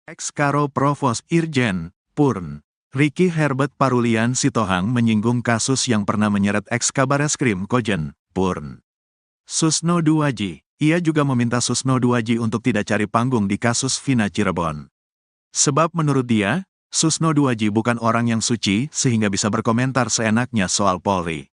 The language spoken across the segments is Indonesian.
Ex-Karo Provos Irjen, Purn. Ricky Herbert Parulian Sitohang menyinggung kasus yang pernah menyeret ex-Kabareskrim Kojen, Purn. Susno Duaji. Ia juga meminta Susno Duaji untuk tidak cari panggung di kasus Vina Cirebon. Sebab menurut dia, Susno Duaji bukan orang yang suci sehingga bisa berkomentar seenaknya soal Polri.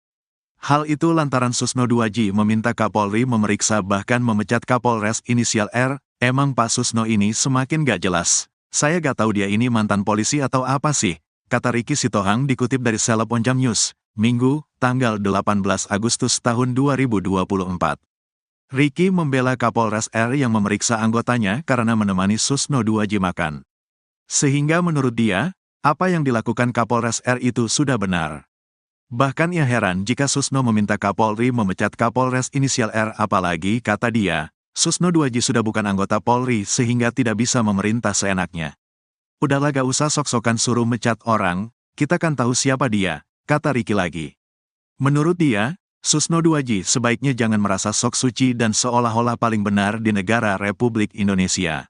Hal itu lantaran Susno Duaji meminta Kapolri memeriksa bahkan memecat Kapolres inisial R. Emang Pak Susno ini semakin gak jelas. Saya gak tahu dia ini mantan polisi atau apa sih, kata Ricky Sitohang dikutip dari Seleb Onjam News, Minggu, tanggal 18 Agustus tahun 2024. Ricky membela Kapolres R yang memeriksa anggotanya karena menemani Susno Duaji makan. Sehingga menurut dia, apa yang dilakukan Kapolres R itu sudah benar. Bahkan ia heran jika Susno meminta Kapolri memecat Kapolres inisial R, apalagi, kata dia, Susno Duaji sudah bukan anggota Polri sehingga tidak bisa memerintah seenaknya. Udahlah gak usah sok-sokan suruh mecat orang, kita kan tahu siapa dia, kata Ricky lagi. Menurut dia, Susno Duaji sebaiknya jangan merasa sok suci dan seolah-olah paling benar di negara Republik Indonesia.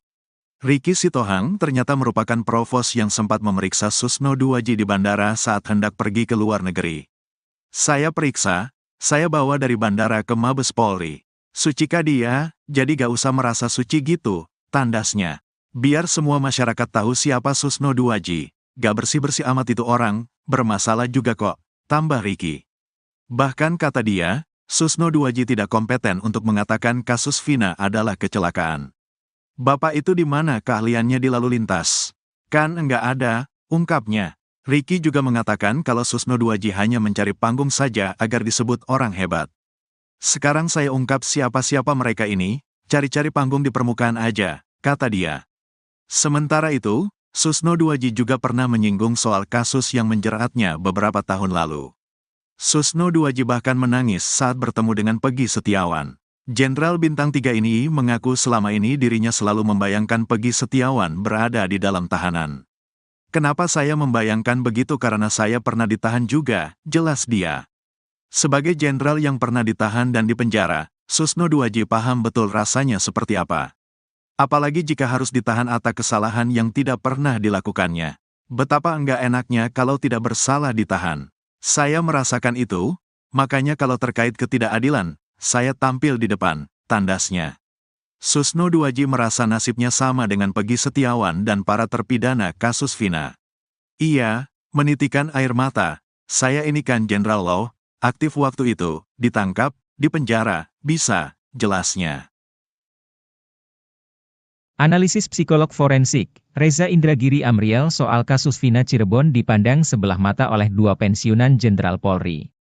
Ricky Sitohang ternyata merupakan provos yang sempat memeriksa Susno Duaji di bandara saat hendak pergi ke luar negeri. Saya periksa, saya bawa dari bandara ke Mabes Polri. Sucikah dia, jadi gak usah merasa suci gitu, tandasnya. Biar semua masyarakat tahu siapa Susno Duaji. Gak bersih-bersih amat itu orang, bermasalah juga kok, tambah Ricky. Bahkan kata dia, Susno Duaji tidak kompeten untuk mengatakan kasus Vina adalah kecelakaan. Bapak itu di mana keahliannya di lalu lintas? Kan enggak ada, ungkapnya. Ricky juga mengatakan kalau Susno Duaji hanya mencari panggung saja agar disebut orang hebat. Sekarang saya ungkap siapa-siapa mereka ini, cari-cari panggung di permukaan aja, kata dia. Sementara itu, Susno Duaji juga pernah menyinggung soal kasus yang menjeratnya beberapa tahun lalu. Susno Duaji bahkan menangis saat bertemu dengan Peggy Setiawan. Jenderal Bintang 3 ini mengaku selama ini dirinya selalu membayangkan Peggy Setiawan berada di dalam tahanan. Kenapa saya membayangkan begitu karena saya pernah ditahan juga, jelas dia. Sebagai jenderal yang pernah ditahan dan dipenjara, Susno Duaji paham betul rasanya seperti apa. Apalagi jika harus ditahan atas kesalahan yang tidak pernah dilakukannya. Betapa enggak enaknya kalau tidak bersalah ditahan. Saya merasakan itu, makanya kalau terkait ketidakadilan, saya tampil di depan, tandasnya. Susno Duaji merasa nasibnya sama dengan Peggy Setiawan dan para terpidana kasus Vina. Ia menitikan air mata, saya ini kan Jenderal Law, aktif waktu itu, ditangkap, dipenjara, bisa, jelasnya. Analisis psikolog forensik, Reza Indragiri Amriel soal kasus Vina Cirebon dipandang sebelah mata oleh dua pensiunan Jenderal Polri.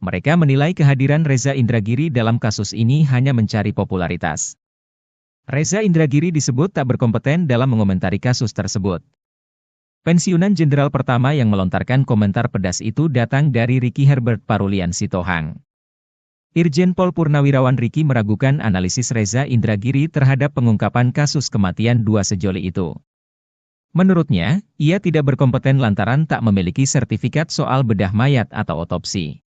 Mereka menilai kehadiran Reza Indragiri dalam kasus ini hanya mencari popularitas. Reza Indragiri disebut tak berkompeten dalam mengomentari kasus tersebut. Pensiunan jenderal pertama yang melontarkan komentar pedas itu datang dari Ricky Herbert Parulian Sitohang. Irjen Pol Purnawirawan Ricky meragukan analisis Reza Indragiri terhadap pengungkapan kasus kematian dua sejoli itu. Menurutnya, ia tidak berkompeten lantaran tak memiliki sertifikat soal bedah mayat atau otopsi.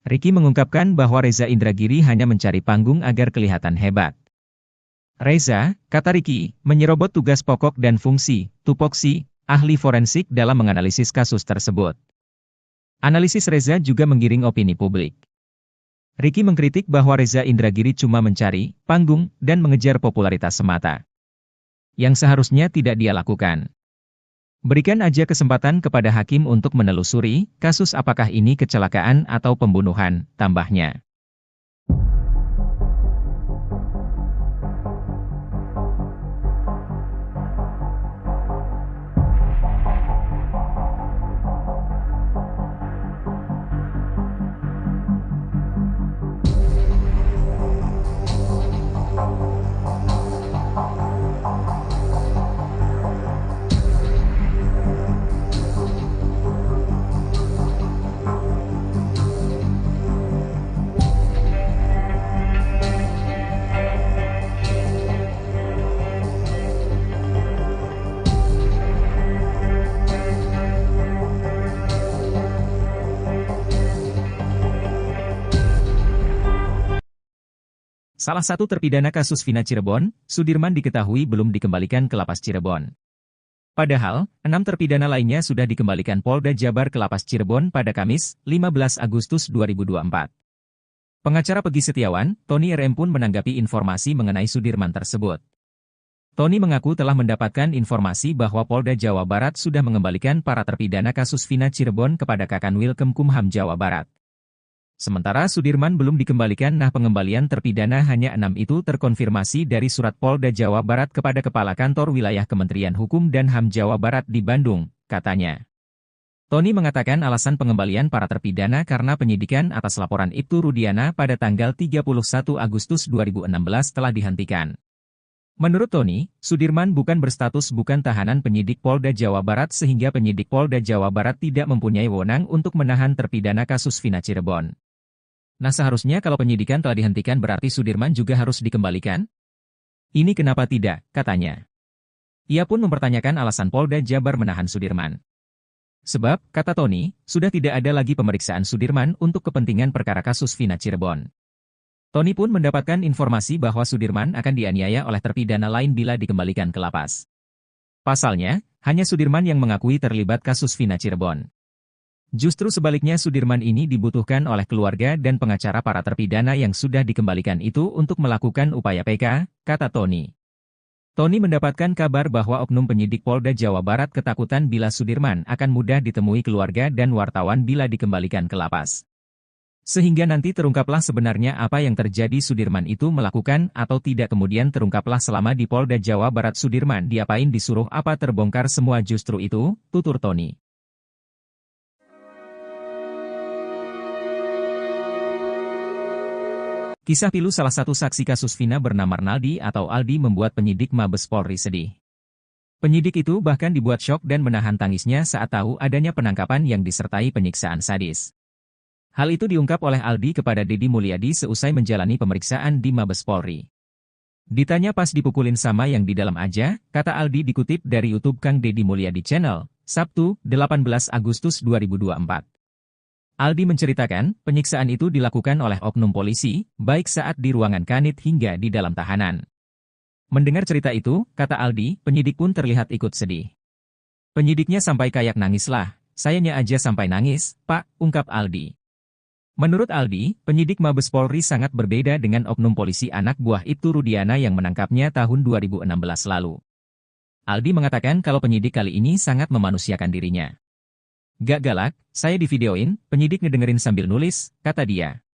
Ricky mengungkapkan bahwa Reza Indragiri hanya mencari panggung agar kelihatan hebat. Reza, kata Ricky, menyerobot tugas pokok dan fungsi, tupoksi, ahli forensik dalam menganalisis kasus tersebut. Analisis Reza juga menggiring opini publik. Ricky mengkritik bahwa Reza Indragiri cuma mencari panggung dan mengejar popularitas semata. Yang seharusnya tidak dia lakukan. Berikan aja kesempatan kepada hakim untuk menelusuri kasus apakah ini kecelakaan atau pembunuhan, tambahnya. Salah satu terpidana kasus Vina Cirebon, Sudirman diketahui belum dikembalikan ke Lapas Cirebon. Padahal, 6 terpidana lainnya sudah dikembalikan Polda Jabar ke Lapas Cirebon pada Kamis, 15 Agustus 2024. Pengacara Peggy Setiawan, Tony RM pun menanggapi informasi mengenai Sudirman tersebut. Tony mengaku telah mendapatkan informasi bahwa Polda Jawa Barat sudah mengembalikan para terpidana kasus Vina Cirebon kepada Kakanwil Kemkumham Jawa Barat. Sementara Sudirman belum dikembalikan. Pengembalian terpidana hanya 6 itu terkonfirmasi dari surat Polda Jawa Barat kepada Kepala Kantor Wilayah Kementerian Hukum dan HAM Jawa Barat di Bandung, katanya. Tony mengatakan alasan pengembalian para terpidana karena penyidikan atas laporan Ibtu Rudiana pada tanggal 31 Agustus 2016 telah dihentikan. Menurut Tony, Sudirman bukan berstatus bukan tahanan penyidik Polda Jawa Barat sehingga penyidik Polda Jawa Barat tidak mempunyai wewenang untuk menahan terpidana kasus Vina Cirebon. Nah, seharusnya kalau penyidikan telah dihentikan berarti Sudirman juga harus dikembalikan? Ini kenapa tidak, katanya. Ia pun mempertanyakan alasan Polda Jabar menahan Sudirman. Sebab, kata Tony, sudah tidak ada lagi pemeriksaan Sudirman untuk kepentingan perkara kasus Vina Cirebon. Tony pun mendapatkan informasi bahwa Sudirman akan dianiaya oleh terpidana lain bila dikembalikan ke lapas. Pasalnya, hanya Sudirman yang mengakui terlibat kasus Vina Cirebon. Justru sebaliknya Sudirman ini dibutuhkan oleh keluarga dan pengacara para terpidana yang sudah dikembalikan itu untuk melakukan upaya PK, kata Tony. Tony mendapatkan kabar bahwa oknum penyidik Polda Jawa Barat ketakutan bila Sudirman akan mudah ditemui keluarga dan wartawan bila dikembalikan ke lapas. Sehingga nanti terungkaplah sebenarnya apa yang terjadi Sudirman itu melakukan atau tidak kemudian terungkaplah selama di Polda Jawa Barat Sudirman diapain disuruh apa terbongkar semua justru itu, tutur Tony. Kisah pilu salah satu saksi kasus Vina bernama Arnaldi atau Aldi membuat penyidik Mabes Polri sedih. Penyidik itu bahkan dibuat syok dan menahan tangisnya saat tahu adanya penangkapan yang disertai penyiksaan sadis. Hal itu diungkap oleh Aldi kepada Deddy Mulyadi seusai menjalani pemeriksaan di Mabes Polri. Ditanya pas dipukulin sama yang di dalam aja, kata Aldi dikutip dari YouTube Kang Deddy Mulyadi Channel, Sabtu, 18 Agustus 2024. Aldi menceritakan, penyiksaan itu dilakukan oleh oknum polisi, baik saat di ruangan kanit hingga di dalam tahanan. Mendengar cerita itu, kata Aldi, penyidik pun terlihat ikut sedih. Penyidiknya sampai kayak nangislah, sayanya aja sampai nangis, Pak, ungkap Aldi. Menurut Aldi, penyidik Mabes Polri sangat berbeda dengan oknum polisi anak buah Ibtu Rudiana yang menangkapnya tahun 2016 lalu. Aldi mengatakan kalau penyidik kali ini sangat memanusiakan dirinya. Gak galak, saya divideoin, penyidik ngedengerin sambil nulis, kata dia.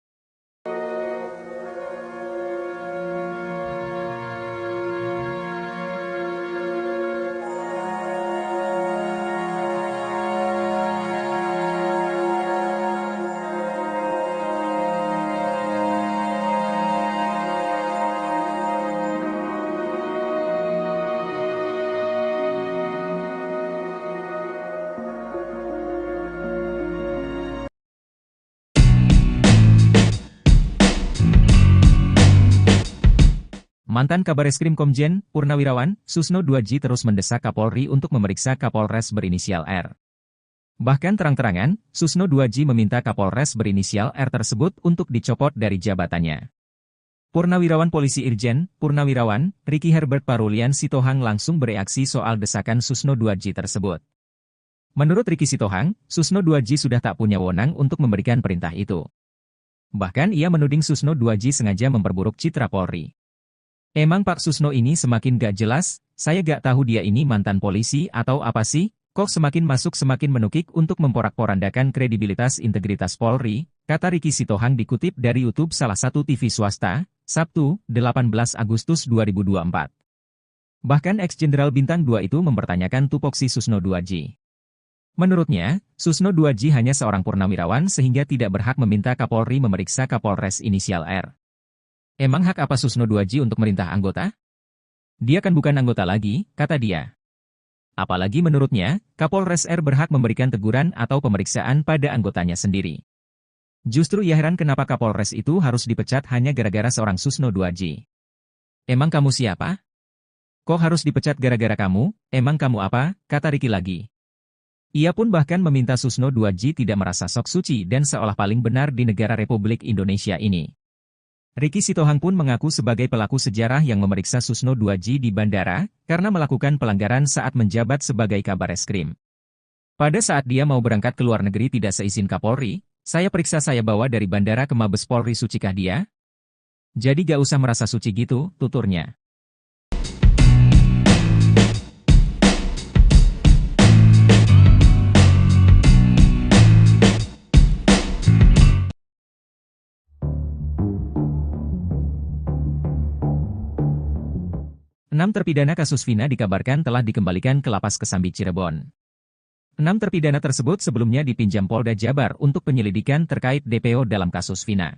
Mantan Kabareskrim Komjen, Purnawirawan, Susno 2J terus mendesak Kapolri untuk memeriksa Kapolres berinisial R. Bahkan terang-terangan, Susno 2J meminta Kapolres berinisial R tersebut untuk dicopot dari jabatannya. Purnawirawan Polisi Irjen, Purnawirawan, Ricky Herbert Parulian Sitohang langsung bereaksi soal desakan Susno 2J tersebut. Menurut Ricky Sitohang, Susno 2J sudah tak punya wewenang untuk memberikan perintah itu. Bahkan ia menuding Susno 2J sengaja memperburuk citra Polri. Emang Pak Susno ini semakin gak jelas, saya gak tahu dia ini mantan polisi atau apa sih, kok semakin masuk semakin menukik untuk memporak-porandakan kredibilitas integritas Polri, kata Ricky Sitohang dikutip dari YouTube salah satu TV swasta, Sabtu, 18 Agustus 2024. Bahkan ex-jenderal Bintang 2 itu mempertanyakan tupoksi Susno 2J. Menurutnya, Susno 2J hanya seorang purnawirawan sehingga tidak berhak meminta Kapolri memeriksa Kapolres inisial R. Emang hak apa Susno 2J untuk merintah anggota? Dia kan bukan anggota lagi, kata dia. Apalagi menurutnya, Kapolres R berhak memberikan teguran atau pemeriksaan pada anggotanya sendiri. Justru ia heran kenapa Kapolres itu harus dipecat hanya gara-gara seorang Susno 2J. Emang kamu siapa? Kok harus dipecat gara-gara kamu? Emang kamu apa? Kata Ricky lagi. Ia pun bahkan meminta Susno 2J tidak merasa sok suci dan seolah paling benar di negara Republik Indonesia ini. Ricky Sitohang pun mengaku sebagai pelaku sejarah yang memeriksa Susno 2J di bandara, karena melakukan pelanggaran saat menjabat sebagai Kabareskrim. Pada saat dia mau berangkat ke luar negeri tidak seizin Kapolri, saya periksa saya bawa dari bandara ke Mabes Polri, sucikah dia? Jadi gak usah merasa suci gitu, tuturnya. Enam terpidana kasus Vina dikabarkan telah dikembalikan ke Lapas Kesambi Cirebon. 6 terpidana tersebut sebelumnya dipinjam Polda Jabar untuk penyelidikan terkait DPO dalam kasus Vina.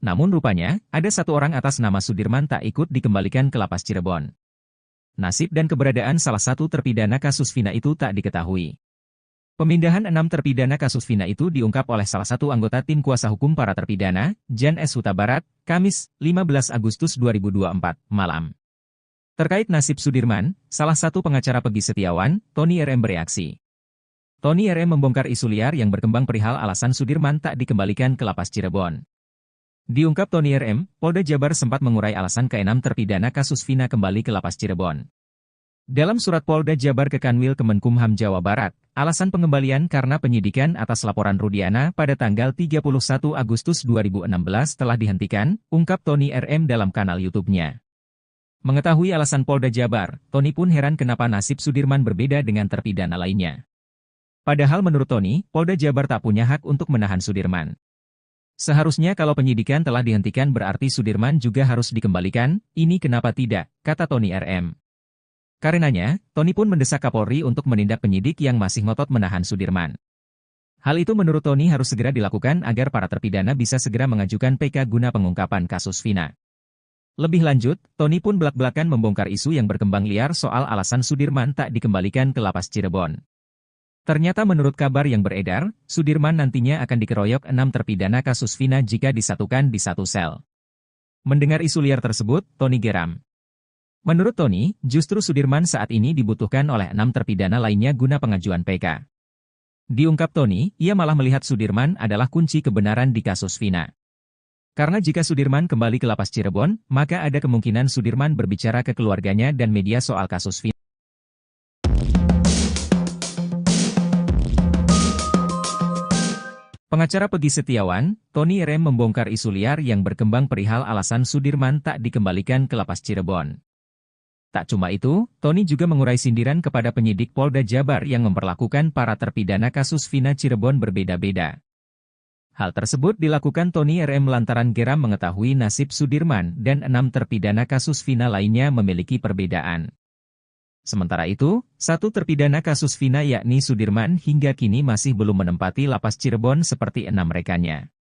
Namun rupanya, ada satu orang atas nama Sudirman tak ikut dikembalikan ke Lapas Cirebon. Nasib dan keberadaan salah satu terpidana kasus Vina itu tak diketahui. Pemindahan 6 terpidana kasus Vina itu diungkap oleh salah satu anggota tim kuasa hukum para terpidana, Jan S. Huta Barat, Kamis, 15 Agustus 2024, malam. Terkait nasib Sudirman, salah satu pengacara Peggy Setiawan, Tony RM bereaksi. Tony RM membongkar isu liar yang berkembang perihal alasan Sudirman tak dikembalikan ke Lapas Cirebon. Diungkap Tony RM, Polda Jabar sempat mengurai alasan ke-6 terpidana kasus Vina kembali ke Lapas Cirebon. Dalam surat Polda Jabar ke Kanwil Kemenkumham Jawa Barat, alasan pengembalian karena penyidikan atas laporan Rudiana pada tanggal 31 Agustus 2016 telah dihentikan, ungkap Tony RM dalam kanal YouTube-nya. Mengetahui alasan Polda Jabar, Tony pun heran kenapa nasib Sudirman berbeda dengan terpidana lainnya. Padahal menurut Tony, Polda Jabar tak punya hak untuk menahan Sudirman. Seharusnya kalau penyidikan telah dihentikan berarti Sudirman juga harus dikembalikan, ini kenapa tidak, kata Tony RM. Karenanya, Tony pun mendesak Kapolri untuk menindak penyidik yang masih ngotot menahan Sudirman. Hal itu menurut Tony harus segera dilakukan agar para terpidana bisa segera mengajukan PK guna pengungkapan kasus Vina. Lebih lanjut, Tony pun belak-belakan membongkar isu yang berkembang liar soal alasan Sudirman tak dikembalikan ke Lapas Cirebon. Ternyata menurut kabar yang beredar, Sudirman nantinya akan dikeroyok 6 terpidana kasus Vina jika disatukan di satu sel. Mendengar isu liar tersebut, Tony geram. Menurut Tony, justru Sudirman saat ini dibutuhkan oleh 6 terpidana lainnya guna pengajuan PK. Diungkap Tony, ia malah melihat Sudirman adalah kunci kebenaran di kasus Vina. Karena jika Sudirman kembali ke Lapas Cirebon, maka ada kemungkinan Sudirman berbicara ke keluarganya dan media soal kasus Vina. Pengacara Peggy Setiawan, Tony RM membongkar isu liar yang berkembang perihal alasan Sudirman tak dikembalikan ke Lapas Cirebon. Tak cuma itu, Tony juga mengurai sindiran kepada penyidik Polda Jabar yang memperlakukan para terpidana kasus Vina Cirebon berbeda-beda. Hal tersebut dilakukan Tony RM lantaran geram mengetahui nasib Sudirman dan 6 terpidana kasus Vina lainnya memiliki perbedaan. Sementara itu, satu terpidana kasus Vina yakni Sudirman hingga kini masih belum menempati Lapas Cirebon seperti 6 rekannya.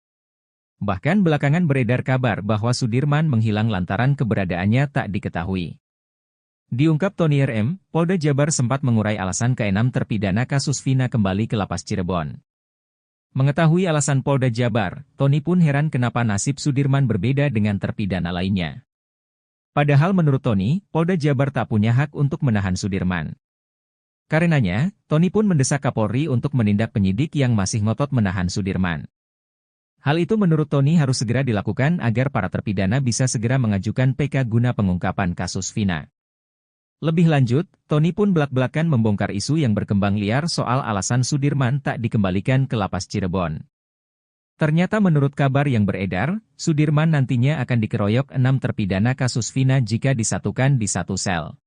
Bahkan belakangan beredar kabar bahwa Sudirman menghilang lantaran keberadaannya tak diketahui. Diungkap Tony RM, Polda Jabar sempat mengurai alasan ke-6 terpidana kasus Vina kembali ke Lapas Cirebon. Mengetahui alasan Polda Jabar, Tony pun heran kenapa nasib Sudirman berbeda dengan terpidana lainnya. Padahal menurut Tony, Polda Jabar tak punya hak untuk menahan Sudirman. Karenanya, Tony pun mendesak Kapolri untuk menindak penyidik yang masih ngotot menahan Sudirman. Hal itu menurut Tony harus segera dilakukan agar para terpidana bisa segera mengajukan PK guna pengungkapan kasus Vina. Lebih lanjut, Tony pun belak-belakan membongkar isu yang berkembang liar soal alasan Sudirman tak dikembalikan ke Lapas Cirebon. Ternyata menurut kabar yang beredar, Sudirman nantinya akan dikeroyok 6 terpidana kasus Vina jika disatukan di satu sel.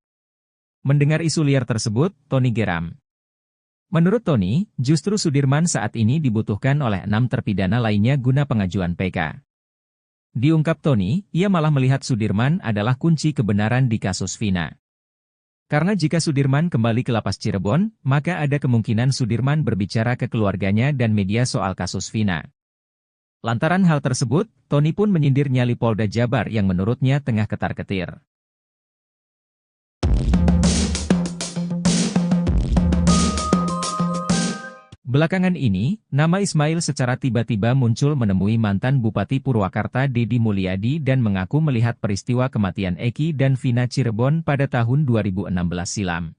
Mendengar isu liar tersebut, Tony geram. Menurut Tony, justru Sudirman saat ini dibutuhkan oleh 6 terpidana lainnya guna pengajuan PK. Diungkap Tony, ia malah melihat Sudirman adalah kunci kebenaran di kasus Vina. Karena jika Sudirman kembali ke Lapas Cirebon, maka ada kemungkinan Sudirman berbicara ke keluarganya dan media soal kasus Vina. Lantaran hal tersebut, Tony pun menyindir nyali Polda Jabar yang menurutnya tengah ketar-ketir. Belakangan ini, nama Ismail secara tiba-tiba muncul menemui mantan Bupati Purwakarta Deddy Mulyadi dan mengaku melihat peristiwa kematian Eki dan Vina Cirebon pada tahun 2016 silam.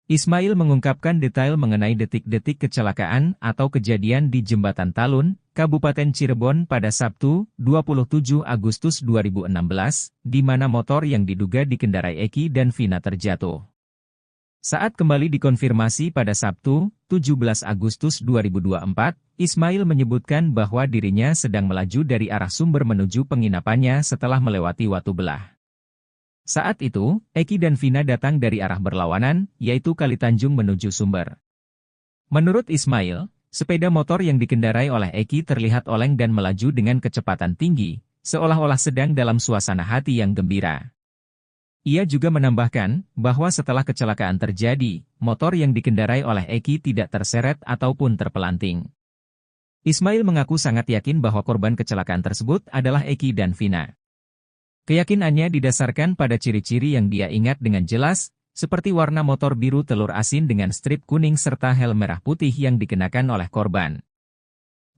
Ismail mengungkapkan detail mengenai detik-detik kecelakaan atau kejadian di Jembatan Talun, Kabupaten Cirebon pada Sabtu, 27 Agustus 2016, di mana motor yang diduga dikendarai Eki dan Vina terjatuh. Saat kembali dikonfirmasi pada Sabtu, 17 Agustus 2024, Ismail menyebutkan bahwa dirinya sedang melaju dari arah sumber menuju penginapannya setelah melewati Watu Belah. Saat itu, Eki dan Vina datang dari arah berlawanan, yaitu Kali Tanjung menuju sumber. Menurut Ismail, sepeda motor yang dikendarai oleh Eki terlihat oleng dan melaju dengan kecepatan tinggi, seolah-olah sedang dalam suasana hati yang gembira. Ia juga menambahkan bahwa setelah kecelakaan terjadi, motor yang dikendarai oleh Eki tidak terseret ataupun terpelanting. Ismail mengaku sangat yakin bahwa korban kecelakaan tersebut adalah Eki dan Vina. Keyakinannya didasarkan pada ciri-ciri yang dia ingat dengan jelas, seperti warna motor biru telur asin dengan strip kuning serta helm merah putih yang dikenakan oleh korban.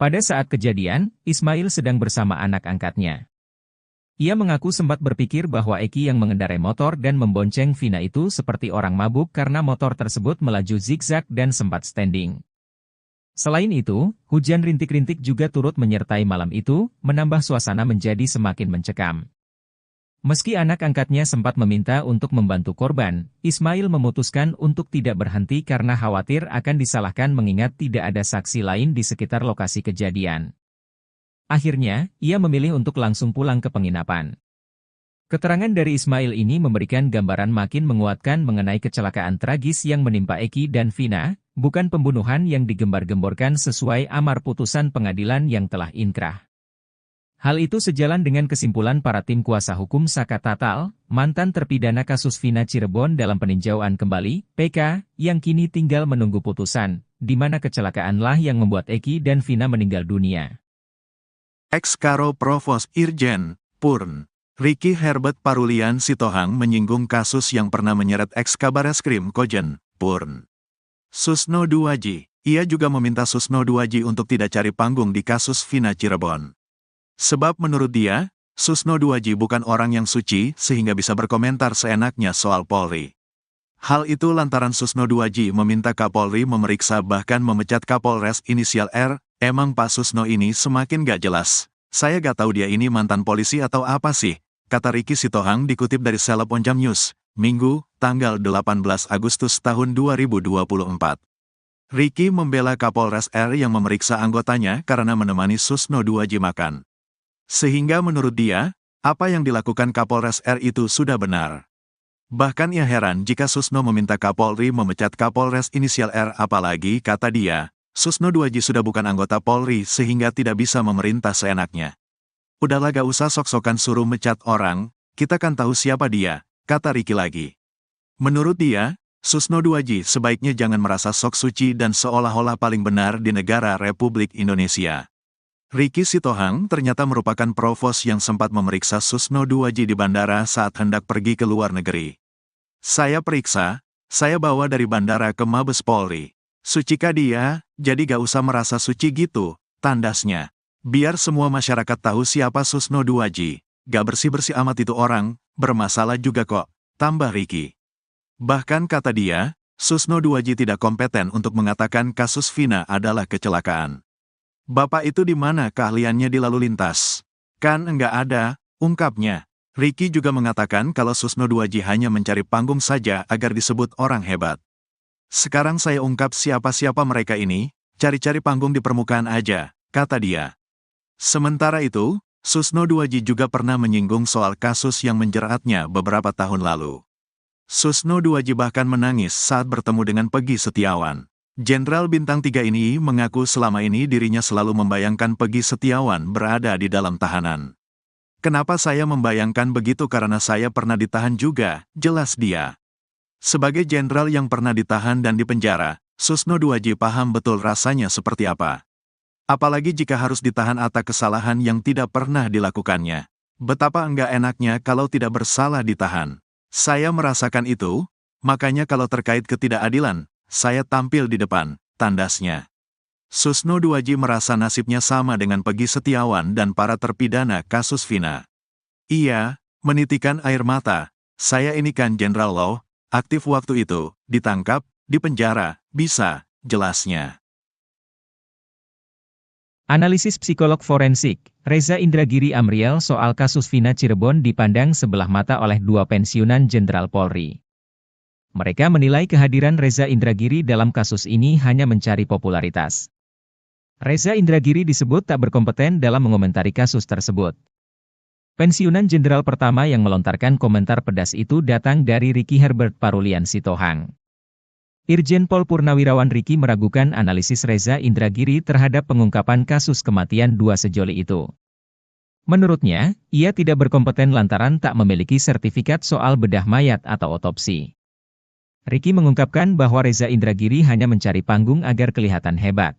Pada saat kejadian, Ismail sedang bersama anak angkatnya. Ia mengaku sempat berpikir bahwa Eki yang mengendarai motor dan membonceng Vina itu seperti orang mabuk karena motor tersebut melaju zigzag dan sempat standing. Selain itu, hujan rintik-rintik juga turut menyertai malam itu, menambah suasana menjadi semakin mencekam. Meski anak angkatnya sempat meminta untuk membantu korban, Ismail memutuskan untuk tidak berhenti karena khawatir akan disalahkan mengingat tidak ada saksi lain di sekitar lokasi kejadian. Akhirnya, ia memilih untuk langsung pulang ke penginapan. Keterangan dari Ismail ini memberikan gambaran makin menguatkan mengenai kecelakaan tragis yang menimpa Eki dan Vina, bukan pembunuhan yang digembar-gemborkan sesuai amar putusan pengadilan yang telah inkrah. Hal itu sejalan dengan kesimpulan para tim kuasa hukum Saka Tatal, mantan terpidana kasus Vina Cirebon dalam peninjauan kembali, PK, yang kini tinggal menunggu putusan, di mana kecelakaanlah yang membuat Eki dan Vina meninggal dunia. Ex-Karo Provos Irjen, Purn, Ricky Herbert Parulian Sitohang menyinggung kasus yang pernah menyeret ex-Kabareskrim Kojen, Purn. Susno Duaji, ia juga meminta Susno Duaji untuk tidak cari panggung di kasus Vina Cirebon. Sebab menurut dia, Susno Duaji bukan orang yang suci sehingga bisa berkomentar seenaknya soal Polri. Hal itu lantaran Susno Duaji meminta Kapolri memeriksa bahkan memecat Kapolres inisial R. Emang Pak Susno ini semakin gak jelas. Saya gak tahu dia ini mantan polisi atau apa sih, kata Ricky Sitohang dikutip dari Seleb Onjam News, Minggu, tanggal 18 Agustus tahun 2024. Ricky membela Kapolres R yang memeriksa anggotanya karena menemani Susno Duaji makan. Sehingga menurut dia, apa yang dilakukan Kapolres R itu sudah benar. Bahkan ia heran jika Susno meminta Kapolri memecat Kapolres inisial R apalagi, kata dia, Susno Duaji sudah bukan anggota Polri sehingga tidak bisa memerintah seenaknya. Udahlah gak usah sok-sokan suruh mecat orang, kita kan tahu siapa dia, kata Ricky lagi. Menurut dia, Susno Duaji sebaiknya jangan merasa sok suci dan seolah-olah paling benar di negara Republik Indonesia. Ricky Sitohang ternyata merupakan provos yang sempat memeriksa Susno Duaji di bandara saat hendak pergi ke luar negeri. Saya periksa, saya bawa dari bandara ke Mabes Polri. Sucikah dia, jadi gak usah merasa suci gitu, tandasnya. Biar semua masyarakat tahu siapa Susno Duaji. Gak bersih-bersih amat itu orang, bermasalah juga kok, tambah Ricky. Bahkan kata dia, Susno Duaji tidak kompeten untuk mengatakan kasus Vina adalah kecelakaan. Bapak itu di mana keahliannya di lalu lintas? Kan enggak ada, ungkapnya. Ricky juga mengatakan kalau Susno Duaji hanya mencari panggung saja agar disebut orang hebat. Sekarang saya ungkap siapa-siapa mereka ini, cari-cari panggung di permukaan aja, kata dia. Sementara itu, Susno Duaji juga pernah menyinggung soal kasus yang menjeratnya beberapa tahun lalu. Susno Duaji bahkan menangis saat bertemu dengan Peggy Setiawan. Jenderal Bintang 3 ini mengaku selama ini dirinya selalu membayangkan Peggy Setiawan berada di dalam tahanan. Kenapa saya membayangkan begitu karena saya pernah ditahan juga, jelas dia. Sebagai jenderal yang pernah ditahan dan dipenjara, Susno Duaji paham betul rasanya seperti apa. Apalagi jika harus ditahan atas kesalahan yang tidak pernah dilakukannya. Betapa enggak enaknya kalau tidak bersalah ditahan. Saya merasakan itu, makanya kalau terkait ketidakadilan, saya tampil di depan, tandasnya. Susno Duaji merasa nasibnya sama dengan Peggy Setiawan dan para terpidana kasus Vina. Ia menitikan air mata, saya ini kan jenderal loh. Aktif waktu itu, ditangkap, dipenjara, bisa, jelasnya. Analisis psikolog forensik, Reza Indragiri Amriel soal kasus Vina Cirebon dipandang sebelah mata oleh dua pensiunan Jenderal Polri. Mereka menilai kehadiran Reza Indragiri dalam kasus ini hanya mencari popularitas. Reza Indragiri disebut tak berkompeten dalam mengomentari kasus tersebut. Pensiunan Jenderal pertama yang melontarkan komentar pedas itu datang dari Ricky Herbert Parulian Sitohang. Irjen Pol Purnawirawan Ricky meragukan analisis Reza Indragiri terhadap pengungkapan kasus kematian dua sejoli itu. Menurutnya, ia tidak berkompeten lantaran tak memiliki sertifikat soal bedah mayat atau otopsi. Ricky mengungkapkan bahwa Reza Indragiri hanya mencari panggung agar kelihatan hebat.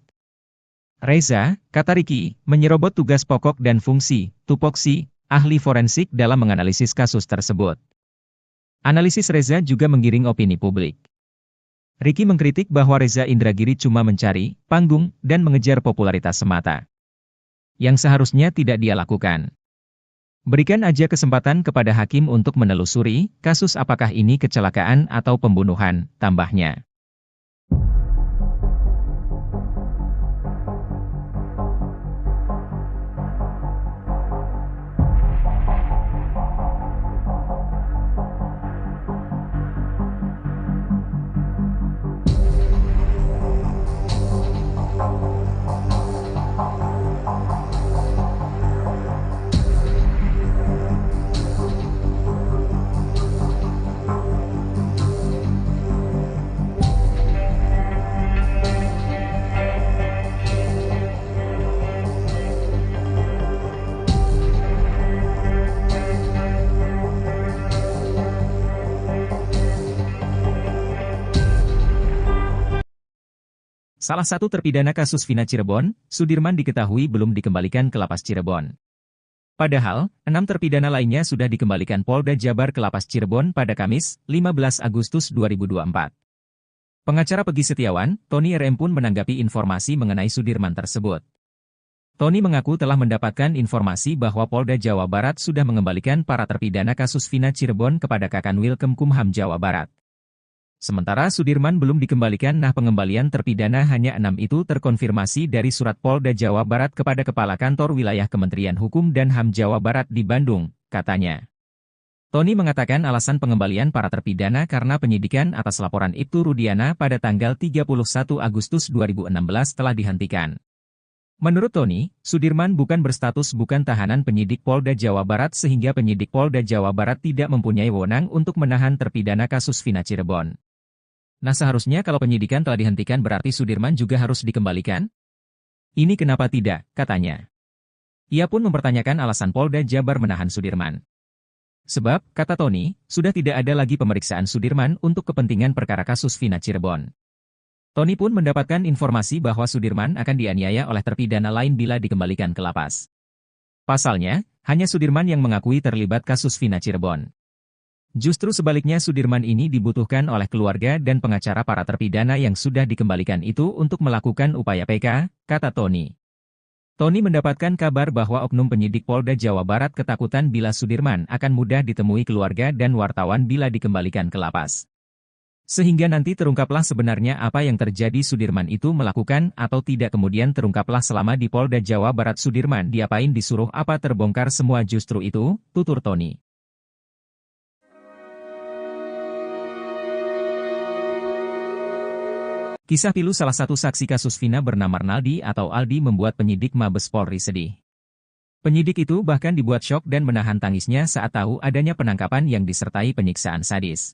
Reza, kata Ricky, menyerobot tugas pokok dan fungsi, tupoksi, ahli forensik dalam menganalisis kasus tersebut. Analisis Reza juga menggiring opini publik. Ricky mengkritik bahwa Reza Indragiri cuma mencari panggung dan mengejar popularitas semata, yang seharusnya tidak dia lakukan. Berikan aja kesempatan kepada hakim untuk menelusuri kasus apakah ini kecelakaan atau pembunuhan, tambahnya. Salah satu terpidana kasus Vina Cirebon, Sudirman diketahui belum dikembalikan ke Lapas Cirebon. Padahal, 6 terpidana lainnya sudah dikembalikan Polda Jabar ke Lapas Cirebon pada Kamis, 15 Agustus 2024. Pengacara Peggy Setiawan, Tony RM pun menanggapi informasi mengenai Sudirman tersebut. Tony mengaku telah mendapatkan informasi bahwa Polda Jawa Barat sudah mengembalikan para terpidana kasus Vina Cirebon kepada Kakanwil Kemkumham Jawa Barat. Sementara Sudirman belum dikembalikan. Pengembalian terpidana hanya 6 itu terkonfirmasi dari surat Polda Jawa Barat kepada Kepala Kantor Wilayah Kementerian Hukum dan HAM Jawa Barat di Bandung, katanya. Tony mengatakan alasan pengembalian para terpidana karena penyidikan atas laporan Ibtu Rudiana pada tanggal 31 Agustus 2016 telah dihentikan. Menurut Tony, Sudirman bukan berstatus bukan tahanan penyidik Polda Jawa Barat sehingga penyidik Polda Jawa Barat tidak mempunyai wewenang untuk menahan terpidana kasus Vina Cirebon. Nah, seharusnya kalau penyidikan telah dihentikan berarti Sudirman juga harus dikembalikan? Ini kenapa tidak, katanya. Ia pun mempertanyakan alasan Polda Jabar menahan Sudirman. Sebab, kata Tony, sudah tidak ada lagi pemeriksaan Sudirman untuk kepentingan perkara kasus Vina Cirebon. Tony pun mendapatkan informasi bahwa Sudirman akan dianiaya oleh terpidana lain bila dikembalikan ke lapas. Pasalnya, hanya Sudirman yang mengakui terlibat kasus Vina Cirebon. Justru sebaliknya Sudirman ini dibutuhkan oleh keluarga dan pengacara para terpidana yang sudah dikembalikan itu untuk melakukan upaya PK, kata Tony. Tony mendapatkan kabar bahwa oknum penyidik Polda Jawa Barat ketakutan bila Sudirman akan mudah ditemui keluarga dan wartawan bila dikembalikan ke lapas. Sehingga nanti terungkaplah sebenarnya apa yang terjadi Sudirman itu melakukan atau tidak kemudian terungkaplah selama di Polda Jawa Barat Sudirman diapain disuruh apa terbongkar semua justru itu, tutur Tony. Kisah pilu salah satu saksi kasus Vina bernama Arnaldi atau Aldi membuat penyidik Mabes Polri sedih. Penyidik itu bahkan dibuat syok dan menahan tangisnya saat tahu adanya penangkapan yang disertai penyiksaan sadis.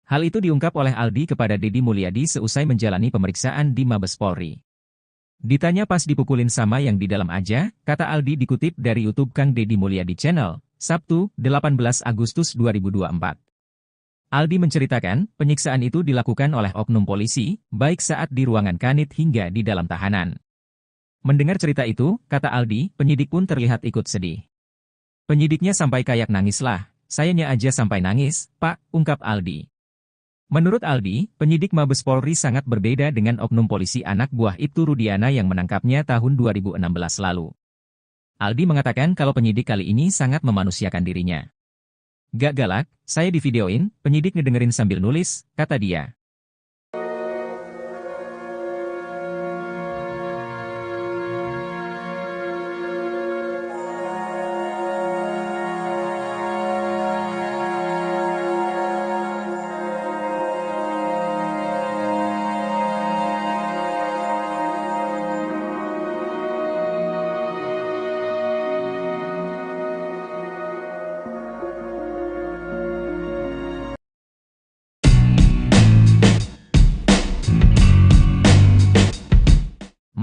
Hal itu diungkap oleh Aldi kepada Deddy Mulyadi seusai menjalani pemeriksaan di Mabes Polri. Ditanya pas dipukulin sama yang di dalam aja, kata Aldi dikutip dari YouTube Kang Deddy Mulyadi Channel, Sabtu, 18 Agustus 2024. Aldi menceritakan, penyiksaan itu dilakukan oleh oknum polisi, baik saat di ruangan kanit hingga di dalam tahanan. Mendengar cerita itu, kata Aldi, penyidik pun terlihat ikut sedih. Penyidiknya sampai kayak nangis lah, sayanya aja sampai nangis, Pak, ungkap Aldi. Menurut Aldi, penyidik Mabes Polri sangat berbeda dengan oknum polisi anak buah Ibtu Rudiana yang menangkapnya tahun 2016 lalu. Aldi mengatakan kalau penyidik kali ini sangat memanusiakan dirinya. Gak galak, saya divideoin, penyidik ngedengerin sambil nulis, kata dia.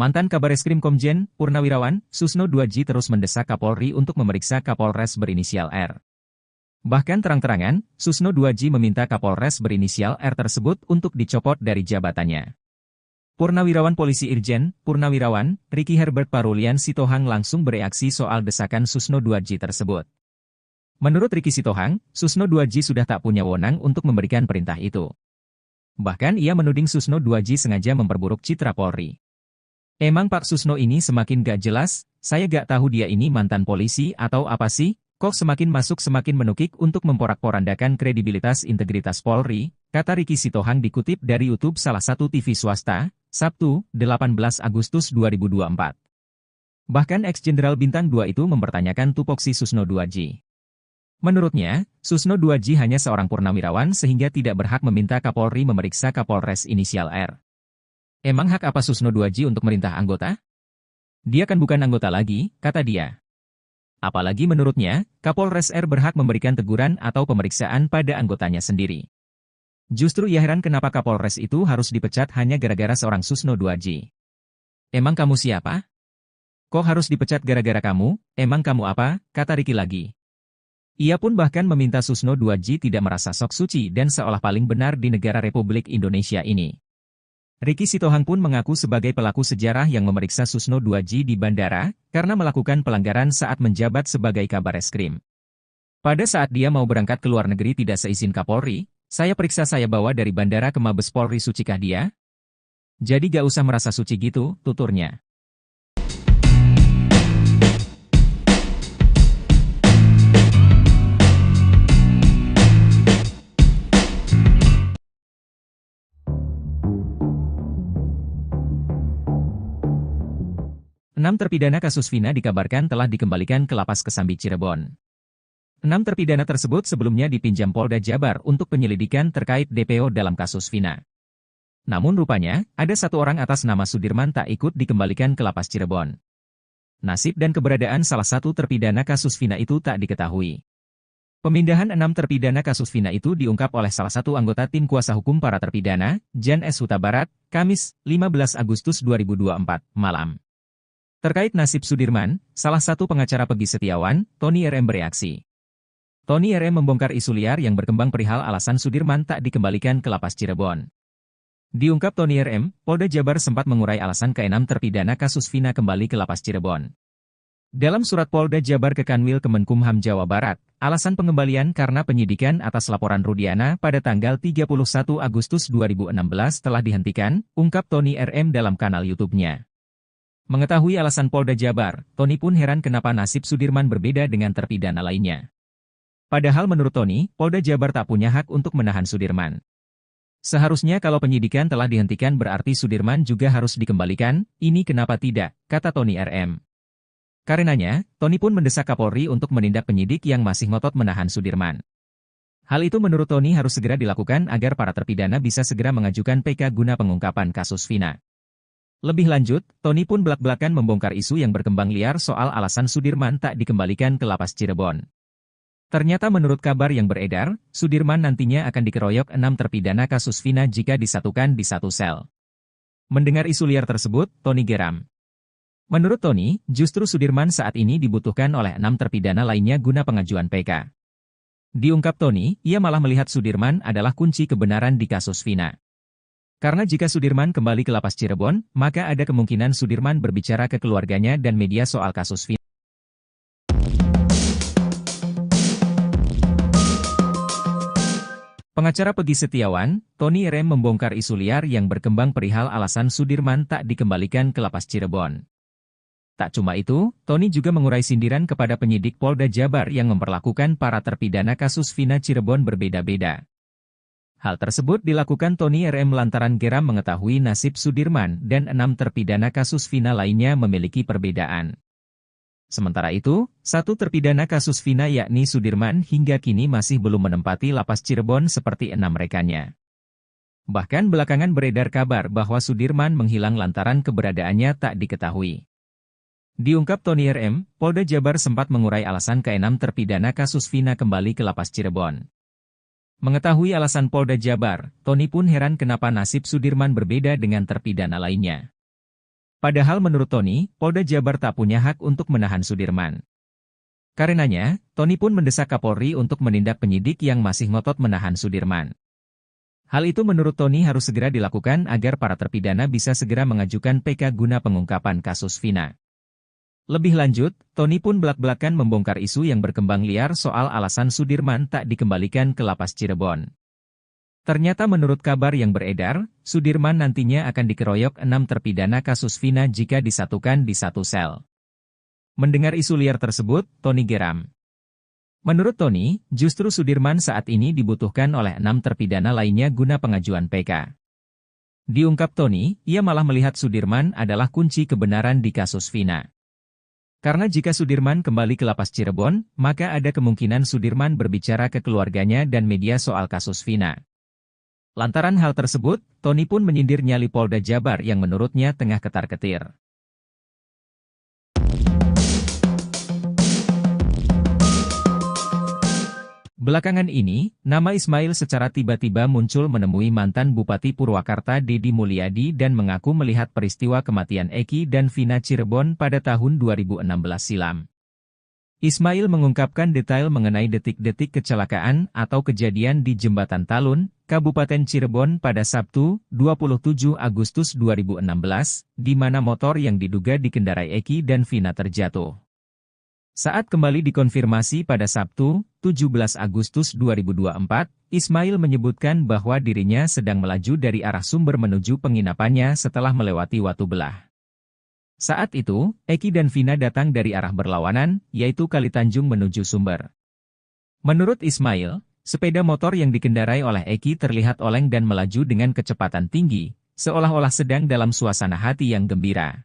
Mantan Kabareskrim Komjen Purnawirawan Susno 2J terus mendesak Kapolri untuk memeriksa Kapolres berinisial R. Bahkan terang-terangan, Susno 2J meminta Kapolres berinisial R tersebut untuk dicopot dari jabatannya. Purnawirawan Polisi Irjen Purnawirawan Ricky Herbert Parulian Sitohang langsung bereaksi soal desakan Susno 2J tersebut. Menurut Ricky Sitohang, Susno 2J sudah tak punya wewenang untuk memberikan perintah itu. Bahkan ia menuding Susno 2J sengaja memperburuk citra Polri. Emang Pak Susno ini semakin gak jelas, saya gak tahu dia ini mantan polisi atau apa sih, kok semakin masuk semakin menukik untuk memporak-porandakan kredibilitas integritas Polri, kata Ricky Sitohang dikutip dari YouTube salah satu TV swasta, Sabtu, 18 Agustus 2024. Bahkan ex-jenderal Bintang 2 itu mempertanyakan tupoksi Susno 2J. Menurutnya, Susno 2J hanya seorang purnawirawan sehingga tidak berhak meminta Kapolri memeriksa Kapolres inisial R. Emang hak apa Susno 2J untuk merintah anggota? Dia kan bukan anggota lagi, kata dia. Apalagi menurutnya, Kapolres R berhak memberikan teguran atau pemeriksaan pada anggotanya sendiri. Justru ia heran kenapa Kapolres itu harus dipecat hanya gara-gara seorang Susno 2J. Emang kamu siapa? Kok harus dipecat gara-gara kamu? Emang kamu apa? Kata Ricky lagi. Ia pun bahkan meminta Susno 2J tidak merasa sok suci dan seolah paling benar di negara Republik Indonesia ini. Ricky Sitohang pun mengaku sebagai pelaku sejarah yang memeriksa Susno 2J di bandara, karena melakukan pelanggaran saat menjabat sebagai Kabareskrim. Pada saat dia mau berangkat ke luar negeri tidak seizin Kapolri, saya periksa saya bawa dari bandara ke Mabes Polri sucikah dia? Jadi gak usah merasa suci gitu, tuturnya. Enam terpidana kasus Vina dikabarkan telah dikembalikan ke Lapas Kesambi Cirebon. 6 terpidana tersebut sebelumnya dipinjam Polda Jabar untuk penyelidikan terkait DPO dalam kasus Vina. Namun rupanya, ada satu orang atas nama Sudirman tak ikut dikembalikan ke Lapas Cirebon. Nasib dan keberadaan salah satu terpidana kasus Vina itu tak diketahui. Pemindahan 6 terpidana kasus Vina itu diungkap oleh salah satu anggota tim kuasa hukum para terpidana, Jan S. Huta Barat, Kamis, 15 Agustus 2024, malam. Terkait nasib Sudirman, salah satu pengacara Peggy Setiawan, Tony RM bereaksi. Tony RM membongkar isu liar yang berkembang perihal alasan Sudirman tak dikembalikan ke Lapas Cirebon. Diungkap Tony RM, Polda Jabar sempat mengurai alasan ke-6 terpidana kasus Vina kembali ke Lapas Cirebon. Dalam surat Polda Jabar ke Kanwil Kemenkumham Jawa Barat, alasan pengembalian karena penyidikan atas laporan Rudiana pada tanggal 31 Agustus 2016 telah dihentikan, ungkap Tony RM dalam kanal YouTube-nya. Mengetahui alasan Polda Jabar, Tony pun heran kenapa nasib Sudirman berbeda dengan terpidana lainnya. Padahal menurut Tony, Polda Jabar tak punya hak untuk menahan Sudirman. Seharusnya kalau penyidikan telah dihentikan berarti Sudirman juga harus dikembalikan, ini kenapa tidak, kata Tony RM. Karenanya, Tony pun mendesak Kapolri untuk menindak penyidik yang masih ngotot menahan Sudirman. Hal itu menurut Tony harus segera dilakukan agar para terpidana bisa segera mengajukan PK guna pengungkapan kasus Vina. Lebih lanjut, Tony pun belak-belakan membongkar isu yang berkembang liar soal alasan Sudirman tak dikembalikan ke Lapas Cirebon. Ternyata menurut kabar yang beredar, Sudirman nantinya akan dikeroyok 6 terpidana kasus Vina jika disatukan di satu sel. Mendengar isu liar tersebut, Tony geram. Menurut Tony, justru Sudirman saat ini dibutuhkan oleh 6 terpidana lainnya guna pengajuan PK. Diungkap Tony, ia malah melihat Sudirman adalah kunci kebenaran di kasus Vina. Karena jika Sudirman kembali ke Lapas Cirebon, maka ada kemungkinan Sudirman berbicara ke keluarganya dan media soal kasus Vina. Pengacara Peggy Setiawan, Tony RM membongkar isu liar yang berkembang perihal alasan Sudirman tak dikembalikan ke Lapas Cirebon. Tak cuma itu, Tony juga mengurai sindiran kepada penyidik Polda Jabar yang memperlakukan para terpidana kasus Vina Cirebon berbeda-beda. Hal tersebut dilakukan Tony RM lantaran geram mengetahui nasib Sudirman dan 6 terpidana kasus Vina lainnya memiliki perbedaan. Sementara itu, satu terpidana kasus Vina yakni Sudirman hingga kini masih belum menempati Lapas Cirebon seperti 6 rekannya. Bahkan belakangan beredar kabar bahwa Sudirman menghilang lantaran keberadaannya tak diketahui. Diungkap Tony RM, Polda Jabar sempat mengurai alasan ke-6 terpidana kasus Vina kembali ke Lapas Cirebon. Mengetahui alasan Polda Jabar, Tony pun heran kenapa nasib Sudirman berbeda dengan terpidana lainnya. Padahal menurut Tony, Polda Jabar tak punya hak untuk menahan Sudirman. Karenanya, Tony pun mendesak Kapolri untuk menindak penyidik yang masih ngotot menahan Sudirman. Hal itu menurut Tony harus segera dilakukan agar para terpidana bisa segera mengajukan PK guna pengungkapan kasus Vina. Lebih lanjut, Tony pun belak-belakan membongkar isu yang berkembang liar soal alasan Sudirman tak dikembalikan ke lapas Cirebon. Ternyata menurut kabar yang beredar, Sudirman nantinya akan dikeroyok 6 terpidana kasus Vina jika disatukan di satu sel. Mendengar isu liar tersebut, Tony geram. Menurut Tony, justru Sudirman saat ini dibutuhkan oleh 6 terpidana lainnya guna pengajuan PK. Diungkap Tony, ia malah melihat Sudirman adalah kunci kebenaran di kasus Vina. Karena jika Sudirman kembali ke lapas Cirebon, maka ada kemungkinan Sudirman berbicara ke keluarganya dan media soal kasus Vina. Lantaran hal tersebut, Tony pun menyindir nyali Polda Jabar yang menurutnya tengah ketar-ketir. Belakangan ini, nama Ismail secara tiba-tiba muncul menemui mantan Bupati Purwakarta Deddy Mulyadi dan mengaku melihat peristiwa kematian Eki dan Vina Cirebon pada tahun 2016 silam. Ismail mengungkapkan detail mengenai detik-detik kecelakaan atau kejadian di Jembatan Talun, Kabupaten Cirebon pada Sabtu, 27 Agustus 2016, di mana motor yang diduga dikendarai Eki dan Vina terjatuh. Saat kembali dikonfirmasi pada Sabtu, 17 Agustus 2024, Ismail menyebutkan bahwa dirinya sedang melaju dari arah Sumber menuju penginapannya setelah melewati Watubelah. Saat itu, Eki dan Vina datang dari arah berlawanan, yaitu Kalitanjung menuju Sumber. Menurut Ismail, sepeda motor yang dikendarai oleh Eki terlihat oleng dan melaju dengan kecepatan tinggi, seolah-olah sedang dalam suasana hati yang gembira.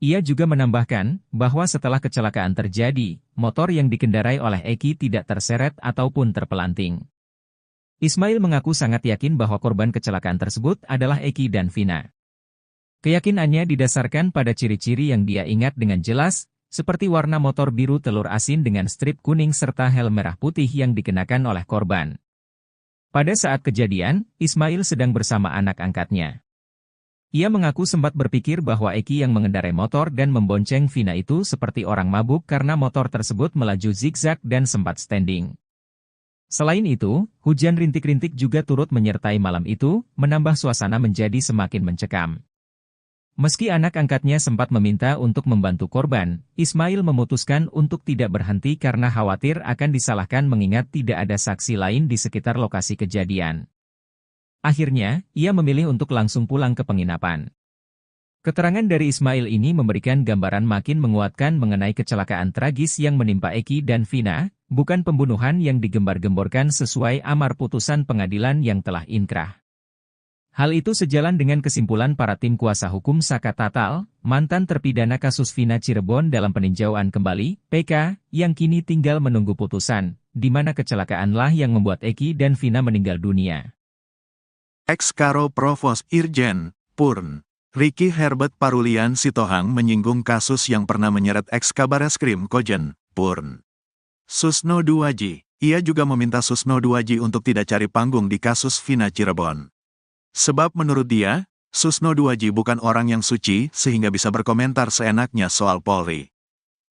Ia juga menambahkan bahwa setelah kecelakaan terjadi, motor yang dikendarai oleh Eki tidak terseret ataupun terpelanting. Ismail mengaku sangat yakin bahwa korban kecelakaan tersebut adalah Eki dan Vina. Keyakinannya didasarkan pada ciri-ciri yang dia ingat dengan jelas, seperti warna motor biru telur asin dengan strip kuning serta helm merah putih yang dikenakan oleh korban. Pada saat kejadian, Ismail sedang bersama anak angkatnya. Ia mengaku sempat berpikir bahwa Eki yang mengendarai motor dan membonceng Vina itu seperti orang mabuk karena motor tersebut melaju zigzag dan sempat standing. Selain itu, hujan rintik-rintik juga turut menyertai malam itu, menambah suasana menjadi semakin mencekam. Meski anak angkatnya sempat meminta untuk membantu korban, Ismail memutuskan untuk tidak berhenti karena khawatir akan disalahkan mengingat tidak ada saksi lain di sekitar lokasi kejadian. Akhirnya, ia memilih untuk langsung pulang ke penginapan. Keterangan dari Ismail ini memberikan gambaran makin menguatkan mengenai kecelakaan tragis yang menimpa Eki dan Vina, bukan pembunuhan yang digembar-gemborkan sesuai amar putusan pengadilan yang telah inkrah. Hal itu sejalan dengan kesimpulan para tim kuasa hukum Saka Tatal, mantan terpidana kasus Vina Cirebon dalam peninjauan kembali, PK, yang kini tinggal menunggu putusan, di mana kecelakaanlah yang membuat Eki dan Vina meninggal dunia. Ex-Karo Provos Irjen, Purn, Ricky Herbert Parulian Sitohang menyinggung kasus yang pernah menyeret ex-Kabareskrim Kojen, Purn. Susno Duwaji, ia juga meminta Susno Duwaji untuk tidak cari panggung di kasus Vina Cirebon. Sebab menurut dia, Susno Duwaji bukan orang yang suci sehingga bisa berkomentar seenaknya soal Polri.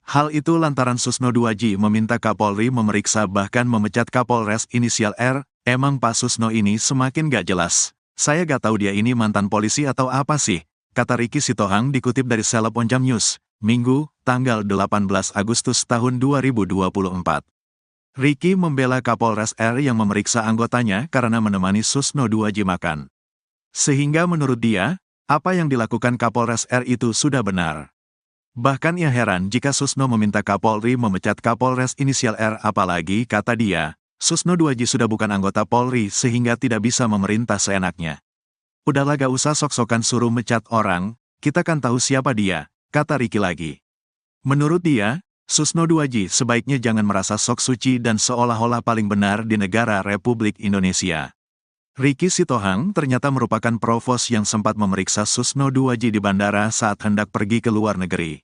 Hal itu lantaran Susno Duwaji meminta Kapolri memeriksa bahkan memecat Kapolres inisial R. Emang Pak Susno ini semakin gak jelas. Saya gak tahu dia ini mantan polisi atau apa sih, kata Ricky Sitohang dikutip dari Seleb Onjam News, Minggu, tanggal 18 Agustus tahun 2024. Ricky membela Kapolres R yang memeriksa anggotanya karena menemani Susno Duwaji makan. Sehingga menurut dia, apa yang dilakukan Kapolres R itu sudah benar. Bahkan ia heran jika Susno meminta Kapolri memecat Kapolres inisial R, apalagi, kata dia, Susno Duwaji sudah bukan anggota Polri sehingga tidak bisa memerintah seenaknya. Udahlah gak usah sok-sokan suruh mecat orang, kita kan tahu siapa dia, kata Ricky lagi. Menurut dia, Susno Duwaji sebaiknya jangan merasa sok suci dan seolah-olah paling benar di negara Republik Indonesia. Ricky Sitohang ternyata merupakan provos yang sempat memeriksa Susno Duwaji di bandara saat hendak pergi ke luar negeri.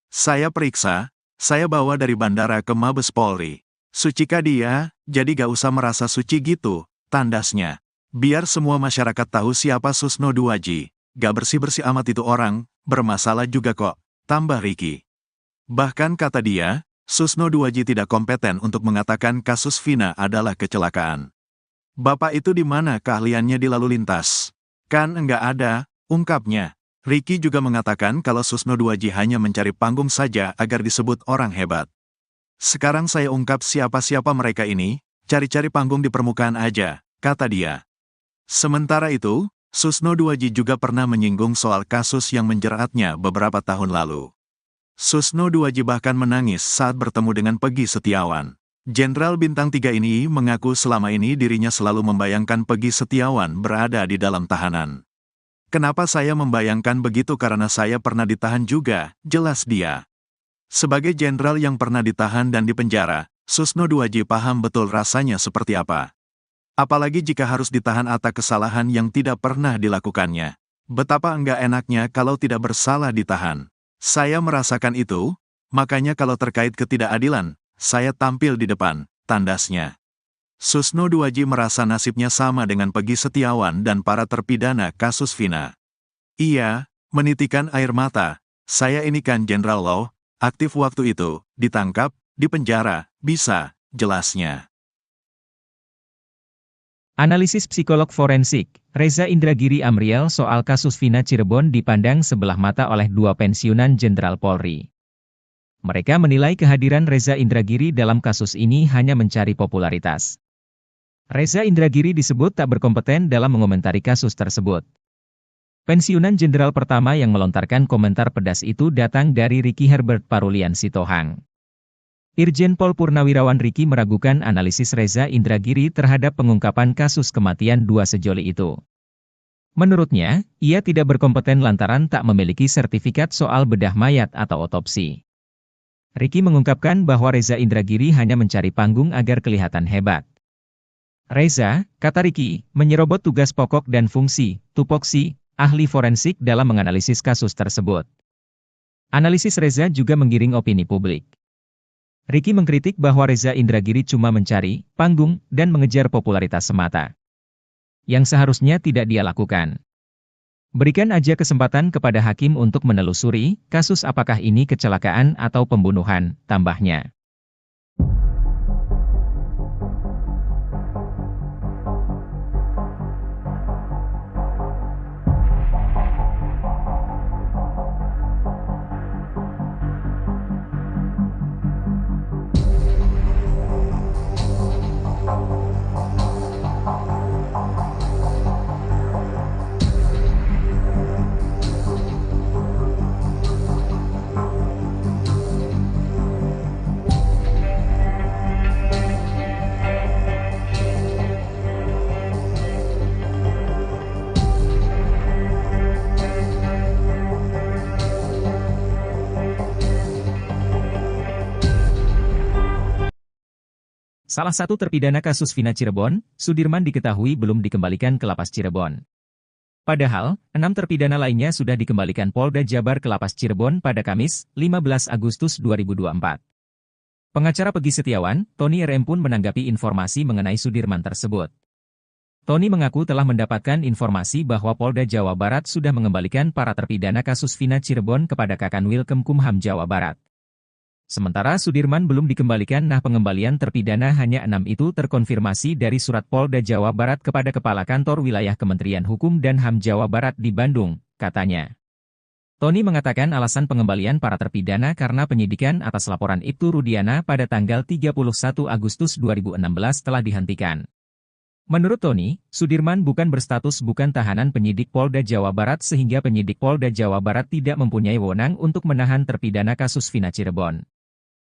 Saya periksa, saya bawa dari bandara ke Mabes Polri. Sucikah dia, jadi gak usah merasa suci gitu, tandasnya. Biar semua masyarakat tahu siapa Susno Duwaji, gak bersih-bersih amat itu orang, bermasalah juga kok, tambah Ricky. Bahkan kata dia, Susno Duaji tidak kompeten untuk mengatakan kasus Vina adalah kecelakaan. Bapak itu di mana keahliannya di lalu lintas? Kan enggak ada, ungkapnya. Ricky juga mengatakan kalau Susno Duaji hanya mencari panggung saja agar disebut orang hebat. Sekarang saya ungkap siapa-siapa mereka ini, cari-cari panggung di permukaan aja, kata dia. Sementara itu, Susno Duaji juga pernah menyinggung soal kasus yang menjeratnya beberapa tahun lalu. Susno Duaji bahkan menangis saat bertemu dengan Peggy Setiawan. Jenderal Bintang 3 ini mengaku selama ini dirinya selalu membayangkan Peggy Setiawan berada di dalam tahanan. Kenapa saya membayangkan begitu karena saya pernah ditahan juga, jelas dia. Sebagai jenderal yang pernah ditahan dan dipenjara, Susno Duaji paham betul rasanya seperti apa. Apalagi jika harus ditahan atas kesalahan yang tidak pernah dilakukannya. Betapa enggak enaknya kalau tidak bersalah ditahan. Saya merasakan itu, makanya kalau terkait ketidakadilan, saya tampil di depan, tandasnya. Susno Duaji merasa nasibnya sama dengan Peggy Setiawan dan para terpidana kasus Vina. Ia menitikan air mata, saya ini kan Jenderal Law, aktif waktu itu, ditangkap, dipenjara, bisa, jelasnya. Analisis psikolog forensik, Reza Indragiri Amriel soal kasus Vina Cirebon dipandang sebelah mata oleh dua pensiunan Jenderal Polri. Mereka menilai kehadiran Reza Indragiri dalam kasus ini hanya mencari popularitas. Reza Indragiri disebut tak berkompeten dalam mengomentari kasus tersebut. Pensiunan Jenderal pertama yang melontarkan komentar pedas itu datang dari Ricky Herbert Parulian Sitohang. Irjen Pol Purnawirawan Ricky meragukan analisis Reza Indragiri terhadap pengungkapan kasus kematian dua sejoli itu. Menurutnya, ia tidak berkompeten lantaran tak memiliki sertifikat soal bedah mayat atau otopsi. Ricky mengungkapkan bahwa Reza Indragiri hanya mencari panggung agar kelihatan hebat. Reza, kata Ricky, menyerobot tugas pokok dan fungsi, tupoksi, ahli forensik dalam menganalisis kasus tersebut. Analisis Reza juga menggiring opini publik. Ricky mengkritik bahwa Reza Indragiri cuma mencari panggung dan mengejar popularitas semata. Yang seharusnya tidak dia lakukan. Berikan aja kesempatan kepada hakim untuk menelusuri kasus apakah ini kecelakaan atau pembunuhan, tambahnya. Salah satu terpidana kasus Vina Cirebon, Sudirman diketahui belum dikembalikan ke Lapas Cirebon. Padahal, 6 terpidana lainnya sudah dikembalikan Polda Jabar ke Lapas Cirebon pada Kamis, 15 Agustus 2024. Pengacara Peggy Setiawan, Tony RM pun menanggapi informasi mengenai Sudirman tersebut. Tony mengaku telah mendapatkan informasi bahwa Polda Jawa Barat sudah mengembalikan para terpidana kasus Vina Cirebon kepada Kakanwil Kemkumham Jawa Barat. Sementara Sudirman belum dikembalikan, nah pengembalian terpidana hanya 6 itu terkonfirmasi dari surat Polda Jawa Barat kepada Kepala Kantor Wilayah Kementerian Hukum dan HAM Jawa Barat di Bandung, katanya. Tony mengatakan alasan pengembalian para terpidana karena penyidikan atas laporan Ibtu Rudiana pada tanggal 31 Agustus 2016 telah dihentikan. Menurut Tony, Sudirman bukan berstatus bukan tahanan penyidik Polda Jawa Barat sehingga penyidik Polda Jawa Barat tidak mempunyai wewenang untuk menahan terpidana kasus Vina Cirebon.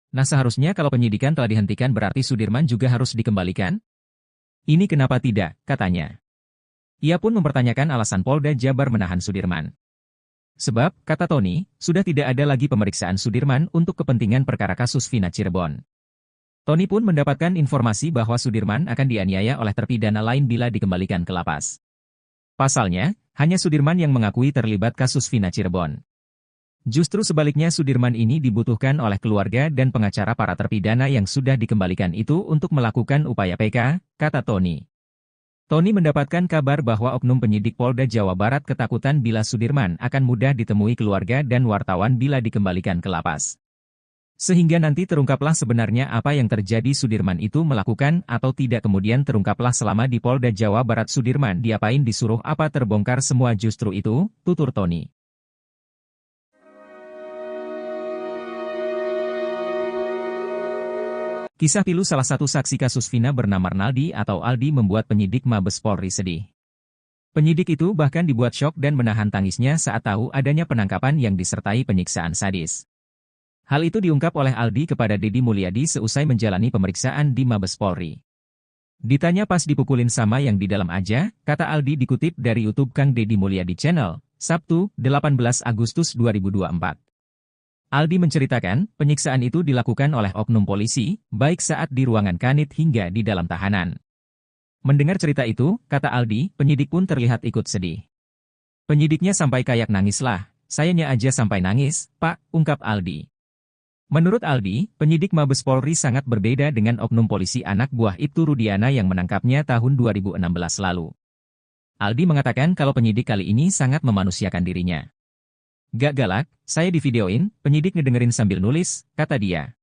Nah seharusnya kalau penyidikan telah dihentikan berarti Sudirman juga harus dikembalikan? Ini kenapa tidak, katanya. Ia pun mempertanyakan alasan Polda Jabar menahan Sudirman. Sebab, kata Tony, sudah tidak ada lagi pemeriksaan Sudirman untuk kepentingan perkara kasus Vina Cirebon. Tony pun mendapatkan informasi bahwa Sudirman akan dianiaya oleh terpidana lain bila dikembalikan ke lapas. Pasalnya, hanya Sudirman yang mengakui terlibat kasus Vina Cirebon. Justru sebaliknya Sudirman ini dibutuhkan oleh keluarga dan pengacara para terpidana yang sudah dikembalikan itu untuk melakukan upaya PK, kata Tony. Tony mendapatkan kabar bahwa oknum penyidik Polda Jawa Barat ketakutan bila Sudirman akan mudah ditemui keluarga dan wartawan bila dikembalikan ke lapas. Sehingga nanti terungkaplah sebenarnya apa yang terjadi, Sudirman itu melakukan atau tidak, kemudian terungkaplah selama di Polda Jawa Barat Sudirman diapain, disuruh apa, terbongkar semua justru itu, tutur Tony. Kisah pilu salah satu saksi kasus Vina bernama Arnaldi atau Aldi membuat penyidik Mabes Polri sedih. Penyidik itu bahkan dibuat syok dan menahan tangisnya saat tahu adanya penangkapan yang disertai penyiksaan sadis. Hal itu diungkap oleh Aldi kepada Deddy Mulyadi seusai menjalani pemeriksaan di Mabes Polri. Ditanya pas dipukulin sama yang di dalam aja, kata Aldi dikutip dari YouTube Kang Deddy Mulyadi Channel, Sabtu, 18 Agustus 2024. Aldi menceritakan, penyiksaan itu dilakukan oleh oknum polisi, baik saat di ruangan kanit hingga di dalam tahanan. Mendengar cerita itu, kata Aldi, penyidik pun terlihat ikut sedih. Penyidiknya sampai kayak nangis lah, sayanya aja sampai nangis, Pak, ungkap Aldi. Menurut Aldi, penyidik Mabes Polri sangat berbeda dengan oknum polisi anak buah Ibtu Rudiana yang menangkapnya tahun 2016 lalu. Aldi mengatakan kalau penyidik kali ini sangat memanusiakan dirinya. Gak galak, saya divideoin, penyidik ngedengerin sambil nulis, kata dia.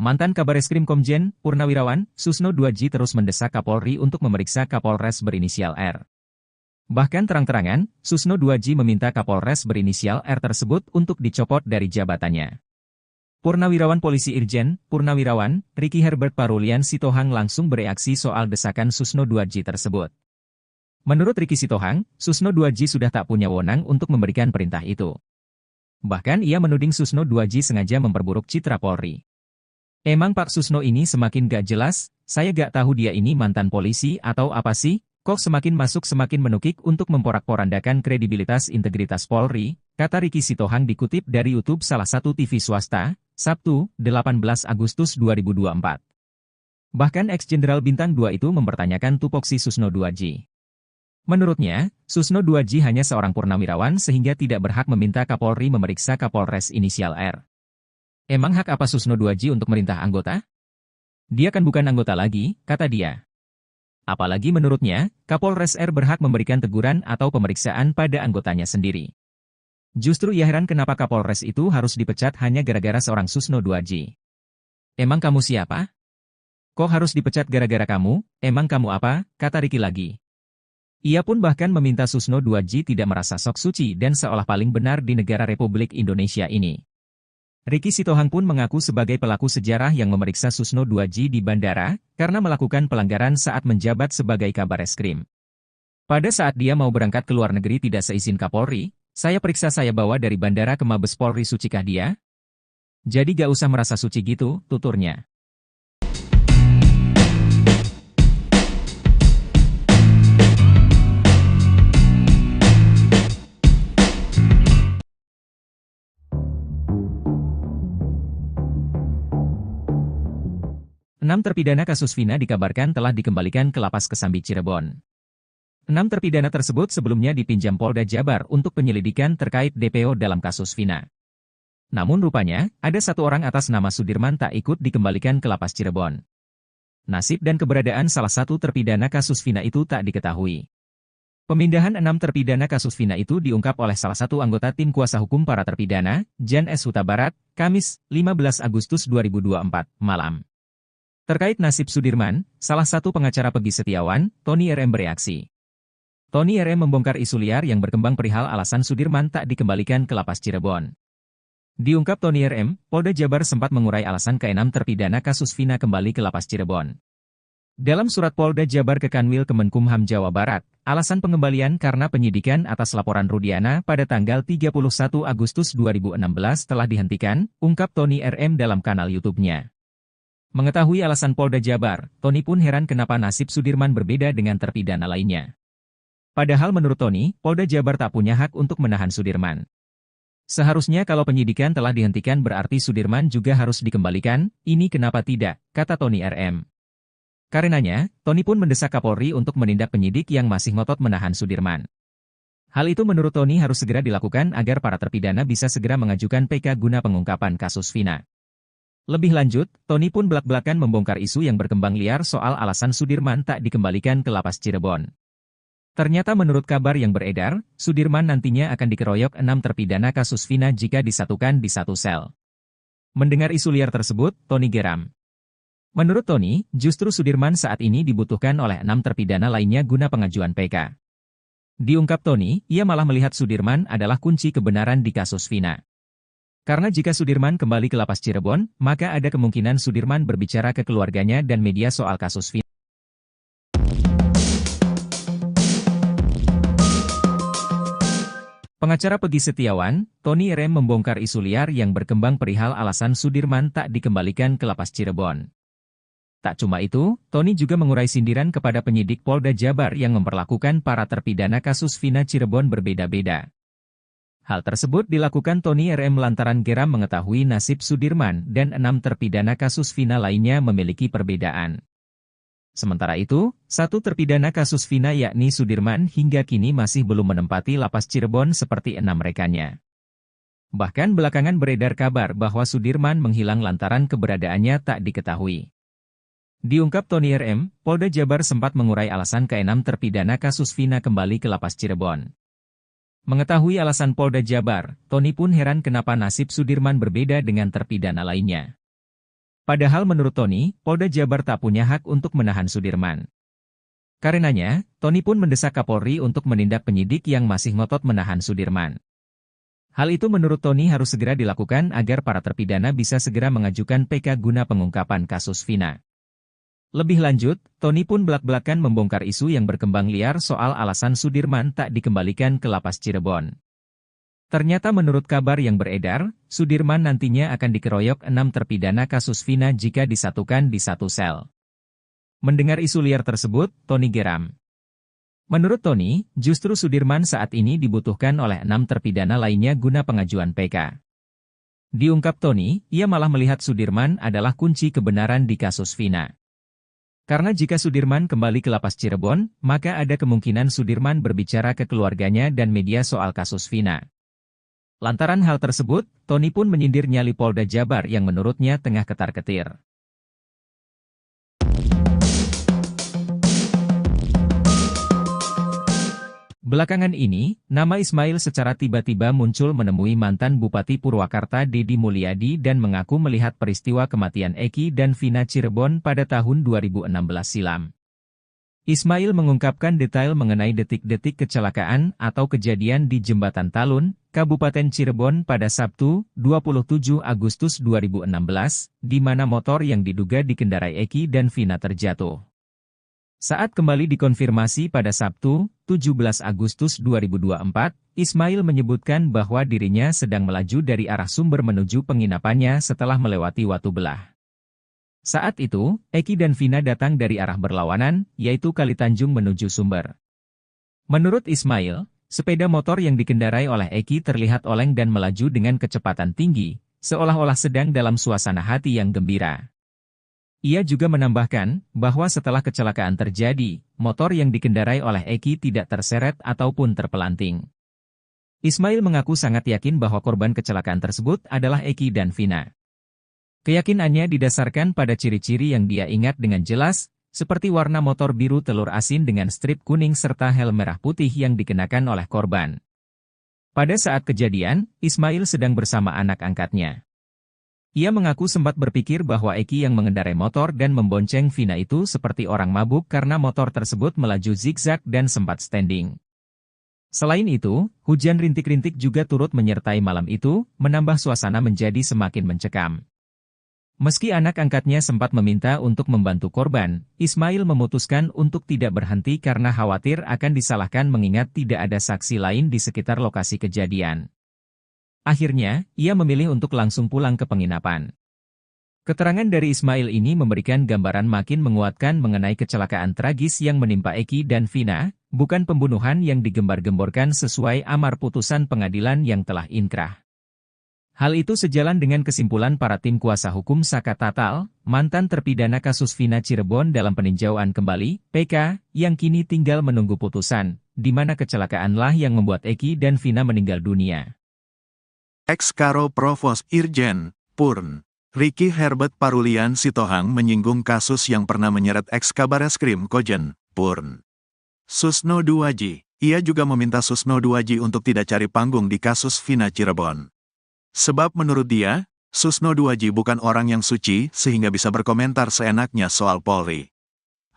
Mantan Kabareskrim Komjen Purnawirawan Susno 2J terus mendesak Kapolri untuk memeriksa Kapolres berinisial R. Bahkan terang-terangan, Susno 2J meminta Kapolres berinisial R tersebut untuk dicopot dari jabatannya. Purnawirawan Polisi Irjen Purnawirawan Ricky Herbert Parulian Sitohang langsung bereaksi soal desakan Susno 2J tersebut. Menurut Ricky Sitohang, Susno 2J sudah tak punya wewenang untuk memberikan perintah itu. Bahkan ia menuding Susno 2J sengaja memperburuk citra Polri. Emang Pak Susno ini semakin gak jelas, saya gak tahu dia ini mantan polisi atau apa sih, kok semakin masuk semakin menukik untuk memporak-porandakan kredibilitas integritas Polri, kata Ricky Sitohang dikutip dari YouTube salah satu TV swasta, Sabtu, 18 Agustus 2024. Bahkan ex-jenderal bintang 2 itu mempertanyakan tupoksi Susno 2J. Menurutnya, Susno 2J hanya seorang purnawirawan sehingga tidak berhak meminta Kapolri memeriksa Kapolres inisial R. Emang hak apa Susno 2J untuk merintah anggota? Dia kan bukan anggota lagi, kata dia. Apalagi menurutnya, Kapolres R berhak memberikan teguran atau pemeriksaan pada anggotanya sendiri. Justru ia heran kenapa Kapolres itu harus dipecat hanya gara-gara seorang Susno 2J. Emang kamu siapa? Kok harus dipecat gara-gara kamu? Emang kamu apa? Kata Ricky lagi. Ia pun bahkan meminta Susno 2J tidak merasa sok suci dan seolah paling benar di negara Republik Indonesia ini. Ricky Sitohang pun mengaku sebagai pelaku sejarah yang memeriksa Susno 2J di bandara, karena melakukan pelanggaran saat menjabat sebagai Kabareskrim. Pada saat dia mau berangkat ke luar negeri tidak seizin Kapolri, saya periksa, saya bawa dari bandara ke Mabes Polri, sucikah dia? Jadi gak usah merasa suci gitu, tuturnya. Enam terpidana kasus Vina dikabarkan telah dikembalikan ke Lapas Kesambi Cirebon. 6 terpidana tersebut sebelumnya dipinjam Polda Jabar untuk penyelidikan terkait DPO dalam kasus Vina. Namun rupanya, ada satu orang atas nama Sudirman tak ikut dikembalikan ke Lapas Cirebon. Nasib dan keberadaan salah satu terpidana kasus Vina itu tak diketahui. Pemindahan 6 terpidana kasus Vina itu diungkap oleh salah satu anggota tim kuasa hukum para terpidana, Jan S. Huta Barat, Kamis, 15 Agustus 2024, malam. Terkait nasib Sudirman, salah satu pengacara Peggy Setiawan, Tony RM bereaksi. Tony RM membongkar isu liar yang berkembang perihal alasan Sudirman tak dikembalikan ke Lapas Cirebon. Diungkap Tony RM, Polda Jabar sempat mengurai alasan ke-6 terpidana kasus Vina kembali ke Lapas Cirebon. Dalam surat Polda Jabar ke Kanwil Kemenkumham Jawa Barat, alasan pengembalian karena penyidikan atas laporan Rudiana pada tanggal 31 Agustus 2016 telah dihentikan, ungkap Tony RM dalam kanal YouTube-nya. Mengetahui alasan Polda Jabar, Tony pun heran kenapa nasib Sudirman berbeda dengan terpidana lainnya. Padahal menurut Tony, Polda Jabar tak punya hak untuk menahan Sudirman. Seharusnya kalau penyidikan telah dihentikan berarti Sudirman juga harus dikembalikan, ini kenapa tidak, kata Tony RM. Karenanya, Tony pun mendesak Kapolri untuk menindak penyidik yang masih ngotot menahan Sudirman. Hal itu menurut Tony harus segera dilakukan agar para terpidana bisa segera mengajukan PK guna pengungkapan kasus Vina. Lebih lanjut, Tony pun belak-belakan membongkar isu yang berkembang liar soal alasan Sudirman tak dikembalikan ke lapas Cirebon. Ternyata menurut kabar yang beredar, Sudirman nantinya akan dikeroyok 6 terpidana kasus Vina jika disatukan di satu sel. Mendengar isu liar tersebut, Tony geram. Menurut Tony, justru Sudirman saat ini dibutuhkan oleh 6 terpidana lainnya guna pengajuan PK. Diungkap Tony, ia malah melihat Sudirman adalah kunci kebenaran di kasus Vina. Karena jika Sudirman kembali ke lapas Cirebon, maka ada kemungkinan Sudirman berbicara ke keluarganya dan media soal kasus Vina. Pengacara Peggy Setiawan, Tony RM membongkar isu liar yang berkembang perihal alasan Sudirman tak dikembalikan ke lapas Cirebon. Tak cuma itu, Tony juga mengurai sindiran kepada penyidik Polda Jabar yang memperlakukan para terpidana kasus Vina Cirebon berbeda-beda. Hal tersebut dilakukan Tony RM lantaran geram mengetahui nasib Sudirman dan 6 terpidana kasus Vina lainnya memiliki perbedaan. Sementara itu, satu terpidana kasus Vina yakni Sudirman hingga kini masih belum menempati lapas Cirebon seperti 6 rekannya. Bahkan belakangan beredar kabar bahwa Sudirman menghilang lantaran keberadaannya tak diketahui. Diungkap Tony RM, Polda Jabar sempat mengurai alasan ke-6 terpidana kasus Vina kembali ke lapas Cirebon. Mengetahui alasan Polda Jabar, Tony pun heran kenapa nasib Sudirman berbeda dengan terpidana lainnya. Padahal menurut Tony, Polda Jabar tak punya hak untuk menahan Sudirman. Karenanya, Tony pun mendesak Kapolri untuk menindak penyidik yang masih ngotot menahan Sudirman. Hal itu menurut Tony harus segera dilakukan agar para terpidana bisa segera mengajukan PK guna pengungkapan kasus Vina. Lebih lanjut, Tony pun belak-belakan membongkar isu yang berkembang liar soal alasan Sudirman tak dikembalikan ke lapas Cirebon. Ternyata menurut kabar yang beredar, Sudirman nantinya akan dikeroyok 6 terpidana kasus Vina jika disatukan di satu sel. Mendengar isu liar tersebut, Tony geram. Menurut Tony, justru Sudirman saat ini dibutuhkan oleh 6 terpidana lainnya guna pengajuan PK. Diungkap Tony, ia malah melihat Sudirman adalah kunci kebenaran di kasus Vina. Karena jika Sudirman kembali ke lapas Cirebon, maka ada kemungkinan Sudirman berbicara ke keluarganya dan media soal kasus Vina. Lantaran hal tersebut, Tony pun menyindir nyali Polda Jabar yang menurutnya tengah ketar-ketir. Belakangan ini, nama Ismail secara tiba-tiba muncul menemui mantan Bupati Purwakarta Deddy Mulyadi dan mengaku melihat peristiwa kematian Eki dan Vina Cirebon pada tahun 2016 silam. Ismail mengungkapkan detail mengenai detik-detik kecelakaan atau kejadian di Jembatan Talun, Kabupaten Cirebon pada Sabtu, 27 Agustus 2016, di mana motor yang diduga dikendarai Eki dan Vina terjatuh. Saat kembali dikonfirmasi pada Sabtu, 17 Agustus 2024, Ismail menyebutkan bahwa dirinya sedang melaju dari arah Sumber menuju penginapannya setelah melewati Watu Belah. Saat itu, Eki dan Vina datang dari arah berlawanan, yaitu Kalitanjung menuju Sumber. Menurut Ismail, sepeda motor yang dikendarai oleh Eki terlihat oleng dan melaju dengan kecepatan tinggi, seolah-olah sedang dalam suasana hati yang gembira. Ia juga menambahkan bahwa setelah kecelakaan terjadi, motor yang dikendarai oleh Eki tidak terseret ataupun terpelanting. Ismail mengaku sangat yakin bahwa korban kecelakaan tersebut adalah Eki dan Vina. Keyakinannya didasarkan pada ciri-ciri yang dia ingat dengan jelas, seperti warna motor biru telur asin dengan strip kuning serta helm merah putih yang dikenakan oleh korban. Pada saat kejadian, Ismail sedang bersama anak angkatnya. Ia mengaku sempat berpikir bahwa Eki yang mengendarai motor dan membonceng Vina itu seperti orang mabuk karena motor tersebut melaju zigzag dan sempat standing. Selain itu, hujan rintik-rintik juga turut menyertai malam itu, menambah suasana menjadi semakin mencekam. Meski anak angkatnya sempat meminta untuk membantu korban, Ismail memutuskan untuk tidak berhenti karena khawatir akan disalahkan mengingat tidak ada saksi lain di sekitar lokasi kejadian. Akhirnya, ia memilih untuk langsung pulang ke penginapan. Keterangan dari Ismail ini memberikan gambaran makin menguatkan mengenai kecelakaan tragis yang menimpa Eki dan Vina, bukan pembunuhan yang digembar-gemborkan sesuai amar putusan pengadilan yang telah inkrah. Hal itu sejalan dengan kesimpulan para tim kuasa hukum Saka Tatal, mantan terpidana kasus Vina Cirebon dalam peninjauan kembali, PK, yang kini tinggal menunggu putusan, di mana kecelakaanlah yang membuat Eki dan Vina meninggal dunia. Ex-Karo Provos Irjen, Purn, Ricky Herbert Parulian Sitohang menyinggung kasus yang pernah menyeret ex-Kabareskrim Kojen, Purn. Susno Duaji, ia juga meminta Susno Duaji untuk tidak cari panggung di kasus Vina Cirebon. Sebab menurut dia, Susno Duaji bukan orang yang suci sehingga bisa berkomentar seenaknya soal Polri.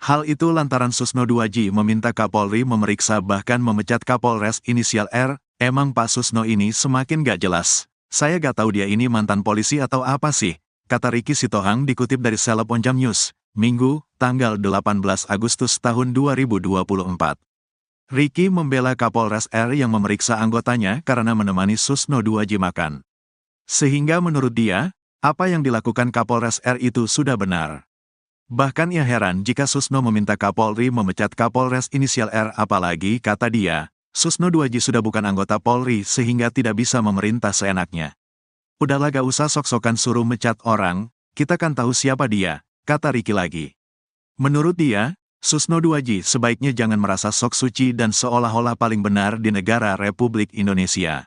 Hal itu lantaran Susno Duaji meminta Kapolri memeriksa bahkan memecat Kapolres inisial R. Emang Pak Susno ini semakin gak jelas. Saya gak tahu dia ini mantan polisi atau apa sih, kata Ricky Sitohang dikutip dari Seleb Onjam News, Minggu, tanggal 18 Agustus tahun 2024. Ricky membela Kapolres R yang memeriksa anggotanya karena menemani Susno Duaji makan. Sehingga menurut dia, apa yang dilakukan Kapolres R itu sudah benar. Bahkan ia heran jika Susno meminta Kapolri memecat Kapolres inisial R, apalagi, kata dia, Susno Duaji sudah bukan anggota Polri sehingga tidak bisa memerintah seenaknya. Udahlah gak usah sok-sokan suruh mecat orang, kita kan tahu siapa dia, kata Ricky lagi. Menurut dia, Susno Duaji sebaiknya jangan merasa sok suci dan seolah-olah paling benar di negara Republik Indonesia.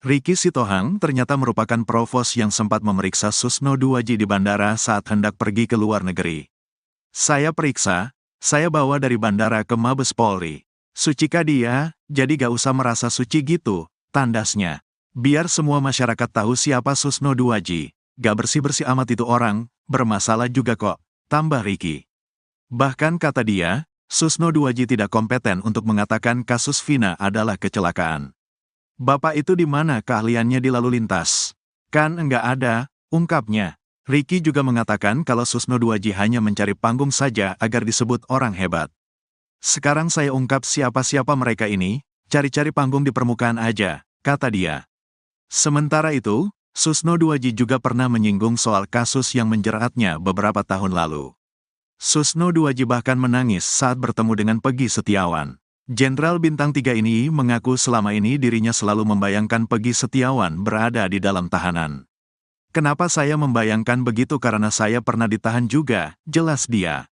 Ricky Sitohang ternyata merupakan provos yang sempat memeriksa Susno Duaji di bandara saat hendak pergi ke luar negeri. Saya periksa, saya bawa dari bandara ke Mabes Polri. Sucikah dia, jadi gak usah merasa suci gitu, tandasnya. Biar semua masyarakat tahu siapa Susno Duaji. Gak bersih-bersih amat itu orang, bermasalah juga kok, tambah Ricky. Bahkan kata dia, Susno Duaji tidak kompeten untuk mengatakan kasus Vina adalah kecelakaan. Bapak itu di mana keahliannya di lalu lintas? Kan enggak ada, ungkapnya. Ricky juga mengatakan kalau Susno Duaji hanya mencari panggung saja agar disebut orang hebat. Sekarang saya ungkap siapa-siapa mereka ini, cari-cari panggung di permukaan aja, kata dia. Sementara itu, Susno Duaji juga pernah menyinggung soal kasus yang menjeratnya beberapa tahun lalu. Susno Duaji bahkan menangis saat bertemu dengan Peggy Setiawan. Jenderal Bintang 3 ini mengaku selama ini dirinya selalu membayangkan Peggy Setiawan berada di dalam tahanan. Kenapa saya membayangkan begitu karena saya pernah ditahan juga, jelas dia.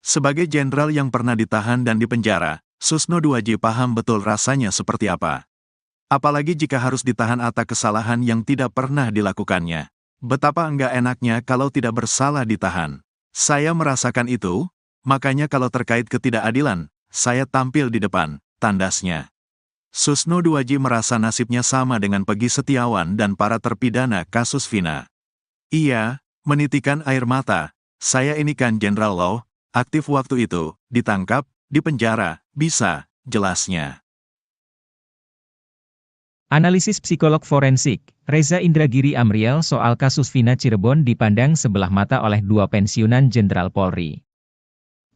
Sebagai jenderal yang pernah ditahan dan dipenjara, Susno Duaji paham betul rasanya seperti apa. Apalagi jika harus ditahan atas kesalahan yang tidak pernah dilakukannya. Betapa enggak enaknya kalau tidak bersalah ditahan. Saya merasakan itu, makanya kalau terkait ketidakadilan, saya tampil di depan, tandasnya. Susno Duaji merasa nasibnya sama dengan Peggy Setiawan dan para terpidana kasus Vina. Ia menitikan air mata, saya ini kan Jenderal Law, aktif waktu itu, ditangkap, dipenjara, bisa, jelasnya. Analisis psikolog forensik, Reza Indragiri Amriel soal kasus Vina Cirebon dipandang sebelah mata oleh dua pensiunan Jenderal Polri.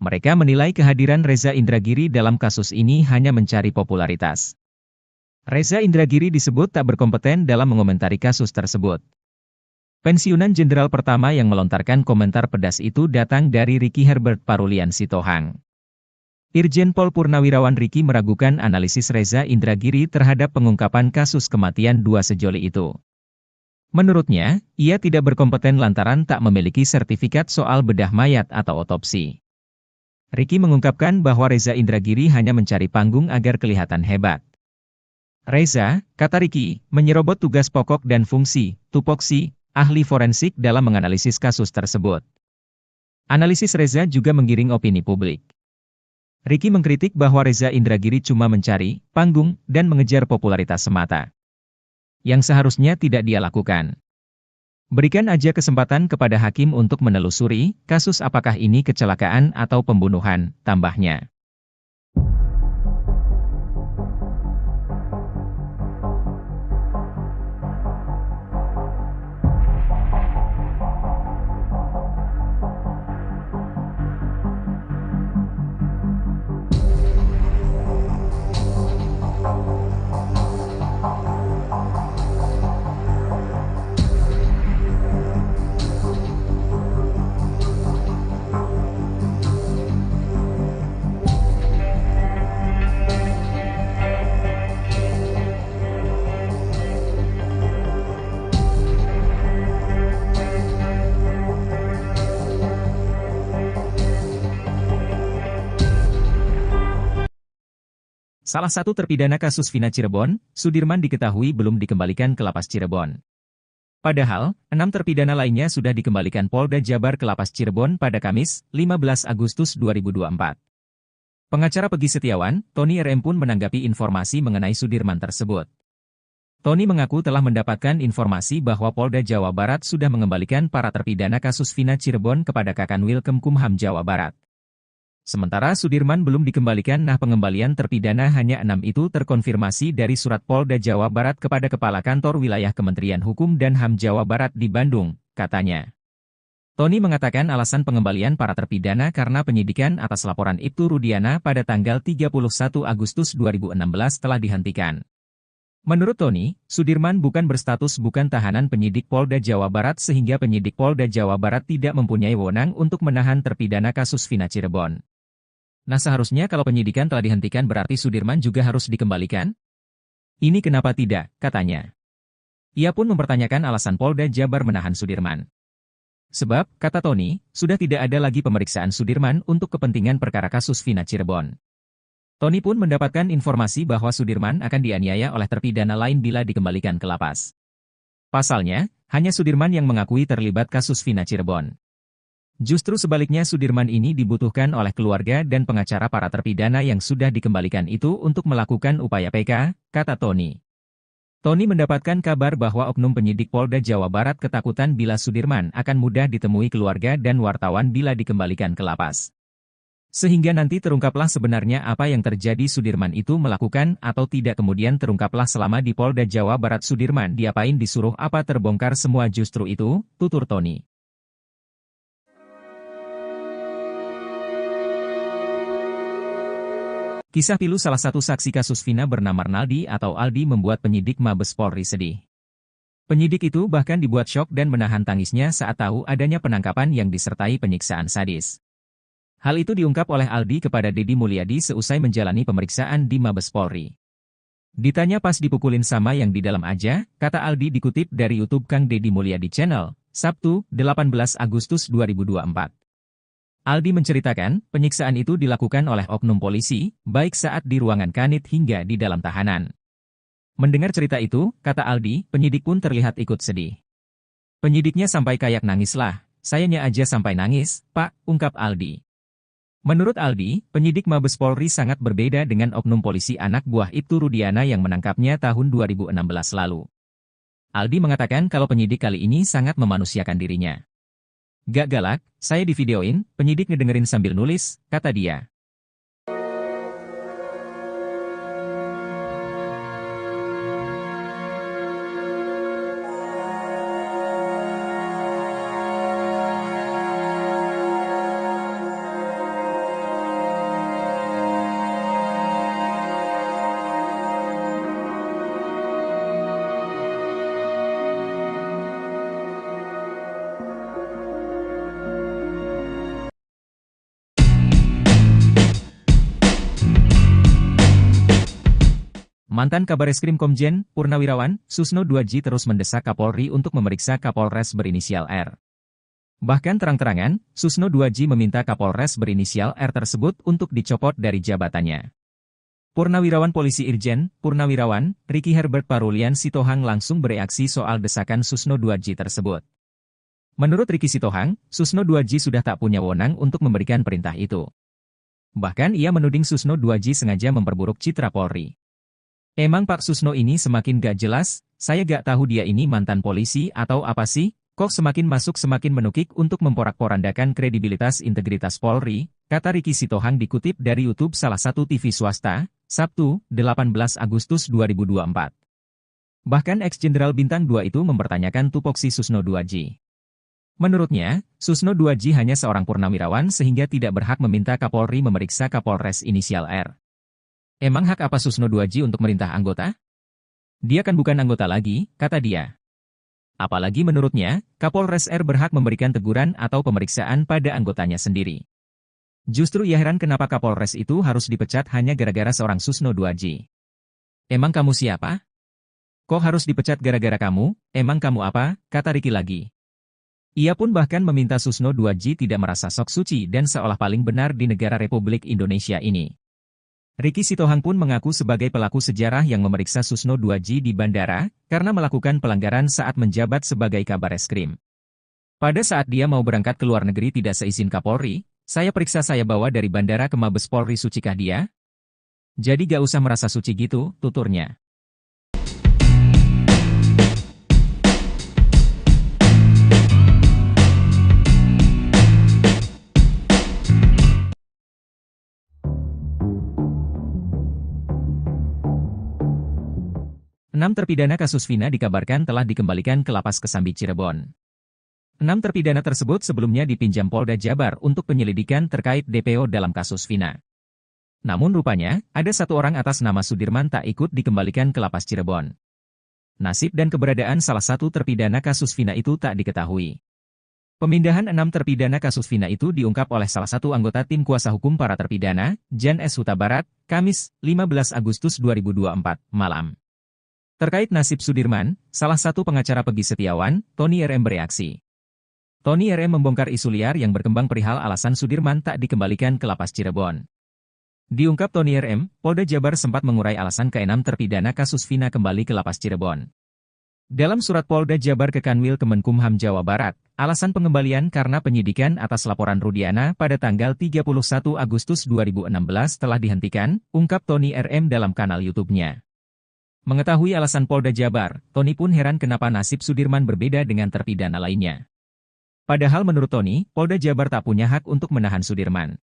Mereka menilai kehadiran Reza Indragiri dalam kasus ini hanya mencari popularitas. Reza Indragiri disebut tak berkompeten dalam mengomentari kasus tersebut. Pensiunan jenderal pertama yang melontarkan komentar pedas itu datang dari Ricky Herbert Parulian Sitohang. Irjen Pol Purnawirawan Ricky meragukan analisis Reza Indragiri terhadap pengungkapan kasus kematian dua sejoli itu. Menurutnya, ia tidak berkompeten lantaran tak memiliki sertifikat soal bedah mayat atau otopsi. Ricky mengungkapkan bahwa Reza Indragiri hanya mencari panggung agar kelihatan hebat. Reza, kata Ricky, menyerobot tugas pokok dan fungsi, tupoksi, ahli forensik dalam menganalisis kasus tersebut. Analisis Reza juga menggiring opini publik. Ricky mengkritik bahwa Reza Indragiri cuma mencari panggung dan mengejar popularitas semata, yang seharusnya tidak dia lakukan. Berikan aja kesempatan kepada hakim untuk menelusuri kasus apakah ini kecelakaan atau pembunuhan, tambahnya. Salah satu terpidana kasus Vina Cirebon, Sudirman diketahui belum dikembalikan ke Lapas Cirebon. Padahal, 6 terpidana lainnya sudah dikembalikan Polda Jabar ke Lapas Cirebon pada Kamis, 15 Agustus 2024. Pengacara Peggy Setiawan, Tony RM pun menanggapi informasi mengenai Sudirman tersebut. Tony mengaku telah mendapatkan informasi bahwa Polda Jawa Barat sudah mengembalikan para terpidana kasus Vina Cirebon kepada Kakanwil Kemkumham Jawa Barat. Sementara Sudirman belum dikembalikan, pengembalian terpidana hanya 6 itu terkonfirmasi dari surat Polda Jawa Barat kepada Kepala Kantor Wilayah Kementerian Hukum dan HAM Jawa Barat di Bandung, katanya. Tony mengatakan alasan pengembalian para terpidana karena penyidikan atas laporan Ibtu Rudiana pada tanggal 31 Agustus 2016 telah dihentikan. Menurut Tony, Sudirman bukan berstatus bukan tahanan penyidik Polda Jawa Barat sehingga penyidik Polda Jawa Barat tidak mempunyai wewenang untuk menahan terpidana kasus Vina Cirebon. Seharusnya kalau penyidikan telah dihentikan berarti Sudirman juga harus dikembalikan? Ini kenapa tidak, katanya. Ia pun mempertanyakan alasan Polda Jabar menahan Sudirman. Sebab, kata Tony, sudah tidak ada lagi pemeriksaan Sudirman untuk kepentingan perkara kasus Vina Cirebon. Tony pun mendapatkan informasi bahwa Sudirman akan dianiaya oleh terpidana lain bila dikembalikan ke lapas. Pasalnya, hanya Sudirman yang mengakui terlibat kasus Vina Cirebon. Justru sebaliknya Sudirman ini dibutuhkan oleh keluarga dan pengacara para terpidana yang sudah dikembalikan itu untuk melakukan upaya PK, kata Tony. Tony mendapatkan kabar bahwa oknum penyidik Polda Jawa Barat ketakutan bila Sudirman akan mudah ditemui keluarga dan wartawan bila dikembalikan ke lapas. Sehingga nanti terungkaplah sebenarnya apa yang terjadi Sudirman itu melakukan atau tidak kemudian terungkaplah selama di Polda Jawa Barat Sudirman diapain disuruh apa terbongkar semua justru itu, tutur Tony. Kisah pilu salah satu saksi kasus Vina bernama Arnaldi atau Aldi membuat penyidik Mabes Polri sedih. Penyidik itu bahkan dibuat syok dan menahan tangisnya saat tahu adanya penangkapan yang disertai penyiksaan sadis. Hal itu diungkap oleh Aldi kepada Deddy Mulyadi seusai menjalani pemeriksaan di Mabes Polri. Ditanya pas dipukulin sama yang di dalam aja, kata Aldi dikutip dari YouTube Kang Deddy Mulyadi Channel, Sabtu, 18 Agustus 2024. Aldi menceritakan, penyiksaan itu dilakukan oleh oknum polisi, baik saat di ruangan kanit hingga di dalam tahanan. Mendengar cerita itu, kata Aldi, penyidik pun terlihat ikut sedih. Penyidiknya sampai kayak nangis lah, sayanya aja sampai nangis, Pak, ungkap Aldi. Menurut Aldi, penyidik Mabes Polri sangat berbeda dengan oknum polisi anak buah Ibtu Rudiana yang menangkapnya tahun 2016 lalu. Aldi mengatakan kalau penyidik kali ini sangat memanusiakan dirinya. Gak galak, saya divideoin, penyidik ngedengerin sambil nulis, kata dia. Mantan Kabareskrim Komjen, Purnawirawan, Susno 2J terus mendesak Kapolri untuk memeriksa Kapolres berinisial R. Bahkan terang-terangan, Susno 2J meminta Kapolres berinisial R tersebut untuk dicopot dari jabatannya. Purnawirawan Polisi Irjen, Purnawirawan, Ricky Herbert Parulian Sitohang langsung bereaksi soal desakan Susno 2J tersebut. Menurut Ricky Sitohang, Susno 2J sudah tak punya wewenang untuk memberikan perintah itu. Bahkan ia menuding Susno 2J sengaja memperburuk citra Polri. Emang Pak Susno ini semakin gak jelas, saya gak tahu dia ini mantan polisi atau apa sih, kok semakin masuk semakin menukik untuk memporak-porandakan kredibilitas integritas Polri, kata Ricky Sitohang dikutip dari YouTube salah satu TV swasta, Sabtu, 18 Agustus 2024. Bahkan ex-jenderal Bintang 2 itu mempertanyakan tupoksi Susno 2J. Menurutnya, Susno 2J hanya seorang purnawirawan sehingga tidak berhak meminta Kapolri memeriksa Kapolres inisial R. Emang hak apa Susno 2J untuk merintah anggota? Dia kan bukan anggota lagi, kata dia. Apalagi menurutnya, Kapolres R berhak memberikan teguran atau pemeriksaan pada anggotanya sendiri. Justru ia heran kenapa Kapolres itu harus dipecat hanya gara-gara seorang Susno 2J. Emang kamu siapa? Kok harus dipecat gara-gara kamu? Emang kamu apa? Kata Ricky lagi. Ia pun bahkan meminta Susno 2J tidak merasa sok suci dan seolah paling benar di negara Republik Indonesia ini. Ricky Sitohang pun mengaku sebagai pelaku sejarah yang memeriksa Susno 2J di bandara, karena melakukan pelanggaran saat menjabat sebagai Kabareskrim. Pada saat dia mau berangkat ke luar negeri tidak seizin Kapolri, saya periksa saya bawa dari bandara ke Mabes Polri, sucikah dia? Jadi gak usah merasa suci gitu, tuturnya. Enam terpidana kasus Vina dikabarkan telah dikembalikan ke Lapas Kesambi Cirebon. 6 terpidana tersebut sebelumnya dipinjam Polda Jabar untuk penyelidikan terkait DPO dalam kasus Vina. Namun rupanya, ada satu orang atas nama Sudirman tak ikut dikembalikan ke Lapas Cirebon. Nasib dan keberadaan salah satu terpidana kasus Vina itu tak diketahui. Pemindahan 6 terpidana kasus Vina itu diungkap oleh salah satu anggota tim kuasa hukum para terpidana, Jan S. Huta Barat, Kamis, 15 Agustus 2024, malam. Terkait nasib Sudirman, salah satu pengacara Peggy Setiawan, Tony RM bereaksi. Tony RM membongkar isu liar yang berkembang perihal alasan Sudirman tak dikembalikan ke Lapas Cirebon. Diungkap Tony RM, Polda Jabar sempat mengurai alasan ke-6 terpidana kasus Vina kembali ke Lapas Cirebon. Dalam surat Polda Jabar ke Kanwil Kemenkumham Jawa Barat, alasan pengembalian karena penyidikan atas laporan Rudiana pada tanggal 31 Agustus 2016 telah dihentikan, ungkap Tony RM dalam kanal YouTube-nya. Mengetahui alasan Polda Jabar, Tony pun heran kenapa nasib Sudirman berbeda dengan terpidana lainnya. Padahal menurut Tony, Polda Jabar tak punya hak untuk menahan Sudirman.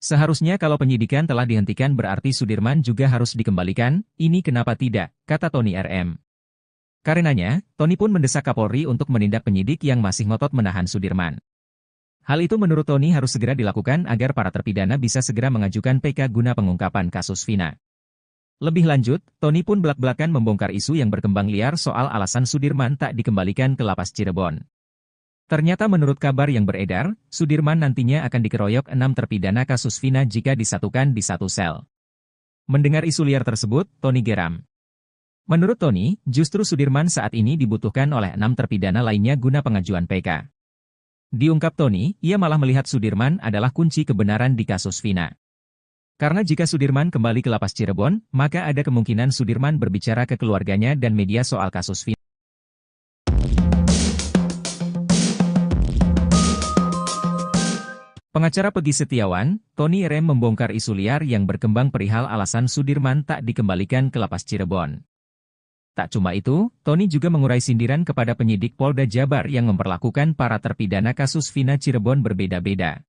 Seharusnya kalau penyidikan telah dihentikan berarti Sudirman juga harus dikembalikan, ini kenapa tidak, kata Tony RM. Karenanya, Tony pun mendesak Kapolri untuk menindak penyidik yang masih ngotot menahan Sudirman. Hal itu menurut Tony harus segera dilakukan agar para terpidana bisa segera mengajukan PK guna pengungkapan kasus Vina. Lebih lanjut, Tony pun belak-belakan membongkar isu yang berkembang liar soal alasan Sudirman tak dikembalikan ke Lapas Cirebon. Ternyata menurut kabar yang beredar, Sudirman nantinya akan dikeroyok 6 terpidana kasus Vina jika disatukan di satu sel. Mendengar isu liar tersebut, Tony geram. Menurut Tony, justru Sudirman saat ini dibutuhkan oleh 6 terpidana lainnya guna pengajuan PK. Diungkap Tony, ia malah melihat Sudirman adalah kunci kebenaran di kasus Vina. Karena jika Sudirman kembali ke Lapas Cirebon, maka ada kemungkinan Sudirman berbicara ke keluarganya dan media soal kasus Vina. Pengacara Peggy Setiawan, Tony RM membongkar isu liar yang berkembang perihal alasan Sudirman tak dikembalikan ke Lapas Cirebon. Tak cuma itu, Tony juga mengurai sindiran kepada penyidik Polda Jabar yang memperlakukan para terpidana kasus Vina Cirebon berbeda-beda.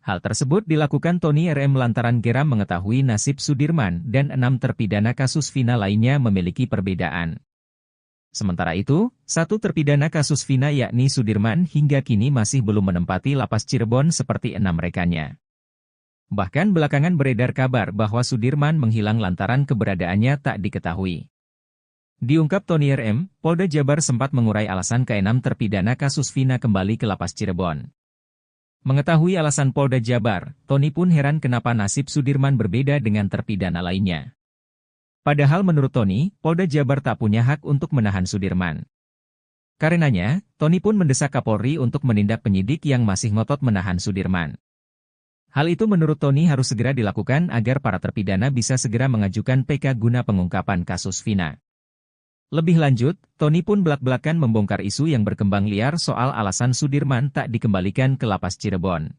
Hal tersebut dilakukan Tony RM lantaran geram mengetahui nasib Sudirman dan 6 terpidana kasus Vina lainnya memiliki perbedaan. Sementara itu, satu terpidana kasus Vina yakni Sudirman hingga kini masih belum menempati Lapas Cirebon seperti 6 rekannya. Bahkan belakangan beredar kabar bahwa Sudirman menghilang lantaran keberadaannya tak diketahui. Diungkap Tony RM, Polda Jabar sempat mengurai alasan ke-6 terpidana kasus Vina kembali ke Lapas Cirebon. Mengetahui alasan Polda Jabar, Tony pun heran kenapa nasib Sudirman berbeda dengan terpidana lainnya. Padahal menurut Tony, Polda Jabar tak punya hak untuk menahan Sudirman. Karenanya, Tony pun mendesak Kapolri untuk menindak penyidik yang masih ngotot menahan Sudirman. Hal itu menurut Tony harus segera dilakukan agar para terpidana bisa segera mengajukan PK guna pengungkapan kasus Vina. Lebih lanjut, Tony pun belak-belakan membongkar isu yang berkembang liar soal alasan Sudirman tak dikembalikan ke Lapas Cirebon.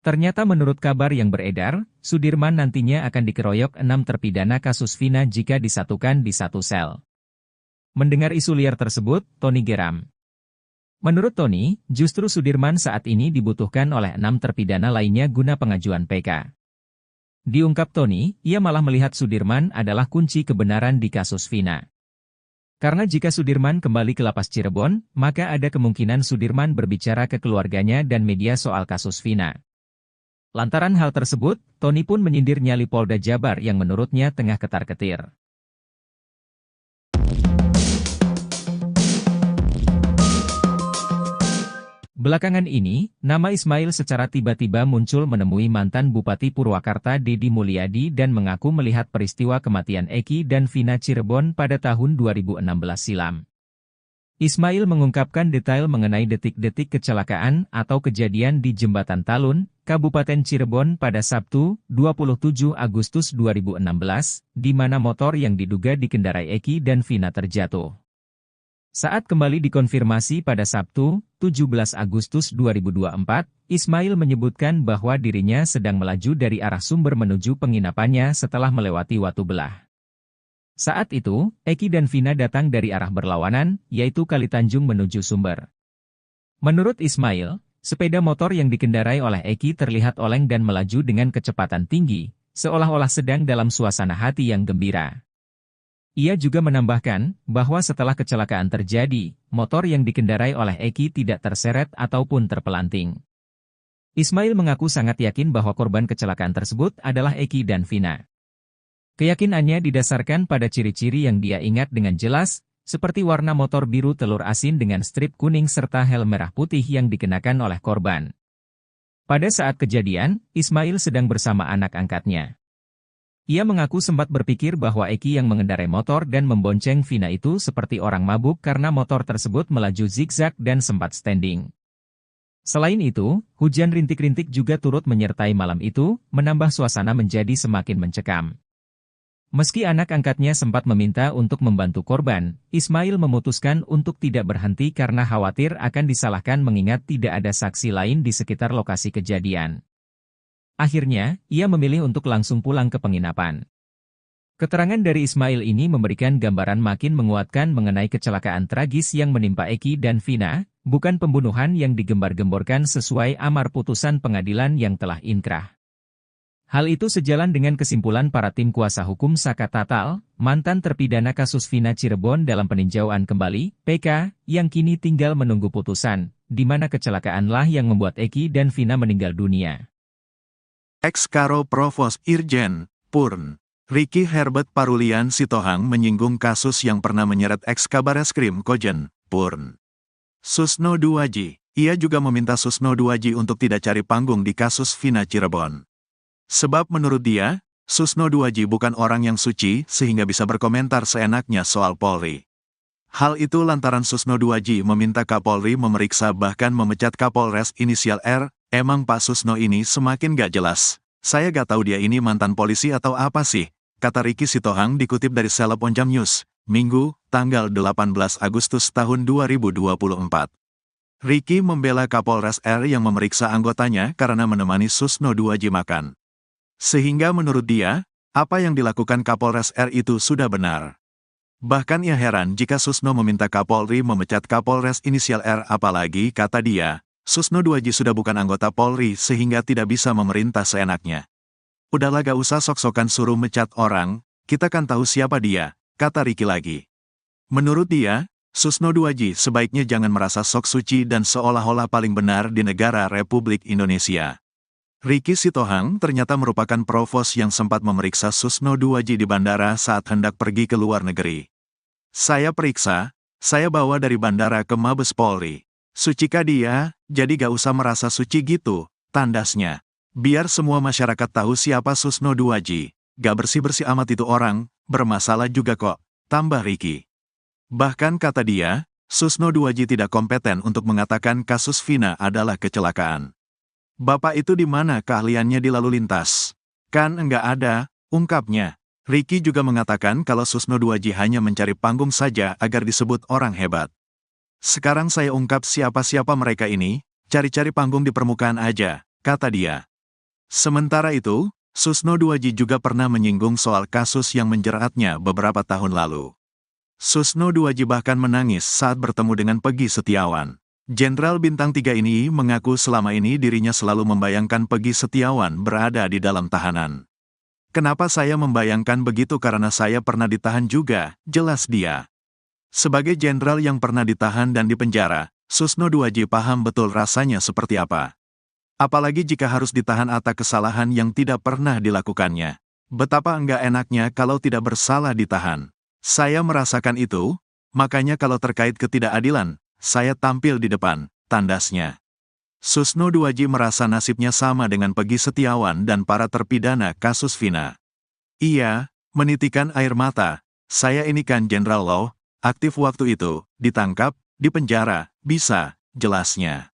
Ternyata menurut kabar yang beredar, Sudirman nantinya akan dikeroyok 6 terpidana kasus Vina jika disatukan di satu sel. Mendengar isu liar tersebut, Tony geram. Menurut Tony, justru Sudirman saat ini dibutuhkan oleh 6 terpidana lainnya guna pengajuan PK. Diungkap Tony, ia malah melihat Sudirman adalah kunci kebenaran di kasus Vina. Karena jika Sudirman kembali ke Lapas Cirebon, maka ada kemungkinan Sudirman berbicara ke keluarganya dan media soal kasus Vina. Lantaran hal tersebut, Tony pun menyindir nyali Polda Jabar yang menurutnya tengah ketar-ketir. Belakangan ini, nama Ismail secara tiba-tiba muncul menemui mantan Bupati Purwakarta Deddy Mulyadi dan mengaku melihat peristiwa kematian Eki dan Vina Cirebon pada tahun 2016 silam. Ismail mengungkapkan detail mengenai detik-detik kecelakaan atau kejadian di Jembatan Talun, Kabupaten Cirebon pada Sabtu, 27 Agustus 2016, di mana motor yang diduga dikendarai Eki dan Vina terjatuh. Saat kembali dikonfirmasi pada Sabtu, 17 Agustus 2024, Ismail menyebutkan bahwa dirinya sedang melaju dari arah Sumber menuju penginapannya setelah melewati Watu Belah. Saat itu, Eki dan Vina datang dari arah berlawanan, yaitu Kali Tanjung menuju Sumber. Menurut Ismail, sepeda motor yang dikendarai oleh Eki terlihat oleng dan melaju dengan kecepatan tinggi, seolah-olah sedang dalam suasana hati yang gembira. Ia juga menambahkan bahwa setelah kecelakaan terjadi, motor yang dikendarai oleh Eki tidak terseret ataupun terpelanting. Ismail mengaku sangat yakin bahwa korban kecelakaan tersebut adalah Eki dan Vina. Keyakinannya didasarkan pada ciri-ciri yang dia ingat dengan jelas, seperti warna motor biru telur asin dengan strip kuning serta helm merah putih yang dikenakan oleh korban. Pada saat kejadian, Ismail sedang bersama anak angkatnya. Ia mengaku sempat berpikir bahwa Eki yang mengendarai motor dan membonceng Vina itu seperti orang mabuk karena motor tersebut melaju zigzag dan sempat standing. Selain itu, hujan rintik-rintik juga turut menyertai malam itu, menambah suasana menjadi semakin mencekam. Meski anak angkatnya sempat meminta untuk membantu korban, Ismail memutuskan untuk tidak berhenti karena khawatir akan disalahkan mengingat tidak ada saksi lain di sekitar lokasi kejadian. Akhirnya, ia memilih untuk langsung pulang ke penginapan. Keterangan dari Ismail ini memberikan gambaran makin menguatkan mengenai kecelakaan tragis yang menimpa Eki dan Vina, bukan pembunuhan yang digembar-gemborkan sesuai amar putusan pengadilan yang telah inkrah. Hal itu sejalan dengan kesimpulan para tim kuasa hukum Saka Tatal, mantan terpidana kasus Vina Cirebon dalam peninjauan kembali, PK, yang kini tinggal menunggu putusan, di mana kecelakaanlah yang membuat Eki dan Vina meninggal dunia. Ex-Karo Provos Irjen, Purn, Ricky Herbert Parulian Sitohang menyinggung kasus yang pernah menyeret ex-Kabareskrim Kojen, Purn, Susno Duaji. Ia juga meminta Susno Duaji untuk tidak cari panggung di kasus Vina Cirebon. Sebab menurut dia, Susno Duaji bukan orang yang suci sehingga bisa berkomentar seenaknya soal Polri. Hal itu lantaran Susno Duaji meminta Kapolri memeriksa bahkan memecat Kapolres inisial R. Emang Pak Susno ini semakin gak jelas. Saya gak tahu dia ini mantan polisi atau apa sih, kata Ricky Sitohang dikutip dari Seleb Onjam News, Minggu, tanggal 18 Agustus tahun 2024. Ricky membela Kapolres R yang memeriksa anggotanya karena menemani Susno Duaji makan. Sehingga menurut dia, apa yang dilakukan Kapolres R itu sudah benar. Bahkan ia heran jika Susno meminta Kapolri memecat Kapolres inisial R, apalagi, kata dia, Susno Duaji sudah bukan anggota Polri sehingga tidak bisa memerintah seenaknya. Udahlah gak usah sok-sokan suruh mecat orang, kita kan tahu siapa dia, kata Ricky lagi. Menurut dia, Susno Duaji sebaiknya jangan merasa sok suci dan seolah-olah paling benar di negara Republik Indonesia. Ricky Sitohang ternyata merupakan provos yang sempat memeriksa Susno Duaji di bandara saat hendak pergi ke luar negeri. Saya periksa, saya bawa dari bandara ke Mabes Polri. Sucikah dia, jadi gak usah merasa suci gitu, tandasnya. Biar semua masyarakat tahu siapa Susno Duaji. Gak bersih-bersih amat itu orang, bermasalah juga kok, tambah Ricky. Bahkan kata dia, Susno Duaji tidak kompeten untuk mengatakan kasus Vina adalah kecelakaan. Bapak itu di mana keahliannya di lalu lintas? Kan enggak ada, ungkapnya. Ricky juga mengatakan kalau Susno Duaji hanya mencari panggung saja agar disebut orang hebat. Sekarang saya ungkap siapa-siapa mereka ini, cari-cari panggung di permukaan aja, kata dia. Sementara itu, Susno Duaji juga pernah menyinggung soal kasus yang menjeratnya beberapa tahun lalu. Susno Duaji bahkan menangis saat bertemu dengan Peggy Setiawan. Jenderal Bintang 3 ini mengaku selama ini dirinya selalu membayangkan Peggy Setiawan berada di dalam tahanan. Kenapa saya membayangkan begitu karena saya pernah ditahan juga, jelas dia. Sebagai jenderal yang pernah ditahan dan dipenjara, Susno Duaji paham betul rasanya seperti apa. Apalagi jika harus ditahan atas kesalahan yang tidak pernah dilakukannya. Betapa enggak enaknya kalau tidak bersalah ditahan. Saya merasakan itu, makanya kalau terkait ketidakadilan, saya tampil di depan, tandasnya. Susno Duaji merasa nasibnya sama dengan Peggy Setiawan dan para terpidana kasus Vina. Ia menitikan air mata, saya ini kan Jenderal Law, aktif waktu itu, ditangkap, Di penjara, bisa, jelasnya.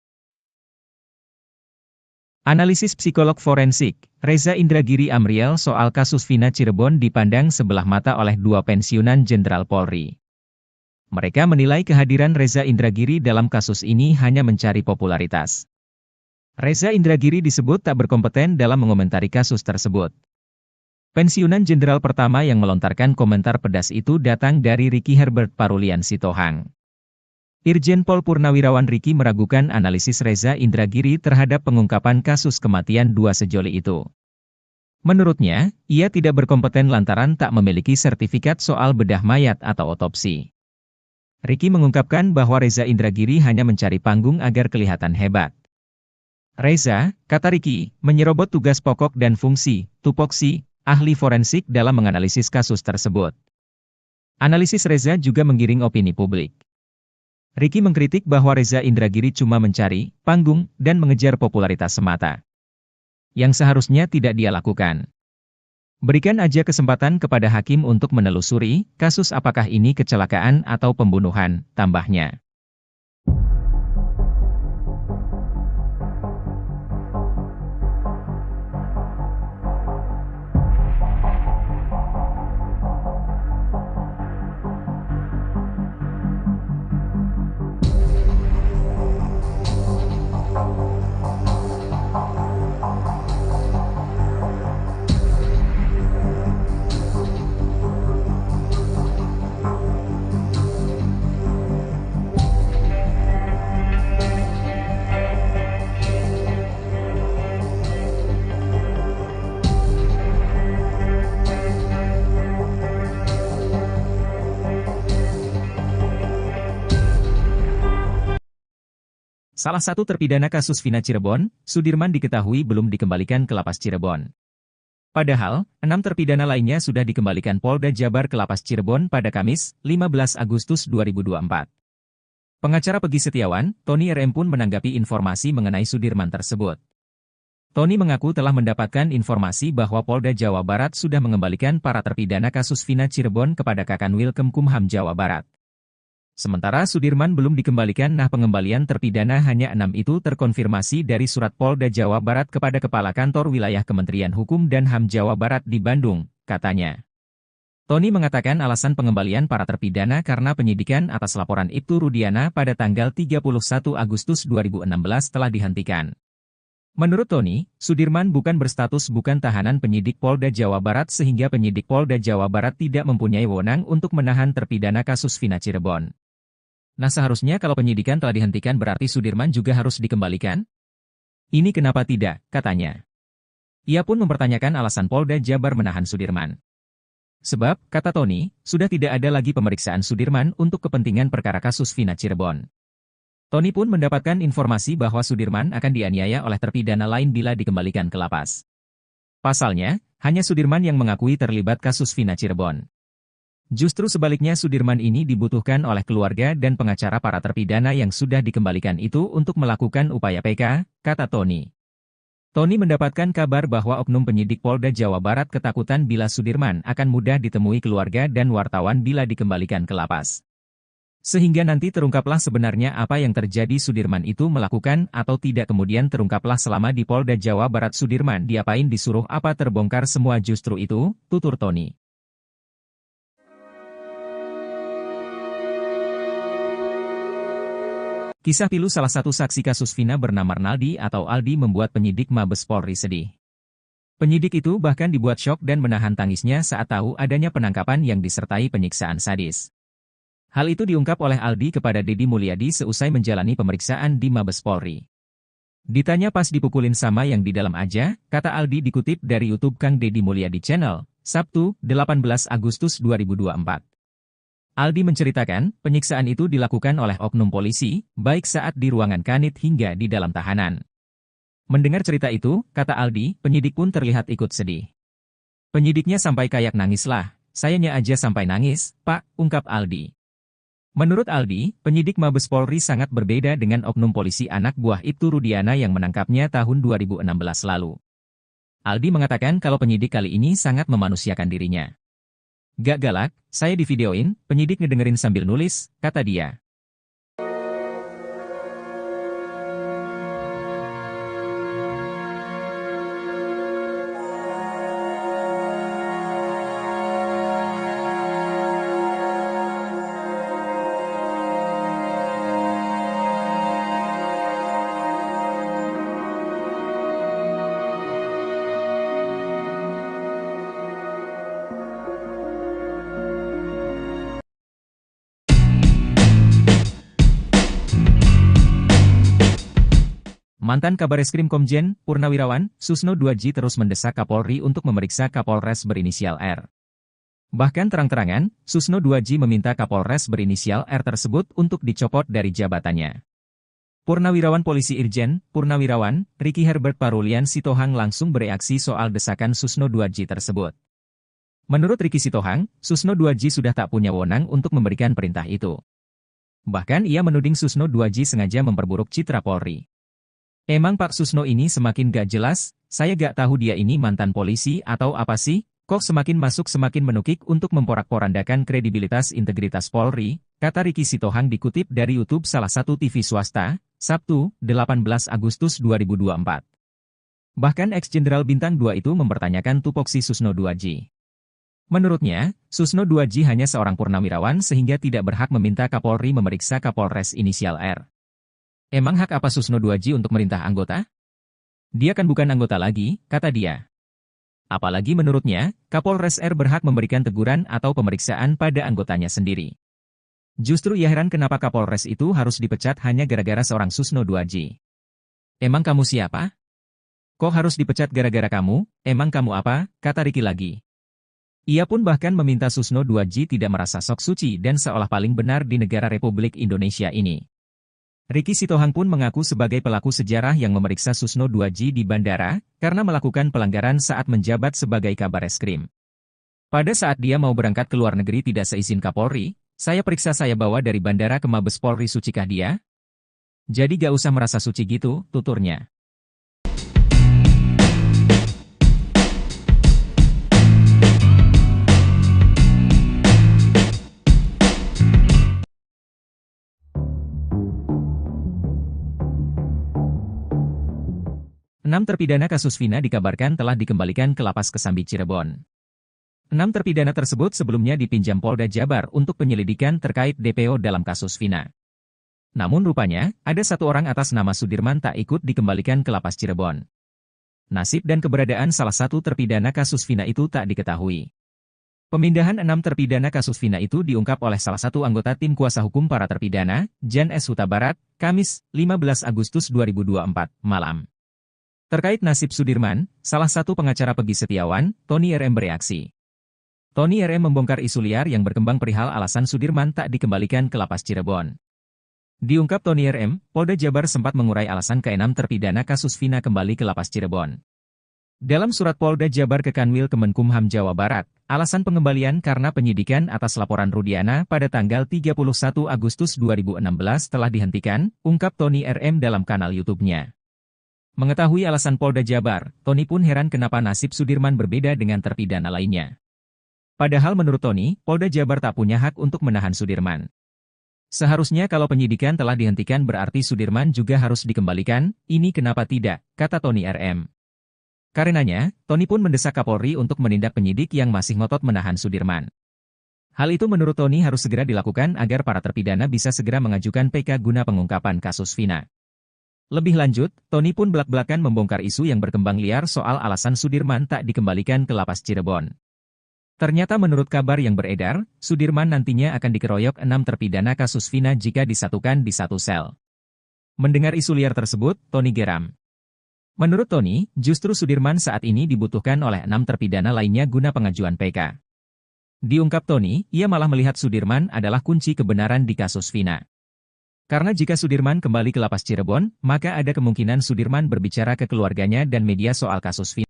Analisis psikolog forensik, Reza Indragiri Amriel soal kasus Vina Cirebon dipandang sebelah mata oleh dua pensiunan Jenderal Polri. Mereka menilai kehadiran Reza Indragiri dalam kasus ini hanya mencari popularitas. Reza Indragiri disebut tak berkompeten dalam mengomentari kasus tersebut. Pensiunan Jenderal pertama yang melontarkan komentar pedas itu datang dari Ricky Herbert Parulian Sitohang. Irjen Pol Purnawirawan Ricky meragukan analisis Reza Indragiri terhadap pengungkapan kasus kematian dua sejoli itu. Menurutnya, ia tidak berkompeten lantaran tak memiliki sertifikat soal bedah mayat atau otopsi. Ricky mengungkapkan bahwa Reza Indragiri hanya mencari panggung agar kelihatan hebat. Reza, kata Ricky, menyerobot tugas pokok dan fungsi, tupoksi, ahli forensik dalam menganalisis kasus tersebut. Analisis Reza juga menggiring opini publik. Ricky mengkritik bahwa Reza Indragiri cuma mencari panggung dan mengejar popularitas semata, yang seharusnya tidak dia lakukan. Berikan aja kesempatan kepada hakim untuk menelusuri kasus apakah ini kecelakaan atau pembunuhan, tambahnya. Salah satu terpidana kasus Vina Cirebon, Sudirman diketahui belum dikembalikan ke Lapas Cirebon. Padahal, 6 terpidana lainnya sudah dikembalikan Polda Jabar ke Lapas Cirebon pada Kamis, 15 Agustus 2024. Pengacara Peggy Setiawan, Tony RM pun menanggapi informasi mengenai Sudirman tersebut. Tony mengaku telah mendapatkan informasi bahwa Polda Jawa Barat sudah mengembalikan para terpidana kasus Vina Cirebon kepada Kakanwil Kemkumham Jawa Barat. Sementara Sudirman belum dikembalikan. Pengembalian terpidana hanya 6 itu terkonfirmasi dari surat Polda Jawa Barat kepada Kepala Kantor Wilayah Kementerian Hukum dan HAM Jawa Barat di Bandung, katanya. Tony mengatakan alasan pengembalian para terpidana karena penyidikan atas laporan Ibtu Rudiana pada tanggal 31 Agustus 2016 telah dihentikan. Menurut Tony, Sudirman bukan berstatus bukan tahanan penyidik Polda Jawa Barat sehingga penyidik Polda Jawa Barat tidak mempunyai wewenang untuk menahan terpidana kasus Vina Cirebon. Nah, seharusnya kalau penyidikan telah dihentikan berarti Sudirman juga harus dikembalikan? Ini kenapa tidak, katanya. Ia pun mempertanyakan alasan Polda Jabar menahan Sudirman. Sebab, kata Tony, sudah tidak ada lagi pemeriksaan Sudirman untuk kepentingan perkara kasus Vina Cirebon. Tony pun mendapatkan informasi bahwa Sudirman akan dianiaya oleh terpidana lain bila dikembalikan ke lapas. Pasalnya, hanya Sudirman yang mengakui terlibat kasus Vina Cirebon. Justru sebaliknya Sudirman ini dibutuhkan oleh keluarga dan pengacara para terpidana yang sudah dikembalikan itu untuk melakukan upaya PK, kata Tony. Tony mendapatkan kabar bahwa oknum penyidik Polda Jawa Barat ketakutan bila Sudirman akan mudah ditemui keluarga dan wartawan bila dikembalikan ke lapas. Sehingga nanti terungkaplah sebenarnya apa yang terjadi Sudirman itu melakukan atau tidak kemudian terungkaplah selama di Polda Jawa Barat Sudirman diapain disuruh apa terbongkar semua justru itu, tutur Tony. Kisah pilu salah satu saksi kasus Vina bernama Arnaldi atau Aldi membuat penyidik Mabes Polri sedih. Penyidik itu bahkan dibuat syok dan menahan tangisnya saat tahu adanya penangkapan yang disertai penyiksaan sadis. Hal itu diungkap oleh Aldi kepada Deddy Mulyadi seusai menjalani pemeriksaan di Mabes Polri. Ditanya pas dipukulin sama yang di dalam aja, kata Aldi dikutip dari YouTube Kang Deddy Mulyadi Channel, Sabtu, 18 Agustus 2024. Aldi menceritakan, penyiksaan itu dilakukan oleh oknum polisi, baik saat di ruangan kanit hingga di dalam tahanan. Mendengar cerita itu, kata Aldi, penyidik pun terlihat ikut sedih. Penyidiknya sampai kayak nangis lah, sayanya aja sampai nangis, Pak, ungkap Aldi. Menurut Aldi, penyidik Mabes Polri sangat berbeda dengan oknum polisi anak buah Ibtu Rudiana yang menangkapnya tahun 2016 lalu. Aldi mengatakan kalau penyidik kali ini sangat memanusiakan dirinya. Gak galak, saya divideoin, penyidik ngedengerin sambil nulis, kata dia. Mantan Kabareskrim Komjen Purnawirawan Susno 2J terus mendesak Kapolri untuk memeriksa Kapolres berinisial R. Bahkan terang-terangan, Susno 2J meminta Kapolres berinisial R tersebut untuk dicopot dari jabatannya. Purnawirawan Polisi Irjen Purnawirawan Ricky Herbert Parulian Sitohang langsung bereaksi soal desakan Susno 2J tersebut. Menurut Ricky Sitohang, Susno 2J sudah tak punya wewenang untuk memberikan perintah itu. Bahkan ia menuding Susno 2J sengaja memperburuk citra Polri. Emang Pak Susno ini semakin gak jelas, saya gak tahu dia ini mantan polisi atau apa sih, kok semakin masuk semakin menukik untuk memporak-porandakan kredibilitas integritas Polri, kata Ricky Sitohang dikutip dari YouTube salah satu TV swasta, Sabtu, 18 Agustus 2024. Bahkan ex-jenderal Bintang 2 itu mempertanyakan tupoksi Susno 2J. Menurutnya, Susno 2J hanya seorang purnawirawan sehingga tidak berhak meminta Kapolri memeriksa Kapolres inisial R. Emang hak apa Susno 2J untuk merintah anggota? Dia kan bukan anggota lagi, kata dia. Apalagi menurutnya, Kapolres R berhak memberikan teguran atau pemeriksaan pada anggotanya sendiri. Justru ia heran kenapa Kapolres itu harus dipecat hanya gara-gara seorang Susno 2J. Emang kamu siapa? Kok harus dipecat gara-gara kamu? Emang kamu apa? Kata Ricky lagi. Ia pun bahkan meminta Susno 2J tidak merasa sok suci dan seolah paling benar di negara Republik Indonesia ini. Ricky Sitohang pun mengaku sebagai pelaku sejarah yang memeriksa Susno 2J di bandara, karena melakukan pelanggaran saat menjabat sebagai Kabareskrim. Pada saat dia mau berangkat ke luar negeri tidak seizin Kapolri, saya periksa saya bawa dari bandara ke Mabes Polri sucikah dia? Jadi gak usah merasa suci gitu, tuturnya. Enam terpidana kasus Vina dikabarkan telah dikembalikan ke Lapas Kesambi Cirebon. 6 terpidana tersebut sebelumnya dipinjam Polda Jabar untuk penyelidikan terkait DPO dalam kasus Vina. Namun rupanya, ada satu orang atas nama Sudirman tak ikut dikembalikan ke Lapas Cirebon. Nasib dan keberadaan salah satu terpidana kasus Vina itu tak diketahui. Pemindahan 6 terpidana kasus Vina itu diungkap oleh salah satu anggota tim kuasa hukum para terpidana, Jan S. Huta Barat, Kamis, 15 Agustus 2024, malam. Terkait nasib Sudirman, salah satu pengacara Peggy Setiawan, Tony RM bereaksi. Tony RM membongkar isu liar yang berkembang perihal alasan Sudirman tak dikembalikan ke Lapas Cirebon. Diungkap Tony RM, Polda Jabar sempat mengurai alasan ke-6 terpidana kasus Vina kembali ke Lapas Cirebon. Dalam surat Polda Jabar ke Kanwil Kemenkumham Jawa Barat, alasan pengembalian karena penyidikan atas laporan Rudiana pada tanggal 31 Agustus 2016 telah dihentikan, ungkap Tony RM dalam kanal YouTube-nya. Mengetahui alasan Polda Jabar, Tony pun heran kenapa nasib Sudirman berbeda dengan terpidana lainnya. Padahal menurut Tony, Polda Jabar tak punya hak untuk menahan Sudirman. Seharusnya kalau penyidikan telah dihentikan berarti Sudirman juga harus dikembalikan, ini kenapa tidak, kata Tony RM. Karenanya, Tony pun mendesak Kapolri untuk menindak penyidik yang masih ngotot menahan Sudirman. Hal itu menurut Tony harus segera dilakukan agar para terpidana bisa segera mengajukan PK guna pengungkapan kasus Vina. Lebih lanjut, Tony pun belak-belakan membongkar isu yang berkembang liar soal alasan Sudirman tak dikembalikan ke Lapas Cirebon. Ternyata menurut kabar yang beredar, Sudirman nantinya akan dikeroyok 6 terpidana kasus Vina jika disatukan di satu sel. Mendengar isu liar tersebut, Tony geram. Menurut Tony, justru Sudirman saat ini dibutuhkan oleh 6 terpidana lainnya guna pengajuan PK. Diungkap Tony, ia malah melihat Sudirman adalah kunci kebenaran di kasus Vina. Karena jika Sudirman kembali ke Lapas Cirebon, maka ada kemungkinan Sudirman berbicara ke keluarganya dan media soal kasus Vina.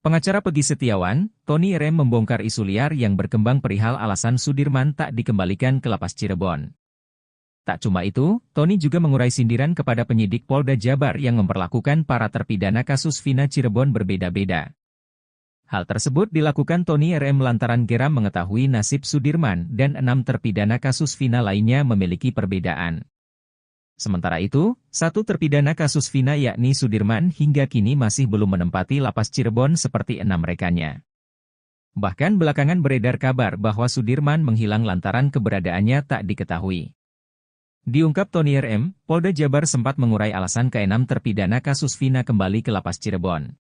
Pengacara Peggy Setiawan, Tony RM membongkar isu liar yang berkembang perihal alasan Sudirman tak dikembalikan ke Lapas Cirebon. Tak cuma itu, Tony juga mengurai sindiran kepada penyidik Polda Jabar yang memperlakukan para terpidana kasus Vina Cirebon berbeda-beda. Hal tersebut dilakukan Tony RM lantaran geram mengetahui nasib Sudirman dan 6 terpidana kasus Vina lainnya memiliki perbedaan. Sementara itu, satu terpidana kasus Vina yakni Sudirman hingga kini masih belum menempati Lapas Cirebon seperti 6 rekannya. Bahkan belakangan beredar kabar bahwa Sudirman menghilang lantaran keberadaannya tak diketahui. Diungkap Tony RM, Polda Jabar sempat mengurai alasan ke-6 terpidana kasus Vina kembali ke Lapas Cirebon.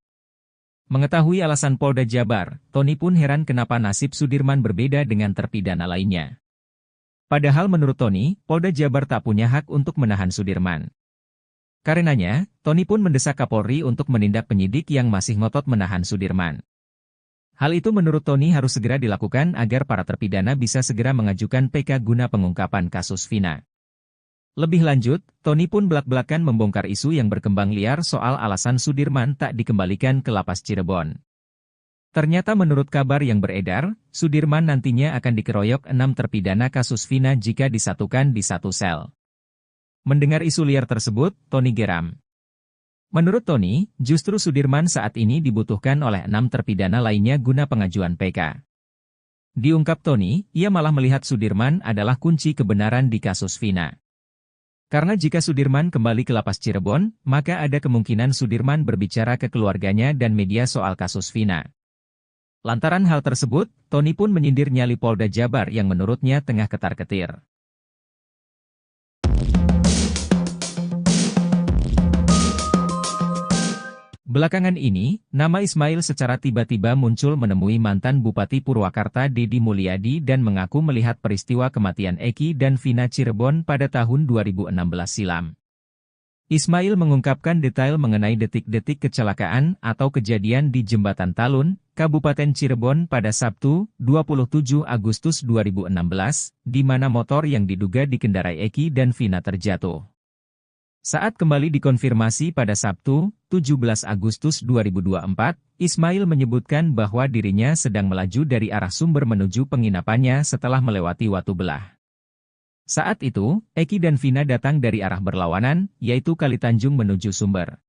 Mengetahui alasan Polda Jabar, Tony pun heran kenapa nasib Sudirman berbeda dengan terpidana lainnya. Padahal menurut Tony, Polda Jabar tak punya hak untuk menahan Sudirman. Karenanya, Tony pun mendesak Kapolri untuk menindak penyidik yang masih ngotot menahan Sudirman. Hal itu menurut Tony harus segera dilakukan agar para terpidana bisa segera mengajukan PK guna pengungkapan kasus Vina. Lebih lanjut, Tony pun belak-belakan membongkar isu yang berkembang liar soal alasan Sudirman tak dikembalikan ke lapas Cirebon. Ternyata menurut kabar yang beredar, Sudirman nantinya akan dikeroyok 6 terpidana kasus Vina jika disatukan di satu sel. Mendengar isu liar tersebut, Tony geram. Menurut Tony, justru Sudirman saat ini dibutuhkan oleh 6 terpidana lainnya guna pengajuan PK. Diungkap Tony, ia malah melihat Sudirman adalah kunci kebenaran di kasus Vina. Karena jika Sudirman kembali ke lapas Cirebon, maka ada kemungkinan Sudirman berbicara ke keluarganya dan media soal kasus Vina. Lantaran hal tersebut, Tony pun menyindir nyali Polda Jabar yang menurutnya tengah ketar-ketir. Belakangan ini, nama Ismail secara tiba-tiba muncul menemui mantan Bupati Purwakarta Deddy Mulyadi dan mengaku melihat peristiwa kematian Eki dan Vina Cirebon pada tahun 2016 silam. Ismail mengungkapkan detail mengenai detik-detik kecelakaan atau kejadian di Jembatan Talun, Kabupaten Cirebon pada Sabtu, 27 Agustus 2016, di mana motor yang diduga dikendarai Eki dan Vina terjatuh. Saat kembali dikonfirmasi pada Sabtu, 17 Agustus 2024, Ismail menyebutkan bahwa dirinya sedang melaju dari arah Sumber menuju penginapannya setelah melewati Watubelah. Saat itu, Eki dan Vina datang dari arah berlawanan, yaitu Kalitanjung menuju Sumber.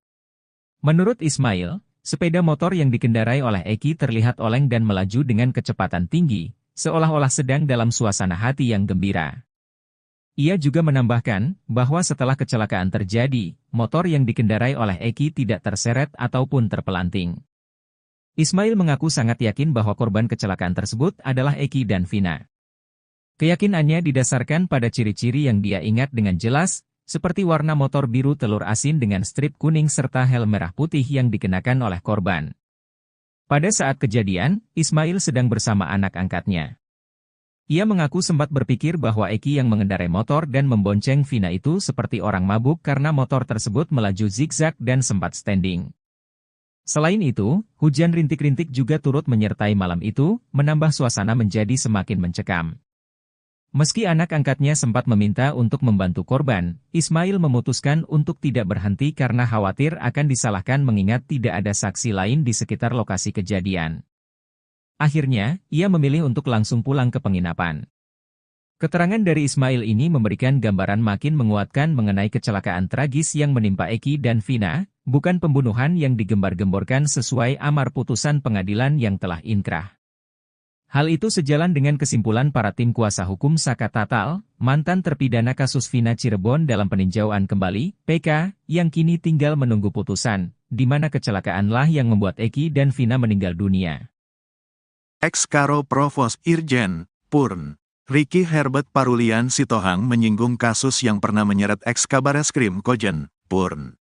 Menurut Ismail, sepeda motor yang dikendarai oleh Eki terlihat oleng dan melaju dengan kecepatan tinggi, seolah-olah sedang dalam suasana hati yang gembira. Ia juga menambahkan bahwa setelah kecelakaan terjadi, motor yang dikendarai oleh Eki tidak terseret ataupun terpelanting. Ismail mengaku sangat yakin bahwa korban kecelakaan tersebut adalah Eki dan Vina. Keyakinannya didasarkan pada ciri-ciri yang dia ingat dengan jelas, seperti warna motor biru telur asin dengan strip kuning serta helm merah putih yang dikenakan oleh korban. Pada saat kejadian, Ismail sedang bersama anak angkatnya. Ia mengaku sempat berpikir bahwa Eki yang mengendarai motor dan membonceng Vina itu seperti orang mabuk karena motor tersebut melaju zigzag dan sempat standing. Selain itu, hujan rintik-rintik juga turut menyertai malam itu, menambah suasana menjadi semakin mencekam. Meski anak angkatnya sempat meminta untuk membantu korban, Ismail memutuskan untuk tidak berhenti karena khawatir akan disalahkan mengingat tidak ada saksi lain di sekitar lokasi kejadian. Akhirnya, ia memilih untuk langsung pulang ke penginapan. Keterangan dari Ismail ini memberikan gambaran makin menguatkan mengenai kecelakaan tragis yang menimpa Eki dan Vina, bukan pembunuhan yang digembar-gemborkan sesuai amar putusan pengadilan yang telah inkrah. Hal itu sejalan dengan kesimpulan para tim kuasa hukum Saka Tatal, mantan terpidana kasus Vina Cirebon dalam peninjauan kembali, PK, yang kini tinggal menunggu putusan, di mana kecelakaanlah yang membuat Eki dan Vina meninggal dunia. Ex-Karo Provos Irjen, Purn, Ricky Herbert Parulian Sitohang menyinggung kasus yang pernah menyeret ex-Kabareskrim Kojen, Purn.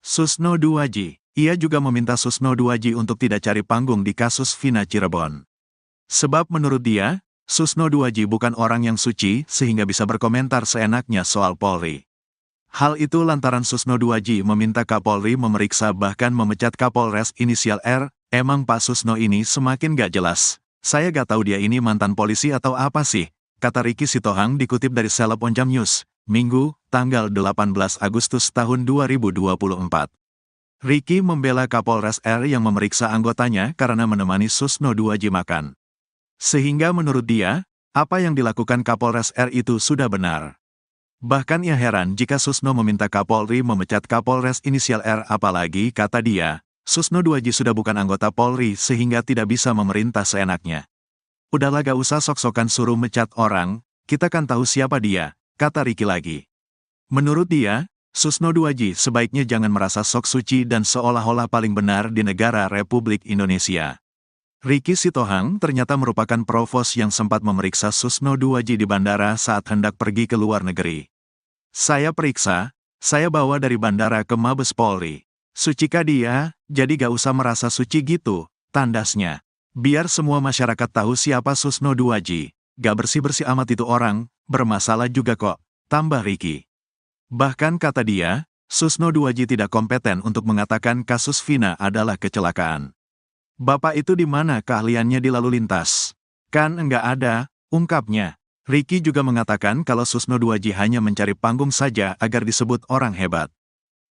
Susno Duwaji, ia juga meminta Susno Duwaji untuk tidak cari panggung di kasus Vina Cirebon. Sebab menurut dia, Susno Duwaji bukan orang yang suci sehingga bisa berkomentar seenaknya soal Polri. Hal itu lantaran Susno Duwaji meminta Kapolri memeriksa bahkan memecat Kapolres inisial R. Emang Pak Susno ini semakin gak jelas. Saya gak tahu dia ini mantan polisi atau apa sih, kata Ricky Sitohang dikutip dari Seleb Onjam News, Minggu, tanggal 18 Agustus tahun 2024. Ricky membela Kapolres R yang memeriksa anggotanya karena menemani Susno Duwaji makan. Sehingga menurut dia, apa yang dilakukan Kapolres R itu sudah benar. Bahkan ia heran jika Susno meminta Kapolri memecat Kapolres inisial R apalagi, kata dia, Susno Duwaji sudah bukan anggota Polri sehingga tidak bisa memerintah seenaknya. Udahlah gak usah sok-sokan suruh mecat orang, kita kan tahu siapa dia, kata Ricky lagi. Menurut dia, Susno Duwaji sebaiknya jangan merasa sok suci dan seolah-olah paling benar di negara Republik Indonesia. Ricky Sitohang ternyata merupakan provos yang sempat memeriksa Susno Duwaji di bandara saat hendak pergi ke luar negeri. Saya periksa, saya bawa dari bandara ke Mabes Polri. Sucikah dia, jadi gak usah merasa suci gitu, tandasnya. Biar semua masyarakat tahu siapa Susno Duwaji, gak bersih-bersih amat itu orang, bermasalah juga kok, tambah Ricky. Bahkan kata dia, Susno Duaji tidak kompeten untuk mengatakan kasus Vina adalah kecelakaan. Bapak itu di mana keahliannya di lalu lintas? Kan enggak ada, ungkapnya. Ricky juga mengatakan kalau Susno Duaji hanya mencari panggung saja agar disebut orang hebat.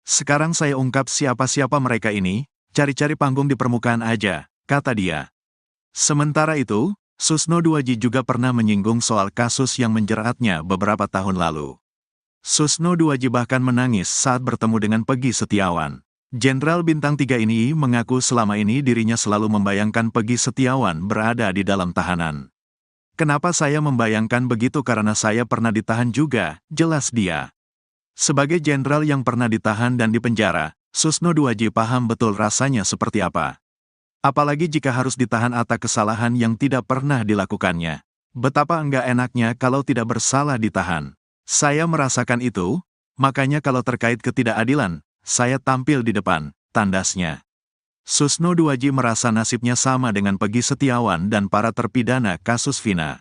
Sekarang saya ungkap siapa-siapa mereka ini, cari-cari panggung di permukaan aja, kata dia. Sementara itu, Susno Duaji juga pernah menyinggung soal kasus yang menjeratnya beberapa tahun lalu. Susno Duaji bahkan menangis saat bertemu dengan Peggy Setiawan. Jenderal Bintang 3 ini mengaku selama ini dirinya selalu membayangkan Peggy Setiawan berada di dalam tahanan. Kenapa saya membayangkan begitu karena saya pernah ditahan juga, jelas dia. Sebagai jenderal yang pernah ditahan dan dipenjara, Susno Duaji paham betul rasanya seperti apa. Apalagi jika harus ditahan atas kesalahan yang tidak pernah dilakukannya. Betapa enggak enaknya kalau tidak bersalah ditahan. Saya merasakan itu, makanya kalau terkait ketidakadilan, saya tampil di depan, tandasnya. Susno Duaji merasa nasibnya sama dengan Peggy Setiawan dan para terpidana kasus Vina.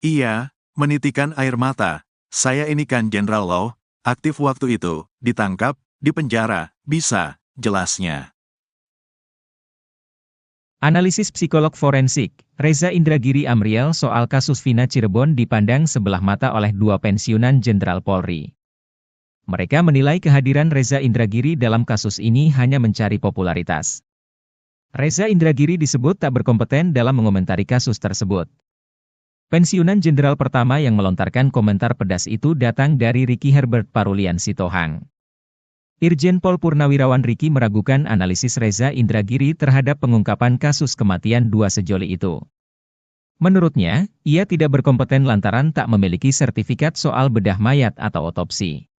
Ia menitikan air mata, saya ini kan Jenderal Law, aktif waktu itu, ditangkap, dipenjara, bisa, jelasnya. Analisis psikolog forensik, Reza Indragiri Amriel soal kasus Vina Cirebon dipandang sebelah mata oleh dua pensiunan Jenderal Polri. Mereka menilai kehadiran Reza Indragiri dalam kasus ini hanya mencari popularitas. Reza Indragiri disebut tak berkompeten dalam mengomentari kasus tersebut. Pensiunan Jenderal pertama yang melontarkan komentar pedas itu datang dari Ricky Herbert Parulian Sitohang. Irjen Pol Purnawirawan Ricky meragukan analisis Reza Indragiri terhadap pengungkapan kasus kematian dua sejoli itu. Menurutnya, ia tidak berkompeten lantaran tak memiliki sertifikat soal bedah mayat atau otopsi.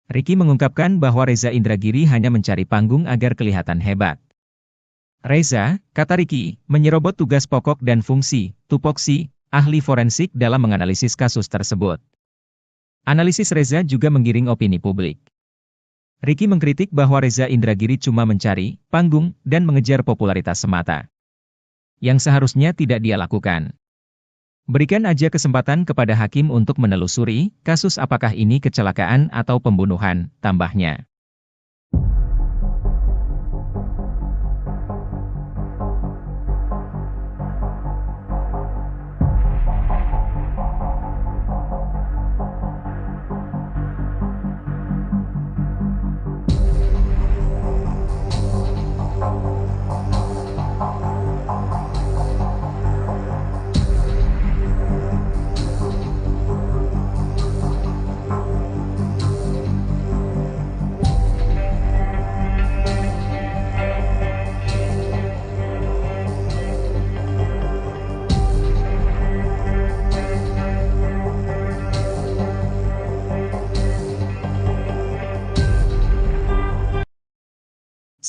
Ricky mengungkapkan bahwa Reza Indragiri hanya mencari panggung agar kelihatan hebat. Reza, kata Ricky, menyerobot tugas pokok dan fungsi, tupoksi, ahli forensik dalam menganalisis kasus tersebut. Analisis Reza juga menggiring opini publik. Ricky mengkritik bahwa Reza Indragiri cuma mencari panggung dan mengejar popularitas semata. Yang seharusnya tidak dia lakukan. Berikan aja kesempatan kepada hakim untuk menelusuri kasus apakah ini kecelakaan atau pembunuhan, tambahnya.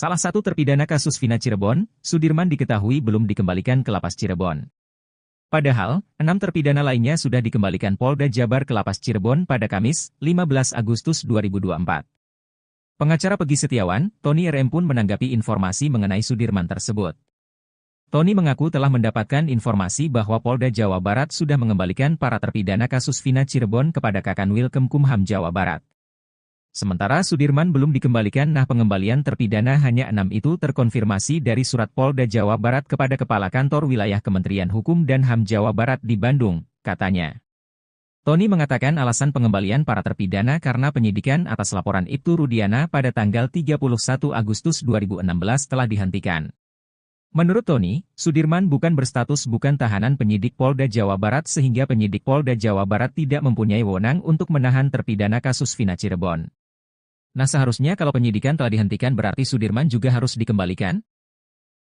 Salah satu terpidana kasus Vina Cirebon, Sudirman diketahui belum dikembalikan ke Lapas Cirebon. Padahal, 6 terpidana lainnya sudah dikembalikan Polda Jabar ke Lapas Cirebon pada Kamis, 15 Agustus 2024. Pengacara Peggy Setiawan, Tony RM pun menanggapi informasi mengenai Sudirman tersebut. Tony mengaku telah mendapatkan informasi bahwa Polda Jawa Barat sudah mengembalikan para terpidana kasus Vina Cirebon kepada Kakanwil Kemkumham Jawa Barat. Sementara Sudirman belum dikembalikan. Pengembalian terpidana hanya 6 itu terkonfirmasi dari surat Polda Jawa Barat kepada Kepala Kantor Wilayah Kementerian Hukum dan HAM Jawa Barat di Bandung, katanya. Tony mengatakan alasan pengembalian para terpidana karena penyidikan atas laporan Ibtu Rudiana pada tanggal 31 Agustus 2016 telah dihentikan. Menurut Tony, Sudirman bukan berstatus bukan tahanan penyidik Polda Jawa Barat sehingga penyidik Polda Jawa Barat tidak mempunyai wewenang untuk menahan terpidana kasus Vina Cirebon. Seharusnya kalau penyidikan telah dihentikan berarti Sudirman juga harus dikembalikan?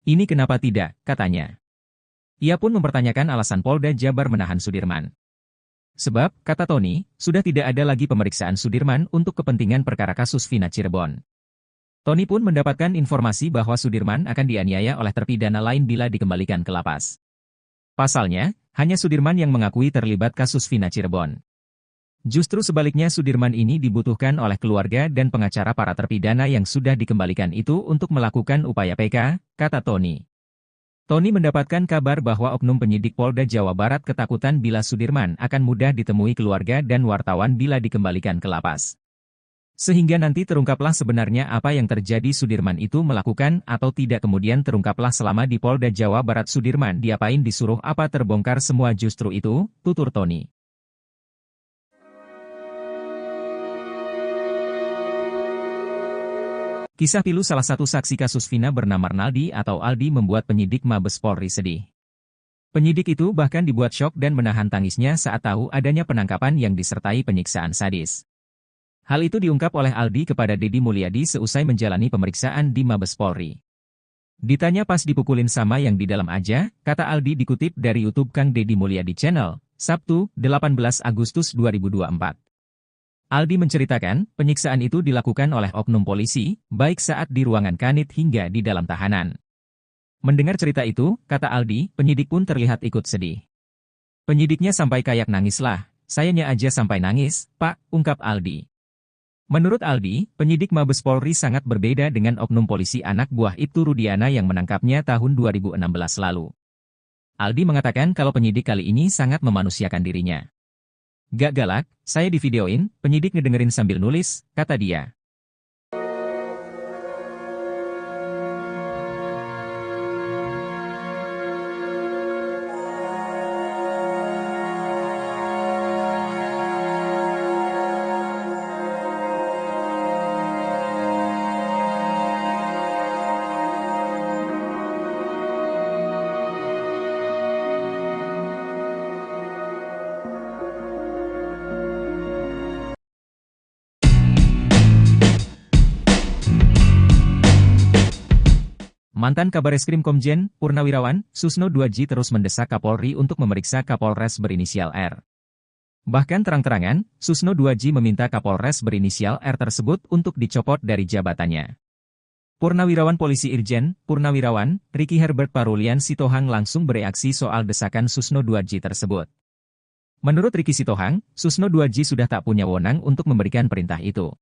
Ini kenapa tidak, katanya. Ia pun mempertanyakan alasan Polda Jabar menahan Sudirman. Sebab, kata Tony, sudah tidak ada lagi pemeriksaan Sudirman untuk kepentingan perkara kasus Vina Cirebon. Tony pun mendapatkan informasi bahwa Sudirman akan dianiaya oleh terpidana lain bila dikembalikan ke lapas. Pasalnya, hanya Sudirman yang mengakui terlibat kasus Vina Cirebon. Justru sebaliknya Sudirman ini dibutuhkan oleh keluarga dan pengacara para terpidana yang sudah dikembalikan itu untuk melakukan upaya PK, kata Tony. Tony mendapatkan kabar bahwa oknum penyidik Polda Jawa Barat ketakutan bila Sudirman akan mudah ditemui keluarga dan wartawan bila dikembalikan ke lapas. Sehingga nanti terungkaplah sebenarnya apa yang terjadi, Sudirman itu melakukan atau tidak, kemudian terungkaplah selama di Polda Jawa Barat Sudirman diapain, disuruh apa, terbongkar semua justru itu, tutur Tony. Kisah pilu salah satu saksi kasus Vina bernama Arnaldi atau Aldi membuat penyidik Mabes Polri sedih. Penyidik itu bahkan dibuat syok dan menahan tangisnya saat tahu adanya penangkapan yang disertai penyiksaan sadis. Hal itu diungkap oleh Aldi kepada Deddy Mulyadi seusai menjalani pemeriksaan di Mabes Polri. Ditanya pas dipukulin sama yang di dalam aja, kata Aldi dikutip dari YouTube Kang Deddy Mulyadi Channel, Sabtu, 18 Agustus 2024. Aldi menceritakan, penyiksaan itu dilakukan oleh oknum polisi, baik saat di ruangan kanit hingga di dalam tahanan. Mendengar cerita itu, kata Aldi, penyidik pun terlihat ikut sedih. Penyidiknya sampai kayak nangis lah, sayanya aja sampai nangis, Pak, ungkap Aldi. Menurut Aldi, penyidik Mabes Polri sangat berbeda dengan oknum polisi anak buah Ibtu Rudiana yang menangkapnya tahun 2016 lalu. Aldi mengatakan kalau penyidik kali ini sangat memanusiakan dirinya. Gak galak, saya divideoin, penyidik ngedengerin sambil nulis, kata dia. Mantan Kabareskrim Komjen Purnawirawan Susno 2J terus mendesak Kapolri untuk memeriksa Kapolres berinisial R. Bahkan terang-terangan, Susno 2J meminta Kapolres berinisial R tersebut untuk dicopot dari jabatannya. Purnawirawan Polisi Irjen Purnawirawan Ricky Herbert Parulian Sitohang langsung bereaksi soal desakan Susno 2J tersebut. Menurut Ricky Sitohang, Susno 2J sudah tak punya wewenang untuk memberikan perintah itu.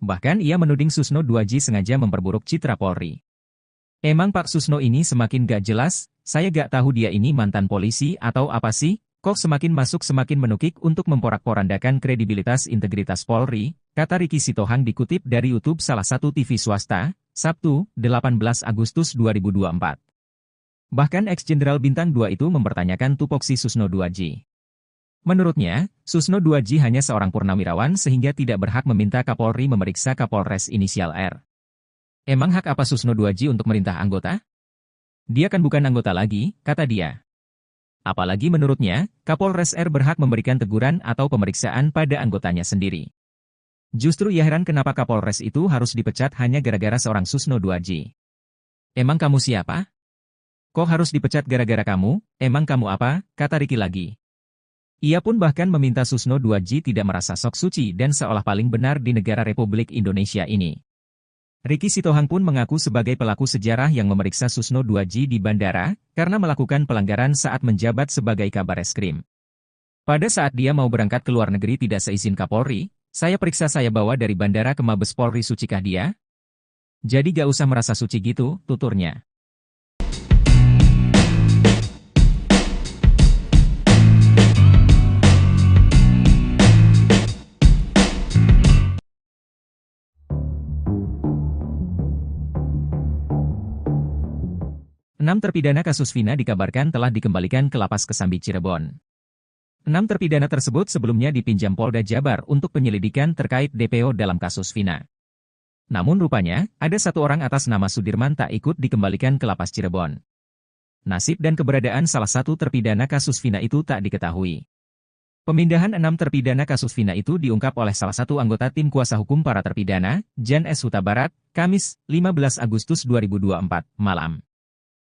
Bahkan ia menuding Susno 2J sengaja memperburuk citra Polri. Emang Pak Susno ini semakin gak jelas, saya gak tahu dia ini mantan polisi atau apa sih, kok semakin masuk semakin menukik untuk memporak-porandakan kredibilitas integritas Polri, kata Ricky Sitohang dikutip dari YouTube salah satu TV swasta, Sabtu, 18 Agustus 2024. Bahkan ex-jenderal Bintang 2 itu mempertanyakan tupoksi Susno 2J. Menurutnya, Susno 2J hanya seorang purnawirawan sehingga tidak berhak meminta Kapolri memeriksa Kapolres inisial R. Emang hak apa Susno 2J untuk merintah anggota? Dia kan bukan anggota lagi, kata dia. Apalagi menurutnya, Kapolres R berhak memberikan teguran atau pemeriksaan pada anggotanya sendiri. Justru ia heran kenapa Kapolres itu harus dipecat hanya gara-gara seorang Susno 2J. Emang kamu siapa? Kok harus dipecat gara-gara kamu? Emang kamu apa? Kata Ricky lagi. Ia pun bahkan meminta Susno 2J tidak merasa sok suci dan seolah paling benar di negara Republik Indonesia ini. Ricky Sitohang pun mengaku sebagai pelaku sejarah yang memeriksa Susno 2J di bandara, karena melakukan pelanggaran saat menjabat sebagai Kabareskrim. Pada saat dia mau berangkat ke luar negeri tidak seizin Kapolri, saya periksa, saya bawa dari bandara ke Mabes Polri, sucikah dia? Jadi gak usah merasa suci gitu, tuturnya. Enam terpidana kasus Vina dikabarkan telah dikembalikan ke Lapas Kesambi Cirebon. 6 terpidana tersebut sebelumnya dipinjam Polda Jabar untuk penyelidikan terkait DPO dalam kasus Vina. Namun rupanya, ada satu orang atas nama Sudirman tak ikut dikembalikan ke Lapas Cirebon. Nasib dan keberadaan salah satu terpidana kasus Vina itu tak diketahui. Pemindahan 6 terpidana kasus Vina itu diungkap oleh salah satu anggota tim kuasa hukum para terpidana, Jan S. Huta Barat, Kamis, 15 Agustus 2024, malam.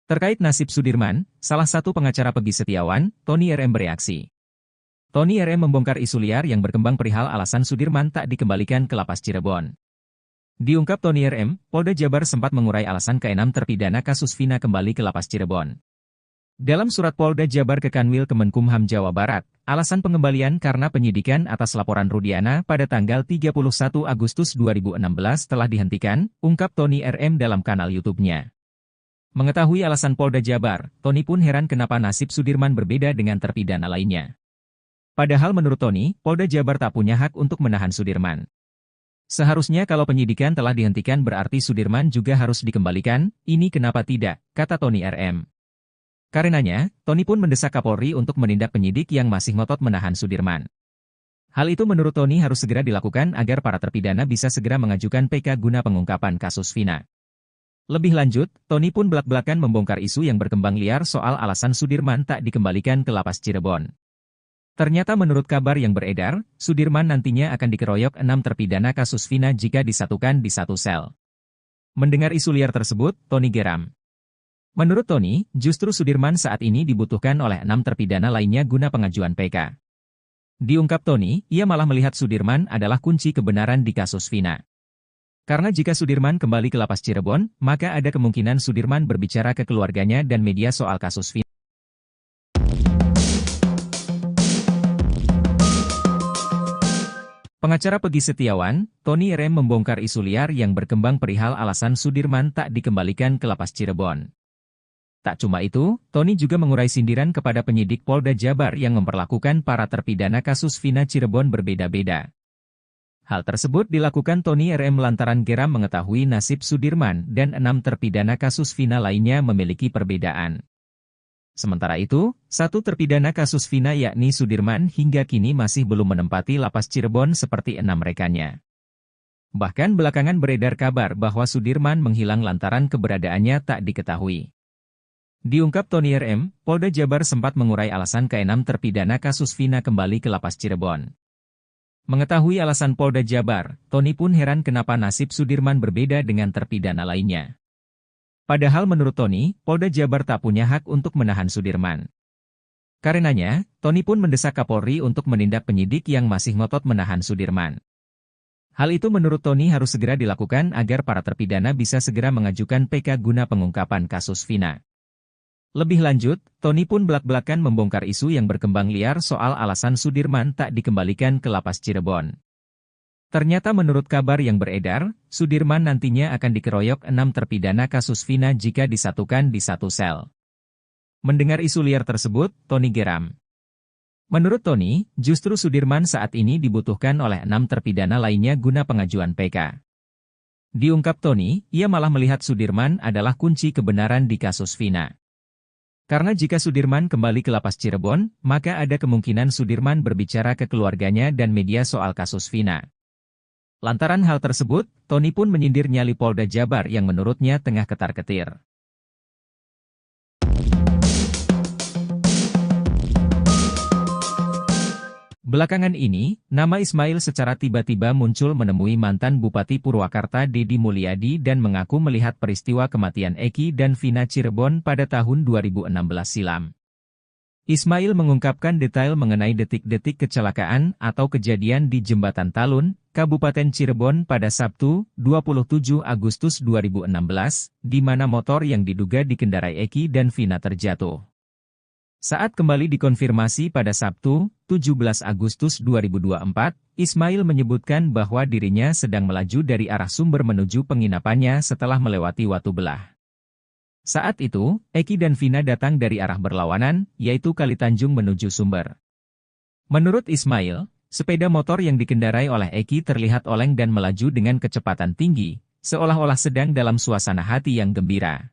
Terkait nasib Sudirman, salah satu pengacara Peggy Setiawan, Tony RM bereaksi. Tony RM membongkar isu liar yang berkembang perihal alasan Sudirman tak dikembalikan ke Lapas Cirebon. Diungkap Tony RM, Polda Jabar sempat mengurai alasan ke-6 terpidana kasus Vina kembali ke Lapas Cirebon. Dalam surat Polda Jabar ke Kanwil Kemenkumham Jawa Barat, alasan pengembalian karena penyidikan atas laporan Rudiana pada tanggal 31 Agustus 2016 telah dihentikan, ungkap Tony RM dalam kanal YouTube-nya. Mengetahui alasan Polda Jabar, Tony pun heran kenapa nasib Sudirman berbeda dengan terpidana lainnya. Padahal menurut Tony, Polda Jabar tak punya hak untuk menahan Sudirman. Seharusnya kalau penyidikan telah dihentikan berarti Sudirman juga harus dikembalikan, ini kenapa tidak, kata Tony RM. Karenanya, Tony pun mendesak Kapolri untuk menindak penyidik yang masih ngotot menahan Sudirman. Hal itu menurut Tony harus segera dilakukan agar para terpidana bisa segera mengajukan PK guna pengungkapan kasus Vina. Lebih lanjut, Tony pun belak-belakan membongkar isu yang berkembang liar soal alasan Sudirman tak dikembalikan ke lapas Cirebon. Ternyata menurut kabar yang beredar, Sudirman nantinya akan dikeroyok 6 terpidana kasus Vina jika disatukan di satu sel. Mendengar isu liar tersebut, Tony geram. Menurut Tony, justru Sudirman saat ini dibutuhkan oleh 6 terpidana lainnya guna pengajuan PK. Diungkap Tony, ia malah melihat Sudirman adalah kunci kebenaran di kasus Vina. Karena jika Sudirman kembali ke lapas Cirebon, maka ada kemungkinan Sudirman berbicara ke keluarganya dan media soal kasus Vina. Pengacara Peggy Setiawan, Tony RM membongkar isu liar yang berkembang perihal alasan Sudirman tak dikembalikan ke lapas Cirebon. Tak cuma itu, Tony juga mengurai sindiran kepada penyidik Polda Jabar yang memperlakukan para terpidana kasus Vina Cirebon berbeda-beda. Hal tersebut dilakukan Tony RM lantaran geram mengetahui nasib Sudirman dan 6 terpidana kasus Vina lainnya memiliki perbedaan. Sementara itu, 1 terpidana kasus Vina yakni Sudirman hingga kini masih belum menempati lapas Cirebon seperti 6 rekannya. Bahkan belakangan beredar kabar bahwa Sudirman menghilang lantaran keberadaannya tak diketahui. Diungkap Tony RM, Polda Jabar sempat mengurai alasan ke-6 terpidana kasus Vina kembali ke lapas Cirebon. Mengetahui alasan Polda Jabar, Tony pun heran kenapa nasib Sudirman berbeda dengan terpidana lainnya. Padahal menurut Tony, Polda Jabar tak punya hak untuk menahan Sudirman. Karenanya, Tony pun mendesak Kapolri untuk menindak penyidik yang masih ngotot menahan Sudirman. Hal itu menurut Tony harus segera dilakukan agar para terpidana bisa segera mengajukan PK guna pengungkapan kasus Vina. Lebih lanjut, Tony pun belak-belakan membongkar isu yang berkembang liar soal alasan Sudirman tak dikembalikan ke lapas Cirebon. Ternyata menurut kabar yang beredar, Sudirman nantinya akan dikeroyok 6 terpidana kasus Vina jika disatukan di satu sel. Mendengar isu liar tersebut, Tony geram. Menurut Tony, justru Sudirman saat ini dibutuhkan oleh 6 terpidana lainnya guna pengajuan PK. Diungkap Tony, ia malah melihat Sudirman adalah kunci kebenaran di kasus Vina. Karena jika Sudirman kembali ke lapas Cirebon, maka ada kemungkinan Sudirman berbicara ke keluarganya dan media soal kasus Vina. Lantaran hal tersebut, Tony pun menyindir nyali Polda Jabar yang menurutnya tengah ketar-ketir. Belakangan ini, nama Ismail secara tiba-tiba muncul menemui mantan Bupati Purwakarta Deddy Mulyadi dan mengaku melihat peristiwa kematian Eki dan Vina Cirebon pada tahun 2016 silam. Ismail mengungkapkan detail mengenai detik-detik kecelakaan atau kejadian di Jembatan Talun, Kabupaten Cirebon pada Sabtu, 27 Agustus 2016, di mana motor yang diduga dikendarai Eki dan Vina terjatuh. Saat kembali dikonfirmasi pada Sabtu, 17 Agustus 2024, Ismail menyebutkan bahwa dirinya sedang melaju dari arah Sumber menuju penginapannya setelah melewati Watu Belah. Saat itu, Eki dan Vina datang dari arah berlawanan, yaitu Kalitanjung menuju Sumber. Menurut Ismail, sepeda motor yang dikendarai oleh Eki terlihat oleng dan melaju dengan kecepatan tinggi, seolah-olah sedang dalam suasana hati yang gembira.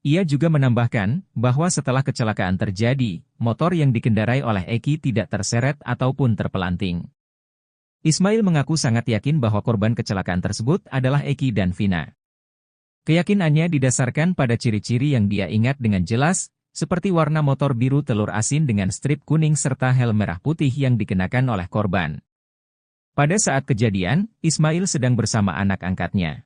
Ia juga menambahkan bahwa setelah kecelakaan terjadi, motor yang dikendarai oleh Eki tidak terseret ataupun terpelanting. Ismail mengaku sangat yakin bahwa korban kecelakaan tersebut adalah Eki dan Vina. Keyakinannya didasarkan pada ciri-ciri yang dia ingat dengan jelas, seperti warna motor biru telur asin dengan strip kuning serta helm merah putih yang dikenakan oleh korban. Pada saat kejadian, Ismail sedang bersama anak angkatnya.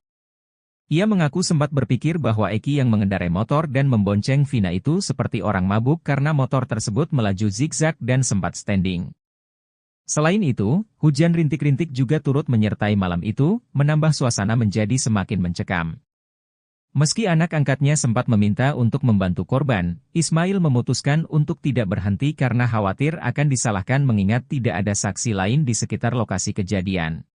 Ia mengaku sempat berpikir bahwa Eki yang mengendarai motor dan membonceng Vina itu seperti orang mabuk karena motor tersebut melaju zigzag dan sempat standing. Selain itu, hujan rintik-rintik juga turut menyertai malam itu, menambah suasana menjadi semakin mencekam. Meski anak angkatnya sempat meminta untuk membantu korban, Ismail memutuskan untuk tidak berhenti karena khawatir akan disalahkan mengingat tidak ada saksi lain di sekitar lokasi kejadian.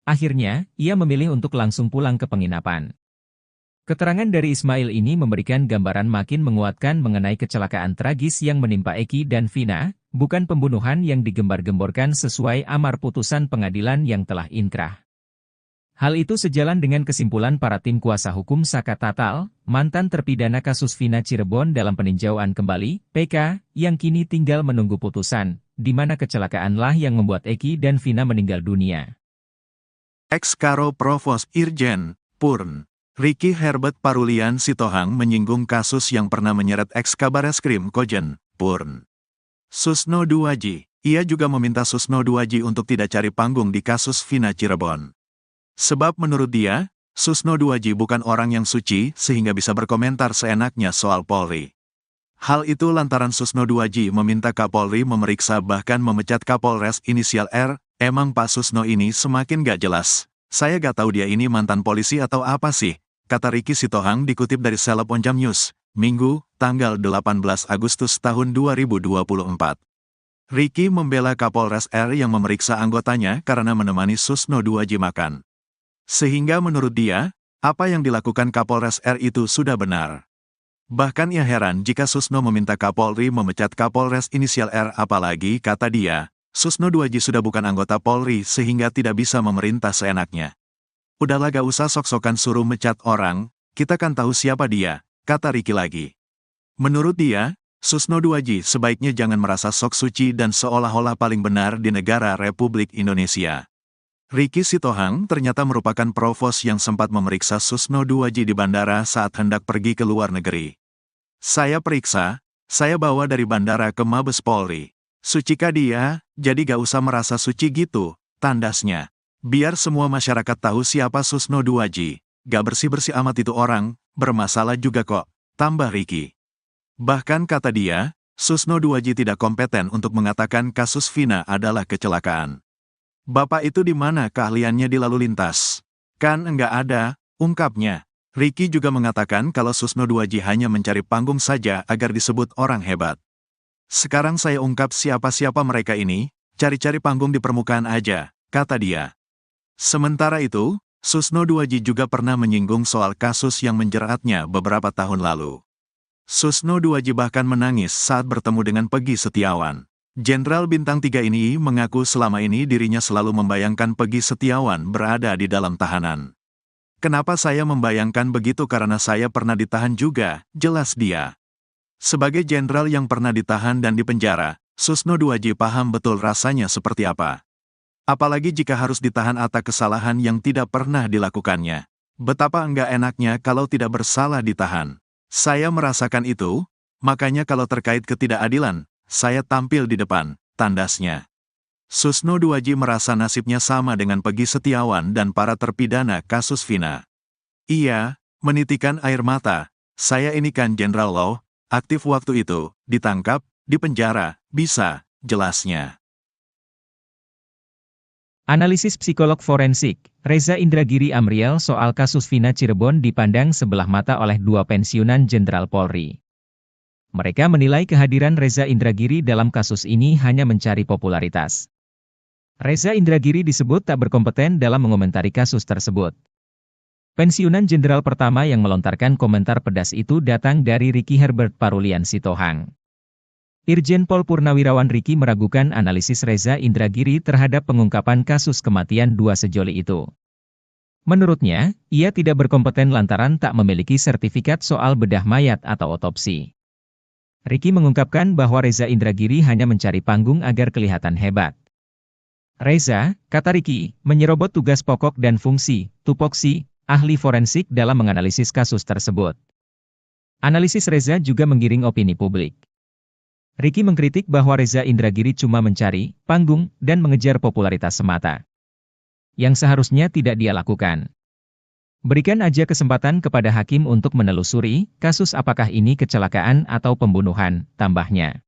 Akhirnya, ia memilih untuk langsung pulang ke penginapan. Keterangan dari Ismail ini memberikan gambaran makin menguatkan mengenai kecelakaan tragis yang menimpa Eki dan Vina, bukan pembunuhan yang digembar-gemborkan sesuai amar putusan pengadilan yang telah inkrah. Hal itu sejalan dengan kesimpulan para tim kuasa hukum Saka Tatal, mantan terpidana kasus Vina Cirebon dalam peninjauan kembali, PK, yang kini tinggal menunggu putusan, di mana kecelakaanlah yang membuat Eki dan Vina meninggal dunia. Ex-Karo Provos Irjen, Purn, Ricky Herbert Parulian Sitohang menyinggung kasus yang pernah menyeret ex-Kabareskrim Kojen, Purn. Susno Duaji, ia juga meminta Susno Duaji untuk tidak cari panggung di kasus Vina Cirebon. Sebab menurut dia, Susno Duaji bukan orang yang suci sehingga bisa berkomentar seenaknya soal Polri. Hal itu lantaran Susno Duaji meminta Kapolri memeriksa bahkan memecat Kapolres inisial R. Emang Pak Susno ini semakin gak jelas. Saya gak tahu dia ini mantan polisi atau apa sih, kata Ricky Sitohang dikutip dari Seleb Onjam News, Minggu, tanggal 18 Agustus tahun 2024. Ricky membela Kapolres R yang memeriksa anggotanya karena menemani Susno Duaji makan. Sehingga menurut dia, apa yang dilakukan Kapolres R itu sudah benar. Bahkan ia heran jika Susno meminta Kapolri memecat Kapolres inisial R, apalagi, kata dia, Susno Duaji sudah bukan anggota Polri sehingga tidak bisa memerintah seenaknya. Udahlah gak usah sok-sokan suruh mecat orang, kita kan tahu siapa dia, kata Ricky lagi. Menurut dia, Susno Duaji sebaiknya jangan merasa sok suci dan seolah-olah paling benar di negara Republik Indonesia. Ricky Sitohang ternyata merupakan provos yang sempat memeriksa Susno Duaji di bandara saat hendak pergi ke luar negeri. Saya periksa, saya bawa dari bandara ke Mabes Polri. Sucikah dia, jadi gak usah merasa suci gitu, tandasnya. Biar semua masyarakat tahu siapa Susno Duaji. Gak bersih-bersih amat itu orang, bermasalah juga kok, tambah Ricky. Bahkan kata dia, Susno Duaji tidak kompeten untuk mengatakan kasus Vina adalah kecelakaan. Bapak itu di mana keahliannya di lalu lintas? Kan enggak ada, ungkapnya. Ricky juga mengatakan kalau Susno Duaji hanya mencari panggung saja agar disebut orang hebat. Sekarang saya ungkap siapa-siapa mereka ini, cari-cari panggung di permukaan aja, kata dia. Sementara itu, Susno Duaji juga pernah menyinggung soal kasus yang menjeratnya beberapa tahun lalu. Susno Duaji bahkan menangis saat bertemu dengan Peggy Setiawan. Jenderal Bintang 3 ini mengaku selama ini dirinya selalu membayangkan Peggy Setiawan berada di dalam tahanan. Kenapa saya membayangkan begitu karena saya pernah ditahan juga, jelas dia. Sebagai jenderal yang pernah ditahan dan dipenjara, Susno Duaji paham betul rasanya seperti apa. Apalagi jika harus ditahan atas kesalahan yang tidak pernah dilakukannya. Betapa enggak enaknya kalau tidak bersalah ditahan. Saya merasakan itu, makanya kalau terkait ketidakadilan, saya tampil di depan, tandasnya. Susno Duaji merasa nasibnya sama dengan Peggy Setiawan dan para terpidana kasus Vina. Ia menitikan air mata, saya ini kan Jenderal Law, aktif waktu itu, ditangkap, dipenjara, bisa, jelasnya. Analisis psikolog forensik, Reza Indragiri Amriel soal kasus Vina Cirebon dipandang sebelah mata oleh dua pensiunan Jenderal Polri. Mereka menilai kehadiran Reza Indragiri dalam kasus ini hanya mencari popularitas. Reza Indragiri disebut tak berkompeten dalam mengomentari kasus tersebut. Pensiunan jenderal pertama yang melontarkan komentar pedas itu datang dari Ricky Herbert Parulian Sitohang. Irjen Pol Purnawirawan Ricky meragukan analisis Reza Indragiri terhadap pengungkapan kasus kematian dua sejoli itu. Menurutnya, ia tidak berkompeten lantaran tak memiliki sertifikat soal bedah mayat atau otopsi. Ricky mengungkapkan bahwa Reza Indragiri hanya mencari panggung agar kelihatan hebat. Reza, kata Ricky, menyerobot tugas pokok dan fungsi, tupoksi, ahli forensik dalam menganalisis kasus tersebut. Analisis Reza juga menggiring opini publik. Ricky mengkritik bahwa Reza Indragiri cuma mencari panggung dan mengejar popularitas semata. Yang seharusnya tidak dia lakukan. Berikan aja kesempatan kepada hakim untuk menelusuri kasus apakah ini kecelakaan atau pembunuhan, tambahnya.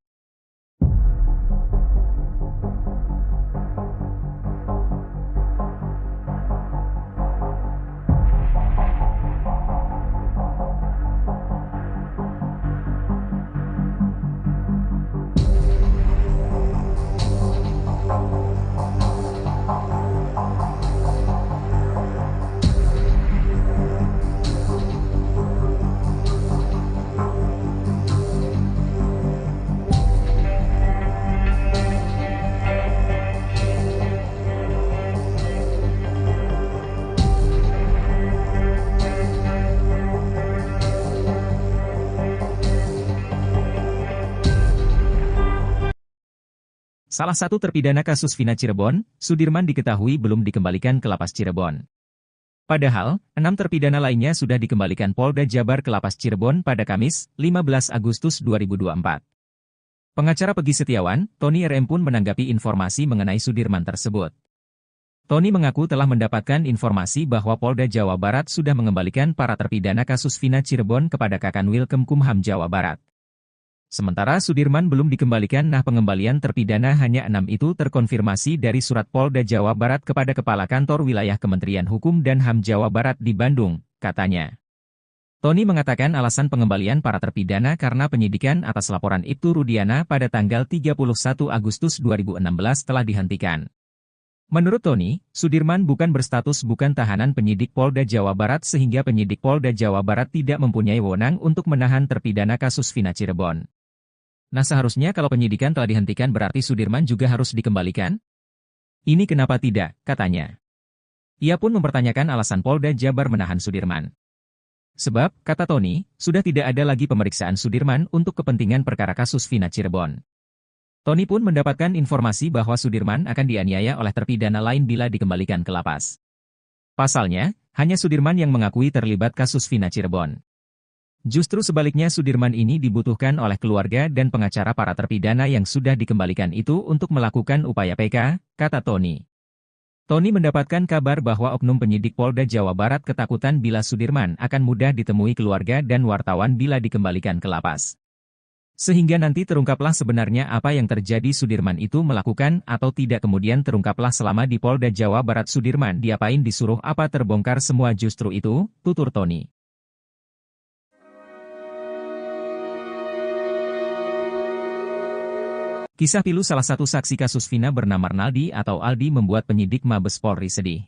Salah satu terpidana kasus Vina Cirebon, Sudirman diketahui belum dikembalikan ke Lapas Cirebon. Padahal, 6 terpidana lainnya sudah dikembalikan Polda Jabar ke Lapas Cirebon pada Kamis, 15 Agustus 2024. Pengacara Peggy Setiawan, Tony RM pun menanggapi informasi mengenai Sudirman tersebut. Tony mengaku telah mendapatkan informasi bahwa Polda Jawa Barat sudah mengembalikan para terpidana kasus Vina Cirebon kepada Kakanwil Kemkumham Jawa Barat. Sementara Sudirman belum dikembalikan. Pengembalian terpidana hanya 6 itu terkonfirmasi dari surat Polda Jawa Barat kepada Kepala Kantor Wilayah Kementerian Hukum dan HAM Jawa Barat di Bandung, katanya. Tony mengatakan alasan pengembalian para terpidana karena penyidikan atas laporan Ibtu Rudiana pada tanggal 31 Agustus 2016 telah dihentikan. Menurut Tony, Sudirman bukan berstatus bukan tahanan penyidik Polda Jawa Barat sehingga penyidik Polda Jawa Barat tidak mempunyai wewenang untuk menahan terpidana kasus Vina Cirebon. Nah, seharusnya kalau penyidikan telah dihentikan berarti Sudirman juga harus dikembalikan? Ini kenapa tidak, katanya. Ia pun mempertanyakan alasan Polda Jabar menahan Sudirman. Sebab, kata Tony, sudah tidak ada lagi pemeriksaan Sudirman untuk kepentingan perkara kasus Vina Cirebon. Tony pun mendapatkan informasi bahwa Sudirman akan dianiaya oleh terpidana lain bila dikembalikan ke lapas. Pasalnya, hanya Sudirman yang mengakui terlibat kasus Vina Cirebon. Justru sebaliknya Sudirman ini dibutuhkan oleh keluarga dan pengacara para terpidana yang sudah dikembalikan itu untuk melakukan upaya PK, kata Tony. Tony mendapatkan kabar bahwa oknum penyidik Polda Jawa Barat ketakutan bila Sudirman akan mudah ditemui keluarga dan wartawan bila dikembalikan ke lapas. Sehingga nanti terungkaplah sebenarnya apa yang terjadi Sudirman itu melakukan atau tidak kemudian terungkaplah selama di Polda Jawa Barat Sudirman diapain disuruh apa terbongkar semua justru itu, tutur Tony. Kisah pilu salah satu saksi kasus Vina bernama Arnaldi atau Aldi membuat penyidik Mabes Polri sedih.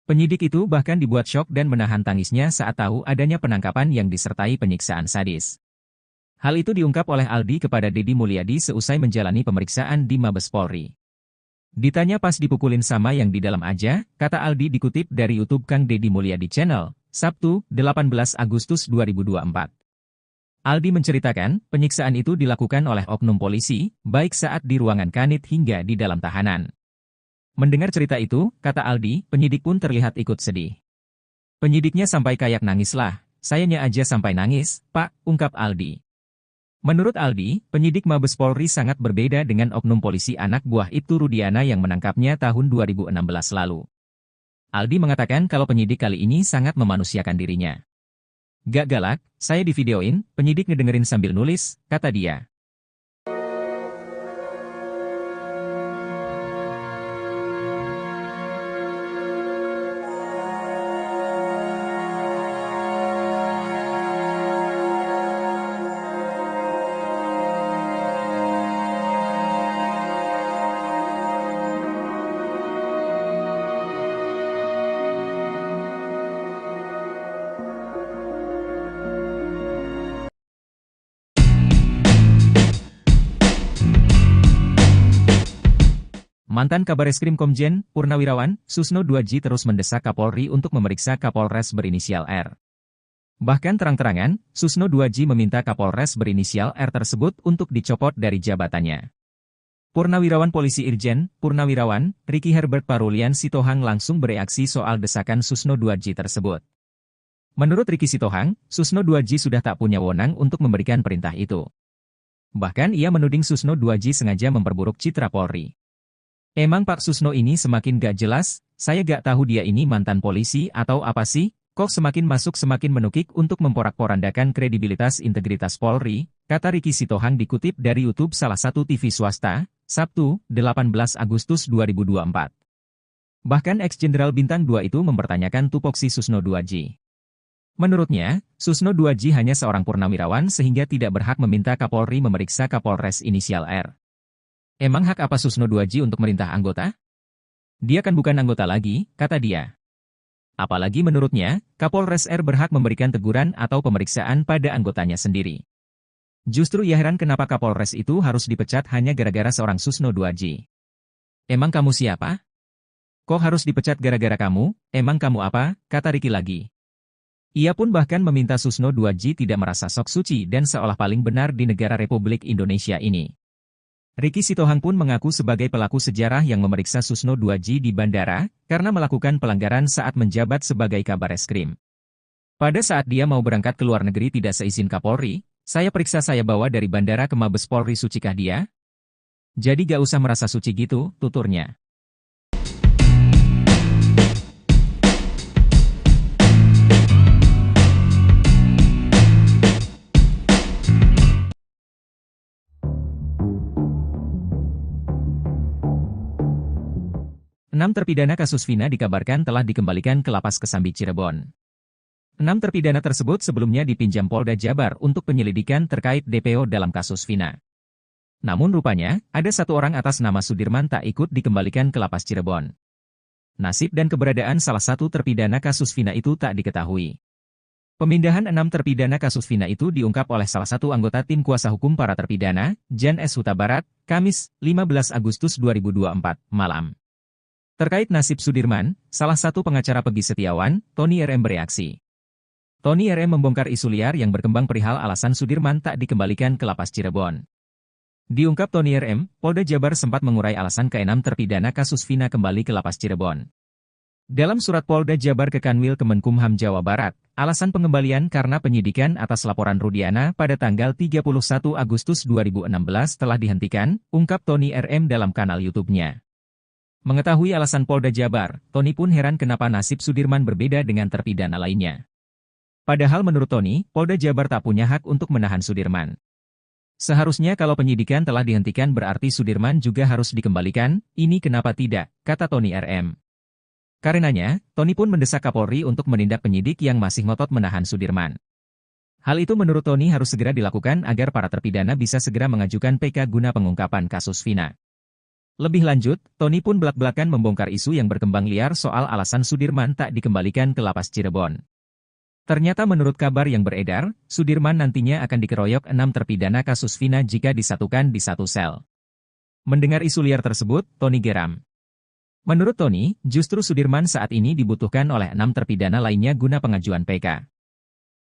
Penyidik itu bahkan dibuat syok dan menahan tangisnya saat tahu adanya penangkapan yang disertai penyiksaan sadis. Hal itu diungkap oleh Aldi kepada Deddy Mulyadi seusai menjalani pemeriksaan di Mabes Polri. Ditanya pas dipukulin sama yang di dalam aja, kata Aldi dikutip dari YouTube Kang Deddy Mulyadi Channel, Sabtu, 18 Agustus 2024. Aldi menceritakan, penyiksaan itu dilakukan oleh oknum polisi, baik saat di ruangan kanit hingga di dalam tahanan. Mendengar cerita itu, kata Aldi, penyidik pun terlihat ikut sedih. Penyidiknya sampai kayak nangis lah, sayanya aja sampai nangis, Pak, ungkap Aldi. Menurut Aldi, penyidik Mabes Polri sangat berbeda dengan oknum polisi anak buah Ibtu Rudiana yang menangkapnya tahun 2016 lalu. Aldi mengatakan kalau penyidik kali ini sangat memanusiakan dirinya. Gak galak, saya divideoin, penyidik ngedengerin sambil nulis, kata dia. Mantan Kabareskrim Komjen, Purnawirawan, Susno 2J terus mendesak Kapolri untuk memeriksa Kapolres berinisial R. Bahkan terang-terangan, Susno 2J meminta Kapolres berinisial R tersebut untuk dicopot dari jabatannya. Purnawirawan Polisi Irjen, Purnawirawan, Ricky Herbert Parulian Sitohang langsung bereaksi soal desakan Susno 2J tersebut. Menurut Ricky Sitohang, Susno 2J sudah tak punya wewenang untuk memberikan perintah itu. Bahkan ia menuding Susno 2J sengaja memperburuk citra Polri. Emang Pak Susno ini semakin gak jelas, saya gak tahu dia ini mantan polisi atau apa sih, kok semakin masuk semakin menukik untuk memporak-porandakan kredibilitas integritas Polri, kata Ricky Sitohang dikutip dari YouTube salah satu TV swasta, Sabtu, 18 Agustus 2024. Bahkan ex-jenderal Bintang 2 itu mempertanyakan tupoksi Susno 2J. Menurutnya, Susno 2J hanya seorang purnawirawan sehingga tidak berhak meminta Kapolri memeriksa Kapolres inisial R. Emang hak apa Susno 2J untuk merintah anggota? Dia kan bukan anggota lagi, kata dia. Apalagi menurutnya, Kapolres R berhak memberikan teguran atau pemeriksaan pada anggotanya sendiri. Justru ia heran kenapa Kapolres itu harus dipecat hanya gara-gara seorang Susno 2J. Emang kamu siapa? Kok harus dipecat gara-gara kamu? Emang kamu apa? Kata Ricky lagi. Ia pun bahkan meminta Susno 2J tidak merasa sok suci dan seolah paling benar di negara Republik Indonesia ini. Ricky Sitohang pun mengaku sebagai pelaku sejarah yang memeriksa Susno 2J di bandara, karena melakukan pelanggaran saat menjabat sebagai Kabareskrim. Pada saat dia mau berangkat ke luar negeri tidak seizin Kapolri, saya periksa saya bawa dari bandara ke Mabes Polri, sucikah dia? Jadi gak usah merasa suci gitu, tuturnya. Enam terpidana kasus Vina dikabarkan telah dikembalikan ke Lapas Kesambi Cirebon. 6 terpidana tersebut sebelumnya dipinjam Polda Jabar untuk penyelidikan terkait DPO dalam kasus Vina. Namun rupanya, ada satu orang atas nama Sudirman tak ikut dikembalikan ke Lapas Cirebon. Nasib dan keberadaan salah satu terpidana kasus Vina itu tak diketahui. Pemindahan 6 terpidana kasus Vina itu diungkap oleh salah satu anggota tim kuasa hukum para terpidana, Jan S. Huta Barat, Kamis, 15 Agustus 2024, malam. Terkait nasib Sudirman, salah satu pengacara Peggy Setiawan, Tony RM bereaksi. Tony RM membongkar isu liar yang berkembang perihal alasan Sudirman tak dikembalikan ke Lapas Cirebon. Diungkap Tony RM, Polda Jabar sempat mengurai alasan ke-6 terpidana kasus Vina kembali ke Lapas Cirebon. Dalam surat Polda Jabar ke Kanwil Kemenkumham Jawa Barat, alasan pengembalian karena penyidikan atas laporan Rudiana pada tanggal 31 Agustus 2016 telah dihentikan, ungkap Tony RM dalam kanal YouTube-nya. Mengetahui alasan Polda Jabar, Tony pun heran kenapa nasib Sudirman berbeda dengan terpidana lainnya. Padahal menurut Tony, Polda Jabar tak punya hak untuk menahan Sudirman. Seharusnya kalau penyidikan telah dihentikan berarti Sudirman juga harus dikembalikan, ini kenapa tidak, kata Tony RM. Karenanya, Tony pun mendesak Kapolri untuk menindak penyidik yang masih ngotot menahan Sudirman. Hal itu menurut Tony harus segera dilakukan agar para terpidana bisa segera mengajukan PK guna pengungkapan kasus Vina. Lebih lanjut, Tony pun belak-belakan membongkar isu yang berkembang liar soal alasan Sudirman tak dikembalikan ke Lapas Cirebon. Ternyata menurut kabar yang beredar, Sudirman nantinya akan dikeroyok 6 terpidana kasus Vina jika disatukan di satu sel. Mendengar isu liar tersebut, Tony geram. Menurut Tony, justru Sudirman saat ini dibutuhkan oleh 6 terpidana lainnya guna pengajuan PK.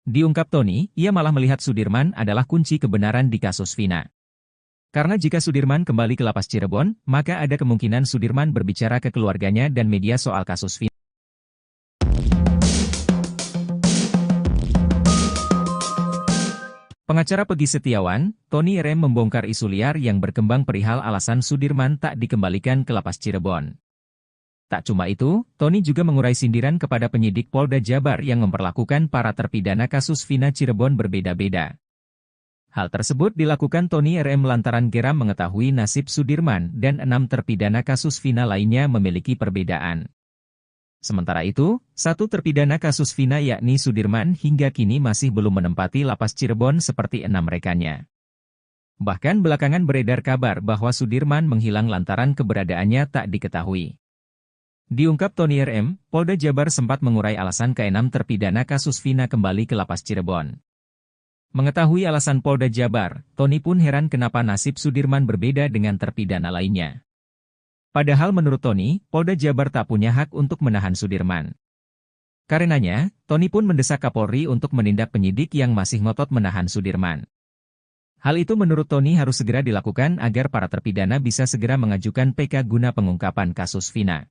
Diungkap Tony, ia malah melihat Sudirman adalah kunci kebenaran di kasus Vina. Karena jika Sudirman kembali ke Lapas Cirebon, maka ada kemungkinan Sudirman berbicara ke keluarganya dan media soal kasus Vina. Pengacara Peggy Setiawan, Tony RM membongkar isu liar yang berkembang perihal alasan Sudirman tak dikembalikan ke Lapas Cirebon. Tak cuma itu, Tony juga mengurai sindiran kepada penyidik Polda Jabar yang memperlakukan para terpidana kasus Vina Cirebon berbeda-beda. Hal tersebut dilakukan Tony RM lantaran geram mengetahui nasib Sudirman dan 6 terpidana kasus Vina lainnya memiliki perbedaan. Sementara itu, satu terpidana kasus Vina yakni Sudirman hingga kini masih belum menempati Lapas Cirebon seperti 6 rekannya. Bahkan belakangan beredar kabar bahwa Sudirman menghilang lantaran keberadaannya tak diketahui. Diungkap Tony RM, Polda Jabar sempat mengurai alasan ke-6 terpidana kasus Vina kembali ke Lapas Cirebon. Mengetahui alasan Polda Jabar, Tony pun heran kenapa nasib Sudirman berbeda dengan terpidana lainnya. Padahal menurut Tony, Polda Jabar tak punya hak untuk menahan Sudirman. Karenanya, Tony pun mendesak Kapolri untuk menindak penyidik yang masih ngotot menahan Sudirman. Hal itu menurut Tony harus segera dilakukan agar para terpidana bisa segera mengajukan PK guna pengungkapan kasus Vina.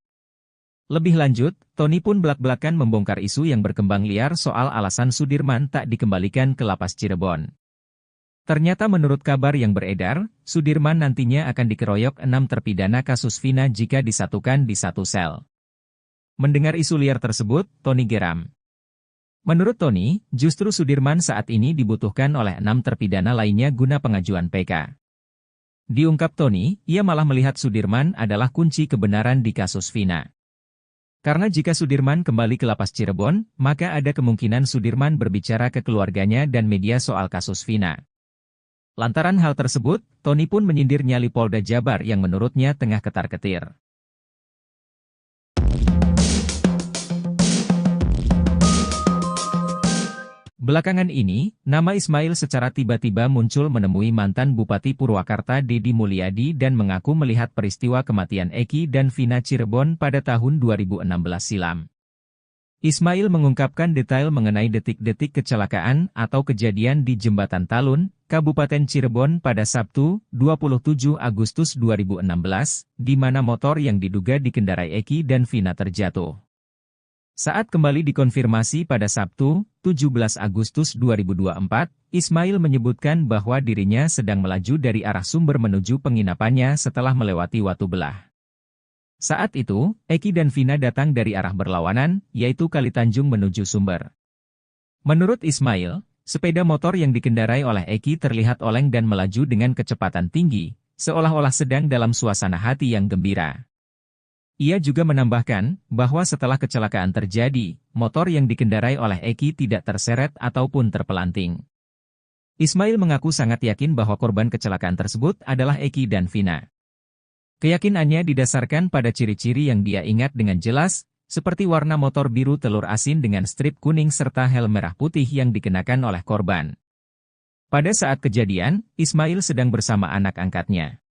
Lebih lanjut, Tony pun belak-belakan membongkar isu yang berkembang liar soal alasan Sudirman tak dikembalikan ke Lapas Cirebon. Ternyata menurut kabar yang beredar, Sudirman nantinya akan dikeroyok 6 terpidana kasus Vina jika disatukan di satu sel. Mendengar isu liar tersebut, Tony geram. Menurut Tony, justru Sudirman saat ini dibutuhkan oleh 6 terpidana lainnya guna pengajuan PK. Diungkap Tony, ia malah melihat Sudirman adalah kunci kebenaran di kasus Vina. Karena jika Sudirman kembali ke Lapas Cirebon, maka ada kemungkinan Sudirman berbicara ke keluarganya dan media soal kasus Vina. Lantaran hal tersebut, Tony pun menyindir nyali Polda Jabar yang menurutnya tengah ketar-ketir. Belakangan ini, nama Ismail secara tiba-tiba muncul menemui mantan Bupati Purwakarta Deddy Mulyadi dan mengaku melihat peristiwa kematian Eki dan Vina Cirebon pada tahun 2016 silam. Ismail mengungkapkan detail mengenai detik-detik kecelakaan atau kejadian di Jembatan Talun, Kabupaten Cirebon pada Sabtu, 27 Agustus 2016, di mana motor yang diduga dikendarai Eki dan Vina terjatuh. Saat kembali dikonfirmasi pada Sabtu, 17 Agustus 2024, Ismail menyebutkan bahwa dirinya sedang melaju dari arah sumber menuju penginapannya setelah melewati Watu Belah. Saat itu, Eki dan Vina datang dari arah berlawanan, yaitu Kali Tanjung menuju sumber. Menurut Ismail, sepeda motor yang dikendarai oleh Eki terlihat oleng dan melaju dengan kecepatan tinggi, seolah-olah sedang dalam suasana hati yang gembira. Ia juga menambahkan bahwa setelah kecelakaan terjadi, motor yang dikendarai oleh Eki tidak terseret ataupun terpelanting. Ismail mengaku sangat yakin bahwa korban kecelakaan tersebut adalah Eki dan Vina. Keyakinannya didasarkan pada ciri-ciri yang dia ingat dengan jelas, seperti warna motor biru telur asin dengan strip kuning serta helm merah putih yang dikenakan oleh korban. Pada saat kejadian, Ismail sedang bersama anak angkatnya.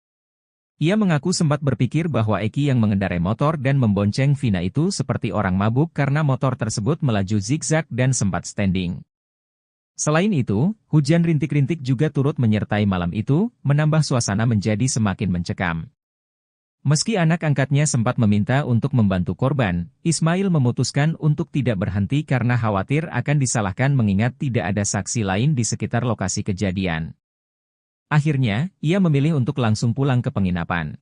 Ia mengaku sempat berpikir bahwa Eki yang mengendarai motor dan membonceng Vina itu seperti orang mabuk karena motor tersebut melaju zigzag dan sempat standing. Selain itu, hujan rintik-rintik juga turut menyertai malam itu, menambah suasana menjadi semakin mencekam. Meski anak angkatnya sempat meminta untuk membantu korban, Ismail memutuskan untuk tidak berhenti karena khawatir akan disalahkan mengingat tidak ada saksi lain di sekitar lokasi kejadian. Akhirnya, ia memilih untuk langsung pulang ke penginapan.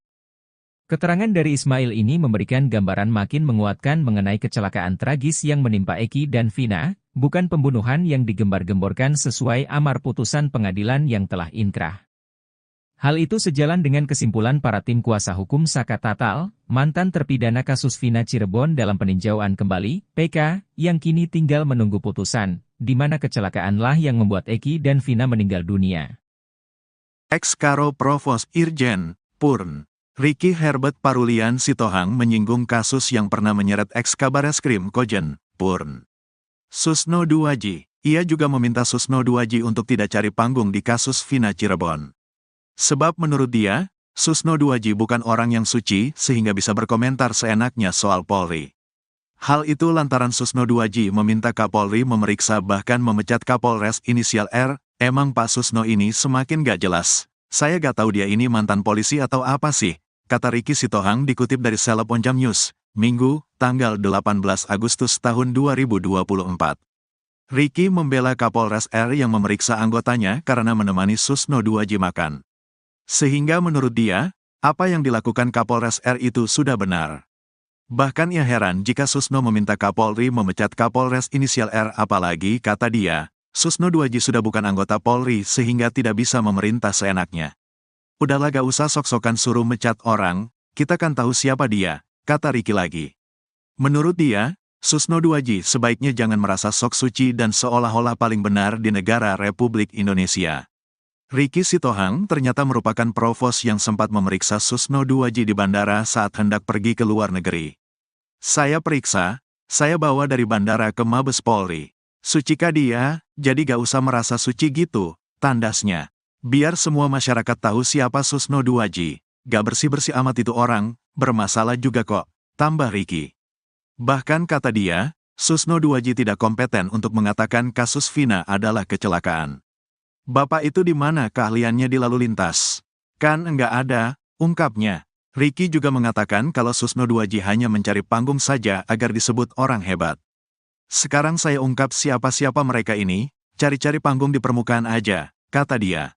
Keterangan dari Ismail ini memberikan gambaran makin menguatkan mengenai kecelakaan tragis yang menimpa Eki dan Vina, bukan pembunuhan yang digembar-gemborkan sesuai amar putusan pengadilan yang telah inkrah. Hal itu sejalan dengan kesimpulan para tim kuasa hukum Saka Tatal, mantan terpidana kasus Vina Cirebon dalam peninjauan kembali, PK, yang kini tinggal menunggu putusan, di mana kecelakaanlah yang membuat Eki dan Vina meninggal dunia. Ex-Karo Provos Irjen, Purn, Ricky Herbert Parulian Sitohang menyinggung kasus yang pernah menyeret ex-Kabareskrim Kojen, Purn. Susno Duaji, ia juga meminta Susno Duaji untuk tidak cari panggung di kasus Vina Cirebon. Sebab menurut dia, Susno Duaji bukan orang yang suci sehingga bisa berkomentar seenaknya soal Polri. Hal itu lantaran Susno Duaji meminta Kapolri memeriksa bahkan memecat Kapolres inisial R. Emang Pak Susno ini semakin gak jelas. Saya gak tahu dia ini mantan polisi atau apa sih, kata Ricky Sitohang dikutip dari Seleb Onjam News, Minggu, tanggal 18 Agustus tahun 2024. Ricky membela Kapolres R yang memeriksa anggotanya karena menemani Susno Duaji makan. Sehingga menurut dia, apa yang dilakukan Kapolres R itu sudah benar. Bahkan ia heran jika Susno meminta Kapolri memecat Kapolres inisial R apalagi, kata dia, Susno Duaji sudah bukan anggota Polri sehingga tidak bisa memerintah seenaknya. Udahlah gak usah sok-sokan suruh mecat orang, kita kan tahu siapa dia, kata Ricky lagi. Menurut dia, Susno Duaji sebaiknya jangan merasa sok suci dan seolah-olah paling benar di negara Republik Indonesia. Ricky Sitohang ternyata merupakan provos yang sempat memeriksa Susno Duaji di bandara saat hendak pergi ke luar negeri. Saya periksa, saya bawa dari bandara ke Mabes Polri. Sucikah dia, jadi gak usah merasa suci gitu, tandasnya. Biar semua masyarakat tahu siapa Susno Duaji. Gak bersih-bersih amat itu orang, bermasalah juga kok, tambah Ricky. Bahkan kata dia, Susno Duaji tidak kompeten untuk mengatakan kasus Vina adalah kecelakaan. Bapak itu di mana keahliannya di lalu lintas? Kan enggak ada, ungkapnya. Ricky juga mengatakan kalau Susno Duaji hanya mencari panggung saja agar disebut orang hebat. Sekarang saya ungkap siapa-siapa mereka ini, cari-cari panggung di permukaan aja, kata dia.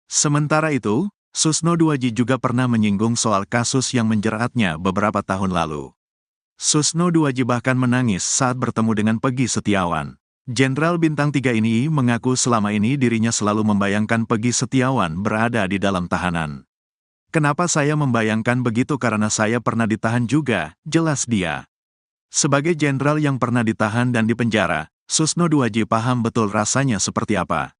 Sementara itu, Susno Duaji juga pernah menyinggung soal kasus yang menjeratnya beberapa tahun lalu. Susno Duaji bahkan menangis saat bertemu dengan Peggy Setiawan. Jenderal Bintang 3 ini mengaku selama ini dirinya selalu membayangkan Peggy Setiawan berada di dalam tahanan. Kenapa saya membayangkan begitu karena saya pernah ditahan juga, jelas dia. Sebagai jenderal yang pernah ditahan dan dipenjara, Susno Duaji paham betul rasanya seperti apa.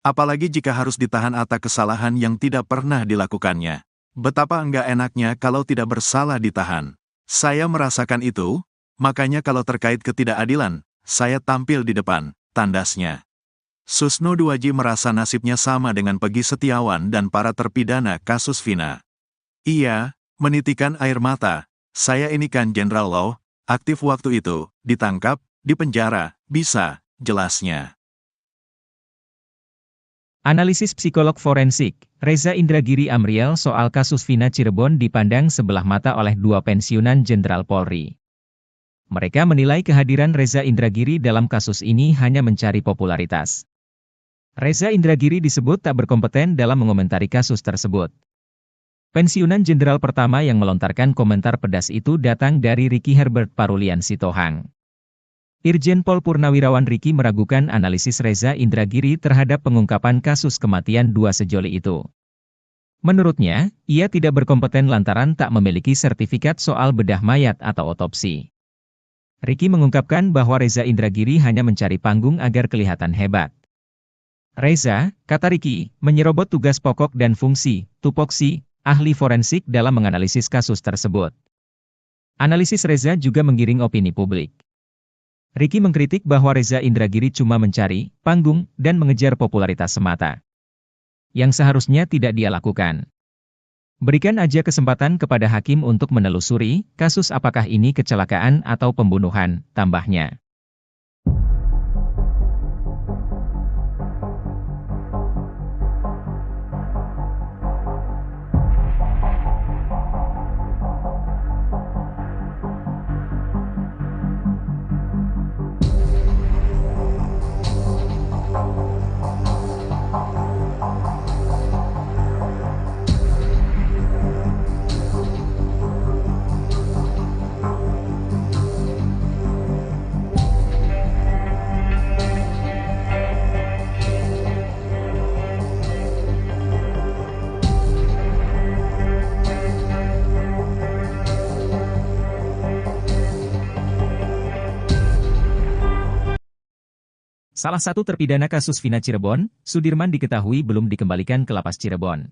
Apalagi jika harus ditahan atas kesalahan yang tidak pernah dilakukannya. Betapa enggak enaknya kalau tidak bersalah ditahan. Saya merasakan itu, makanya kalau terkait ketidakadilan, saya tampil di depan, tandasnya. Susno Duaji merasa nasibnya sama dengan Peggy Setiawan dan para terpidana kasus Vina. Ia menitikan air mata, saya ini kan Jenderal Law, aktif waktu itu, ditangkap, dipenjara, bisa, jelasnya. Analisis psikolog forensik, Reza Indragiri Amriel soal kasus Vina Cirebon dipandang sebelah mata oleh dua pensiunan Jenderal Polri. Mereka menilai kehadiran Reza Indragiri dalam kasus ini hanya mencari popularitas. Reza Indragiri disebut tak berkompeten dalam mengomentari kasus tersebut. Pensiunan Jenderal pertama yang melontarkan komentar pedas itu datang dari Ricky Herbert Parulian Sitohang. Irjen Pol Purnawirawan Ricky meragukan analisis Reza Indragiri terhadap pengungkapan kasus kematian dua sejoli itu. Menurutnya, ia tidak berkompeten lantaran tak memiliki sertifikat soal bedah mayat atau otopsi. Ricky mengungkapkan bahwa Reza Indragiri hanya mencari panggung agar kelihatan hebat. Reza, kata Ricky, menyerobot tugas pokok dan fungsi, tupoksi, ahli forensik dalam menganalisis kasus tersebut. Analisis Reza juga menggiring opini publik. Ricky mengkritik bahwa Reza Indragiri cuma mencari panggung dan mengejar popularitas semata, yang seharusnya tidak dia lakukan. Berikan aja kesempatan kepada hakim untuk menelusuri kasus apakah ini kecelakaan atau pembunuhan, tambahnya. Salah satu terpidana kasus Vina Cirebon, Sudirman diketahui belum dikembalikan ke Lapas Cirebon.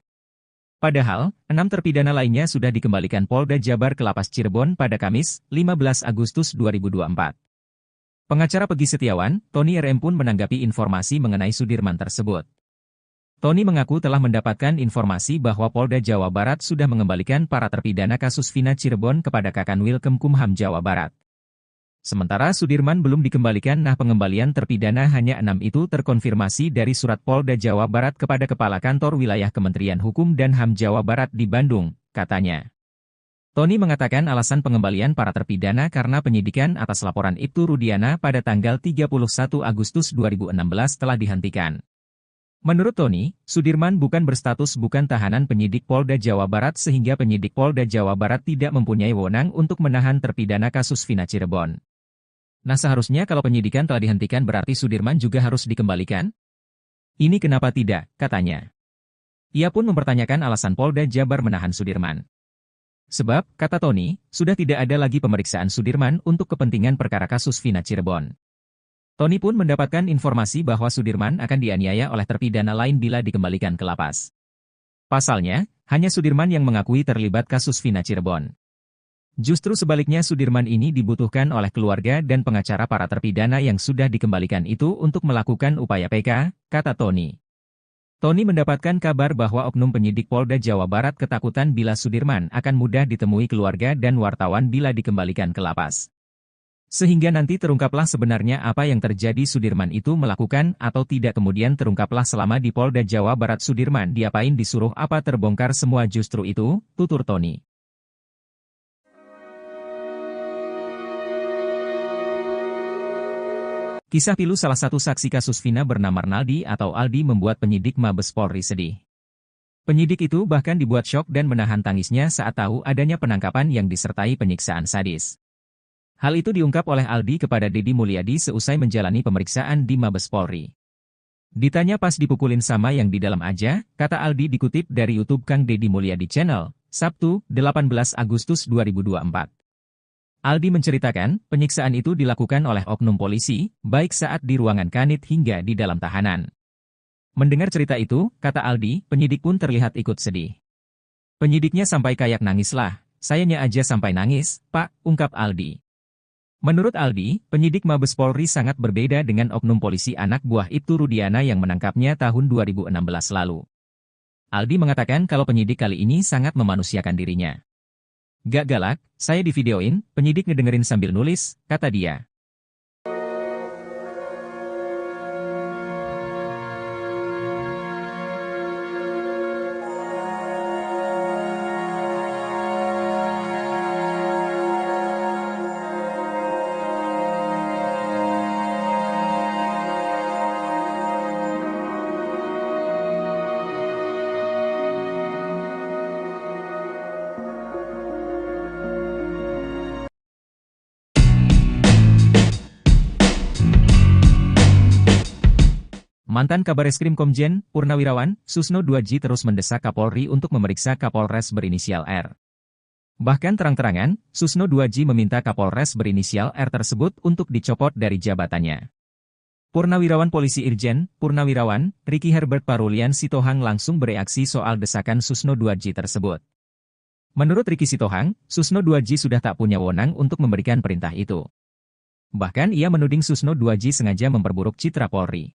Padahal, 6 terpidana lainnya sudah dikembalikan Polda Jabar ke Lapas Cirebon pada Kamis, 15 Agustus 2024. Pengacara Peggy Setiawan, Tony RM pun menanggapi informasi mengenai Sudirman tersebut. Tony mengaku telah mendapatkan informasi bahwa Polda Jawa Barat sudah mengembalikan para terpidana kasus Vina Cirebon kepada Kakanwil Kemkumham Jawa Barat. Sementara Sudirman belum dikembalikan. Pengembalian terpidana hanya 6 itu terkonfirmasi dari surat Polda Jawa Barat kepada Kepala Kantor Wilayah Kementerian Hukum dan HAM Jawa Barat di Bandung, katanya. Tony mengatakan alasan pengembalian para terpidana karena penyidikan atas laporan Ibtu Rudiana pada tanggal 31 Agustus 2016 telah dihentikan. Menurut Tony, Sudirman bukan berstatus bukan tahanan penyidik Polda Jawa Barat sehingga penyidik Polda Jawa Barat tidak mempunyai wewenang untuk menahan terpidana kasus Vina Cirebon. Nah, seharusnya kalau penyidikan telah dihentikan berarti Sudirman juga harus dikembalikan? Ini kenapa tidak, katanya. Ia pun mempertanyakan alasan Polda Jabar menahan Sudirman. Sebab, kata Tony, sudah tidak ada lagi pemeriksaan Sudirman untuk kepentingan perkara kasus Vina Cirebon. Tony pun mendapatkan informasi bahwa Sudirman akan dianiaya oleh terpidana lain bila dikembalikan ke lapas. Pasalnya, hanya Sudirman yang mengakui terlibat kasus Vina Cirebon. Justru sebaliknya Sudirman ini dibutuhkan oleh keluarga dan pengacara para terpidana yang sudah dikembalikan itu untuk melakukan upaya PK, kata Tony. Tony mendapatkan kabar bahwa oknum penyidik Polda Jawa Barat ketakutan bila Sudirman akan mudah ditemui keluarga dan wartawan bila dikembalikan ke lapas. Sehingga nanti terungkaplah sebenarnya apa yang terjadi Sudirman itu melakukan atau tidak kemudian terungkaplah selama di Polda Jawa Barat Sudirman diapain disuruh apa terbongkar semua justru itu, tutur Tony. Kisah pilu salah satu saksi kasus Vina bernama Arnaldi atau Aldi membuat penyidik Mabes Polri sedih. Penyidik itu bahkan dibuat syok dan menahan tangisnya saat tahu adanya penangkapan yang disertai penyiksaan sadis. Hal itu diungkap oleh Aldi kepada Deddy Mulyadi seusai menjalani pemeriksaan di Mabes Polri. Ditanya pas dipukulin sama yang di dalam aja, kata Aldi dikutip dari YouTube Kang Deddy Mulyadi Channel, Sabtu, 18 Agustus 2024. Aldi menceritakan, penyiksaan itu dilakukan oleh oknum polisi, baik saat di ruangan kanit hingga di dalam tahanan. Mendengar cerita itu, kata Aldi, penyidik pun terlihat ikut sedih. Penyidiknya sampai kayak nangis lah, sayanya aja sampai nangis, Pak, ungkap Aldi. Menurut Aldi, penyidik Mabes Polri sangat berbeda dengan oknum polisi anak buah Ibtu Rudiana yang menangkapnya tahun 2016 lalu. Aldi mengatakan kalau penyidik kali ini sangat memanusiakan dirinya. Gak galak, saya divideoin, penyidik ngedengerin sambil nulis, kata dia. Mantan Kabareskrim Komjen Purnawirawan Susno 2J terus mendesak Kapolri untuk memeriksa Kapolres berinisial R. Bahkan terang-terangan, Susno 2J meminta Kapolres berinisial R tersebut untuk dicopot dari jabatannya. Purnawirawan Polisi Irjen Purnawirawan Ricky Herbert Parulian Sitohang langsung bereaksi soal desakan Susno 2J tersebut. Menurut Ricky Sitohang, Susno 2J sudah tak punya wewenang untuk memberikan perintah itu. Bahkan ia menuding Susno 2J sengaja memperburuk citra Polri.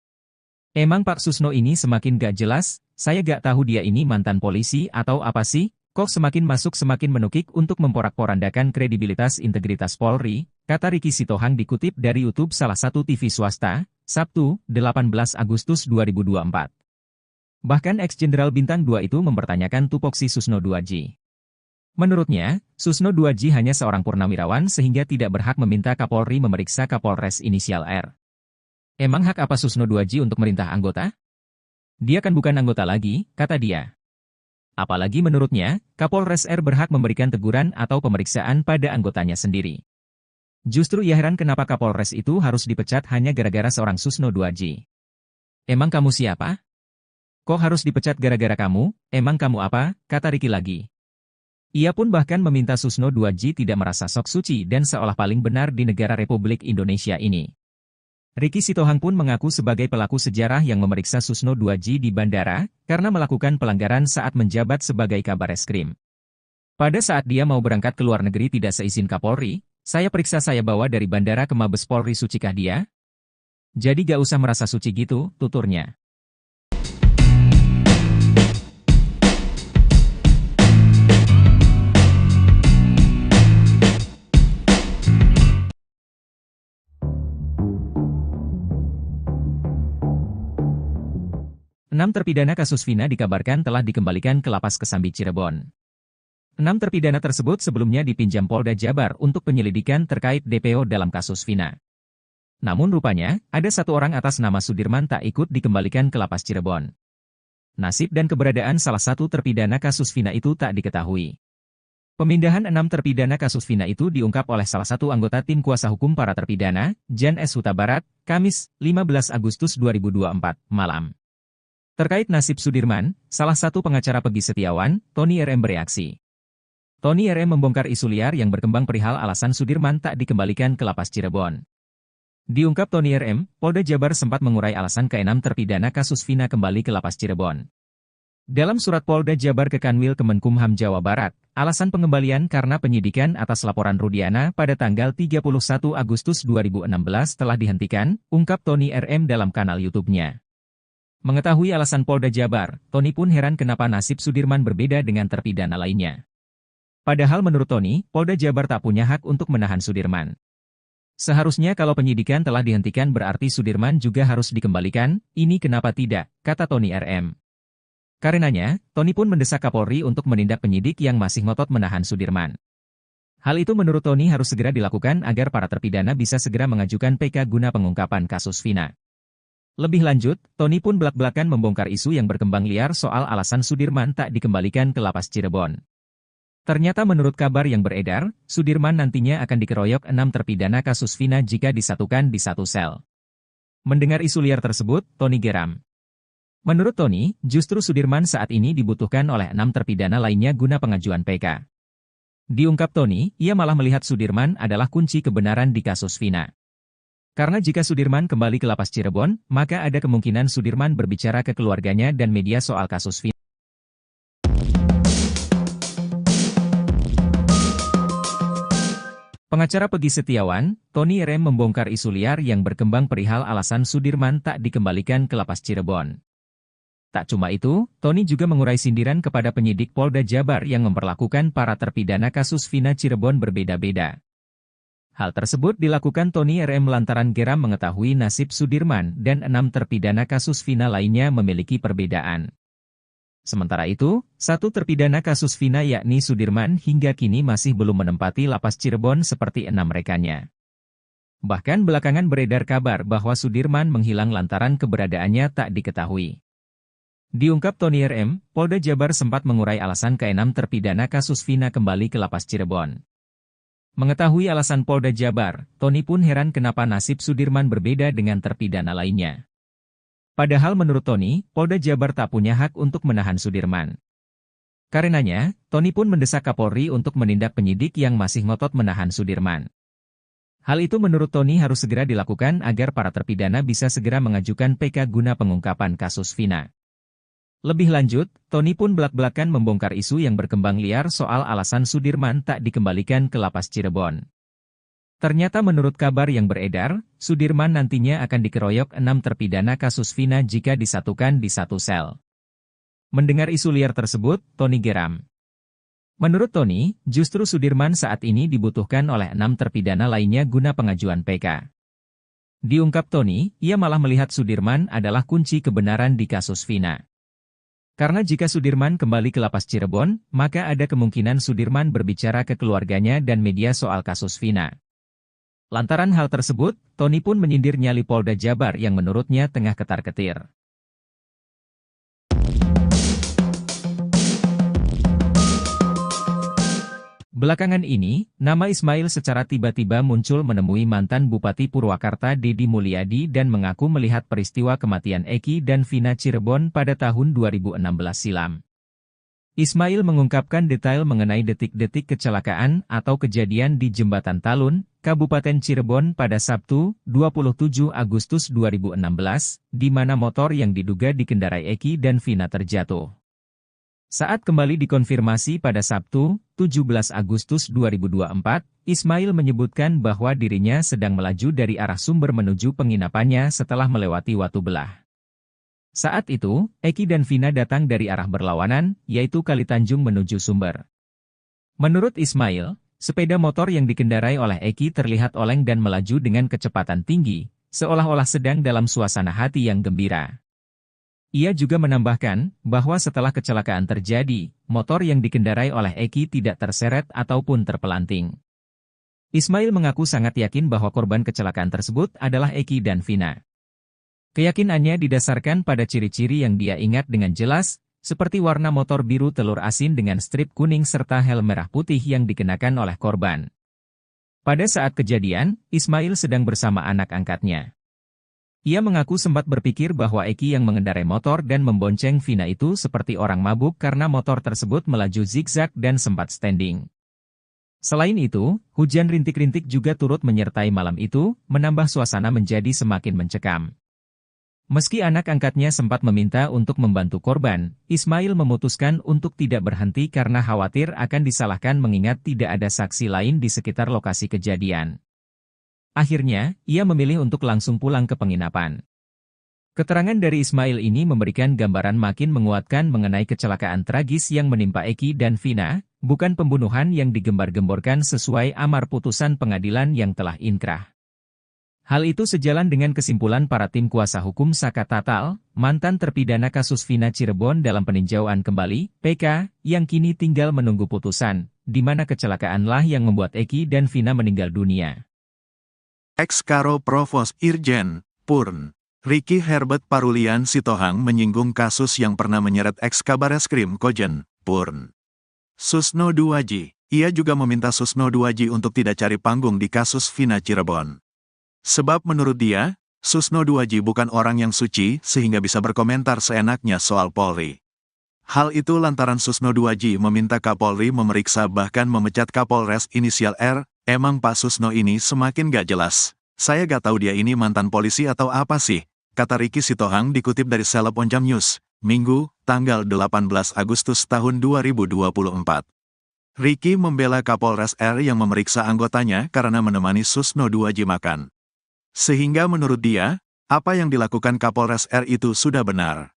Emang Pak Susno ini semakin gak jelas, saya gak tahu dia ini mantan polisi atau apa sih, kok semakin masuk semakin menukik untuk memporak-porandakan kredibilitas integritas Polri, kata Ricky Sitohang dikutip dari YouTube salah satu TV swasta, Sabtu, 18 Agustus 2024. Bahkan ex-jenderal Bintang 2 itu mempertanyakan tupoksi Susno 2J. Menurutnya, Susno 2J hanya seorang purnawirawan sehingga tidak berhak meminta Kapolri memeriksa Kapolres inisial R. Emang hak apa Susno 2J untuk merintah anggota? Dia kan bukan anggota lagi, kata dia. Apalagi menurutnya, Kapolres R berhak memberikan teguran atau pemeriksaan pada anggotanya sendiri. Justru ia heran kenapa Kapolres itu harus dipecat hanya gara-gara seorang Susno 2J. Emang kamu siapa? Kok harus dipecat gara-gara kamu? Emang kamu apa? Kata Ricky lagi. Ia pun bahkan meminta Susno 2J tidak merasa sok suci dan seolah paling benar di negara Republik Indonesia ini. Ricky Sitohang pun mengaku sebagai pelaku sejarah yang memeriksa Susno 2J di bandara karena melakukan pelanggaran saat menjabat sebagai Kabareskrim. Pada saat dia mau berangkat ke luar negeri tidak seizin Kapolri, saya periksa saya bawa dari bandara ke Mabes Polri, sucikah dia? Jadi gak usah merasa suci gitu, tuturnya. Enam terpidana kasus Vina dikabarkan telah dikembalikan ke Lapas Kesambi Cirebon. 6 terpidana tersebut sebelumnya dipinjam Polda Jabar untuk penyelidikan terkait DPO dalam kasus Vina. Namun rupanya, ada satu orang atas nama Sudirman tak ikut dikembalikan ke Lapas Cirebon. Nasib dan keberadaan salah satu terpidana kasus Vina itu tak diketahui. Pemindahan 6 terpidana kasus Vina itu diungkap oleh salah satu anggota tim kuasa hukum para terpidana, Jan S. Huta Barat, Kamis, 15 Agustus 2024, malam. Terkait nasib Sudirman, salah satu pengacara Peggy Setiawan, Tony RM bereaksi. Tony RM membongkar isu liar yang berkembang perihal alasan Sudirman tak dikembalikan ke Lapas Cirebon. Diungkap Tony RM, Polda Jabar sempat mengurai alasan ke-6 terpidana kasus Vina kembali ke Lapas Cirebon. Dalam surat Polda Jabar ke Kanwil Kemenkumham Jawa Barat, alasan pengembalian karena penyidikan atas laporan Rudiana pada tanggal 31 Agustus 2016 telah dihentikan, ungkap Tony RM dalam kanal YouTube-nya. Mengetahui alasan Polda Jabar, Tony pun heran kenapa nasib Sudirman berbeda dengan terpidana lainnya. Padahal menurut Tony, Polda Jabar tak punya hak untuk menahan Sudirman. Seharusnya kalau penyidikan telah dihentikan berarti Sudirman juga harus dikembalikan, ini kenapa tidak, kata Tony RM. Karenanya, Tony pun mendesak Kapolri untuk menindak penyidik yang masih ngotot menahan Sudirman. Hal itu menurut Tony harus segera dilakukan agar para terpidana bisa segera mengajukan PK guna pengungkapan kasus Vina. Lebih lanjut, Tony pun belak-belakan membongkar isu yang berkembang liar soal alasan Sudirman tak dikembalikan ke Lapas Cirebon. Ternyata menurut kabar yang beredar, Sudirman nantinya akan dikeroyok 6 terpidana kasus Vina jika disatukan di satu sel. Mendengar isu liar tersebut, Tony geram. Menurut Tony, justru Sudirman saat ini dibutuhkan oleh 6 terpidana lainnya guna pengajuan PK. Diungkap Tony, ia malah melihat Sudirman adalah kunci kebenaran di kasus Vina. Karena jika Sudirman kembali ke Lapas Cirebon, maka ada kemungkinan Sudirman berbicara ke keluarganya dan media soal kasus Vina. Pengacara Peggy Setiawan, Tony RM membongkar isu liar yang berkembang perihal alasan Sudirman tak dikembalikan ke Lapas Cirebon. Tak cuma itu, Tony juga mengurai sindiran kepada penyidik Polda Jabar yang memperlakukan para terpidana kasus Vina Cirebon berbeda-beda. Hal tersebut dilakukan Tony RM lantaran geram mengetahui nasib Sudirman dan 6 terpidana kasus Vina lainnya memiliki perbedaan. Sementara itu, satu terpidana kasus Vina yakni Sudirman hingga kini masih belum menempati Lapas Cirebon seperti 6 rekannya. Bahkan belakangan beredar kabar bahwa Sudirman menghilang lantaran keberadaannya tak diketahui. Diungkap Tony RM, Polda Jabar sempat mengurai alasan ke-6 terpidana kasus Vina kembali ke Lapas Cirebon. Mengetahui alasan Polda Jabar, Tony pun heran kenapa nasib Sudirman berbeda dengan terpidana lainnya. Padahal menurut Tony, Polda Jabar tak punya hak untuk menahan Sudirman. Karenanya, Tony pun mendesak Kapolri untuk menindak penyidik yang masih ngotot menahan Sudirman. Hal itu menurut Tony harus segera dilakukan agar para terpidana bisa segera mengajukan PK guna pengungkapan kasus Vina. Lebih lanjut, Tony pun belak-belakan membongkar isu yang berkembang liar soal alasan Sudirman tak dikembalikan ke lapas Cirebon. Ternyata menurut kabar yang beredar, Sudirman nantinya akan dikeroyok 6 terpidana kasus Vina jika disatukan di satu sel. Mendengar isu liar tersebut, Tony geram. Menurut Tony, justru Sudirman saat ini dibutuhkan oleh 6 terpidana lainnya guna pengajuan PK. Diungkap Tony, ia malah melihat Sudirman adalah kunci kebenaran di kasus Vina. Karena jika Sudirman kembali ke lapas Cirebon, maka ada kemungkinan Sudirman berbicara ke keluarganya dan media soal kasus Vina. Lantaran hal tersebut, Tony pun menyindir nyali Polda Jabar yang menurutnya tengah ketar-ketir. Belakangan ini, nama Ismail secara tiba-tiba muncul menemui mantan Bupati Purwakarta Deddy Mulyadi dan mengaku melihat peristiwa kematian Eki dan Vina Cirebon pada tahun 2016 silam. Ismail mengungkapkan detail mengenai detik-detik kecelakaan atau kejadian di Jembatan Talun, Kabupaten Cirebon pada Sabtu, 27 Agustus 2016, di mana motor yang diduga dikendarai Eki dan Vina terjatuh. Saat kembali dikonfirmasi pada Sabtu, 17 Agustus 2024, Ismail menyebutkan bahwa dirinya sedang melaju dari arah Sumber menuju penginapannya setelah melewati Watu Belah. Saat itu, Eki dan Vina datang dari arah berlawanan, yaitu Kalitanjung menuju Sumber. Menurut Ismail, sepeda motor yang dikendarai oleh Eki terlihat oleng dan melaju dengan kecepatan tinggi, seolah-olah sedang dalam suasana hati yang gembira. Ia juga menambahkan bahwa setelah kecelakaan terjadi, motor yang dikendarai oleh Eki tidak terseret ataupun terpelanting. Ismail mengaku sangat yakin bahwa korban kecelakaan tersebut adalah Eki dan Vina. Keyakinannya didasarkan pada ciri-ciri yang dia ingat dengan jelas, seperti warna motor biru telur asin dengan strip kuning serta helm merah putih yang dikenakan oleh korban. Pada saat kejadian, Ismail sedang bersama anak angkatnya. Ia mengaku sempat berpikir bahwa Eki yang mengendarai motor dan membonceng Vina itu seperti orang mabuk karena motor tersebut melaju zigzag dan sempat standing. Selain itu, hujan rintik-rintik juga turut menyertai malam itu, menambah suasana menjadi semakin mencekam. Meski anak angkatnya sempat meminta untuk membantu korban, Ismail memutuskan untuk tidak berhenti karena khawatir akan disalahkan mengingat tidak ada saksi lain di sekitar lokasi kejadian. Akhirnya, ia memilih untuk langsung pulang ke penginapan. Keterangan dari Ismail ini memberikan gambaran makin menguatkan mengenai kecelakaan tragis yang menimpa Eki dan Vina, bukan pembunuhan yang digembar-gemborkan sesuai amar putusan pengadilan yang telah inkrah. Hal itu sejalan dengan kesimpulan para tim kuasa hukum Saka Tatal, mantan terpidana kasus Vina Cirebon dalam peninjauan kembali, PK, yang kini tinggal menunggu putusan, di mana kecelakaanlah yang membuat Eki dan Vina meninggal dunia. Ex-Karo Provos Irjen, Purn, Ricky Herbert Parulian Sitohang menyinggung kasus yang pernah menyeret ex-Kabareskrim Kojen, Purn. Susno Duaji, ia juga meminta Susno Duaji untuk tidak cari panggung di kasus Vina Cirebon. Sebab menurut dia, Susno Duaji bukan orang yang suci sehingga bisa berkomentar seenaknya soal Polri. Hal itu lantaran Susno Duaji meminta Kapolri memeriksa bahkan memecat Kapolres inisial R. Emang Pak Susno ini semakin gak jelas. Saya gak tahu dia ini mantan polisi atau apa sih, kata Ricky Sitohang dikutip dari Seleb Onjam News, Minggu, tanggal 18 Agustus tahun 2024. Ricky membela Kapolres R yang memeriksa anggotanya karena menemani Susno Duaji makan. Sehingga menurut dia, apa yang dilakukan Kapolres R itu sudah benar.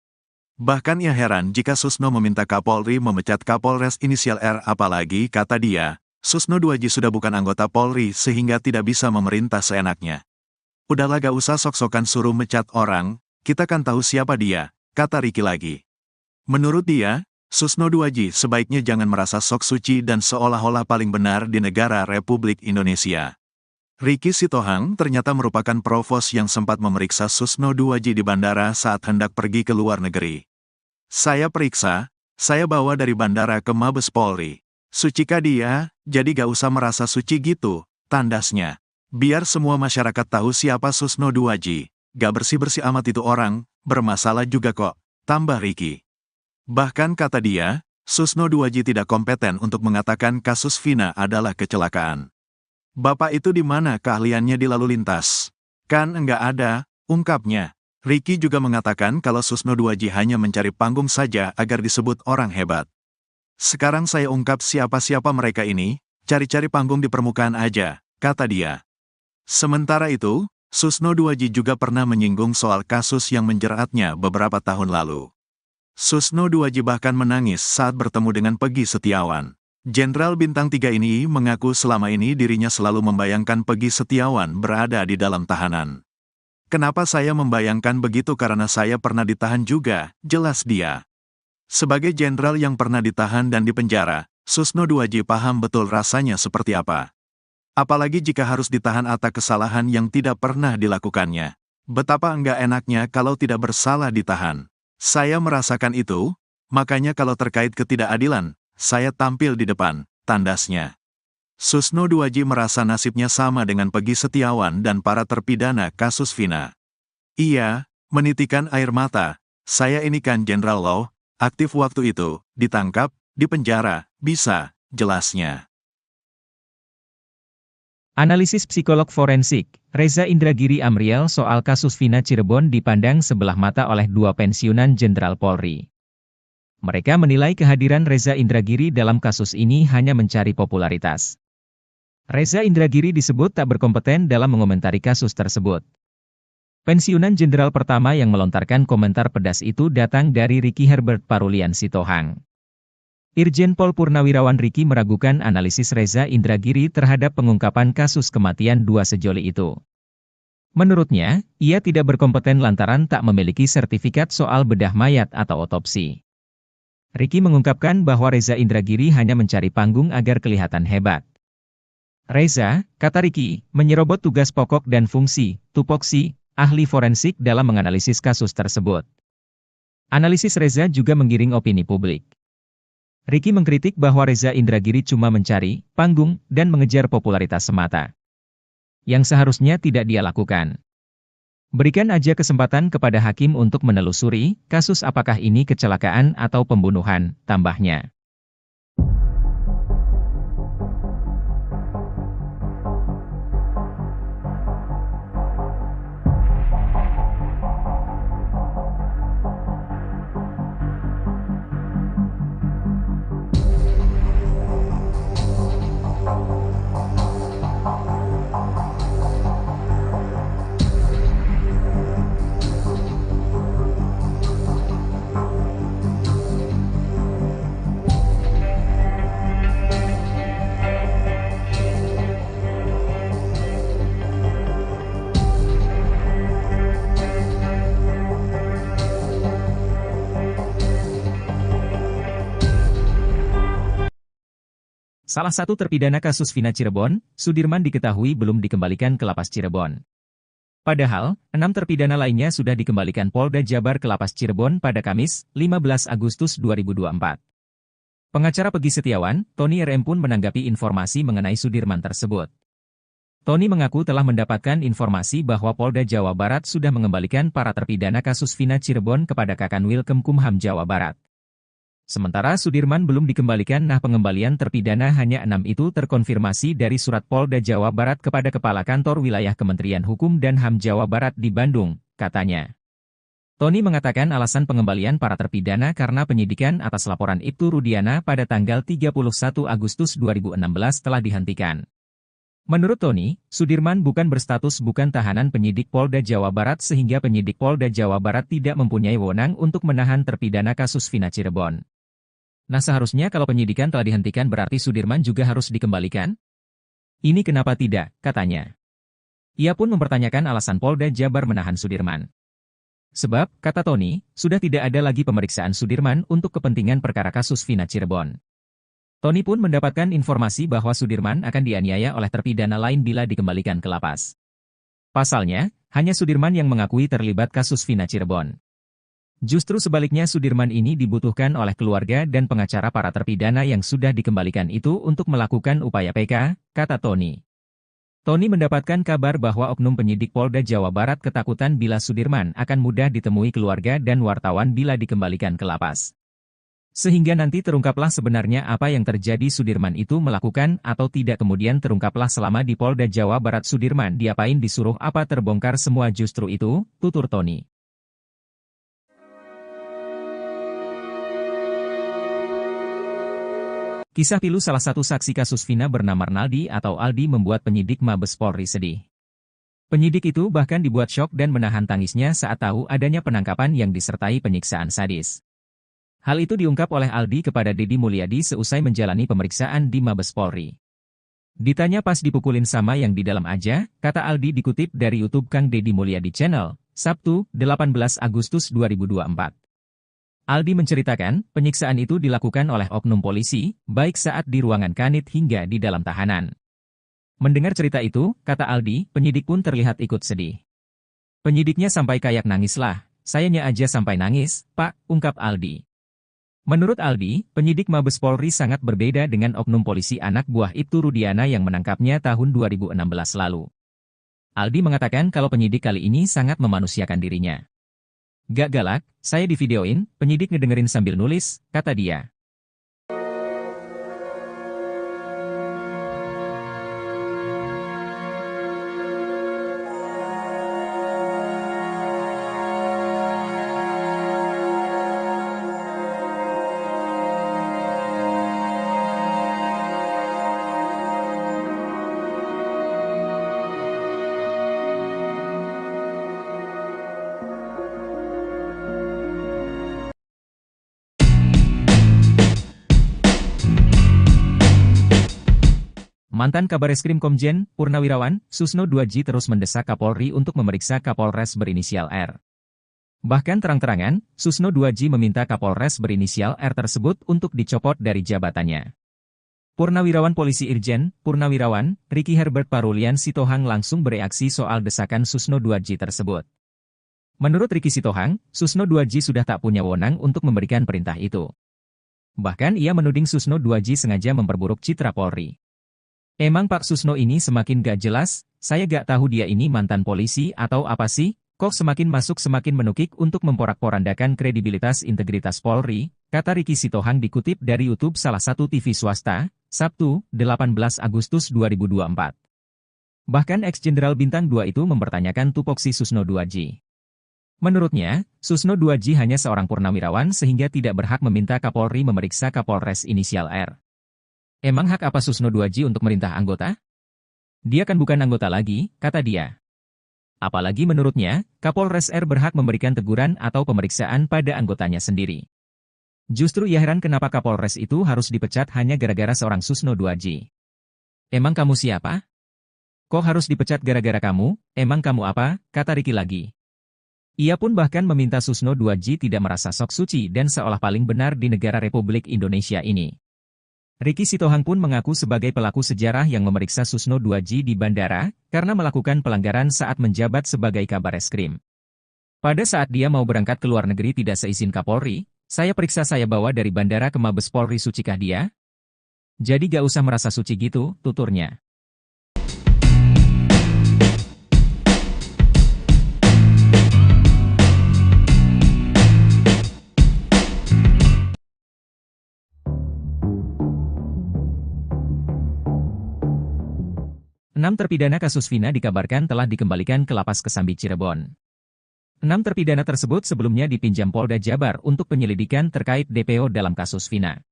Bahkan ia heran jika Susno meminta Kapolri memecat Kapolres inisial R apalagi, kata dia, Susno Duaji sudah bukan anggota Polri sehingga tidak bisa memerintah seenaknya. Udahlah gak usah sok-sokan suruh mecat orang, kita kan tahu siapa dia, kata Ricky lagi. Menurut dia, Susno Duaji sebaiknya jangan merasa sok suci dan seolah-olah paling benar di negara Republik Indonesia. Ricky Sitohang ternyata merupakan provos yang sempat memeriksa Susno Duaji di bandara saat hendak pergi ke luar negeri. Saya periksa, saya bawa dari bandara ke Mabes Polri. Sucikah dia, jadi gak usah merasa suci gitu, tandasnya. Biar semua masyarakat tahu siapa Susno Duaji, gak bersih-bersih amat itu orang, bermasalah juga kok, tambah Ricky. Bahkan kata dia, Susno Duaji tidak kompeten untuk mengatakan kasus Vina adalah kecelakaan. Bapak itu di mana keahliannya di lalu lintas? Kan enggak ada, ungkapnya. Ricky juga mengatakan kalau Susno Duaji hanya mencari panggung saja agar disebut orang hebat. Sekarang saya ungkap siapa-siapa mereka ini, cari-cari panggung di permukaan aja, kata dia. Sementara itu, Susno Duaji juga pernah menyinggung soal kasus yang menjeratnya beberapa tahun lalu. Susno Duaji bahkan menangis saat bertemu dengan Peggy Setiawan. Jenderal Bintang 3 ini mengaku selama ini dirinya selalu membayangkan Peggy Setiawan berada di dalam tahanan. Kenapa saya membayangkan begitu karena saya pernah ditahan juga, jelas dia. Sebagai jenderal yang pernah ditahan dan dipenjara, Susno Duaji paham betul rasanya seperti apa. Apalagi jika harus ditahan atas kesalahan yang tidak pernah dilakukannya. Betapa enggak enaknya kalau tidak bersalah ditahan. Saya merasakan itu, makanya kalau terkait ketidakadilan, saya tampil di depan, tandasnya. Susno Duaji merasa nasibnya sama dengan Peggy Setiawan dan para terpidana kasus Vina. Ia menitikan air mata, saya ini kan Jenderal Law, aktif waktu itu, ditangkap, dipenjara, bisa, jelasnya. Analisis psikolog forensik, Reza Indragiri Amriel soal kasus Vina Cirebon dipandang sebelah mata oleh dua pensiunan Jenderal Polri. Mereka menilai kehadiran Reza Indragiri dalam kasus ini hanya mencari popularitas. Reza Indragiri disebut tak berkompeten dalam mengomentari kasus tersebut. Pensiunan Jenderal pertama yang melontarkan komentar pedas itu datang dari Ricky Herbert Parulian Sitohang. Irjen Pol Purnawirawan Ricky meragukan analisis Reza Indragiri terhadap pengungkapan kasus kematian dua sejoli itu. Menurutnya, ia tidak berkompeten lantaran tak memiliki sertifikat soal bedah mayat atau otopsi. Ricky mengungkapkan bahwa Reza Indragiri hanya mencari panggung agar kelihatan hebat. Reza, kata Ricky, menyerobot tugas pokok dan fungsi, tupoksi, ahli forensik dalam menganalisis kasus tersebut. Analisis Reza juga menggiring opini publik. Ricky mengkritik bahwa Reza Indragiri cuma mencari panggung dan mengejar popularitas semata. Yang seharusnya tidak dia lakukan. Berikan aja kesempatan kepada hakim untuk menelusuri kasus apakah ini kecelakaan atau pembunuhan, tambahnya. Salah satu terpidana kasus Vina Cirebon, Sudirman diketahui belum dikembalikan ke Lapas Cirebon. Padahal, 6 terpidana lainnya sudah dikembalikan Polda Jabar ke Lapas Cirebon pada Kamis, 15 Agustus 2024. Pengacara Peggy Setiawan, Tony RM pun menanggapi informasi mengenai Sudirman tersebut. Tony mengaku telah mendapatkan informasi bahwa Polda Jawa Barat sudah mengembalikan para terpidana kasus Vina Cirebon kepada Kakanwil Kemkumham Jawa Barat. Sementara Sudirman belum dikembalikan. Pengembalian terpidana hanya 6 itu terkonfirmasi dari surat Polda Jawa Barat kepada Kepala Kantor Wilayah Kementerian Hukum dan HAM Jawa Barat di Bandung, katanya. Tony mengatakan alasan pengembalian para terpidana karena penyidikan atas laporan Ibtu Rudiana pada tanggal 31 Agustus 2016 telah dihentikan. Menurut Tony, Sudirman bukan berstatus bukan tahanan penyidik Polda Jawa Barat sehingga penyidik Polda Jawa Barat tidak mempunyai wewenang untuk menahan terpidana kasus Vina Cirebon. Nah, seharusnya kalau penyidikan telah dihentikan berarti Sudirman juga harus dikembalikan? Ini kenapa tidak, katanya. Ia pun mempertanyakan alasan Polda Jabar menahan Sudirman. Sebab, kata Tony, sudah tidak ada lagi pemeriksaan Sudirman untuk kepentingan perkara kasus Vina Cirebon. Tony pun mendapatkan informasi bahwa Sudirman akan dianiaya oleh terpidana lain bila dikembalikan ke lapas. Pasalnya, hanya Sudirman yang mengakui terlibat kasus Vina Cirebon. Justru sebaliknya Sudirman ini dibutuhkan oleh keluarga dan pengacara para terpidana yang sudah dikembalikan itu untuk melakukan upaya PK, kata Tony. Tony mendapatkan kabar bahwa oknum penyidik Polda Jawa Barat ketakutan bila Sudirman akan mudah ditemui keluarga dan wartawan bila dikembalikan ke lapas. Sehingga nanti terungkaplah sebenarnya apa yang terjadi, Sudirman itu melakukan atau tidak, kemudian terungkaplah selama di Polda Jawa Barat Sudirman diapain, disuruh apa, terbongkar semua, justru itu, tutur Tony. Kisah pilu salah satu saksi kasus Vina bernama Arnaldi atau Aldi membuat penyidik Mabes Polri sedih. Penyidik itu bahkan dibuat syok dan menahan tangisnya saat tahu adanya penangkapan yang disertai penyiksaan sadis. Hal itu diungkap oleh Aldi kepada Deddy Mulyadi seusai menjalani pemeriksaan di Mabes Polri. Ditanya pas dipukulin sama yang di dalam aja, kata Aldi dikutip dari YouTube Kang Deddy Mulyadi Channel, Sabtu, 18 Agustus 2024. Aldi menceritakan, penyiksaan itu dilakukan oleh oknum polisi, baik saat di ruangan kanit hingga di dalam tahanan. Mendengar cerita itu, kata Aldi, penyidik pun terlihat ikut sedih. Penyidiknya sampai kayak nangis lah, sayanya aja sampai nangis, Pak, ungkap Aldi. Menurut Aldi, penyidik Mabes Polri sangat berbeda dengan oknum polisi anak buah Ibtu Rudiana yang menangkapnya tahun 2016 lalu. Aldi mengatakan kalau penyidik kali ini sangat memanusiakan dirinya. Gak galak, saya divideoin, penyidik ngedengerin sambil nulis, kata dia. Mantan Kabareskrim Komjen Purnawirawan Susno 2J terus mendesak Kapolri untuk memeriksa Kapolres berinisial R. Bahkan terang-terangan, Susno 2J meminta Kapolres berinisial R tersebut untuk dicopot dari jabatannya. Purnawirawan Polisi Irjen Purnawirawan Ricky Herbert Parulian Sitohang langsung bereaksi soal desakan Susno 2J tersebut. Menurut Ricky Sitohang, Susno 2J sudah tak punya wewenang untuk memberikan perintah itu. Bahkan ia menuding Susno 2J sengaja memperburuk citra Polri. Emang Pak Susno ini semakin gak jelas, saya gak tahu dia ini mantan polisi atau apa sih, kok semakin masuk semakin menukik untuk memporak-porandakan kredibilitas integritas Polri, kata Ricky Sitohang dikutip dari YouTube salah satu TV swasta, Sabtu, 18 Agustus 2024. Bahkan ex-jenderal Bintang 2 itu mempertanyakan tupoksi Susno 2J. Menurutnya, Susno 2J hanya seorang purnawirawan sehingga tidak berhak meminta Kapolri memeriksa Kapolres inisial R. Emang hak apa Susno 2J untuk merintah anggota? Dia kan bukan anggota lagi, kata dia. Apalagi menurutnya, Kapolres R berhak memberikan teguran atau pemeriksaan pada anggotanya sendiri. Justru ia heran kenapa Kapolres itu harus dipecat hanya gara-gara seorang Susno 2J. Emang kamu siapa? Kok harus dipecat gara-gara kamu? Emang kamu apa? Kata Ricky lagi. Ia pun bahkan meminta Susno 2J tidak merasa sok suci dan seolah paling benar di negara Republik Indonesia ini. Ricky Sitohang pun mengaku sebagai pelaku sejarah yang memeriksa Susno 2J di bandara, karena melakukan pelanggaran saat menjabat sebagai Kabareskrim. Pada saat dia mau berangkat ke luar negeri tidak seizin Kapolri, saya periksa, saya bawa dari bandara ke Mabes Polri, sucikah dia? Jadi gak usah merasa suci gitu, tuturnya. Enam terpidana kasus Vina dikabarkan telah dikembalikan ke Lapas Kesambi Cirebon. 6 terpidana tersebut sebelumnya dipinjam Polda Jabar untuk penyelidikan terkait DPO dalam kasus Vina.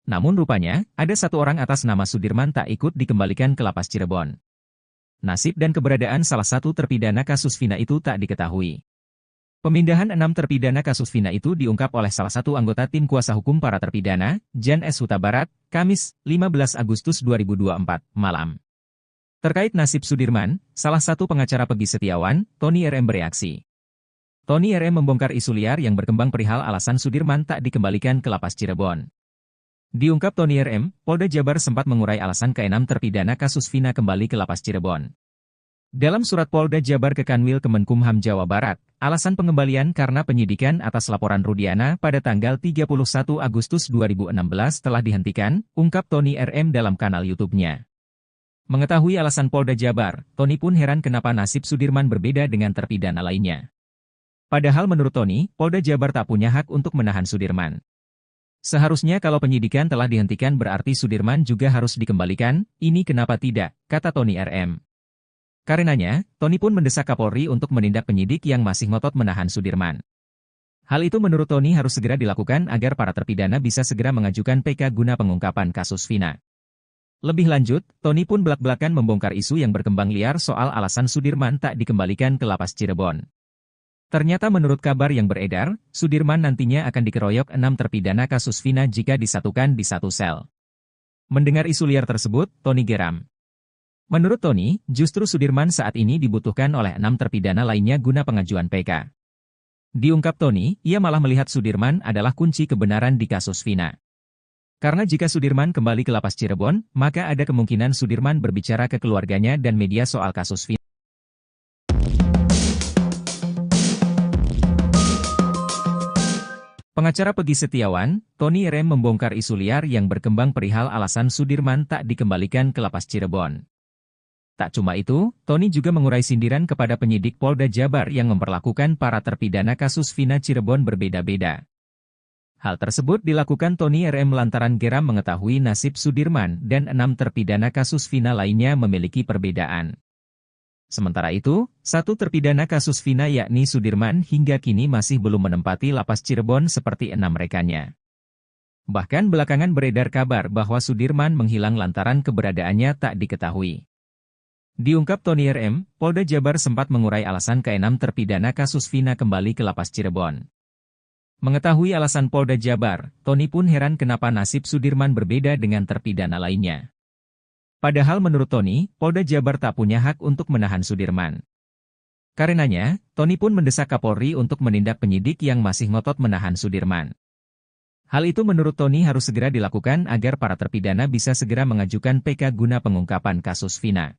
Namun rupanya, ada satu orang atas nama Sudirman tak ikut dikembalikan ke Lapas Cirebon. Nasib dan keberadaan salah satu terpidana kasus Vina itu tak diketahui. Pemindahan 6 terpidana kasus Vina itu diungkap oleh salah satu anggota tim kuasa hukum para terpidana, Jan S. Huta Barat, Kamis, 15 Agustus 2024, malam. Terkait nasib Sudirman, salah satu pengacara Peggy Setiawan, Tony RM bereaksi. Tony RM membongkar isu liar yang berkembang perihal alasan Sudirman tak dikembalikan ke Lapas Cirebon. Diungkap Tony RM, Polda Jabar sempat mengurai alasan ke-6 terpidana kasus Vina kembali ke Lapas Cirebon. Dalam surat Polda Jabar ke Kanwil Kemenkumham Jawa Barat, alasan pengembalian karena penyidikan atas laporan Rudiana pada tanggal 31 Agustus 2016 telah dihentikan, ungkap Tony RM dalam kanal YouTube-nya. Mengetahui alasan Polda Jabar, Tony pun heran kenapa nasib Sudirman berbeda dengan terpidana lainnya. Padahal menurut Tony, Polda Jabar tak punya hak untuk menahan Sudirman. Seharusnya kalau penyidikan telah dihentikan berarti Sudirman juga harus dikembalikan, ini kenapa tidak, kata Tony RM. Karenanya, Tony pun mendesak Kapolri untuk menindak penyidik yang masih ngotot menahan Sudirman. Hal itu menurut Tony harus segera dilakukan agar para terpidana bisa segera mengajukan PK guna pengungkapan kasus Vina. Lebih lanjut, Tony pun belak-belakan membongkar isu yang berkembang liar soal alasan Sudirman tak dikembalikan ke lapas Cirebon. Ternyata menurut kabar yang beredar, Sudirman nantinya akan dikeroyok 6 terpidana kasus Vina jika disatukan di satu sel. Mendengar isu liar tersebut, Tony geram. Menurut Tony, justru Sudirman saat ini dibutuhkan oleh 6 terpidana lainnya guna pengajuan PK. Diungkap Tony, ia malah melihat Sudirman adalah kunci kebenaran di kasus Vina. Karena jika Sudirman kembali ke lapas Cirebon, maka ada kemungkinan Sudirman berbicara ke keluarganya dan media soal kasus Vina. Pengacara Peggy Setiawan, Tony RM membongkar isu liar yang berkembang perihal alasan Sudirman tak dikembalikan ke lapas Cirebon. Tak cuma itu, Tony juga mengurai sindiran kepada penyidik Polda Jabar yang memperlakukan para terpidana kasus Vina Cirebon berbeda-beda. Hal tersebut dilakukan Tony RM lantaran geram mengetahui nasib Sudirman dan 6 terpidana kasus Vina lainnya memiliki perbedaan. Sementara itu, 1 terpidana kasus Vina yakni Sudirman hingga kini masih belum menempati lapas Cirebon seperti 6 rekannya. Bahkan belakangan beredar kabar bahwa Sudirman menghilang lantaran keberadaannya tak diketahui. Diungkap Tony RM, Polda Jabar sempat mengurai alasan ke-6 terpidana kasus Vina kembali ke lapas Cirebon. Mengetahui alasan Polda Jabar, Tony pun heran kenapa nasib Sudirman berbeda dengan terpidana lainnya. Padahal menurut Tony, Polda Jabar tak punya hak untuk menahan Sudirman. Karenanya, Tony pun mendesak Kapolri untuk menindak penyidik yang masih ngotot menahan Sudirman. Hal itu menurut Tony harus segera dilakukan agar para terpidana bisa segera mengajukan PK guna pengungkapan kasus Vina.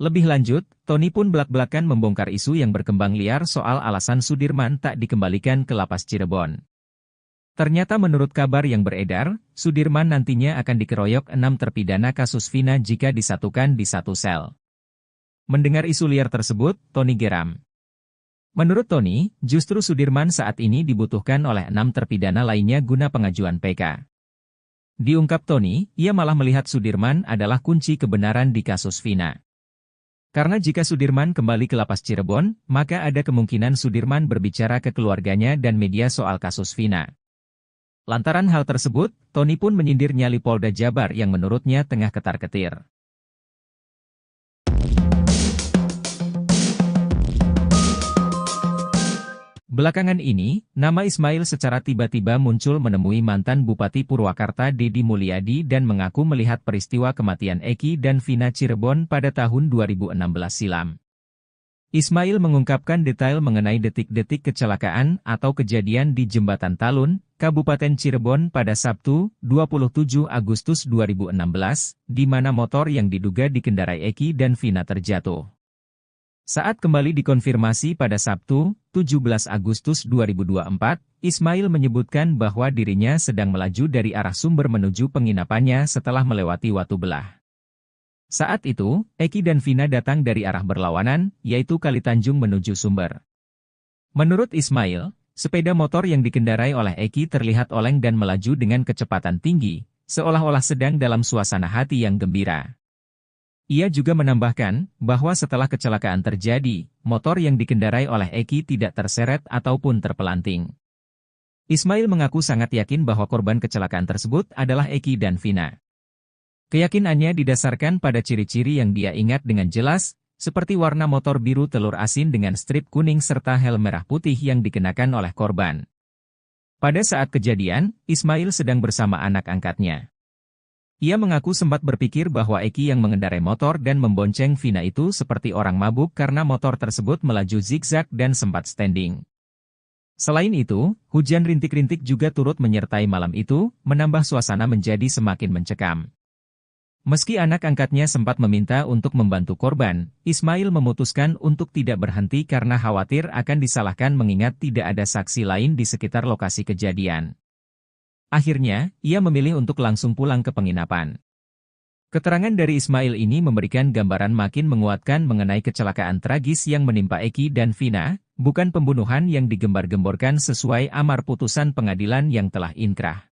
Lebih lanjut, Tony pun belak-belakan membongkar isu yang berkembang liar soal alasan Sudirman tak dikembalikan ke lapas Cirebon. Ternyata menurut kabar yang beredar, Sudirman nantinya akan dikeroyok 6 terpidana kasus Vina jika disatukan di satu sel. Mendengar isu liar tersebut, Tony geram. Menurut Tony, justru Sudirman saat ini dibutuhkan oleh 6 terpidana lainnya guna pengajuan PK. Diungkap Tony, ia malah melihat Sudirman adalah kunci kebenaran di kasus Vina. Karena jika Sudirman kembali ke lapas Cirebon, maka ada kemungkinan Sudirman berbicara ke keluarganya dan media soal kasus Vina. Lantaran hal tersebut, Tony pun menyindir nyali Polda Jabar yang menurutnya tengah ketar-ketir. Belakangan ini, nama Ismail secara tiba-tiba muncul menemui mantan Bupati Purwakarta Deddy Mulyadi dan mengaku melihat peristiwa kematian Eki dan Vina Cirebon pada tahun 2016 silam. Ismail mengungkapkan detail mengenai detik-detik kecelakaan atau kejadian di Jembatan Talun, Kabupaten Cirebon pada Sabtu, 27 Agustus 2016, di mana motor yang diduga dikendarai Eki dan Vina terjatuh. Saat kembali dikonfirmasi pada Sabtu, 17 Agustus 2024, Ismail menyebutkan bahwa dirinya sedang melaju dari arah Sumber menuju penginapannya setelah melewati Watu Belah. Saat itu, Eki dan Vina datang dari arah berlawanan, yaitu Kalitanjung menuju Sumber. Menurut Ismail, sepeda motor yang dikendarai oleh Eki terlihat oleng dan melaju dengan kecepatan tinggi, seolah-olah sedang dalam suasana hati yang gembira. Ia juga menambahkan bahwa setelah kecelakaan terjadi, motor yang dikendarai oleh Eki tidak terseret ataupun terpelanting. Ismail mengaku sangat yakin bahwa korban kecelakaan tersebut adalah Eki dan Vina. Keyakinannya didasarkan pada ciri-ciri yang dia ingat dengan jelas, seperti warna motor biru telur asin dengan strip kuning serta helm merah putih yang dikenakan oleh korban. Pada saat kejadian, Ismail sedang bersama anak angkatnya. Ia mengaku sempat berpikir bahwa Eki yang mengendarai motor dan membonceng Vina itu seperti orang mabuk karena motor tersebut melaju zigzag dan sempat standing. Selain itu, hujan rintik-rintik juga turut menyertai malam itu, menambah suasana menjadi semakin mencekam. Meski anak angkatnya sempat meminta untuk membantu korban, Ismail memutuskan untuk tidak berhenti karena khawatir akan disalahkan mengingat tidak ada saksi lain di sekitar lokasi kejadian. Akhirnya, ia memilih untuk langsung pulang ke penginapan. Keterangan dari Ismail ini memberikan gambaran makin menguatkan mengenai kecelakaan tragis yang menimpa Eki dan Vina, bukan pembunuhan yang digembar-gemborkan sesuai amar putusan pengadilan yang telah inkrah.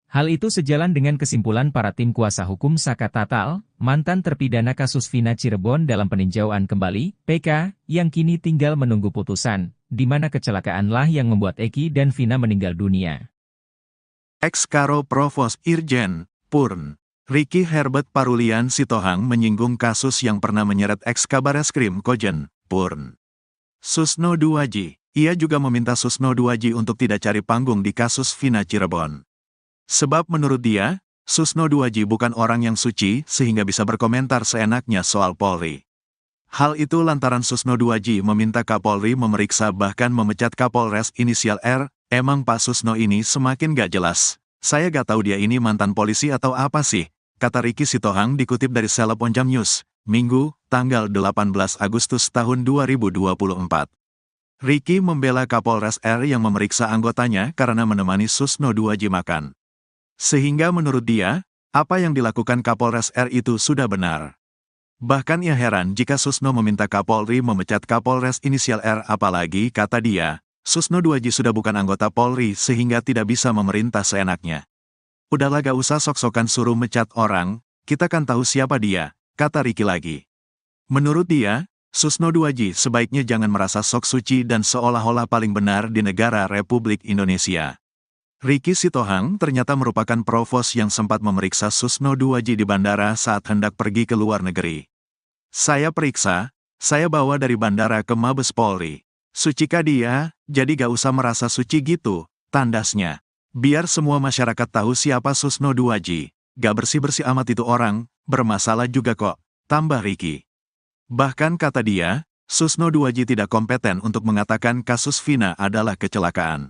Hal itu sejalan dengan kesimpulan para tim kuasa hukum Saka Tatal, mantan terpidana kasus Vina Cirebon dalam peninjauan kembali, PK, yang kini tinggal menunggu putusan, di mana kecelakaanlah yang membuat Eki dan Vina meninggal dunia. Ex-Karo Provos Irjen, Purn, Ricky Herbert Parulian Sitohang menyinggung kasus yang pernah menyeret ex-Kabareskrim Kojen, Purn. Susno Duaji, ia juga meminta Susno Duaji untuk tidak cari panggung di kasus Vina Cirebon. Sebab menurut dia, Susno Duaji bukan orang yang suci sehingga bisa berkomentar seenaknya soal Polri. Hal itu lantaran Susno Duaji meminta Kapolri memeriksa bahkan memecat Kapolres inisial R, emang Pak Susno ini semakin gak jelas. Saya gak tahu dia ini mantan polisi atau apa sih, kata Ricky Sitohang dikutip dari Seleb Onjam News, Minggu, tanggal 18 Agustus tahun 2024. Ricky membela Kapolres R yang memeriksa anggotanya karena menemani Susno Duaji makan. Sehingga menurut dia, apa yang dilakukan Kapolres R itu sudah benar. Bahkan ia heran jika Susno meminta Kapolri memecat Kapolres inisial R, apalagi, kata dia, Susno Duaji sudah bukan anggota Polri sehingga tidak bisa memerintah seenaknya. Udahlah gak usah sok-sokan suruh mecat orang, kita kan tahu siapa dia, kata Ricky lagi. Menurut dia, Susno Duaji sebaiknya jangan merasa sok suci dan seolah-olah paling benar di negara Republik Indonesia. Ricky Sitohang ternyata merupakan provos yang sempat memeriksa Susno Duaji di bandara saat hendak pergi ke luar negeri. Saya periksa, saya bawa dari bandara ke Mabes Polri. Sucikah dia, jadi gak usah merasa suci gitu, tandasnya. Biar semua masyarakat tahu siapa Susno Duaji, gak bersih-bersih amat itu orang, bermasalah juga kok, tambah Ricky. Bahkan kata dia, Susno Duaji tidak kompeten untuk mengatakan kasus Vina adalah kecelakaan.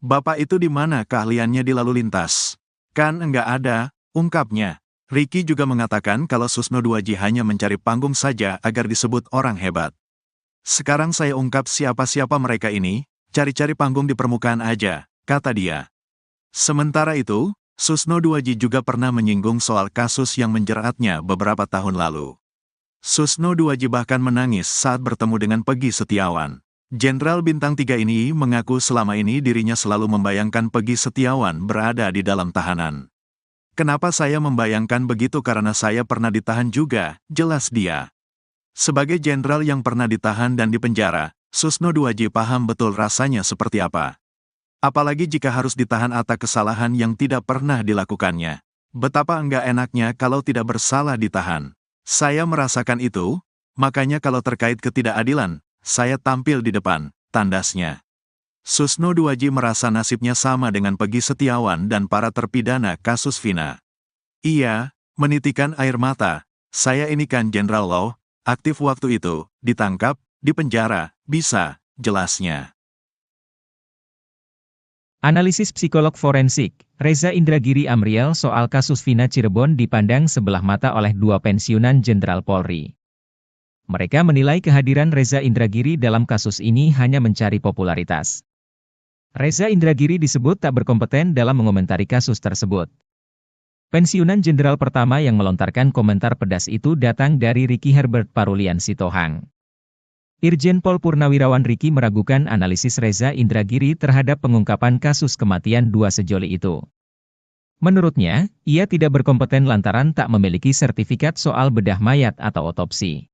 Bapak itu di mana keahliannya di lalu lintas? Kan enggak ada, ungkapnya. Ricky juga mengatakan kalau Susno Duaji hanya mencari panggung saja agar disebut orang hebat. Sekarang saya ungkap siapa-siapa mereka ini, cari-cari panggung di permukaan aja, kata dia. Sementara itu, Susno Duaji juga pernah menyinggung soal kasus yang menjeratnya beberapa tahun lalu. Susno Duaji bahkan menangis saat bertemu dengan Peggy Setiawan. Jenderal Bintang 3 ini mengaku selama ini dirinya selalu membayangkan Peggy Setiawan berada di dalam tahanan. Kenapa saya membayangkan begitu karena saya pernah ditahan juga, jelas dia. Sebagai jenderal yang pernah ditahan dan dipenjara, Susno Duaji paham betul rasanya seperti apa. Apalagi jika harus ditahan atas kesalahan yang tidak pernah dilakukannya. Betapa enggak enaknya kalau tidak bersalah ditahan. Saya merasakan itu, makanya kalau terkait ketidakadilan, saya tampil di depan, tandasnya. Susno Duaji merasa nasibnya sama dengan Peggy Setiawan dan para terpidana kasus Vina. Ia menitikan air mata, saya ini kan Jenderal Law, aktif waktu itu, ditangkap, dipenjara, bisa, jelasnya. Analisis psikolog forensik, Reza Indragiri Amriel soal kasus Vina Cirebon dipandang sebelah mata oleh dua pensiunan Jenderal Polri. Mereka menilai kehadiran Reza Indragiri dalam kasus ini hanya mencari popularitas. Reza Indragiri disebut tak berkompeten dalam mengomentari kasus tersebut. Pensiunan jenderal pertama yang melontarkan komentar pedas itu datang dari Ricky Herbert Parulian Sitohang. Irjen Pol Purnawirawan Ricky meragukan analisis Reza Indragiri terhadap pengungkapan kasus kematian dua sejoli itu. Menurutnya, ia tidak berkompeten lantaran tak memiliki sertifikat soal bedah mayat atau otopsi.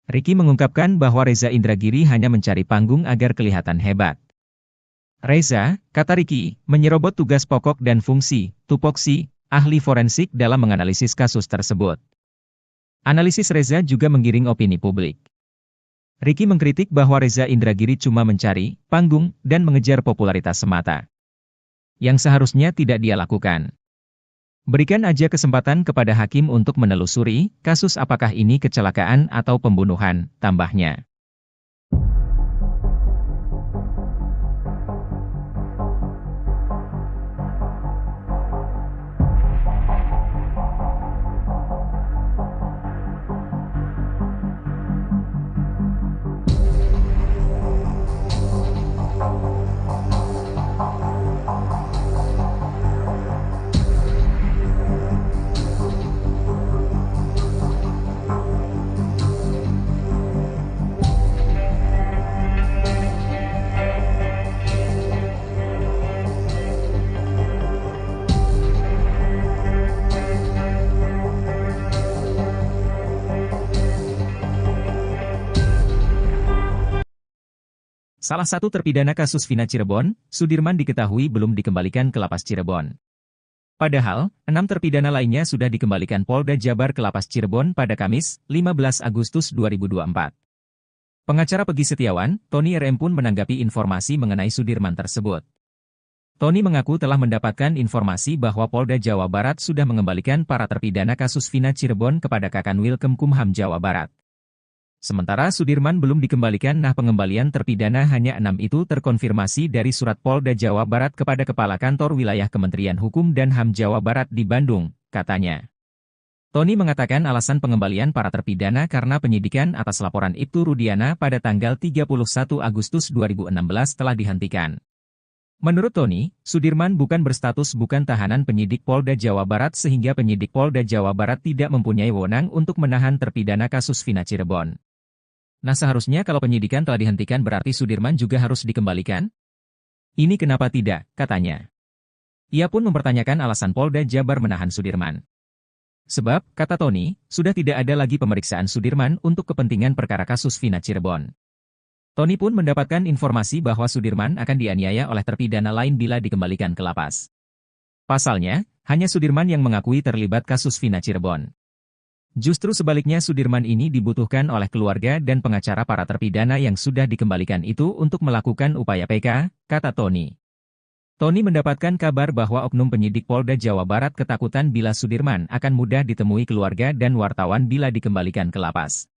Ricky mengungkapkan bahwa Reza Indragiri hanya mencari panggung agar kelihatan hebat. Reza, kata Ricky, menyerobot tugas pokok dan fungsi, tupoksi, ahli forensik dalam menganalisis kasus tersebut. Analisis Reza juga menggiring opini publik. Ricky mengkritik bahwa Reza Indragiri cuma mencari panggung dan mengejar popularitas semata, yang seharusnya tidak dia lakukan. Berikan aja kesempatan kepada hakim untuk menelusuri kasus apakah ini kecelakaan atau pembunuhan, tambahnya. Salah satu terpidana kasus Vina Cirebon, Sudirman diketahui belum dikembalikan ke Lapas Cirebon. Padahal, 6 terpidana lainnya sudah dikembalikan Polda Jabar ke Lapas Cirebon pada Kamis, 15 Agustus 2024. Pengacara Peggy Setiawan, Tony RM pun menanggapi informasi mengenai Sudirman tersebut. Tony mengaku telah mendapatkan informasi bahwa Polda Jawa Barat sudah mengembalikan para terpidana kasus Vina Cirebon kepada Kakanwil Kemkumham Jawa Barat. Sementara Sudirman belum dikembalikan. Pengembalian terpidana hanya 6 itu terkonfirmasi dari surat Polda Jawa Barat kepada Kepala Kantor Wilayah Kementerian Hukum dan HAM Jawa Barat di Bandung, katanya. Tony mengatakan alasan pengembalian para terpidana karena penyidikan atas laporan Ibtu Rudiana pada tanggal 31 Agustus 2016 telah dihentikan. Menurut Tony, Sudirman bukan berstatus bukan tahanan penyidik Polda Jawa Barat sehingga penyidik Polda Jawa Barat tidak mempunyai wewenang untuk menahan terpidana kasus Vina Cirebon. Nah, seharusnya kalau penyidikan telah dihentikan berarti Sudirman juga harus dikembalikan? Ini kenapa tidak, katanya. Ia pun mempertanyakan alasan Polda Jabar menahan Sudirman. Sebab, kata Tony, sudah tidak ada lagi pemeriksaan Sudirman untuk kepentingan perkara kasus Vina Cirebon. Tony pun mendapatkan informasi bahwa Sudirman akan dianiaya oleh terpidana lain bila dikembalikan ke lapas. Pasalnya, hanya Sudirman yang mengakui terlibat kasus Vina Cirebon. Justru sebaliknya Sudirman ini dibutuhkan oleh keluarga dan pengacara para terpidana yang sudah dikembalikan itu untuk melakukan upaya PK, kata Tony. Tony mendapatkan kabar bahwa oknum penyidik Polda Jawa Barat ketakutan bila Sudirman akan mudah ditemui keluarga dan wartawan bila dikembalikan ke lapas.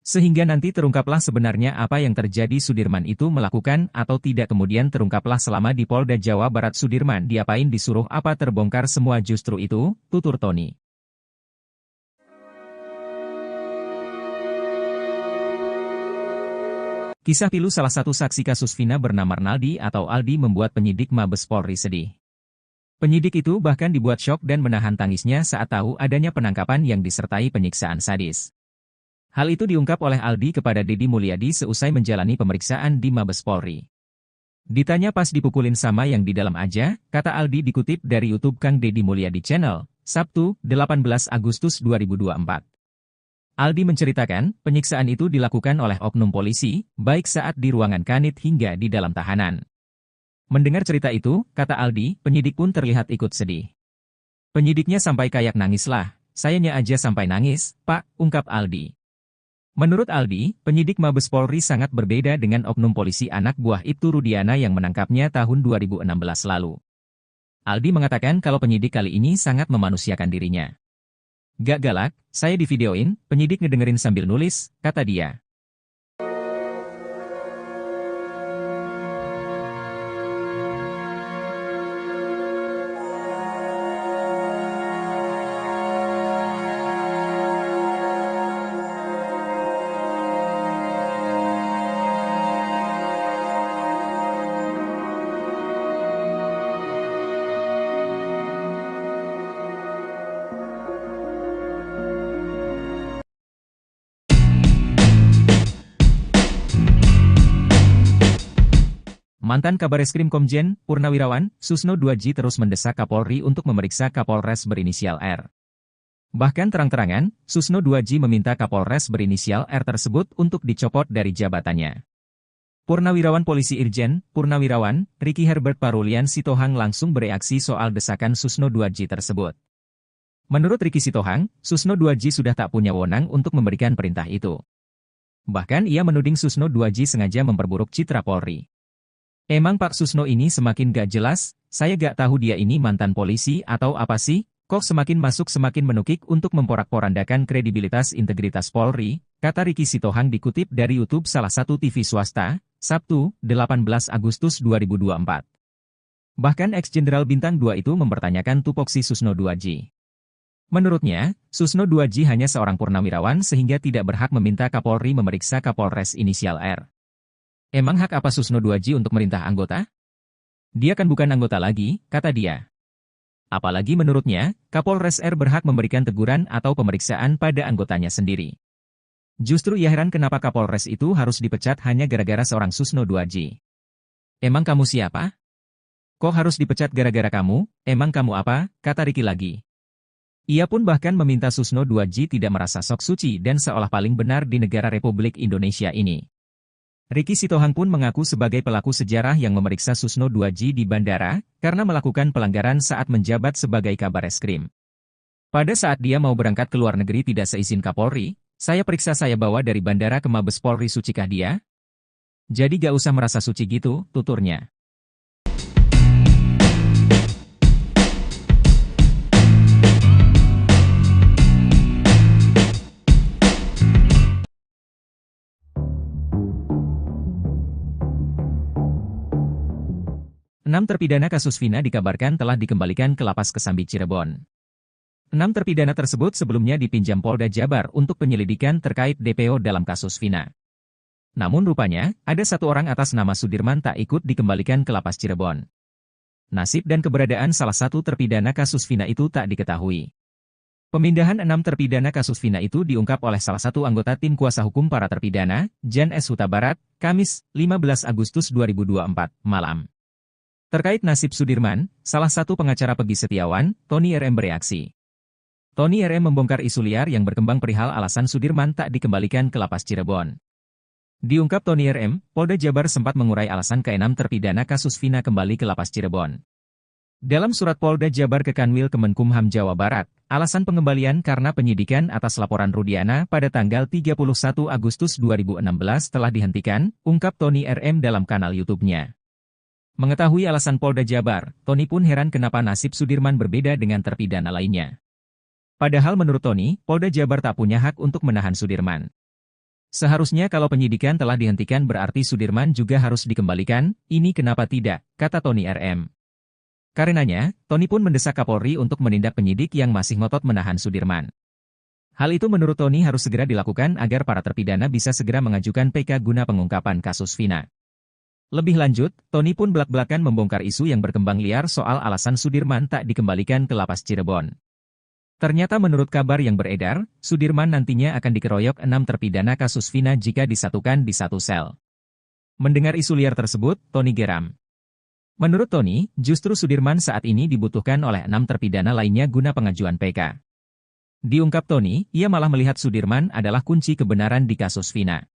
Sehingga nanti terungkaplah sebenarnya apa yang terjadi Sudirman itu melakukan atau tidak kemudian terungkaplah selama di Polda Jawa Barat Sudirman diapain disuruh apa terbongkar semua justru itu, tutur Tony. Kisah pilu salah satu saksi kasus Vina bernama Arnaldi atau Aldi membuat penyidik Mabes Polri sedih. Penyidik itu bahkan dibuat syok dan menahan tangisnya saat tahu adanya penangkapan yang disertai penyiksaan sadis. Hal itu diungkap oleh Aldi kepada Deddy Mulyadi seusai menjalani pemeriksaan di Mabes Polri. Ditanya pas dipukulin sama yang di dalam aja, kata Aldi dikutip dari YouTube Kang Deddy Mulyadi Channel, Sabtu, 18 Agustus 2024. Aldi menceritakan, penyiksaan itu dilakukan oleh oknum polisi, baik saat di ruangan kanit hingga di dalam tahanan. Mendengar cerita itu, kata Aldi, penyidik pun terlihat ikut sedih. Penyidiknya sampai kayak nangis lah, sayanya aja sampai nangis, Pak, ungkap Aldi. Menurut Aldi, penyidik Mabes Polri sangat berbeda dengan oknum polisi anak buah Ibtu Rudiana yang menangkapnya tahun 2016 lalu. Aldi mengatakan kalau penyidik kali ini sangat memanusiakan dirinya. Gak galak, saya divideoin, penyidik ngedengerin sambil nulis, kata dia. Mantan Kabareskrim Komjen, Purnawirawan, Susno 2J terus mendesak Kapolri untuk memeriksa Kapolres berinisial R. Bahkan terang-terangan, Susno 2J meminta Kapolres berinisial R tersebut untuk dicopot dari jabatannya. Purnawirawan Polisi Irjen, Purnawirawan, Ricky Herbert Parulian Sitohang langsung bereaksi soal desakan Susno 2J tersebut. Menurut Ricky Sitohang, Susno 2J sudah tak punya wewenang untuk memberikan perintah itu. Bahkan ia menuding Susno 2J sengaja memperburuk citra Polri. Emang Pak Susno ini semakin gak jelas, saya gak tahu dia ini mantan polisi atau apa sih, kok semakin masuk semakin menukik untuk memporak-porandakan kredibilitas integritas Polri, kata Ricky Sitohang dikutip dari YouTube salah satu TV swasta, Sabtu, 18 Agustus 2024. Bahkan ex-jenderal Bintang 2 itu mempertanyakan tupoksi Susno 2J. Menurutnya, Susno 2J hanya seorang purnawirawan sehingga tidak berhak meminta Kapolri memeriksa Kapolres inisial R. Emang hak apa Susno 2J untuk merintah anggota? Dia kan bukan anggota lagi, kata dia. Apalagi menurutnya, Kapolres R berhak memberikan teguran atau pemeriksaan pada anggotanya sendiri. Justru ia heran kenapa Kapolres itu harus dipecat hanya gara-gara seorang Susno 2J. Emang kamu siapa? Kok harus dipecat gara-gara kamu? Emang kamu apa? Kata Ricky lagi. Ia pun bahkan meminta Susno 2J tidak merasa sok suci dan seolah paling benar di negara Republik Indonesia ini. Ricky Sitohang pun mengaku sebagai pelaku sejarah yang memeriksa Susno 2J di bandara, karena melakukan pelanggaran saat menjabat sebagai Kabareskrim. Pada saat dia mau berangkat ke luar negeri tidak seizin Kapolri, saya periksa saya bawa dari bandara ke Mabes Polri, sucikah dia? Jadi gak usah merasa suci gitu, tuturnya. Enam terpidana kasus Vina dikabarkan telah dikembalikan ke Lapas Kesambi Cirebon. 6 terpidana tersebut sebelumnya dipinjam Polda Jabar untuk penyelidikan terkait DPO dalam kasus Vina. Namun rupanya, ada satu orang atas nama Sudirman tak ikut dikembalikan ke Lapas Cirebon. Nasib dan keberadaan salah satu terpidana kasus Vina itu tak diketahui. Pemindahan 6 terpidana kasus Vina itu diungkap oleh salah satu anggota tim kuasa hukum para terpidana, Jan S. Huta Barat, Kamis, 15 Agustus 2024, malam. Terkait nasib Sudirman, salah satu pengacara Peggy Setiawan, Tony RM bereaksi. Tony RM membongkar isu liar yang berkembang perihal alasan Sudirman tak dikembalikan ke Lapas Cirebon. Diungkap Tony RM, Polda Jabar sempat mengurai alasan ke-6 terpidana kasus Vina kembali ke Lapas Cirebon. Dalam surat Polda Jabar ke Kanwil Kemenkumham Jawa Barat, alasan pengembalian karena penyidikan atas laporan Rudiana pada tanggal 31 Agustus 2016 telah dihentikan, ungkap Tony RM dalam kanal YouTube-nya. Mengetahui alasan Polda Jabar, Tony pun heran kenapa nasib Sudirman berbeda dengan terpidana lainnya. Padahal menurut Tony, Polda Jabar tak punya hak untuk menahan Sudirman. Seharusnya kalau penyidikan telah dihentikan berarti Sudirman juga harus dikembalikan, ini kenapa tidak, kata Tony RM. Karenanya, Tony pun mendesak Kapolri untuk menindak penyidik yang masih ngotot menahan Sudirman. Hal itu menurut Tony harus segera dilakukan agar para terpidana bisa segera mengajukan PK guna pengungkapan kasus Vina. Lebih lanjut, Tony pun belak-belakan membongkar isu yang berkembang liar soal alasan Sudirman tak dikembalikan ke Lapas Cirebon. Ternyata menurut kabar yang beredar, Sudirman nantinya akan dikeroyok 6 terpidana kasus Vina jika disatukan di satu sel. Mendengar isu liar tersebut, Tony geram. Menurut Tony, justru Sudirman saat ini dibutuhkan oleh 6 terpidana lainnya guna pengajuan PK. Diungkap Tony, ia malah melihat Sudirman adalah kunci kebenaran di kasus Vina.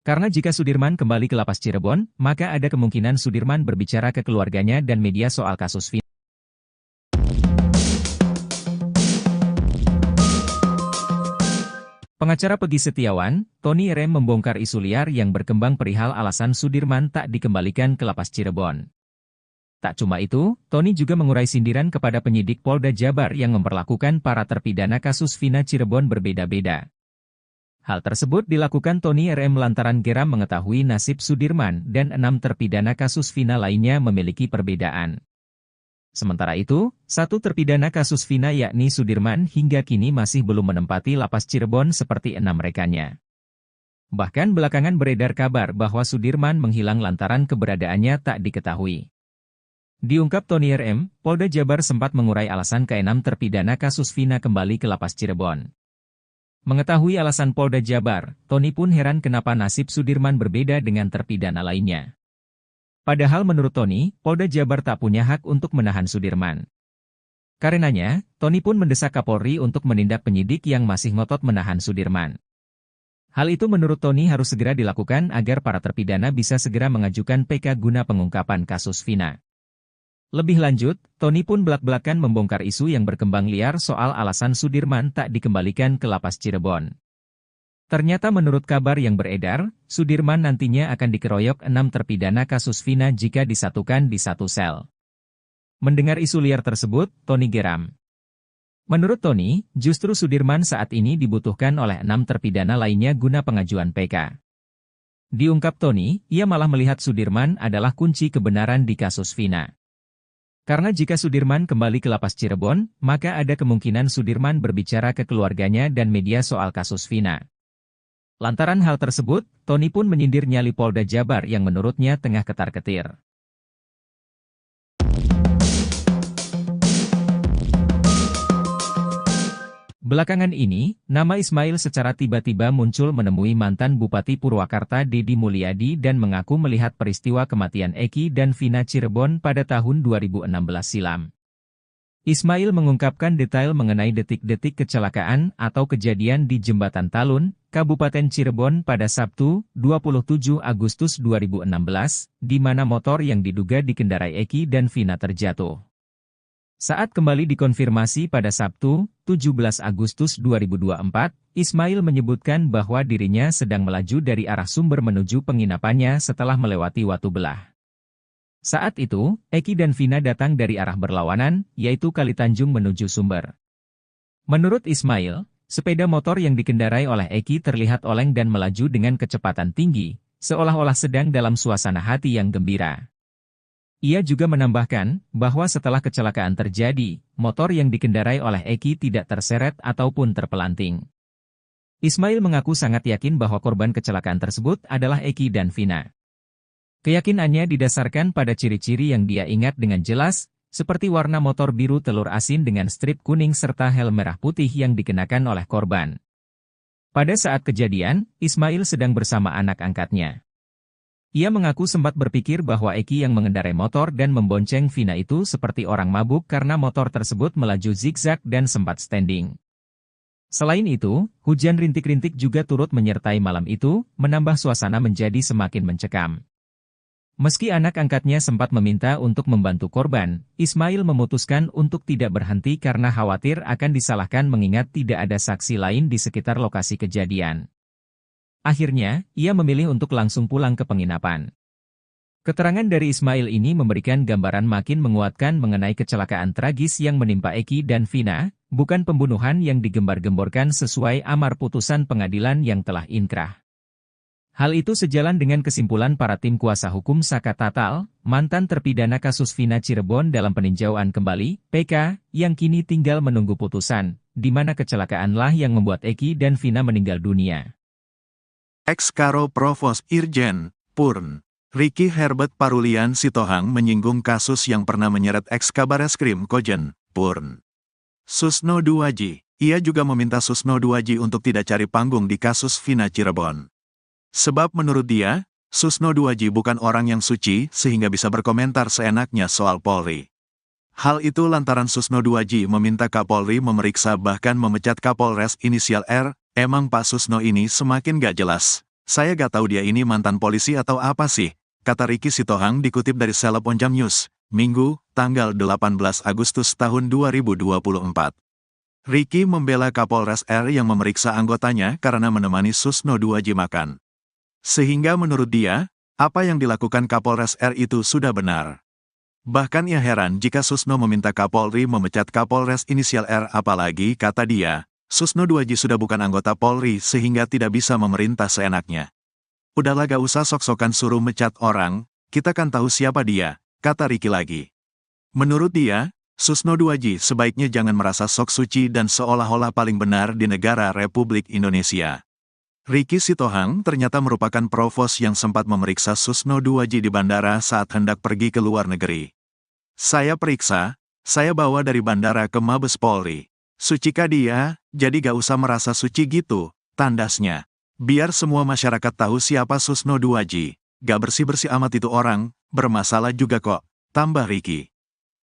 Karena jika Sudirman kembali ke Lapas Cirebon, maka ada kemungkinan Sudirman berbicara ke keluarganya dan media soal kasus Vina. Pengacara Peggy Setiawan, Tony RM membongkar isu liar yang berkembang perihal alasan Sudirman tak dikembalikan ke Lapas Cirebon. Tak cuma itu, Tony juga mengurai sindiran kepada penyidik Polda Jabar yang memperlakukan para terpidana kasus Vina Cirebon berbeda-beda. Hal tersebut dilakukan Tony RM lantaran geram mengetahui nasib Sudirman dan 6 terpidana kasus Vina lainnya memiliki perbedaan. Sementara itu, satu terpidana kasus Vina yakni Sudirman hingga kini masih belum menempati Lapas Cirebon seperti 6 rekannya. Bahkan belakangan beredar kabar bahwa Sudirman menghilang lantaran keberadaannya tak diketahui. Diungkap Tony RM, Polda Jabar sempat mengurai alasan ke-6 terpidana kasus Vina kembali ke Lapas Cirebon. Mengetahui alasan Polda Jabar, Tony pun heran kenapa nasib Sudirman berbeda dengan terpidana lainnya. Padahal menurut Tony, Polda Jabar tak punya hak untuk menahan Sudirman. Karenanya, Tony pun mendesak Kapolri untuk menindak penyidik yang masih ngotot menahan Sudirman. Hal itu menurut Tony harus segera dilakukan agar para terpidana bisa segera mengajukan PK guna pengungkapan kasus Vina. Lebih lanjut, Tony pun belak-belakan membongkar isu yang berkembang liar soal alasan Sudirman tak dikembalikan ke Lapas Cirebon. Ternyata menurut kabar yang beredar, Sudirman nantinya akan dikeroyok 6 terpidana kasus Vina jika disatukan di satu sel. Mendengar isu liar tersebut, Tony geram. Menurut Tony, justru Sudirman saat ini dibutuhkan oleh 6 terpidana lainnya guna pengajuan PK. Diungkap Tony, ia malah melihat Sudirman adalah kunci kebenaran di kasus Vina. Karena jika Sudirman kembali ke Lapas Cirebon, maka ada kemungkinan Sudirman berbicara ke keluarganya dan media soal kasus Vina. Lantaran hal tersebut, Tony pun menyindir nyali Polda Jabar yang menurutnya tengah ketar-ketir. Belakangan ini, nama Ismail secara tiba-tiba muncul menemui mantan Bupati Purwakarta Deddy Mulyadi dan mengaku melihat peristiwa kematian Eki dan Vina Cirebon pada tahun 2016 silam. Ismail mengungkapkan detail mengenai detik-detik kecelakaan atau kejadian di Jembatan Talun, Kabupaten Cirebon pada Sabtu, 27 Agustus 2016, di mana motor yang diduga dikendarai Eki dan Vina terjatuh. Saat kembali dikonfirmasi pada Sabtu, 17 Agustus 2024, Ismail menyebutkan bahwa dirinya sedang melaju dari arah Sumber menuju penginapannya setelah melewati Watubelah. Saat itu, Eki dan Vina datang dari arah berlawanan, yaitu Kalitanjung menuju Sumber. Menurut Ismail, sepeda motor yang dikendarai oleh Eki terlihat oleng dan melaju dengan kecepatan tinggi, seolah-olah sedang dalam suasana hati yang gembira. Ia juga menambahkan bahwa setelah kecelakaan terjadi, motor yang dikendarai oleh Eki tidak terseret ataupun terpelanting. Ismail mengaku sangat yakin bahwa korban kecelakaan tersebut adalah Eki dan Vina. Keyakinannya didasarkan pada ciri-ciri yang dia ingat dengan jelas, seperti warna motor biru telur asin dengan strip kuning serta helm merah putih yang dikenakan oleh korban. Pada saat kejadian, Ismail sedang bersama anak angkatnya. Ia mengaku sempat berpikir bahwa Eki yang mengendarai motor dan membonceng Vina itu seperti orang mabuk karena motor tersebut melaju zigzag dan sempat standing. Selain itu, hujan rintik-rintik juga turut menyertai malam itu, menambah suasana menjadi semakin mencekam. Meski anak angkatnya sempat meminta untuk membantu korban, Ismail memutuskan untuk tidak berhenti karena khawatir akan disalahkan mengingat tidak ada saksi lain di sekitar lokasi kejadian. Akhirnya, ia memilih untuk langsung pulang ke penginapan. Keterangan dari Ismail ini memberikan gambaran makin menguatkan mengenai kecelakaan tragis yang menimpa Eki dan Vina, bukan pembunuhan yang digembar-gemborkan sesuai amar putusan pengadilan yang telah inkrah. Hal itu sejalan dengan kesimpulan para tim kuasa hukum Saka Tatal, mantan terpidana kasus Vina Cirebon dalam peninjauan kembali, PK, yang kini tinggal menunggu putusan, di mana kecelakaanlah yang membuat Eki dan Vina meninggal dunia. Ex-Karo Provos Irjen, Purn, Ricky Herbert Parulian Sitohang menyinggung kasus yang pernah menyeret ex-Kabareskrim Kojen, Purn. Susno Duwaji, ia juga meminta Susno Duwaji untuk tidak cari panggung di kasus Vina Cirebon. Sebab menurut dia, Susno Duwaji bukan orang yang suci sehingga bisa berkomentar seenaknya soal Polri. Hal itu lantaran Susno Duwaji meminta Kapolri memeriksa bahkan memecat Kapolres inisial R. Emang Pak Susno ini semakin gak jelas. Saya gak tahu dia ini mantan polisi atau apa sih, kata Ricky Sitohang dikutip dari Seleb Onjam News, Minggu, tanggal 18 Agustus tahun 2024. Ricky membela Kapolres R yang memeriksa anggotanya karena menemani Susno Duwaji makan. Sehingga menurut dia, apa yang dilakukan Kapolres R itu sudah benar. Bahkan ia heran jika Susno meminta Kapolri memecat Kapolres inisial R, apalagi, kata dia, Susno Duwaji sudah bukan anggota Polri sehingga tidak bisa memerintah seenaknya. Udahlah gak usah sok-sokan suruh mecat orang, kita kan tahu siapa dia, kata Ricky lagi. Menurut dia, Susno Duwaji sebaiknya jangan merasa sok suci dan seolah-olah paling benar di negara Republik Indonesia. Ricky Sitohang ternyata merupakan provos yang sempat memeriksa Susno Duwaji di bandara saat hendak pergi ke luar negeri. Saya periksa, saya bawa dari bandara ke Mabes Polri. Sucikah dia, jadi gak usah merasa suci gitu, tandasnya. Biar semua masyarakat tahu siapa Susno Duwaji, gak bersih-bersih amat itu orang, bermasalah juga kok, tambah Ricky.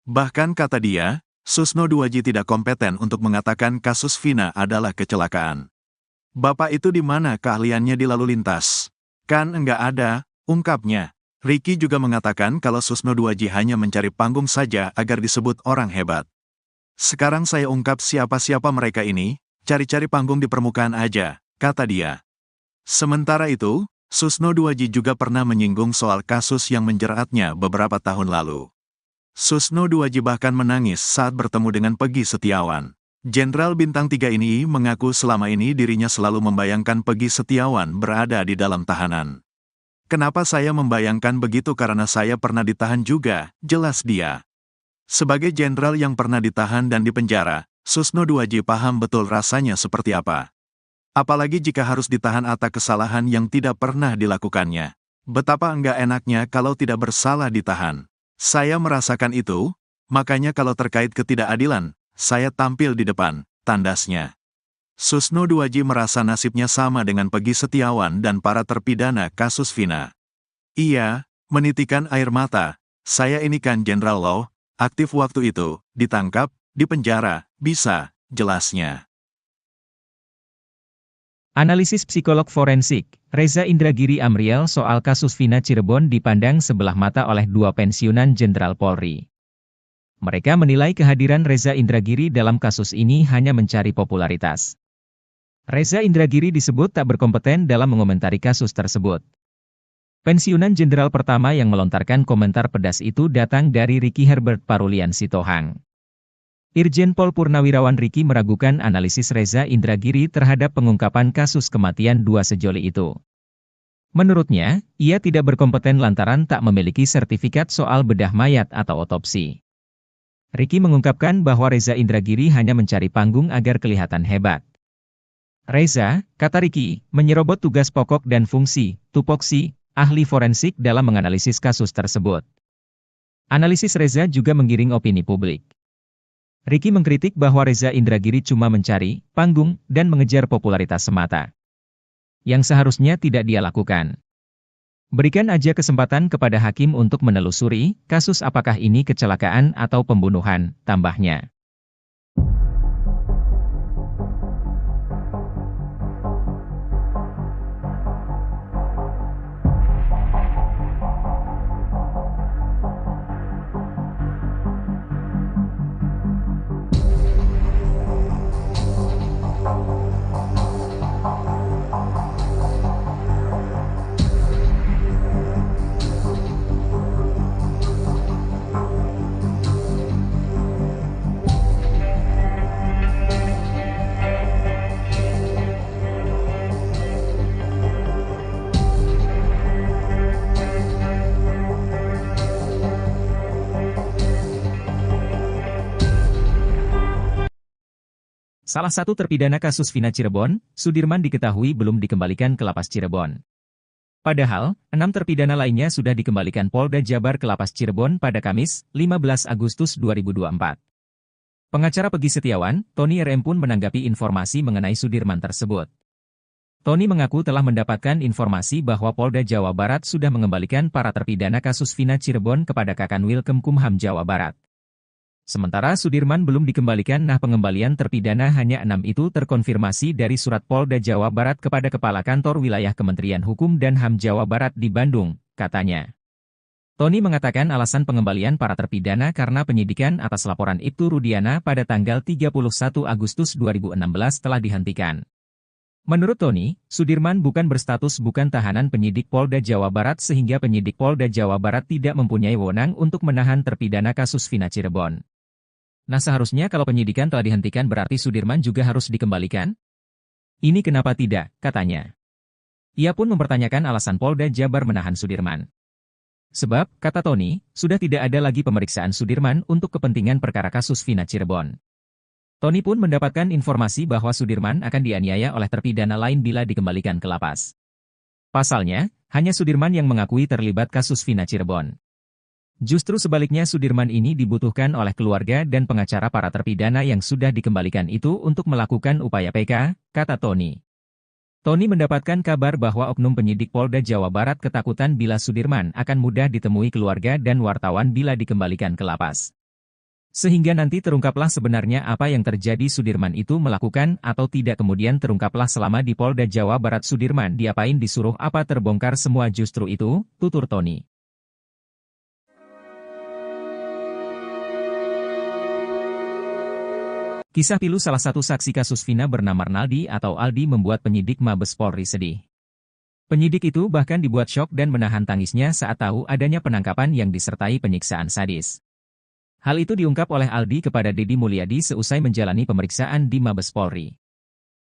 Bahkan kata dia, Susno Duwaji tidak kompeten untuk mengatakan kasus Vina adalah kecelakaan. Bapak itu di mana keahliannya di lalu lintas? Kan enggak ada, ungkapnya. Ricky juga mengatakan kalau Susno Duwaji hanya mencari panggung saja agar disebut orang hebat. Sekarang saya ungkap siapa-siapa mereka ini, cari-cari panggung di permukaan aja, kata dia. Sementara itu, Susno Duwaji juga pernah menyinggung soal kasus yang menjeratnya beberapa tahun lalu. Susno Duwaji bahkan menangis saat bertemu dengan Peggy Setiawan. Jenderal Bintang 3 ini mengaku selama ini dirinya selalu membayangkan Peggy Setiawan berada di dalam tahanan. Kenapa saya membayangkan begitu karena saya pernah ditahan juga, jelas dia. Sebagai jenderal yang pernah ditahan dan dipenjara, Susno Duwaji paham betul rasanya seperti apa. Apalagi jika harus ditahan atas kesalahan yang tidak pernah dilakukannya. Betapa enggak enaknya kalau tidak bersalah ditahan. Saya merasakan itu, makanya kalau terkait ketidakadilan, saya tampil di depan, tandasnya. Susno Duwaji merasa nasibnya sama dengan Peggy Setiawan dan para terpidana kasus Vina. Ia menitikan air mata, saya ini kan Jenderal Law, aktif waktu itu, ditangkap, dipenjara, bisa, jelasnya. Analisis psikolog forensik, Reza Indragiri Amriel soal kasus Vina Cirebon dipandang sebelah mata oleh dua pensiunan Jenderal Polri. Mereka menilai kehadiran Reza Indragiri dalam kasus ini hanya mencari popularitas. Reza Indragiri disebut tak berkompeten dalam mengomentari kasus tersebut. Pensiunan Jenderal pertama yang melontarkan komentar pedas itu datang dari Ricky Herbert Parulian Sitohang. Irjen Pol Purnawirawan Ricky meragukan analisis Reza Indragiri terhadap pengungkapan kasus kematian dua sejoli itu. Menurutnya, ia tidak berkompeten lantaran tak memiliki sertifikat soal bedah mayat atau otopsi. Ricky mengungkapkan bahwa Reza Indragiri hanya mencari panggung agar kelihatan hebat. Reza, kata Ricky, menyerobot tugas pokok dan fungsi, tupoksi, ahli forensik dalam menganalisis kasus tersebut. Analisis Reza juga menggiring opini publik. Ricky mengkritik bahwa Reza Indragiri cuma mencari panggung dan mengejar popularitas semata, yang seharusnya tidak dia lakukan. Berikan aja kesempatan kepada hakim untuk menelusuri kasus apakah ini kecelakaan atau pembunuhan, tambahnya. Salah satu terpidana kasus Vina Cirebon, Sudirman diketahui belum dikembalikan ke Lapas Cirebon. Padahal, 6 terpidana lainnya sudah dikembalikan Polda Jabar ke Lapas Cirebon pada Kamis, 15 Agustus 2024. Pengacara Pegi Setiawan, Tony RM pun menanggapi informasi mengenai Sudirman tersebut. Tony mengaku telah mendapatkan informasi bahwa Polda Jawa Barat sudah mengembalikan para terpidana kasus Vina Cirebon kepada Kakanwil Kemkumham Jawa Barat. Sementara Sudirman belum dikembalikan. Pengembalian terpidana hanya 6 itu terkonfirmasi dari surat Polda Jawa Barat kepada Kepala Kantor Wilayah Kementerian Hukum dan HAM Jawa Barat di Bandung, katanya. Tony mengatakan alasan pengembalian para terpidana karena penyidikan atas laporan Ibtu Rudiana pada tanggal 31 Agustus 2016 telah dihentikan. Menurut Tony, Sudirman bukan berstatus bukan tahanan penyidik Polda Jawa Barat sehingga penyidik Polda Jawa Barat tidak mempunyai wewenang untuk menahan terpidana kasus Vina Cirebon. Seharusnya kalau penyidikan telah dihentikan berarti Sudirman juga harus dikembalikan? Ini kenapa tidak, katanya. Ia pun mempertanyakan alasan Polda Jabar menahan Sudirman. Sebab, kata Tony, sudah tidak ada lagi pemeriksaan Sudirman untuk kepentingan perkara kasus Vina Cirebon. Tony pun mendapatkan informasi bahwa Sudirman akan dianiaya oleh terpidana lain bila dikembalikan ke lapas. Pasalnya, hanya Sudirman yang mengakui terlibat kasus Vina Cirebon. Justru sebaliknya Sudirman ini dibutuhkan oleh keluarga dan pengacara para terpidana yang sudah dikembalikan itu untuk melakukan upaya PK, kata Tony. Tony mendapatkan kabar bahwa oknum penyidik Polda Jawa Barat ketakutan bila Sudirman akan mudah ditemui keluarga dan wartawan bila dikembalikan ke lapas. Sehingga nanti terungkaplah sebenarnya apa yang terjadi Sudirman itu melakukan atau tidak kemudian terungkaplah selama di Polda Jawa Barat Sudirman diapain disuruh apa terbongkar semua justru itu, tutur Tony. Kisah pilu salah satu saksi kasus Vina bernama Arnaldi atau Aldi membuat penyidik Mabes Polri sedih. Penyidik itu bahkan dibuat syok dan menahan tangisnya saat tahu adanya penangkapan yang disertai penyiksaan sadis. Hal itu diungkap oleh Aldi kepada Deddy Mulyadi seusai menjalani pemeriksaan di Mabes Polri.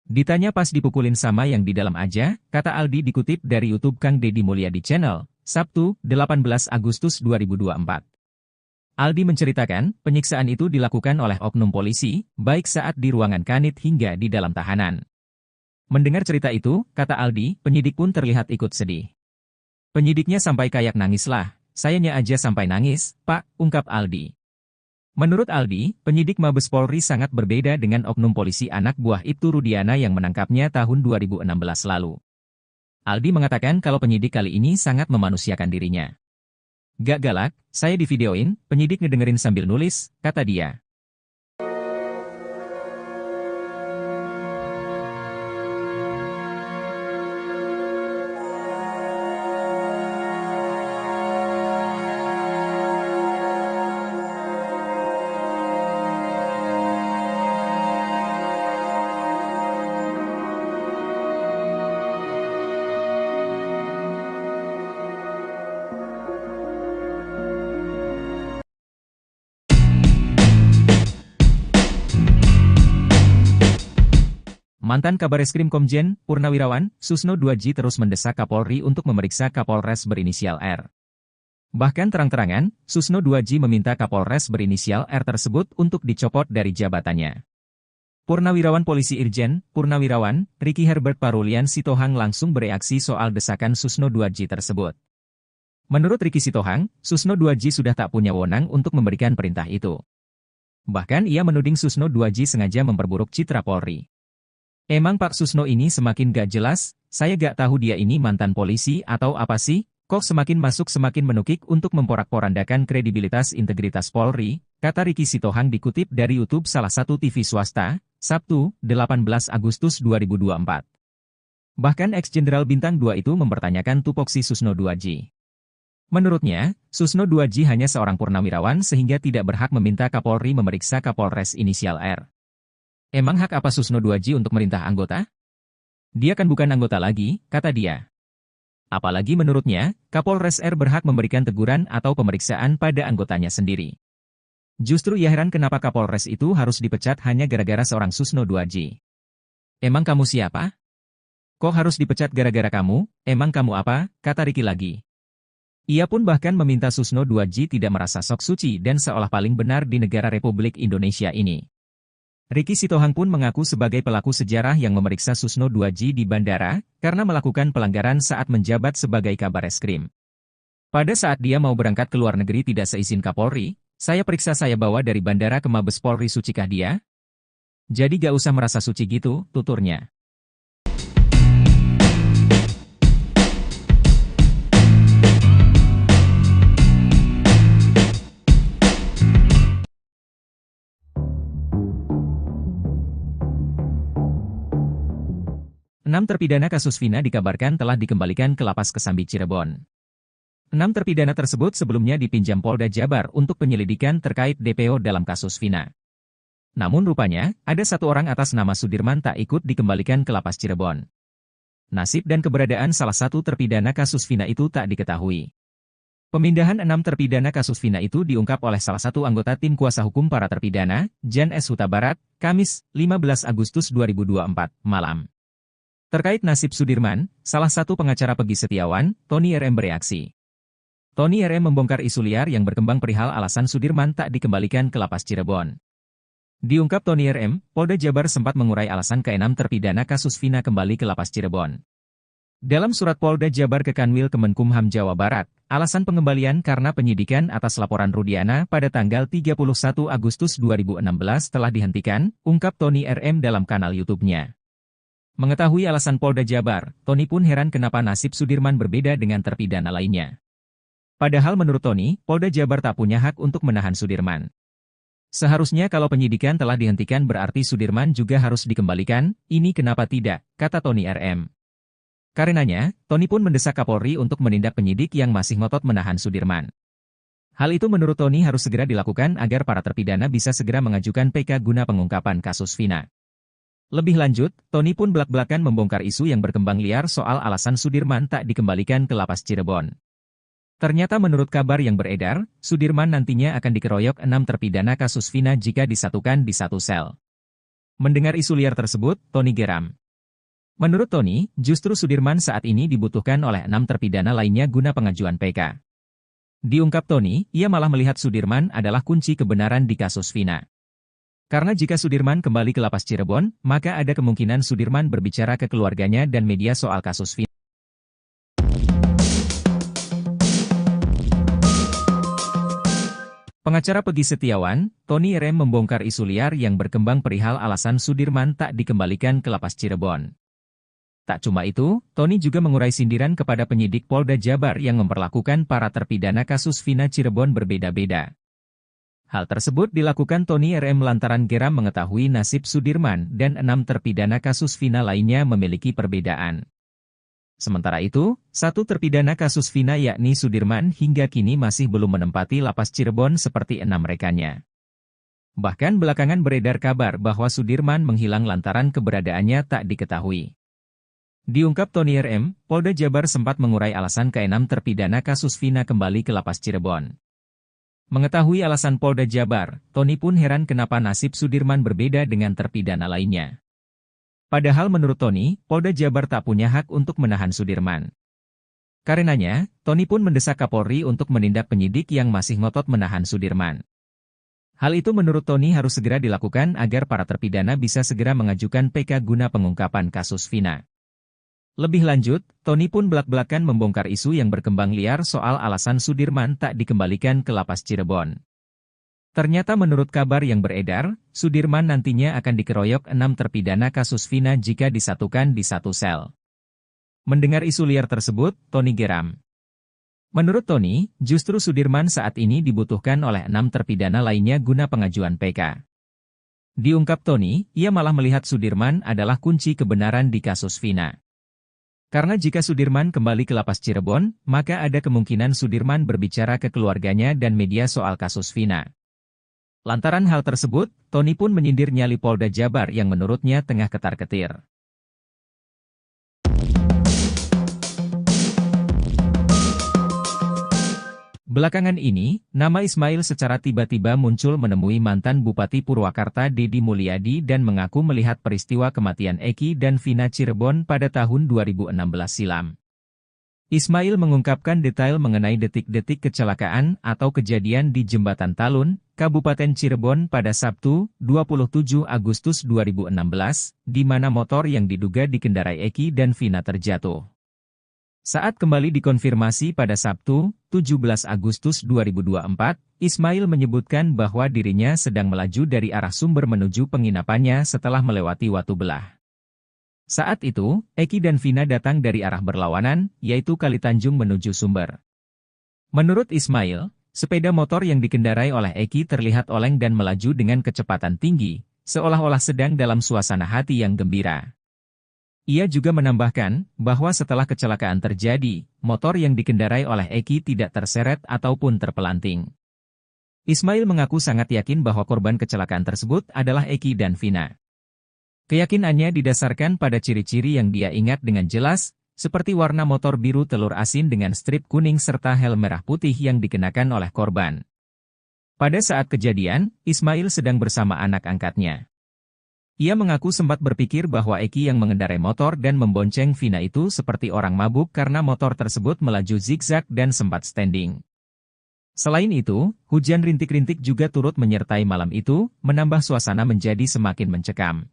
Ditanya pas dipukulin sama yang di dalam aja, kata Aldi dikutip dari YouTube Kang Deddy Mulyadi Channel, Sabtu, 18 Agustus 2024. Aldi menceritakan, penyiksaan itu dilakukan oleh oknum polisi, baik saat di ruangan kanit hingga di dalam tahanan. Mendengar cerita itu, kata Aldi, penyidik pun terlihat ikut sedih. Penyidiknya sampai kayak nangis lah, sayanya aja sampai nangis, Pak, ungkap Aldi. Menurut Aldi, penyidik Mabes Polri sangat berbeda dengan oknum polisi anak buah Ibtu Rudiana yang menangkapnya tahun 2016 lalu. Aldi mengatakan kalau penyidik kali ini sangat memanusiakan dirinya. Gak galak, saya divideoin, penyidik ngedengerin sambil nulis, kata dia. Mantan Kabareskrim Komjen Purnawirawan Susno 2J terus mendesak Kapolri untuk memeriksa Kapolres berinisial R. Bahkan terang-terangan, Susno 2J meminta Kapolres berinisial R tersebut untuk dicopot dari jabatannya. Purnawirawan Polisi Irjen Purnawirawan Ricky Herbert Parulian Sitohang langsung bereaksi soal desakan Susno 2J tersebut. Menurut Ricky Sitohang, Susno 2J sudah tak punya wewenang untuk memberikan perintah itu. Bahkan ia menuding Susno 2J sengaja memperburuk citra Polri. Emang Pak Susno ini semakin gak jelas, saya gak tahu dia ini mantan polisi atau apa sih, kok semakin masuk semakin menukik untuk memporak-porandakan kredibilitas integritas Polri, kata Ricky Sitohang dikutip dari YouTube salah satu TV swasta, Sabtu, 18 Agustus 2024. Bahkan ex-jenderal bintang 2 itu mempertanyakan tupoksi Susno 2J. Menurutnya, Susno 2J hanya seorang purnawirawan sehingga tidak berhak meminta Kapolri memeriksa Kapolres inisial R. Emang hak apa Susno 2J untuk merintah anggota? Dia kan bukan anggota lagi, kata dia. Apalagi menurutnya, Kapolres R berhak memberikan teguran atau pemeriksaan pada anggotanya sendiri. Justru ia heran kenapa Kapolres itu harus dipecat hanya gara-gara seorang Susno 2J. Emang kamu siapa? Kok harus dipecat gara-gara kamu? Emang kamu apa? Kata Ricky lagi. Ia pun bahkan meminta Susno 2J tidak merasa sok suci dan seolah paling benar di negara Republik Indonesia ini. Ricky Sitohang pun mengaku sebagai pelaku sejarah yang memeriksa Susno 2J di bandara karena melakukan pelanggaran saat menjabat sebagai Kabareskrim. Pada saat dia mau berangkat ke luar negeri tidak seizin Kapolri, saya periksa saya bawa dari bandara ke Mabes Polri, sucikah dia? Jadi gak usah merasa suci gitu, tuturnya. Enam terpidana kasus Vina dikabarkan telah dikembalikan ke Lapas Kesambi Cirebon. 6 terpidana tersebut sebelumnya dipinjam Polda Jabar untuk penyelidikan terkait DPO dalam kasus Vina. Namun rupanya, ada satu orang atas nama Sudirman tak ikut dikembalikan ke Lapas Cirebon. Nasib dan keberadaan salah satu terpidana kasus Vina itu tak diketahui. Pemindahan 6 terpidana kasus Vina itu diungkap oleh salah satu anggota tim kuasa hukum para terpidana, Jan S. Huta Barat, Kamis, 15 Agustus 2024, malam. Terkait nasib Sudirman, salah satu pengacara Peggy Setiawan, Tony RM bereaksi. Tony RM membongkar isu liar yang berkembang perihal alasan Sudirman tak dikembalikan ke Lapas Cirebon. Diungkap Tony RM, Polda Jabar sempat mengurai alasan ke-6 terpidana kasus Vina kembali ke Lapas Cirebon. Dalam surat Polda Jabar ke Kanwil Kemenkumham Jawa Barat, alasan pengembalian karena penyidikan atas laporan Rudiana pada tanggal 31 Agustus 2016 telah dihentikan, ungkap Tony RM dalam kanal YouTube-nya. Mengetahui alasan Polda Jabar, Tony pun heran kenapa nasib Sudirman berbeda dengan terpidana lainnya. Padahal menurut Tony, Polda Jabar tak punya hak untuk menahan Sudirman. Seharusnya kalau penyidikan telah dihentikan berarti Sudirman juga harus dikembalikan, ini kenapa tidak, kata Tony RM. Karenanya, Tony pun mendesak Kapolri untuk menindak penyidik yang masih ngotot menahan Sudirman. Hal itu menurut Tony harus segera dilakukan agar para terpidana bisa segera mengajukan PK guna pengungkapan kasus Vina. Lebih lanjut, Tony pun belak-belakan membongkar isu yang berkembang liar soal alasan Sudirman tak dikembalikan ke Lapas Cirebon. Ternyata menurut kabar yang beredar, Sudirman nantinya akan dikeroyok 6 terpidana kasus Vina jika disatukan di satu sel. Mendengar isu liar tersebut, Tony geram. Menurut Tony, justru Sudirman saat ini dibutuhkan oleh 6 terpidana lainnya guna pengajuan PK. Diungkap Tony, ia malah melihat Sudirman adalah kunci kebenaran di kasus Vina. Karena jika Sudirman kembali ke Lapas Cirebon, maka ada kemungkinan Sudirman berbicara ke keluarganya dan media soal kasus Vina. Pengacara Peggy Setiawan, Tony RM membongkar isu liar yang berkembang perihal alasan Sudirman tak dikembalikan ke Lapas Cirebon. Tak cuma itu, Tony juga mengurai sindiran kepada penyidik Polda Jabar yang memperlakukan para terpidana kasus Vina Cirebon berbeda-beda. Hal tersebut dilakukan Tony RM lantaran geram mengetahui nasib Sudirman dan 6 terpidana kasus Vina lainnya memiliki perbedaan. Sementara itu, satu terpidana kasus Vina yakni Sudirman hingga kini masih belum menempati Lapas Cirebon seperti 6 rekannya. Bahkan belakangan beredar kabar bahwa Sudirman menghilang lantaran keberadaannya tak diketahui. Diungkap Tony RM, Polda Jabar sempat mengurai alasan ke-6 terpidana kasus Vina kembali ke Lapas Cirebon. Mengetahui alasan Polda Jabar, Tony pun heran kenapa nasib Sudirman berbeda dengan terpidana lainnya. Padahal menurut Tony, Polda Jabar tak punya hak untuk menahan Sudirman. Karenanya, Tony pun mendesak Kapolri untuk menindak penyidik yang masih ngotot menahan Sudirman. Hal itu menurut Tony harus segera dilakukan agar para terpidana bisa segera mengajukan PK guna pengungkapan kasus Vina. Lebih lanjut, Tony pun belak-belakan membongkar isu yang berkembang liar soal alasan Sudirman tak dikembalikan ke lapas Cirebon. Ternyata menurut kabar yang beredar, Sudirman nantinya akan dikeroyok 6 terpidana kasus Vina jika disatukan di satu sel. Mendengar isu liar tersebut, Tony geram. Menurut Tony, justru Sudirman saat ini dibutuhkan oleh 6 terpidana lainnya guna pengajuan PK. Diungkap Tony, ia malah melihat Sudirman adalah kunci kebenaran di kasus Vina. Karena jika Sudirman kembali ke lapas Cirebon, maka ada kemungkinan Sudirman berbicara ke keluarganya dan media soal kasus Vina. Lantaran hal tersebut, Tony pun menyindir nyali Polda Jabar yang menurutnya tengah ketar-ketir. Belakangan ini, nama Ismail secara tiba-tiba muncul menemui mantan Bupati Purwakarta Deddy Mulyadi dan mengaku melihat peristiwa kematian Eki dan Vina Cirebon pada tahun 2016 silam. Ismail mengungkapkan detail mengenai detik-detik kecelakaan atau kejadian di Jembatan Talun, Kabupaten Cirebon pada Sabtu, 27 Agustus 2016, di mana motor yang diduga dikendarai Eki dan Vina terjatuh. Saat kembali dikonfirmasi pada Sabtu, 17 Agustus 2024, Ismail menyebutkan bahwa dirinya sedang melaju dari arah Sumber menuju penginapannya setelah melewati Watu Belah. Saat itu, Eki dan Vina datang dari arah berlawanan, yaitu Kalitanjung menuju Sumber. Menurut Ismail, sepeda motor yang dikendarai oleh Eki terlihat oleng dan melaju dengan kecepatan tinggi, seolah-olah sedang dalam suasana hati yang gembira. Ia juga menambahkan bahwa setelah kecelakaan terjadi, motor yang dikendarai oleh Eki tidak terseret ataupun terpelanting. Ismail mengaku sangat yakin bahwa korban kecelakaan tersebut adalah Eki dan Vina. Keyakinannya didasarkan pada ciri-ciri yang dia ingat dengan jelas, seperti warna motor biru telur asin dengan strip kuning serta helm merah putih yang dikenakan oleh korban. Pada saat kejadian, Ismail sedang bersama anak angkatnya. Ia mengaku sempat berpikir bahwa Eki yang mengendarai motor dan membonceng Vina itu seperti orang mabuk karena motor tersebut melaju zigzag dan sempat standing. Selain itu, hujan rintik-rintik juga turut menyertai malam itu, menambah suasana menjadi semakin mencekam.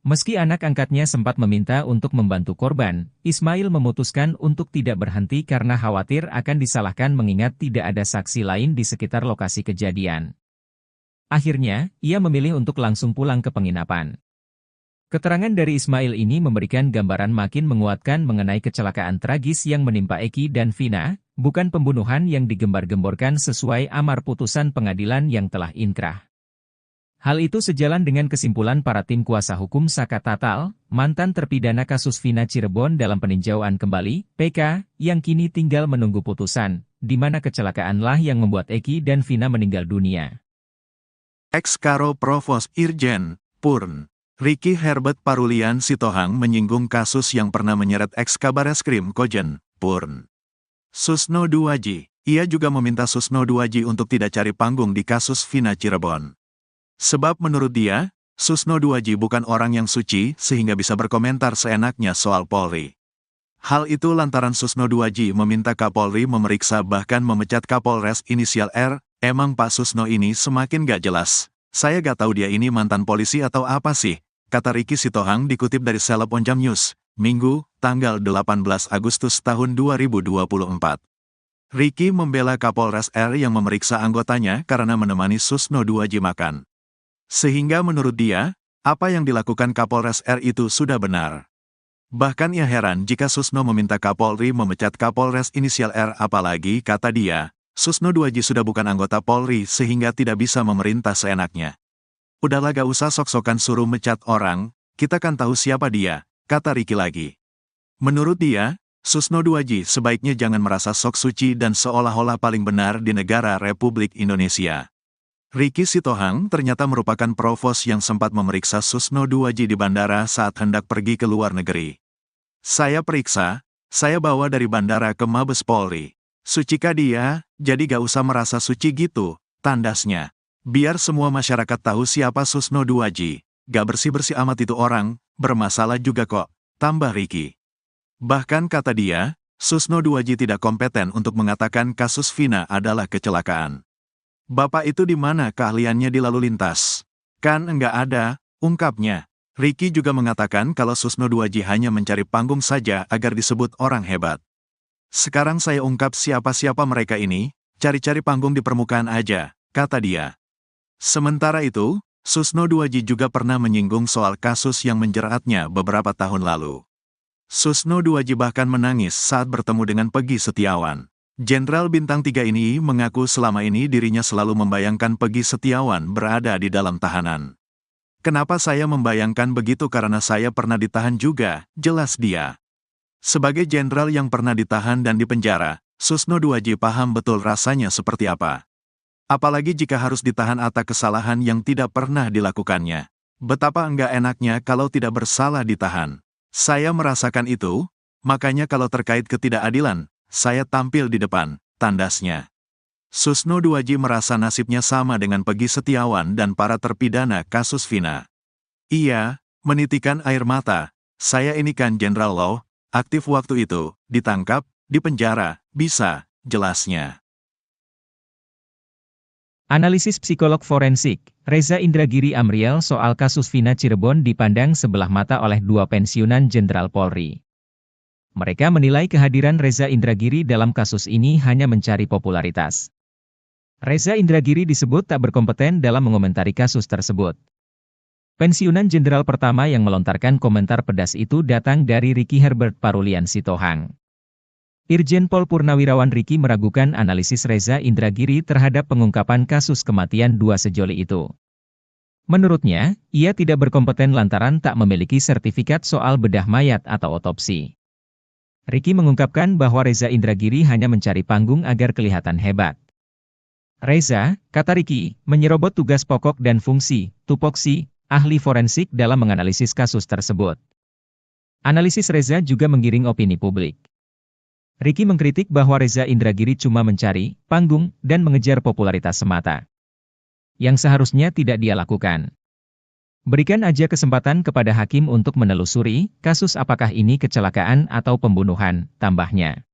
Meski anak angkatnya sempat meminta untuk membantu korban, Ismail memutuskan untuk tidak berhenti karena khawatir akan disalahkan mengingat tidak ada saksi lain di sekitar lokasi kejadian. Akhirnya, ia memilih untuk langsung pulang ke penginapan. Keterangan dari Ismail ini memberikan gambaran makin menguatkan mengenai kecelakaan tragis yang menimpa Eki dan Vina, bukan pembunuhan yang digembar-gemborkan sesuai amar putusan pengadilan yang telah inkrah. Hal itu sejalan dengan kesimpulan para tim kuasa hukum Saka Tatal, mantan terpidana kasus Vina Cirebon dalam peninjauan kembali, PK, yang kini tinggal menunggu putusan, di mana kecelakaanlah yang membuat Eki dan Vina meninggal dunia. Ex-Karo Provos Irjen, Purn, Ricky Herbert Parulian Sitohang menyinggung kasus yang pernah menyeret ex-Kabareskrim Kojen, Purn. Susno Duaji, ia juga meminta Susno Duaji untuk tidak cari panggung di kasus Vina Cirebon. Sebab menurut dia, Susno Duaji bukan orang yang suci sehingga bisa berkomentar seenaknya soal Polri. Hal itu lantaran Susno Duaji meminta Kapolri memeriksa bahkan memecat Kapolres inisial R. Emang Pak Susno ini semakin gak jelas. Saya gak tahu dia ini mantan polisi atau apa sih, kata Ricky Sitohang dikutip dari Seleb Onjam News, Minggu, tanggal 18 Agustus tahun 2024. Ricky membela Kapolres R yang memeriksa anggotanya karena menemani Susno Duaji makan. Sehingga menurut dia, apa yang dilakukan Kapolres R itu sudah benar. Bahkan ia heran jika Susno meminta Kapolri memecat Kapolres inisial R apalagi, kata dia, Susno Duaji sudah bukan anggota Polri sehingga tidak bisa memerintah seenaknya. Udahlah gak usah sok-sokan suruh mecat orang, kita kan tahu siapa dia, kata Ricky lagi. Menurut dia, Susno Duaji sebaiknya jangan merasa sok suci dan seolah-olah paling benar di negara Republik Indonesia. Ricky Sitohang ternyata merupakan provos yang sempat memeriksa Susno Duaji di bandara saat hendak pergi ke luar negeri. Saya periksa, saya bawa dari bandara ke Mabes Polri. Sucikah dia, jadi gak usah merasa suci gitu, tandasnya. Biar semua masyarakat tahu siapa Susno Duaji, gak bersih-bersih amat itu orang, bermasalah juga kok, tambah Ricky. Bahkan kata dia, Susno Duaji tidak kompeten untuk mengatakan kasus Vina adalah kecelakaan. Bapak itu di mana keahliannya di lalu lintas? Kan enggak ada, ungkapnya. Ricky juga mengatakan kalau Susno Duaji hanya mencari panggung saja agar disebut orang hebat. Sekarang saya ungkap siapa-siapa mereka ini, cari-cari panggung di permukaan aja, kata dia. Sementara itu, Susno Duaji juga pernah menyinggung soal kasus yang menjeratnya beberapa tahun lalu. Susno Duaji bahkan menangis saat bertemu dengan Peggy Setiawan. Jenderal Bintang 3 ini mengaku selama ini dirinya selalu membayangkan Peggy Setiawan berada di dalam tahanan. Kenapa saya membayangkan begitu karena saya pernah ditahan juga, jelas dia. Sebagai jenderal yang pernah ditahan dan dipenjara, Susno Duaji paham betul rasanya seperti apa. Apalagi jika harus ditahan atas kesalahan yang tidak pernah dilakukannya. Betapa enggak enaknya kalau tidak bersalah ditahan. Saya merasakan itu, makanya kalau terkait ketidakadilan, saya tampil di depan, tandasnya. Susno Duaji merasa nasibnya sama dengan Peggy Setiawan dan para terpidana kasus Vina. Ia menitikan air mata, saya ini kan Jenderal Law, aktif waktu itu, ditangkap, dipenjara, bisa, jelasnya. Analisis psikolog forensik, Reza Indragiri Amriel soal kasus Vina Cirebon dipandang sebelah mata oleh dua pensiunan Jenderal Polri. Mereka menilai kehadiran Reza Indragiri dalam kasus ini hanya mencari popularitas. Reza Indragiri disebut tak berkompeten dalam mengomentari kasus tersebut. Pensiunan jenderal pertama yang melontarkan komentar pedas itu datang dari Ricky Herbert Parulian Sitohang. Irjen Pol Purnawirawan Ricky meragukan analisis Reza Indragiri terhadap pengungkapan kasus kematian dua sejoli itu. Menurutnya, ia tidak berkompeten lantaran tak memiliki sertifikat soal bedah mayat atau otopsi. Ricky mengungkapkan bahwa Reza Indragiri hanya mencari panggung agar kelihatan hebat. Reza, kata Ricky, menyerobot tugas pokok dan fungsi, tupoksi, ahli forensik dalam menganalisis kasus tersebut. Analisis Reza juga menggiring opini publik. Ricky mengkritik bahwa Reza Indragiri cuma mencari panggung dan mengejar popularitas semata, yang seharusnya tidak dia lakukan. Berikan aja kesempatan kepada hakim untuk menelusuri kasus apakah ini kecelakaan atau pembunuhan, tambahnya.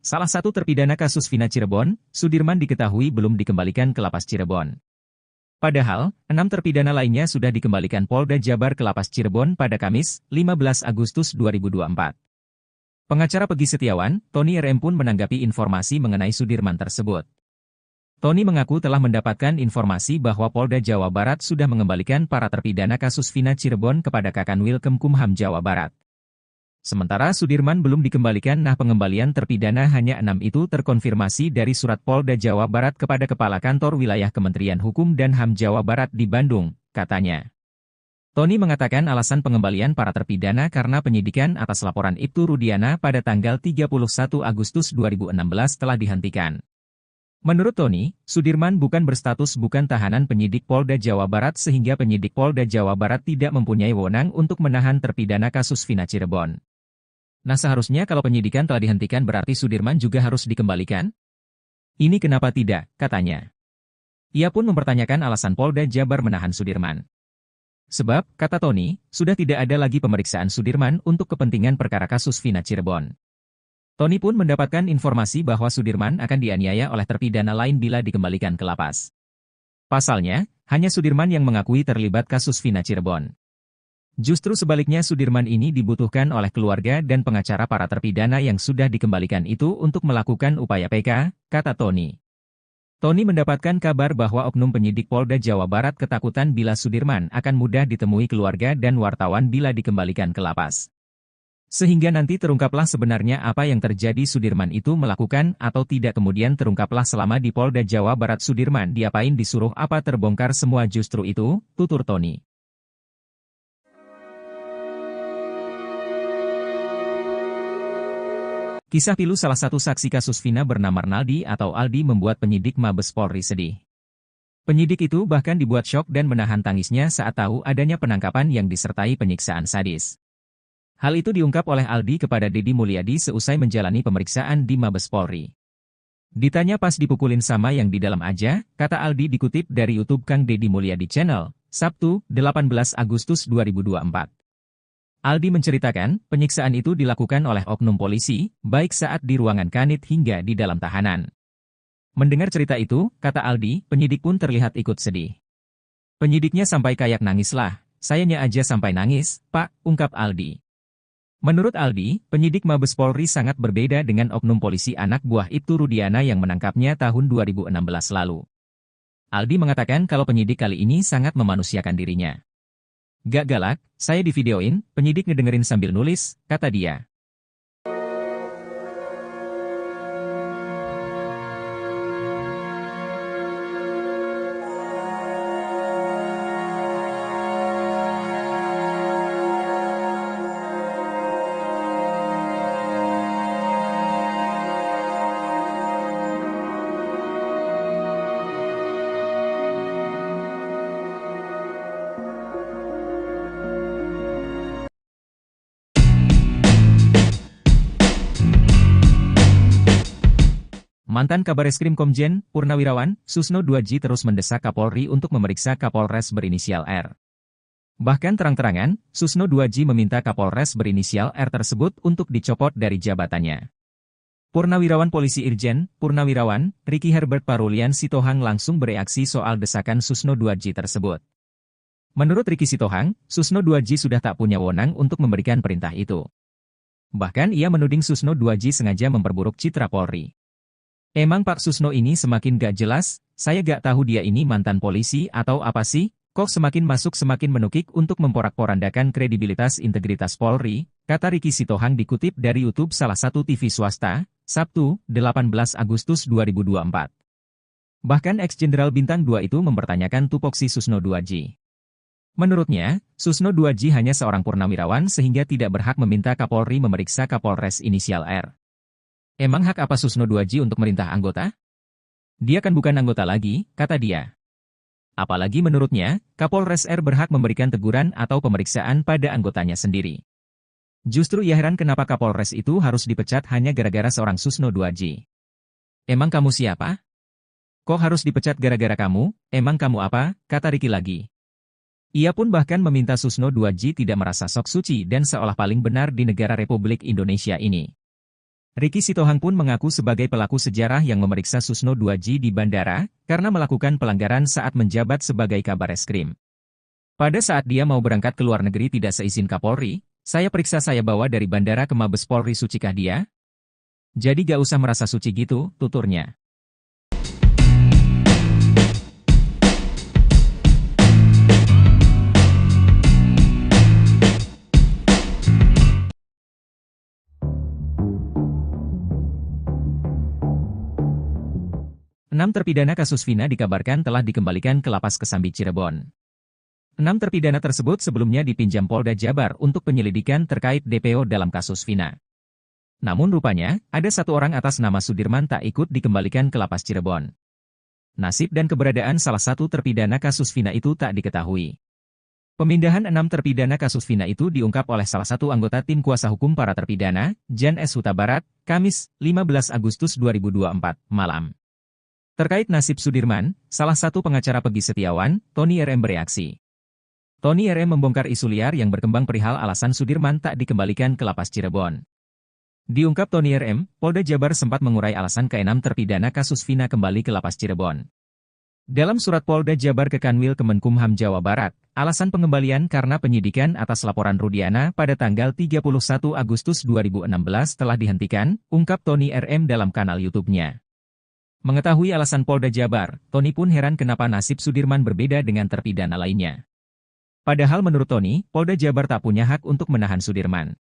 Salah satu terpidana kasus Vina Cirebon, Sudirman diketahui belum dikembalikan ke Lapas Cirebon. Padahal, 6 terpidana lainnya sudah dikembalikan Polda Jabar ke Lapas Cirebon pada Kamis, 15 Agustus 2024. Pengacara Peggy Setiawan, Tony RM pun menanggapi informasi mengenai Sudirman tersebut. Tony mengaku telah mendapatkan informasi bahwa Polda Jawa Barat sudah mengembalikan para terpidana kasus Vina Cirebon kepada Kakanwil Kemkumham Jawa Barat. Sementara Sudirman belum dikembalikan, pengembalian terpidana hanya 6 itu terkonfirmasi dari surat Polda Jawa Barat kepada Kepala Kantor Wilayah Kementerian Hukum dan HAM Jawa Barat di Bandung, katanya. Tony mengatakan alasan pengembalian para terpidana karena penyidikan atas laporan Ibtu Rudiana pada tanggal 31 Agustus 2016 telah dihentikan. Menurut Tony, Sudirman bukan berstatus bukan tahanan penyidik Polda Jawa Barat sehingga penyidik Polda Jawa Barat tidak mempunyai wewenang untuk menahan terpidana kasus Vina Cirebon. Nah, seharusnya kalau penyidikan telah dihentikan berarti Sudirman juga harus dikembalikan? Ini kenapa tidak, katanya. Ia pun mempertanyakan alasan Polda Jabar menahan Sudirman. Sebab, kata Tony, sudah tidak ada lagi pemeriksaan Sudirman untuk kepentingan perkara kasus Vina Cirebon. Tony pun mendapatkan informasi bahwa Sudirman akan dianiaya oleh terpidana lain bila dikembalikan ke lapas. Pasalnya, hanya Sudirman yang mengakui terlibat kasus Vina Cirebon. Justru sebaliknya Sudirman ini dibutuhkan oleh keluarga dan pengacara para terpidana yang sudah dikembalikan itu untuk melakukan upaya PK, kata Tony. Tony mendapatkan kabar bahwa oknum penyidik Polda Jawa Barat ketakutan bila Sudirman akan mudah ditemui keluarga dan wartawan bila dikembalikan ke lapas. Sehingga nanti terungkaplah sebenarnya apa yang terjadi Sudirman itu melakukan atau tidak, kemudian terungkaplah selama di Polda Jawa Barat Sudirman diapain disuruh apa terbongkar semua justru itu, tutur Tony. Kisah pilu salah satu saksi kasus Vina bernama Arnaldi atau Aldi membuat penyidik Mabes Polri sedih. Penyidik itu bahkan dibuat syok dan menahan tangisnya saat tahu adanya penangkapan yang disertai penyiksaan sadis. Hal itu diungkap oleh Aldi kepada Deddy Mulyadi seusai menjalani pemeriksaan di Mabes Polri. Ditanya pas dipukulin sama yang di dalam aja, kata Aldi dikutip dari YouTube Kang Deddy Mulyadi Channel, Sabtu, 18 Agustus 2024. Aldi menceritakan, penyiksaan itu dilakukan oleh oknum polisi, baik saat di ruangan kanit hingga di dalam tahanan. Mendengar cerita itu, kata Aldi, penyidik pun terlihat ikut sedih. Penyidiknya sampai kayak nangis lah, sayanya aja sampai nangis, Pak, ungkap Aldi. Menurut Aldi, penyidik Mabes Polri sangat berbeda dengan oknum polisi anak buah Ibtu Rudiana yang menangkapnya tahun 2016 lalu. Aldi mengatakan kalau penyidik kali ini sangat memanusiakan dirinya. Gak galak, saya divideoin, penyidik ngedengerin sambil nulis, kata dia. Mantan Kabareskrim Komjen Purnawirawan Susno 2J terus mendesak Kapolri untuk memeriksa Kapolres berinisial R. Bahkan terang-terangan, Susno 2J meminta Kapolres berinisial R tersebut untuk dicopot dari jabatannya. Purnawirawan Polisi Irjen Purnawirawan Ricky Herbert Parulian Sitohang langsung bereaksi soal desakan Susno 2J tersebut. Menurut Ricky Sitohang, Susno 2J sudah tak punya wewenang untuk memberikan perintah itu. Bahkan ia menuding Susno 2J sengaja memperburuk citra Polri. Emang Pak Susno ini semakin gak jelas, saya gak tahu dia ini mantan polisi atau apa sih, kok semakin masuk semakin menukik untuk memporak-porandakan kredibilitas integritas Polri, kata Ricky Sitohang dikutip dari YouTube salah satu TV swasta, Sabtu, 18 Agustus 2024. Bahkan ex-jenderal Bintang 2 itu mempertanyakan tupoksi Susno 2J. Menurutnya, Susno 2J hanya seorang purnawirawan sehingga tidak berhak meminta Kapolri memeriksa Kapolres inisial R. Emang hak apa Susno 2J untuk merintah anggota? Dia kan bukan anggota lagi, kata dia. Apalagi menurutnya, Kapolres R berhak memberikan teguran atau pemeriksaan pada anggotanya sendiri. Justru ia heran kenapa Kapolres itu harus dipecat hanya gara-gara seorang Susno 2J. Emang kamu siapa? Kok harus dipecat gara-gara kamu? Emang kamu apa? Kata Ricky lagi. Ia pun bahkan meminta Susno 2J tidak merasa sok suci dan seolah paling benar di negara Republik Indonesia ini. Ricky Sitohang pun mengaku sebagai pelaku sejarah yang memeriksa Susno 2J di bandara, karena melakukan pelanggaran saat menjabat sebagai Kabareskrim. Pada saat dia mau berangkat ke luar negeri tidak seizin Kapolri, saya periksa saya bawa dari bandara ke Mabes Polri, sucikah dia? Jadi gak usah merasa suci gitu, tuturnya. Enam terpidana kasus Vina dikabarkan telah dikembalikan ke Lapas Kesambi Cirebon. 6 terpidana tersebut sebelumnya dipinjam Polda Jabar untuk penyelidikan terkait DPO dalam kasus Vina. Namun rupanya, ada satu orang atas nama Sudirman tak ikut dikembalikan ke Lapas Cirebon. Nasib dan keberadaan salah satu terpidana kasus Vina itu tak diketahui. Pemindahan 6 terpidana kasus Vina itu diungkap oleh salah satu anggota tim kuasa hukum para terpidana, Jan S. Huta Barat, Kamis, 15 Agustus 2024, malam. Terkait nasib Sudirman, salah satu pengacara Peggy Setiawan, Tony RM bereaksi. Tony RM membongkar isu liar yang berkembang perihal alasan Sudirman tak dikembalikan ke Lapas Cirebon. Diungkap Tony RM, Polda Jabar sempat mengurai alasan ke-6 terpidana kasus Vina kembali ke Lapas Cirebon. Dalam surat Polda Jabar ke Kanwil Kemenkumham Jawa Barat, alasan pengembalian karena penyidikan atas laporan Rudiana pada tanggal 31 Agustus 2016 telah dihentikan, ungkap Tony RM dalam kanal YouTube-nya. Mengetahui alasan Polda Jabar, Tony pun heran kenapa nasib Sudirman berbeda dengan terpidana lainnya. Padahal menurut Tony, Polda Jabar tak punya hak untuk menahan Sudirman.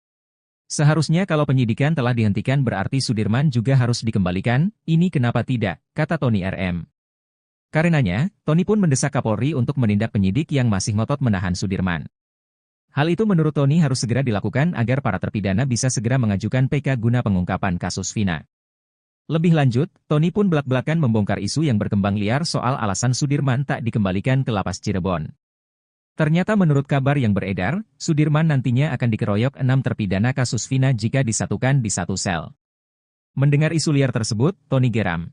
Seharusnya kalau penyidikan telah dihentikan berarti Sudirman juga harus dikembalikan, ini kenapa tidak, kata Tony RM. Karenanya, Tony pun mendesak Kapolri untuk menindak penyidik yang masih ngotot menahan Sudirman. Hal itu menurut Tony harus segera dilakukan agar para terpidana bisa segera mengajukan PK guna pengungkapan kasus Vina. Lebih lanjut, Tony pun belak-belakan membongkar isu yang berkembang liar soal alasan Sudirman tak dikembalikan ke lapas Cirebon. Ternyata menurut kabar yang beredar, Sudirman nantinya akan dikeroyok 6 terpidana kasus Vina jika disatukan di satu sel. Mendengar isu liar tersebut, Tony geram.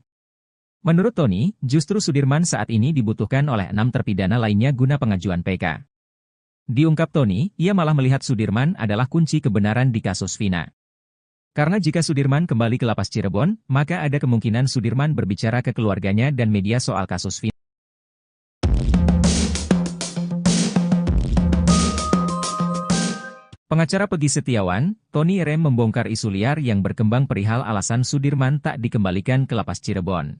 Menurut Tony, justru Sudirman saat ini dibutuhkan oleh 6 terpidana lainnya guna pengajuan PK. Diungkap Tony, ia malah melihat Sudirman adalah kunci kebenaran di kasus Vina. Karena jika Sudirman kembali ke lapas Cirebon, maka ada kemungkinan Sudirman berbicara ke keluarganya dan media soal kasus Vina. Pengacara Peggy Setiawan, Tony RM membongkar isu liar yang berkembang perihal alasan Sudirman tak dikembalikan ke lapas Cirebon.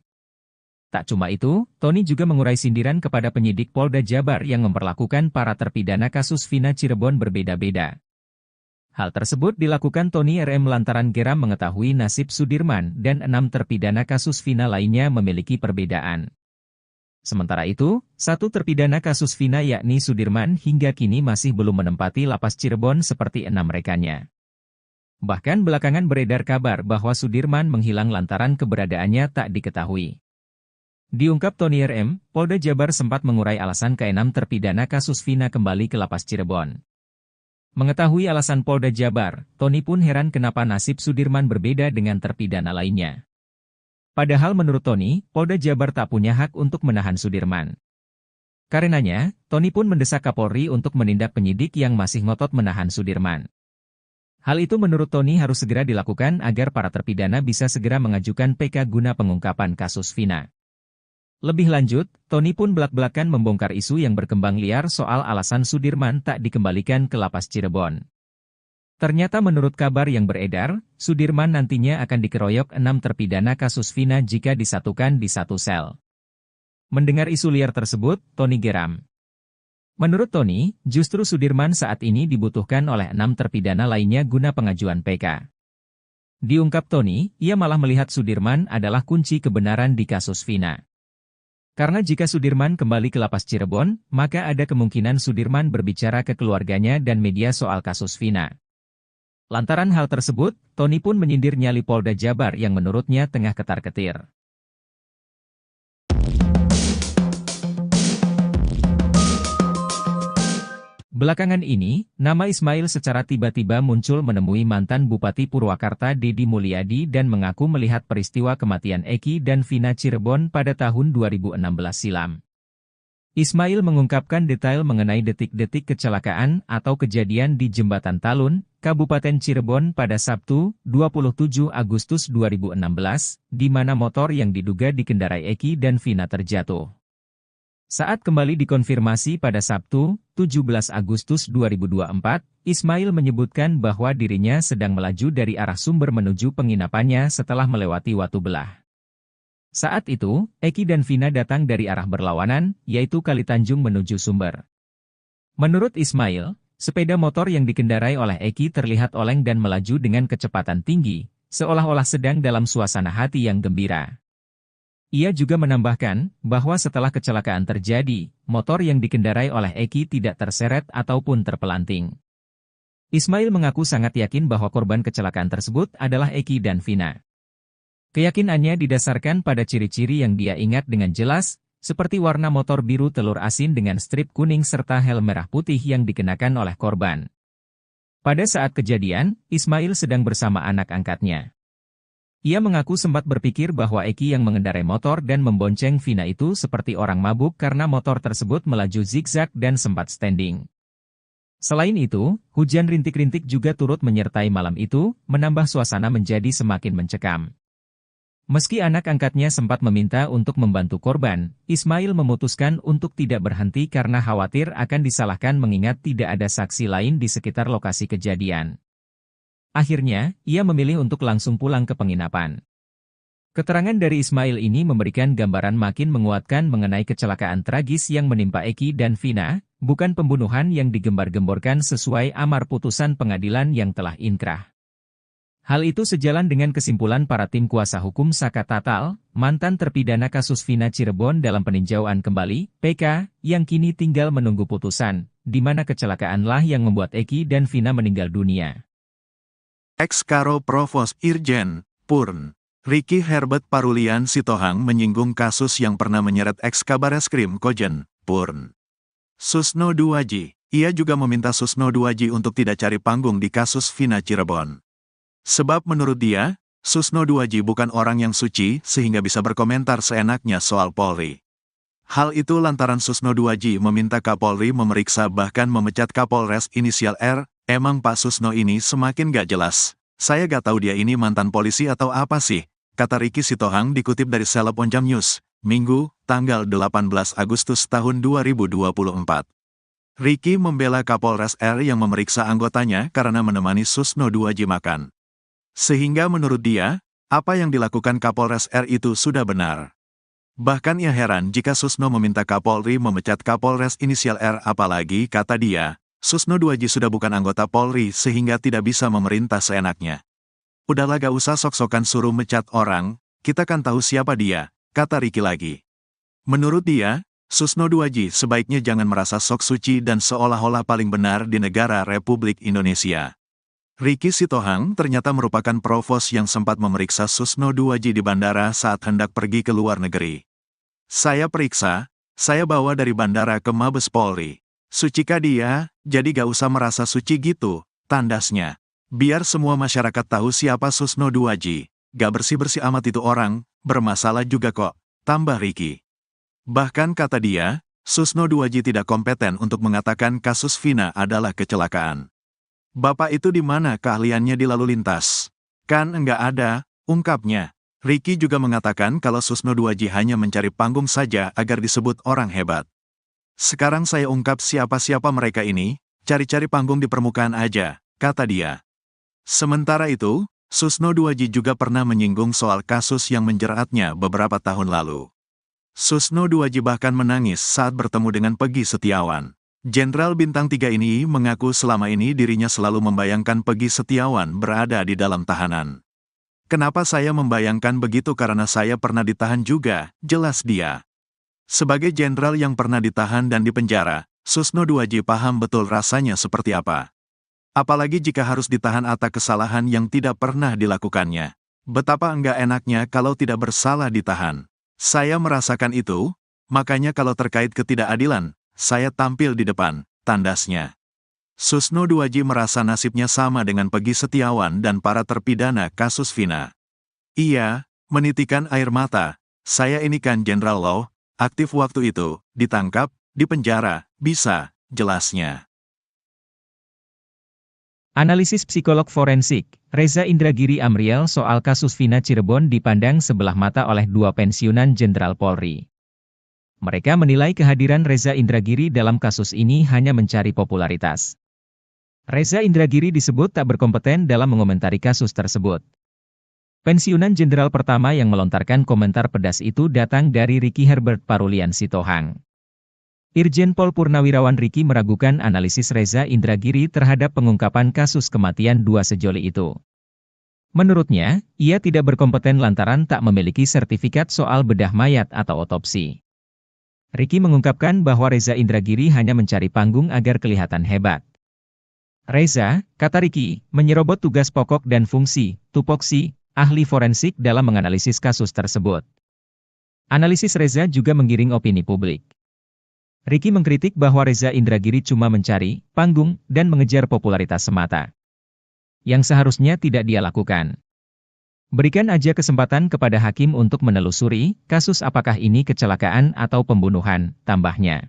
Tak cuma itu, Tony juga mengurai sindiran kepada penyidik Polda Jabar yang memperlakukan para terpidana kasus Vina Cirebon berbeda-beda. Hal tersebut dilakukan Tony RM lantaran geram mengetahui nasib Sudirman dan 6 terpidana kasus Vina lainnya memiliki perbedaan. Sementara itu, 1 terpidana kasus Vina yakni Sudirman hingga kini masih belum menempati lapas Cirebon seperti 6 rekannya. Bahkan belakangan beredar kabar bahwa Sudirman menghilang lantaran keberadaannya tak diketahui. Diungkap Tony RM, Polda Jabar sempat mengurai alasan ke-6 terpidana kasus Vina kembali ke lapas Cirebon. Mengetahui alasan Polda Jabar, Tony pun heran kenapa nasib Sudirman berbeda dengan terpidana lainnya. Padahal menurut Tony, Polda Jabar tak punya hak untuk menahan Sudirman. Karenanya, Tony pun mendesak Kapolri untuk menindak penyidik yang masih ngotot menahan Sudirman. Hal itu menurut Tony harus segera dilakukan agar para terpidana bisa segera mengajukan PK guna pengungkapan kasus Vina. Lebih lanjut, Tony pun belak-belakan membongkar isu yang berkembang liar soal alasan Sudirman tak dikembalikan ke lapas Cirebon. Ternyata menurut kabar yang beredar, Sudirman nantinya akan dikeroyok 6 terpidana kasus Vina jika disatukan di satu sel. Mendengar isu liar tersebut, Tony geram. Menurut Tony, justru Sudirman saat ini dibutuhkan oleh 6 terpidana lainnya guna pengajuan PK. Diungkap Tony, ia malah melihat Sudirman adalah kunci kebenaran di kasus Vina. Karena jika Sudirman kembali ke lapas Cirebon, maka ada kemungkinan Sudirman berbicara ke keluarganya dan media soal kasus Vina. Lantaran hal tersebut, Tony pun menyindir nyali Polda Jabar yang menurutnya tengah ketar-ketir. Belakangan ini, nama Ismail secara tiba-tiba muncul menemui mantan Bupati Purwakarta Deddy Mulyadi dan mengaku melihat peristiwa kematian Eki dan Vina Cirebon pada tahun 2016 silam. Ismail mengungkapkan detail mengenai detik-detik kecelakaan atau kejadian di Jembatan Talun, Kabupaten Cirebon pada Sabtu, 27 Agustus 2016, di mana motor yang diduga dikendarai Eki dan Vina terjatuh. Saat kembali dikonfirmasi pada Sabtu, 17 Agustus 2024, Ismail menyebutkan bahwa dirinya sedang melaju dari arah Sumber menuju penginapannya setelah melewati Watu Belah. Saat itu, Eki dan Vina datang dari arah berlawanan, yaitu Kalitanjung menuju Sumber. Menurut Ismail, sepeda motor yang dikendarai oleh Eki terlihat oleng dan melaju dengan kecepatan tinggi, seolah-olah sedang dalam suasana hati yang gembira. Ia juga menambahkan bahwa setelah kecelakaan terjadi, motor yang dikendarai oleh Eki tidak terseret ataupun terpelanting. Ismail mengaku sangat yakin bahwa korban kecelakaan tersebut adalah Eki dan Vina. Keyakinannya didasarkan pada ciri-ciri yang dia ingat dengan jelas, seperti warna motor biru telur asin dengan strip kuning serta helm merah putih yang dikenakan oleh korban. Pada saat kejadian, Ismail sedang bersama anak angkatnya. Ia mengaku sempat berpikir bahwa Eki yang mengendarai motor dan membonceng Vina itu seperti orang mabuk karena motor tersebut melaju zigzag dan sempat standing. Selain itu, hujan rintik-rintik juga turut menyertai malam itu, menambah suasana menjadi semakin mencekam. Meski anak angkatnya sempat meminta untuk membantu korban, Ismail memutuskan untuk tidak berhenti karena khawatir akan disalahkan mengingat tidak ada saksi lain di sekitar lokasi kejadian. Akhirnya, ia memilih untuk langsung pulang ke penginapan. Keterangan dari Ismail ini memberikan gambaran makin menguatkan mengenai kecelakaan tragis yang menimpa Eki dan Vina, bukan pembunuhan yang digembar-gemborkan sesuai amar putusan pengadilan yang telah inkrah. Hal itu sejalan dengan kesimpulan para tim kuasa hukum Saka Tatal, mantan terpidana kasus Vina Cirebon dalam peninjauan kembali, PK, yang kini tinggal menunggu putusan, di mana kecelakaanlah yang membuat Eki dan Vina meninggal dunia. Ex-Karo Provos Irjen, Purn, Ricky Herbert Parulian Sitohang menyinggung kasus yang pernah menyeret ex-Kabareskrim Kojen, Purn. Susno Duaji, ia juga meminta Susno Duaji untuk tidak cari panggung di kasus Vina Cirebon. Sebab menurut dia, Susno Duaji bukan orang yang suci sehingga bisa berkomentar seenaknya soal Polri. Hal itu lantaran Susno Duaji meminta Kapolri memeriksa bahkan memecat Kapolres inisial R. Emang Pak Susno ini semakin gak jelas. Saya gak tahu dia ini mantan polisi atau apa sih, kata Ricky Sitohang dikutip dari Seleb Onjam News, Minggu, tanggal 18 Agustus tahun 2024. Ricky membela Kapolres R yang memeriksa anggotanya karena menemani Susno Duaji makan. Sehingga menurut dia, apa yang dilakukan Kapolres R itu sudah benar. Bahkan ia heran jika Susno meminta Kapolri memecat Kapolres inisial R, apalagi, kata dia, Susno Duaji sudah bukan anggota Polri sehingga tidak bisa memerintah seenaknya. Udahlah gak usah sok-sokan suruh mecat orang, kita kan tahu siapa dia, kata Ricky lagi. Menurut dia, Susno Duaji sebaiknya jangan merasa sok suci dan seolah-olah paling benar di negara Republik Indonesia. Ricky Sitohang ternyata merupakan provos yang sempat memeriksa Susno Duaji di bandara saat hendak pergi ke luar negeri. Saya periksa, saya bawa dari bandara ke Mabes Polri. Sucikah dia, jadi gak usah merasa suci gitu, tandasnya. Biar semua masyarakat tahu siapa Susno Duaji. Gak bersih-bersih amat itu orang, bermasalah juga kok, tambah Ricky. Bahkan kata dia, Susno Duaji tidak kompeten untuk mengatakan kasus Vina adalah kecelakaan. Bapak itu di mana keahliannya di lalu lintas? Kan enggak ada, ungkapnya. Ricky juga mengatakan kalau Susno Duaji hanya mencari panggung saja agar disebut orang hebat. Sekarang saya ungkap siapa-siapa mereka ini, cari-cari panggung di permukaan aja, kata dia. Sementara itu, Susno Duaji juga pernah menyinggung soal kasus yang menjeratnya beberapa tahun lalu. Susno Duaji bahkan menangis saat bertemu dengan Peggy Setiawan. Jenderal Bintang 3 ini mengaku selama ini dirinya selalu membayangkan Peggy Setiawan berada di dalam tahanan. Kenapa saya membayangkan begitu karena saya pernah ditahan juga, jelas dia. Sebagai jenderal yang pernah ditahan dan dipenjara, Susno Duaji paham betul rasanya seperti apa. Apalagi jika harus ditahan atas kesalahan yang tidak pernah dilakukannya. Betapa enggak enaknya kalau tidak bersalah ditahan. Saya merasakan itu, makanya kalau terkait ketidakadilan, saya tampil di depan, tandasnya. Susno Duaji merasa nasibnya sama dengan Peggy Setiawan dan para terpidana kasus Vina. Ia menitikan air mata, saya ini kan Jenderal Law, aktif waktu itu, ditangkap, dipenjara, bisa, jelasnya. Analisis psikolog forensik, Reza Indragiri Amriel soal kasus Vina Cirebon dipandang sebelah mata oleh dua pensiunan Jenderal Polri. Mereka menilai kehadiran Reza Indragiri dalam kasus ini hanya mencari popularitas. Reza Indragiri disebut tak berkompeten dalam mengomentari kasus tersebut. Pensiunan jenderal pertama yang melontarkan komentar pedas itu datang dari Ricky Herbert Parulian Sitohang. Irjen Pol Purnawirawan Ricky meragukan analisis Reza Indragiri terhadap pengungkapan kasus kematian dua sejoli itu. Menurutnya, ia tidak berkompeten lantaran tak memiliki sertifikat soal bedah mayat atau otopsi. Ricky mengungkapkan bahwa Reza Indragiri hanya mencari panggung agar kelihatan hebat. Reza, kata Ricky, menyerobot tugas pokok dan fungsi, tupoksi, ahli forensik dalam menganalisis kasus tersebut. Analisis Reza juga menggiring opini publik. Ricky mengkritik bahwa Reza Indragiri cuma mencari panggung dan mengejar popularitas semata, yang seharusnya tidak dia lakukan. Berikan aja kesempatan kepada hakim untuk menelusuri kasus apakah ini kecelakaan atau pembunuhan, tambahnya.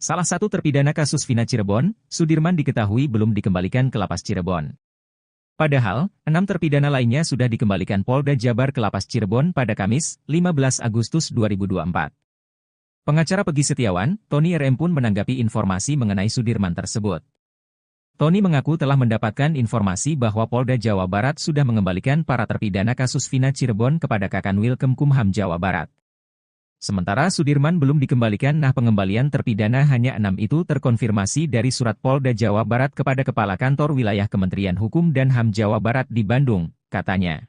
Salah satu terpidana kasus Vina Cirebon, Sudirman diketahui belum dikembalikan ke Lapas Cirebon. Padahal, 6 terpidana lainnya sudah dikembalikan Polda Jabar ke Lapas Cirebon pada Kamis, 15 Agustus 2024. Pengacara Peggy Setiawan, Tony RM pun menanggapi informasi mengenai Sudirman tersebut. Tony mengaku telah mendapatkan informasi bahwa Polda Jawa Barat sudah mengembalikan para terpidana kasus Vina Cirebon kepada Kakanwil Kemkumham Jawa Barat. Sementara Sudirman belum dikembalikan. Pengembalian terpidana hanya 6 itu terkonfirmasi dari surat Polda Jawa Barat kepada Kepala Kantor Wilayah Kementerian Hukum dan HAM Jawa Barat di Bandung, katanya.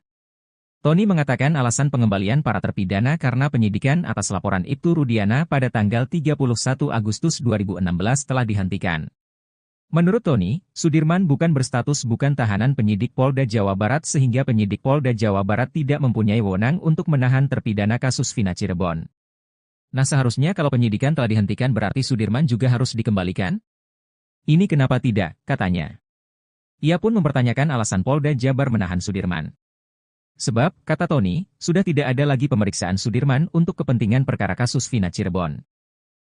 Tony mengatakan alasan pengembalian para terpidana karena penyidikan atas laporan Ibtu Rudiana pada tanggal 31 Agustus 2016 telah dihentikan. Menurut Tony, Sudirman bukan berstatus bukan tahanan penyidik Polda Jawa Barat sehingga penyidik Polda Jawa Barat tidak mempunyai wewenang untuk menahan terpidana kasus Vina Cirebon. Nah, seharusnya kalau penyidikan telah dihentikan berarti Sudirman juga harus dikembalikan? Ini kenapa tidak, katanya. Ia pun mempertanyakan alasan Polda Jabar menahan Sudirman. Sebab, kata Tony, sudah tidak ada lagi pemeriksaan Sudirman untuk kepentingan perkara kasus Vina Cirebon.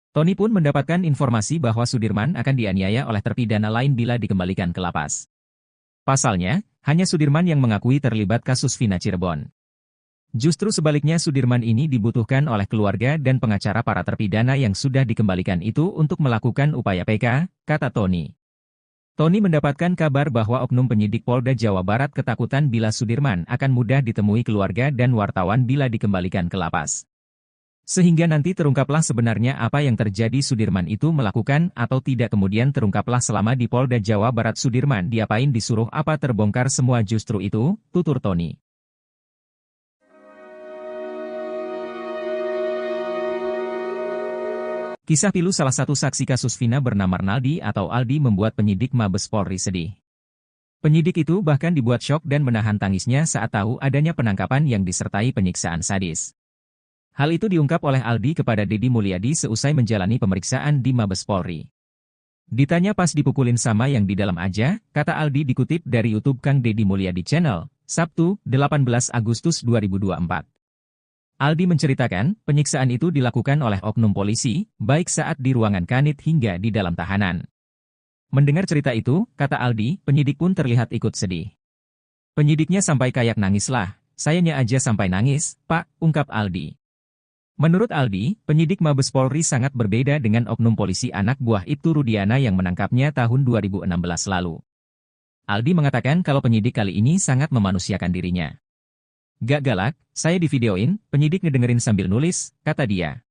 Tony pun mendapatkan informasi bahwa Sudirman akan dianiaya oleh terpidana lain bila dikembalikan ke lapas. Pasalnya, hanya Sudirman yang mengakui terlibat kasus Vina Cirebon. Justru sebaliknya Sudirman ini dibutuhkan oleh keluarga dan pengacara para terpidana yang sudah dikembalikan itu untuk melakukan upaya PK, kata Tony. Tony mendapatkan kabar bahwa oknum penyidik Polda Jawa Barat ketakutan bila Sudirman akan mudah ditemui keluarga dan wartawan bila dikembalikan ke lapas. Sehingga nanti terungkaplah sebenarnya apa yang terjadi Sudirman itu melakukan atau tidak kemudian terungkaplah selama di Polda Jawa Barat Sudirman diapain disuruh apa terbongkar semua justru itu, tutur Tony. Kisah pilu salah satu saksi kasus Vina bernama Arnaldi atau Aldi membuat penyidik Mabes Polri sedih. Penyidik itu bahkan dibuat syok dan menahan tangisnya saat tahu adanya penangkapan yang disertai penyiksaan sadis. Hal itu diungkap oleh Aldi kepada Deddy Mulyadi seusai menjalani pemeriksaan di Mabes Polri. Ditanya pas dipukulin sama yang di dalam aja, kata Aldi dikutip dari YouTube Kang Deddy Mulyadi Channel, Sabtu, 18 Agustus 2024. Aldi menceritakan, penyiksaan itu dilakukan oleh oknum polisi, baik saat di ruangan kanit hingga di dalam tahanan. Mendengar cerita itu, kata Aldi, penyidik pun terlihat ikut sedih. Penyidiknya sampai kayak nangis lah, sayanya aja sampai nangis, Pak, ungkap Aldi. Menurut Aldi, penyidik Mabes Polri sangat berbeda dengan oknum polisi anak buah Ibtu Rudiana yang menangkapnya tahun 2016 lalu. Aldi mengatakan kalau penyidik kali ini sangat memanusiakan dirinya. Gak galak, saya divideoin, penyidik ngedengerin sambil nulis, kata dia.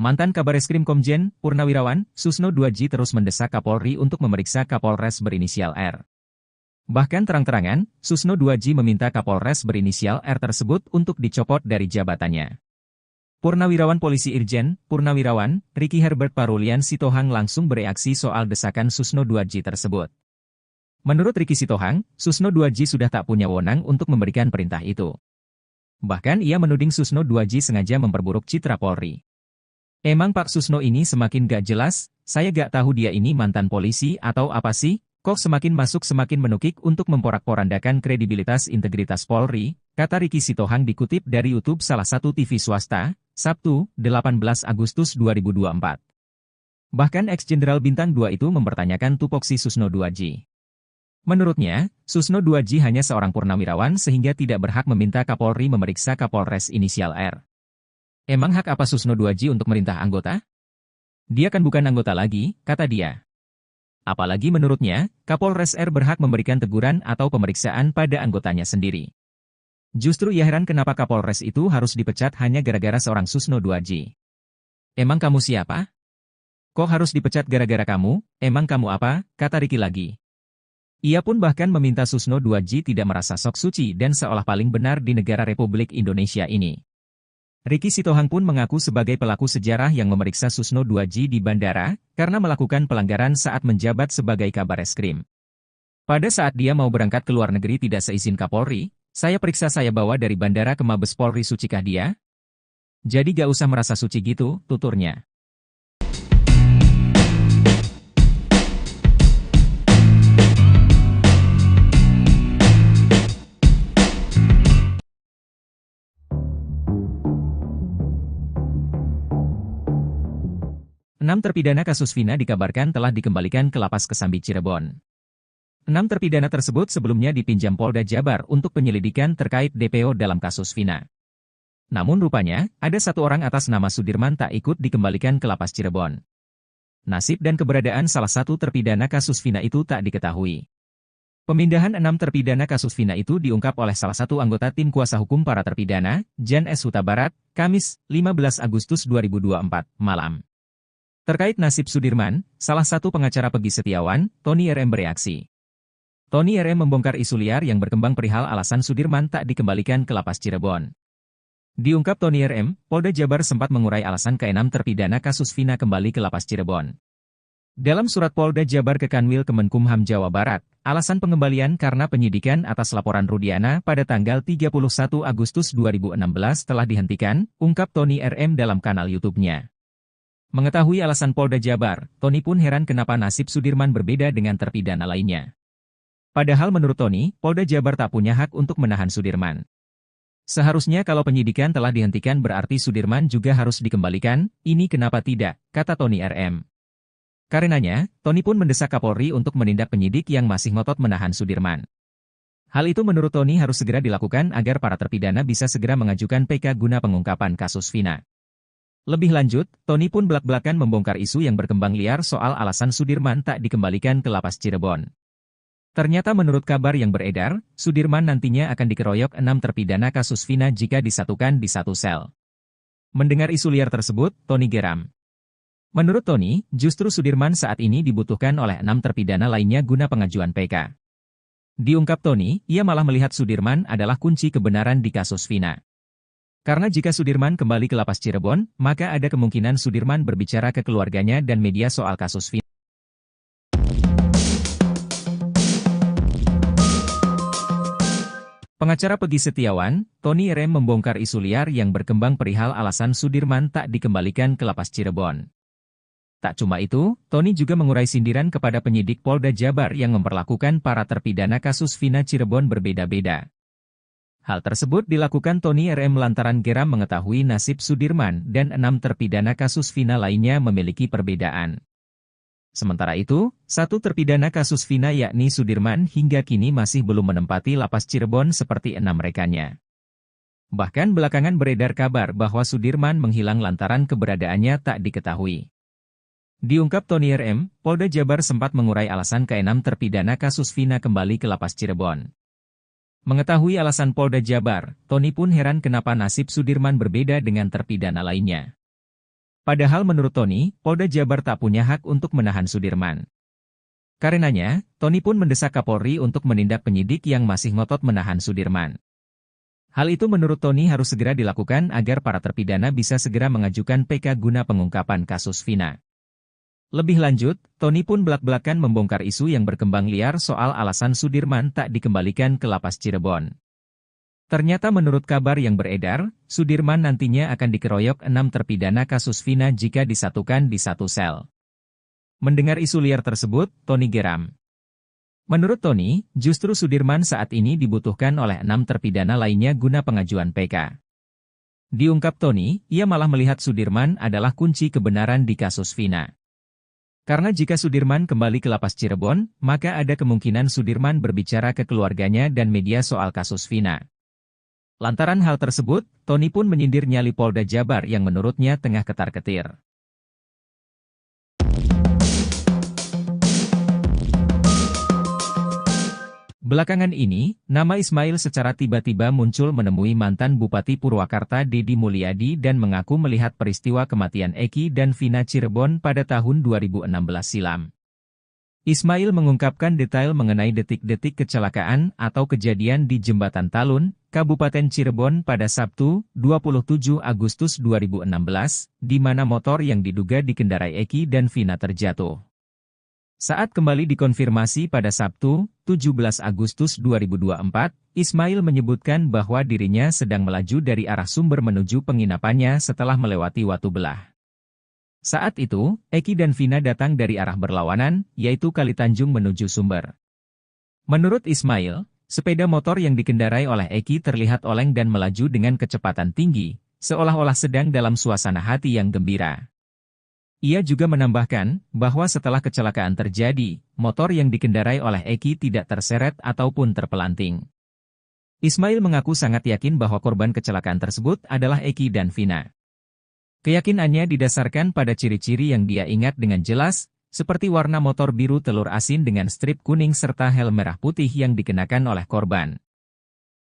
Mantan Kabareskrim Komjen, Purnawirawan, Susno 2J terus mendesak Kapolri untuk memeriksa Kapolres berinisial R. Bahkan terang-terangan, Susno 2J meminta Kapolres berinisial R tersebut untuk dicopot dari jabatannya. Purnawirawan Polisi Irjen, Purnawirawan, Ricky Herbert Parulian Sitohang langsung bereaksi soal desakan Susno 2J tersebut. Menurut Ricky Sitohang, Susno 2J sudah tak punya wewenang untuk memberikan perintah itu. Bahkan ia menuding Susno 2J sengaja memperburuk citra Polri. Emang Pak Susno ini semakin gak jelas, saya gak tahu dia ini mantan polisi atau apa sih, kok semakin masuk semakin menukik untuk memporak-porandakan kredibilitas integritas Polri, kata Ricky Sitohang dikutip dari YouTube salah satu TV swasta, Sabtu, 18 Agustus 2024. Bahkan ex-jenderal Bintang 2 itu mempertanyakan tupoksi Susno 2J. Menurutnya, Susno 2J hanya seorang purnawirawan sehingga tidak berhak meminta Kapolri memeriksa Kapolres inisial R. Emang hak apa Susno 2J untuk merintah anggota? Dia kan bukan anggota lagi, kata dia. Apalagi menurutnya, Kapolres R berhak memberikan teguran atau pemeriksaan pada anggotanya sendiri. Justru ia heran kenapa Kapolres itu harus dipecat hanya gara-gara seorang Susno 2J. Emang kamu siapa? Kok harus dipecat gara-gara kamu? Emang kamu apa? Kata Ricky lagi. Ia pun bahkan meminta Susno 2J tidak merasa sok suci dan seolah paling benar di negara Republik Indonesia ini. Ricky Sitohang pun mengaku sebagai pelaku sejarah yang memeriksa Susno 2J di bandara, karena melakukan pelanggaran saat menjabat sebagai Kabareskrim. Pada saat dia mau berangkat ke luar negeri tidak seizin Kapolri, saya periksa saya bawa dari bandara ke Mabes Polri, sucikah dia? Jadi gak usah merasa suci gitu, tuturnya. Enam terpidana kasus Vina dikabarkan telah dikembalikan ke Lapas Kesambi Cirebon. 6 terpidana tersebut sebelumnya dipinjam Polda Jabar untuk penyelidikan terkait DPO dalam kasus Vina. Namun rupanya, ada satu orang atas nama Sudirman tak ikut dikembalikan ke Lapas Cirebon. Nasib dan keberadaan salah satu terpidana kasus Vina itu tak diketahui. Pemindahan 6 terpidana kasus Vina itu diungkap oleh salah satu anggota tim kuasa hukum para terpidana, Jan S. Huta Barat, Kamis, 15 Agustus 2024, malam. Terkait nasib Sudirman, salah satu pengacara Peggy Setiawan, Tony RM bereaksi. Tony RM membongkar isu liar yang berkembang perihal alasan Sudirman tak dikembalikan ke Lapas Cirebon. Diungkap Tony RM, Polda Jabar sempat mengurai alasan ke-6 terpidana kasus Vina kembali ke Lapas Cirebon. Dalam surat Polda Jabar ke Kanwil Kemenkumham Jawa Barat, alasan pengembalian karena penyidikan atas laporan Rudiana pada tanggal 31 Agustus 2016 telah dihentikan, ungkap Tony RM dalam kanal YouTube-nya. Mengetahui alasan Polda Jabar, Tony pun heran kenapa nasib Sudirman berbeda dengan terpidana lainnya. Padahal menurut Tony, Polda Jabar tak punya hak untuk menahan Sudirman. Seharusnya kalau penyidikan telah dihentikan berarti Sudirman juga harus dikembalikan, ini kenapa tidak, kata Tony RM. Karenanya, Tony pun mendesak Kapolri untuk menindak penyidik yang masih ngotot menahan Sudirman. Hal itu menurut Tony harus segera dilakukan agar para terpidana bisa segera mengajukan PK guna pengungkapan kasus Vina. Lebih lanjut, Tony pun belak-belakan membongkar isu yang berkembang liar soal alasan Sudirman tak dikembalikan ke Lapas Cirebon. Ternyata menurut kabar yang beredar, Sudirman nantinya akan dikeroyok 6 terpidana kasus Vina jika disatukan di satu sel. Mendengar isu liar tersebut, Tony geram. Menurut Tony, justru Sudirman saat ini dibutuhkan oleh 6 terpidana lainnya guna pengajuan PK. Diungkap Tony, ia malah melihat Sudirman adalah kunci kebenaran di kasus Vina. Karena jika Sudirman kembali ke Lapas Cirebon, maka ada kemungkinan Sudirman berbicara ke keluarganya dan media soal kasus Vina. Pengacara Peggy Setiawan, Tony RM membongkar isu liar yang berkembang perihal alasan Sudirman tak dikembalikan ke Lapas Cirebon. Tak cuma itu, Tony juga mengurai sindiran kepada penyidik Polda Jabar yang memperlakukan para terpidana kasus Vina Cirebon berbeda-beda. Hal tersebut dilakukan Tony RM lantaran geram mengetahui nasib Sudirman dan 6 terpidana kasus Vina lainnya memiliki perbedaan. Sementara itu, satu terpidana kasus Vina yakni Sudirman hingga kini masih belum menempati Lapas Cirebon seperti 6 rekannya. Bahkan belakangan beredar kabar bahwa Sudirman menghilang lantaran keberadaannya tak diketahui. Diungkap Tony RM, Polda Jabar sempat mengurai alasan ke-6 terpidana kasus Vina kembali ke Lapas Cirebon. Mengetahui alasan Polda Jabar, Tony pun heran kenapa nasib Sudirman berbeda dengan terpidana lainnya. Padahal menurut Tony, Polda Jabar tak punya hak untuk menahan Sudirman. Karenanya, Tony pun mendesak Kapolri untuk menindak penyidik yang masih ngotot menahan Sudirman. Hal itu menurut Tony harus segera dilakukan agar para terpidana bisa segera mengajukan PK guna pengungkapan kasus Vina. Lebih lanjut, Tony pun belak-belakan membongkar isu yang berkembang liar soal alasan Sudirman tak dikembalikan ke Lapas Cirebon. Ternyata menurut kabar yang beredar, Sudirman nantinya akan dikeroyok 6 terpidana kasus Vina jika disatukan di satu sel. Mendengar isu liar tersebut, Tony geram. Menurut Tony, justru Sudirman saat ini dibutuhkan oleh 6 terpidana lainnya guna pengajuan PK. Diungkap Tony, ia malah melihat Sudirman adalah kunci kebenaran di kasus Vina. Karena jika Sudirman kembali ke Lapas Cirebon, maka ada kemungkinan Sudirman berbicara ke keluarganya dan media soal kasus Vina. Lantaran hal tersebut, Tony pun menyindir nyali Polda Jabar yang menurutnya tengah ketar-ketir. Belakangan ini, nama Ismail secara tiba-tiba muncul menemui mantan Bupati Purwakarta Deddy Mulyadi dan mengaku melihat peristiwa kematian Eki dan Vina Cirebon pada tahun 2016 silam. Ismail mengungkapkan detail mengenai detik-detik kecelakaan atau kejadian di Jembatan Talun, Kabupaten Cirebon pada Sabtu, 27 Agustus 2016, di mana motor yang diduga dikendarai Eki dan Vina terjatuh. Saat kembali dikonfirmasi pada Sabtu, 17 Agustus 2024, Ismail menyebutkan bahwa dirinya sedang melaju dari arah Sumber menuju penginapannya setelah melewati Watubelah. Saat itu, Eki dan Vina datang dari arah berlawanan, yaitu Kalitanjung menuju Sumber. Menurut Ismail, sepeda motor yang dikendarai oleh Eki terlihat oleng dan melaju dengan kecepatan tinggi, seolah-olah sedang dalam suasana hati yang gembira. Ia juga menambahkan bahwa setelah kecelakaan terjadi, motor yang dikendarai oleh Eki tidak terseret ataupun terpelanting. Ismail mengaku sangat yakin bahwa korban kecelakaan tersebut adalah Eki dan Vina. Keyakinannya didasarkan pada ciri-ciri yang dia ingat dengan jelas, seperti warna motor biru telur asin dengan strip kuning serta helm merah putih yang dikenakan oleh korban.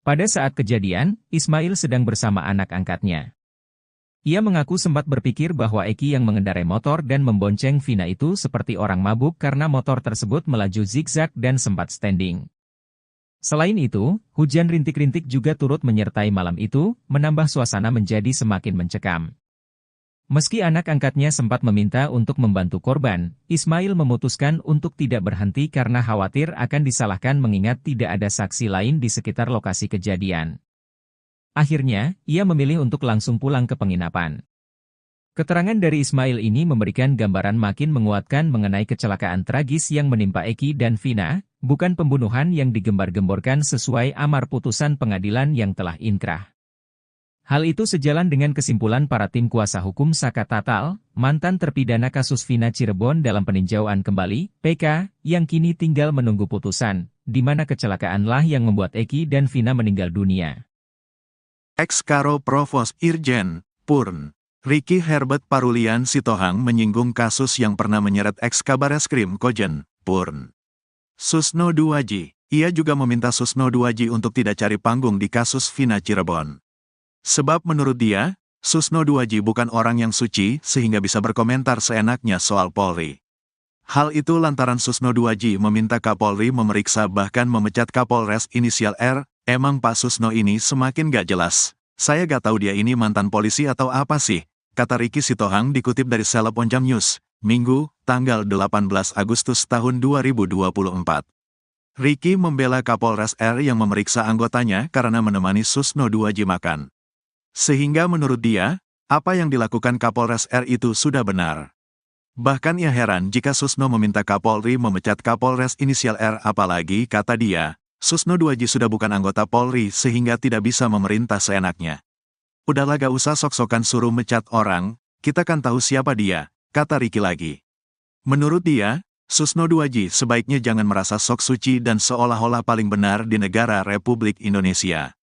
Pada saat kejadian, Ismail sedang bersama anak angkatnya. Ia mengaku sempat berpikir bahwa Eki yang mengendarai motor dan membonceng Vina itu seperti orang mabuk karena motor tersebut melaju zigzag dan sempat standing. Selain itu, hujan rintik-rintik juga turut menyertai malam itu, menambah suasana menjadi semakin mencekam. Meski anak angkatnya sempat meminta untuk membantu korban, Ismail memutuskan untuk tidak berhenti karena khawatir akan disalahkan mengingat tidak ada saksi lain di sekitar lokasi kejadian. Akhirnya, ia memilih untuk langsung pulang ke penginapan. Keterangan dari Ismail ini memberikan gambaran makin menguatkan mengenai kecelakaan tragis yang menimpa Eki dan Vina, bukan pembunuhan yang digembar-gemborkan sesuai amar putusan pengadilan yang telah inkrah. Hal itu sejalan dengan kesimpulan para tim kuasa hukum Saka Tatal, mantan terpidana kasus Vina Cirebon dalam peninjauan kembali, PK, yang kini tinggal menunggu putusan, di mana kecelakaanlah yang membuat Eki dan Vina meninggal dunia. Ex-Karo Provos Irjen, Purn, Ricky Herbert Parulian Sitohang menyinggung kasus yang pernah menyeret ex-Kabareskrim Kojen, Purn. Susno Duwaji, ia juga meminta Susno Duwaji untuk tidak cari panggung di kasus Vina Cirebon. Sebab menurut dia, Susno Duwaji bukan orang yang suci sehingga bisa berkomentar seenaknya soal Polri. Hal itu lantaran Susno Duwaji meminta Kapolri memeriksa bahkan memecat Kapolres inisial R. Emang Pak Susno ini semakin gak jelas. Saya gak tahu dia ini mantan polisi atau apa sih, kata Ricky Sitohang dikutip dari Seleb Onjam News, Minggu, tanggal 18 Agustus tahun 2024. Ricky membela Kapolres R yang memeriksa anggotanya karena menemani Susno Duwaji makan. Sehingga menurut dia, apa yang dilakukan Kapolres R itu sudah benar. Bahkan ia heran jika Susno meminta Kapolri memecat Kapolres inisial R apalagi, kata dia, Susno Duwaji sudah bukan anggota Polri sehingga tidak bisa memerintah seenaknya. Udahlah gak usah sok-sokan suruh mecat orang, kita kan tahu siapa dia, kata Ricky lagi. Menurut dia, Susno Duwaji sebaiknya jangan merasa sok suci dan seolah-olah paling benar di negara Republik Indonesia.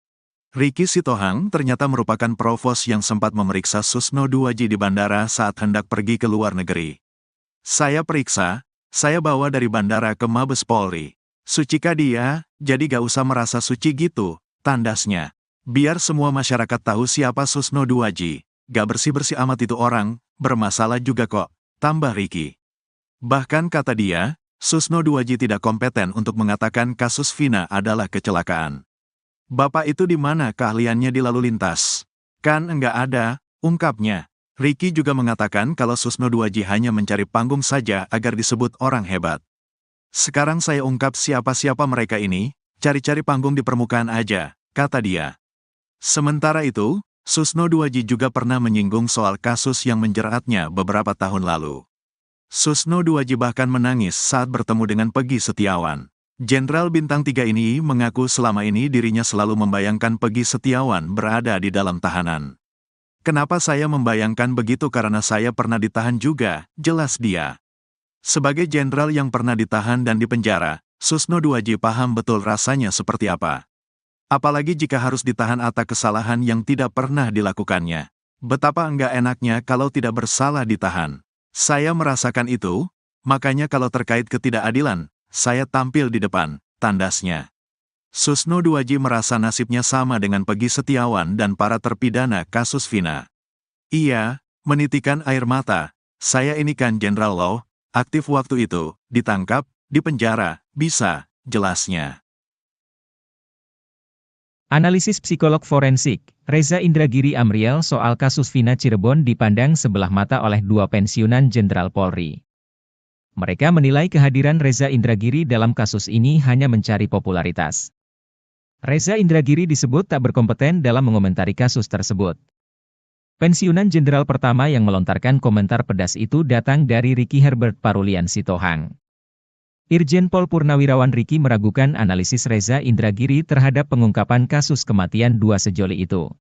Ricky Sitohang ternyata merupakan provos yang sempat memeriksa Susno Duwaji di bandara saat hendak pergi ke luar negeri. Saya periksa, saya bawa dari bandara ke Mabes Polri. Sucikah dia, jadi gak usah merasa suci gitu, tandasnya. Biar semua masyarakat tahu siapa Susno Duwaji. Gak bersih-bersih amat itu orang, bermasalah juga kok, tambah Ricky. Bahkan kata dia, Susno Duwaji tidak kompeten untuk mengatakan kasus Vina adalah kecelakaan. Bapak itu di mana keahliannya di lalu lintas? Kan enggak ada, ungkapnya. Ricky juga mengatakan kalau Susno Duwaji hanya mencari panggung saja agar disebut orang hebat. Sekarang saya ungkap siapa-siapa mereka ini, cari-cari panggung di permukaan aja, kata dia. Sementara itu, Susno Duwaji juga pernah menyinggung soal kasus yang menjeratnya beberapa tahun lalu. Susno Duwaji bahkan menangis saat bertemu dengan Peggy Setiawan. Jenderal Bintang 3 ini mengaku selama ini dirinya selalu membayangkan Peggy Setiawan berada di dalam tahanan. Kenapa saya membayangkan begitu karena saya pernah ditahan juga, jelas dia. Sebagai jenderal yang pernah ditahan dan dipenjara, Susno Duwaji paham betul rasanya seperti apa. Apalagi jika harus ditahan atas kesalahan yang tidak pernah dilakukannya. Betapa enggak enaknya kalau tidak bersalah ditahan. Saya merasakan itu, makanya kalau terkait ketidakadilan, saya tampil di depan, tandasnya. Susno Duwaji merasa nasibnya sama dengan Peggy Setiawan dan para terpidana kasus Vina. Ia menitikan air mata, saya ini kan Jenderal Law, aktif waktu itu, ditangkap, dipenjara, bisa, jelasnya. Analisis psikolog forensik, Reza Indragiri Amriel soal kasus Vina Cirebon dipandang sebelah mata oleh dua pensiunan Jenderal Polri. Mereka menilai kehadiran Reza Indragiri dalam kasus ini hanya mencari popularitas. Reza Indragiri disebut tak berkompeten dalam mengomentari kasus tersebut. Pensiunan Jenderal pertama yang melontarkan komentar pedas itu datang dari Ricky Herbert Parulian Sitohang. Irjen Pol Purnawirawan Ricky meragukan analisis Reza Indragiri terhadap pengungkapan kasus kematian dua sejoli itu.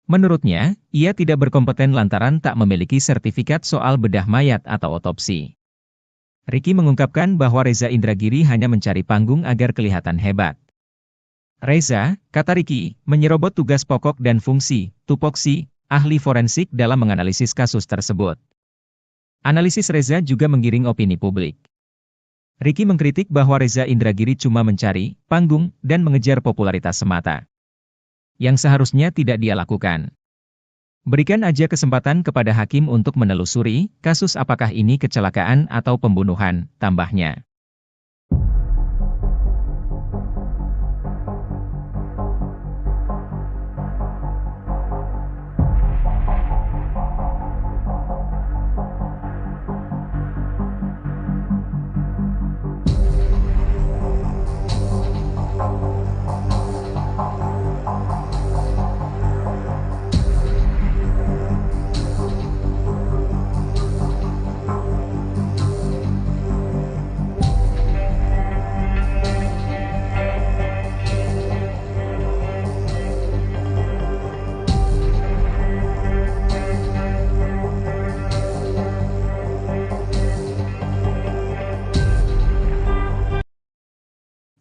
Menurutnya, ia tidak berkompeten lantaran tak memiliki sertifikat soal bedah mayat atau otopsi. Ricky mengungkapkan bahwa Reza Indragiri hanya mencari panggung agar kelihatan hebat. Reza, kata Ricky, menyerobot tugas pokok dan fungsi, tupoksi, ahli forensik dalam menganalisis kasus tersebut. Analisis Reza juga menggiring opini publik. Ricky mengkritik bahwa Reza Indragiri cuma mencari panggung dan mengejar popularitas semata, yang seharusnya tidak dia lakukan. Berikan aja kesempatan kepada hakim untuk menelusuri kasus apakah ini kecelakaan atau pembunuhan, tambahnya.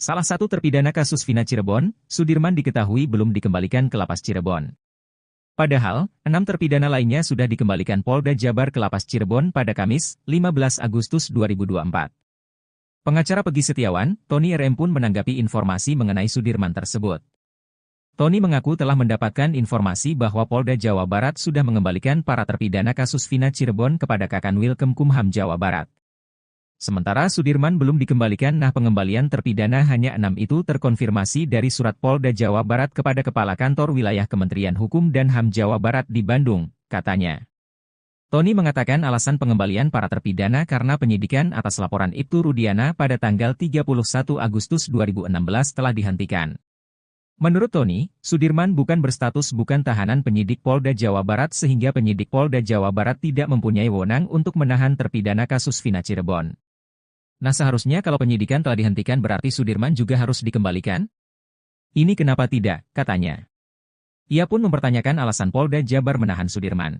Salah satu terpidana kasus Vina Cirebon, Sudirman diketahui belum dikembalikan ke Lapas Cirebon. Padahal, 6 terpidana lainnya sudah dikembalikan Polda Jabar ke Lapas Cirebon pada Kamis, 15 Agustus 2024. Pengacara Peggy Setiawan, Tony RM pun menanggapi informasi mengenai Sudirman tersebut. Tony mengaku telah mendapatkan informasi bahwa Polda Jawa Barat sudah mengembalikan para terpidana kasus Vina Cirebon kepada Kakanwil Kemkumham Jawa Barat. Sementara Sudirman belum dikembalikan. Pengembalian terpidana hanya 6 itu terkonfirmasi dari surat Polda Jawa Barat kepada Kepala Kantor Wilayah Kementerian Hukum dan HAM Jawa Barat di Bandung, katanya. Tony mengatakan alasan pengembalian para terpidana karena penyidikan atas laporan Ibtu Rudiana pada tanggal 31 Agustus 2016 telah dihentikan. Menurut Tony, Sudirman bukan berstatus bukan tahanan penyidik Polda Jawa Barat sehingga penyidik Polda Jawa Barat tidak mempunyai wewenang untuk menahan terpidana kasus Vina Cirebon. Seharusnya kalau penyidikan telah dihentikan berarti Sudirman juga harus dikembalikan? Ini kenapa tidak, katanya. Ia pun mempertanyakan alasan Polda Jabar menahan Sudirman.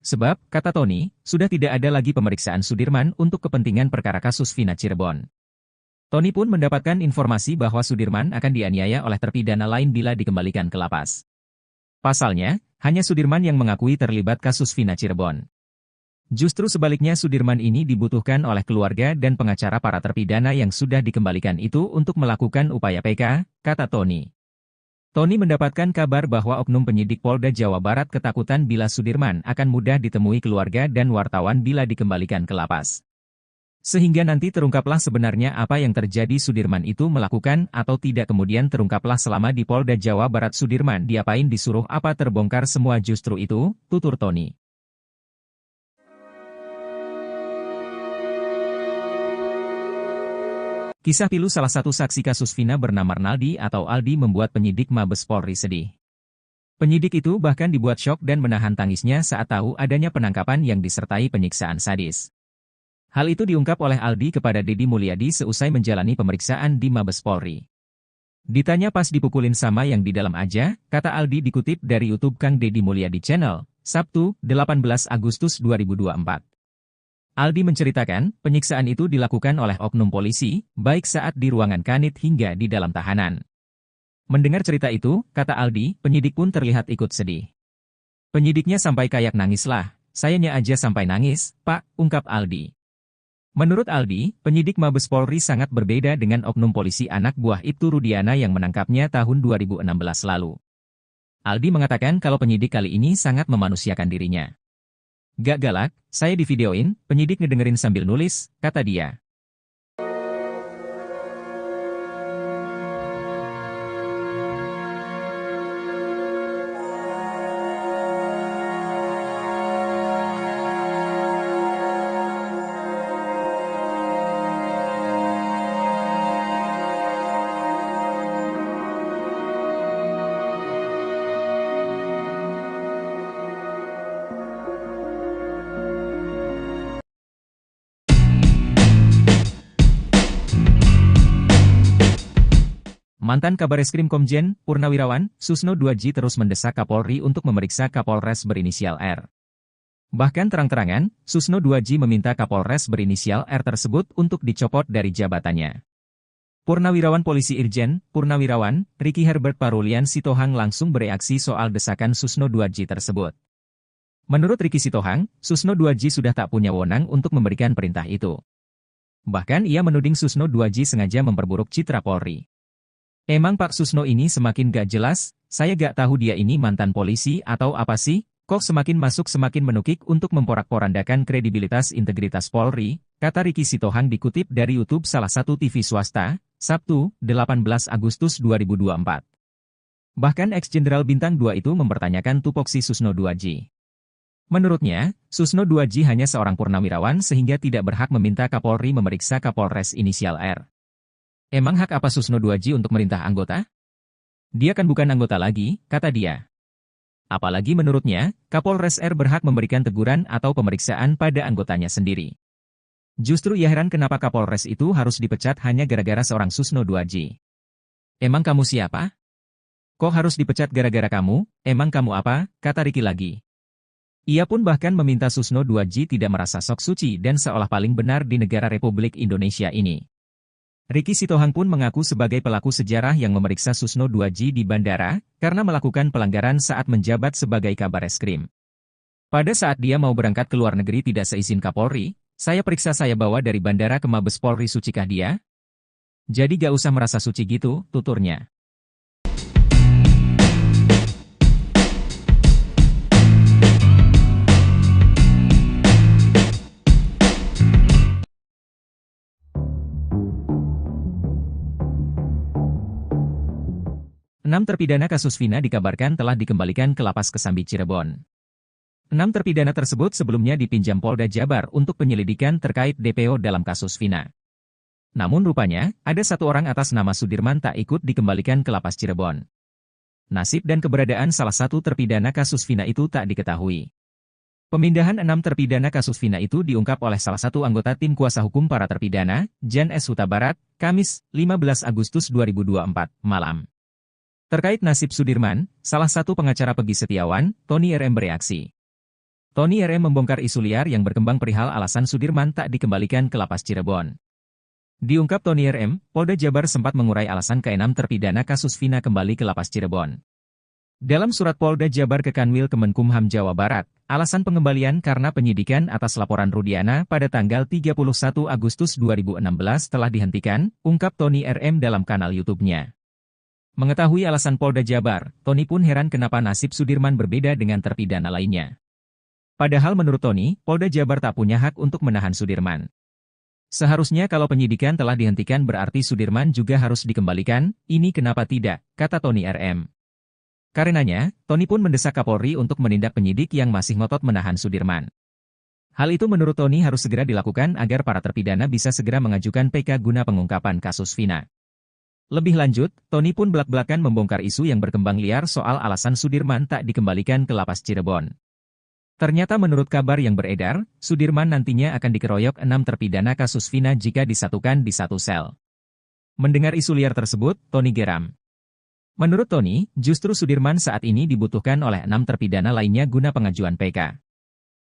Sebab, kata Tony, sudah tidak ada lagi pemeriksaan Sudirman untuk kepentingan perkara kasus Vina Cirebon. Tony pun mendapatkan informasi bahwa Sudirman akan dianiaya oleh terpidana lain bila dikembalikan ke lapas. Pasalnya, hanya Sudirman yang mengakui terlibat kasus Vina Cirebon. Justru sebaliknya Sudirman ini dibutuhkan oleh keluarga dan pengacara para terpidana yang sudah dikembalikan itu untuk melakukan upaya PK, kata Tony. Tony mendapatkan kabar bahwa oknum penyidik Polda Jawa Barat ketakutan bila Sudirman akan mudah ditemui keluarga dan wartawan bila dikembalikan ke lapas. Sehingga nanti terungkaplah sebenarnya apa yang terjadi Sudirman itu melakukan atau tidak kemudian terungkaplah selama di Polda Jawa Barat Sudirman diapain disuruh apa terbongkar semua justru itu, tutur Tony. Kisah pilu salah satu saksi kasus Vina bernama Arnaldi atau Aldi membuat penyidik Mabes Polri sedih. Penyidik itu bahkan dibuat syok dan menahan tangisnya saat tahu adanya penangkapan yang disertai penyiksaan sadis. Hal itu diungkap oleh Aldi kepada Deddy Mulyadi seusai menjalani pemeriksaan di Mabes Polri. Ditanya pas dipukulin sama yang di dalam aja, kata Aldi dikutip dari YouTube Kang Deddy Mulyadi Channel, Sabtu, 18 Agustus 2024. Aldi menceritakan, penyiksaan itu dilakukan oleh oknum polisi, baik saat di ruangan kanit hingga di dalam tahanan. Mendengar cerita itu, kata Aldi, penyidik pun terlihat ikut sedih. Penyidiknya sampai kayak nangis lah, sayanya aja sampai nangis, Pak, ungkap Aldi. Menurut Aldi, penyidik Mabes Polri sangat berbeda dengan oknum polisi anak buah Ibtu Rudiana yang menangkapnya tahun 2016 lalu. Aldi mengatakan kalau penyidik kali ini sangat memanusiakan dirinya. Gak galak, saya divideoin, penyidik ngedengerin sambil nulis, kata dia. Mantan Kabareskrim Komjen Purnawirawan Susno 2J terus mendesak Kapolri untuk memeriksa Kapolres berinisial R. Bahkan terang-terangan, Susno 2J meminta Kapolres berinisial R tersebut untuk dicopot dari jabatannya. Purnawirawan Polisi Irjen Purnawirawan Ricky Herbert Parulian Sitohang langsung bereaksi soal desakan Susno 2J tersebut. Menurut Ricky Sitohang, Susno 2J sudah tak punya wewenang untuk memberikan perintah itu. Bahkan ia menuding Susno 2J sengaja memperburuk citra Polri. Emang Pak Susno ini semakin gak jelas, saya gak tahu dia ini mantan polisi atau apa sih, kok semakin masuk semakin menukik untuk memporak-porandakan kredibilitas integritas Polri, kata Ricky Sitohang dikutip dari YouTube salah satu TV swasta, Sabtu, 18 Agustus 2024. Bahkan ex-jenderal Bintang 2 itu mempertanyakan tupoksi Susno 2J. Menurutnya, Susno 2J hanya seorang purnawirawan sehingga tidak berhak meminta Kapolri memeriksa Kapolres inisial R. Emang hak apa Susno 2J untuk merintah anggota? Dia kan bukan anggota lagi, kata dia. Apalagi menurutnya, Kapolres R berhak memberikan teguran atau pemeriksaan pada anggotanya sendiri. Justru ia heran kenapa Kapolres itu harus dipecat hanya gara-gara seorang Susno 2J. Emang kamu siapa? Kok harus dipecat gara-gara kamu? Emang kamu apa? Kata Ricky lagi. Ia pun bahkan meminta Susno 2J tidak merasa sok suci dan seolah paling benar di negara Republik Indonesia ini. Ricky Sitohang pun mengaku sebagai pelaku sejarah yang memeriksa Susno 2J di bandara karena melakukan pelanggaran saat menjabat sebagai Kabareskrim. Pada saat dia mau berangkat ke luar negeri tidak seizin Kapolri, saya periksa saya bawa dari bandara ke Mabes Polri, sucikah dia? Jadi gak usah merasa suci gitu, tuturnya. Enam terpidana kasus Vina dikabarkan telah dikembalikan ke Lapas Kesambi Cirebon. 6 terpidana tersebut sebelumnya dipinjam Polda Jabar untuk penyelidikan terkait DPO dalam kasus Vina. Namun rupanya, ada satu orang atas nama Sudirman tak ikut dikembalikan ke Lapas Cirebon. Nasib dan keberadaan salah satu terpidana kasus Vina itu tak diketahui. Pemindahan 6 terpidana kasus Vina itu diungkap oleh salah satu anggota tim kuasa hukum para terpidana, Jan S. Huta Barat, Kamis, 15 Agustus 2024, malam. Terkait nasib Sudirman, salah satu pengacara Peggy Setiawan, Tony RM bereaksi. Tony RM membongkar isu liar yang berkembang perihal alasan Sudirman tak dikembalikan ke Lapas Cirebon. Diungkap Tony RM, Polda Jabar sempat mengurai alasan ke-6 terpidana kasus Vina kembali ke Lapas Cirebon. Dalam surat Polda Jabar ke Kanwil Kemenkumham Jawa Barat, alasan pengembalian karena penyidikan atas laporan Rudiana pada tanggal 31 Agustus 2016 telah dihentikan, ungkap Tony RM dalam kanal YouTube-nya. Mengetahui alasan Polda Jabar, Tony pun heran kenapa nasib Sudirman berbeda dengan terpidana lainnya. Padahal menurut Tony, Polda Jabar tak punya hak untuk menahan Sudirman. Seharusnya kalau penyidikan telah dihentikan berarti Sudirman juga harus dikembalikan, ini kenapa tidak, kata Tony RM. Karenanya, Tony pun mendesak Kapolri untuk menindak penyidik yang masih ngotot menahan Sudirman. Hal itu menurut Tony harus segera dilakukan agar para terpidana bisa segera mengajukan PK guna pengungkapan kasus Vina. Lebih lanjut, Tony pun belak-belakan membongkar isu yang berkembang liar soal alasan Sudirman tak dikembalikan ke Lapas Cirebon. Ternyata menurut kabar yang beredar, Sudirman nantinya akan dikeroyok 6 terpidana kasus Vina jika disatukan di satu sel. Mendengar isu liar tersebut, Tony geram. Menurut Tony, justru Sudirman saat ini dibutuhkan oleh 6 terpidana lainnya guna pengajuan PK.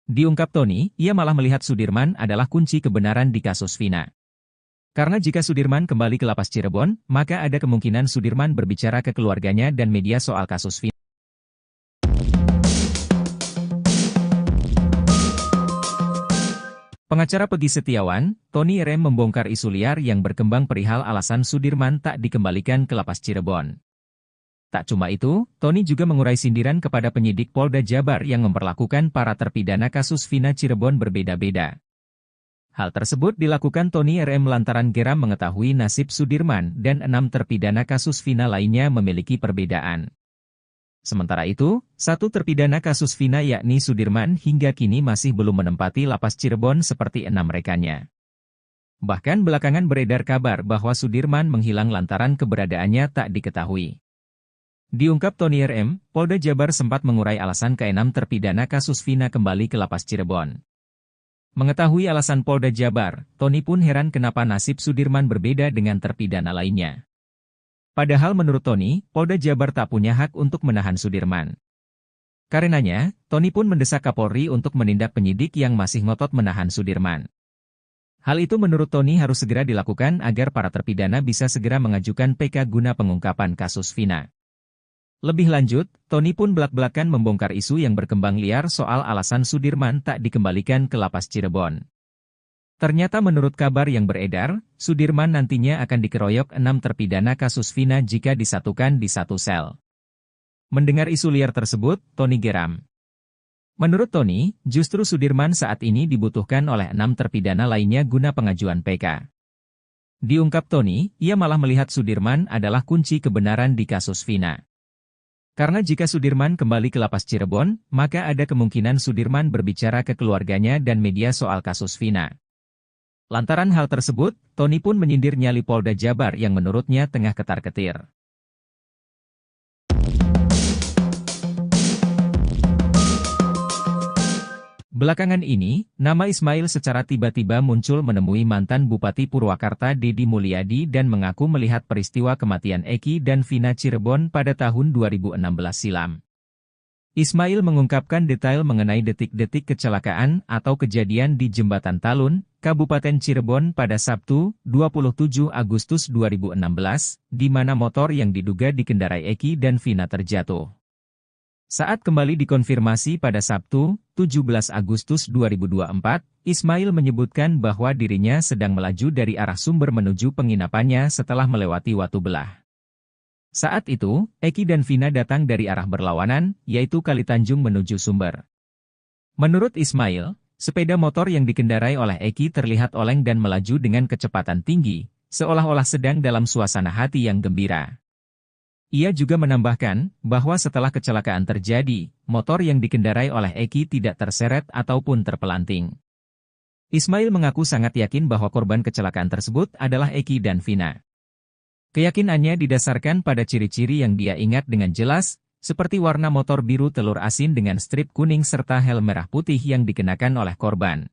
Diungkap Tony, ia malah melihat Sudirman adalah kunci kebenaran di kasus Vina. Karena jika Sudirman kembali ke Lapas Cirebon, maka ada kemungkinan Sudirman berbicara ke keluarganya dan media soal kasus Vina. Pengacara Peggy Setiawan, Tony RM membongkar isu liar yang berkembang perihal alasan Sudirman tak dikembalikan ke Lapas Cirebon. Tak cuma itu, Tony juga mengurai sindiran kepada penyidik Polda Jabar yang memperlakukan para terpidana kasus Vina Cirebon berbeda-beda. Hal tersebut dilakukan Tony RM lantaran geram mengetahui nasib Sudirman dan 6 terpidana kasus Vina lainnya memiliki perbedaan. Sementara itu, satu terpidana kasus Vina yakni Sudirman hingga kini masih belum menempati Lapas Cirebon seperti 6 rekannya. Bahkan belakangan beredar kabar bahwa Sudirman menghilang lantaran keberadaannya tak diketahui. Diungkap Tony RM, Polda Jabar sempat mengurai alasan ke-6 terpidana kasus Vina kembali ke Lapas Cirebon. Mengetahui alasan Polda Jabar, Tony pun heran kenapa nasib Sudirman berbeda dengan terpidana lainnya. Padahal menurut Tony, Polda Jabar tak punya hak untuk menahan Sudirman. Karenanya, Tony pun mendesak Kapolri untuk menindak penyidik yang masih ngotot menahan Sudirman. Hal itu menurut Tony harus segera dilakukan agar para terpidana bisa segera mengajukan PK guna pengungkapan kasus Vina. Lebih lanjut, Tony pun belak-belakan membongkar isu yang berkembang liar soal alasan Sudirman tak dikembalikan ke lapas Cirebon. Ternyata menurut kabar yang beredar, Sudirman nantinya akan dikeroyok 6 terpidana kasus Vina jika disatukan di satu sel. Mendengar isu liar tersebut, Tony geram. Menurut Tony, justru Sudirman saat ini dibutuhkan oleh 6 terpidana lainnya guna pengajuan PK. Diungkap Tony, ia malah melihat Sudirman adalah kunci kebenaran di kasus Vina. Karena jika Sudirman kembali ke lapas Cirebon, maka ada kemungkinan Sudirman berbicara ke keluarganya dan media soal kasus Vina. Lantaran hal tersebut, Tony pun menyindir nyali Polda Jabar yang menurutnya tengah ketar-ketir. Belakangan ini, nama Ismail secara tiba-tiba muncul menemui mantan Bupati Purwakarta Deddy Mulyadi dan mengaku melihat peristiwa kematian Eki dan Vina Cirebon pada tahun 2016 silam. Ismail mengungkapkan detail mengenai detik-detik kecelakaan atau kejadian di Jembatan Talun, Kabupaten Cirebon pada Sabtu, 27 Agustus 2016, di mana motor yang diduga dikendarai Eki dan Vina terjatuh. Saat kembali dikonfirmasi pada Sabtu, 17 Agustus 2024, Ismail menyebutkan bahwa dirinya sedang melaju dari arah Sumber menuju penginapannya setelah melewati Watu Belah. Saat itu, Eki dan Vina datang dari arah berlawanan, yaitu Kalitanjung menuju Sumber. Menurut Ismail, sepeda motor yang dikendarai oleh Eki terlihat oleng dan melaju dengan kecepatan tinggi, seolah-olah sedang dalam suasana hati yang gembira. Ia juga menambahkan bahwa setelah kecelakaan terjadi, motor yang dikendarai oleh Eki tidak terseret ataupun terpelanting. Ismail mengaku sangat yakin bahwa korban kecelakaan tersebut adalah Eki dan Vina. Keyakinannya didasarkan pada ciri-ciri yang dia ingat dengan jelas, seperti warna motor biru telur asin dengan strip kuning serta helm merah putih yang dikenakan oleh korban.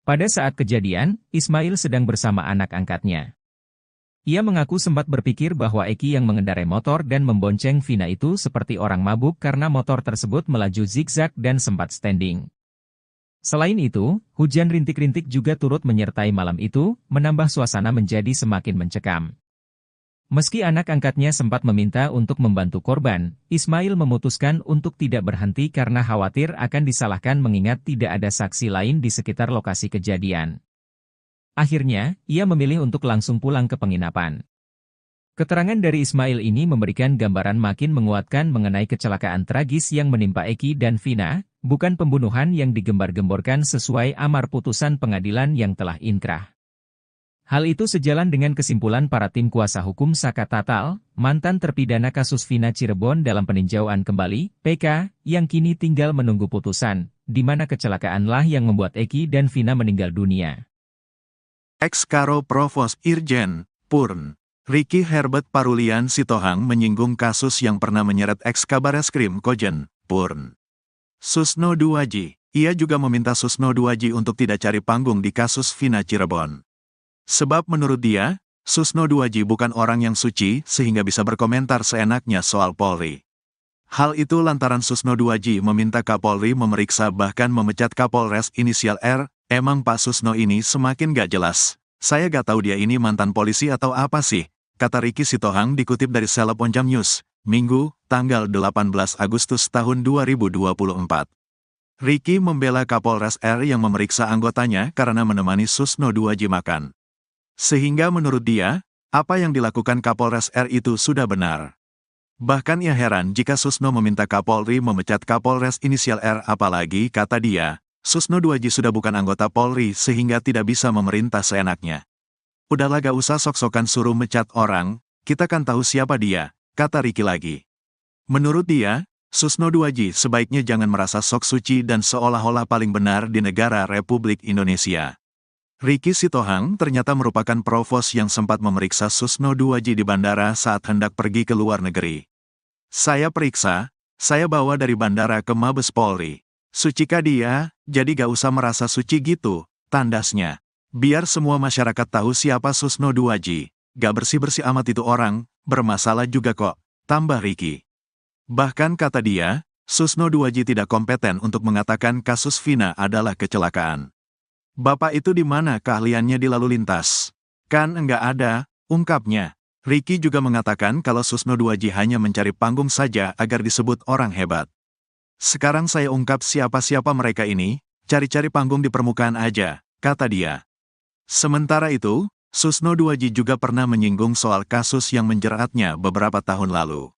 Pada saat kejadian, Ismail sedang bersama anak angkatnya. Ia mengaku sempat berpikir bahwa Eki yang mengendarai motor dan membonceng Vina itu seperti orang mabuk karena motor tersebut melaju zigzag dan sempat standing. Selain itu, hujan rintik-rintik juga turut menyertai malam itu, menambah suasana menjadi semakin mencekam. Meski anak angkatnya sempat meminta untuk membantu korban, Ismail memutuskan untuk tidak berhenti karena khawatir akan disalahkan mengingat tidak ada saksi lain di sekitar lokasi kejadian. Akhirnya, ia memilih untuk langsung pulang ke penginapan. Keterangan dari Ismail ini memberikan gambaran makin menguatkan mengenai kecelakaan tragis yang menimpa Eki dan Vina, bukan pembunuhan yang digembar-gemborkan sesuai amar putusan pengadilan yang telah inkrah. Hal itu sejalan dengan kesimpulan para tim kuasa hukum Saka Tatal, mantan terpidana kasus Vina Cirebon dalam peninjauan kembali, PK, yang kini tinggal menunggu putusan, di mana kecelakaanlah yang membuat Eki dan Vina meninggal dunia. Ex-Karo Provos Irjen, Purn, Ricky Herbert Parulian Sitohang menyinggung kasus yang pernah menyeret ex-Kabareskrim Kojen, Purn. Susno Duaji, ia juga meminta Susno Duaji untuk tidak cari panggung di kasus Vina Cirebon. Sebab menurut dia, Susno Duaji bukan orang yang suci sehingga bisa berkomentar seenaknya soal Polri. Hal itu lantaran Susno Duaji meminta Kapolri memeriksa bahkan memecat Kapolres inisial R. Emang Pak Susno ini semakin gak jelas. Saya gak tahu dia ini mantan polisi atau apa sih, kata Ricky Sitohang dikutip dari Seleb Onjam News, Minggu, tanggal 18 Agustus tahun 2024. Ricky membela Kapolres R yang memeriksa anggotanya karena menemani Susno Duaji makan. Sehingga menurut dia, apa yang dilakukan Kapolres R itu sudah benar. Bahkan ia heran jika Susno meminta Kapolri memecat Kapolres inisial R apalagi, kata dia, Susno Duaji sudah bukan anggota Polri sehingga tidak bisa memerintah seenaknya. Udahlah gak usah sok-sokan suruh mecat orang, kita kan tahu siapa dia, kata Ricky lagi. Menurut dia, Susno Duaji sebaiknya jangan merasa sok suci dan seolah-olah paling benar di negara Republik Indonesia. Ricky Sitohang ternyata merupakan provos yang sempat memeriksa Susno Duaji di bandara saat hendak pergi ke luar negeri. Saya periksa, saya bawa dari bandara ke Mabes Polri. Sucikah dia, jadi gak usah merasa suci gitu, tandasnya. Biar semua masyarakat tahu siapa Susno Duaji, gak bersih-bersih amat itu orang, bermasalah juga kok, tambah Ricky. Bahkan kata dia, Susno Duaji tidak kompeten untuk mengatakan kasus Vina adalah kecelakaan. Bapak itu di mana keahliannya di lalu lintas? Kan enggak ada, ungkapnya. Ricky juga mengatakan kalau Susno Duaji hanya mencari panggung saja agar disebut orang hebat. Sekarang saya ungkap siapa-siapa mereka ini, cari-cari panggung di permukaan aja, kata dia. Sementara itu, Susno Duaji juga pernah menyinggung soal kasus yang menjeratnya beberapa tahun lalu.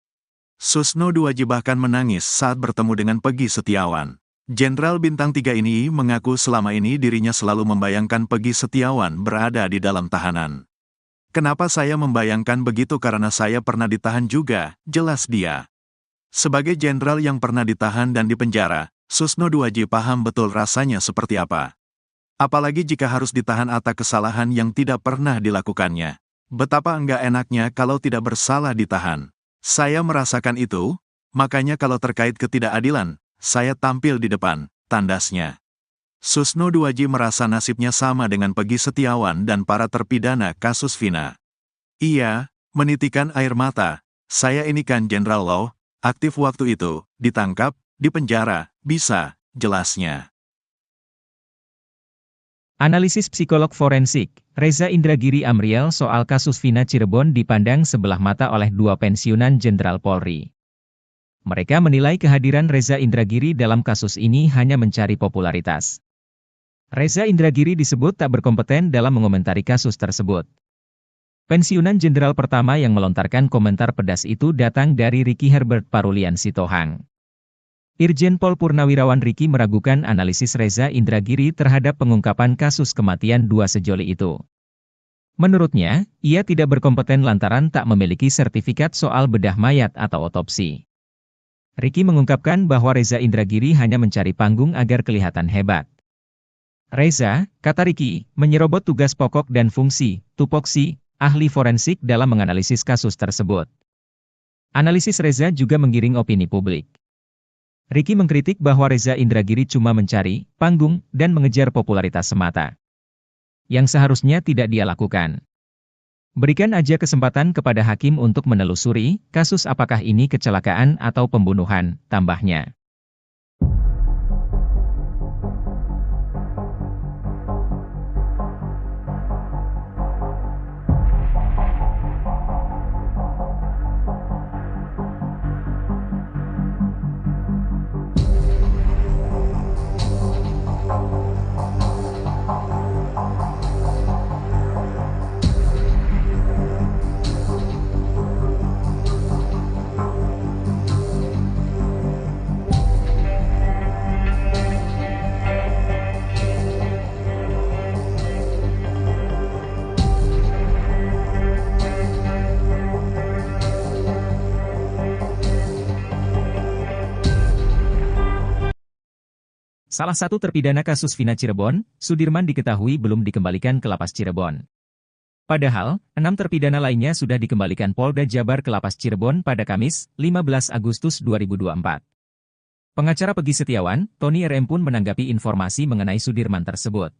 Susno Duaji bahkan menangis saat bertemu dengan Peggy Setiawan. Jenderal Bintang 3 ini mengaku selama ini dirinya selalu membayangkan Peggy Setiawan berada di dalam tahanan. Kenapa saya membayangkan begitu karena saya pernah ditahan juga, jelas dia. Sebagai jenderal yang pernah ditahan dan dipenjara, Susno Duaji paham betul rasanya seperti apa. Apalagi jika harus ditahan atas kesalahan yang tidak pernah dilakukannya. Betapa enggak enaknya kalau tidak bersalah ditahan. Saya merasakan itu, makanya kalau terkait ketidakadilan, saya tampil di depan, tandasnya. Susno Duaji merasa nasibnya sama dengan Peggy Setiawan dan para terpidana kasus Vina. Ia menitikan air mata, saya ini kan Jenderal Law, aktif waktu itu, ditangkap, dipenjara, bisa, jelasnya. Analisis psikolog forensik, Reza Indragiri Amriel soal kasus Vina Cirebon dipandang sebelah mata oleh dua pensiunan Jenderal Polri. Mereka menilai kehadiran Reza Indragiri dalam kasus ini hanya mencari popularitas. Reza Indragiri disebut tak berkompeten dalam mengomentari kasus tersebut. Pensiunan jenderal pertama yang melontarkan komentar pedas itu datang dari Ricky Herbert Parulian Sitohang. Irjen Pol Purnawirawan Ricky meragukan analisis Reza Indragiri terhadap pengungkapan kasus kematian dua sejoli itu. Menurutnya, ia tidak berkompeten lantaran tak memiliki sertifikat soal bedah mayat atau otopsi. Ricky mengungkapkan bahwa Reza Indragiri hanya mencari panggung agar kelihatan hebat. Reza, kata Ricky, menyerobot tugas pokok dan fungsi, tupoksi, ahli forensik dalam menganalisis kasus tersebut. Analisis Reza juga menggiring opini publik. Ricky mengkritik bahwa Reza Indragiri cuma mencari panggung dan mengejar popularitas semata, yang seharusnya tidak dia lakukan. Berikan aja kesempatan kepada hakim untuk menelusuri kasus apakah ini kecelakaan atau pembunuhan, tambahnya. Salah satu terpidana kasus Vina Cirebon, Sudirman diketahui belum dikembalikan ke Lapas Cirebon. Padahal, 6 terpidana lainnya sudah dikembalikan Polda Jabar ke Lapas Cirebon pada Kamis, 15 Agustus 2024. Pengacara Peggy Setiawan, Tony RM pun menanggapi informasi mengenai Sudirman tersebut.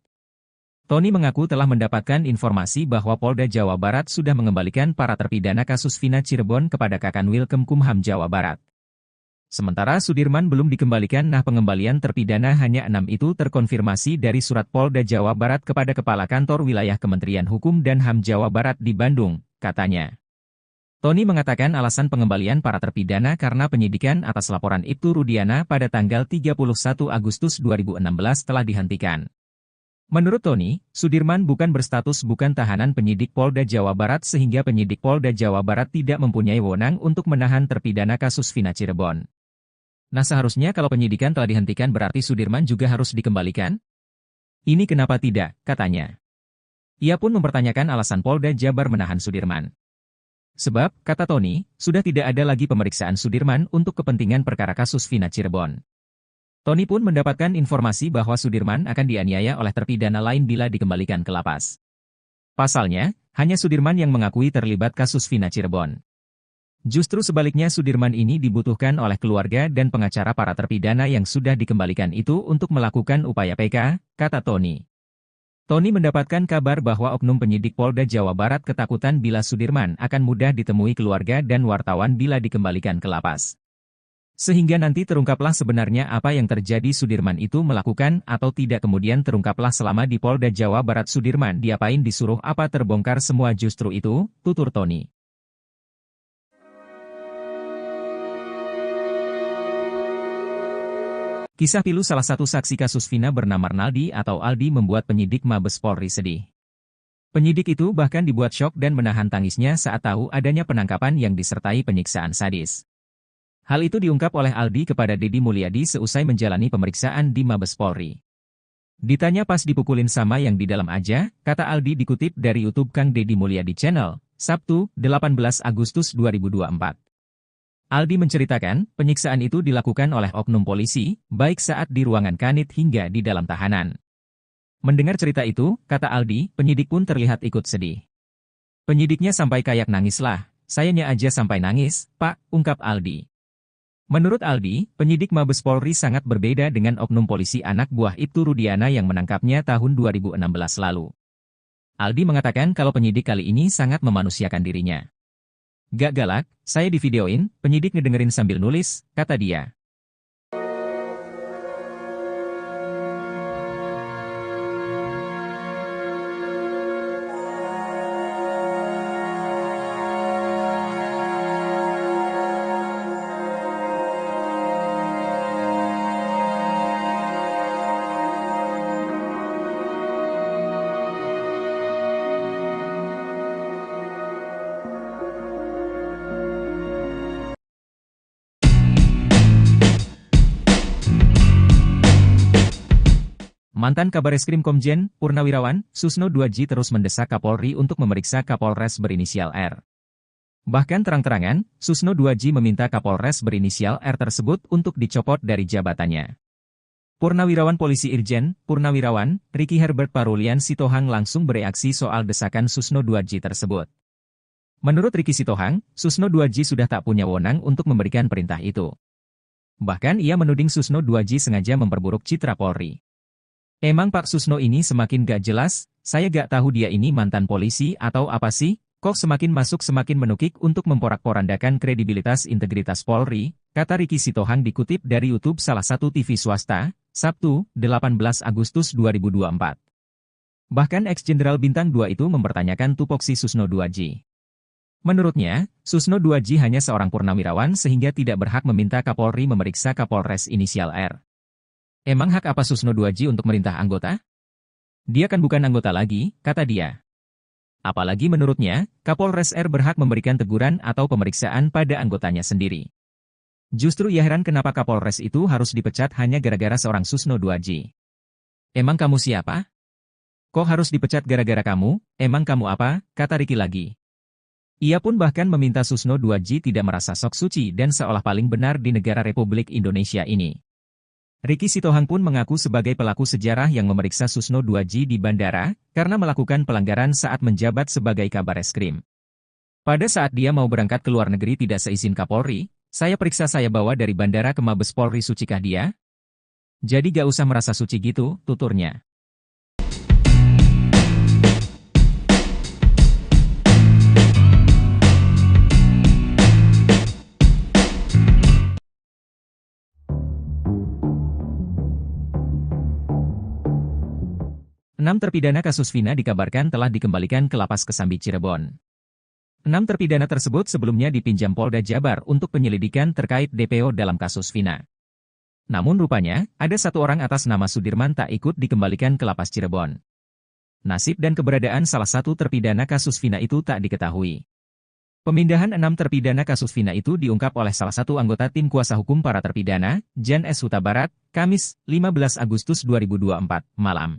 Tony mengaku telah mendapatkan informasi bahwa Polda Jawa Barat sudah mengembalikan para terpidana kasus Vina Cirebon kepada Kakanwil Kemkumham Jawa Barat. Sementara Sudirman belum dikembalikan, pengembalian terpidana hanya 6 itu terkonfirmasi dari surat Polda Jawa Barat kepada Kepala Kantor Wilayah Kementerian Hukum dan HAM Jawa Barat di Bandung, katanya. Tony mengatakan alasan pengembalian para terpidana karena penyidikan atas laporan Ibtu Rudiana pada tanggal 31 Agustus 2016 telah dihentikan. Menurut Tony, Sudirman bukan berstatus bukan tahanan penyidik Polda Jawa Barat sehingga penyidik Polda Jawa Barat tidak mempunyai wewenang untuk menahan terpidana kasus Vina Cirebon. Nah, seharusnya kalau penyidikan telah dihentikan berarti Sudirman juga harus dikembalikan? Ini kenapa tidak, katanya. Ia pun mempertanyakan alasan Polda Jabar menahan Sudirman. Sebab, kata Tony, sudah tidak ada lagi pemeriksaan Sudirman untuk kepentingan perkara kasus Vina Cirebon. Tony pun mendapatkan informasi bahwa Sudirman akan dianiaya oleh terpidana lain bila dikembalikan ke lapas. Pasalnya, hanya Sudirman yang mengakui terlibat kasus Vina Cirebon. Justru sebaliknya Sudirman ini dibutuhkan oleh keluarga dan pengacara para terpidana yang sudah dikembalikan itu untuk melakukan upaya PK, kata Tony. Tony mendapatkan kabar bahwa oknum penyidik Polda Jawa Barat ketakutan bila Sudirman akan mudah ditemui keluarga dan wartawan bila dikembalikan ke lapas. Sehingga nanti terungkaplah sebenarnya apa yang terjadi Sudirman itu melakukan atau tidak, kemudian terungkaplah selama di Polda Jawa Barat Sudirman diapain disuruh apa terbongkar semua justru itu, tutur Tony. Kisah pilu salah satu saksi kasus Vina bernama Arnaldi atau Aldi membuat penyidik Mabes Polri sedih. Penyidik itu bahkan dibuat syok dan menahan tangisnya saat tahu adanya penangkapan yang disertai penyiksaan sadis. Hal itu diungkap oleh Aldi kepada Deddy Mulyadi seusai menjalani pemeriksaan di Mabes Polri. Ditanya pas dipukulin sama yang di dalam aja, kata Aldi dikutip dari YouTube Kang Deddy Mulyadi Channel, Sabtu, 18 Agustus 2024. Aldi menceritakan, penyiksaan itu dilakukan oleh oknum polisi, baik saat di ruangan kanit hingga di dalam tahanan. Mendengar cerita itu, kata Aldi, penyidik pun terlihat ikut sedih. Penyidiknya sampai kayak nangis lah, sayanya aja sampai nangis, Pak, ungkap Aldi. Menurut Aldi, penyidik Mabes Polri sangat berbeda dengan oknum polisi anak buah Ibtu Rudiana yang menangkapnya tahun 2016 lalu. Aldi mengatakan kalau penyidik kali ini sangat memanusiakan dirinya. Gak galak, saya divideoin, penyidik ngedengerin sambil nulis, kata dia. Mantan Kabareskrim Komjen Purnawirawan Susno 2J terus mendesak Kapolri untuk memeriksa Kapolres berinisial R. Bahkan terang-terangan, Susno 2J meminta Kapolres berinisial R tersebut untuk dicopot dari jabatannya. Purnawirawan Polisi Irjen Purnawirawan Ricky Herbert Parulian Sitohang langsung bereaksi soal desakan Susno 2J tersebut. Menurut Ricky Sitohang, Susno 2J sudah tak punya wewenang untuk memberikan perintah itu. Bahkan ia menuding Susno 2J sengaja memperburuk citra Polri. Emang Pak Susno ini semakin gak jelas, saya gak tahu dia ini mantan polisi atau apa sih, kok semakin masuk semakin menukik untuk memporak-porandakan kredibilitas integritas Polri, kata Ricky Sitohang dikutip dari YouTube salah satu TV swasta, Sabtu, 18 Agustus 2024. Bahkan ex-jenderal Bintang 2 itu mempertanyakan tupoksi Susno 2J. Menurutnya, Susno 2J hanya seorang purnawirawan sehingga tidak berhak meminta Kapolri memeriksa Kapolres inisial R. Emang hak apa Susno 2J untuk merintah anggota? Dia kan bukan anggota lagi, kata dia. Apalagi menurutnya, Kapolres R berhak memberikan teguran atau pemeriksaan pada anggotanya sendiri. Justru ia heran kenapa Kapolres itu harus dipecat hanya gara-gara seorang Susno 2J. Emang kamu siapa? Kok harus dipecat gara-gara kamu? Emang kamu apa? Kata Ricky lagi. Ia pun bahkan meminta Susno 2J tidak merasa sok suci dan seolah paling benar di negara Republik Indonesia ini. Ricky Sitohang pun mengaku sebagai pelaku sejarah yang memeriksa Susno 2J di bandara, karena melakukan pelanggaran saat menjabat sebagai Kabareskrim. Pada saat dia mau berangkat ke luar negeri tidak seizin Kapolri, saya periksa saya bawa dari bandara ke Mabes Polri, sucikah dia? Jadi gak usah merasa suci gitu, tuturnya. Enam terpidana kasus Vina dikabarkan telah dikembalikan ke Lapas Kesambi Cirebon. 6 terpidana tersebut sebelumnya dipinjam Polda Jabar untuk penyelidikan terkait DPO dalam kasus Vina. Namun rupanya, ada satu orang atas nama Sudirman tak ikut dikembalikan ke Lapas Cirebon. Nasib dan keberadaan salah satu terpidana kasus Vina itu tak diketahui. Pemindahan 6 terpidana kasus Vina itu diungkap oleh salah satu anggota tim kuasa hukum para terpidana, Jan S. Huta Barat, Kamis, 15 Agustus 2024, malam.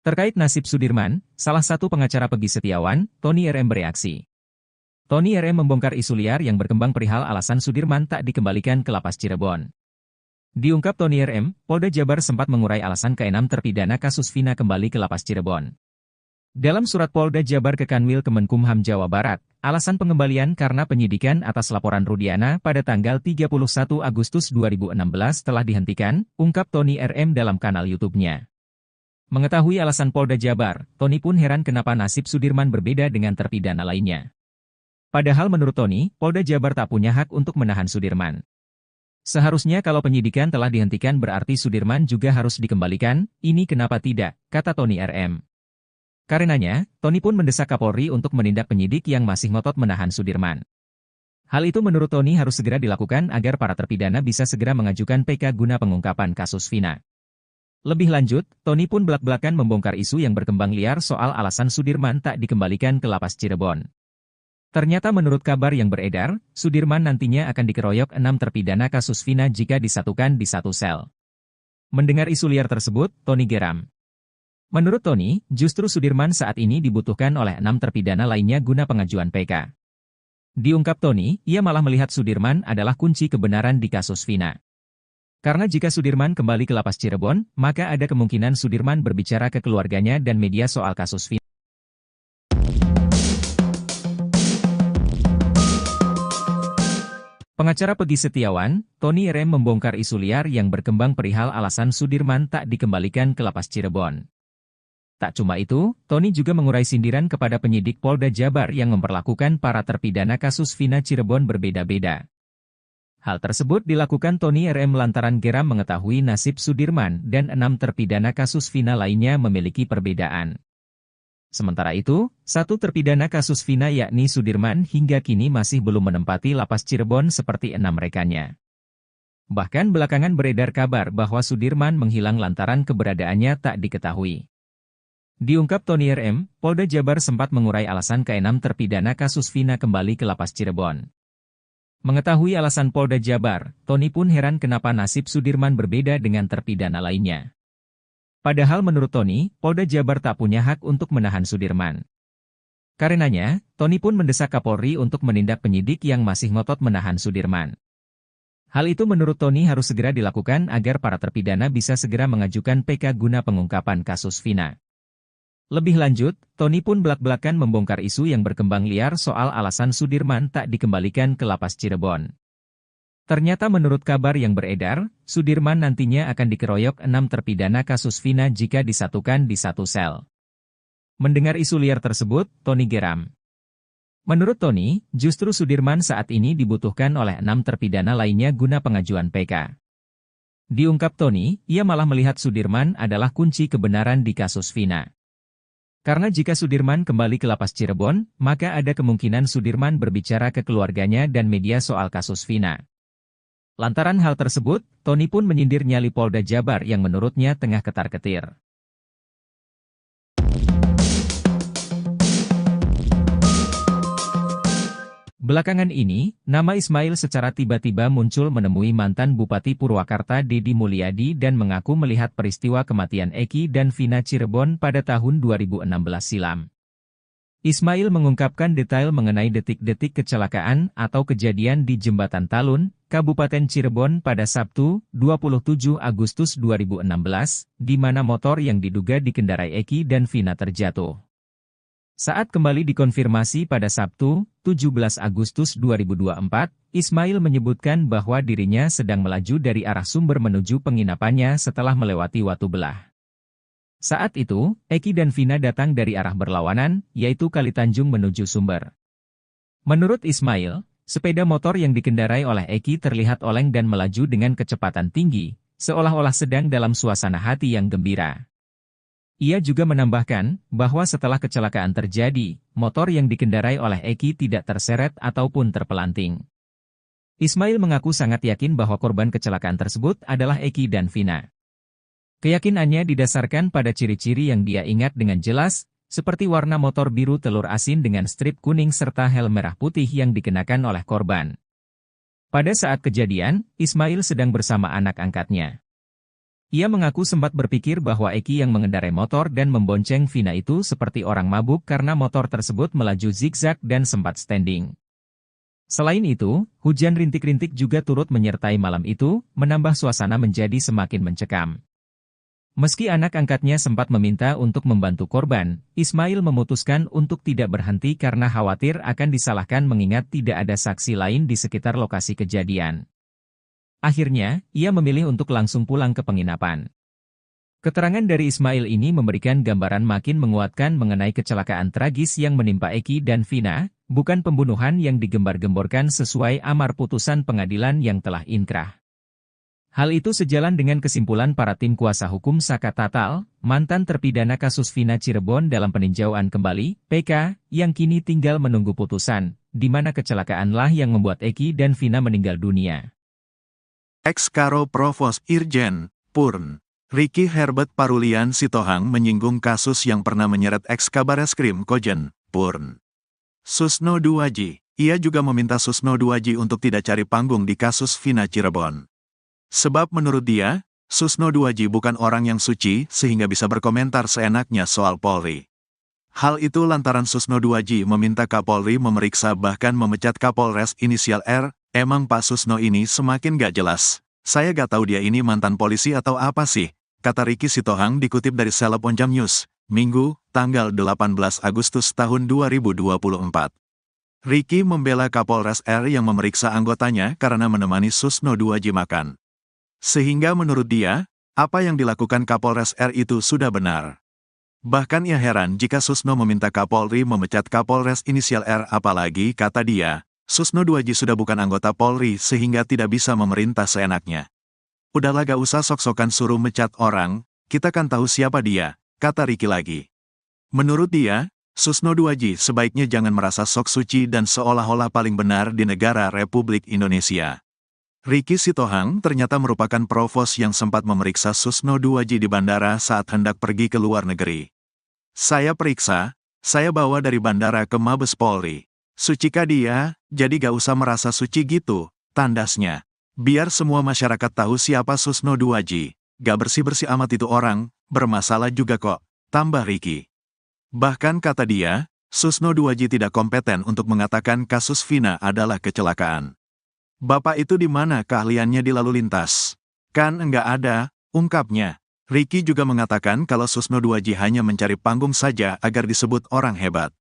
Terkait nasib Sudirman, salah satu pengacara Peggy Setiawan, Tony RM bereaksi. Tony RM membongkar isu liar yang berkembang perihal alasan Sudirman tak dikembalikan ke Lapas Cirebon. Diungkap Tony RM, Polda Jabar sempat mengurai alasan ke-6 terpidana kasus Vina kembali ke Lapas Cirebon. Dalam surat Polda Jabar ke Kanwil Kemenkumham Jawa Barat, alasan pengembalian karena penyidikan atas laporan Rudiana pada tanggal 31 Agustus 2016 telah dihentikan, ungkap Tony RM dalam kanal YouTube-nya. Mengetahui alasan Polda Jabar, Tony pun heran kenapa nasib Sudirman berbeda dengan terpidana lainnya. Padahal menurut Tony, Polda Jabar tak punya hak untuk menahan Sudirman. Seharusnya kalau penyidikan telah dihentikan berarti Sudirman juga harus dikembalikan, ini kenapa tidak, kata Tony RM. Karenanya, Tony pun mendesak Kapolri untuk menindak penyidik yang masih ngotot menahan Sudirman. Hal itu menurut Tony harus segera dilakukan agar para terpidana bisa segera mengajukan PK guna pengungkapan kasus Vina. Lebih lanjut, Tony pun belak-belakan membongkar isu yang berkembang liar soal alasan Sudirman tak dikembalikan ke lapas Cirebon. Ternyata menurut kabar yang beredar, Sudirman nantinya akan dikeroyok 6 terpidana kasus Vina jika disatukan di satu sel. Mendengar isu liar tersebut, Tony geram. Menurut Tony, justru Sudirman saat ini dibutuhkan oleh 6 terpidana lainnya guna pengajuan PK. Diungkap Tony, ia malah melihat Sudirman adalah kunci kebenaran di kasus Vina. Karena jika Sudirman kembali ke lapas Cirebon, maka ada kemungkinan Sudirman berbicara ke keluarganya dan media soal kasus Vina. Pengacara Peggy Setiawan, Tony RM membongkar isu liar yang berkembang perihal alasan Sudirman tak dikembalikan ke lapas Cirebon. Tak cuma itu, Tony juga mengurai sindiran kepada penyidik Polda Jabar yang memperlakukan para terpidana kasus Vina Cirebon berbeda-beda. Hal tersebut dilakukan Tony RM lantaran geram mengetahui nasib Sudirman dan 6 terpidana kasus Vina lainnya memiliki perbedaan. Sementara itu, 1 terpidana kasus Vina yakni Sudirman hingga kini masih belum menempati lapas Cirebon seperti 6 rekannya. Bahkan belakangan beredar kabar bahwa Sudirman menghilang lantaran keberadaannya tak diketahui. Diungkap Tony RM, Polda Jabar sempat mengurai alasan ke-6 terpidana kasus Vina kembali ke lapas Cirebon. Mengetahui alasan Polda Jabar, Tony pun heran kenapa nasib Sudirman berbeda dengan terpidana lainnya. Padahal menurut Tony, Polda Jabar tak punya hak untuk menahan Sudirman. Karenanya, Tony pun mendesak Kapolri untuk menindak penyidik yang masih ngotot menahan Sudirman. Hal itu menurut Tony harus segera dilakukan agar para terpidana bisa segera mengajukan PK guna pengungkapan kasus Vina. Lebih lanjut, Tony pun belak-belakan membongkar isu yang berkembang liar soal alasan Sudirman tak dikembalikan ke lapas Cirebon. Ternyata menurut kabar yang beredar, Sudirman nantinya akan dikeroyok 6 terpidana kasus Vina jika disatukan di satu sel. Mendengar isu liar tersebut, Tony geram. Menurut Tony, justru Sudirman saat ini dibutuhkan oleh 6 terpidana lainnya guna pengajuan PK. Diungkap Tony, ia malah melihat Sudirman adalah kunci kebenaran di kasus Vina. Karena jika Sudirman kembali ke lapas Cirebon, maka ada kemungkinan Sudirman berbicara ke keluarganya dan media soal kasus Vina. Lantaran hal tersebut, Tony pun menyindir nyali Polda Jabar yang menurutnya tengah ketar-ketir. Belakangan ini, nama Ismail secara tiba-tiba muncul menemui mantan Bupati Purwakarta Deddy Mulyadi dan mengaku melihat peristiwa kematian Eki dan Vina Cirebon pada tahun 2016 silam. Ismail mengungkapkan detail mengenai detik-detik kecelakaan atau kejadian di Jembatan Talun, Kabupaten Cirebon pada Sabtu, 27 Agustus 2016, di mana motor yang diduga dikendarai Eki dan Vina terjatuh. Saat kembali dikonfirmasi pada Sabtu, 17 Agustus 2024, Ismail menyebutkan bahwa dirinya sedang melaju dari arah sumber menuju penginapannya setelah melewati Watu Belah. Saat itu, Eki dan Vina datang dari arah berlawanan, yaitu Kali Tanjung menuju sumber. Menurut Ismail, sepeda motor yang dikendarai oleh Eki terlihat oleng dan melaju dengan kecepatan tinggi, seolah-olah sedang dalam suasana hati yang gembira. Ia juga menambahkan bahwa setelah kecelakaan terjadi, motor yang dikendarai oleh Eki tidak terseret ataupun terpelanting. Ismail mengaku sangat yakin bahwa korban kecelakaan tersebut adalah Eki dan Vina. Keyakinannya didasarkan pada ciri-ciri yang dia ingat dengan jelas, seperti warna motor biru telur asin dengan strip kuning serta helm merah putih yang dikenakan oleh korban. Pada saat kejadian, Ismail sedang bersama anak angkatnya. Ia mengaku sempat berpikir bahwa Eki yang mengendarai motor dan membonceng Vina itu seperti orang mabuk karena motor tersebut melaju zigzag dan sempat standing. Selain itu, hujan rintik-rintik juga turut menyertai malam itu, menambah suasana menjadi semakin mencekam. Meski anak angkatnya sempat meminta untuk membantu korban, Ismail memutuskan untuk tidak berhenti karena khawatir akan disalahkan mengingat tidak ada saksi lain di sekitar lokasi kejadian. Akhirnya, ia memilih untuk langsung pulang ke penginapan. Keterangan dari Ismail ini memberikan gambaran makin menguatkan mengenai kecelakaan tragis yang menimpa Eki dan Vina, bukan pembunuhan yang digembar-gemborkan sesuai amar putusan pengadilan yang telah inkrah. Hal itu sejalan dengan kesimpulan para tim kuasa hukum Saka Tatal, mantan terpidana kasus Vina Cirebon dalam peninjauan kembali, PK, yang kini tinggal menunggu putusan, di mana kecelakaanlah yang membuat Eki dan Vina meninggal dunia. Ex-Karo Provos Irjen, Purn, Ricky Herbert Parulian Sitohang menyinggung kasus yang pernah menyeret ex-Kabareskrim Kojen, Purn. Susno Duaji, ia juga meminta Susno Duaji untuk tidak cari panggung di kasus Vina Cirebon. Sebab menurut dia, Susno Duaji bukan orang yang suci sehingga bisa berkomentar seenaknya soal Polri. Hal itu lantaran Susno Duaji meminta Kapolri memeriksa bahkan memecat Kapolres inisial R. Emang Pak Susno ini semakin gak jelas. Saya gak tahu dia ini mantan polisi atau apa sih, kata Ricky Sitohang dikutip dari Seleb Onjam News, Minggu, tanggal 18 Agustus tahun 2024. Ricky membela Kapolres R yang memeriksa anggotanya karena menemani Susno Duaji makan. Sehingga menurut dia, apa yang dilakukan Kapolres R itu sudah benar. Bahkan ia heran jika Susno meminta Kapolri memecat Kapolres inisial R, apalagi, kata dia, Susno Duaji sudah bukan anggota Polri sehingga tidak bisa memerintah seenaknya. Udahlah gak usah sok-sokan suruh mecat orang, kita kan tahu siapa dia, kata Ricky lagi. Menurut dia, Susno Duaji sebaiknya jangan merasa sok suci dan seolah-olah paling benar di negara Republik Indonesia. Ricky Sitohang ternyata merupakan provos yang sempat memeriksa Susno Duaji di bandara saat hendak pergi ke luar negeri. Saya periksa, saya bawa dari bandara ke Mabes Polri. Sucikah dia, jadi gak usah merasa suci gitu, tandasnya. Biar semua masyarakat tahu siapa Susno Duaji. Gak bersih-bersih amat itu orang, bermasalah juga kok, tambah Ricky. Bahkan kata dia, Susno Duaji tidak kompeten untuk mengatakan kasus Vina adalah kecelakaan. Bapak itu di mana keahliannya di lalu lintas? Kan enggak ada, ungkapnya. Ricky juga mengatakan kalau Susno Duaji hanya mencari panggung saja agar disebut orang hebat.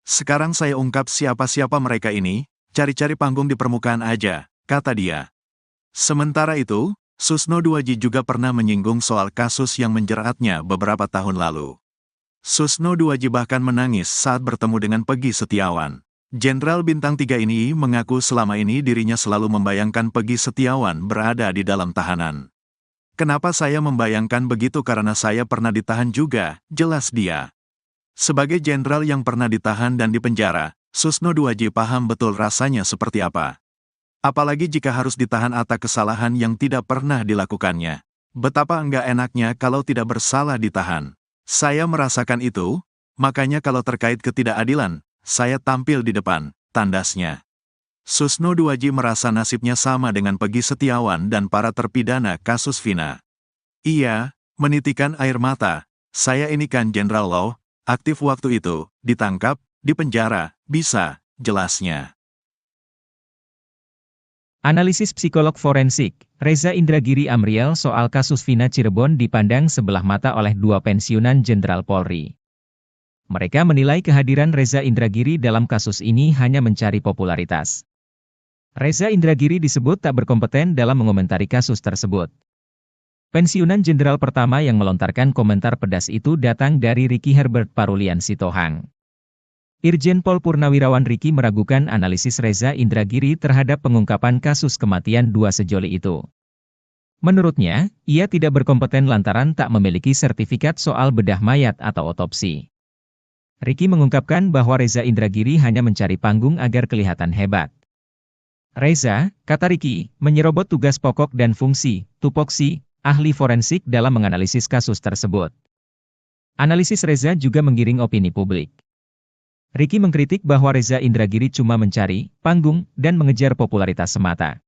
Sekarang saya ungkap siapa-siapa mereka ini, cari-cari panggung di permukaan aja, kata dia. Sementara itu, Susno Duaji juga pernah menyinggung soal kasus yang menjeratnya beberapa tahun lalu. Susno Duaji bahkan menangis saat bertemu dengan Peggy Setiawan. Jenderal Bintang 3 ini mengaku selama ini dirinya selalu membayangkan Peggy Setiawan berada di dalam tahanan. Kenapa saya membayangkan begitu karena saya pernah ditahan juga, jelas dia. Sebagai jenderal yang pernah ditahan dan dipenjara, Susno Duaji paham betul rasanya seperti apa. Apalagi jika harus ditahan atas kesalahan yang tidak pernah dilakukannya. Betapa enggak enaknya kalau tidak bersalah ditahan. Saya merasakan itu, makanya kalau terkait ketidakadilan, saya tampil di depan, tandasnya. Susno Duaji merasa nasibnya sama dengan Peggy Setiawan dan para terpidana kasus Vina. Ia menitikan air mata, saya ini kan Jenderal Law, aktif waktu itu, ditangkap, dipenjara, bisa, jelasnya. Analisis psikolog forensik, Reza Indragiri Amriel soal kasus Vina Cirebon dipandang sebelah mata oleh dua pensiunan Jenderal Polri. Mereka menilai kehadiran Reza Indragiri dalam kasus ini hanya mencari popularitas. Reza Indragiri disebut tak berkompeten dalam mengomentari kasus tersebut. Pensiunan jenderal pertama yang melontarkan komentar pedas itu datang dari Ricky Herbert Parulian Sitohang. Irjen Pol Purnawirawan Ricky meragukan analisis Reza Indragiri terhadap pengungkapan kasus kematian dua sejoli itu. Menurutnya, ia tidak berkompeten lantaran tak memiliki sertifikat soal bedah mayat atau otopsi. Ricky mengungkapkan bahwa Reza Indragiri hanya mencari panggung agar kelihatan hebat. Reza, kata Ricky, menyerobot tugas pokok dan fungsi, tupoksi, ahli forensik dalam menganalisis kasus tersebut. Analisis Reza juga menggiring opini publik. Ricky mengkritik bahwa Reza Indragiri cuma mencari panggung dan mengejar popularitas semata.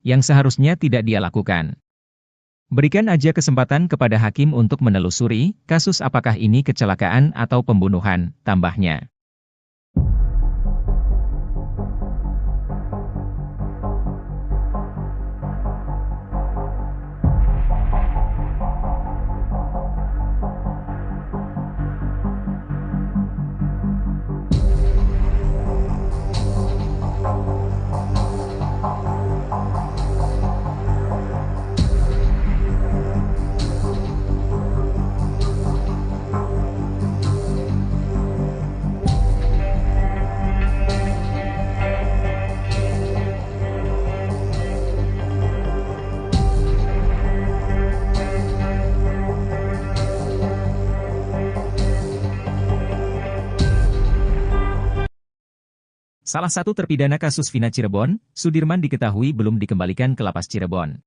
Yang seharusnya tidak dia lakukan. Berikan aja kesempatan kepada hakim untuk menelusuri kasus apakah ini kecelakaan atau pembunuhan, tambahnya. Salah satu terpidana kasus Vina Cirebon, Sudirman diketahui belum dikembalikan ke Lapas Cirebon.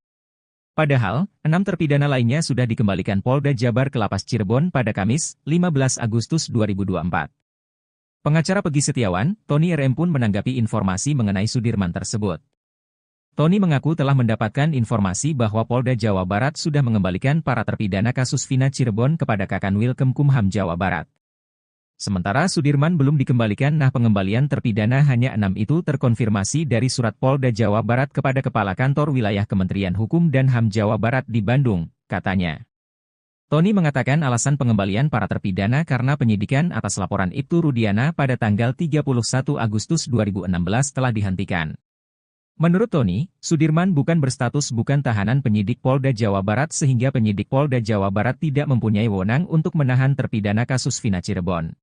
Padahal, 6 terpidana lainnya sudah dikembalikan Polda Jabar ke Lapas Cirebon pada Kamis, 15 Agustus 2024. Pengacara Peggy Setiawan, Tony RM pun menanggapi informasi mengenai Sudirman tersebut. Tony mengaku telah mendapatkan informasi bahwa Polda Jawa Barat sudah mengembalikan para terpidana kasus Vina Cirebon kepada Kakanwil Kemkumham Jawa Barat. Sementara Sudirman belum dikembalikan. Pengembalian terpidana hanya 6 itu terkonfirmasi dari surat Polda Jawa Barat kepada Kepala Kantor Wilayah Kementerian Hukum dan HAM Jawa Barat di Bandung, katanya. Tony mengatakan alasan pengembalian para terpidana karena penyidikan atas laporan Ibtu Rudiana pada tanggal 31 Agustus 2016 telah dihentikan. Menurut Tony, Sudirman bukan berstatus bukan tahanan penyidik Polda Jawa Barat sehingga penyidik Polda Jawa Barat tidak mempunyai wewenang untuk menahan terpidana kasus Vina Cirebon.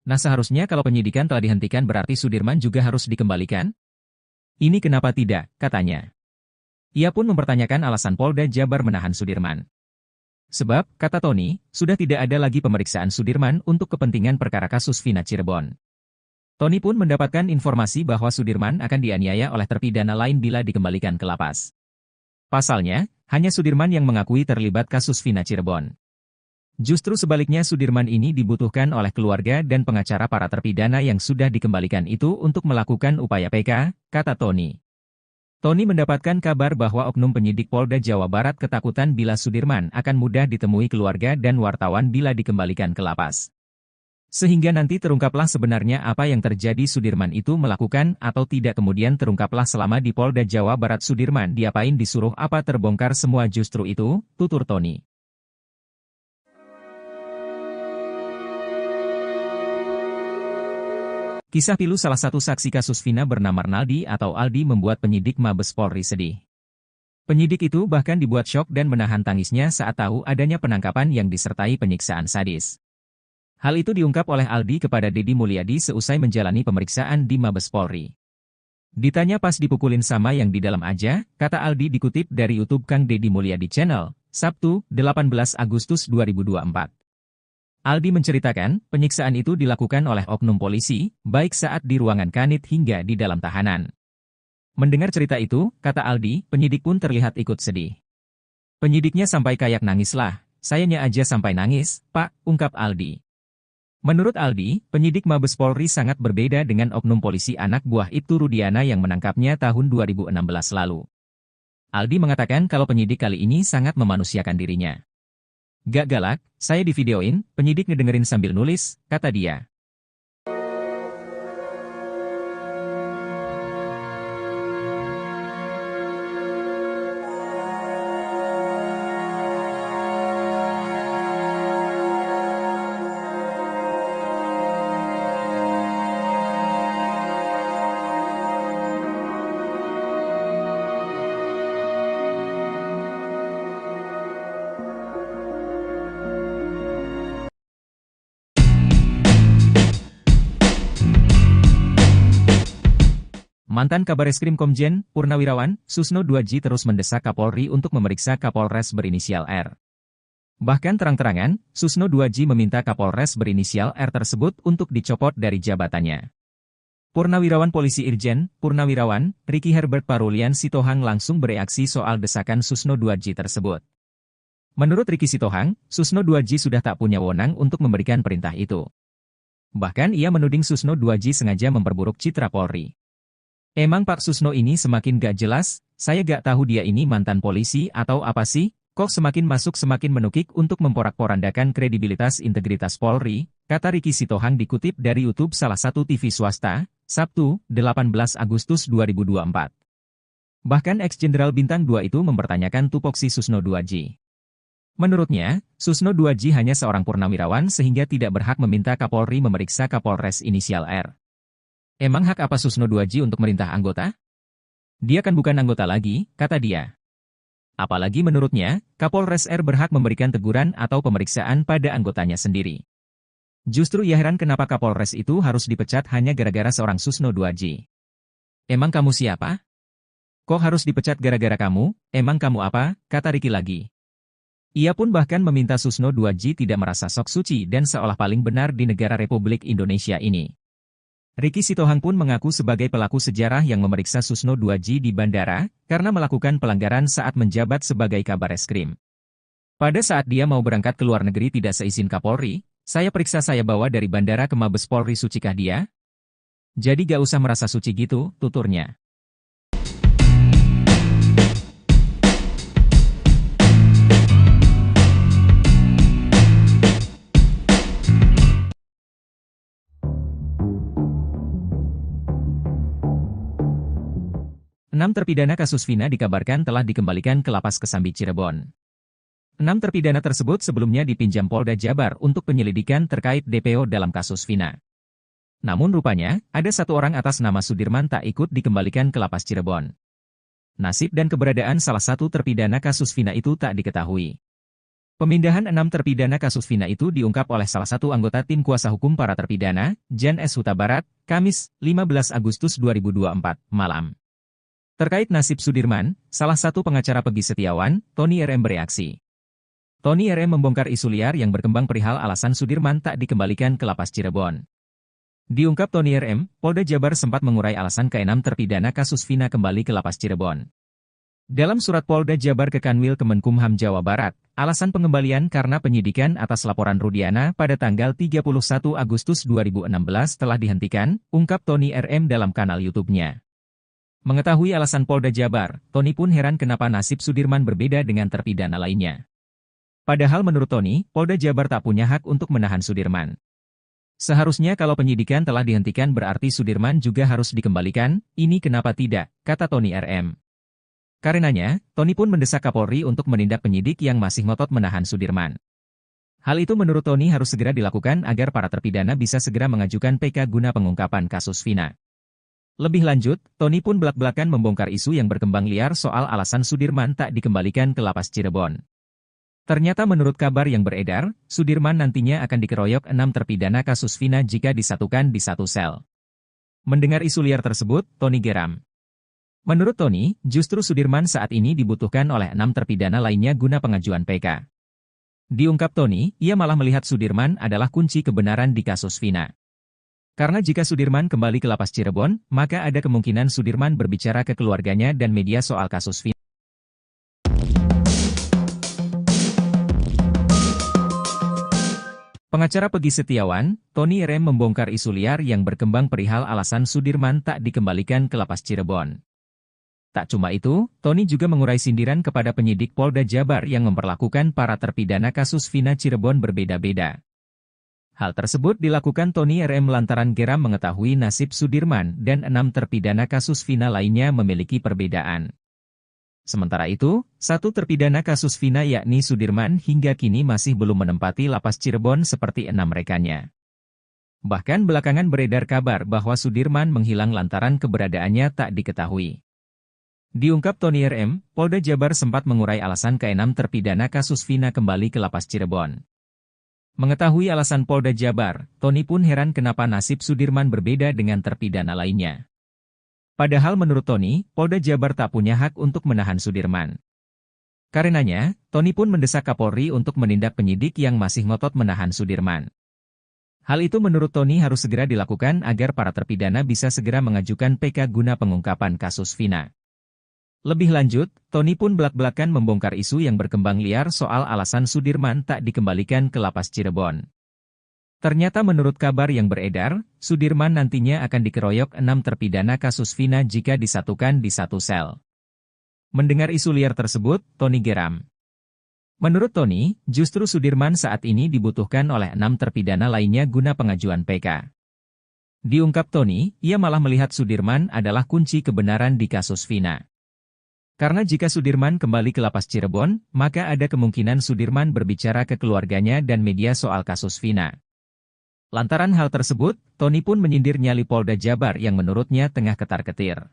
Nah, seharusnya kalau penyidikan telah dihentikan berarti Sudirman juga harus dikembalikan? Ini kenapa tidak, katanya. Ia pun mempertanyakan alasan Polda Jabar menahan Sudirman. Sebab, kata Tony, sudah tidak ada lagi pemeriksaan Sudirman untuk kepentingan perkara kasus Vina Cirebon. Tony pun mendapatkan informasi bahwa Sudirman akan dianiaya oleh terpidana lain bila dikembalikan ke lapas. Pasalnya, hanya Sudirman yang mengakui terlibat kasus Vina Cirebon. Justru sebaliknya Sudirman ini dibutuhkan oleh keluarga dan pengacara para terpidana yang sudah dikembalikan itu untuk melakukan upaya PK, kata Tony. Tony mendapatkan kabar bahwa oknum penyidik Polda Jawa Barat ketakutan bila Sudirman akan mudah ditemui keluarga dan wartawan bila dikembalikan ke lapas. Sehingga nanti terungkaplah sebenarnya apa yang terjadi Sudirman itu melakukan atau tidak kemudian terungkaplah selama di Polda Jawa Barat Sudirman diapain disuruh apa terbongkar semua justru itu, tutur Tony. Kisah pilu salah satu saksi kasus Vina bernama Arnaldi atau Aldi membuat penyidik Mabes Polri sedih. Penyidik itu bahkan dibuat syok dan menahan tangisnya saat tahu adanya penangkapan yang disertai penyiksaan sadis. Hal itu diungkap oleh Aldi kepada Deddy Mulyadi seusai menjalani pemeriksaan di Mabes Polri. Ditanya pas dipukulin sama yang di dalam aja, kata Aldi dikutip dari YouTube Kang Deddy Mulyadi Channel, Sabtu, 18 Agustus 2024. Aldi menceritakan, penyiksaan itu dilakukan oleh oknum polisi, baik saat di ruangan kanit hingga di dalam tahanan. Mendengar cerita itu, kata Aldi, penyidik pun terlihat ikut sedih. Penyidiknya sampai kayak nangis lah, sayanya aja sampai nangis, Pak, ungkap Aldi. Menurut Aldi, penyidik Mabes Polri sangat berbeda dengan oknum polisi anak buah Ibtu Rudiana yang menangkapnya tahun 2016 lalu. Aldi mengatakan kalau penyidik kali ini sangat memanusiakan dirinya. Gak galak, saya divideoin, penyidik ngedengerin sambil nulis, kata dia. Mantan Kabareskrim Komjen, Purnawirawan, Susno 2J terus mendesak Kapolri untuk memeriksa Kapolres berinisial R. Bahkan terang-terangan, Susno 2J meminta Kapolres berinisial R tersebut untuk dicopot dari jabatannya. Purnawirawan Polisi Irjen, Purnawirawan, Ricky Herbert Parulian Sitohang langsung bereaksi soal desakan Susno 2J tersebut. Menurut Ricky Sitohang, Susno 2J sudah tak punya wewenang untuk memberikan perintah itu. Bahkan ia menuding Susno 2J sengaja memperburuk citra Polri. Emang Pak Susno ini semakin gak jelas, saya gak tahu dia ini mantan polisi atau apa sih, kok semakin masuk semakin menukik untuk memporak-porandakan kredibilitas integritas Polri, kata Ricky Sitohang dikutip dari YouTube salah satu TV swasta, Sabtu, 18 Agustus 2024. Bahkan ex-jenderal Bintang 2 itu mempertanyakan tupoksi Susno 2J. Menurutnya, Susno 2J hanya seorang purnawirawan sehingga tidak berhak meminta Kapolri memeriksa Kapolres inisial R. Emang hak apa Susno 2J untuk merintah anggota? Dia kan bukan anggota lagi, kata dia. Apalagi menurutnya, Kapolres R berhak memberikan teguran atau pemeriksaan pada anggotanya sendiri. Justru ia heran kenapa Kapolres itu harus dipecat hanya gara-gara seorang Susno 2J. Emang kamu siapa? Kok harus dipecat gara-gara kamu? Emang kamu apa? Kata Ricky lagi. Ia pun bahkan meminta Susno 2J tidak merasa sok suci dan seolah paling benar di negara Republik Indonesia ini. Ricky Sitohang pun mengaku sebagai pelaku sejarah yang memeriksa Susno 2J di bandara, karena melakukan pelanggaran saat menjabat sebagai Kabareskrim. Pada saat dia mau berangkat ke luar negeri tidak seizin Kapolri, saya periksa saya bawa dari bandara ke Mabes Polri, sucikah dia? Jadi gak usah merasa suci gitu, tuturnya. Enam terpidana kasus Vina dikabarkan telah dikembalikan ke Lapas Kesambi Cirebon. 6 terpidana tersebut sebelumnya dipinjam Polda Jabar untuk penyelidikan terkait DPO dalam kasus Vina. Namun rupanya, ada satu orang atas nama Sudirman tak ikut dikembalikan ke Lapas Cirebon. Nasib dan keberadaan salah satu terpidana kasus Vina itu tak diketahui. Pemindahan 6 terpidana kasus Vina itu diungkap oleh salah satu anggota tim kuasa hukum para terpidana, Jan S. Huta Barat, Kamis, 15 Agustus 2024, malam. Terkait nasib Sudirman, salah satu pengacara Peggy Setiawan, Tony RM bereaksi. Tony RM membongkar isu liar yang berkembang perihal alasan Sudirman tak dikembalikan ke Lapas Cirebon. Diungkap Tony RM, Polda Jabar sempat mengurai alasan ke-6 terpidana kasus Vina kembali ke Lapas Cirebon. Dalam surat Polda Jabar ke Kanwil Kemenkumham Jawa Barat, alasan pengembalian karena penyidikan atas laporan Rudiana pada tanggal 31 Agustus 2016 telah dihentikan, ungkap Tony RM dalam kanal YouTube-nya. Mengetahui alasan Polda Jabar, Tony pun heran kenapa nasib Sudirman berbeda dengan terpidana lainnya. Padahal menurut Tony, Polda Jabar tak punya hak untuk menahan Sudirman. Seharusnya kalau penyidikan telah dihentikan berarti Sudirman juga harus dikembalikan, ini kenapa tidak, kata Tony RM. Karenanya, Tony pun mendesak Kapolri untuk menindak penyidik yang masih ngotot menahan Sudirman. Hal itu menurut Tony harus segera dilakukan agar para terpidana bisa segera mengajukan PK guna pengungkapan kasus Vina. Lebih lanjut, Tony pun belak-belakan membongkar isu yang berkembang liar soal alasan Sudirman tak dikembalikan ke Lapas Cirebon. Ternyata menurut kabar yang beredar, Sudirman nantinya akan dikeroyok 6 terpidana kasus Vina jika disatukan di satu sel. Mendengar isu liar tersebut, Tony geram. Menurut Tony, justru Sudirman saat ini dibutuhkan oleh 6 terpidana lainnya guna pengajuan PK. Diungkap Tony, ia malah melihat Sudirman adalah kunci kebenaran di kasus Vina. Karena jika Sudirman kembali ke Lapas Cirebon, maka ada kemungkinan Sudirman berbicara ke keluarganya dan media soal kasus Vina. Pengacara Peggy Setiawan, Tony RM membongkar isu liar yang berkembang perihal alasan Sudirman tak dikembalikan ke Lapas Cirebon. Tak cuma itu, Tony juga mengurai sindiran kepada penyidik Polda Jabar yang memperlakukan para terpidana kasus Vina Cirebon berbeda-beda. Hal tersebut dilakukan Tony RM lantaran geram mengetahui nasib Sudirman dan 6 terpidana kasus Vina lainnya memiliki perbedaan. Sementara itu, satu terpidana kasus Vina yakni Sudirman hingga kini masih belum menempati Lapas Cirebon seperti 6 rekannya. Bahkan belakangan beredar kabar bahwa Sudirman menghilang lantaran keberadaannya tak diketahui. Diungkap Tony RM, Polda Jabar sempat mengurai alasan ke-6 terpidana kasus Vina kembali ke Lapas Cirebon. Mengetahui alasan Polda Jabar, Tony pun heran kenapa nasib Sudirman berbeda dengan terpidana lainnya. Padahal menurut Tony, Polda Jabar tak punya hak untuk menahan Sudirman. Karenanya, Tony pun mendesak Kapolri untuk menindak penyidik yang masih ngotot menahan Sudirman. Hal itu menurut Tony harus segera dilakukan agar para terpidana bisa segera mengajukan PK guna pengungkapan kasus Vina. Lebih lanjut, Tony pun belak-belakan membongkar isu yang berkembang liar soal alasan Sudirman tak dikembalikan ke Lapas Cirebon. Ternyata menurut kabar yang beredar, Sudirman nantinya akan dikeroyok 6 terpidana kasus Vina jika disatukan di satu sel. Mendengar isu liar tersebut, Tony geram. Menurut Tony, justru Sudirman saat ini dibutuhkan oleh 6 terpidana lainnya guna pengajuan PK. Diungkap Tony, ia malah melihat Sudirman adalah kunci kebenaran di kasus Vina. Karena jika Sudirman kembali ke Lapas Cirebon, maka ada kemungkinan Sudirman berbicara ke keluarganya dan media soal kasus Vina. Lantaran hal tersebut, Tony pun menyindir nyali Polda Jabar yang menurutnya tengah ketar-ketir.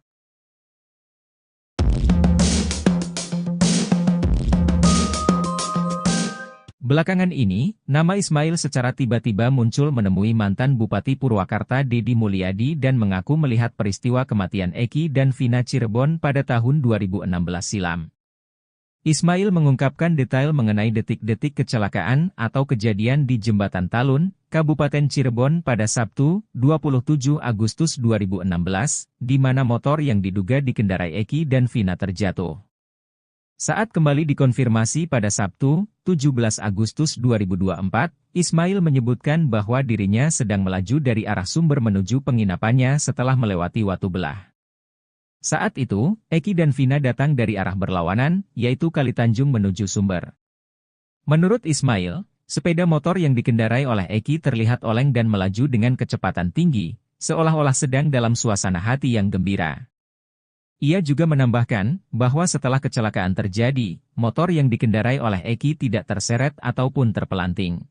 Belakangan ini, nama Ismail secara tiba-tiba muncul menemui mantan Bupati Purwakarta Deddy Mulyadi dan mengaku melihat peristiwa kematian Eki dan Vina Cirebon pada tahun 2016 silam. Ismail mengungkapkan detail mengenai detik-detik kecelakaan atau kejadian di Jembatan Talun, Kabupaten Cirebon pada Sabtu, 27 Agustus 2016, di mana motor yang diduga dikendarai Eki dan Vina terjatuh. Saat kembali dikonfirmasi pada Sabtu, 17 Agustus 2024, Ismail menyebutkan bahwa dirinya sedang melaju dari arah Sumber menuju penginapannya setelah melewati Watu Belah. Saat itu, Eki dan Vina datang dari arah berlawanan, yaitu Kalitanjung menuju Sumber. Menurut Ismail, sepeda motor yang dikendarai oleh Eki terlihat oleng dan melaju dengan kecepatan tinggi, seolah-olah sedang dalam suasana hati yang gembira. Ia juga menambahkan bahwa setelah kecelakaan terjadi, motor yang dikendarai oleh Eki tidak terseret ataupun terpelanting.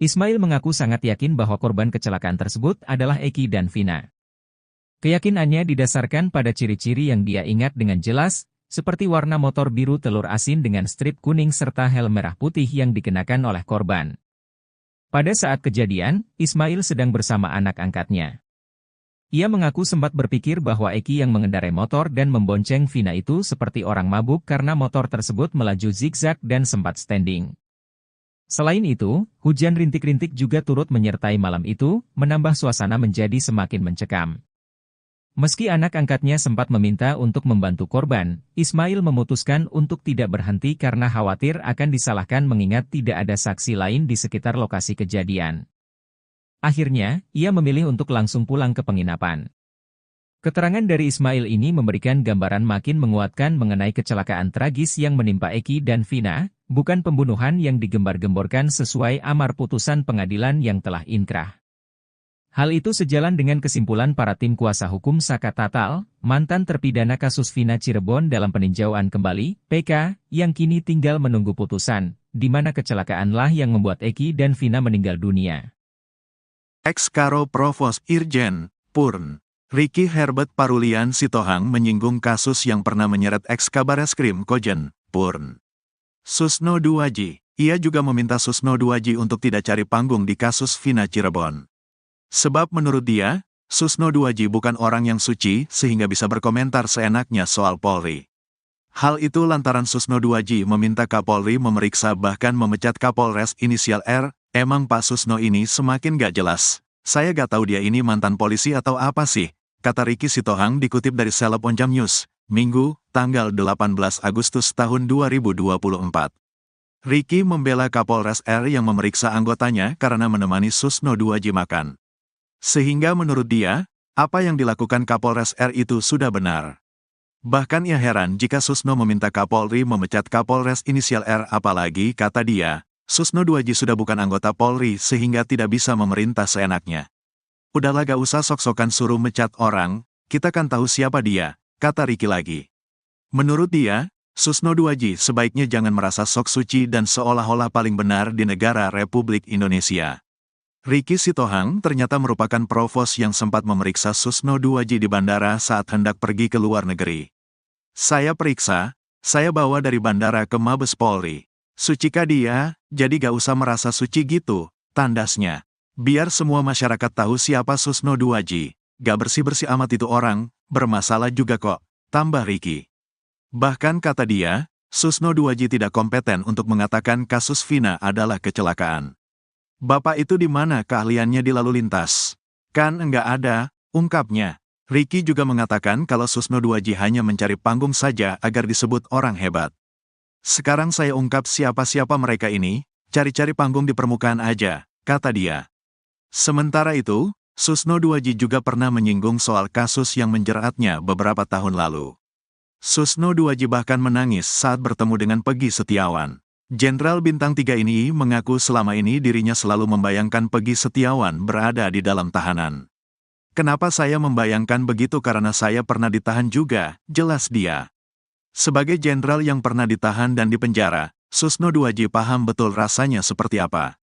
Ismail mengaku sangat yakin bahwa korban kecelakaan tersebut adalah Eki dan Vina. Keyakinannya didasarkan pada ciri-ciri yang dia ingat dengan jelas, seperti warna motor biru telur asin dengan strip kuning serta helm merah putih yang dikenakan oleh korban. Pada saat kejadian, Ismail sedang bersama anak angkatnya. Ia mengaku sempat berpikir bahwa Eki yang mengendarai motor dan membonceng Vina itu seperti orang mabuk karena motor tersebut melaju zigzag dan sempat standing. Selain itu, hujan rintik-rintik juga turut menyertai malam itu, menambah suasana menjadi semakin mencekam. Meski anak angkatnya sempat meminta untuk membantu korban, Ismail memutuskan untuk tidak berhenti karena khawatir akan disalahkan mengingat tidak ada saksi lain di sekitar lokasi kejadian. Akhirnya, ia memilih untuk langsung pulang ke penginapan. Keterangan dari Ismail ini memberikan gambaran makin menguatkan mengenai kecelakaan tragis yang menimpa Eki dan Vina, bukan pembunuhan yang digembar-gemborkan sesuai amar putusan pengadilan yang telah inkrah. Hal itu sejalan dengan kesimpulan para tim kuasa hukum Saka Tatal, mantan terpidana kasus Vina Cirebon dalam peninjauan kembali, PK, yang kini tinggal menunggu putusan, di mana kecelakaanlah yang membuat Eki dan Vina meninggal dunia. Ex-Karo Provos Irjen, Purn, Ricky Herbert Parulian Sitohang menyinggung kasus yang pernah menyeret ex-Kabareskrim Kojen, Purn, Susno Duaji. Ia juga meminta Susno Duaji untuk tidak cari panggung di kasus Vina Cirebon. Sebab menurut dia, Susno Duaji bukan orang yang suci sehingga bisa berkomentar seenaknya soal Polri. Hal itu lantaran Susno Duaji meminta Kapolri memeriksa bahkan memecat Kapolres inisial R. Emang Pak Susno ini semakin gak jelas. Saya gak tahu dia ini mantan polisi atau apa sih, kata Ricky Sitohang dikutip dari Seleb Onjam News, Minggu, tanggal 18 Agustus tahun 2024. Ricky membela Kapolres R yang memeriksa anggotanya karena menemani Susno Duaji makan. Sehingga menurut dia, apa yang dilakukan Kapolres R itu sudah benar. Bahkan ia heran jika Susno meminta Kapolri memecat Kapolres inisial R apalagi, kata dia, Susno Duaji sudah bukan anggota Polri sehingga tidak bisa memerintah seenaknya. Udahlah gak usah sok-sokan suruh mecat orang, kita kan tahu siapa dia, kata Ricky lagi. Menurut dia, Susno Duaji sebaiknya jangan merasa sok suci dan seolah-olah paling benar di negara Republik Indonesia. Ricky Sitohang ternyata merupakan provos yang sempat memeriksa Susno Duaji di bandara saat hendak pergi ke luar negeri. Saya periksa, saya bawa dari bandara ke Mabes Polri. Sucikah dia, jadi gak usah merasa suci gitu, tandasnya. Biar semua masyarakat tahu siapa Susno Duaji. Gak bersih-bersih amat itu orang, bermasalah juga kok, tambah Ricky. Bahkan kata dia, Susno Duaji tidak kompeten untuk mengatakan kasus Vina adalah kecelakaan. Bapak itu di mana keahliannya di lalu lintas? Kan enggak ada, ungkapnya. Ricky juga mengatakan kalau Susno Duaji hanya mencari panggung saja agar disebut orang hebat. Sekarang saya ungkap siapa-siapa mereka ini, cari-cari panggung di permukaan aja, kata dia. Sementara itu, Susno Duaji juga pernah menyinggung soal kasus yang menjeratnya beberapa tahun lalu. Susno Duaji bahkan menangis saat bertemu dengan Peggy Setiawan. Jenderal Bintang 3 ini mengaku selama ini dirinya selalu membayangkan Peggy Setiawan berada di dalam tahanan. Kenapa saya membayangkan begitu karena saya pernah ditahan juga, jelas dia. Sebagai jenderal yang pernah ditahan dan dipenjara, Susno Duaji paham betul rasanya seperti apa.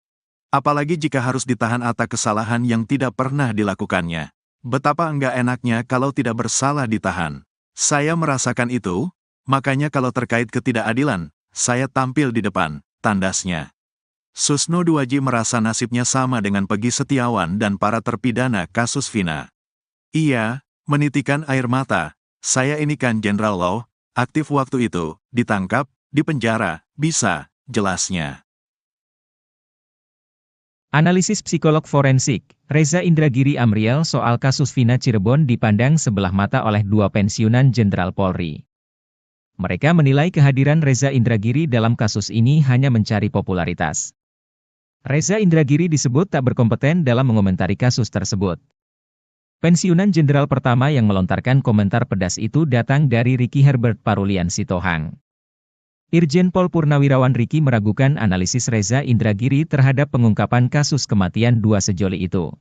Apalagi jika harus ditahan atas kesalahan yang tidak pernah dilakukannya. Betapa enggak enaknya kalau tidak bersalah ditahan. Saya merasakan itu, makanya kalau terkait ketidakadilan, saya tampil di depan, tandasnya. Susno Duaji merasa nasibnya sama dengan Peggy Setiawan dan para terpidana kasus Vina. Ia menitikan air mata, saya ini kan Jenderal Law, aktif waktu itu, ditangkap, Di penjara, bisa, jelasnya. Analisis psikolog forensik, Reza Indragiri Amriel soal kasus Vina Cirebon dipandang sebelah mata oleh dua pensiunan Jenderal Polri. Mereka menilai kehadiran Reza Indragiri dalam kasus ini hanya mencari popularitas. Reza Indragiri disebut tak berkompeten dalam mengomentari kasus tersebut. Pensiunan jenderal pertama yang melontarkan komentar pedas itu datang dari Ricky Herbert Parulian Sitohang. Irjen Pol Purnawirawan Ricky meragukan analisis Reza Indragiri terhadap pengungkapan kasus kematian dua sejoli itu.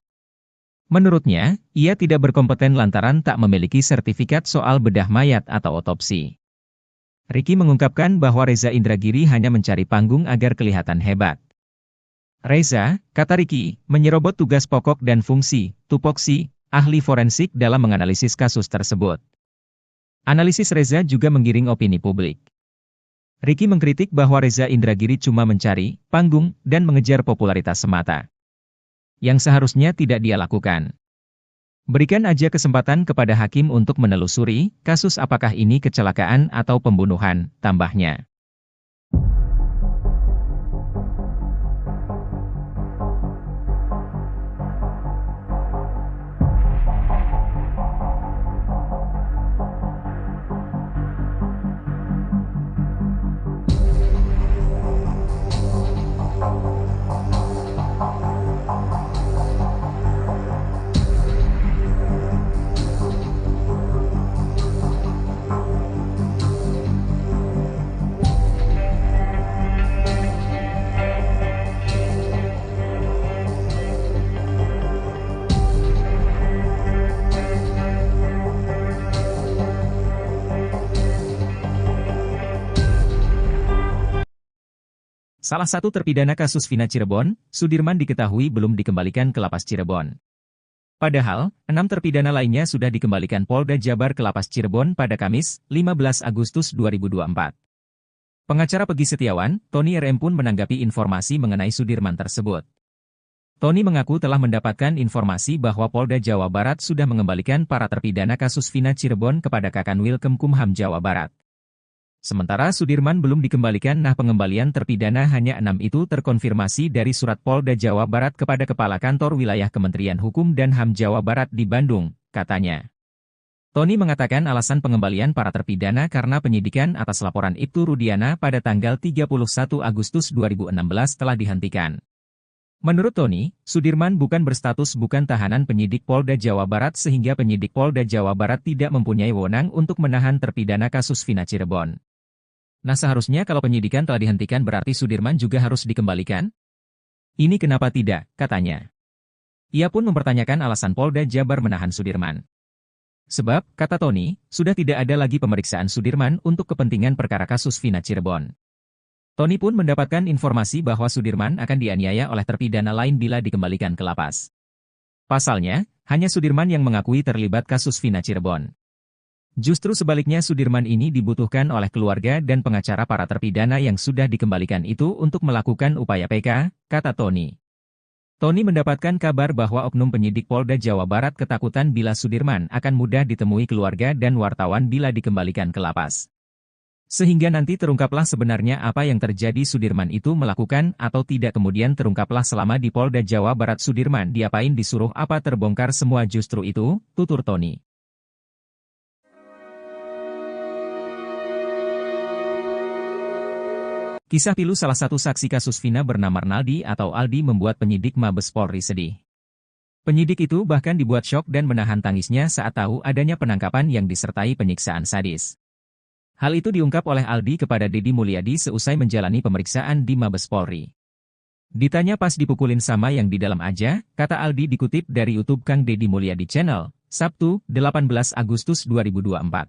Menurutnya, ia tidak berkompeten lantaran tak memiliki sertifikat soal bedah mayat atau otopsi. Ricky mengungkapkan bahwa Reza Indragiri hanya mencari panggung agar kelihatan hebat. Reza, kata Ricky, menyerobot tugas pokok dan fungsi, tupoksi, ahli forensik dalam menganalisis kasus tersebut. Analisis Reza juga menggiring opini publik. Ricky mengkritik bahwa Reza Indragiri cuma mencari panggung dan mengejar popularitas semata, yang seharusnya tidak dia lakukan. Berikan aja kesempatan kepada hakim untuk menelusuri kasus apakah ini kecelakaan atau pembunuhan, tambahnya. Salah satu terpidana kasus Vina Cirebon, Sudirman diketahui belum dikembalikan ke Lapas Cirebon. Padahal, 6 terpidana lainnya sudah dikembalikan Polda Jabar ke Lapas Cirebon pada Kamis, 15 Agustus 2024. Pengacara Peggy Setiawan, Tony RM pun menanggapi informasi mengenai Sudirman tersebut. Tony mengaku telah mendapatkan informasi bahwa Polda Jawa Barat sudah mengembalikan para terpidana kasus Vina Cirebon kepada Kakanwil Kemkumham Jawa Barat. Sementara Sudirman belum dikembalikan. Pengembalian terpidana hanya 6 itu terkonfirmasi dari surat Polda Jawa Barat kepada Kepala Kantor Wilayah Kementerian Hukum dan HAM Jawa Barat di Bandung, katanya. Tony mengatakan alasan pengembalian para terpidana karena penyidikan atas laporan Ibtu Rudiana pada tanggal 31 Agustus 2016 telah dihentikan. Menurut Tony, Sudirman bukan berstatus bukan tahanan penyidik Polda Jawa Barat sehingga penyidik Polda Jawa Barat tidak mempunyai wewenang untuk menahan terpidana kasus Vina Cirebon. Nah, seharusnya kalau penyidikan telah dihentikan berarti Sudirman juga harus dikembalikan? Ini kenapa tidak, katanya. Ia pun mempertanyakan alasan Polda Jabar menahan Sudirman. Sebab, kata Tony, sudah tidak ada lagi pemeriksaan Sudirman untuk kepentingan perkara kasus Vina Cirebon. Tony pun mendapatkan informasi bahwa Sudirman akan dianiaya oleh terpidana lain bila dikembalikan ke lapas. Pasalnya, hanya Sudirman yang mengakui terlibat kasus Vina Cirebon. Justru sebaliknya Sudirman ini dibutuhkan oleh keluarga dan pengacara para terpidana yang sudah dikembalikan itu untuk melakukan upaya PK, kata Tony. Tony mendapatkan kabar bahwa oknum penyidik Polda Jawa Barat ketakutan bila Sudirman akan mudah ditemui keluarga dan wartawan bila dikembalikan ke lapas. Sehingga nanti terungkaplah sebenarnya apa yang terjadi Sudirman itu melakukan atau tidak kemudian terungkaplah selama di Polda Jawa Barat Sudirman diapain disuruh apa terbongkar semua justru itu, tutur Tony. Kisah pilu salah satu saksi kasus Vina bernama Arnaldi atau Aldi membuat penyidik Mabes Polri sedih. Penyidik itu bahkan dibuat syok dan menahan tangisnya saat tahu adanya penangkapan yang disertai penyiksaan sadis. Hal itu diungkap oleh Aldi kepada Deddy Mulyadi seusai menjalani pemeriksaan di Mabes Polri. Ditanya pas dipukulin sama yang di dalam aja, kata Aldi dikutip dari YouTube Kang Deddy Mulyadi Channel, Sabtu, 18 Agustus 2024.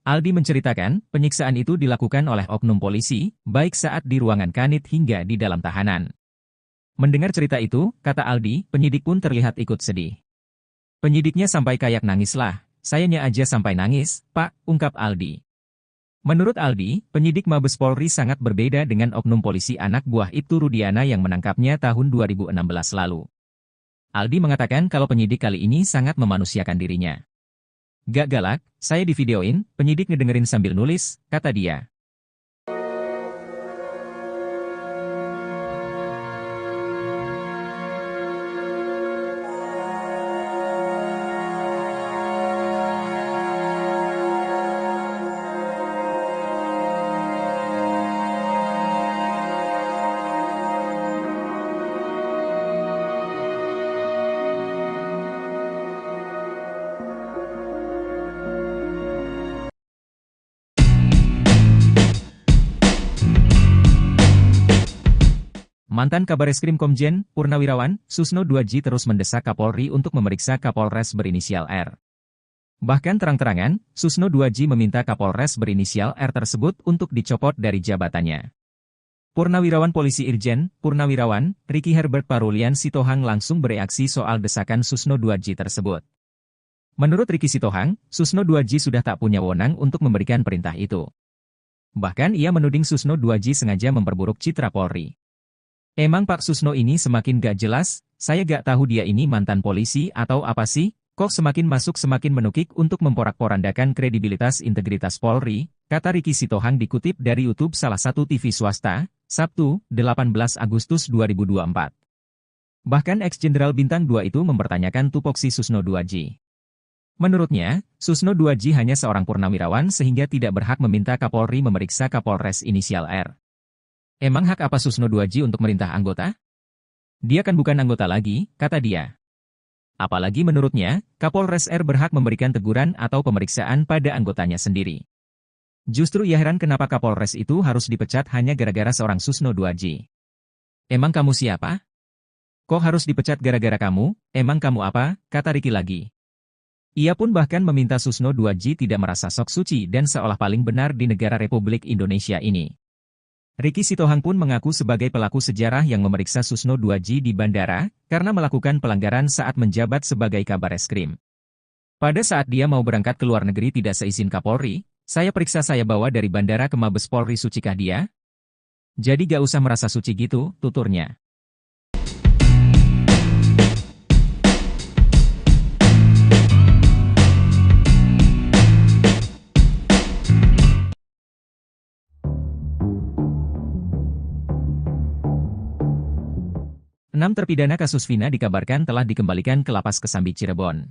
Aldi menceritakan, penyiksaan itu dilakukan oleh oknum polisi, baik saat di ruangan kanit hingga di dalam tahanan. Mendengar cerita itu, kata Aldi, penyidik pun terlihat ikut sedih. Penyidiknya sampai kayak nangis lah, sayanya aja sampai nangis, Pak, ungkap Aldi. Menurut Aldi, penyidik Mabes Polri sangat berbeda dengan oknum polisi anak buah Ibtu Rudiana yang menangkapnya tahun 2016 lalu. Aldi mengatakan kalau penyidik kali ini sangat memanusiakan dirinya. Gak galak, saya divideoin, penyidik ngedengerin sambil nulis, kata dia. Mantan Kabareskrim Komjen Purnawirawan Susno 2J terus mendesak Kapolri untuk memeriksa Kapolres berinisial R. Bahkan terang-terangan, Susno 2J meminta Kapolres berinisial R tersebut untuk dicopot dari jabatannya. Purnawirawan Polisi Irjen Purnawirawan Ricky Herbert Parulian Sitohang langsung bereaksi soal desakan Susno 2J tersebut. Menurut Ricky Sitohang, Susno 2J sudah tak punya wewenang untuk memberikan perintah itu. Bahkan ia menuding Susno 2J sengaja memperburuk citra Polri. Emang Pak Susno ini semakin gak jelas, saya gak tahu dia ini mantan polisi atau apa sih, kok semakin masuk semakin menukik untuk memporak-porandakan kredibilitas integritas Polri, kata Ricky Sitohang dikutip dari YouTube salah satu TV swasta, Sabtu, 18 Agustus 2024. Bahkan ex-jenderal Bintang 2 itu mempertanyakan tupoksi Susno 2J. Menurutnya, Susno 2J hanya seorang purnawirawan sehingga tidak berhak meminta Kapolri memeriksa Kapolres inisial R. Emang hak apa Susno 2J untuk merintah anggota? Dia kan bukan anggota lagi, kata dia. Apalagi menurutnya, Kapolres R berhak memberikan teguran atau pemeriksaan pada anggotanya sendiri. Justru ia heran kenapa Kapolres itu harus dipecat hanya gara-gara seorang Susno 2J. Emang kamu siapa? Kok harus dipecat gara-gara kamu? Emang kamu apa? Kata Ricky lagi. Ia pun bahkan meminta Susno 2J tidak merasa sok suci dan seolah paling benar di negara Republik Indonesia ini. Ricky Sitohang pun mengaku sebagai pelaku sejarah yang memeriksa Susno 2J di bandara, karena melakukan pelanggaran saat menjabat sebagai Kabareskrim. Pada saat dia mau berangkat ke luar negeri tidak seizin Kapolri, saya periksa saya bawa dari bandara ke Mabes Polri sucikah dia? Jadi gak usah merasa suci gitu, tuturnya. Enam terpidana kasus Vina dikabarkan telah dikembalikan ke Lapas Kesambi Cirebon.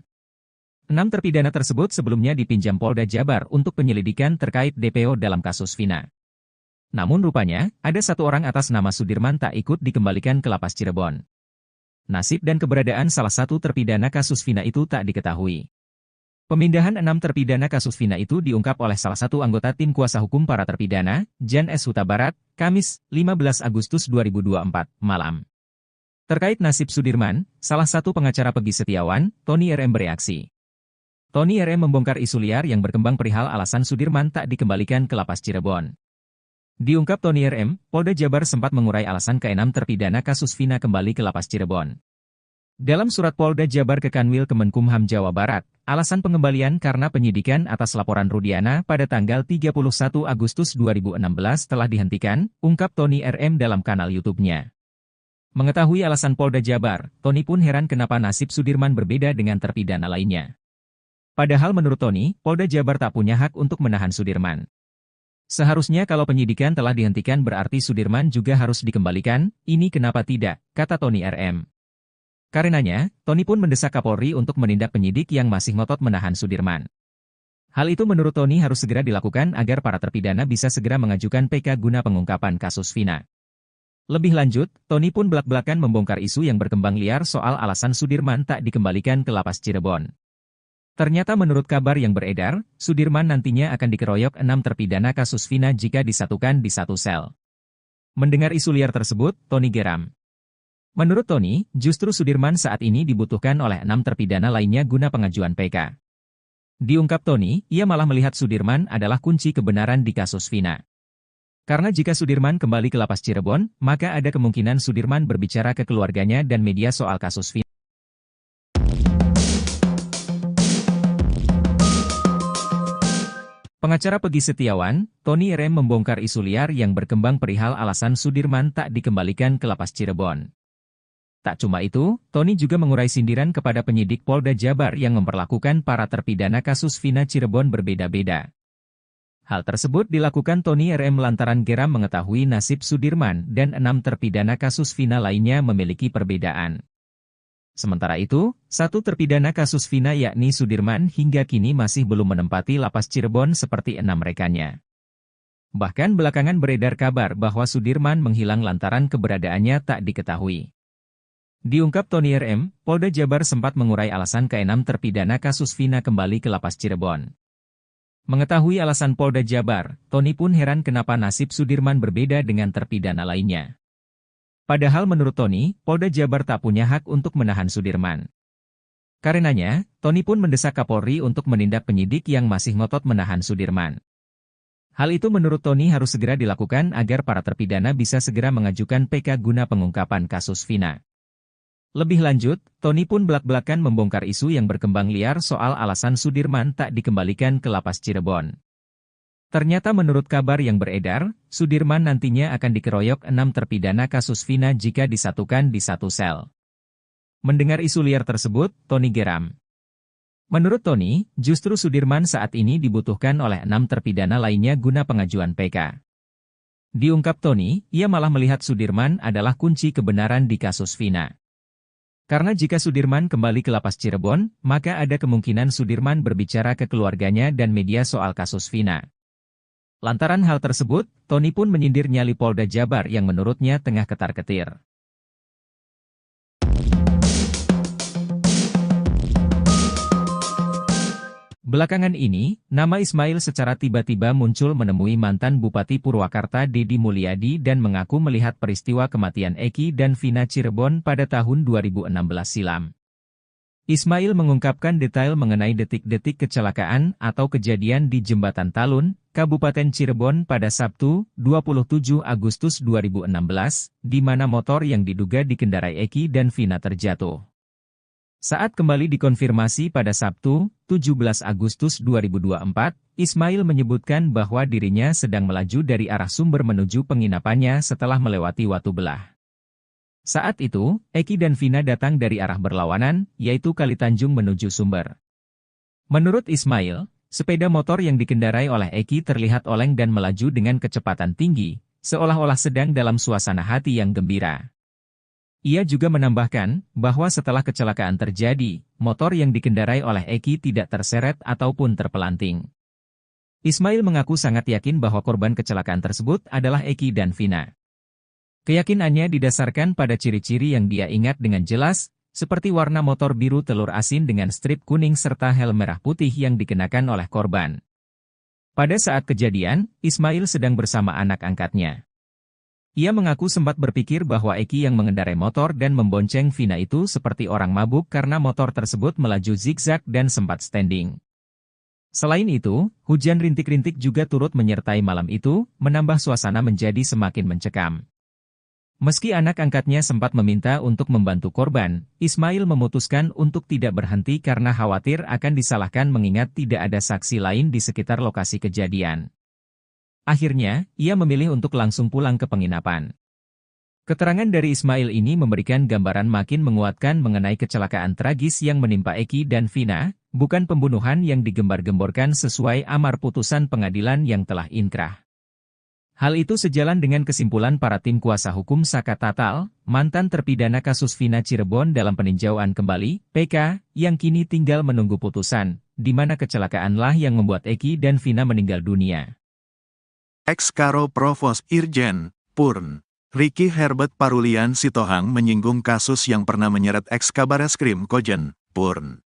6 terpidana tersebut sebelumnya dipinjam Polda Jabar untuk penyelidikan terkait DPO dalam kasus Vina. Namun rupanya, ada satu orang atas nama Sudirman tak ikut dikembalikan ke Lapas Cirebon. Nasib dan keberadaan salah satu terpidana kasus Vina itu tak diketahui. Pemindahan 6 terpidana kasus Vina itu diungkap oleh salah satu anggota tim kuasa hukum para terpidana, Jan S. Huta Barat, Kamis, 15 Agustus 2024, malam. Terkait nasib Sudirman, salah satu pengacara Peggy Setiawan, Tony RM bereaksi. Tony RM membongkar isu liar yang berkembang perihal alasan Sudirman tak dikembalikan ke Lapas Cirebon. Diungkap Tony RM, Polda Jabar sempat mengurai alasan ke-6 terpidana kasus Vina kembali ke Lapas Cirebon. Dalam surat Polda Jabar ke Kanwil Kemenkumham Jawa Barat, alasan pengembalian karena penyidikan atas laporan Rudiana pada tanggal 31 Agustus 2016 telah dihentikan, ungkap Tony RM dalam kanal YouTube-nya. Mengetahui alasan Polda Jabar, Tony pun heran kenapa nasib Sudirman berbeda dengan terpidana lainnya. Padahal menurut Tony, Polda Jabar tak punya hak untuk menahan Sudirman. Seharusnya kalau penyidikan telah dihentikan berarti Sudirman juga harus dikembalikan, ini kenapa tidak, kata Tony RM. Karenanya, Tony pun mendesak Kapolri untuk menindak penyidik yang masih ngotot menahan Sudirman. Hal itu menurut Tony harus segera dilakukan agar para terpidana bisa segera mengajukan PK guna pengungkapan kasus Vina. Lebih lanjut, Tony pun belak-belakan membongkar isu yang berkembang liar soal alasan Sudirman tak dikembalikan ke Lapas Cirebon. Ternyata menurut kabar yang beredar, Sudirman nantinya akan dikeroyok 6 terpidana kasus Vina jika disatukan di satu sel. Mendengar isu liar tersebut, Tony geram. Menurut Tony, justru Sudirman saat ini dibutuhkan oleh 6 terpidana lainnya guna pengajuan PK. Diungkap Tony, ia malah melihat Sudirman adalah kunci kebenaran di kasus Vina. Karena jika Sudirman kembali ke Lapas Cirebon, maka ada kemungkinan Sudirman berbicara ke keluarganya dan media soal kasus Vina. Pengacara Peggy Setiawan, Tony RM membongkar isu liar yang berkembang perihal alasan Sudirman tak dikembalikan ke Lapas Cirebon. Tak cuma itu, Tony juga mengurai sindiran kepada penyidik Polda Jabar yang memperlakukan para terpidana kasus Vina Cirebon berbeda-beda. Hal tersebut dilakukan Tony RM lantaran geram mengetahui nasib Sudirman dan 6 terpidana kasus Vina lainnya memiliki perbedaan. Sementara itu, satu terpidana kasus Vina yakni Sudirman hingga kini masih belum menempati Lapas Cirebon seperti 6 rekannya. Bahkan belakangan beredar kabar bahwa Sudirman menghilang lantaran keberadaannya tak diketahui. Diungkap Tony RM, Polda Jabar sempat mengurai alasan ke-6 terpidana kasus Vina kembali ke Lapas Cirebon. Mengetahui alasan Polda Jabar, Tony pun heran kenapa nasib Sudirman berbeda dengan terpidana lainnya. Padahal menurut Tony, Polda Jabar tak punya hak untuk menahan Sudirman. Karenanya, Tony pun mendesak Kapolri untuk menindak penyidik yang masih ngotot menahan Sudirman. Hal itu menurut Tony harus segera dilakukan agar para terpidana bisa segera mengajukan PK guna pengungkapan kasus Vina. Lebih lanjut, Tony pun belak-belakan membongkar isu yang berkembang liar soal alasan Sudirman tak dikembalikan ke lapas Cirebon. Ternyata menurut kabar yang beredar, Sudirman nantinya akan dikeroyok 6 terpidana kasus Vina jika disatukan di satu sel. Mendengar isu liar tersebut, Tony geram. Menurut Tony, justru Sudirman saat ini dibutuhkan oleh 6 terpidana lainnya guna pengajuan PK. Diungkap Tony, ia malah melihat Sudirman adalah kunci kebenaran di kasus Vina. Karena jika Sudirman kembali ke lapas Cirebon, maka ada kemungkinan Sudirman berbicara ke keluarganya dan media soal kasus Vina. Lantaran hal tersebut, Tony pun menyindir nyali Polda Jabar yang menurutnya tengah ketar-ketir. Belakangan ini, nama Ismail secara tiba-tiba muncul menemui mantan Bupati Purwakarta Deddy Mulyadi dan mengaku melihat peristiwa kematian Eki dan Vina Cirebon pada tahun 2016 silam. Ismail mengungkapkan detail mengenai detik-detik kecelakaan atau kejadian di Jembatan Talun, Kabupaten Cirebon pada Sabtu, 27 Agustus 2016, di mana motor yang diduga dikendarai Eki dan Vina terjatuh. Saat kembali dikonfirmasi pada Sabtu, 17 Agustus 2024, Ismail menyebutkan bahwa dirinya sedang melaju dari arah Sumber menuju penginapannya setelah melewati Watubelah. Saat itu, Eki dan Vina datang dari arah berlawanan, yaitu Kalitanjung menuju Sumber. Menurut Ismail, sepeda motor yang dikendarai oleh Eki terlihat oleng dan melaju dengan kecepatan tinggi, seolah-olah sedang dalam suasana hati yang gembira. Ia juga menambahkan bahwa setelah kecelakaan terjadi, motor yang dikendarai oleh Eki tidak terseret ataupun terpelanting. Ismail mengaku sangat yakin bahwa korban kecelakaan tersebut adalah Eki dan Vina. Keyakinannya didasarkan pada ciri-ciri yang dia ingat dengan jelas, seperti warna motor biru telur asin dengan strip kuning serta helm merah putih yang dikenakan oleh korban. Pada saat kejadian, Ismail sedang bersama anak angkatnya. Ia mengaku sempat berpikir bahwa Eki yang mengendarai motor dan membonceng Vina itu seperti orang mabuk karena motor tersebut melaju zigzag dan sempat standing. Selain itu, hujan rintik-rintik juga turut menyertai malam itu, menambah suasana menjadi semakin mencekam. Meski anak angkatnya sempat meminta untuk membantu korban, Ismail memutuskan untuk tidak berhenti karena khawatir akan disalahkan mengingat tidak ada saksi lain di sekitar lokasi kejadian. Akhirnya, ia memilih untuk langsung pulang ke penginapan. Keterangan dari Ismail ini memberikan gambaran makin menguatkan mengenai kecelakaan tragis yang menimpa Eki dan Vina, bukan pembunuhan yang digembar-gemborkan sesuai amar putusan pengadilan yang telah inkrah. Hal itu sejalan dengan kesimpulan para tim kuasa hukum Saka Tatal, mantan terpidana kasus Vina Cirebon dalam peninjauan kembali, PK, yang kini tinggal menunggu putusan, di mana kecelakaanlah yang membuat Eki dan Vina meninggal dunia. Ex-Karo Provos Irjen, Purn, Ricky Herbert Parulian Sitohang menyinggung kasus yang pernah menyeret ex-Kabareskrim Kojen, Purn.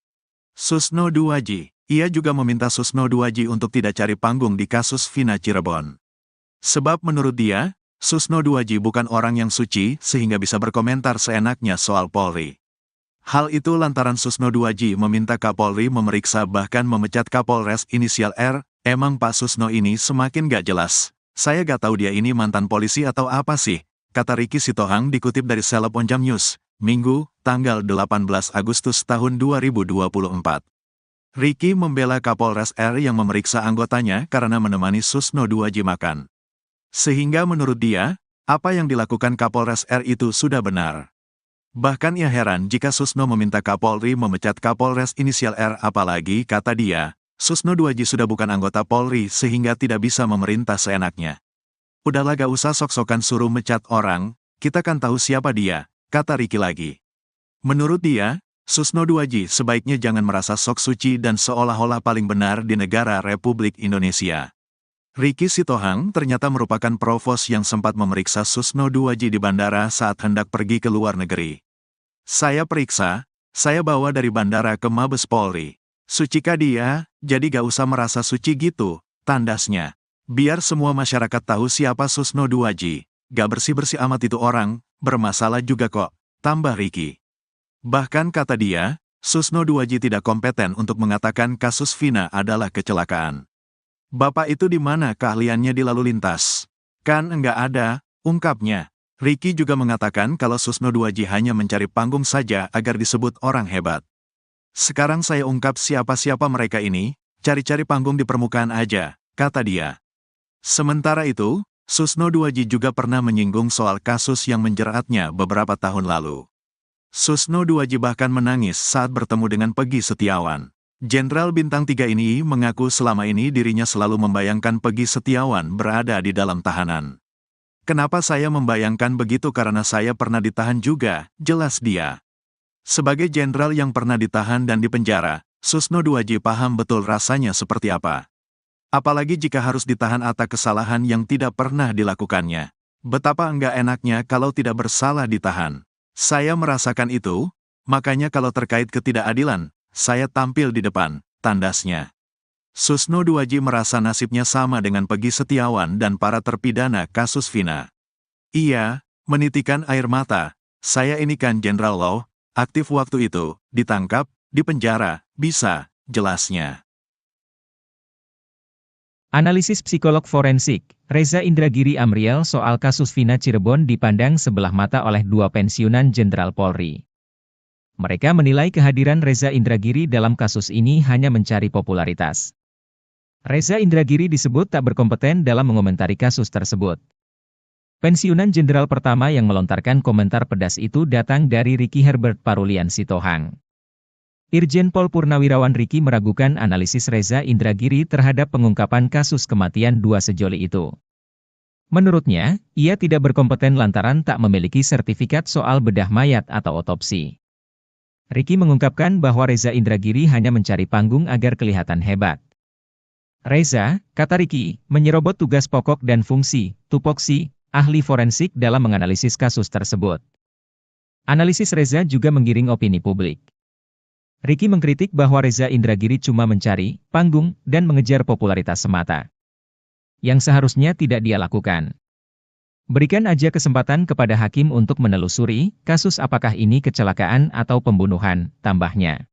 Susno Duwaji, ia juga meminta Susno Duwaji untuk tidak cari panggung di kasus Vina Cirebon. Sebab menurut dia, Susno Duwaji bukan orang yang suci sehingga bisa berkomentar seenaknya soal Polri. Hal itu lantaran Susno Duwaji meminta Kapolri memeriksa bahkan memecat Kapolres inisial R. Emang Pak Susno ini semakin gak jelas. Saya gak tahu dia ini mantan polisi atau apa sih, kata Ricky Sitohang dikutip dari Seleb Onjam News, Minggu, tanggal 18 Agustus tahun 2024. Ricky membela Kapolres R yang memeriksa anggotanya karena menemani Susno Duwaji makan. Sehingga menurut dia, apa yang dilakukan Kapolres R itu sudah benar. Bahkan ia heran jika Susno meminta Kapolri memecat Kapolres inisial R apalagi, kata dia, Susno Duwaji sudah bukan anggota Polri sehingga tidak bisa memerintah seenaknya. Udahlah gak usah sok-sokan suruh mecat orang, kita kan tahu siapa dia, kata Ricky lagi. Menurut dia, Susno Duwaji sebaiknya jangan merasa sok suci dan seolah-olah paling benar di negara Republik Indonesia. Ricky Sitohang ternyata merupakan provos yang sempat memeriksa Susno Duwaji di bandara saat hendak pergi ke luar negeri. Saya periksa, saya bawa dari bandara ke Mabes Polri. Sucikah dia, jadi gak usah merasa suci gitu, tandasnya. Biar semua masyarakat tahu siapa Susno Duwaji, gak bersih-bersih amat itu orang, bermasalah juga kok, tambah Ricky. Bahkan kata dia, Susno Duaji tidak kompeten untuk mengatakan kasus Vina adalah kecelakaan. Bapak itu di mana keahliannya di lalu lintas? Kan enggak ada, ungkapnya. Ricky juga mengatakan kalau Susno Duaji hanya mencari panggung saja agar disebut orang hebat. Sekarang saya ungkap siapa-siapa mereka ini, cari-cari panggung di permukaan aja, kata dia. Sementara itu, Susno Duaji juga pernah menyinggung soal kasus yang menjeratnya beberapa tahun lalu. Susno Duaji bahkan menangis saat bertemu dengan Peggy Setiawan. Jenderal Bintang 3 ini mengaku selama ini dirinya selalu membayangkan Peggy Setiawan berada di dalam tahanan. Kenapa saya membayangkan begitu karena saya pernah ditahan juga, jelas dia. Sebagai jenderal yang pernah ditahan dan dipenjara, Susno Duaji paham betul rasanya seperti apa. Apalagi jika harus ditahan atas kesalahan yang tidak pernah dilakukannya. Betapa enggak enaknya kalau tidak bersalah ditahan. Saya merasakan itu, makanya kalau terkait ketidakadilan, saya tampil di depan, tandasnya. Susno Duaji merasa nasibnya sama dengan Peggy Setiawan dan para terpidana kasus Vina. Ia menitikan air mata, saya ini kan Jenderal Law, aktif waktu itu, ditangkap, dipenjara, bisa, jelasnya. Analisis psikolog forensik, Reza Indragiri Amriel soal kasus Vina Cirebon dipandang sebelah mata oleh dua pensiunan Jenderal Polri. Mereka menilai kehadiran Reza Indragiri dalam kasus ini hanya mencari popularitas. Reza Indragiri disebut tak berkompeten dalam mengomentari kasus tersebut. Pensiunan Jenderal pertama yang melontarkan komentar pedas itu datang dari Ricky Herbert Parulian Sitohang. Irjen Pol Purnawirawan Ricky meragukan analisis Reza Indragiri terhadap pengungkapan kasus kematian dua sejoli itu. Menurutnya, ia tidak berkompeten lantaran tak memiliki sertifikat soal bedah mayat atau otopsi. Ricky mengungkapkan bahwa Reza Indragiri hanya mencari panggung agar kelihatan hebat. Reza, kata Ricky, menyerobot tugas pokok dan fungsi, tupoksi, ahli forensik dalam menganalisis kasus tersebut. Analisis Reza juga menggiring opini publik. Ricky mengkritik bahwa Reza Indragiri cuma mencari panggung dan mengejar popularitas semata. Yang seharusnya tidak dia lakukan. Berikan aja kesempatan kepada hakim untuk menelusuri kasus apakah ini kecelakaan atau pembunuhan, tambahnya.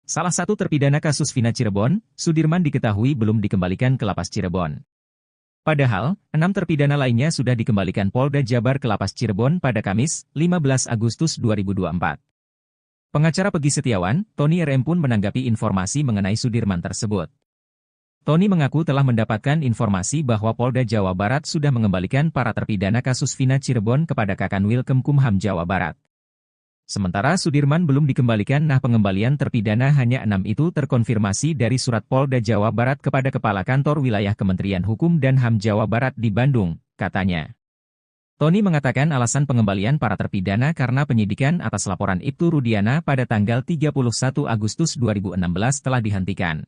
Salah satu terpidana kasus Vina Cirebon, Sudirman diketahui belum dikembalikan ke Lapas Cirebon. Padahal, 6 terpidana lainnya sudah dikembalikan Polda Jabar ke Lapas Cirebon pada Kamis, 15 Agustus 2024. Pengacara Peggy Setiawan, Tony RM pun menanggapi informasi mengenai Sudirman tersebut. Tony mengaku telah mendapatkan informasi bahwa Polda Jawa Barat sudah mengembalikan para terpidana kasus Vina Cirebon kepada Kakanwil Kemkumham Jawa Barat. Sementara Sudirman belum dikembalikan. Pengembalian terpidana hanya 6 itu terkonfirmasi dari surat Polda Jawa Barat kepada Kepala Kantor Wilayah Kementerian Hukum dan HAM Jawa Barat di Bandung, katanya. Tony mengatakan alasan pengembalian para terpidana karena penyidikan atas laporan Ibtu Rudiana pada tanggal 31 Agustus 2016 telah dihentikan.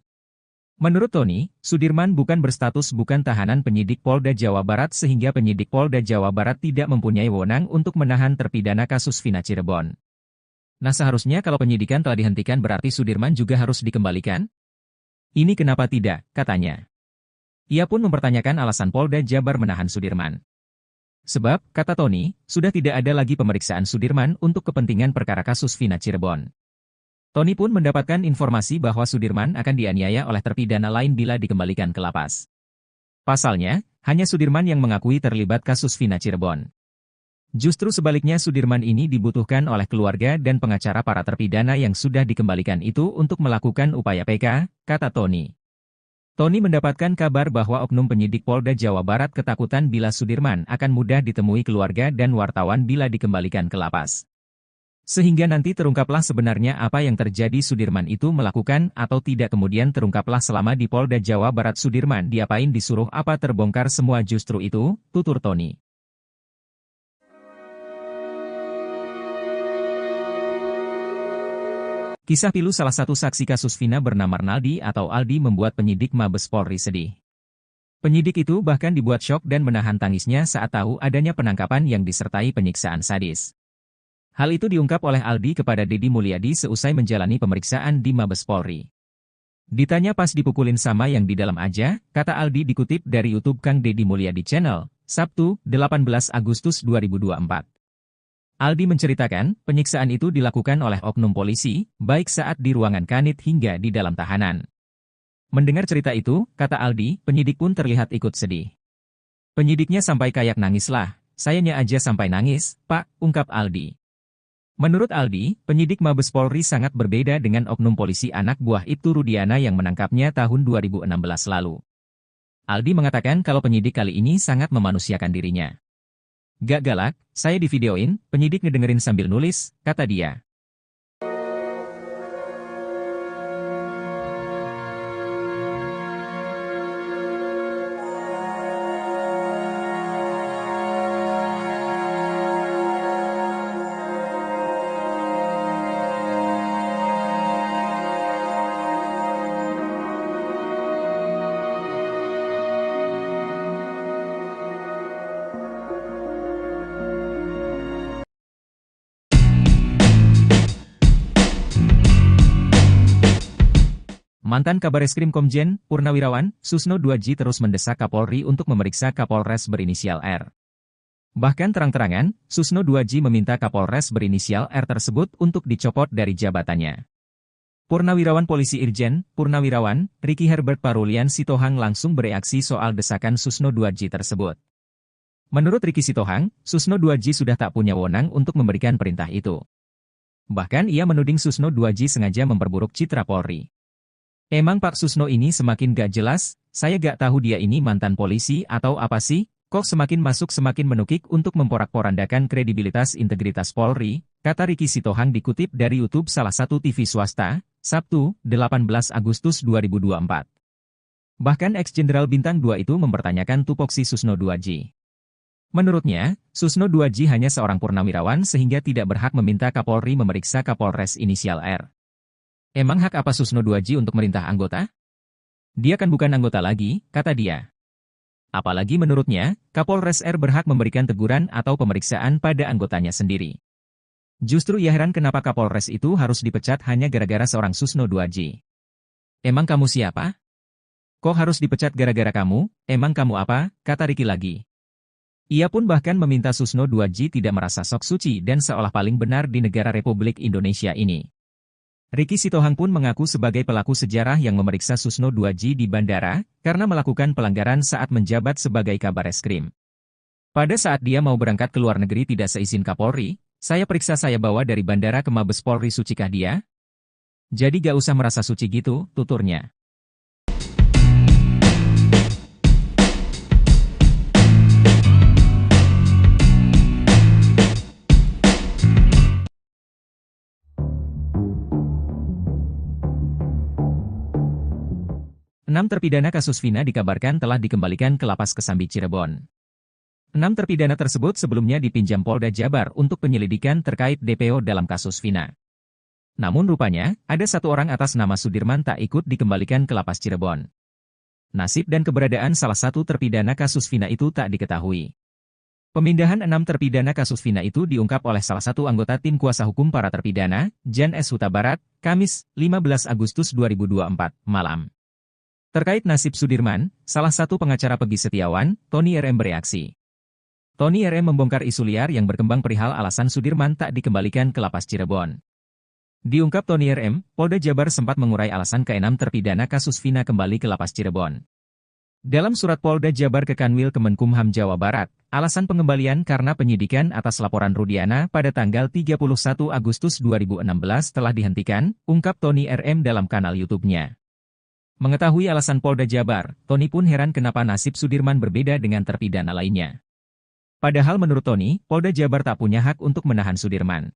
Menurut Tony, Sudirman bukan berstatus bukan tahanan penyidik Polda Jawa Barat sehingga penyidik Polda Jawa Barat tidak mempunyai wewenang untuk menahan terpidana kasus Vina Cirebon. Nah, seharusnya kalau penyidikan telah dihentikan berarti Sudirman juga harus dikembalikan? Ini kenapa tidak, katanya. Ia pun mempertanyakan alasan Polda Jabar menahan Sudirman. Sebab, kata Tony, sudah tidak ada lagi pemeriksaan Sudirman untuk kepentingan perkara kasus Vina Cirebon. Tony pun mendapatkan informasi bahwa Sudirman akan dianiaya oleh terpidana lain bila dikembalikan ke lapas. Pasalnya, hanya Sudirman yang mengakui terlibat kasus Vina Cirebon. Justru sebaliknya Sudirman ini dibutuhkan oleh keluarga dan pengacara para terpidana yang sudah dikembalikan itu untuk melakukan upaya PK, kata Tony. Tony mendapatkan kabar bahwa oknum penyidik Polda Jawa Barat ketakutan bila Sudirman akan mudah ditemui keluarga dan wartawan bila dikembalikan ke lapas. Sehingga nanti terungkaplah sebenarnya apa yang terjadi, Sudirman itu melakukan atau tidak, kemudian terungkaplah selama di Polda Jawa Barat Sudirman diapain, disuruh apa, terbongkar semua, justru itu, tutur Tony. Kisah pilu salah satu saksi kasus Vina bernama Arnaldi atau Aldi membuat penyidik Mabes Polri sedih. Penyidik itu bahkan dibuat syok dan menahan tangisnya saat tahu adanya penangkapan yang disertai penyiksaan sadis. Hal itu diungkap oleh Aldi kepada Deddy Mulyadi seusai menjalani pemeriksaan di Mabes Polri. Ditanya pas dipukulin sama yang di dalam aja, kata Aldi dikutip dari YouTube Kang Deddy Mulyadi Channel, Sabtu, 18 Agustus 2024. Aldi menceritakan, penyiksaan itu dilakukan oleh oknum polisi, baik saat di ruangan kanit hingga di dalam tahanan. Mendengar cerita itu, kata Aldi, penyidik pun terlihat ikut sedih. Penyidiknya sampai kayak nangis lah, sayanya aja sampai nangis, Pak, ungkap Aldi. Menurut Aldi, penyidik Mabes Polri sangat berbeda dengan oknum polisi anak buah Ibtu Rudiana yang menangkapnya tahun 2016 lalu. Aldi mengatakan kalau penyidik kali ini sangat memanusiakan dirinya. Gak galak, saya divideoin, penyidik ngedengerin sambil nulis, kata dia. Mantan Kabareskrim Komjen Purnawirawan Susno 2J terus mendesak Kapolri untuk memeriksa Kapolres berinisial R. Bahkan terang-terangan, Susno 2J meminta Kapolres berinisial R tersebut untuk dicopot dari jabatannya. Purnawirawan Polisi Irjen Purnawirawan Ricky Herbert Parulian Sitohang langsung bereaksi soal desakan Susno 2J tersebut. Menurut Ricky Sitohang, Susno 2J sudah tak punya wewenang untuk memberikan perintah itu. Bahkan ia menuding Susno 2J sengaja memperburuk citra Polri. Emang Pak Susno ini semakin gak jelas, saya gak tahu dia ini mantan polisi atau apa sih, kok semakin masuk semakin menukik untuk memporak-porandakan kredibilitas integritas Polri, kata Ricky Sitohang dikutip dari YouTube salah satu TV swasta, Sabtu, 18 Agustus 2024. Bahkan ex-jenderal Bintang 2 itu mempertanyakan tupoksi Susno 2J. Menurutnya, Susno 2J hanya seorang purnawirawan sehingga tidak berhak meminta Kapolri memeriksa Kapolres inisial R. Emang hak apa Susno 2J untuk merintah anggota? Dia kan bukan anggota lagi, kata dia. Apalagi menurutnya, Kapolres R berhak memberikan teguran atau pemeriksaan pada anggotanya sendiri. Justru ia heran kenapa Kapolres itu harus dipecat hanya gara-gara seorang Susno 2J. Emang kamu siapa? Kok harus dipecat gara-gara kamu? Emang kamu apa? Kata Ricky lagi. Ia pun bahkan meminta Susno 2J tidak merasa sok suci dan seolah paling benar di negara Republik Indonesia ini. Ricky Sitohang pun mengaku sebagai pelaku sejarah yang memeriksa Susno 2J di bandara, karena melakukan pelanggaran saat menjabat sebagai Kabareskrim. Pada saat dia mau berangkat ke luar negeri tidak seizin Kapolri, saya periksa, saya bawa dari bandara ke Mabes Polri, sucikah dia? Jadi gak usah merasa suci gitu, tuturnya. Enam terpidana kasus Vina dikabarkan telah dikembalikan ke Lapas Kesambi Cirebon. 6 terpidana tersebut sebelumnya dipinjam Polda Jabar untuk penyelidikan terkait DPO dalam kasus Vina. Namun rupanya, ada satu orang atas nama Sudirman tak ikut dikembalikan ke Lapas Cirebon. Nasib dan keberadaan salah satu terpidana kasus Vina itu tak diketahui. Pemindahan 6 terpidana kasus Vina itu diungkap oleh salah satu anggota tim kuasa hukum para terpidana, Jan S. Huta Barat, Kamis, 15 Agustus 2024, malam. Terkait nasib Sudirman, salah satu pengacara Peggy Setiawan, Tony RM bereaksi. Tony RM membongkar isu liar yang berkembang perihal alasan Sudirman tak dikembalikan ke Lapas Cirebon. Diungkap Tony RM, Polda Jabar sempat mengurai alasan ke-6 terpidana kasus Vina kembali ke Lapas Cirebon. Dalam surat Polda Jabar ke Kanwil Kemenkumham Jawa Barat, alasan pengembalian karena penyidikan atas laporan Rudiana pada tanggal 31 Agustus 2016 telah dihentikan, ungkap Tony RM dalam kanal YouTube-nya. Mengetahui alasan Polda Jabar, Tony pun heran kenapa nasib Sudirman berbeda dengan terpidana lainnya. Padahal menurut Tony, Polda Jabar tak punya hak untuk menahan Sudirman.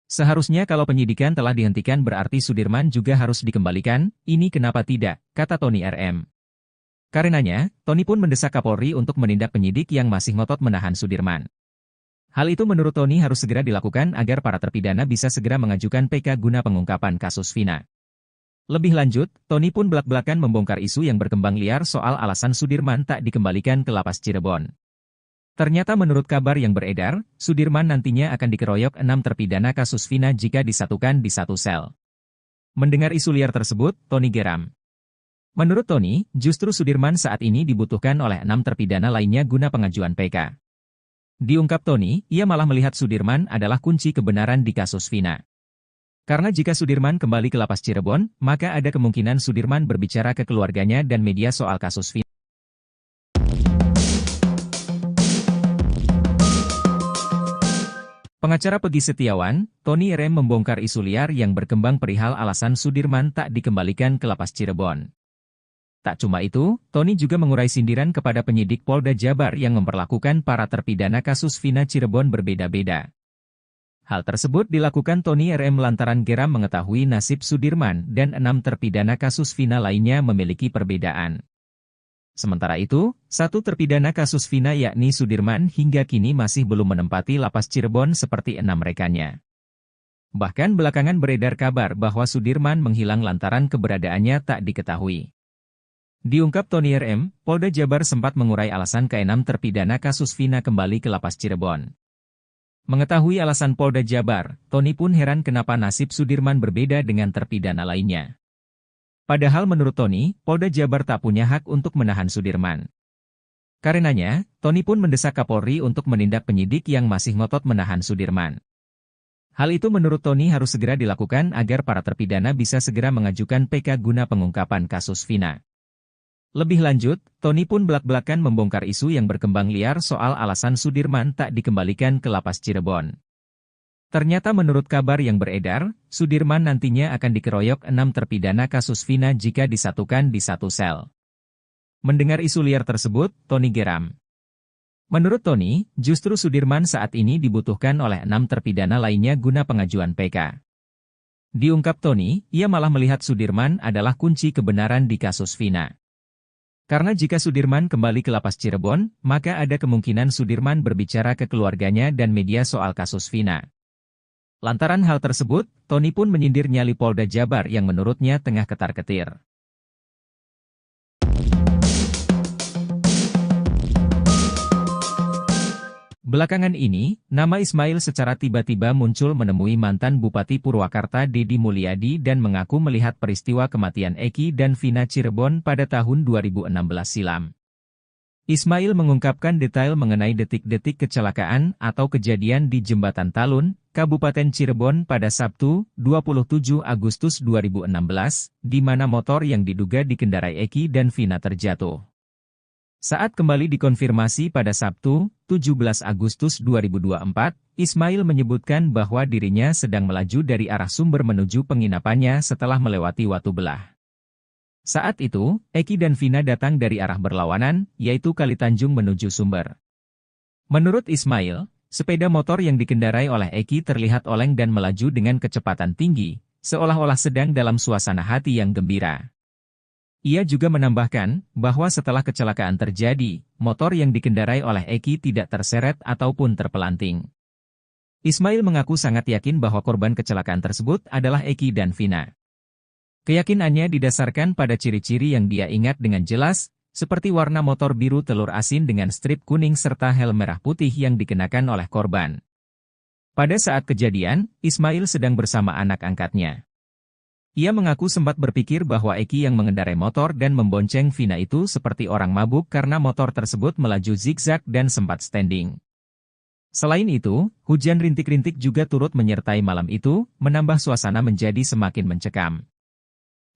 Seharusnya kalau penyidikan telah dihentikan berarti Sudirman juga harus dikembalikan, ini kenapa tidak, kata Tony RM. Karenanya, Tony pun mendesak Kapolri untuk menindak penyidik yang masih ngotot menahan Sudirman. Hal itu menurut Tony harus segera dilakukan agar para terpidana bisa segera mengajukan PK guna pengungkapan kasus Vina. Lebih lanjut, Tony pun belak-belakan membongkar isu yang berkembang liar soal alasan Sudirman tak dikembalikan ke lapas Cirebon. Ternyata menurut kabar yang beredar, Sudirman nantinya akan dikeroyok 6 terpidana kasus Vina jika disatukan di satu sel. Mendengar isu liar tersebut, Tony geram. Menurut Tony, justru Sudirman saat ini dibutuhkan oleh 6 terpidana lainnya guna pengajuan PK. Diungkap Tony, ia malah melihat Sudirman adalah kunci kebenaran di kasus Vina. Karena jika Sudirman kembali ke lapas Cirebon, maka ada kemungkinan Sudirman berbicara ke keluarganya dan media soal kasus Vina. Pengacara Peggy Setiawan, Tony RM membongkar isu liar yang berkembang perihal alasan Sudirman tak dikembalikan ke lapas Cirebon. Tak cuma itu, Tony juga mengurai sindiran kepada penyidik Polda Jabar yang memperlakukan para terpidana kasus Vina Cirebon berbeda-beda. Hal tersebut dilakukan Tony RM lantaran geram mengetahui nasib Sudirman dan 6 terpidana kasus Vina lainnya memiliki perbedaan. Sementara itu, 1 terpidana kasus Vina yakni Sudirman hingga kini masih belum menempati lapas Cirebon seperti 6 rekannya. Bahkan belakangan beredar kabar bahwa Sudirman menghilang lantaran keberadaannya tak diketahui. Diungkap Tony RM, Polda Jabar sempat mengurai alasan ke-6 terpidana kasus Vina kembali ke lapas Cirebon. Mengetahui alasan Polda Jabar, Tony pun heran kenapa nasib Sudirman berbeda dengan terpidana lainnya. Padahal menurut Tony, Polda Jabar tak punya hak untuk menahan Sudirman. Karenanya, Tony pun mendesak Kapolri untuk menindak penyidik yang masih ngotot menahan Sudirman. Hal itu menurut Tony harus segera dilakukan agar para terpidana bisa segera mengajukan PK guna pengungkapan kasus Vina. Lebih lanjut, Tony pun belak-belakan membongkar isu yang berkembang liar soal alasan Sudirman tak dikembalikan ke lapas Cirebon. Ternyata menurut kabar yang beredar, Sudirman nantinya akan dikeroyok 6 terpidana kasus Vina jika disatukan di satu sel. Mendengar isu liar tersebut, Tony geram. Menurut Tony, justru Sudirman saat ini dibutuhkan oleh 6 terpidana lainnya guna pengajuan PK. Diungkap Tony, ia malah melihat Sudirman adalah kunci kebenaran di kasus Vina. Karena jika Sudirman kembali ke lapas Cirebon, maka ada kemungkinan Sudirman berbicara ke keluarganya dan media soal kasus Vina. Lantaran hal tersebut, Tony pun menyindir nyali Polda Jabar yang menurutnya tengah ketar-ketir. Belakangan ini, nama Ismail secara tiba-tiba muncul menemui mantan Bupati Purwakarta Deddy Mulyadi dan mengaku melihat peristiwa kematian Eki dan Vina Cirebon pada tahun 2016 silam. Ismail mengungkapkan detail mengenai detik-detik kecelakaan atau kejadian di Jembatan Talun, Kabupaten Cirebon pada Sabtu, 27 Agustus 2016, di mana motor yang diduga dikendarai Eki dan Vina terjatuh. Saat kembali dikonfirmasi pada Sabtu, 17 Agustus 2024, Ismail menyebutkan bahwa dirinya sedang melaju dari arah Sumber menuju penginapannya setelah melewati Watu Belah. Saat itu, Eki dan Vina datang dari arah berlawanan, yaitu Kalitanjung menuju Sumber. Menurut Ismail, sepeda motor yang dikendarai oleh Eki terlihat oleng dan melaju dengan kecepatan tinggi, seolah-olah sedang dalam suasana hati yang gembira. Ia juga menambahkan bahwa setelah kecelakaan terjadi, motor yang dikendarai oleh Eki tidak terseret ataupun terpelanting. Ismail mengaku sangat yakin bahwa korban kecelakaan tersebut adalah Eki dan Vina. Keyakinannya didasarkan pada ciri-ciri yang dia ingat dengan jelas, seperti warna motor biru telur asin dengan strip kuning serta helm merah putih yang dikenakan oleh korban. Pada saat kejadian, Ismail sedang bersama anak angkatnya. Ia mengaku sempat berpikir bahwa Eki yang mengendarai motor dan membonceng Vina itu seperti orang mabuk karena motor tersebut melaju zigzag dan sempat standing. Selain itu, hujan rintik-rintik juga turut menyertai malam itu, menambah suasana menjadi semakin mencekam.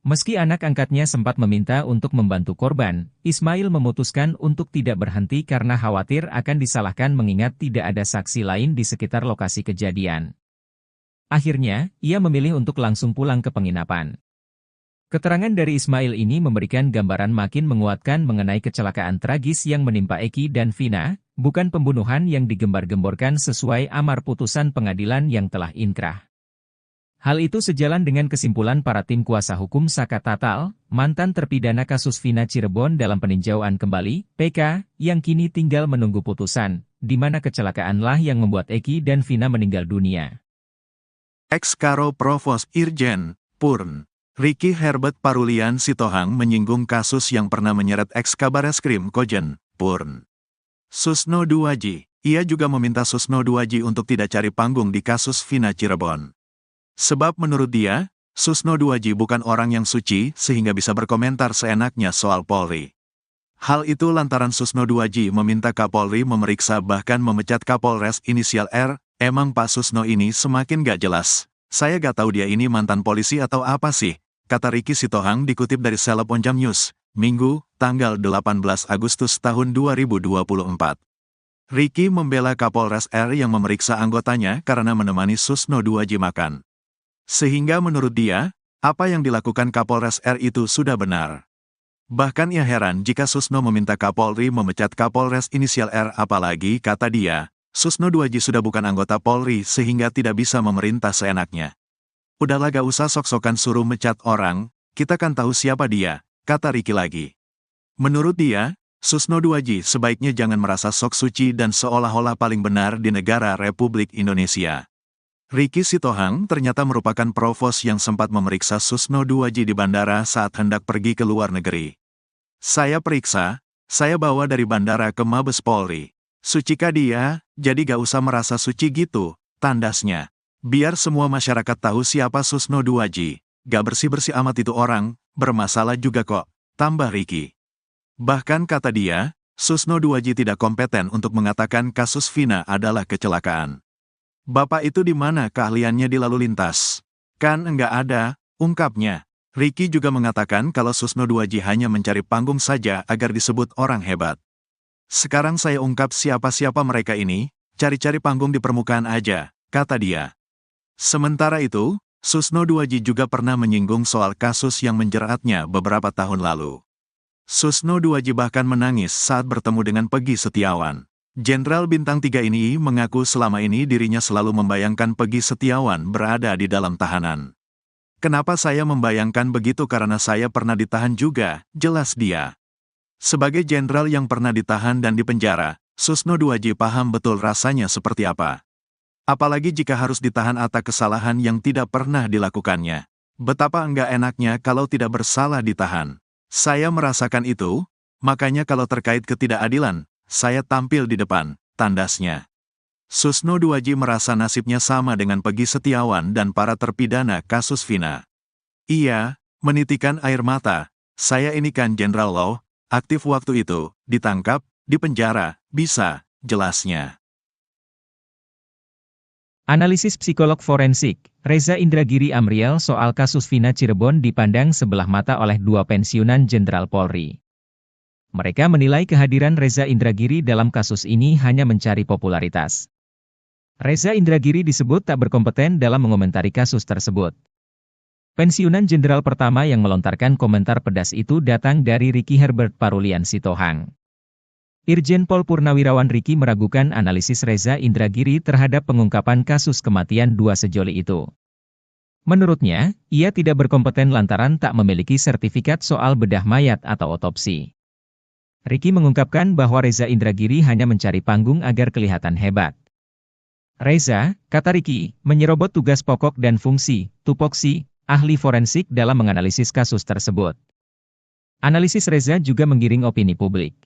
Meski anak angkatnya sempat meminta untuk membantu korban, Ismail memutuskan untuk tidak berhenti karena khawatir akan disalahkan mengingat tidak ada saksi lain di sekitar lokasi kejadian. Akhirnya, ia memilih untuk langsung pulang ke penginapan. Keterangan dari Ismail ini memberikan gambaran makin menguatkan mengenai kecelakaan tragis yang menimpa Eki dan Vina, bukan pembunuhan yang digembar-gemborkan sesuai amar putusan pengadilan yang telah inkrah. Hal itu sejalan dengan kesimpulan para tim kuasa hukum Saka Tatal, mantan terpidana kasus Vina Cirebon dalam peninjauan kembali, PK, yang kini tinggal menunggu putusan, di mana kecelakaanlah yang membuat Eki dan Vina meninggal dunia. Ex-Karo Provos Irjen, Purn, Ricky Herbert Parulian Sitohang menyinggung kasus yang pernah menyeret ex-Kabareskrim Kojen, Purn. Susno Duaji, ia juga meminta Susno Duaji untuk tidak cari panggung di kasus Vina Cirebon. Sebab menurut dia, Susno Duaji bukan orang yang suci sehingga bisa berkomentar seenaknya soal Polri. Hal itu lantaran Susno Duaji meminta Kapolri memeriksa bahkan memecat Kapolres inisial R. Emang Pak Susno ini semakin gak jelas. Saya gak tahu dia ini mantan polisi atau apa sih, kata Ricky Sitohang dikutip dari Seleb Onjam News, Minggu, tanggal 18 Agustus tahun 2024. Ricky membela Kapolres R yang memeriksa anggotanya karena menemani Susno Duaji makan. Sehingga menurut dia, apa yang dilakukan Kapolres R itu sudah benar. Bahkan ia heran jika Susno meminta Kapolri memecat Kapolres inisial R, apalagi, kata dia, Susno Duaji sudah bukan anggota Polri sehingga tidak bisa memerintah seenaknya. Udahlah gak usah sok-sokan suruh mecat orang, kita kan tahu siapa dia, kata Ricky lagi. Menurut dia, Susno Duaji sebaiknya jangan merasa sok suci dan seolah-olah paling benar di negara Republik Indonesia. Ricky Sitohang ternyata merupakan provos yang sempat memeriksa Susno Duaji di bandara saat hendak pergi ke luar negeri. Saya periksa, saya bawa dari bandara ke Mabes Polri. Sucikah dia, jadi gak usah merasa suci gitu, tandasnya. Biar semua masyarakat tahu siapa Susno Duaji. Gak bersih-bersih amat itu orang, bermasalah juga kok, tambah Ricky. Bahkan kata dia, Susno Duaji tidak kompeten untuk mengatakan kasus Vina adalah kecelakaan. Bapak itu di mana keahliannya di lalu lintas? Kan enggak ada, ungkapnya. Ricky juga mengatakan kalau Susno Duaji hanya mencari panggung saja agar disebut orang hebat. Sekarang saya ungkap siapa-siapa mereka ini, cari-cari panggung di permukaan aja, kata dia. Sementara itu, Susno Duaji juga pernah menyinggung soal kasus yang menjeratnya beberapa tahun lalu. Susno Duaji bahkan menangis saat bertemu dengan Peggy Setiawan. Jenderal Bintang 3 ini mengaku selama ini dirinya selalu membayangkan Peggy Setiawan berada di dalam tahanan. Kenapa saya membayangkan begitu karena saya pernah ditahan juga, jelas dia. Sebagai jenderal yang pernah ditahan dan dipenjara, Susno Duaji paham betul rasanya seperti apa. Apalagi jika harus ditahan atas kesalahan yang tidak pernah dilakukannya. Betapa enggak enaknya kalau tidak bersalah ditahan. Saya merasakan itu, makanya kalau terkait ketidakadilan, saya tampil di depan, tandasnya. Susno Duaji merasa nasibnya sama dengan Peggy Setiawan dan para terpidana kasus Vina. Ia menitikan air mata, saya ini kan Jenderal Law, aktif waktu itu, ditangkap, dipenjara, bisa, jelasnya. Analisis psikolog forensik, Reza Indragiri Amriel soal kasus Vina Cirebon dipandang sebelah mata oleh dua pensiunan Jenderal Polri. Mereka menilai kehadiran Reza Indragiri dalam kasus ini hanya mencari popularitas. Reza Indragiri disebut tak berkompeten dalam mengomentari kasus tersebut. Pensiunan jenderal pertama yang melontarkan komentar pedas itu datang dari Ricky Herbert Parulian Sitohang. Irjen Pol Purnawirawan Ricky meragukan analisis Reza Indragiri terhadap pengungkapan kasus kematian dua sejoli itu. Menurutnya, ia tidak berkompeten lantaran tak memiliki sertifikat soal bedah mayat atau otopsi. Ricky mengungkapkan bahwa Reza Indragiri hanya mencari panggung agar kelihatan hebat. Reza, kata Ricky, menyerobot tugas pokok dan fungsi, tupoksi, ahli forensik dalam menganalisis kasus tersebut. Analisis Reza juga menggiring opini publik.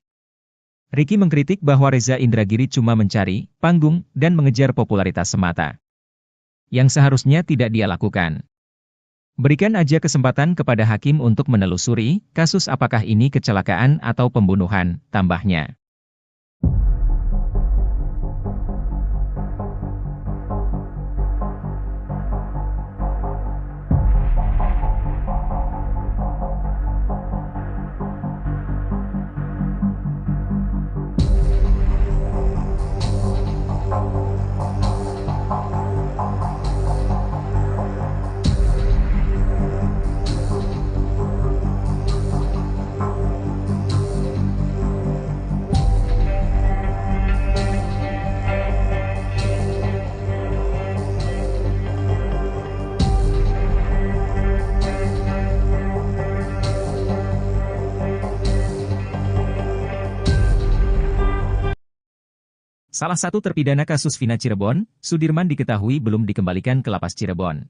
Ricky mengkritik bahwa Reza Indragiri cuma mencari panggung dan mengejar popularitas semata. Yang seharusnya tidak dia lakukan. Berikan aja kesempatan kepada hakim untuk menelusuri kasus apakah ini kecelakaan atau pembunuhan, tambahnya. Salah satu terpidana kasus Vina Cirebon, Sudirman diketahui belum dikembalikan ke lapas Cirebon.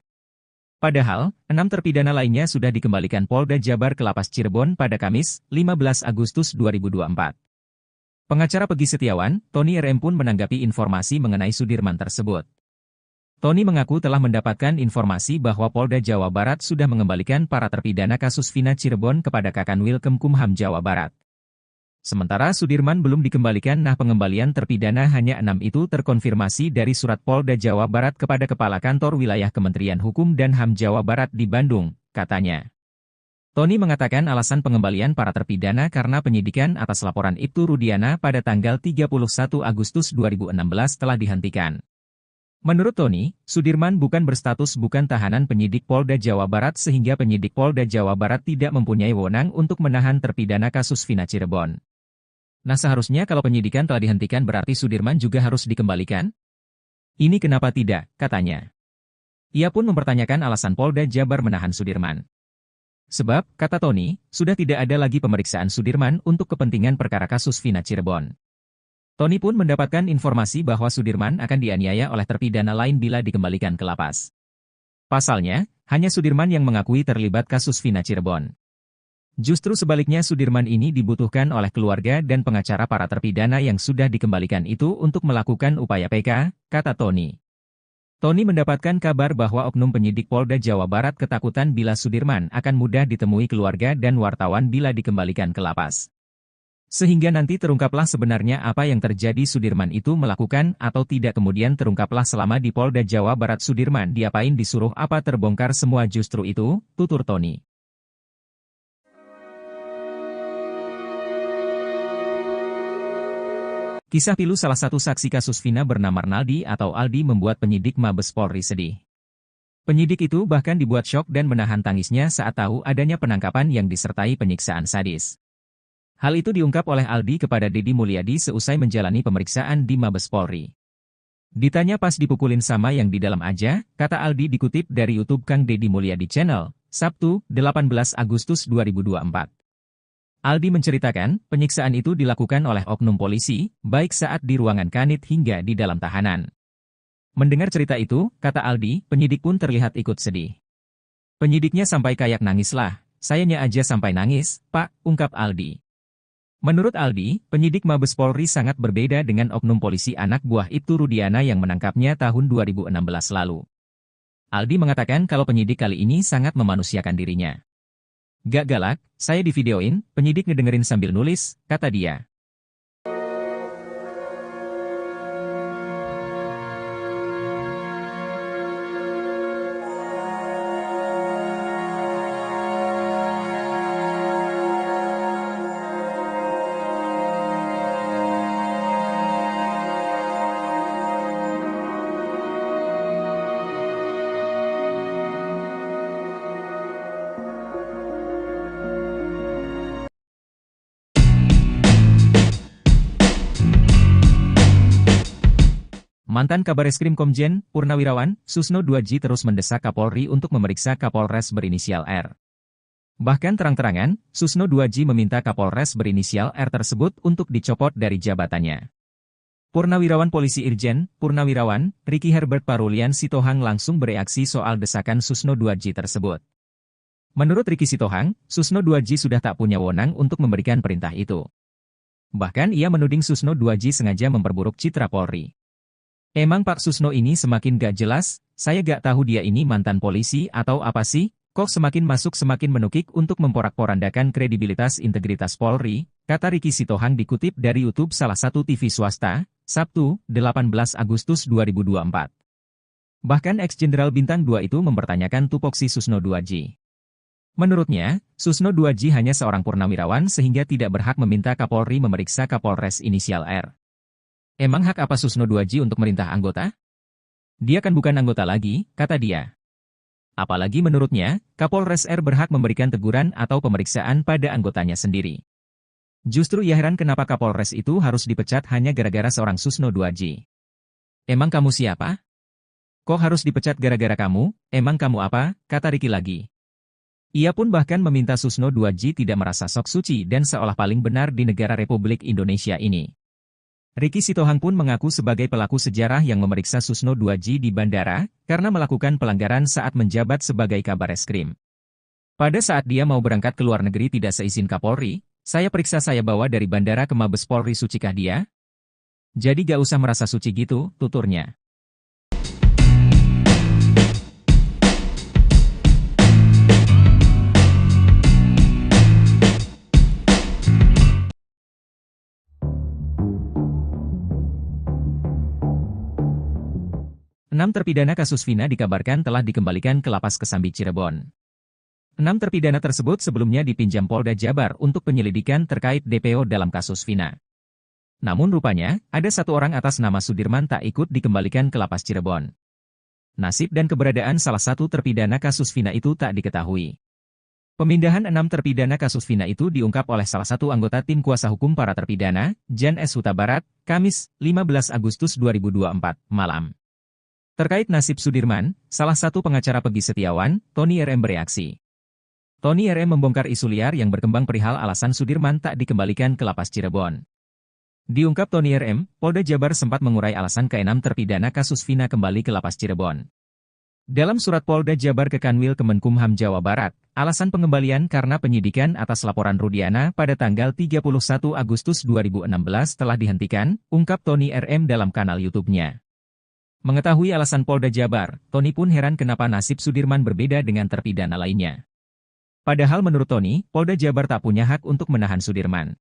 Padahal, 6 terpidana lainnya sudah dikembalikan Polda Jabar ke lapas Cirebon pada Kamis, 15 Agustus 2024. Pengacara Peggy Setiawan, Tony RM pun menanggapi informasi mengenai Sudirman tersebut. Tony mengaku telah mendapatkan informasi bahwa Polda Jawa Barat sudah mengembalikan para terpidana kasus Vina Cirebon kepada Kakanwil Kemkumham Jawa Barat. Sementara Sudirman belum dikembalikan. Pengembalian terpidana hanya 6 itu terkonfirmasi dari surat Polda Jawa Barat kepada Kepala Kantor Wilayah Kementerian Hukum dan HAM Jawa Barat di Bandung, katanya. Tony mengatakan alasan pengembalian para terpidana karena penyidikan atas laporan Ibtu Rudiana pada tanggal 31 Agustus 2016 telah dihentikan. Menurut Tony, Sudirman bukan berstatus bukan tahanan penyidik Polda Jawa Barat sehingga penyidik Polda Jawa Barat tidak mempunyai wewenang untuk menahan terpidana kasus Vina Cirebon. Nah, seharusnya kalau penyidikan telah dihentikan berarti Sudirman juga harus dikembalikan? Ini kenapa tidak, katanya. Ia pun mempertanyakan alasan Polda Jabar menahan Sudirman. Sebab, kata Tony, sudah tidak ada lagi pemeriksaan Sudirman untuk kepentingan perkara kasus Vina Cirebon. Tony pun mendapatkan informasi bahwa Sudirman akan dianiaya oleh terpidana lain bila dikembalikan ke lapas. Pasalnya, hanya Sudirman yang mengakui terlibat kasus Vina Cirebon. Justru sebaliknya Sudirman ini dibutuhkan oleh keluarga dan pengacara para terpidana yang sudah dikembalikan itu untuk melakukan upaya PK, kata Tony. Tony mendapatkan kabar bahwa oknum penyidik Polda Jawa Barat ketakutan bila Sudirman akan mudah ditemui keluarga dan wartawan bila dikembalikan ke lapas. Sehingga nanti terungkaplah sebenarnya apa yang terjadi Sudirman itu melakukan atau tidak kemudian terungkaplah selama di Polda Jawa Barat Sudirman diapain disuruh apa terbongkar semua justru itu, tutur Tony. Kisah pilu salah satu saksi kasus Vina bernama Arnaldi atau Aldi membuat penyidik Mabes Polri sedih. Penyidik itu bahkan dibuat syok dan menahan tangisnya saat tahu adanya penangkapan yang disertai penyiksaan sadis. Hal itu diungkap oleh Aldi kepada Deddy Mulyadi seusai menjalani pemeriksaan di Mabes Polri. Ditanya pas dipukulin sama yang di dalam aja, kata Aldi dikutip dari YouTube Kang Deddy Mulyadi Channel, Sabtu, 18 Agustus 2024. Aldi menceritakan, penyiksaan itu dilakukan oleh oknum polisi, baik saat di ruangan kanit hingga di dalam tahanan. Mendengar cerita itu, kata Aldi, penyidik pun terlihat ikut sedih. Penyidiknya sampai kayak nangis lah, sayanya aja sampai nangis, Pak, ungkap Aldi. Menurut Aldi, penyidik Mabes Polri sangat berbeda dengan oknum polisi anak buah Ibtu Rudiana yang menangkapnya tahun 2016 lalu. Aldi mengatakan kalau penyidik kali ini sangat memanusiakan dirinya. Gak galak, saya divideoin, penyidik ngedengerin sambil nulis, kata dia. Mantan Kabareskrim Komjen, Purnawirawan, Susno 2J terus mendesak Kapolri untuk memeriksa Kapolres berinisial R. Bahkan terang-terangan, Susno 2J meminta Kapolres berinisial R tersebut untuk dicopot dari jabatannya. Purnawirawan Polisi Irjen, Purnawirawan, Ricky Herbert Parulian Sitohang langsung bereaksi soal desakan Susno 2J tersebut. Menurut Ricky Sitohang, Susno 2J sudah tak punya wewenang untuk memberikan perintah itu. Bahkan ia menuding Susno 2J sengaja memperburuk citra Polri. Emang Pak Susno ini semakin gak jelas, saya gak tahu dia ini mantan polisi atau apa sih, kok semakin masuk semakin menukik untuk memporak-porandakan kredibilitas integritas Polri, kata Ricky Sitohang dikutip dari YouTube salah satu TV swasta, Sabtu, 18 Agustus 2024. Bahkan ex-jenderal Bintang 2 itu mempertanyakan tupoksi Susno 2J. Menurutnya, Susno 2J hanya seorang purnawirawan sehingga tidak berhak meminta Kapolri memeriksa Kapolres inisial R. Emang hak apa Susno 2J untuk merintah anggota? Dia kan bukan anggota lagi, kata dia. Apalagi menurutnya, Kapolres R berhak memberikan teguran atau pemeriksaan pada anggotanya sendiri. Justru ia heran kenapa Kapolres itu harus dipecat hanya gara-gara seorang Susno 2J. Emang kamu siapa? Kok harus dipecat gara-gara kamu? Emang kamu apa? Kata Ricky lagi. Ia pun bahkan meminta Susno 2J tidak merasa sok suci dan seolah paling benar di negara Republik Indonesia ini. Ricky Sitohang pun mengaku sebagai pelaku sejarah yang memeriksa Susno 2J di bandara, karena melakukan pelanggaran saat menjabat sebagai Kabareskrim. Pada saat dia mau berangkat ke luar negeri tidak seizin Kapolri, saya periksa saya bawa dari bandara ke Mabes Polri, sucikah dia? Jadi gak usah merasa suci gitu, tuturnya. Enam terpidana kasus Vina dikabarkan telah dikembalikan ke Lapas Kesambi Cirebon. 6 terpidana tersebut sebelumnya dipinjam Polda Jabar untuk penyelidikan terkait DPO dalam kasus Vina. Namun rupanya, ada satu orang atas nama Sudirman tak ikut dikembalikan ke Lapas Cirebon. Nasib dan keberadaan salah satu terpidana kasus Vina itu tak diketahui. Pemindahan 6 terpidana kasus Vina itu diungkap oleh salah satu anggota tim kuasa hukum para terpidana, Jan S. Huta Barat, Kamis, 15 Agustus 2024, malam. Terkait nasib Sudirman, salah satu pengacara Peggy Setiawan, Tony RM bereaksi. Tony RM membongkar isu liar yang berkembang perihal alasan Sudirman tak dikembalikan ke Lapas Cirebon. Diungkap Tony RM, Polda Jabar sempat mengurai alasan ke-6 terpidana kasus Vina kembali ke Lapas Cirebon. Dalam surat Polda Jabar ke Kanwil Kemenkumham Jawa Barat, alasan pengembalian karena penyidikan atas laporan Rudiana pada tanggal 31 Agustus 2016 telah dihentikan, ungkap Tony RM dalam kanal YouTube-nya. Mengetahui alasan Polda Jabar, Tony pun heran kenapa nasib Sudirman berbeda dengan terpidana lainnya. Padahal menurut Tony, Polda Jabar tak punya hak untuk menahan Sudirman.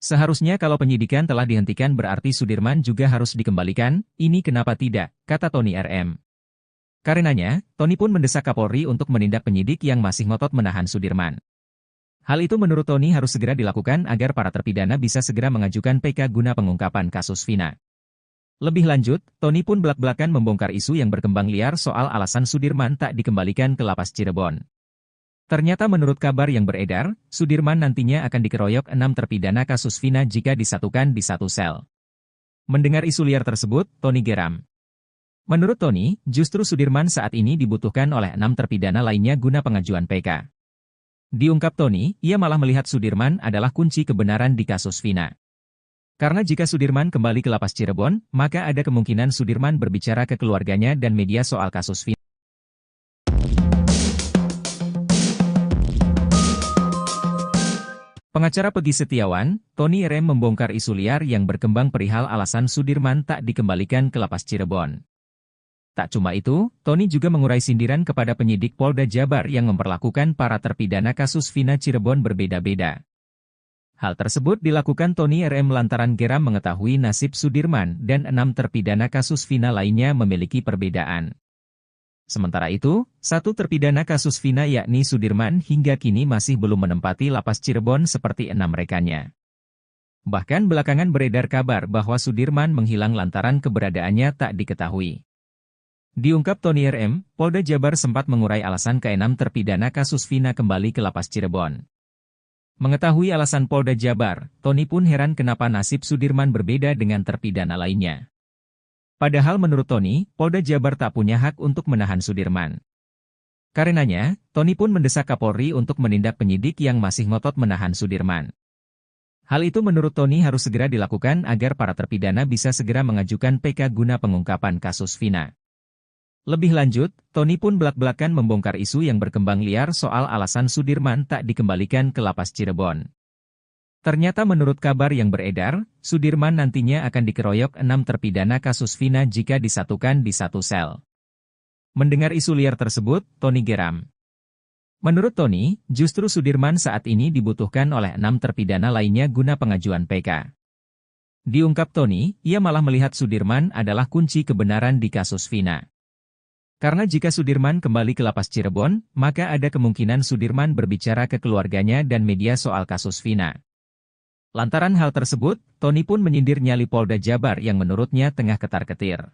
Seharusnya kalau penyidikan telah dihentikan berarti Sudirman juga harus dikembalikan, ini kenapa tidak, kata Tony RM. Karenanya, Tony pun mendesak Kapolri untuk menindak penyidik yang masih ngotot menahan Sudirman. Hal itu menurut Tony harus segera dilakukan agar para terpidana bisa segera mengajukan PK guna pengungkapan kasus Vina. Lebih lanjut, Tony pun belak-belakan membongkar isu yang berkembang liar soal alasan Sudirman tak dikembalikan ke Lapas Cirebon. Ternyata menurut kabar yang beredar, Sudirman nantinya akan dikeroyok 6 terpidana kasus Vina jika disatukan di satu sel. Mendengar isu liar tersebut, Tony geram. Menurut Tony, justru Sudirman saat ini dibutuhkan oleh 6 terpidana lainnya guna pengajuan PK. Diungkap Tony, ia malah melihat Sudirman adalah kunci kebenaran di kasus Vina. Karena jika Sudirman kembali ke Lapas Cirebon, maka ada kemungkinan Sudirman berbicara ke keluarganya dan media soal kasus Vina. Pengacara Peggy Setiawan, Tony RM membongkar isu liar yang berkembang perihal alasan Sudirman tak dikembalikan ke Lapas Cirebon. Tak cuma itu, Tony juga mengurai sindiran kepada penyidik Polda Jabar yang memperlakukan para terpidana kasus Vina Cirebon berbeda-beda. Hal tersebut dilakukan Tony RM lantaran geram mengetahui nasib Sudirman dan 6 terpidana kasus Vina lainnya memiliki perbedaan. Sementara itu, satu terpidana kasus Vina yakni Sudirman hingga kini masih belum menempati Lapas Cirebon seperti 6 rekannya. Bahkan belakangan beredar kabar bahwa Sudirman menghilang lantaran keberadaannya tak diketahui. Diungkap Tony RM, Polda Jabar sempat mengurai alasan ke-6 terpidana kasus Vina kembali ke Lapas Cirebon. Mengetahui alasan Polda Jabar, Tony pun heran kenapa nasib Sudirman berbeda dengan terpidana lainnya. Padahal menurut Tony, Polda Jabar tak punya hak untuk menahan Sudirman. Karenanya, Tony pun mendesak Kapolri untuk menindak penyidik yang masih ngotot menahan Sudirman. Hal itu menurut Tony harus segera dilakukan agar para terpidana bisa segera mengajukan PK guna pengungkapan kasus Vina. Lebih lanjut, Tony pun belak-belakan membongkar isu yang berkembang liar soal alasan Sudirman tak dikembalikan ke Lapas Cirebon. Ternyata menurut kabar yang beredar, Sudirman nantinya akan dikeroyok 6 terpidana kasus Vina jika disatukan di satu sel. Mendengar isu liar tersebut, Tony geram. Menurut Tony, justru Sudirman saat ini dibutuhkan oleh 6 terpidana lainnya guna pengajuan PK. Diungkap Tony, ia malah melihat Sudirman adalah kunci kebenaran di kasus Vina. Karena jika Sudirman kembali ke Lapas Cirebon, maka ada kemungkinan Sudirman berbicara ke keluarganya dan media soal kasus Vina. Lantaran hal tersebut, Tony pun menyindir nyali Polda Jabar yang menurutnya tengah ketar-ketir.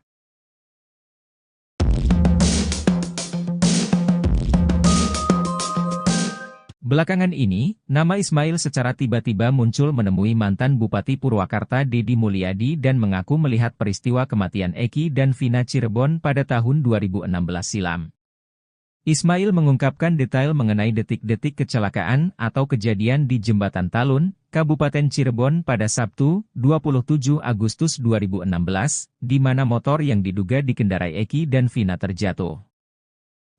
Belakangan ini, nama Ismail secara tiba-tiba muncul menemui mantan Bupati Purwakarta Deddy Mulyadi dan mengaku melihat peristiwa kematian Eki dan Vina Cirebon pada tahun 2016 silam. Ismail mengungkapkan detail mengenai detik-detik kecelakaan atau kejadian di Jembatan Talun, Kabupaten Cirebon pada Sabtu, 27 Agustus 2016, di mana motor yang diduga dikendarai Eki dan Vina terjatuh.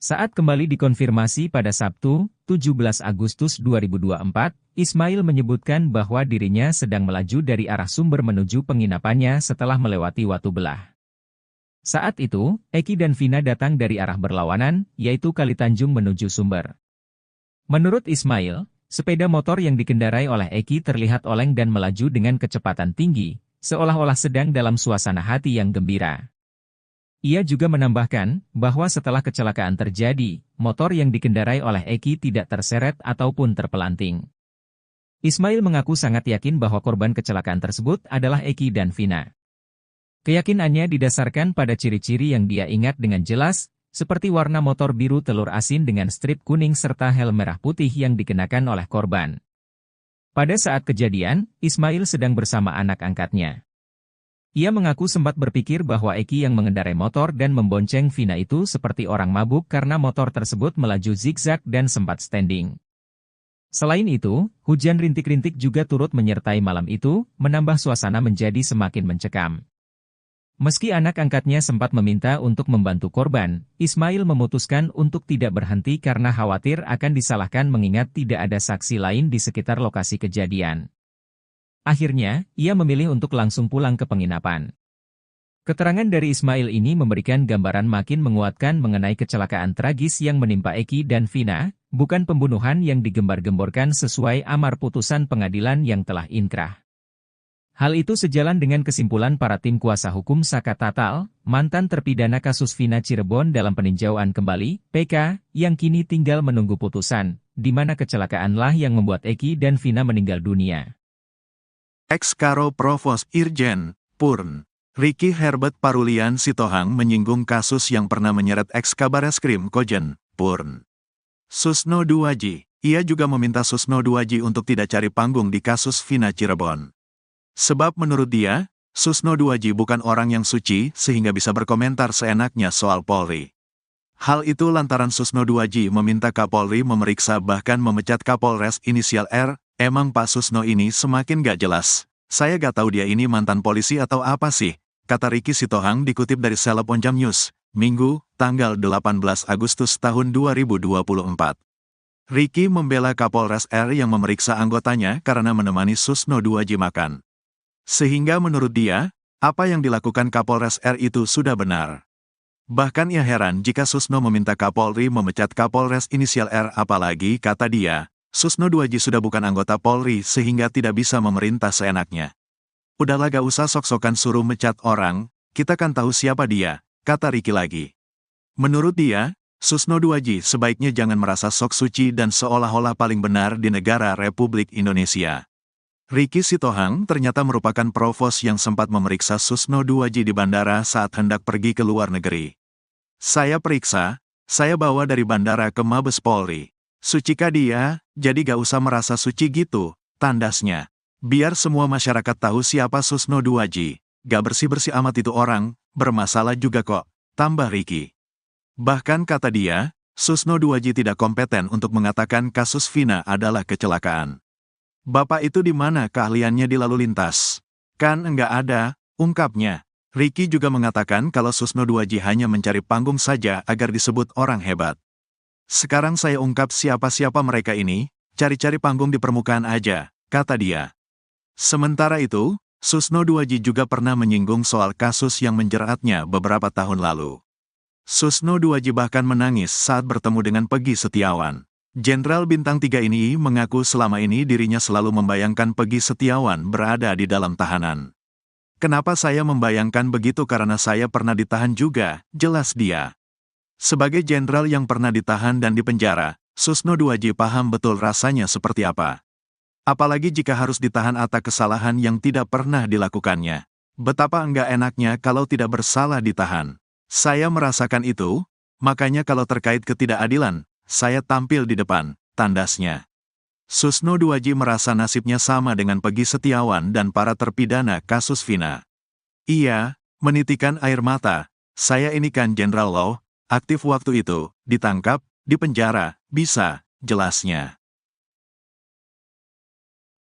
Saat kembali dikonfirmasi pada Sabtu, 17 Agustus 2024, Ismail menyebutkan bahwa dirinya sedang melaju dari arah Sumber menuju penginapannya setelah melewati Watu Belah. Saat itu, Eki dan Vina datang dari arah berlawanan, yaitu Kalitanjung menuju Sumber. Menurut Ismail, sepeda motor yang dikendarai oleh Eki terlihat oleng dan melaju dengan kecepatan tinggi, seolah-olah sedang dalam suasana hati yang gembira. Ia juga menambahkan bahwa setelah kecelakaan terjadi, motor yang dikendarai oleh Eki tidak terseret ataupun terpelanting. Ismail mengaku sangat yakin bahwa korban kecelakaan tersebut adalah Eki dan Vina. Keyakinannya didasarkan pada ciri-ciri yang dia ingat dengan jelas, seperti warna motor biru telur asin dengan strip kuning serta helm merah putih yang dikenakan oleh korban. Pada saat kejadian, Ismail sedang bersama anak angkatnya. Ia mengaku sempat berpikir bahwa Eki yang mengendarai motor dan membonceng Vina itu seperti orang mabuk karena motor tersebut melaju zigzag dan sempat standing. Selain itu, hujan rintik-rintik juga turut menyertai malam itu, menambah suasana menjadi semakin mencekam. Meski anak angkatnya sempat meminta untuk membantu korban, Ismail memutuskan untuk tidak berhenti karena khawatir akan disalahkan mengingat tidak ada saksi lain di sekitar lokasi kejadian. Akhirnya, ia memilih untuk langsung pulang ke penginapan. Keterangan dari Ismail ini memberikan gambaran makin menguatkan mengenai kecelakaan tragis yang menimpa Eki dan Vina, bukan pembunuhan yang digembar-gemborkan sesuai amar putusan pengadilan yang telah inkrah. Hal itu sejalan dengan kesimpulan para tim kuasa hukum Saka Tatal, mantan terpidana kasus Vina Cirebon dalam peninjauan kembali, PK, yang kini tinggal menunggu putusan, di mana kecelakaanlah yang membuat Eki dan Vina meninggal dunia. Ex-Karo Provos Irjen, Purn, Ricky Herbert Parulian Sitohang menyinggung kasus yang pernah menyeret ex-Kabareskrim Kojen, Purn. Susno Duwaji, ia juga meminta Susno Duwaji untuk tidak cari panggung di kasus Vina Cirebon. Sebab menurut dia, Susno Duwaji bukan orang yang suci sehingga bisa berkomentar seenaknya soal Polri. Hal itu lantaran Susno Duwaji meminta Kapolri memeriksa bahkan memecat Kapolres inisial R. Emang Pak Susno ini semakin gak jelas. Saya gak tahu dia ini mantan polisi atau apa sih, kata Ricky Sitohang dikutip dari Seleb Onjam News, Minggu, tanggal 18 Agustus tahun 2024. Ricky membela Kapolres R yang memeriksa anggotanya karena menemani Susno Duwaji makan. Sehingga menurut dia, apa yang dilakukan Kapolres R itu sudah benar. Bahkan ia heran jika Susno meminta Kapolri memecat Kapolres inisial R, apalagi, kata dia, Susno Duwaji sudah bukan anggota Polri sehingga tidak bisa memerintah seenaknya. Udahlah gak usah sok-sokan suruh mecat orang, kita kan tahu siapa dia, kata Ricky lagi. Menurut dia, Susno Duwaji sebaiknya jangan merasa sok suci dan seolah-olah paling benar di negara Republik Indonesia. Ricky Sitohang ternyata merupakan provos yang sempat memeriksa Susno Duwaji di bandara saat hendak pergi ke luar negeri. Saya periksa, saya bawa dari bandara ke Mabes Polri. Sucikah dia, jadi gak usah merasa suci gitu, tandasnya. Biar semua masyarakat tahu siapa Susno Duwaji, gak bersih-bersih amat itu orang, bermasalah juga kok, tambah Ricky. Bahkan kata dia, Susno Duwaji tidak kompeten untuk mengatakan kasus Vina adalah kecelakaan. Bapak itu di mana keahliannya di lalu lintas? Kan enggak ada, ungkapnya. Ricky juga mengatakan kalau Susno Duwaji hanya mencari panggung saja agar disebut orang hebat. Sekarang saya ungkap siapa-siapa mereka ini, cari-cari panggung di permukaan aja, kata dia. Sementara itu, Susno Duwaji juga pernah menyinggung soal kasus yang menjeratnya beberapa tahun lalu. Susno Duwaji bahkan menangis saat bertemu dengan Peggy Setiawan. Jenderal Bintang 3 ini mengaku selama ini dirinya selalu membayangkan Peggy Setiawan berada di dalam tahanan. Kenapa saya membayangkan begitu karena saya pernah ditahan juga, jelas dia. Sebagai jenderal yang pernah ditahan dan dipenjara, Susno Duwaji paham betul rasanya seperti apa. Apalagi jika harus ditahan atas kesalahan yang tidak pernah dilakukannya. Betapa enggak enaknya kalau tidak bersalah ditahan. Saya merasakan itu, makanya kalau terkait ketidakadilan, saya tampil di depan, tandasnya. Susno Duwaji merasa nasibnya sama dengan Peggy Setiawan dan para terpidana kasus Vina. Ia menitikan air mata, saya ini kan Jenderal Law, aktif waktu itu, ditangkap, Di penjara, bisa, jelasnya.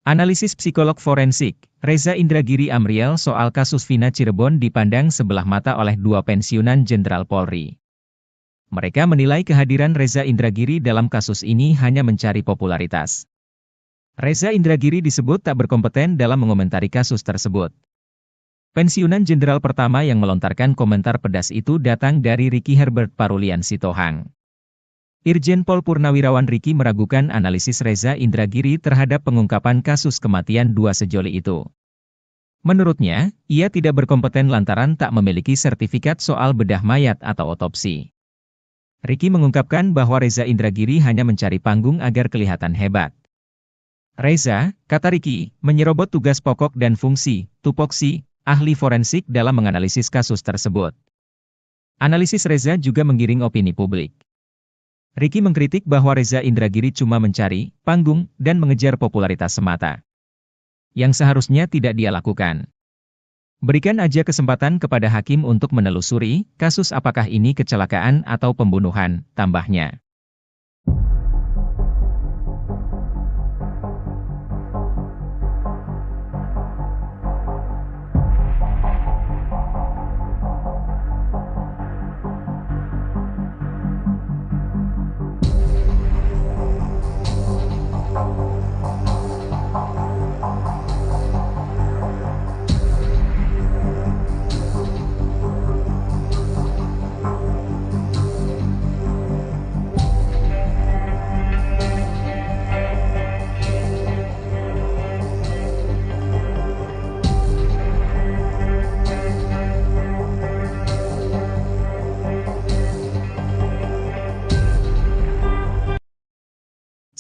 Analisis psikolog forensik, Reza Indragiri Amriel soal kasus Vina Cirebon dipandang sebelah mata oleh dua pensiunan Jenderal Polri. Mereka menilai kehadiran Reza Indragiri dalam kasus ini hanya mencari popularitas. Reza Indragiri disebut tak berkompeten dalam mengomentari kasus tersebut. Pensiunan Jenderal pertama yang melontarkan komentar pedas itu datang dari Ricky Herbert Parulian Sitohang. Irjen Pol Purnawirawan Ricky meragukan analisis Reza Indragiri terhadap pengungkapan kasus kematian dua sejoli itu. Menurutnya, ia tidak berkompeten lantaran tak memiliki sertifikat soal bedah mayat atau otopsi. Ricky mengungkapkan bahwa Reza Indragiri hanya mencari panggung agar kelihatan hebat. Reza, kata Ricky, menyerobot tugas pokok dan fungsi, tupoksi, ahli forensik dalam menganalisis kasus tersebut. Analisis Reza juga menggiring opini publik. Ricky mengkritik bahwa Reza Indragiri cuma mencari panggung dan mengejar popularitas semata, yang seharusnya tidak dia lakukan. Berikan aja kesempatan kepada hakim untuk menelusuri kasus apakah ini kecelakaan atau pembunuhan, tambahnya.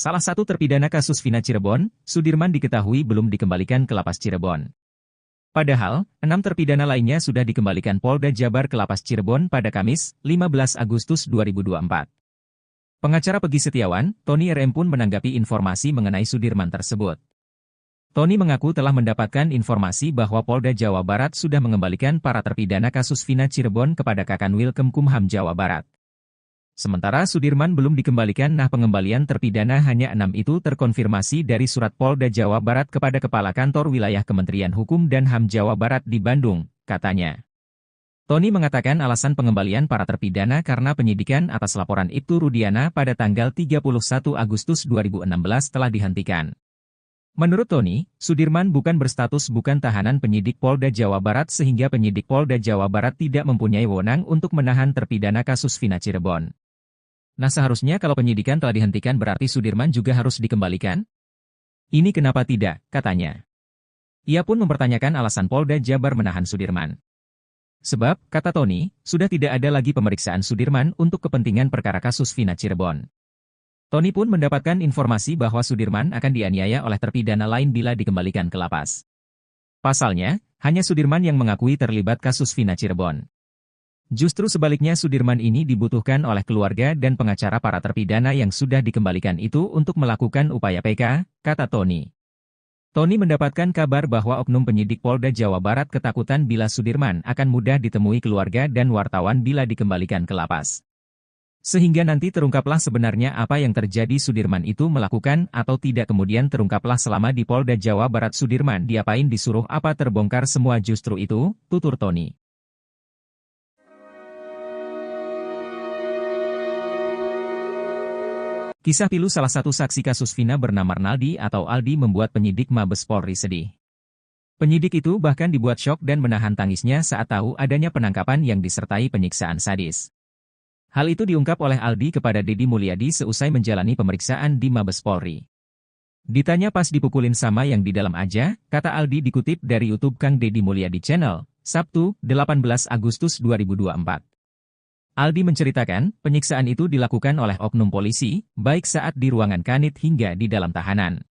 Salah satu terpidana kasus Vina Cirebon, Sudirman diketahui belum dikembalikan ke Lapas Cirebon. Padahal, 6 terpidana lainnya sudah dikembalikan Polda Jabar ke Lapas Cirebon pada Kamis, 15 Agustus 2024. Pengacara Pegi Setiawan, Tony RM pun menanggapi informasi mengenai Sudirman tersebut. Tony mengaku telah mendapatkan informasi bahwa Polda Jawa Barat sudah mengembalikan para terpidana kasus Vina Cirebon kepada Kakanwil Kemkumham Jawa Barat. Sementara Sudirman belum dikembalikan. Pengembalian terpidana hanya 6 itu terkonfirmasi dari surat Polda Jawa Barat kepada Kepala Kantor Wilayah Kementerian Hukum dan HAM Jawa Barat di Bandung, katanya. Tony mengatakan alasan pengembalian para terpidana karena penyidikan atas laporan Ibtu Rudiana pada tanggal 31 Agustus 2016 telah dihentikan. Menurut Tony, Sudirman bukan berstatus bukan tahanan penyidik Polda Jawa Barat sehingga penyidik Polda Jawa Barat tidak mempunyai wewenang untuk menahan terpidana kasus Vina Cirebon. Seharusnya kalau penyidikan telah dihentikan berarti Sudirman juga harus dikembalikan? Ini kenapa tidak, katanya. Ia pun mempertanyakan alasan Polda Jabar menahan Sudirman. Sebab, kata Tony, sudah tidak ada lagi pemeriksaan Sudirman untuk kepentingan perkara kasus Vina Cirebon. Tony pun mendapatkan informasi bahwa Sudirman akan dianiaya oleh terpidana lain bila dikembalikan ke lapas. Pasalnya, hanya Sudirman yang mengakui terlibat kasus Vina Cirebon. Justru sebaliknya Sudirman ini dibutuhkan oleh keluarga dan pengacara para terpidana yang sudah dikembalikan itu untuk melakukan upaya PK, kata Tony. Tony mendapatkan kabar bahwa oknum penyidik Polda Jawa Barat ketakutan bila Sudirman akan mudah ditemui keluarga dan wartawan bila dikembalikan ke lapas. Sehingga nanti terungkaplah sebenarnya apa yang terjadi Sudirman itu melakukan atau tidak kemudian terungkaplah selama di Polda Jawa Barat Sudirman diapain disuruh apa terbongkar semua justru itu, tutur Tony. Kisah pilu salah satu saksi kasus Vina bernama Arnaldi atau Aldi membuat penyidik Mabes Polri sedih. Penyidik itu bahkan dibuat syok dan menahan tangisnya saat tahu adanya penangkapan yang disertai penyiksaan sadis. Hal itu diungkap oleh Aldi kepada Deddy Mulyadi seusai menjalani pemeriksaan di Mabes Polri. Ditanya pas dipukulin sama yang di dalam aja, kata Aldi dikutip dari YouTube Kang Deddy Mulyadi Channel, Sabtu, 18 Agustus 2024. Aldi menceritakan, penyiksaan itu dilakukan oleh oknum polisi, baik saat di ruangan kanit hingga di dalam tahanan.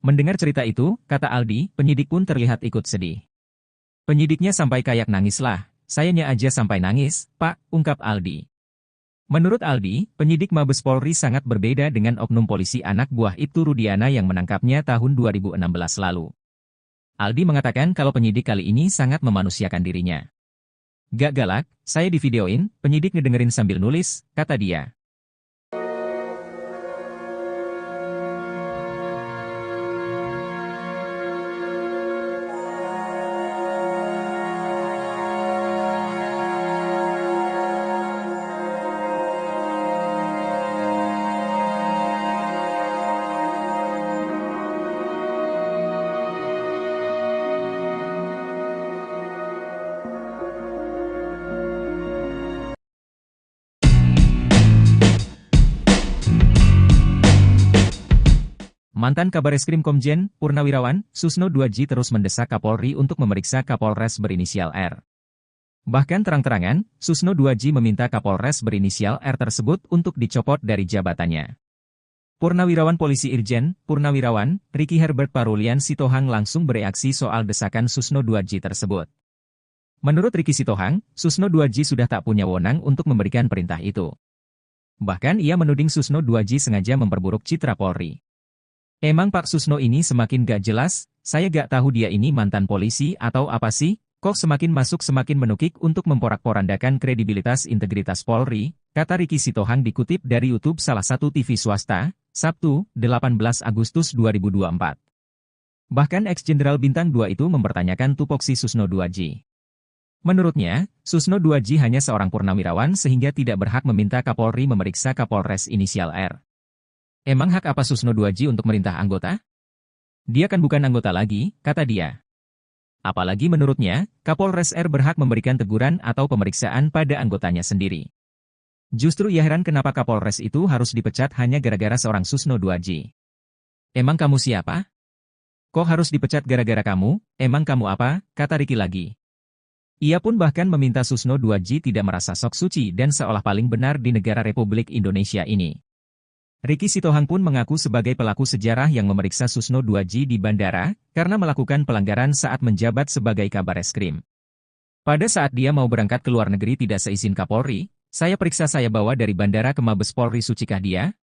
Mendengar cerita itu, kata Aldi, penyidik pun terlihat ikut sedih. Penyidiknya sampai kayak nangis lah, sayanya aja sampai nangis, Pak, ungkap Aldi. Menurut Aldi, penyidik Mabes Polri sangat berbeda dengan oknum polisi anak buah Ibtu Rudiana yang menangkapnya tahun 2016 lalu. Aldi mengatakan kalau penyidik kali ini sangat memanusiakan dirinya. Gak galak, saya divideoin, penyidik ngedengerin sambil nulis, kata dia. Mantan Kabareskrim Komjen Purnawirawan Susno 2J terus mendesak Kapolri untuk memeriksa Kapolres berinisial R. Bahkan terang-terangan, Susno 2J meminta Kapolres berinisial R tersebut untuk dicopot dari jabatannya. Purnawirawan Polisi Irjen Purnawirawan Ricky Herbert Parulian Sitohang langsung bereaksi soal desakan Susno 2J tersebut. Menurut Ricky Sitohang, Susno 2J sudah tak punya wewenang untuk memberikan perintah itu. Bahkan ia menuding Susno 2J sengaja memperburuk citra Polri. Emang Pak Susno ini semakin gak jelas, saya gak tahu dia ini mantan polisi atau apa sih, kok semakin masuk semakin menukik untuk memporak-porandakan kredibilitas integritas Polri, kata Ricky Sitohang dikutip dari YouTube salah satu TV swasta, Sabtu, 18 Agustus 2024. Bahkan ex-jenderal bintang 2 itu mempertanyakan tupoksi Susno 2J. Menurutnya, Susno 2J hanya seorang purnawirawan sehingga tidak berhak meminta Kapolri memeriksa Kapolres inisial R. Emang hak apa Susno 2J untuk merintah anggota? Dia kan bukan anggota lagi, kata dia. Apalagi menurutnya, Kapolres R berhak memberikan teguran atau pemeriksaan pada anggotanya sendiri. Justru ia heran kenapa Kapolres itu harus dipecat hanya gara-gara seorang Susno 2J. Emang kamu siapa? Kok harus dipecat gara-gara kamu? Emang kamu apa? Kata Ricky lagi. Ia pun bahkan meminta Susno 2J tidak merasa sok suci dan seolah paling benar di negara Republik Indonesia ini. Ricky Sitohang pun mengaku sebagai pelaku sejarah yang memeriksa Susno 2J di bandara, karena melakukan pelanggaran saat menjabat sebagai Kabareskrim. Pada saat dia mau berangkat ke luar negeri tidak seizin Kapolri, saya periksa saya bawa dari bandara ke Mabes Polri, sucikah dia?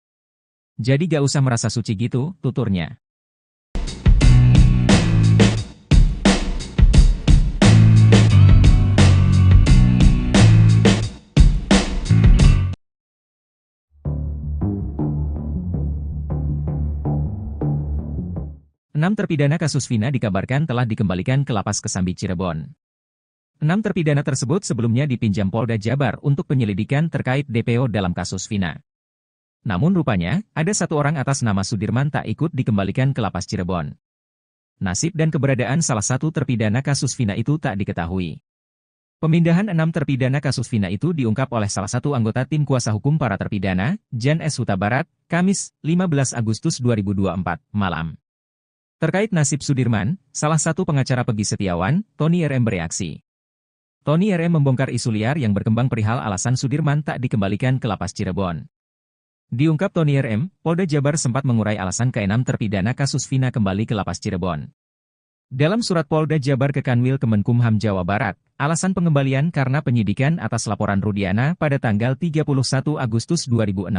Jadi gak usah merasa suci gitu, tuturnya. Enam terpidana kasus Vina dikabarkan telah dikembalikan ke Lapas Kesambi Cirebon. 6 terpidana tersebut sebelumnya dipinjam Polda Jabar untuk penyelidikan terkait DPO dalam kasus Vina. Namun rupanya, ada satu orang atas nama Sudirman tak ikut dikembalikan ke Lapas Cirebon. Nasib dan keberadaan salah satu terpidana kasus Vina itu tak diketahui. Pemindahan 6 terpidana kasus Vina itu diungkap oleh salah satu anggota tim kuasa hukum para terpidana, Jan S. Huta Barat, Kamis, 15 Agustus 2024, malam. Terkait nasib Sudirman, salah satu pengacara Peggy Setiawan, Tony RM bereaksi. Tony RM membongkar isu liar yang berkembang perihal alasan Sudirman tak dikembalikan ke Lapas Cirebon. Diungkap Tony RM, Polda Jabar sempat mengurai alasan ke-6 terpidana kasus Vina kembali ke Lapas Cirebon. Dalam surat Polda Jabar ke Kanwil Kemenkumham Jawa Barat, alasan pengembalian karena penyidikan atas laporan Rudiana pada tanggal 31 Agustus 2016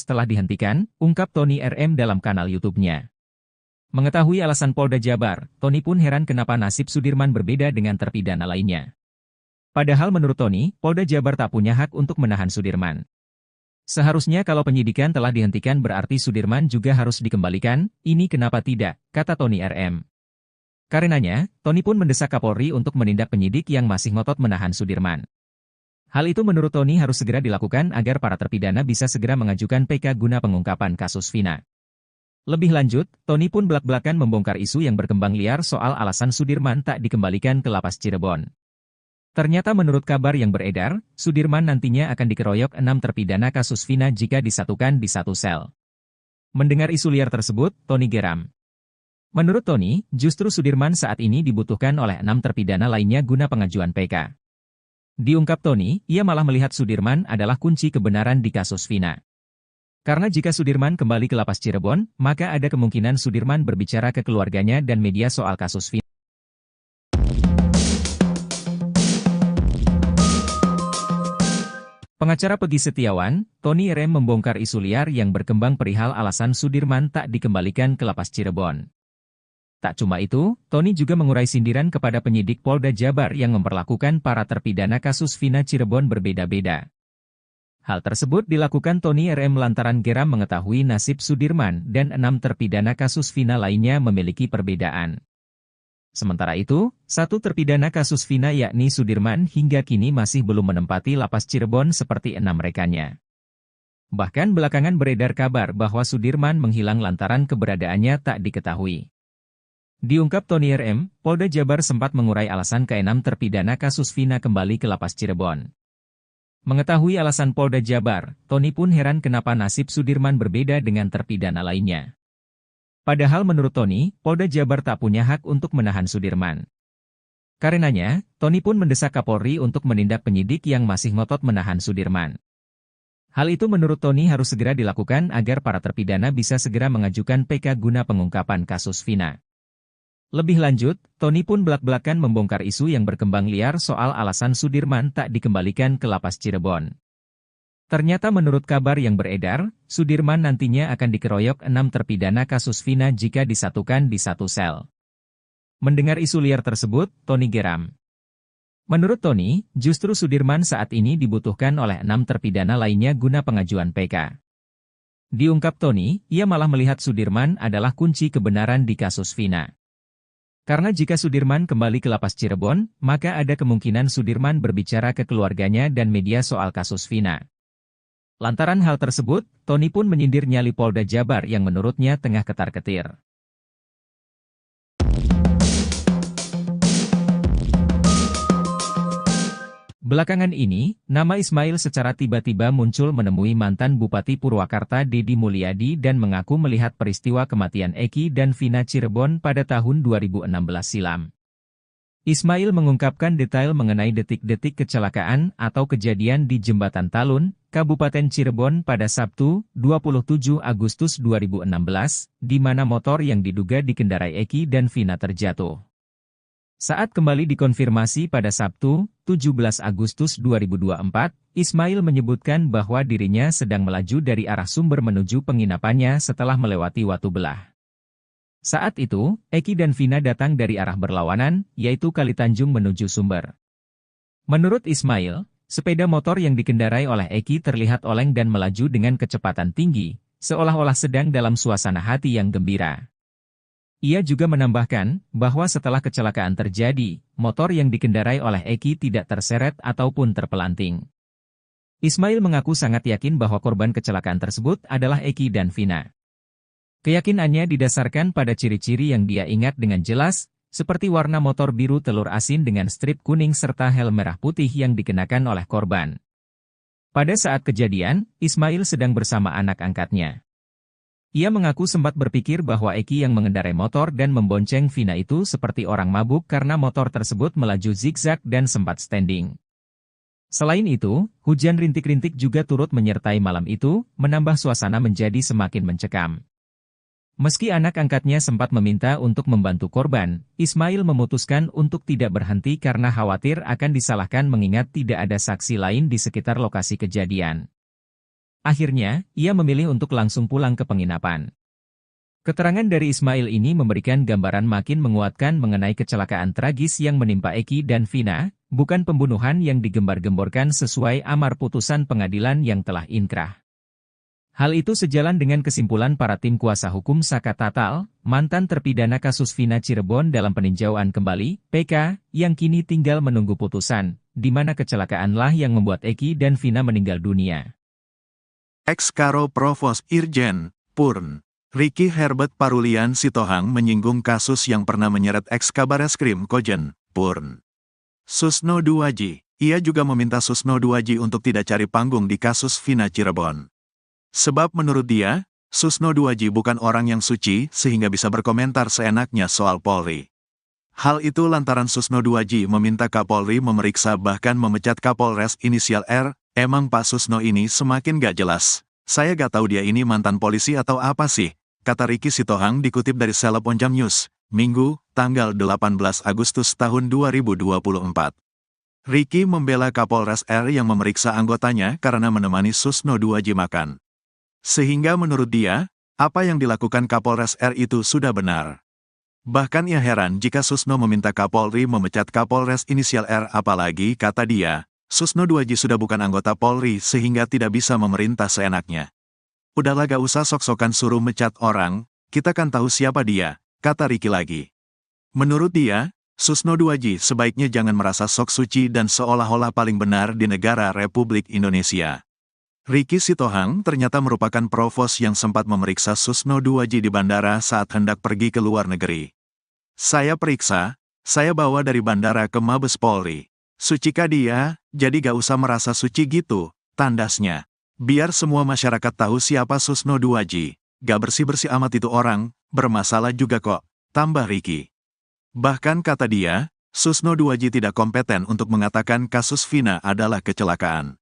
telah dihentikan, ungkap Tony RM dalam kanal YouTube-nya. Mengetahui alasan Polda Jabar, Tony pun heran kenapa nasib Sudirman berbeda dengan terpidana lainnya. Padahal menurut Tony, Polda Jabar tak punya hak untuk menahan Sudirman. Seharusnya kalau penyidikan telah dihentikan berarti Sudirman juga harus dikembalikan, ini kenapa tidak, kata Tony RM. Karenanya, Tony pun mendesak Kapolri untuk menindak penyidik yang masih ngotot menahan Sudirman. Hal itu menurut Tony harus segera dilakukan agar para terpidana bisa segera mengajukan PK guna pengungkapan kasus Vina. Lebih lanjut, Tony pun belak-belakan membongkar isu yang berkembang liar soal alasan Sudirman tak dikembalikan ke Lapas Cirebon. Ternyata menurut kabar yang beredar, Sudirman nantinya akan dikeroyok 6 terpidana kasus Vina jika disatukan di satu sel. Mendengar isu liar tersebut, Tony geram. Menurut Tony, justru Sudirman saat ini dibutuhkan oleh 6 terpidana lainnya guna pengajuan PK. Diungkap Tony, ia malah melihat Sudirman adalah kunci kebenaran di kasus Vina. Karena jika Sudirman kembali ke Lapas Cirebon, maka ada kemungkinan Sudirman berbicara ke keluarganya dan media soal kasus Vina. Pengacara Peggy Setiawan, Tony RM membongkar isu liar yang berkembang perihal alasan Sudirman tak dikembalikan ke Lapas Cirebon. Tak cuma itu, Tony juga mengurai sindiran kepada penyidik Polda Jabar yang memperlakukan para terpidana kasus Vina Cirebon berbeda-beda. Hal tersebut dilakukan Tony RM lantaran geram mengetahui nasib Sudirman dan 6 terpidana kasus Vina lainnya memiliki perbedaan. Sementara itu, satu terpidana kasus Vina yakni Sudirman hingga kini masih belum menempati Lapas Cirebon seperti 6 rekannya. Bahkan belakangan beredar kabar bahwa Sudirman menghilang lantaran keberadaannya tak diketahui. Diungkap Tony RM, Polda Jabar sempat mengurai alasan ke-6 terpidana kasus Vina kembali ke Lapas Cirebon. Mengetahui alasan Polda Jabar, Tony pun heran kenapa nasib Sudirman berbeda dengan terpidana lainnya. Padahal menurut Tony, Polda Jabar tak punya hak untuk menahan Sudirman. Karenanya, Tony pun mendesak Kapolri untuk menindak penyidik yang masih ngotot menahan Sudirman. Hal itu menurut Tony harus segera dilakukan agar para terpidana bisa segera mengajukan PK guna pengungkapan kasus Vina. Lebih lanjut, Tony pun belak-belakan membongkar isu yang berkembang liar soal alasan Sudirman tak dikembalikan ke lapas Cirebon. Ternyata menurut kabar yang beredar, Sudirman nantinya akan dikeroyok 6 terpidana kasus Vina jika disatukan di satu sel. Mendengar isu liar tersebut, Tony geram. Menurut Tony, justru Sudirman saat ini dibutuhkan oleh 6 terpidana lainnya guna pengajuan PK. Diungkap Tony, ia malah melihat Sudirman adalah kunci kebenaran di kasus Vina. Karena jika Sudirman kembali ke lapas Cirebon, maka ada kemungkinan Sudirman berbicara ke keluarganya dan media soal kasus Vina. Lantaran hal tersebut, Tony pun menyindir nyali Polda Jabar yang menurutnya tengah ketar-ketir. Belakangan ini, nama Ismail secara tiba-tiba muncul menemui mantan Bupati Purwakarta Deddy Mulyadi dan mengaku melihat peristiwa kematian Eki dan Vina Cirebon pada tahun 2016 silam. Ismail mengungkapkan detail mengenai detik-detik kecelakaan atau kejadian di Jembatan Talun, Kabupaten Cirebon pada Sabtu, 27 Agustus 2016, di mana motor yang diduga dikendarai Eki dan Vina terjatuh. Saat kembali dikonfirmasi pada Sabtu, 17 Agustus 2024, Ismail menyebutkan bahwa dirinya sedang melaju dari arah Sumber menuju penginapannya setelah melewati Watu Belah. Saat itu, Eki dan Vina datang dari arah berlawanan, yaitu Kalitanjung menuju Sumber. Menurut Ismail, sepeda motor yang dikendarai oleh Eki terlihat oleng dan melaju dengan kecepatan tinggi, seolah-olah sedang dalam suasana hati yang gembira. Ia juga menambahkan bahwa setelah kecelakaan terjadi, motor yang dikendarai oleh Eki tidak terseret ataupun terpelanting. Ismail mengaku sangat yakin bahwa korban kecelakaan tersebut adalah Eki dan Vina. Keyakinannya didasarkan pada ciri-ciri yang dia ingat dengan jelas, seperti warna motor biru telur asin dengan strip kuning serta helm merah putih yang dikenakan oleh korban. Pada saat kejadian, Ismail sedang bersama anak angkatnya. Ia mengaku sempat berpikir bahwa Eki yang mengendarai motor dan membonceng Vina itu seperti orang mabuk karena motor tersebut melaju zigzag dan sempat standing. Selain itu, hujan rintik-rintik juga turut menyertai malam itu, menambah suasana menjadi semakin mencekam. Meski anak angkatnya sempat meminta untuk membantu korban, Ismail memutuskan untuk tidak berhenti karena khawatir akan disalahkan mengingat tidak ada saksi lain di sekitar lokasi kejadian. Akhirnya, ia memilih untuk langsung pulang ke penginapan. Keterangan dari Ismail ini memberikan gambaran makin menguatkan mengenai kecelakaan tragis yang menimpa Eki dan Vina, bukan pembunuhan yang digembar-gemborkan sesuai amar putusan pengadilan yang telah inkrah. Hal itu sejalan dengan kesimpulan para tim kuasa hukum Saka Tatal, mantan terpidana kasus Vina Cirebon dalam peninjauan kembali, PK, yang kini tinggal menunggu putusan, di mana kecelakaanlah yang membuat Eki dan Vina meninggal dunia. Ex-Karo Provos Irjen, Purn, Ricky Herbert Parulian Sitohang menyinggung kasus yang pernah menyeret ex-Kabareskrim Kojen, Purn. Susno Duaji, ia juga meminta Susno Duaji untuk tidak cari panggung di kasus Vina Cirebon. Sebab menurut dia, Susno Duaji bukan orang yang suci sehingga bisa berkomentar seenaknya soal Polri. Hal itu lantaran Susno Duaji meminta Kapolri memeriksa bahkan memecat Kapolres inisial R. Emang Pak Susno ini semakin gak jelas. Saya gak tahu dia ini mantan polisi atau apa sih, kata Ricky Sitohang dikutip dari Seleb Onjam News, Minggu, tanggal 18 Agustus tahun 2024. Ricky membela Kapolres R yang memeriksa anggotanya karena menemani Susno Duaji makan. Sehingga menurut dia, apa yang dilakukan Kapolres R itu sudah benar. Bahkan ia heran jika Susno meminta Kapolri memecat Kapolres inisial R apalagi, kata dia, Susno Duaji sudah bukan anggota Polri sehingga tidak bisa memerintah seenaknya. Udahlah gak usah sok-sokan suruh mecat orang, kita kan tahu siapa dia, kata Ricky lagi. Menurut dia, Susno Duaji sebaiknya jangan merasa sok suci dan seolah-olah paling benar di negara Republik Indonesia. Ricky Sitohang ternyata merupakan provos yang sempat memeriksa Susno Duaji di bandara saat hendak pergi ke luar negeri. Saya periksa, saya bawa dari bandara ke Mabes Polri. Sucikah dia, jadi gak usah merasa suci gitu, tandasnya. Biar semua masyarakat tahu siapa Susno Duaji, gak bersih-bersih amat itu orang, bermasalah juga kok, tambah Ricky. Bahkan kata dia, Susno Duaji tidak kompeten untuk mengatakan kasus Vina adalah kecelakaan.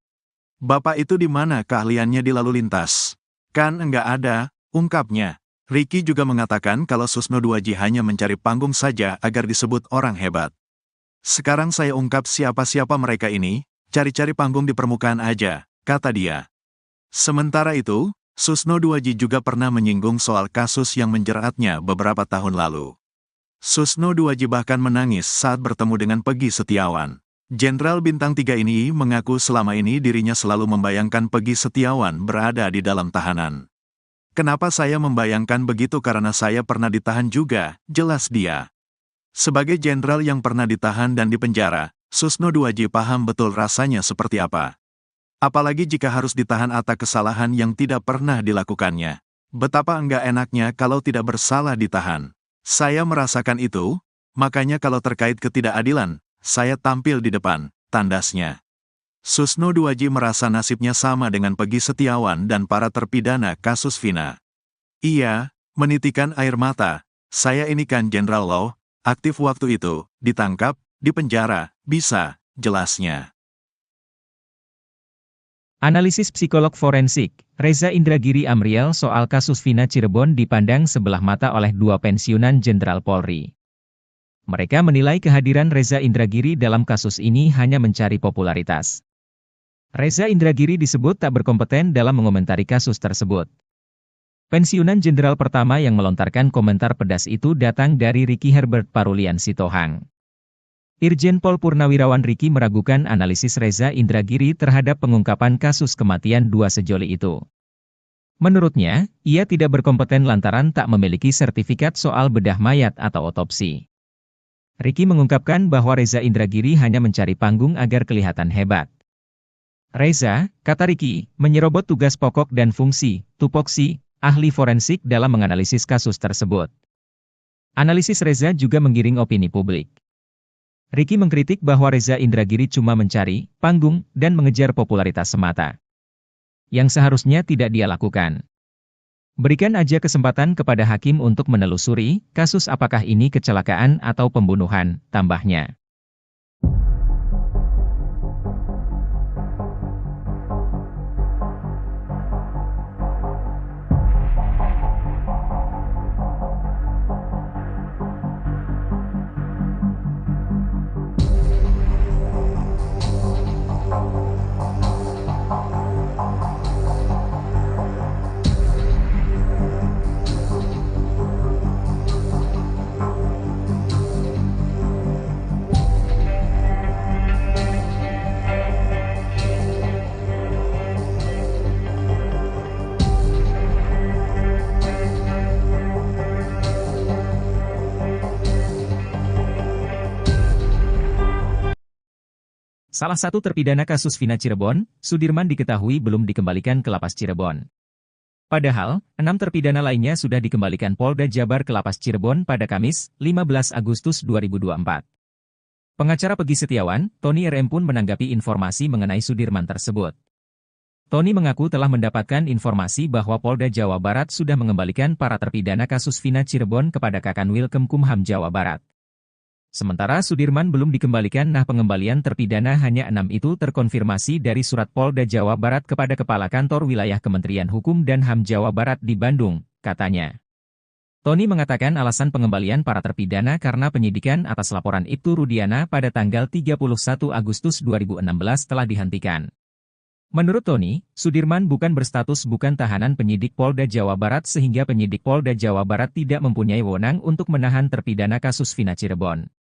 Bapak itu di mana keahliannya di lalu lintas? Kan enggak ada, ungkapnya. Ricky juga mengatakan kalau Susno Duaji hanya mencari panggung saja agar disebut orang hebat. Sekarang saya ungkap siapa-siapa mereka ini, cari-cari panggung di permukaan aja, kata dia. Sementara itu, Susno Duaji juga pernah menyinggung soal kasus yang menjeratnya beberapa tahun lalu. Susno Duaji bahkan menangis saat bertemu dengan Peggy Setiawan. Jenderal Bintang 3 ini mengaku selama ini dirinya selalu membayangkan Peggy Setiawan berada di dalam tahanan. Kenapa saya membayangkan begitu karena saya pernah ditahan juga, jelas dia. Sebagai jenderal yang pernah ditahan dan dipenjara, Susno Duaji paham betul rasanya seperti apa. Apalagi jika harus ditahan atas kesalahan yang tidak pernah dilakukannya. Betapa enggak enaknya kalau tidak bersalah ditahan. Saya merasakan itu, makanya kalau terkait ketidakadilan, saya tampil di depan, tandasnya. Susno Duaji merasa nasibnya sama dengan Peggy Setiawan dan para terpidana kasus Vina. Ia menitikan air mata, saya ini kan Jenderal Law, aktif waktu itu, ditangkap, dipenjara, bisa, jelasnya. Analisis psikolog forensik, Reza Indragiri Amriel soal kasus Vina Cirebon dipandang sebelah mata oleh dua pensiunan Jenderal Polri. Mereka menilai kehadiran Reza Indragiri dalam kasus ini hanya mencari popularitas. Reza Indragiri disebut tak berkompeten dalam mengomentari kasus tersebut. Pensiunan jenderal pertama yang melontarkan komentar pedas itu datang dari Ricky Herbert Parulian Sitohang. Irjen Pol Purnawirawan Ricky meragukan analisis Reza Indragiri terhadap pengungkapan kasus kematian dua sejoli itu. Menurutnya, ia tidak berkompeten lantaran tak memiliki sertifikat soal bedah mayat atau otopsi. Ricky mengungkapkan bahwa Reza Indragiri hanya mencari panggung agar kelihatan hebat. Reza, kata Ricky, menyerobot tugas pokok dan fungsi, tupoksi, ahli forensik dalam menganalisis kasus tersebut. Analisis Reza juga menggiring opini publik. Ricky mengkritik bahwa Reza Indragiri cuma mencari panggung dan mengejar popularitas semata, yang seharusnya tidak dia lakukan. Berikan aja kesempatan kepada hakim untuk menelusuri kasus apakah ini kecelakaan atau pembunuhan, tambahnya. Salah satu terpidana kasus Vina Cirebon, Sudirman diketahui belum dikembalikan ke Lapas Cirebon. Padahal, 6 terpidana lainnya sudah dikembalikan Polda Jabar ke Lapas Cirebon pada Kamis, 15 Agustus 2024. Pengacara Peggy Setiawan, Tony RM pun menanggapi informasi mengenai Sudirman tersebut. Tony mengaku telah mendapatkan informasi bahwa Polda Jawa Barat sudah mengembalikan para terpidana kasus Vina Cirebon kepada Kakanwil Kemkumham Jawa Barat. Sementara Sudirman belum dikembalikan, pengembalian terpidana hanya 6 itu terkonfirmasi dari surat Polda Jawa Barat kepada Kepala Kantor Wilayah Kementerian Hukum dan HAM Jawa Barat di Bandung, katanya. Tony mengatakan alasan pengembalian para terpidana karena penyidikan atas laporan Ibtu Rudiana pada tanggal 31 Agustus 2016 telah dihentikan. Menurut Tony, Sudirman bukan berstatus bukan tahanan penyidik Polda Jawa Barat sehingga penyidik Polda Jawa Barat tidak mempunyai wewenang untuk menahan terpidana kasus Vina Cirebon.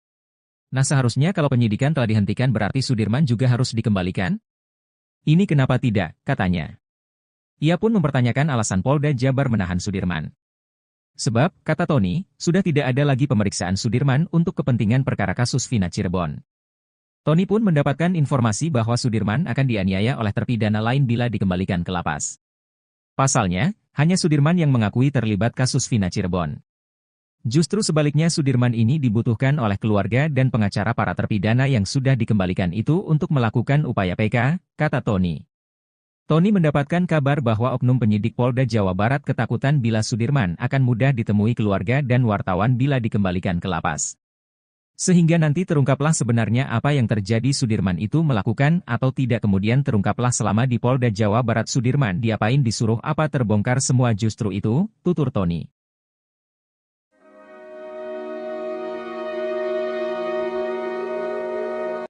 Nah, seharusnya kalau penyidikan telah dihentikan berarti Sudirman juga harus dikembalikan? Ini kenapa tidak, katanya. Ia pun mempertanyakan alasan Polda Jabar menahan Sudirman. Sebab, kata Tony, sudah tidak ada lagi pemeriksaan Sudirman untuk kepentingan perkara kasus Vina Cirebon. Tony pun mendapatkan informasi bahwa Sudirman akan dianiaya oleh terpidana lain bila dikembalikan ke lapas. Pasalnya, hanya Sudirman yang mengakui terlibat kasus Vina Cirebon. Justru sebaliknya Sudirman ini dibutuhkan oleh keluarga dan pengacara para terpidana yang sudah dikembalikan itu untuk melakukan upaya PK, kata Tony. Tony mendapatkan kabar bahwa oknum penyidik Polda Jawa Barat ketakutan bila Sudirman akan mudah ditemui keluarga dan wartawan bila dikembalikan ke lapas. Sehingga nanti terungkaplah sebenarnya apa yang terjadi Sudirman itu melakukan atau tidak, kemudian terungkaplah selama di Polda Jawa Barat Sudirman diapain disuruh apa terbongkar semua justru itu, tutur Tony.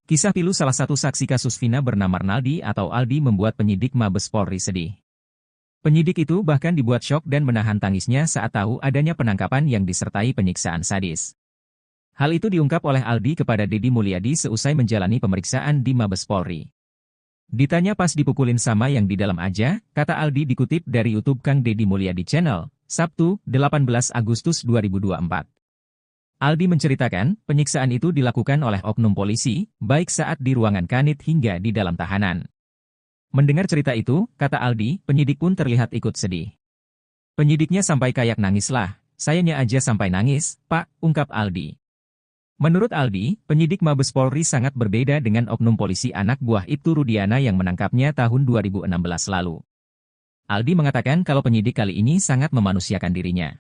Kisah pilu salah satu saksi kasus Vina bernama Arnaldi atau Aldi membuat penyidik Mabes Polri sedih. Penyidik itu bahkan dibuat syok dan menahan tangisnya saat tahu adanya penangkapan yang disertai penyiksaan sadis. Hal itu diungkap oleh Aldi kepada Deddy Mulyadi seusai menjalani pemeriksaan di Mabes Polri. Ditanya pas dipukulin sama yang di dalam aja, kata Aldi dikutip dari YouTube Kang Deddy Mulyadi Channel, Sabtu, 18 Agustus 2024. Aldi menceritakan, penyiksaan itu dilakukan oleh oknum polisi, baik saat di ruangan kanit hingga di dalam tahanan. Mendengar cerita itu, kata Aldi, penyidik pun terlihat ikut sedih. Penyidiknya sampai kayak nangis lah, sayanya aja sampai nangis, Pak, ungkap Aldi. Menurut Aldi, penyidik Mabes Polri sangat berbeda dengan oknum polisi anak buah Ibtu Rudiana yang menangkapnya tahun 2016 lalu. Aldi mengatakan kalau penyidik kali ini sangat memanusiakan dirinya.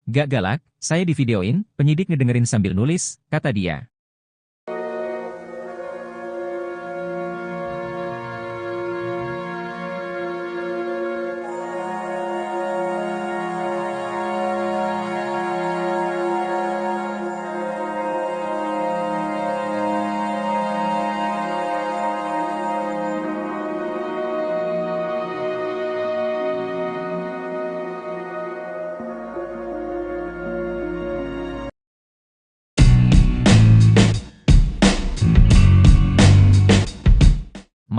Gak galak, saya divideoin, penyidik ngedengerin sambil nulis, kata dia.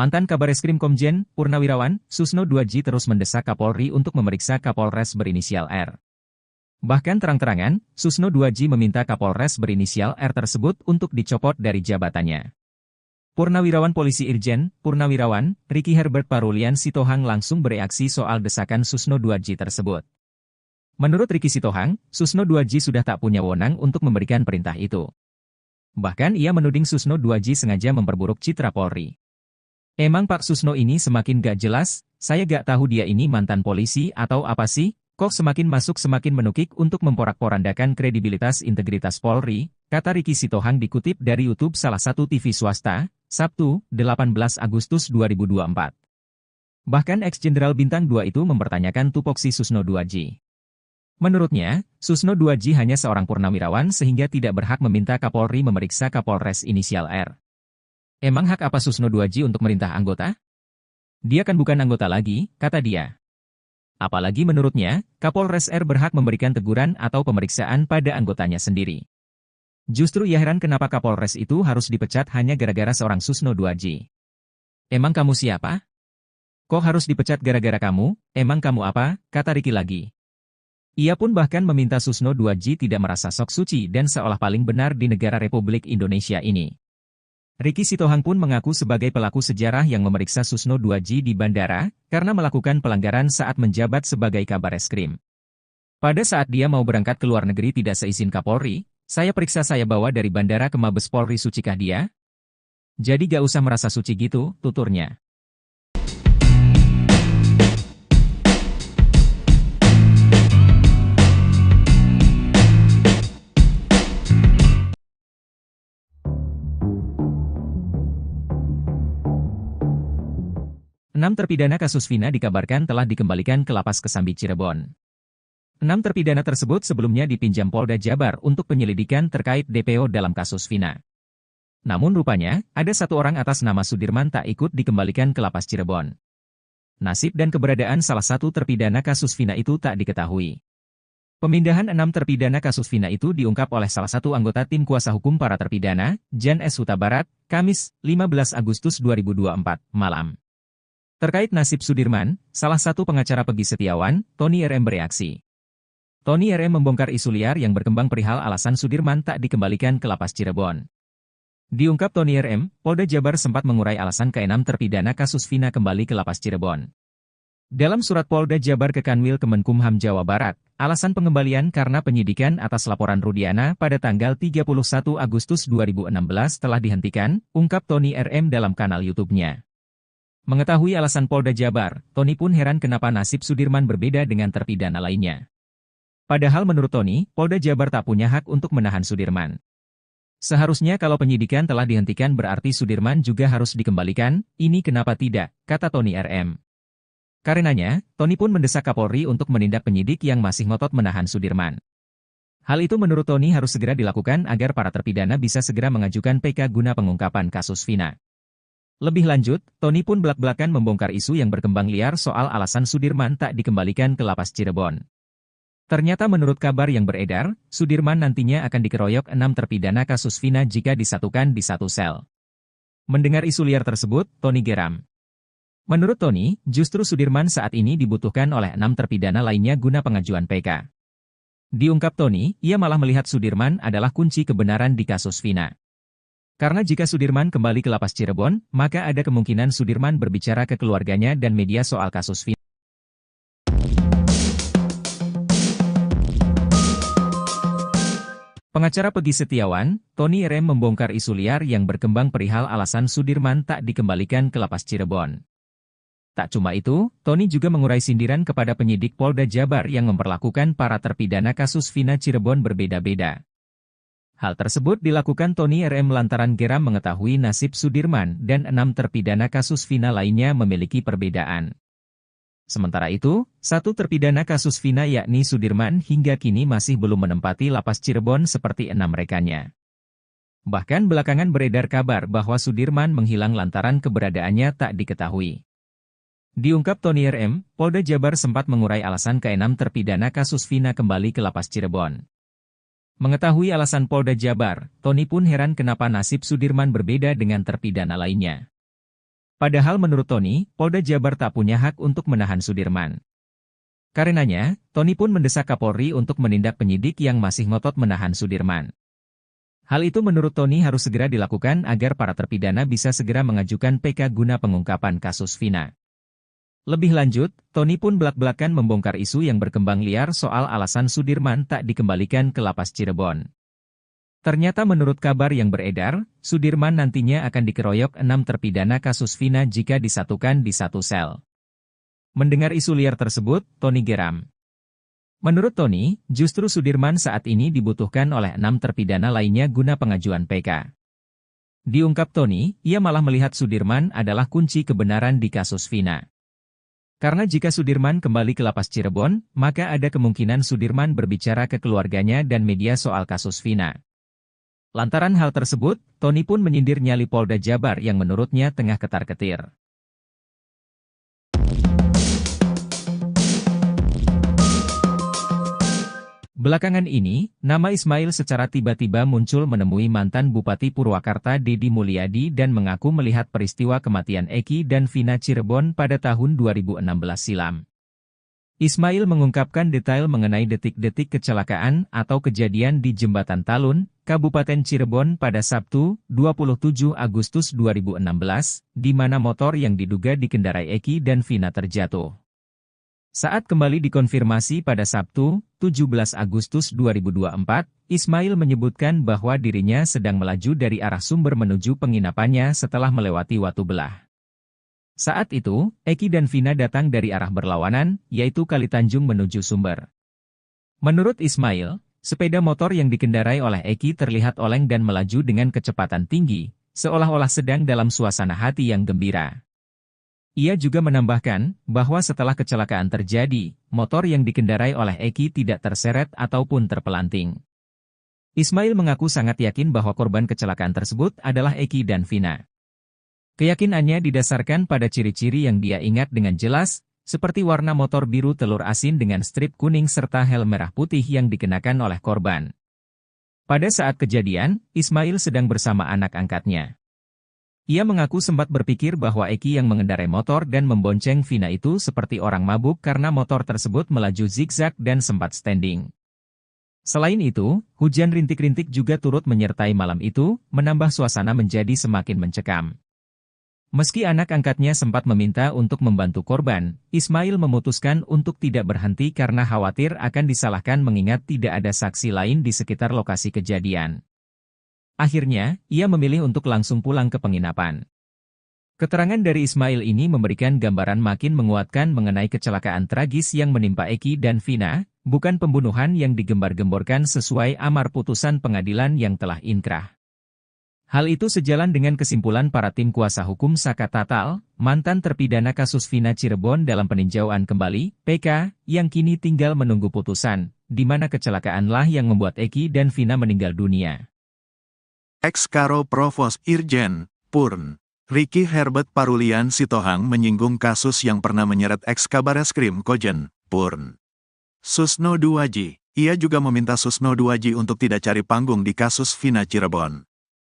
Mantan Kabareskrim Komjen Purnawirawan Susno 2J terus mendesak Kapolri untuk memeriksa Kapolres berinisial R. Bahkan terang-terangan, Susno 2J meminta Kapolres berinisial R tersebut untuk dicopot dari jabatannya. Purnawirawan Polisi Irjen Purnawirawan Ricky Herbert Parulian Sitohang langsung bereaksi soal desakan Susno 2J tersebut. Menurut Ricky Sitohang, Susno 2J sudah tak punya wewenang untuk memberikan perintah itu. Bahkan ia menuding Susno 2J sengaja memperburuk citra Polri. Emang Pak Susno ini semakin gak jelas, saya gak tahu dia ini mantan polisi atau apa sih, kok semakin masuk semakin menukik untuk memporak-porandakan kredibilitas integritas Polri, kata Ricky Sitohang dikutip dari YouTube salah satu TV swasta, Sabtu, 18 Agustus 2024. Bahkan ex-jenderal Bintang 2 itu mempertanyakan tupoksi Susno 2J. Menurutnya, Susno 2J hanya seorang purnawirawan sehingga tidak berhak meminta Kapolri memeriksa Kapolres inisial R. Emang hak apa Susno 2J untuk merintah anggota? Dia kan bukan anggota lagi, kata dia. Apalagi menurutnya, Kapolres R berhak memberikan teguran atau pemeriksaan pada anggotanya sendiri. Justru ia heran kenapa Kapolres itu harus dipecat hanya gara-gara seorang Susno 2J. Emang kamu siapa? Kok harus dipecat gara-gara kamu? Emang kamu apa? Kata Ricky lagi. Ia pun bahkan meminta Susno 2J tidak merasa sok suci dan seolah paling benar di negara Republik Indonesia ini. Ricky Sitohang pun mengaku sebagai pelaku sejarah yang memeriksa Susno 2J di bandara, karena melakukan pelanggaran saat menjabat sebagai Kabareskrim. Pada saat dia mau berangkat ke luar negeri tidak seizin Kapolri, saya periksa saya bawa dari bandara ke Mabes Polri, sucikah dia? Jadi gak usah merasa suci gitu, tuturnya. Enam terpidana kasus Vina dikabarkan telah dikembalikan ke Lapas Kesambi Cirebon. 6 terpidana tersebut sebelumnya dipinjam Polda Jabar untuk penyelidikan terkait DPO dalam kasus Vina. Namun rupanya, ada satu orang atas nama Sudirman tak ikut dikembalikan ke Lapas Cirebon. Nasib dan keberadaan salah satu terpidana kasus Vina itu tak diketahui. Pemindahan 6 terpidana kasus Vina itu diungkap oleh salah satu anggota tim kuasa hukum para terpidana, Jan S. Huta Barat, Kamis, 15 Agustus 2024, malam. Terkait nasib Sudirman, salah satu pengacara Peggy Setiawan, Tony RM bereaksi. Tony RM membongkar isu liar yang berkembang perihal alasan Sudirman tak dikembalikan ke Lapas Cirebon. Diungkap Tony RM, Polda Jabar sempat mengurai alasan ke-6 terpidana kasus Vina kembali ke Lapas Cirebon. Dalam surat Polda Jabar ke Kanwil Kemenkumham Jawa Barat, alasan pengembalian karena penyidikan atas laporan Rudiana pada tanggal 31 Agustus 2016 telah dihentikan, ungkap Tony RM dalam kanal YouTube-nya. Mengetahui alasan Polda Jabar, Tony pun heran kenapa nasib Sudirman berbeda dengan terpidana lainnya. Padahal menurut Tony, Polda Jabar tak punya hak untuk menahan Sudirman. Seharusnya kalau penyidikan telah dihentikan berarti Sudirman juga harus dikembalikan, ini kenapa tidak, kata Tony RM. Karenanya, Tony pun mendesak Kapolri untuk menindak penyidik yang masih ngotot menahan Sudirman. Hal itu menurut Tony harus segera dilakukan agar para terpidana bisa segera mengajukan PK guna pengungkapan kasus Vina. Lebih lanjut, Tony pun belak-belakan membongkar isu yang berkembang liar soal alasan Sudirman tak dikembalikan ke lapas Cirebon. Ternyata menurut kabar yang beredar, Sudirman nantinya akan dikeroyok 6 terpidana kasus Vina jika disatukan di satu sel. Mendengar isu liar tersebut, Tony geram. Menurut Tony, justru Sudirman saat ini dibutuhkan oleh 6 terpidana lainnya guna pengajuan PK. Diungkap Tony, ia malah melihat Sudirman adalah kunci kebenaran di kasus Vina. Karena jika Sudirman kembali ke lapas Cirebon, maka ada kemungkinan Sudirman berbicara ke keluarganya dan media soal kasus Vina. Pengacara Peggy Setiawan, Tony RM membongkar isu liar yang berkembang perihal alasan Sudirman tak dikembalikan ke lapas Cirebon. Tak cuma itu, Tony juga mengurai sindiran kepada penyidik Polda Jabar yang memperlakukan para terpidana kasus Vina Cirebon berbeda-beda. Hal tersebut dilakukan Tony RM lantaran geram mengetahui nasib Sudirman dan 6 terpidana kasus Vina lainnya memiliki perbedaan. Sementara itu, 1 terpidana kasus Vina yakni Sudirman hingga kini masih belum menempati lapas Cirebon seperti 6 rekannya. Bahkan belakangan beredar kabar bahwa Sudirman menghilang lantaran keberadaannya tak diketahui. Diungkap Tony RM, Polda Jabar sempat mengurai alasan ke-6 terpidana kasus Vina kembali ke lapas Cirebon. Mengetahui alasan Polda Jabar, Tony pun heran kenapa nasib Sudirman berbeda dengan terpidana lainnya. Padahal menurut Tony, Polda Jabar tak punya hak untuk menahan Sudirman. Karenanya, Tony pun mendesak Kapolri untuk menindak penyidik yang masih ngotot menahan Sudirman. Hal itu menurut Tony harus segera dilakukan agar para terpidana bisa segera mengajukan PK guna pengungkapan kasus Vina. Lebih lanjut, Tony pun belak-belakan membongkar isu yang berkembang liar soal alasan Sudirman tak dikembalikan ke lapas Cirebon. Ternyata menurut kabar yang beredar, Sudirman nantinya akan dikeroyok 6 terpidana kasus Vina jika disatukan di satu sel. Mendengar isu liar tersebut, Tony geram. Menurut Tony, justru Sudirman saat ini dibutuhkan oleh 6 terpidana lainnya guna pengajuan PK. Diungkap Tony, ia malah melihat Sudirman adalah kunci kebenaran di kasus Vina. Karena jika Sudirman kembali ke lapas Cirebon, maka ada kemungkinan Sudirman berbicara ke keluarganya dan media soal kasus Vina. Lantaran hal tersebut, Tony pun menyindir nyali Polda Jabar yang menurutnya tengah ketar-ketir. Belakangan ini, nama Ismail secara tiba-tiba muncul menemui mantan Bupati Purwakarta Deddy Mulyadi dan mengaku melihat peristiwa kematian Eki dan Vina Cirebon pada tahun 2016 silam. Ismail mengungkapkan detail mengenai detik-detik kecelakaan atau kejadian di Jembatan Talun, Kabupaten Cirebon pada Sabtu, 27 Agustus 2016, di mana motor yang diduga dikendarai Eki dan Vina terjatuh. Saat kembali dikonfirmasi pada Sabtu, 17 Agustus 2024, Ismail menyebutkan bahwa dirinya sedang melaju dari arah sumber menuju penginapannya setelah melewati Watu Belah. Saat itu, Eki dan Vina datang dari arah berlawanan, yaitu Kali Tanjung menuju sumber. Menurut Ismail, sepeda motor yang dikendarai oleh Eki terlihat oleng dan melaju dengan kecepatan tinggi, seolah-olah sedang dalam suasana hati yang gembira. Ia juga menambahkan bahwa setelah kecelakaan terjadi, motor yang dikendarai oleh Eki tidak terseret ataupun terpelanting. Ismail mengaku sangat yakin bahwa korban kecelakaan tersebut adalah Eki dan Vina. Keyakinannya didasarkan pada ciri-ciri yang dia ingat dengan jelas, seperti warna motor biru telur asin dengan strip kuning serta helm merah putih yang dikenakan oleh korban. Pada saat kejadian, Ismail sedang bersama anak angkatnya. Ia mengaku sempat berpikir bahwa Eki yang mengendarai motor dan membonceng Vina itu seperti orang mabuk karena motor tersebut melaju zigzag dan sempat standing. Selain itu, hujan rintik-rintik juga turut menyertai malam itu, menambah suasana menjadi semakin mencekam. Meski anak angkatnya sempat meminta untuk membantu korban, Ismail memutuskan untuk tidak berhenti karena khawatir akan disalahkan mengingat tidak ada saksi lain di sekitar lokasi kejadian. Akhirnya, ia memilih untuk langsung pulang ke penginapan. Keterangan dari Ismail ini memberikan gambaran makin menguatkan mengenai kecelakaan tragis yang menimpa Eki dan Vina, bukan pembunuhan yang digembar-gemborkan sesuai amar putusan pengadilan yang telah inkrah. Hal itu sejalan dengan kesimpulan para tim kuasa hukum Saka Tatal, mantan terpidana kasus Vina Cirebon dalam peninjauan kembali, PK, yang kini tinggal menunggu putusan, di mana kecelakaanlah yang membuat Eki dan Vina meninggal dunia. Ex-Karo Provos Irjen, Purn, Ricky Herbert Parulian Sitohang menyinggung kasus yang pernah menyeret ex-Kabareskrim Kojen, Purn. Susno Duaji, ia juga meminta Susno Duaji untuk tidak cari panggung di kasus Vina Cirebon.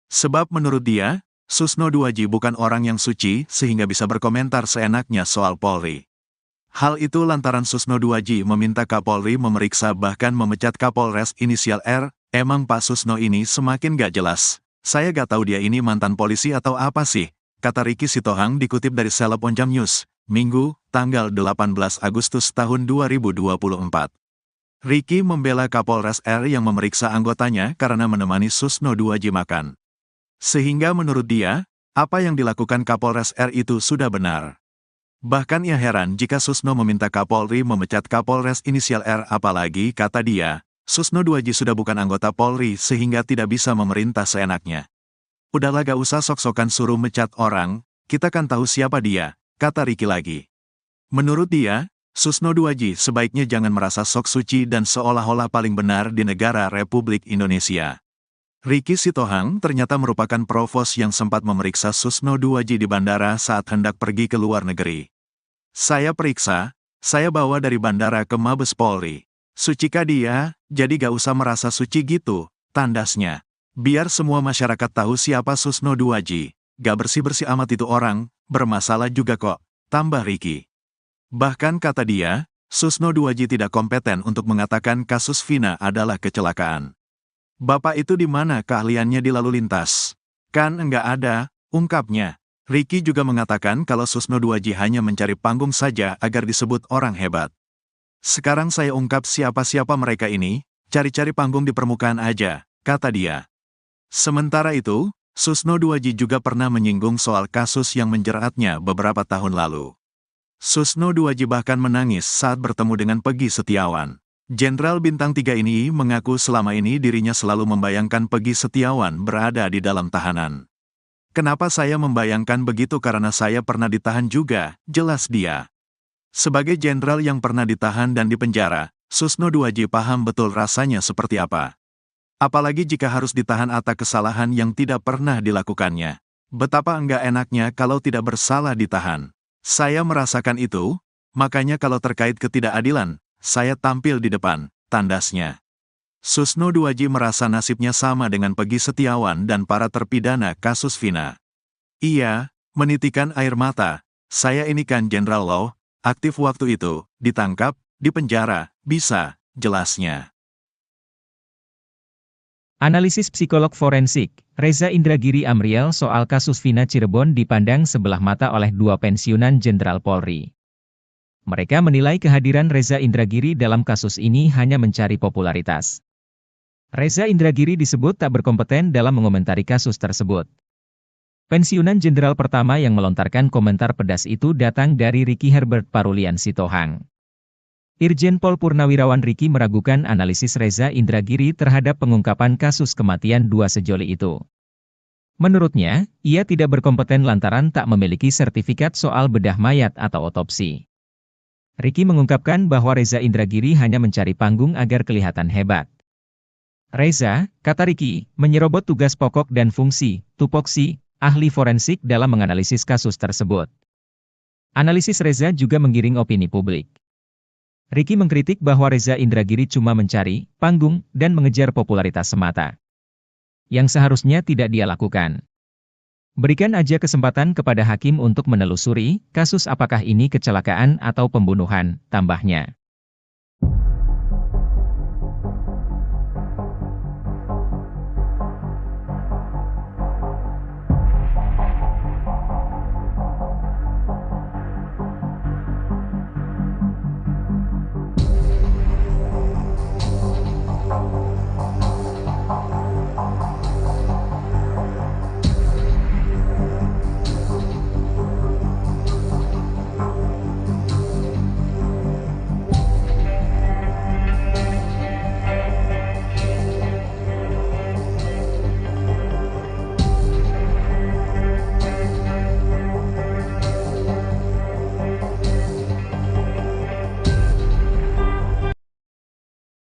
Sebab menurut dia, Susno Duaji bukan orang yang suci sehingga bisa berkomentar seenaknya soal Polri. Hal itu lantaran Susno Duaji meminta Kapolri memeriksa bahkan memecat Kapolres inisial R. Emang Pak Susno ini semakin gak jelas. Saya gak tahu dia ini mantan polisi atau apa sih, kata Ricky Sitohang dikutip dari Seleb Onjam News, Minggu, tanggal 18 Agustus tahun 2024. Ricky membela Kapolres R yang memeriksa anggotanya karena menemani Susno Duaji makan. Sehingga menurut dia, apa yang dilakukan Kapolres R itu sudah benar. Bahkan ia heran jika Susno meminta Kapolri memecat Kapolres inisial R, apalagi, kata dia, Susno Duaji sudah bukan anggota Polri sehingga tidak bisa memerintah seenaknya. Udahlah gak usah sok-sokan suruh mecat orang, kita kan tahu siapa dia, kata Ricky lagi. Menurut dia, Susno Duaji sebaiknya jangan merasa sok suci dan seolah-olah paling benar di negara Republik Indonesia. Ricky Sitohang ternyata merupakan provos yang sempat memeriksa Susno Duaji di bandara saat hendak pergi ke luar negeri. Saya periksa, saya bawa dari bandara ke Mabes Polri. Sucikah dia, jadi gak usah merasa suci gitu, tandasnya. Biar semua masyarakat tahu siapa Susno Duaji. Gak bersih-bersih amat itu orang, bermasalah juga kok, tambah Ricky. Bahkan kata dia, Susno Duaji tidak kompeten untuk mengatakan kasus Vina adalah kecelakaan. Bapak itu di mana keahliannya di lalu lintas? Kan enggak ada, ungkapnya. Ricky juga mengatakan kalau Susno Duaji hanya mencari panggung saja agar disebut orang hebat. Sekarang saya ungkap siapa-siapa mereka ini, cari-cari panggung di permukaan aja, kata dia. Sementara itu, Susno Duaji juga pernah menyinggung soal kasus yang menjeratnya beberapa tahun lalu. Susno Duaji bahkan menangis saat bertemu dengan Peggy Setiawan. Jenderal Bintang 3 ini mengaku selama ini dirinya selalu membayangkan Peggy Setiawan berada di dalam tahanan. Kenapa saya membayangkan begitu karena saya pernah ditahan juga, jelas dia. Sebagai jenderal yang pernah ditahan dan dipenjara, Susno Duaji paham betul rasanya seperti apa. Apalagi jika harus ditahan atas kesalahan yang tidak pernah dilakukannya. Betapa enggak enaknya kalau tidak bersalah ditahan. Saya merasakan itu, makanya kalau terkait ketidakadilan, saya tampil di depan, tandasnya. Susno Duaji merasa nasibnya sama dengan Peggy Setiawan dan para terpidana kasus Vina. Ia menitikan air mata, saya ini kan Jenderal Law, aktif waktu itu, ditangkap, dipenjara, bisa, jelasnya. Analisis psikolog forensik, Reza Indragiri Amriel soal kasus Vina Cirebon dipandang sebelah mata oleh dua pensiunan Jenderal Polri. Mereka menilai kehadiran Reza Indragiri dalam kasus ini hanya mencari popularitas. Reza Indragiri disebut tak berkompeten dalam mengomentari kasus tersebut. Pensiunan jenderal pertama yang melontarkan komentar pedas itu datang dari Ricky Herbert Parulian Sitohang. Irjen Pol Purnawirawan Ricky meragukan analisis Reza Indragiri terhadap pengungkapan kasus kematian dua sejoli itu. Menurutnya, ia tidak berkompeten lantaran tak memiliki sertifikat soal bedah mayat atau otopsi. Ricky mengungkapkan bahwa Reza Indragiri hanya mencari panggung agar kelihatan hebat. Reza, kata Ricky, menyerobot tugas pokok dan fungsi, tupoksi, ahli forensik dalam menganalisis kasus tersebut. Analisis Reza juga menggiring opini publik. Ricky mengkritik bahwa Reza Indragiri cuma mencari panggung dan mengejar popularitas semata. Yang seharusnya tidak dia lakukan. Berikan aja kesempatan kepada hakim untuk menelusuri kasus apakah ini kecelakaan atau pembunuhan, tambahnya.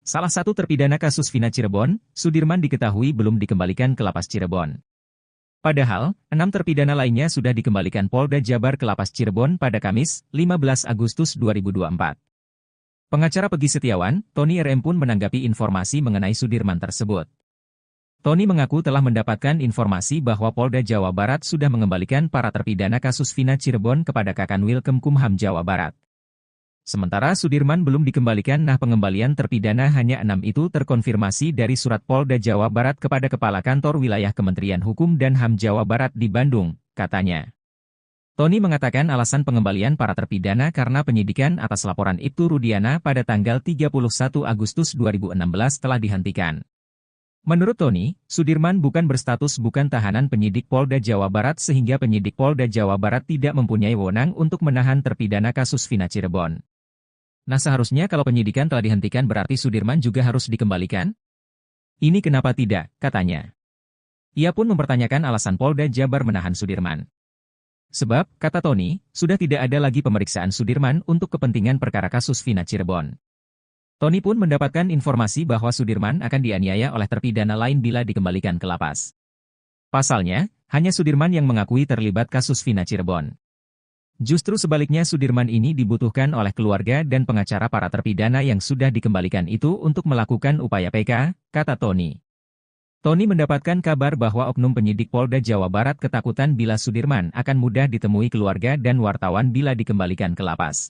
Salah satu terpidana kasus Vina Cirebon, Sudirman diketahui belum dikembalikan ke Lapas Cirebon. Padahal, 6 terpidana lainnya sudah dikembalikan Polda Jabar ke Lapas Cirebon pada Kamis, 15 Agustus 2024. Pengacara Peggy Setiawan, Tony RM pun menanggapi informasi mengenai Sudirman tersebut. Tony mengaku telah mendapatkan informasi bahwa Polda Jawa Barat sudah mengembalikan para terpidana kasus Vina Cirebon kepada Kakanwil Kemkumham Jawa Barat. Sementara Sudirman belum dikembalikan. Pengembalian terpidana hanya 6 itu terkonfirmasi dari surat Polda Jawa Barat kepada Kepala Kantor Wilayah Kementerian Hukum dan HAM Jawa Barat di Bandung, katanya. Tony mengatakan alasan pengembalian para terpidana karena penyidikan atas laporan Ibtu Rudiana pada tanggal 31 Agustus 2016 telah dihentikan. Menurut Tony, Sudirman bukan berstatus bukan tahanan penyidik Polda Jawa Barat sehingga penyidik Polda Jawa Barat tidak mempunyai wewenang untuk menahan terpidana kasus Vina Cirebon. Nah, seharusnya kalau penyidikan telah dihentikan berarti Sudirman juga harus dikembalikan? Ini kenapa tidak, katanya. Ia pun mempertanyakan alasan Polda Jabar menahan Sudirman. Sebab, kata Tony, sudah tidak ada lagi pemeriksaan Sudirman untuk kepentingan perkara kasus Vina Cirebon. Tony pun mendapatkan informasi bahwa Sudirman akan dianiaya oleh terpidana lain bila dikembalikan ke lapas. Pasalnya, hanya Sudirman yang mengakui terlibat kasus Vina Cirebon. Justru sebaliknya Sudirman ini dibutuhkan oleh keluarga dan pengacara para terpidana yang sudah dikembalikan itu untuk melakukan upaya PK, kata Tony. Tony mendapatkan kabar bahwa oknum penyidik Polda Jawa Barat ketakutan bila Sudirman akan mudah ditemui keluarga dan wartawan bila dikembalikan ke lapas.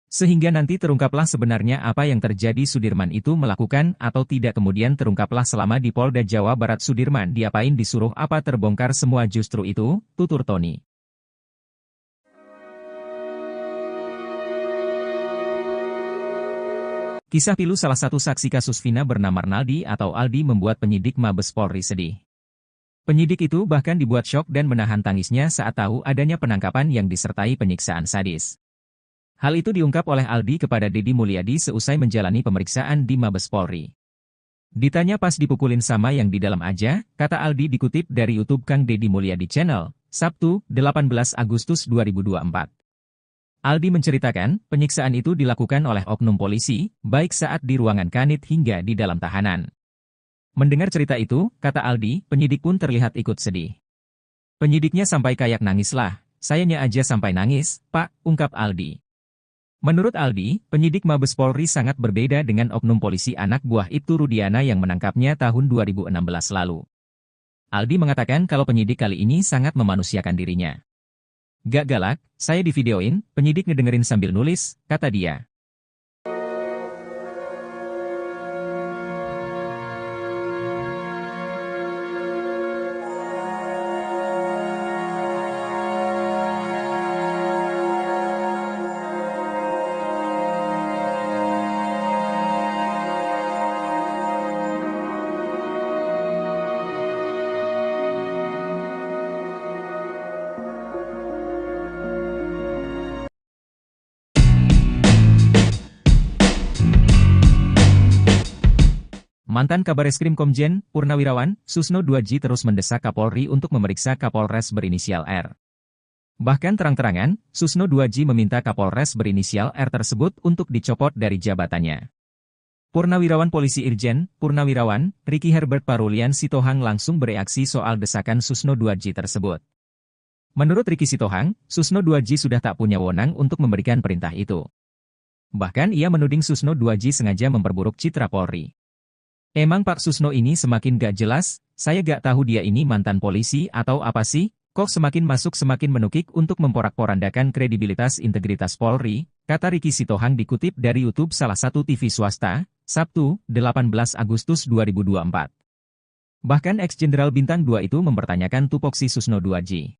Sehingga nanti terungkaplah sebenarnya apa yang terjadi Sudirman itu melakukan atau tidak kemudian terungkaplah selama di Polda Jawa Barat Sudirman diapain disuruh apa terbongkar semua justru itu, tutur Tony. Kisah pilu salah satu saksi kasus Vina bernama Arnaldi atau Aldi membuat penyidik Mabes Polri sedih. Penyidik itu bahkan dibuat syok dan menahan tangisnya saat tahu adanya penangkapan yang disertai penyiksaan sadis. Hal itu diungkap oleh Aldi kepada Deddy Mulyadi seusai menjalani pemeriksaan di Mabes Polri. Ditanya pas dipukulin sama yang di dalam aja, kata Aldi dikutip dari YouTube Kang Deddy Mulyadi Channel, Sabtu, 18 Agustus 2024. Aldi menceritakan, penyiksaan itu dilakukan oleh oknum polisi, baik saat di ruangan kanit hingga di dalam tahanan. Mendengar cerita itu, kata Aldi, penyidik pun terlihat ikut sedih. Penyidiknya sampai kayak nangis lah, sayanya aja sampai nangis, Pak, ungkap Aldi. Menurut Aldi, penyidik Mabes Polri sangat berbeda dengan oknum polisi anak buah Ibtu Rudiana yang menangkapnya tahun 2016 lalu. Aldi mengatakan kalau penyidik kali ini sangat memanusiakan dirinya. Gak galak, saya divideoin, penyidik ngedengerin sambil nulis, kata dia. Mantan Kabareskrim Komjen, Purnawirawan, Susno 2J terus mendesak Kapolri untuk memeriksa Kapolres berinisial R. Bahkan terang-terangan, Susno 2J meminta Kapolres berinisial R tersebut untuk dicopot dari jabatannya. Purnawirawan Polisi Irjen, Purnawirawan, Ricky Herbert Parulian Sitohang langsung bereaksi soal desakan Susno 2J tersebut. Menurut Ricky Sitohang, Susno 2J sudah tak punya wewenang untuk memberikan perintah itu. Bahkan ia menuding Susno 2J sengaja memperburuk citra Polri. Emang Pak Susno ini semakin gak jelas, saya gak tahu dia ini mantan polisi atau apa sih, kok semakin masuk semakin menukik untuk memporak-porandakan kredibilitas integritas Polri, kata Ricky Sitohang dikutip dari YouTube salah satu TV swasta, Sabtu, 18 Agustus 2024. Bahkan ex-jenderal Bintang 2 itu mempertanyakan tupoksi Susno 2J.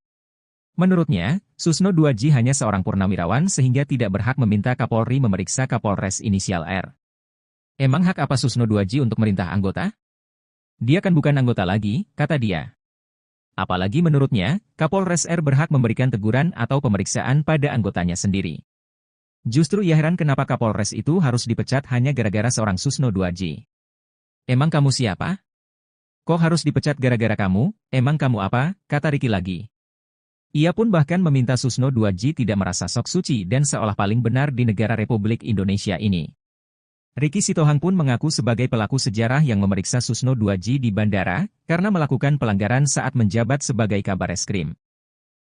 Menurutnya, Susno 2J hanya seorang purnawirawan sehingga tidak berhak meminta Kapolri memeriksa Kapolres inisial R. Emang hak apa Susno 2J untuk merintah anggota? Dia kan bukan anggota lagi, kata dia. Apalagi menurutnya, Kapolres R berhak memberikan teguran atau pemeriksaan pada anggotanya sendiri. Justru ia heran kenapa Kapolres itu harus dipecat hanya gara-gara seorang Susno 2J. Emang kamu siapa? Kok harus dipecat gara-gara kamu? Emang kamu apa? Kata Ricky lagi. Ia pun bahkan meminta Susno 2J tidak merasa sok suci dan seolah paling benar di negara Republik Indonesia ini. Ricky Sitohang pun mengaku sebagai pelaku sejarah yang memeriksa Susno 2J di bandara, karena melakukan pelanggaran saat menjabat sebagai Kabareskrim.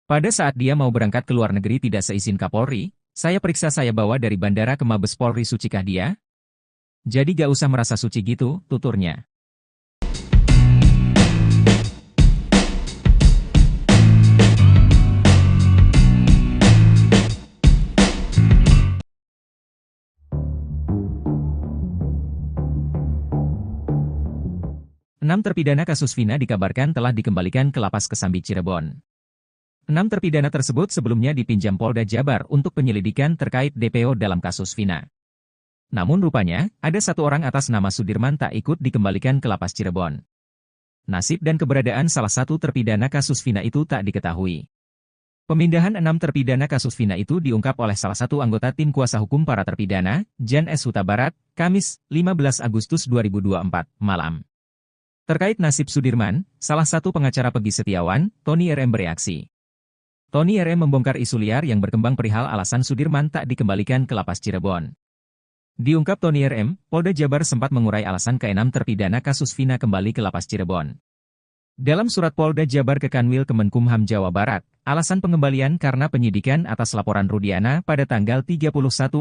Pada saat dia mau berangkat ke luar negeri tidak seizin Kapolri, saya periksa saya bawa dari bandara ke Mabes Polri sucikah dia? Jadi gak usah merasa suci gitu, tuturnya. Enam terpidana kasus Vina dikabarkan telah dikembalikan ke Lapas Kesambi Cirebon. 6 terpidana tersebut sebelumnya dipinjam Polda Jabar untuk penyelidikan terkait DPO dalam kasus Vina. Namun rupanya, ada satu orang atas nama Sudirman tak ikut dikembalikan ke Lapas Cirebon. Nasib dan keberadaan salah satu terpidana kasus Vina itu tak diketahui. Pemindahan 6 terpidana kasus Vina itu diungkap oleh salah satu anggota tim kuasa hukum para terpidana, Jan S. Huta Barat, Kamis, 15 Agustus 2024, malam. Terkait nasib Sudirman, salah satu pengacara Peggy Setiawan, Tony RM bereaksi. Tony RM membongkar isu liar yang berkembang perihal alasan Sudirman tak dikembalikan ke Lapas Cirebon. Diungkap Tony RM, Polda Jabar sempat mengurai alasan ke-6 terpidana kasus Vina kembali ke Lapas Cirebon. Dalam surat Polda Jabar ke Kanwil Kemenkumham Jawa Barat, alasan pengembalian karena penyidikan atas laporan Rudiana pada tanggal 31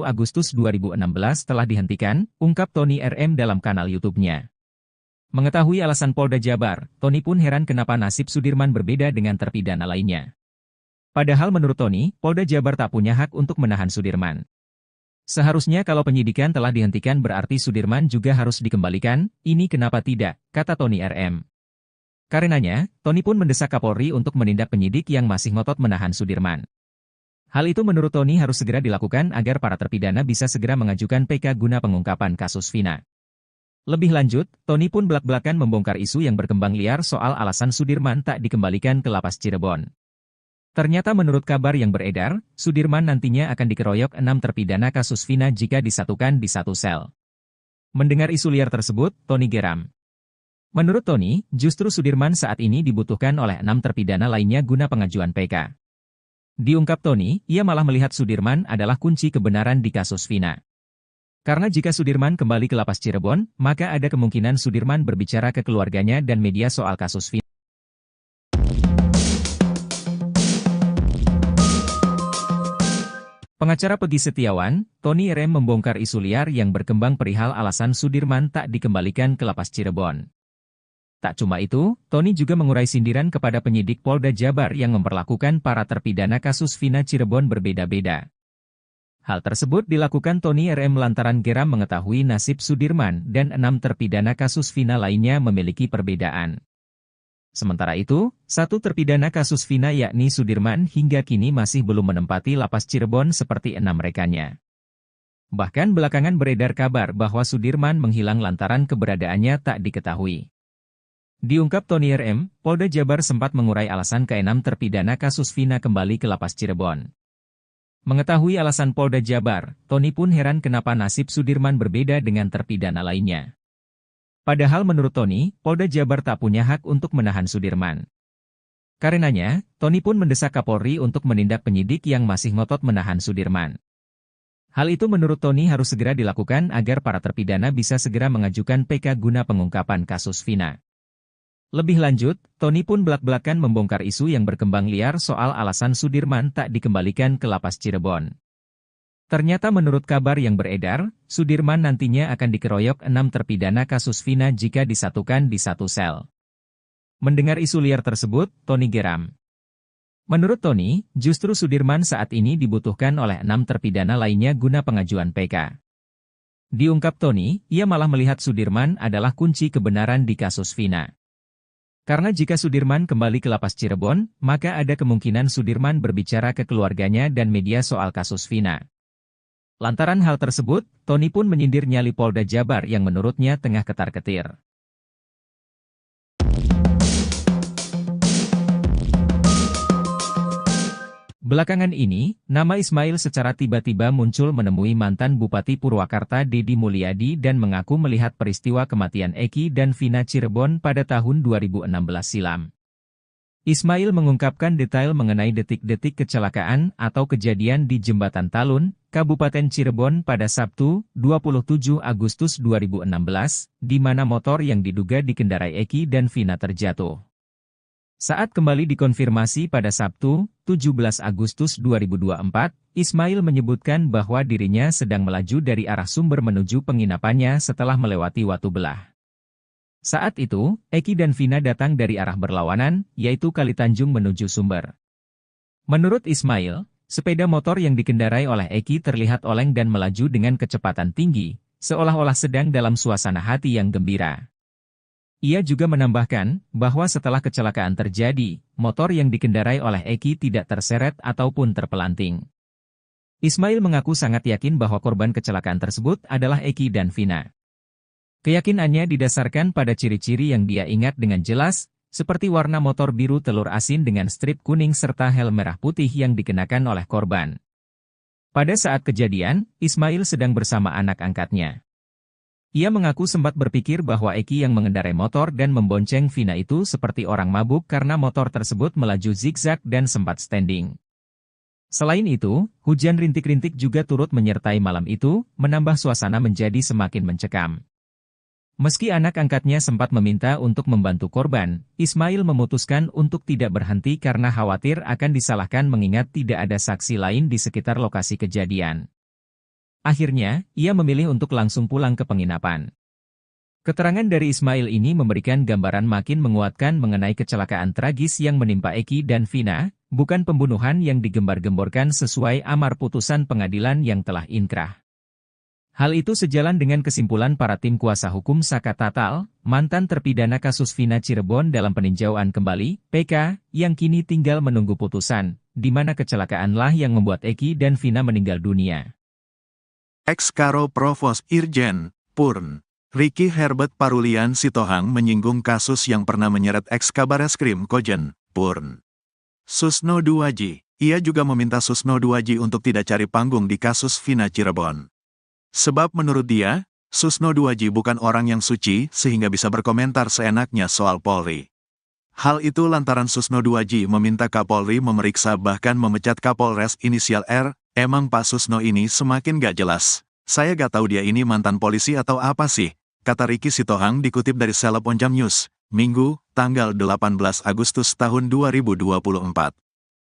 Agustus 2016 telah dihentikan, ungkap Tony RM dalam kanal YouTube-nya. Mengetahui alasan Polda Jabar, Tony pun heran kenapa nasib Sudirman berbeda dengan terpidana lainnya. Padahal menurut Tony, Polda Jabar tak punya hak untuk menahan Sudirman. Seharusnya kalau penyidikan telah dihentikan berarti Sudirman juga harus dikembalikan, ini kenapa tidak, kata Tony RM. Karenanya, Tony pun mendesak Kapolri untuk menindak penyidik yang masih ngotot menahan Sudirman. Hal itu menurut Tony harus segera dilakukan agar para terpidana bisa segera mengajukan PK guna pengungkapan kasus Vina. Lebih lanjut, Tony pun belak-belakan membongkar isu yang berkembang liar soal alasan Sudirman tak dikembalikan ke Lapas Cirebon. Ternyata menurut kabar yang beredar, Sudirman nantinya akan dikeroyok 6 terpidana kasus Vina jika disatukan di satu sel. Mendengar isu liar tersebut, Tony geram. Menurut Tony, justru Sudirman saat ini dibutuhkan oleh 6 terpidana lainnya guna pengajuan PK. Diungkap Tony, ia malah melihat Sudirman adalah kunci kebenaran di kasus Vina. Karena jika Sudirman kembali ke Lapas Cirebon, maka ada kemungkinan Sudirman berbicara ke keluarganya dan media soal kasus Vina. Pengacara Peggy Setiawan, Tony RM membongkar isu liar yang berkembang perihal alasan Sudirman tak dikembalikan ke Lapas Cirebon. Tak cuma itu, Tony juga mengurai sindiran kepada penyidik Polda Jabar yang memperlakukan para terpidana kasus Vina Cirebon berbeda-beda. Hal tersebut dilakukan Tony RM lantaran geram mengetahui nasib Sudirman dan 6 terpidana kasus Vina lainnya memiliki perbedaan. Sementara itu, satu terpidana kasus Vina yakni Sudirman hingga kini masih belum menempati Lapas Cirebon seperti 6 rekannya. Bahkan belakangan beredar kabar bahwa Sudirman menghilang lantaran keberadaannya tak diketahui. Diungkap Tony RM, Polda Jabar sempat mengurai alasan ke-6 terpidana kasus Vina kembali ke Lapas Cirebon. Mengetahui alasan Polda Jabar, Tony pun heran kenapa nasib Sudirman berbeda dengan terpidana lainnya. Padahal menurut Tony, Polda Jabar tak punya hak untuk menahan Sudirman. Karenanya, Tony pun mendesak Kapolri untuk menindak penyidik yang masih ngotot menahan Sudirman. Hal itu menurut Tony harus segera dilakukan agar para terpidana bisa segera mengajukan PK guna pengungkapan kasus Vina. Lebih lanjut, Tony pun belak-belakan membongkar isu yang berkembang liar soal alasan Sudirman tak dikembalikan ke Lapas Cirebon. Ternyata menurut kabar yang beredar, Sudirman nantinya akan dikeroyok 6 terpidana kasus Vina jika disatukan di satu sel. Mendengar isu liar tersebut, Tony geram. Menurut Tony, justru Sudirman saat ini dibutuhkan oleh 6 terpidana lainnya guna pengajuan PK. Diungkap Tony, ia malah melihat Sudirman adalah kunci kebenaran di kasus Vina. Karena jika Sudirman kembali ke Lapas Cirebon, maka ada kemungkinan Sudirman berbicara ke keluarganya dan media soal kasus Vina. Lantaran hal tersebut, Tony pun menyindir nyali Polda Jabar yang menurutnya tengah ketar-ketir. Belakangan ini, nama Ismail secara tiba-tiba muncul menemui mantan Bupati Purwakarta Deddy Mulyadi dan mengaku melihat peristiwa kematian Eki dan Vina Cirebon pada tahun 2016 silam. Ismail mengungkapkan detail mengenai detik-detik kecelakaan atau kejadian di Jembatan Talun, Kabupaten Cirebon pada Sabtu, 27 Agustus 2016, di mana motor yang diduga dikendarai Eki dan Vina terjatuh. Saat kembali dikonfirmasi pada Sabtu, 17 Agustus 2024, Ismail menyebutkan bahwa dirinya sedang melaju dari arah Sumber menuju penginapannya setelah melewati Watu Belah. Saat itu, Eki dan Vina datang dari arah berlawanan, yaitu Kalitanjung menuju Sumber. Menurut Ismail, sepeda motor yang dikendarai oleh Eki terlihat oleng dan melaju dengan kecepatan tinggi, seolah-olah sedang dalam suasana hati yang gembira. Ia juga menambahkan bahwa setelah kecelakaan terjadi, motor yang dikendarai oleh Eki tidak terseret ataupun terpelanting. Ismail mengaku sangat yakin bahwa korban kecelakaan tersebut adalah Eki dan Vina. Keyakinannya didasarkan pada ciri-ciri yang dia ingat dengan jelas, seperti warna motor biru telur asin dengan strip kuning serta helm merah putih yang dikenakan oleh korban. Pada saat kejadian, Ismail sedang bersama anak angkatnya. Ia mengaku sempat berpikir bahwa Eki yang mengendarai motor dan membonceng Vina itu seperti orang mabuk karena motor tersebut melaju zigzag dan sempat standing. Selain itu, hujan rintik-rintik juga turut menyertai malam itu, menambah suasana menjadi semakin mencekam. Meski anak angkatnya sempat meminta untuk membantu korban, Ismail memutuskan untuk tidak berhenti karena khawatir akan disalahkan mengingat tidak ada saksi lain di sekitar lokasi kejadian. Akhirnya, ia memilih untuk langsung pulang ke penginapan. Keterangan dari Ismail ini memberikan gambaran makin menguatkan mengenai kecelakaan tragis yang menimpa Eki dan Vina, bukan pembunuhan yang digembar-gemborkan sesuai amar putusan pengadilan yang telah inkrah. Hal itu sejalan dengan kesimpulan para tim kuasa hukum Saka Tatal, mantan terpidana kasus Vina Cirebon dalam peninjauan kembali, PK, yang kini tinggal menunggu putusan, di mana kecelakaanlah yang membuat Eki dan Vina meninggal dunia. Ex-Karo Provos Irjen, Purn, Ricky Herbert Parulian Sitohang menyinggung kasus yang pernah menyeret ex-Kabareskrim Kojen, Purn. Susno Duwaji, ia juga meminta Susno Duwaji untuk tidak cari panggung di kasus Vina Cirebon. Sebab menurut dia, Susno Duwaji bukan orang yang suci sehingga bisa berkomentar seenaknya soal Polri. Hal itu lantaran Susno Duwaji meminta Kapolri memeriksa bahkan memecat Kapolres inisial R, emang Pak Susno ini semakin gak jelas. Saya gak tahu dia ini mantan polisi atau apa sih, kata Ricky Sitohang dikutip dari Seleb Onjam News, Minggu, tanggal 18 Agustus tahun 2024.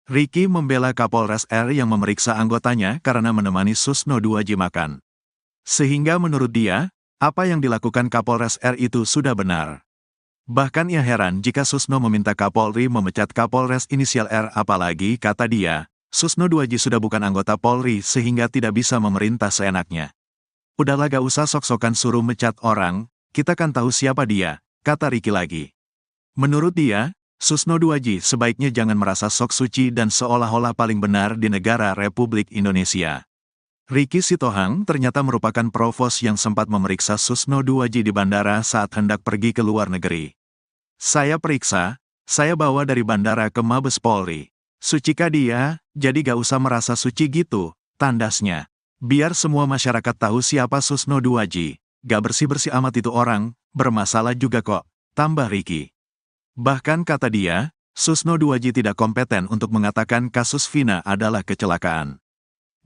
Ricky membela Kapolres R yang memeriksa anggotanya karena menemani Susno Duwaji makan. Sehingga menurut dia, apa yang dilakukan Kapolres R itu sudah benar. Bahkan ia heran jika Susno meminta Kapolri memecat Kapolres inisial R apalagi, kata dia, Susno Duwaji sudah bukan anggota Polri sehingga tidak bisa memerintah seenaknya. Udahlah gak usah sok-sokan suruh mecat orang, kita kan tahu siapa dia, kata Ricky lagi. Menurut dia, Susno Duwaji sebaiknya jangan merasa sok suci dan seolah-olah paling benar di negara Republik Indonesia. Ricky Sitohang ternyata merupakan provos yang sempat memeriksa Susno Duwaji di bandara saat hendak pergi ke luar negeri. Saya periksa, saya bawa dari bandara ke Mabes Polri. Sucikah dia, jadi gak usah merasa suci gitu, tandasnya. Biar semua masyarakat tahu siapa Susno Duwaji, gak bersih-bersih amat itu orang, bermasalah juga kok, tambah Ricky. Bahkan kata dia, Susno Duwaji tidak kompeten untuk mengatakan kasus Vina adalah kecelakaan.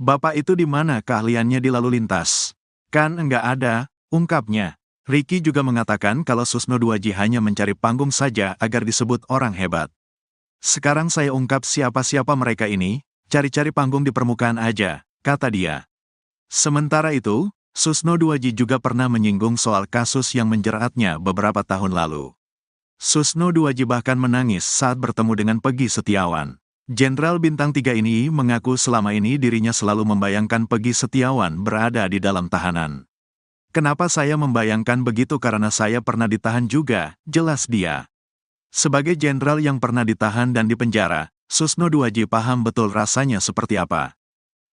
Bapak itu di mana keahliannya di lalu lintas? Kan enggak ada, ungkapnya. Ricky juga mengatakan kalau Susno Duwaji hanya mencari panggung saja agar disebut orang hebat. Sekarang saya ungkap siapa-siapa mereka ini, cari-cari panggung di permukaan aja, kata dia. Sementara itu, Susno Duwaji juga pernah menyinggung soal kasus yang menjeratnya beberapa tahun lalu. Susno Duwaji bahkan menangis saat bertemu dengan Peggy Setiawan. Jenderal Bintang 3 ini mengaku selama ini dirinya selalu membayangkan Peggy Setiawan berada di dalam tahanan. Kenapa saya membayangkan begitu karena saya pernah ditahan juga, jelas dia. Sebagai jenderal yang pernah ditahan dan dipenjara, Susno Duwaji paham betul rasanya seperti apa.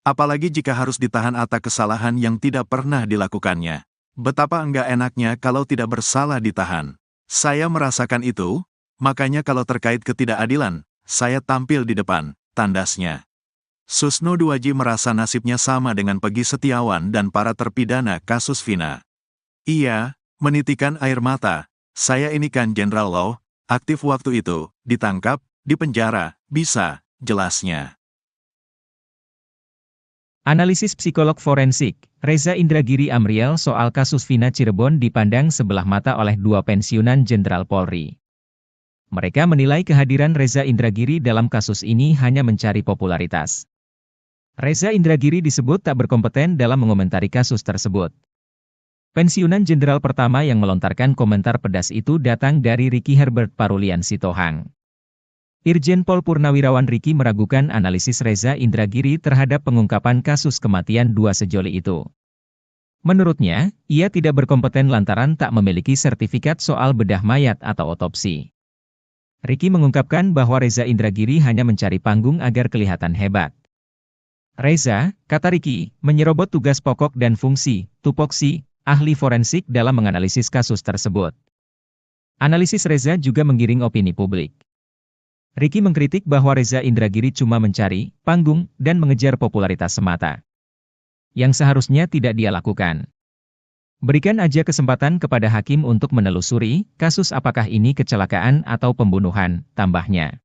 Apalagi jika harus ditahan atas kesalahan yang tidak pernah dilakukannya. Betapa enggak enaknya kalau tidak bersalah ditahan. Saya merasakan itu, makanya kalau terkait ketidakadilan, saya tampil di depan, tandasnya. Susno Duwaji merasa nasibnya sama dengan Peggy Setiawan dan para terpidana kasus Vina. Ia menitikan air mata, saya ini kan Jenderal Law, aktif waktu itu, ditangkap, dipenjara, bisa, jelasnya. Analisis psikolog forensik, Reza Indragiri Amriel soal kasus Vina Cirebon dipandang sebelah mata oleh dua pensiunan Jenderal Polri. Mereka menilai kehadiran Reza Indragiri dalam kasus ini hanya mencari popularitas. Reza Indragiri disebut tak berkompeten dalam mengomentari kasus tersebut. Pensiunan Jenderal pertama yang melontarkan komentar pedas itu datang dari Ricky Herbert Parulian Sitohang. Irjen Pol Purnawirawan Ricky meragukan analisis Reza Indragiri terhadap pengungkapan kasus kematian dua sejoli itu. Menurutnya, ia tidak berkompeten lantaran tak memiliki sertifikat soal bedah mayat atau otopsi. Ricky mengungkapkan bahwa Reza Indragiri hanya mencari panggung agar kelihatan hebat. Reza, kata Ricky, menyerobot tugas pokok dan fungsi, tupoksi, ahli forensik dalam menganalisis kasus tersebut. Analisis Reza juga menggiring opini publik. Ricky mengkritik bahwa Reza Indragiri cuma mencari panggung dan mengejar popularitas semata, yang seharusnya tidak dia lakukan. Berikan aja kesempatan kepada hakim untuk menelusuri kasus apakah ini kecelakaan atau pembunuhan, tambahnya.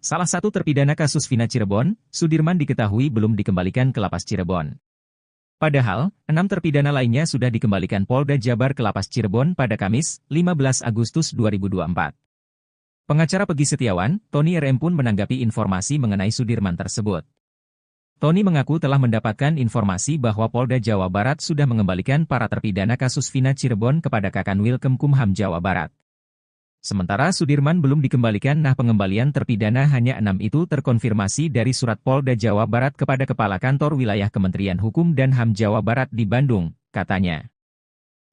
Salah satu terpidana kasus Vina Cirebon, Sudirman diketahui belum dikembalikan ke Lapas Cirebon. Padahal, 6 terpidana lainnya sudah dikembalikan Polda Jabar ke Lapas Cirebon pada Kamis, 15 Agustus 2024. Pengacara Peggy Setiawan, Tony RM pun menanggapi informasi mengenai Sudirman tersebut. Tony mengaku telah mendapatkan informasi bahwa Polda Jawa Barat sudah mengembalikan para terpidana kasus Vina Cirebon kepada Kakanwil Kemkumham Jawa Barat. Sementara Sudirman belum dikembalikan. Pengembalian terpidana hanya 6 itu terkonfirmasi dari surat Polda Jawa Barat kepada Kepala Kantor Wilayah Kementerian Hukum dan HAM Jawa Barat di Bandung, katanya.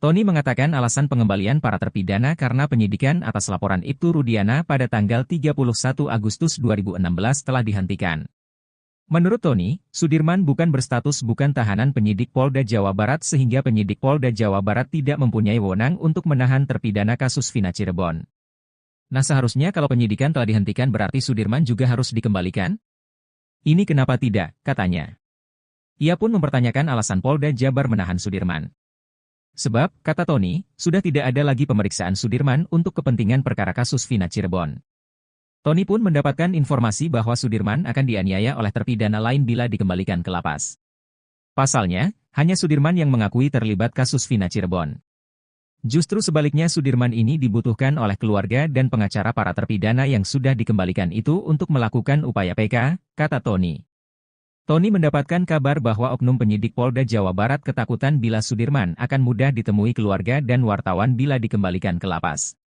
Tony mengatakan alasan pengembalian para terpidana karena penyidikan atas laporan Ibtu Rudiana pada tanggal 31 Agustus 2016 telah dihentikan. Menurut Tony, Sudirman bukan berstatus bukan tahanan penyidik Polda Jawa Barat sehingga penyidik Polda Jawa Barat tidak mempunyai wewenang untuk menahan terpidana kasus Vina Cirebon. Seharusnya kalau penyidikan telah dihentikan berarti Sudirman juga harus dikembalikan? Ini kenapa tidak, katanya. Ia pun mempertanyakan alasan Polda Jabar menahan Sudirman. Sebab, kata Tony, sudah tidak ada lagi pemeriksaan Sudirman untuk kepentingan perkara kasus Vina Cirebon. Tony pun mendapatkan informasi bahwa Sudirman akan dianiaya oleh terpidana lain bila dikembalikan ke lapas. Pasalnya, hanya Sudirman yang mengakui terlibat kasus Vina Cirebon. Justru sebaliknya Sudirman ini dibutuhkan oleh keluarga dan pengacara para terpidana yang sudah dikembalikan itu untuk melakukan upaya PK, kata Tony. Tony mendapatkan kabar bahwa oknum penyidik Polda Jawa Barat ketakutan bila Sudirman akan mudah ditemui keluarga dan wartawan bila dikembalikan ke lapas.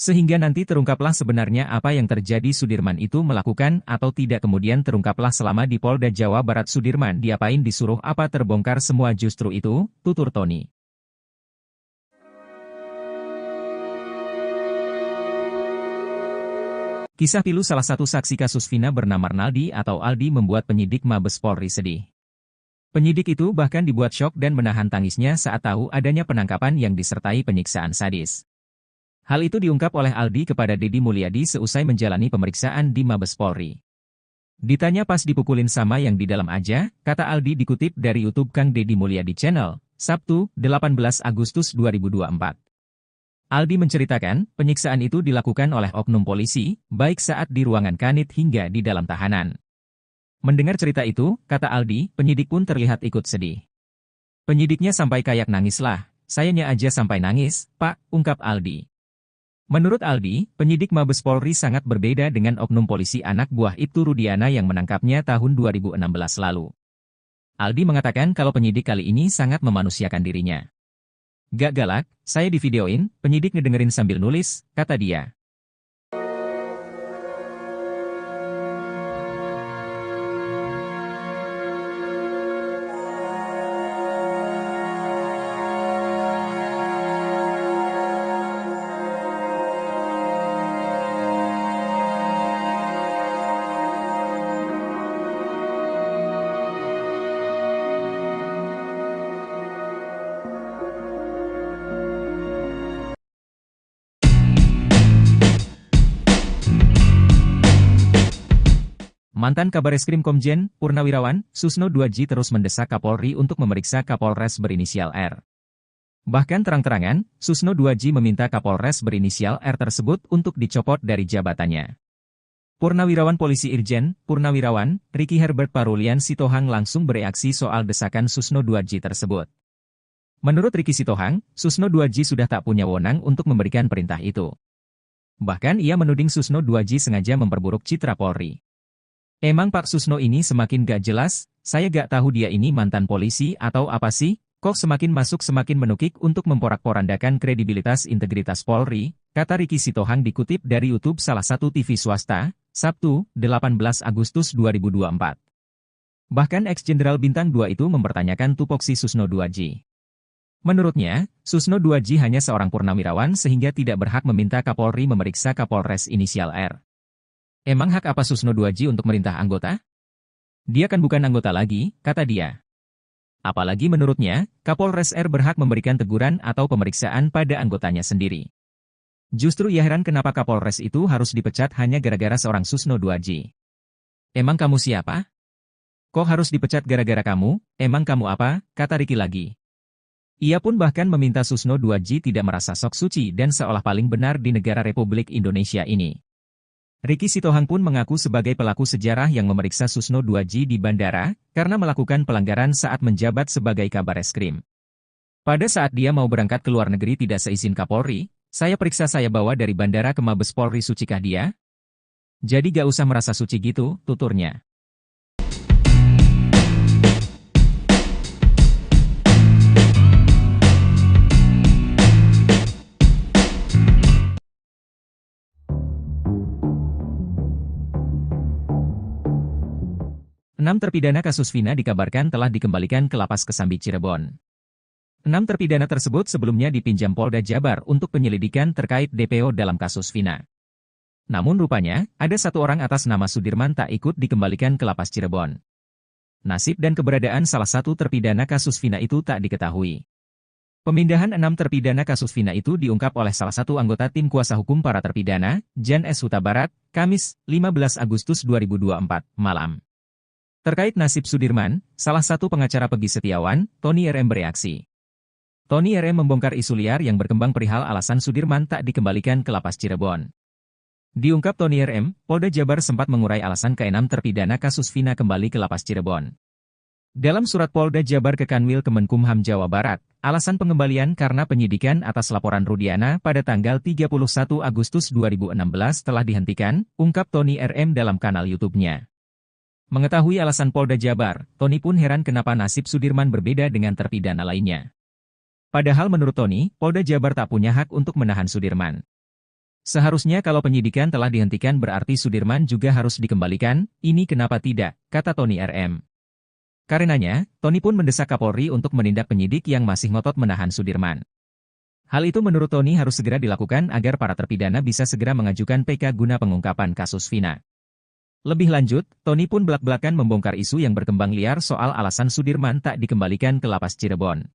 Sehingga nanti terungkaplah sebenarnya apa yang terjadi Sudirman itu melakukan atau tidak kemudian terungkaplah selama di Polda Jawa Barat Sudirman diapain disuruh apa terbongkar semua justru itu, tutur Tony. Kisah pilu salah satu saksi kasus Vina bernama Arnaldi atau Aldi membuat penyidik Mabes Polri sedih. Penyidik itu bahkan dibuat syok dan menahan tangisnya saat tahu adanya penangkapan yang disertai penyiksaan sadis. Hal itu diungkap oleh Aldi kepada Deddy Mulyadi seusai menjalani pemeriksaan di Mabes Polri. Ditanya pas dipukulin sama yang di dalam aja, kata Aldi dikutip dari YouTube Kang Deddy Mulyadi Channel, Sabtu, 18 Agustus 2024. Aldi menceritakan, penyiksaan itu dilakukan oleh oknum polisi, baik saat di ruangan kanit hingga di dalam tahanan. Mendengar cerita itu, kata Aldi, penyidik pun terlihat ikut sedih. Penyidiknya sampai kayak nangis lah, sayanya aja sampai nangis, Pak, ungkap Aldi. Menurut Aldi, penyidik Mabes Polri sangat berbeda dengan oknum polisi anak buah Ibtu Rudiana yang menangkapnya tahun 2016 lalu. Aldi mengatakan kalau penyidik kali ini sangat memanusiakan dirinya. Gak galak, saya divideoin, penyidik ngedengerin sambil nulis, kata dia. Mantan Kabareskrim Komjen Purnawirawan Susno 2J terus mendesak Kapolri untuk memeriksa Kapolres berinisial R. Bahkan terang-terangan, Susno 2J meminta Kapolres berinisial R tersebut untuk dicopot dari jabatannya. Purnawirawan Polisi Irjen Purnawirawan Ricky Herbert Parulian Sitohang langsung bereaksi soal desakan Susno 2J tersebut. Menurut Ricky Sitohang, Susno 2J sudah tak punya wewenang untuk memberikan perintah itu. Bahkan ia menuding Susno 2J sengaja memperburuk citra Polri. Emang Pak Susno ini semakin gak jelas, saya gak tahu dia ini mantan polisi atau apa sih, kok semakin masuk semakin menukik untuk memporak-porandakan kredibilitas integritas Polri, kata Ricky Sitohang dikutip dari YouTube salah satu TV swasta, Sabtu, 18 Agustus 2024. Bahkan ex-jenderal Bintang 2 itu mempertanyakan tupoksi Susno 2J. Menurutnya, Susno 2J hanya seorang purnawirawan sehingga tidak berhak meminta Kapolri memeriksa Kapolres inisial R. Emang hak apa Susno 2J untuk merintah anggota? Dia kan bukan anggota lagi, kata dia. Apalagi menurutnya, Kapolres R berhak memberikan teguran atau pemeriksaan pada anggotanya sendiri. Justru ia heran kenapa Kapolres itu harus dipecat hanya gara-gara seorang Susno 2J. Emang kamu siapa? Kok harus dipecat gara-gara kamu? Emang kamu apa? Kata Ricky lagi. Ia pun bahkan meminta Susno 2J tidak merasa sok suci dan seolah paling benar di negara Republik Indonesia ini. Ricky Sitohang pun mengaku sebagai pelaku sejarah yang memeriksa Susno 2J di bandara, karena melakukan pelanggaran saat menjabat sebagai Kabareskrim. Pada saat dia mau berangkat ke luar negeri tidak seizin Kapolri, saya periksa saya bawa dari bandara ke Mabes Polri sucikah dia? Jadi gak usah merasa suci gitu, tuturnya. Enam terpidana kasus Vina dikabarkan telah dikembalikan ke Lapas Kesambi Cirebon. 6 terpidana tersebut sebelumnya dipinjam Polda Jabar untuk penyelidikan terkait DPO dalam kasus Vina. Namun rupanya, ada satu orang atas nama Sudirman tak ikut dikembalikan ke Lapas Cirebon. Nasib dan keberadaan salah satu terpidana kasus Vina itu tak diketahui. Pemindahan 6 terpidana kasus Vina itu diungkap oleh salah satu anggota tim kuasa hukum para terpidana, Jan S. Huta Barat, Kamis, 15 Agustus 2024, malam. Terkait nasib Sudirman, salah satu pengacara Peggy Setiawan, Tony RM bereaksi. Tony RM membongkar isu liar yang berkembang perihal alasan Sudirman tak dikembalikan ke Lapas Cirebon. Diungkap Tony RM, Polda Jabar sempat mengurai alasan ke-6 terpidana kasus Vina kembali ke Lapas Cirebon. Dalam surat Polda Jabar ke Kanwil Kemenkumham Jawa Barat, alasan pengembalian karena penyidikan atas laporan Rudiana pada tanggal 31 Agustus 2016 telah dihentikan, ungkap Tony RM dalam kanal YouTube-nya. Mengetahui alasan Polda Jabar, Tony pun heran kenapa nasib Sudirman berbeda dengan terpidana lainnya. Padahal menurut Tony, Polda Jabar tak punya hak untuk menahan Sudirman. Seharusnya kalau penyidikan telah dihentikan berarti Sudirman juga harus dikembalikan, ini kenapa tidak, kata Tony RM. Karenanya, Tony pun mendesak Kapolri untuk menindak penyidik yang masih ngotot menahan Sudirman. Hal itu menurut Tony harus segera dilakukan agar para terpidana bisa segera mengajukan PK guna pengungkapan kasus Vina. Lebih lanjut, Tony pun belak-belakan membongkar isu yang berkembang liar soal alasan Sudirman tak dikembalikan ke Lapas Cirebon.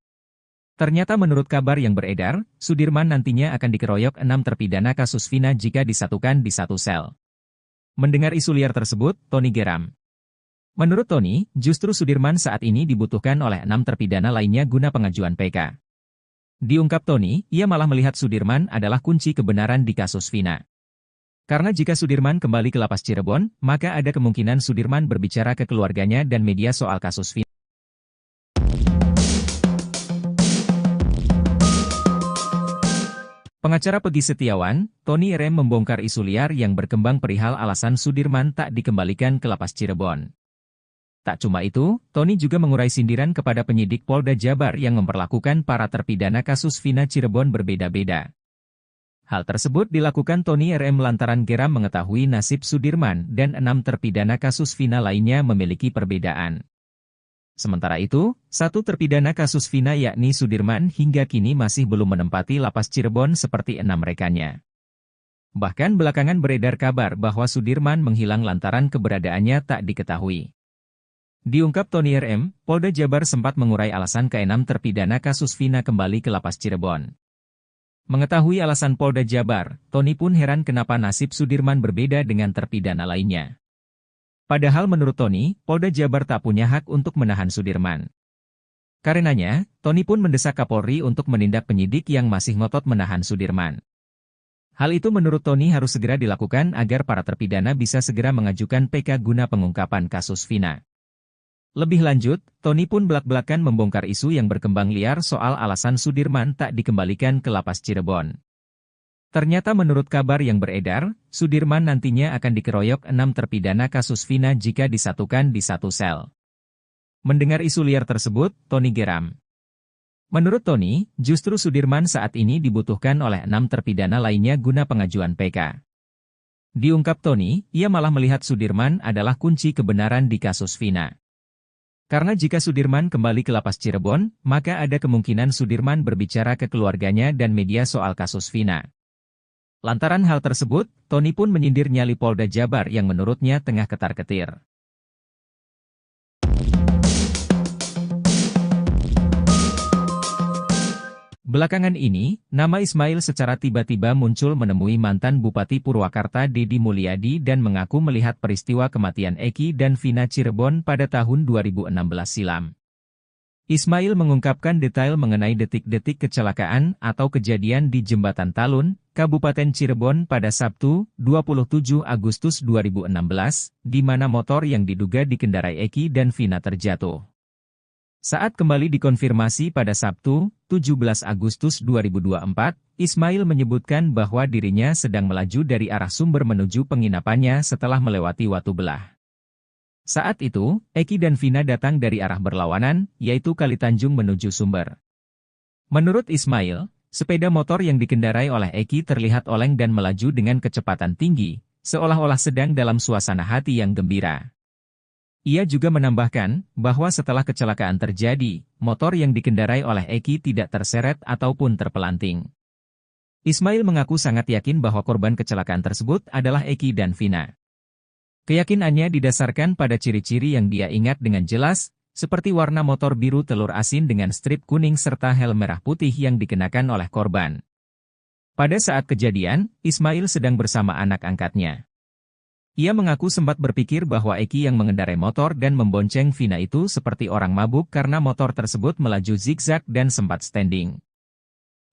Ternyata menurut kabar yang beredar, Sudirman nantinya akan dikeroyok 6 terpidana kasus Vina jika disatukan di satu sel. Mendengar isu liar tersebut, Tony geram. Menurut Tony, justru Sudirman saat ini dibutuhkan oleh 6 terpidana lainnya guna pengajuan PK. Diungkap Tony, ia malah melihat Sudirman adalah kunci kebenaran di kasus Vina. Karena jika Sudirman kembali ke Lapas Cirebon, maka ada kemungkinan Sudirman berbicara ke keluarganya dan media soal kasus Vina. Pengacara Peggy Setiawan, Tony RM membongkar isu liar yang berkembang perihal alasan Sudirman tak dikembalikan ke Lapas Cirebon. Tak cuma itu, Tony juga mengurai sindiran kepada penyidik Polda Jabar yang memperlakukan para terpidana kasus Vina Cirebon berbeda-beda. Hal tersebut dilakukan Tony RM lantaran geram mengetahui nasib Sudirman dan 6 terpidana kasus Vina lainnya memiliki perbedaan. Sementara itu, satu terpidana kasus Vina yakni Sudirman hingga kini masih belum menempati Lapas Cirebon seperti 6 rekannya. Bahkan belakangan beredar kabar bahwa Sudirman menghilang lantaran keberadaannya tak diketahui. Diungkap Tony RM, Polda Jabar sempat mengurai alasan ke-6 terpidana kasus Vina kembali ke Lapas Cirebon. Mengetahui alasan Polda Jabar, Tony pun heran kenapa nasib Sudirman berbeda dengan terpidana lainnya. Padahal menurut Tony, Polda Jabar tak punya hak untuk menahan Sudirman. Karenanya, Tony pun mendesak Kapolri untuk menindak penyidik yang masih ngotot menahan Sudirman. Hal itu menurut Tony harus segera dilakukan agar para terpidana bisa segera mengajukan PK guna pengungkapan kasus Vina. Lebih lanjut, Tony pun belak-belakan membongkar isu yang berkembang liar soal alasan Sudirman tak dikembalikan ke lapas Cirebon. Ternyata menurut kabar yang beredar, Sudirman nantinya akan dikeroyok 6 terpidana kasus Vina jika disatukan di satu sel. Mendengar isu liar tersebut, Tony geram. Menurut Tony, justru Sudirman saat ini dibutuhkan oleh 6 terpidana lainnya guna pengajuan PK. Diungkap Tony, ia malah melihat Sudirman adalah kunci kebenaran di kasus Vina. Karena jika Sudirman kembali ke lapas Cirebon, maka ada kemungkinan Sudirman berbicara ke keluarganya dan media soal kasus Vina. Lantaran hal tersebut, Tony pun menyindir nyali Polda Jabar yang menurutnya tengah ketar-ketir. Belakangan ini, nama Ismail secara tiba-tiba muncul menemui mantan Bupati Purwakarta Deddy Mulyadi dan mengaku melihat peristiwa kematian Eki dan Vina Cirebon pada tahun 2016 silam. Ismail mengungkapkan detail mengenai detik-detik kecelakaan atau kejadian di Jembatan Talun, Kabupaten Cirebon pada Sabtu, 27 Agustus 2016, di mana motor yang diduga dikendarai Eki dan Vina terjatuh. Saat kembali dikonfirmasi pada Sabtu, 17 Agustus 2024, Ismail menyebutkan bahwa dirinya sedang melaju dari arah Sumber menuju penginapannya setelah melewati Watu Belah. Saat itu, Eki dan Vina datang dari arah berlawanan, yaitu Kalitanjung menuju Sumber. Menurut Ismail, sepeda motor yang dikendarai oleh Eki terlihat oleng dan melaju dengan kecepatan tinggi, seolah-olah sedang dalam suasana hati yang gembira. Ia juga menambahkan bahwa setelah kecelakaan terjadi, motor yang dikendarai oleh Eki tidak terseret ataupun terpelanting. Ismail mengaku sangat yakin bahwa korban kecelakaan tersebut adalah Eki dan Vina. Keyakinannya didasarkan pada ciri-ciri yang dia ingat dengan jelas, seperti warna motor biru telur asin dengan strip kuning serta helm merah putih yang dikenakan oleh korban. Pada saat kejadian, Ismail sedang bersama anak angkatnya. Ia mengaku sempat berpikir bahwa Eki yang mengendarai motor dan membonceng Vina itu seperti orang mabuk karena motor tersebut melaju zigzag dan sempat standing.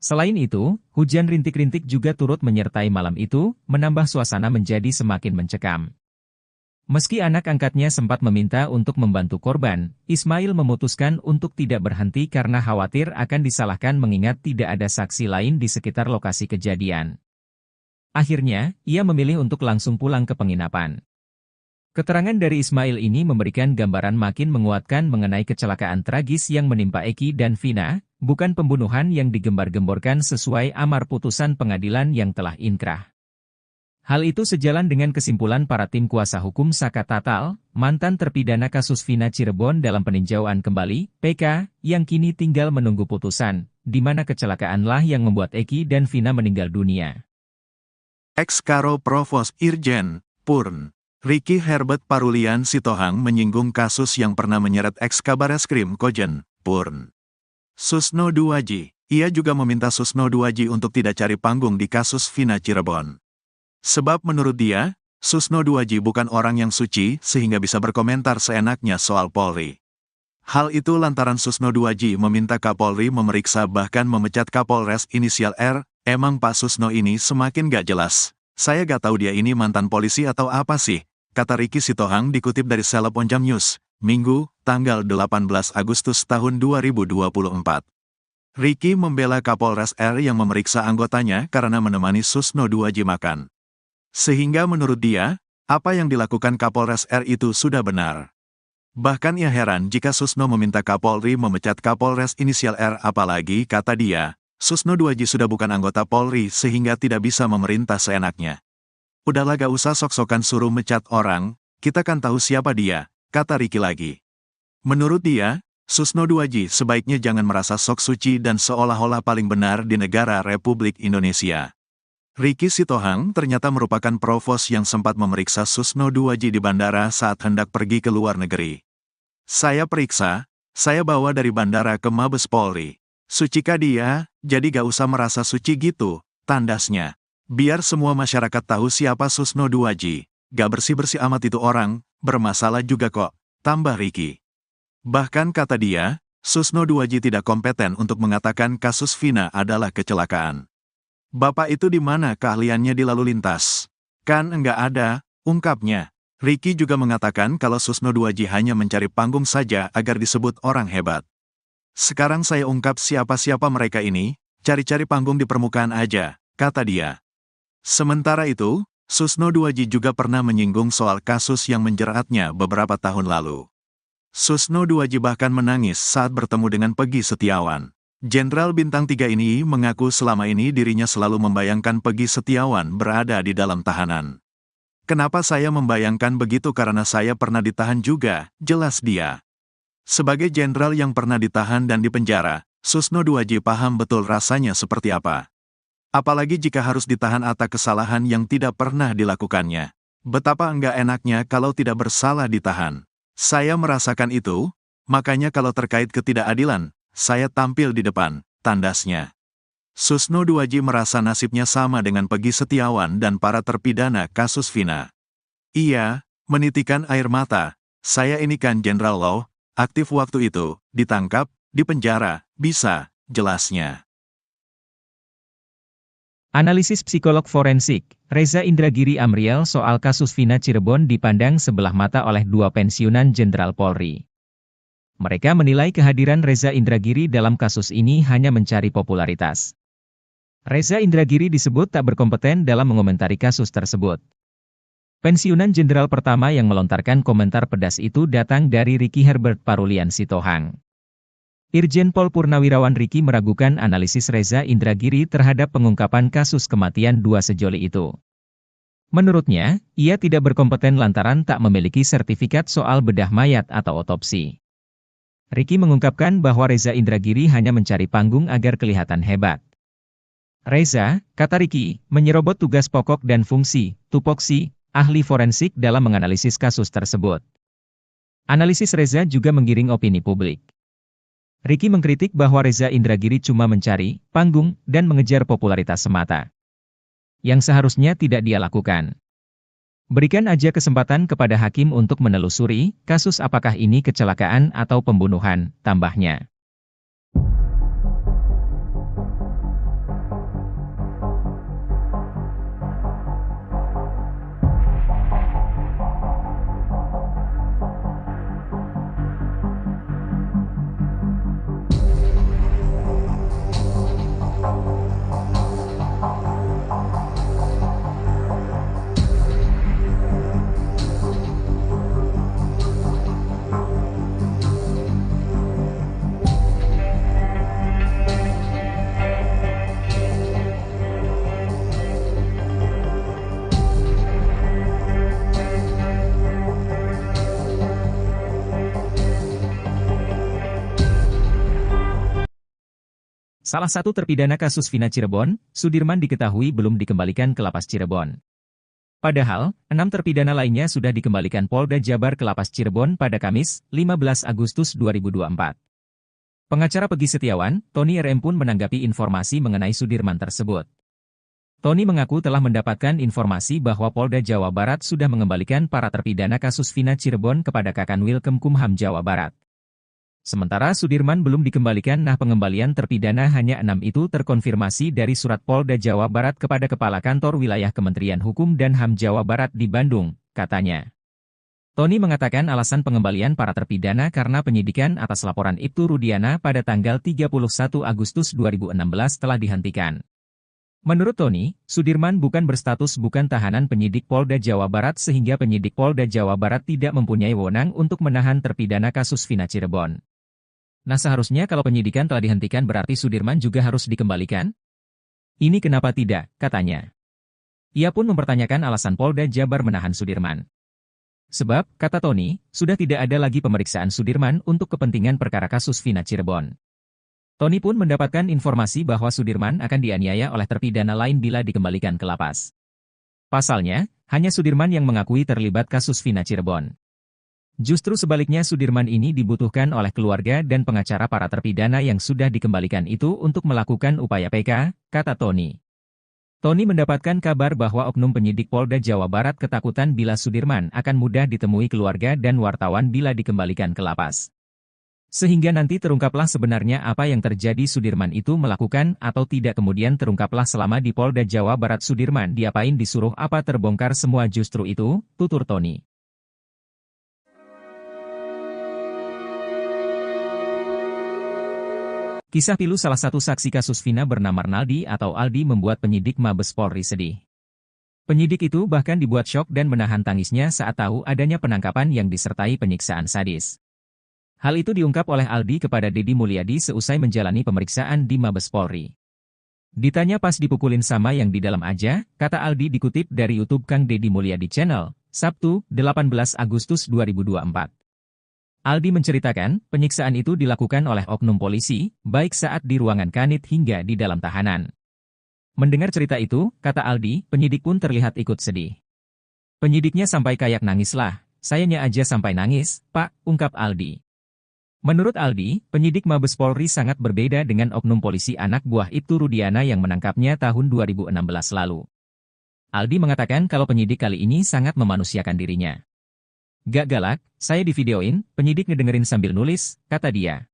Selain itu, hujan rintik-rintik juga turut menyertai malam itu, menambah suasana menjadi semakin mencekam. Meski anak angkatnya sempat meminta untuk membantu korban, Ismail memutuskan untuk tidak berhenti karena khawatir akan disalahkan mengingat tidak ada saksi lain di sekitar lokasi kejadian. Akhirnya, ia memilih untuk langsung pulang ke penginapan. Keterangan dari Ismail ini memberikan gambaran makin menguatkan mengenai kecelakaan tragis yang menimpa Eki dan Vina, bukan pembunuhan yang digembar-gemborkan sesuai amar putusan pengadilan yang telah inkrah. Hal itu sejalan dengan kesimpulan para tim kuasa hukum Saka Tatal, mantan terpidana kasus Vina Cirebon dalam peninjauan kembali, PK, yang kini tinggal menunggu putusan, di mana kecelakaanlah yang membuat Eki dan Vina meninggal dunia. Ex-Karo Provos Irjen, Purn, Ricky Herbert Parulian Sitohang menyinggung kasus yang pernah menyeret ex-Kabareskrim Kojen, Purn. Susno Duwaji, ia juga meminta Susno Duwaji untuk tidak cari panggung di kasus Vina Cirebon. Sebab menurut dia, Susno Duwaji bukan orang yang suci sehingga bisa berkomentar seenaknya soal Polri. Hal itu lantaran Susno Duwaji meminta Kapolri memeriksa bahkan memecat Kapolres inisial R. Emang Pak Susno ini semakin gak jelas. Saya gak tahu dia ini mantan polisi atau apa sih, kata Ricky Sitohang dikutip dari Seleb Onjam News, Minggu, tanggal 18 Agustus tahun 2024. Ricky membela Kapolres R yang memeriksa anggotanya karena menemani Susno Duwaji makan. Sehingga menurut dia, apa yang dilakukan Kapolres R itu sudah benar. Bahkan ia heran jika Susno meminta Kapolri memecat Kapolres inisial R, apalagi, kata dia, Susno Duwaji sudah bukan anggota Polri sehingga tidak bisa memerintah seenaknya. Udahlah gak usah sok-sokan suruh mecat orang, kita kan tahu siapa dia, kata Ricky lagi. Menurut dia, Susno Duwaji sebaiknya jangan merasa sok suci dan seolah-olah paling benar di negara Republik Indonesia. Ricky Sitohang ternyata merupakan provos yang sempat memeriksa Susno Duwaji di bandara saat hendak pergi ke luar negeri. Saya periksa, saya bawa dari bandara ke Mabes Polri. Sucikah dia, jadi gak usah merasa suci gitu, tandasnya. Biar semua masyarakat tahu siapa Susno Duwaji. gak bersih-bersih amat itu orang, bermasalah juga kok, tambah Ricky. Bahkan kata dia, Susno Duaji tidak kompeten untuk mengatakan kasus Vina adalah kecelakaan. Bapak itu di mana keahliannya di lalu lintas? Kan enggak ada, ungkapnya. Ricky juga mengatakan kalau Susno Duaji hanya mencari panggung saja agar disebut orang hebat. Sekarang saya ungkap siapa-siapa mereka ini, cari-cari panggung di permukaan aja, kata dia. Sementara itu, Susno Duaji juga pernah menyinggung soal kasus yang menjeratnya beberapa tahun lalu. Susno Duaji bahkan menangis saat bertemu dengan Peggy Setiawan. Jenderal Bintang 3 ini mengaku selama ini dirinya selalu membayangkan Peggy Setiawan berada di dalam tahanan. Kenapa saya membayangkan begitu karena saya pernah ditahan juga, jelas dia. Sebagai jenderal yang pernah ditahan dan dipenjara, Susno Duaji paham betul rasanya seperti apa. Apalagi jika harus ditahan atas kesalahan yang tidak pernah dilakukannya. Betapa enggak enaknya kalau tidak bersalah ditahan. Saya merasakan itu, makanya kalau terkait ketidakadilan, saya tampil di depan, tandasnya. Susno Duaji merasa nasibnya sama dengan Peggy Setiawan dan para terpidana kasus Vina. Ia menitikan air mata, saya ini kan Jenderal Law, aktif waktu itu, ditangkap, dipenjara, bisa, jelasnya. Analisis psikolog forensik, Reza Indragiri Amriel soal kasus Vina Cirebon dipandang sebelah mata oleh dua pensiunan Jenderal Polri. Mereka menilai kehadiran Reza Indragiri dalam kasus ini hanya mencari popularitas. Reza Indragiri disebut tak berkompeten dalam mengomentari kasus tersebut. Pensiunan Jenderal pertama yang melontarkan komentar pedas itu datang dari Ricky Herbert Parulian Sitohang. Irjen Pol Purnawirawan Ricky meragukan analisis Reza Indragiri terhadap pengungkapan kasus kematian dua sejoli itu. Menurutnya, ia tidak berkompeten lantaran tak memiliki sertifikat soal bedah mayat atau otopsi. Ricky mengungkapkan bahwa Reza Indragiri hanya mencari panggung agar kelihatan hebat. Reza, kata Ricky, menyerobot tugas pokok dan fungsi, tupoksi, ahli forensik dalam menganalisis kasus tersebut. Analisis Reza juga menggiring opini publik. Ricky mengkritik bahwa Reza Indragiri cuma mencari panggung dan mengejar popularitas semata. Yang seharusnya tidak dia lakukan. Berikan aja kesempatan kepada hakim untuk menelusuri kasus apakah ini kecelakaan atau pembunuhan, tambahnya. Salah satu terpidana kasus Vina Cirebon, Sudirman diketahui belum dikembalikan ke Lapas Cirebon. Padahal, 6 terpidana lainnya sudah dikembalikan Polda Jabar ke Lapas Cirebon pada Kamis, 15 Agustus 2024. Pengacara Peggy Setiawan, Tony RM pun menanggapi informasi mengenai Sudirman tersebut. Tony mengaku telah mendapatkan informasi bahwa Polda Jawa Barat sudah mengembalikan para terpidana kasus Vina Cirebon kepada Kakanwil Kemkumham Jawa Barat. Sementara Sudirman belum dikembalikan, nah pengembalian terpidana hanya 6 itu terkonfirmasi dari surat Polda Jawa Barat kepada Kepala Kantor Wilayah Kementerian Hukum dan HAM Jawa Barat di Bandung, katanya. Tony mengatakan alasan pengembalian para terpidana karena penyidikan atas laporan Ibtu Rudiana pada tanggal 31 Agustus 2016 telah dihentikan. Menurut Tony, Sudirman bukan berstatus bukan tahanan penyidik Polda Jawa Barat sehingga penyidik Polda Jawa Barat tidak mempunyai wewenang untuk menahan terpidana kasus Vina Cirebon. Nah seharusnya kalau penyidikan telah dihentikan berarti Sudirman juga harus dikembalikan? Ini kenapa tidak, katanya. Ia pun mempertanyakan alasan Polda Jabar menahan Sudirman. Sebab, kata Tony, sudah tidak ada lagi pemeriksaan Sudirman untuk kepentingan perkara kasus Vina Cirebon. Tony pun mendapatkan informasi bahwa Sudirman akan dianiaya oleh terpidana lain bila dikembalikan ke lapas. Pasalnya, hanya Sudirman yang mengakui terlibat kasus Vina Cirebon. Justru sebaliknya Sudirman ini dibutuhkan oleh keluarga dan pengacara para terpidana yang sudah dikembalikan itu untuk melakukan upaya PK, kata Tony. Tony mendapatkan kabar bahwa oknum penyidik Polda Jawa Barat ketakutan bila Sudirman akan mudah ditemui keluarga dan wartawan bila dikembalikan ke lapas. Sehingga nanti terungkaplah sebenarnya apa yang terjadi, Sudirman itu melakukan atau tidak, kemudian terungkaplah selama di Polda Jawa Barat Sudirman diapain, disuruh apa, terbongkar semua justru itu, tutur Tony. Kisah pilu salah satu saksi kasus Vina bernama Arnaldi atau Aldi membuat penyidik Mabes Polri sedih. Penyidik itu bahkan dibuat syok dan menahan tangisnya saat tahu adanya penangkapan yang disertai penyiksaan sadis. Hal itu diungkap oleh Aldi kepada Deddy Mulyadi seusai menjalani pemeriksaan di Mabes Polri. Ditanya pas dipukulin sama yang di dalam aja, kata Aldi dikutip dari YouTube Kang Deddy Mulyadi Channel, Sabtu, 18 Agustus 2024. Aldi menceritakan, penyiksaan itu dilakukan oleh oknum polisi, baik saat di ruangan kanit hingga di dalam tahanan. Mendengar cerita itu, kata Aldi, penyidik pun terlihat ikut sedih. Penyidiknya sampai kayak nangis lah, sayanya aja sampai nangis, Pak, ungkap Aldi. Menurut Aldi, penyidik Mabes Polri sangat berbeda dengan oknum polisi anak buah Ibtu Rudiana yang menangkapnya tahun 2016 lalu. Aldi mengatakan kalau penyidik kali ini sangat memanusiakan dirinya. Gak galak, saya divideoin, penyidik ngedengerin sambil nulis, kata dia.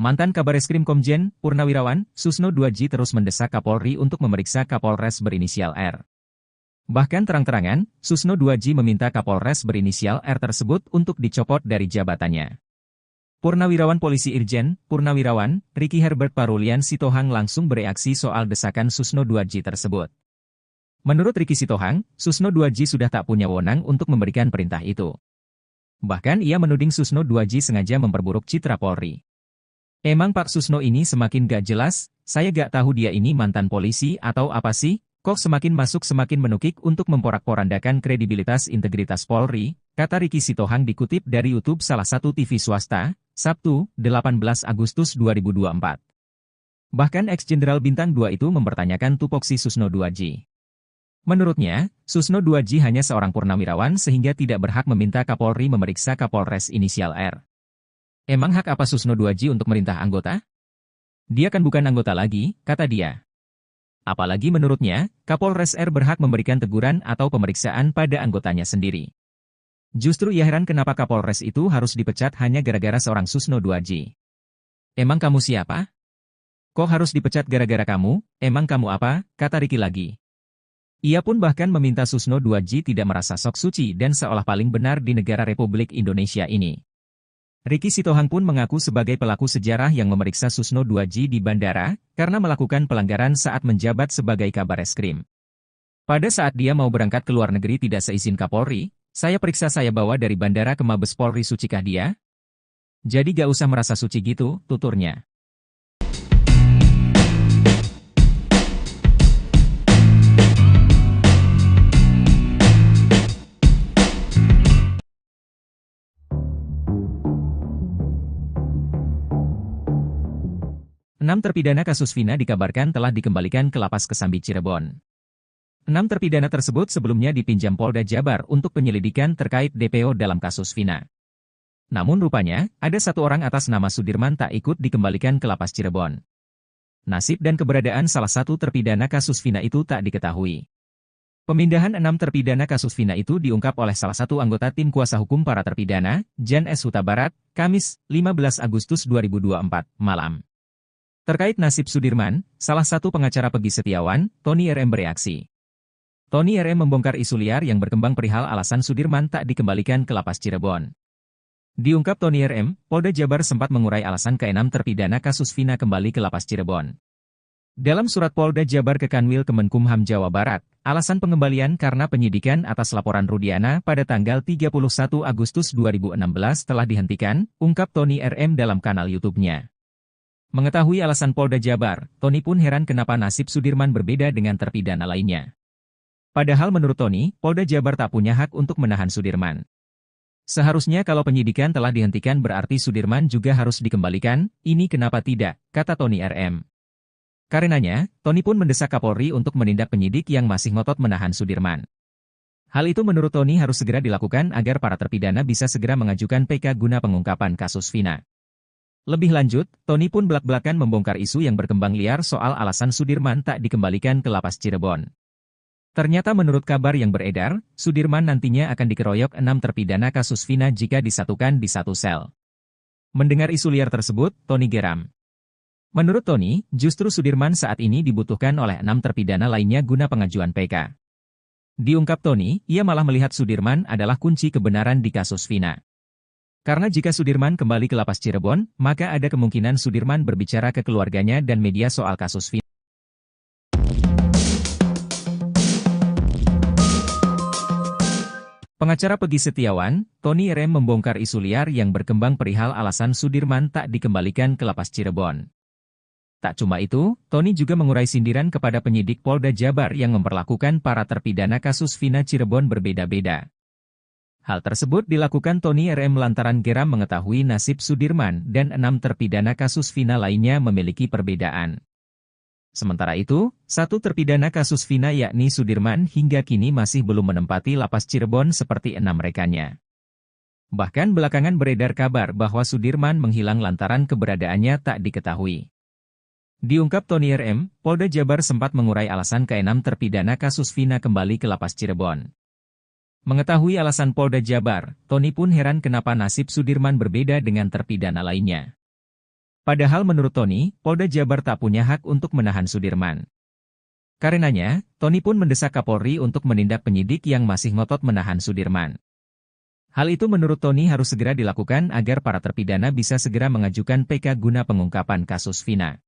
Mantan Kabareskrim Komjen Purnawirawan Susno 2J terus mendesak Kapolri untuk memeriksa Kapolres berinisial R. Bahkan terang-terangan, Susno 2J meminta Kapolres berinisial R tersebut untuk dicopot dari jabatannya. Purnawirawan Polisi Irjen Purnawirawan Ricky Herbert Parulian Sitohang langsung bereaksi soal desakan Susno 2J tersebut. Menurut Ricky Sitohang, Susno 2J sudah tak punya wewenang untuk memberikan perintah itu. Bahkan ia menuding Susno 2J sengaja memperburuk citra Polri. Emang Pak Susno ini semakin gak jelas, saya gak tahu dia ini mantan polisi atau apa sih, kok semakin masuk semakin menukik untuk memporak-porandakan kredibilitas integritas Polri, kata Ricky Sitohang dikutip dari YouTube salah satu TV swasta, Sabtu, 18 Agustus 2024. Bahkan ex-jenderal Bintang 2 itu mempertanyakan tupoksi Susno 2J. Menurutnya, Susno 2J hanya seorang purnawirawan sehingga tidak berhak meminta Kapolri memeriksa Kapolres inisial R. Emang hak apa Susno 2J untuk merintah anggota? Dia kan bukan anggota lagi, kata dia. Apalagi menurutnya, Kapolres R berhak memberikan teguran atau pemeriksaan pada anggotanya sendiri. Justru ia heran kenapa Kapolres itu harus dipecat hanya gara-gara seorang Susno 2J. Emang kamu siapa? Kok harus dipecat gara-gara kamu? Emang kamu apa? Kata Ricky lagi. Ia pun bahkan meminta Susno 2J tidak merasa sok suci dan seolah paling benar di negara Republik Indonesia ini. Ricky Sitohang pun mengaku sebagai pelaku sejarah yang memeriksa Susno 2J di bandara, karena melakukan pelanggaran saat menjabat sebagai Kabareskrim. Pada saat dia mau berangkat ke luar negeri tidak seizin Kapolri, saya periksa, saya bawa dari bandara ke Mabes Polri, sucikah dia? Jadi gak usah merasa suci gitu, tuturnya. Enam terpidana kasus Vina dikabarkan telah dikembalikan ke Lapas Kesambi Cirebon. 6 terpidana tersebut sebelumnya dipinjam Polda Jabar untuk penyelidikan terkait DPO dalam kasus Vina. Namun rupanya, ada satu orang atas nama Sudirman tak ikut dikembalikan ke Lapas Cirebon. Nasib dan keberadaan salah satu terpidana kasus Vina itu tak diketahui. Pemindahan 6 terpidana kasus Vina itu diungkap oleh salah satu anggota tim kuasa hukum para terpidana, Jan S. Huta Barat, Kamis, 15 Agustus 2024, malam. Terkait nasib Sudirman, salah satu pengacara Peggy Setiawan, Tony RM bereaksi. Tony RM membongkar isu liar yang berkembang perihal alasan Sudirman tak dikembalikan ke Lapas Cirebon. Diungkap Tony RM, Polda Jabar sempat mengurai alasan ke-6 terpidana kasus Vina kembali ke Lapas Cirebon. Dalam surat Polda Jabar ke Kanwil Kemenkumham Jawa Barat, alasan pengembalian karena penyidikan atas laporan Rudiana pada tanggal 31 Agustus 2016 telah dihentikan, ungkap Tony RM dalam kanal YouTube-nya. Mengetahui alasan Polda Jabar, Tony pun heran kenapa nasib Sudirman berbeda dengan terpidana lainnya. Padahal menurut Tony, Polda Jabar tak punya hak untuk menahan Sudirman. Seharusnya kalau penyidikan telah dihentikan berarti Sudirman juga harus dikembalikan, ini kenapa tidak, kata Tony RM. Karenanya, Tony pun mendesak Kapolri untuk menindak penyidik yang masih ngotot menahan Sudirman. Hal itu menurut Tony harus segera dilakukan agar para terpidana bisa segera mengajukan PK guna pengungkapan kasus Vina. Lebih lanjut, Tony pun belak-belakan membongkar isu yang berkembang liar soal alasan Sudirman tak dikembalikan ke lapas Cirebon. Ternyata menurut kabar yang beredar, Sudirman nantinya akan dikeroyok 6 terpidana kasus Vina jika disatukan di satu sel. Mendengar isu liar tersebut, Tony geram. Menurut Tony, justru Sudirman saat ini dibutuhkan oleh 6 terpidana lainnya guna pengajuan PK. Diungkap Tony, ia malah melihat Sudirman adalah kunci kebenaran di kasus Vina. Karena jika Sudirman kembali ke lapas Cirebon, maka ada kemungkinan Sudirman berbicara ke keluarganya dan media soal kasus Vina. Pengacara Peggy Setiawan, Tony RM membongkar isu liar yang berkembang perihal alasan Sudirman tak dikembalikan ke lapas Cirebon. Tak cuma itu, Tony juga mengurai sindiran kepada penyidik Polda Jabar yang memperlakukan para terpidana kasus Vina Cirebon berbeda-beda. Hal tersebut dilakukan Tony RM lantaran geram mengetahui nasib Sudirman dan 6 terpidana kasus Vina lainnya memiliki perbedaan. Sementara itu, 1 terpidana kasus Vina yakni Sudirman hingga kini masih belum menempati lapas Cirebon seperti 6 rekannya. Bahkan belakangan beredar kabar bahwa Sudirman menghilang lantaran keberadaannya tak diketahui. Diungkap Tony RM, Polda Jabar sempat mengurai alasan ke-6 terpidana kasus Vina kembali ke lapas Cirebon. Mengetahui alasan Polda Jabar, Tony pun heran kenapa nasib Sudirman berbeda dengan terpidana lainnya. Padahal menurut Tony, Polda Jabar tak punya hak untuk menahan Sudirman. Karenanya, Tony pun mendesak Kapolri untuk menindak penyidik yang masih ngotot menahan Sudirman. Hal itu menurut Tony harus segera dilakukan agar para terpidana bisa segera mengajukan PK guna pengungkapan kasus Vina.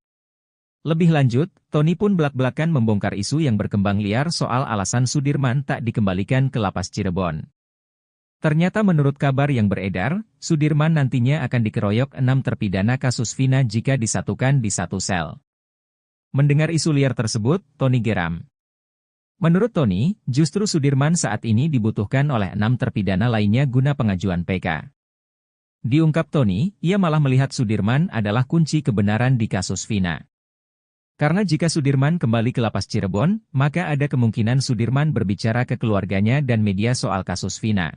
Lebih lanjut, Tony pun belak-belakan membongkar isu yang berkembang liar soal alasan Sudirman tak dikembalikan ke lapas Cirebon. Ternyata menurut kabar yang beredar, Sudirman nantinya akan dikeroyok 6 terpidana kasus Vina jika disatukan di satu sel. Mendengar isu liar tersebut, Tony geram. Menurut Tony, justru Sudirman saat ini dibutuhkan oleh 6 terpidana lainnya guna pengajuan PK. Diungkap Tony, ia malah melihat Sudirman adalah kunci kebenaran di kasus Vina. Karena jika Sudirman kembali ke lapas Cirebon, maka ada kemungkinan Sudirman berbicara ke keluarganya dan media soal kasus Vina.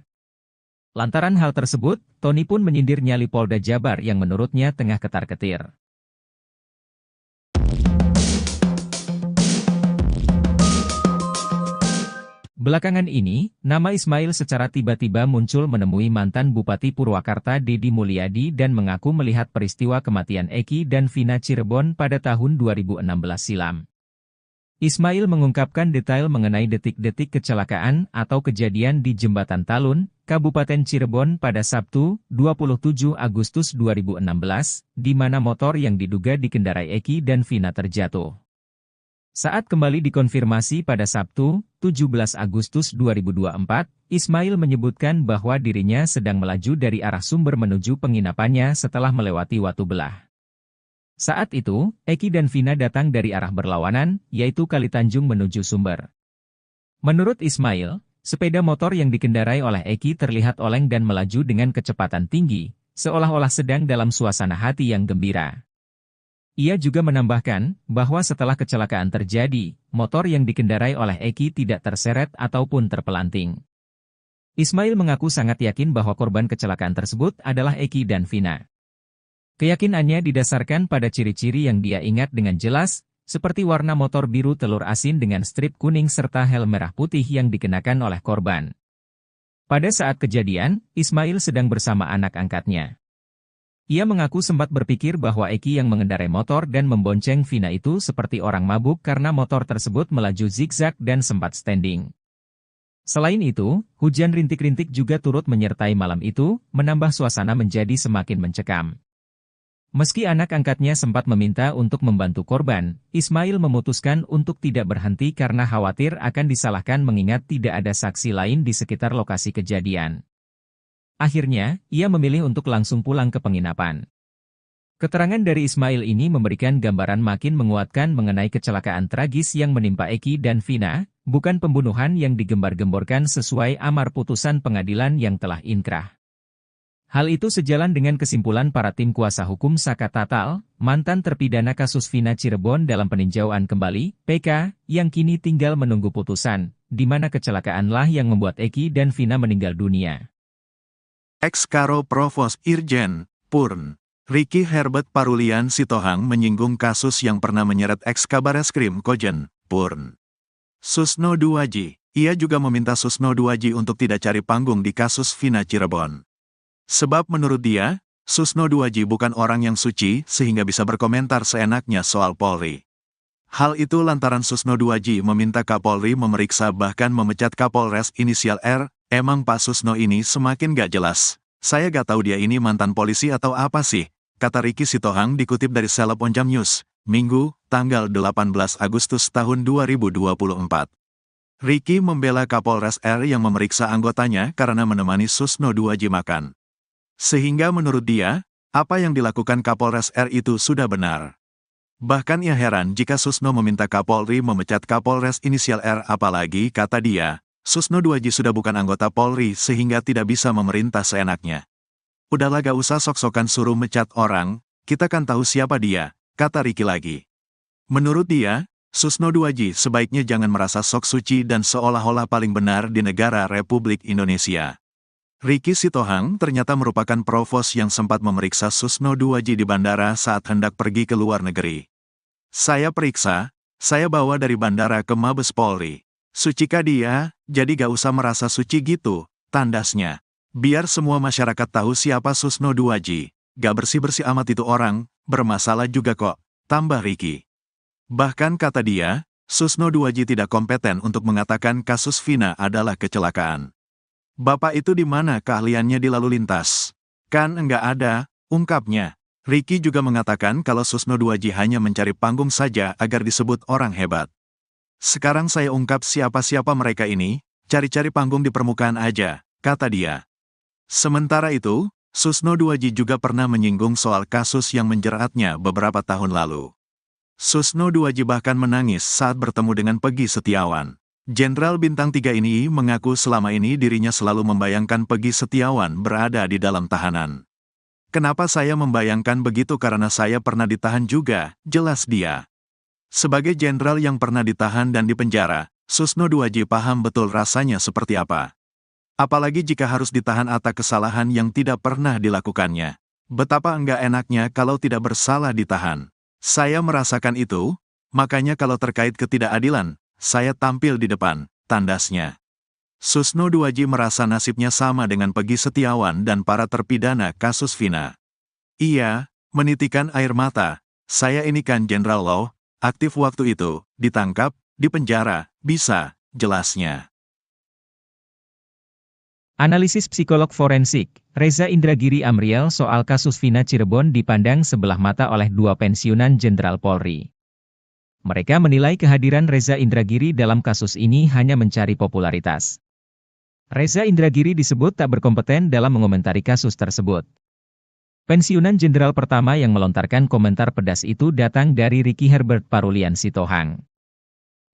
Lantaran hal tersebut, Tony pun menyindir nyali Polda Jabar yang menurutnya tengah ketar-ketir. Belakangan ini, nama Ismail secara tiba-tiba muncul menemui mantan Bupati Purwakarta Deddy Mulyadi dan mengaku melihat peristiwa kematian Eki dan Vina Cirebon pada tahun 2016 silam. Ismail mengungkapkan detail mengenai detik-detik kecelakaan atau kejadian di Jembatan Talun, Kabupaten Cirebon pada Sabtu, 27 Agustus 2016, di mana motor yang diduga dikendarai Eki dan Vina terjatuh. Saat kembali dikonfirmasi pada Sabtu, 17 Agustus 2024, Ismail menyebutkan bahwa dirinya sedang melaju dari arah Sumber menuju penginapannya setelah melewati Watu Belah. Saat itu, Eki dan Vina datang dari arah berlawanan, yaitu Kalitanjung menuju Sumber. Menurut Ismail, sepeda motor yang dikendarai oleh Eki terlihat oleng dan melaju dengan kecepatan tinggi, seolah-olah sedang dalam suasana hati yang gembira. Ia juga menambahkan bahwa setelah kecelakaan terjadi, motor yang dikendarai oleh Eki tidak terseret ataupun terpelanting. Ismail mengaku sangat yakin bahwa korban kecelakaan tersebut adalah Eki dan Vina. Keyakinannya didasarkan pada ciri-ciri yang dia ingat dengan jelas, seperti warna motor biru telur asin dengan strip kuning serta helm merah putih yang dikenakan oleh korban. Pada saat kejadian, Ismail sedang bersama anak angkatnya. Ia mengaku sempat berpikir bahwa Eki yang mengendarai motor dan membonceng Vina itu seperti orang mabuk karena motor tersebut melaju zigzag dan sempat standing. Selain itu, hujan rintik-rintik juga turut menyertai malam itu, menambah suasana menjadi semakin mencekam. Meski anak angkatnya sempat meminta untuk membantu korban, Ismail memutuskan untuk tidak berhenti karena khawatir akan disalahkan mengingat tidak ada saksi lain di sekitar lokasi kejadian. Akhirnya, ia memilih untuk langsung pulang ke penginapan. Keterangan dari Ismail ini memberikan gambaran makin menguatkan mengenai kecelakaan tragis yang menimpa Eki dan Vina, bukan pembunuhan yang digembar-gemborkan sesuai amar putusan pengadilan yang telah inkrah. Hal itu sejalan dengan kesimpulan para tim kuasa hukum Saka Tatal, mantan terpidana kasus Vina Cirebon dalam peninjauan kembali, PK, yang kini tinggal menunggu putusan, di mana kecelakaanlah yang membuat Eki dan Vina meninggal dunia. Ex-Karo Provos Irjen, Purn, Ricky Herbert Parulian Sitohang menyinggung kasus yang pernah menyeret ex-Kabareskrim Kojen, Purn. Susno Duaji, ia juga meminta Susno Duaji untuk tidak cari panggung di kasus Vina Cirebon. Sebab menurut dia, Susno Duaji bukan orang yang suci sehingga bisa berkomentar seenaknya soal Polri. Hal itu lantaran Susno Duaji meminta Kapolri memeriksa bahkan memecat Kapolres inisial R. Emang Pak Susno ini semakin gak jelas. Saya gak tahu dia ini mantan polisi atau apa sih, kata Ricky Sitohang dikutip dari Seleb Onjam News, Minggu, tanggal 18 Agustus tahun 2024. Ricky membela Kapolres R yang memeriksa anggotanya karena menemani Susno Duaji makan. Sehingga menurut dia, apa yang dilakukan Kapolres R itu sudah benar. Bahkan ia heran jika Susno meminta Kapolri memecat Kapolres inisial R, apalagi, kata dia, Susno Duaji sudah bukan anggota Polri sehingga tidak bisa memerintah seenaknya. Udahlah gak usah sok-sokan suruh mecat orang, kita kan tahu siapa dia, kata Ricky lagi. Menurut dia, Susno Duaji sebaiknya jangan merasa sok suci dan seolah-olah paling benar di negara Republik Indonesia. Ricky Sitohang ternyata merupakan provos yang sempat memeriksa Susno Duaji di bandara saat hendak pergi ke luar negeri. Saya periksa, saya bawa dari bandara ke Mabes Polri. Sucikah dia, jadi gak usah merasa suci gitu, tandasnya. Biar semua masyarakat tahu siapa Susno Duaji. Gak bersih-bersih amat itu orang, bermasalah juga kok, tambah Ricky. Bahkan kata dia, Susno Duaji tidak kompeten untuk mengatakan kasus Vina adalah kecelakaan. Bapak itu di mana keahliannya di lalu lintas? Kan enggak ada, ungkapnya. Ricky juga mengatakan kalau Susno Duaji hanya mencari panggung saja agar disebut orang hebat. Sekarang saya ungkap siapa-siapa mereka ini, cari-cari panggung di permukaan aja, kata dia. Sementara itu, Susno Duaji juga pernah menyinggung soal kasus yang menjeratnya beberapa tahun lalu. Susno Duaji bahkan menangis saat bertemu dengan Peggy Setiawan. Jenderal Bintang 3 ini mengaku selama ini dirinya selalu membayangkan Peggy Setiawan berada di dalam tahanan. Kenapa saya membayangkan begitu karena saya pernah ditahan juga, jelas dia. Sebagai jenderal yang pernah ditahan dan dipenjara, Susno Duaji paham betul rasanya seperti apa. Apalagi jika harus ditahan atas kesalahan yang tidak pernah dilakukannya. Betapa enggak enaknya kalau tidak bersalah ditahan. Saya merasakan itu, makanya kalau terkait ketidakadilan, saya tampil di depan, tandasnya. Susno Duaji merasa nasibnya sama dengan Peggy Setiawan dan para terpidana kasus Vina. Ia menitikan air mata, saya ini kan Jenderal Law, aktif waktu itu, ditangkap, dipenjara, bisa, jelasnya. Analisis psikolog forensik, Reza Indragiri Amriel soal kasus Vina Cirebon dipandang sebelah mata oleh dua pensiunan Jenderal Polri. Mereka menilai kehadiran Reza Indragiri dalam kasus ini hanya mencari popularitas. Reza Indragiri disebut tak berkompeten dalam mengomentari kasus tersebut. Pensiunan jenderal pertama yang melontarkan komentar pedas itu datang dari Ricky Herbert Parulian Sitohang.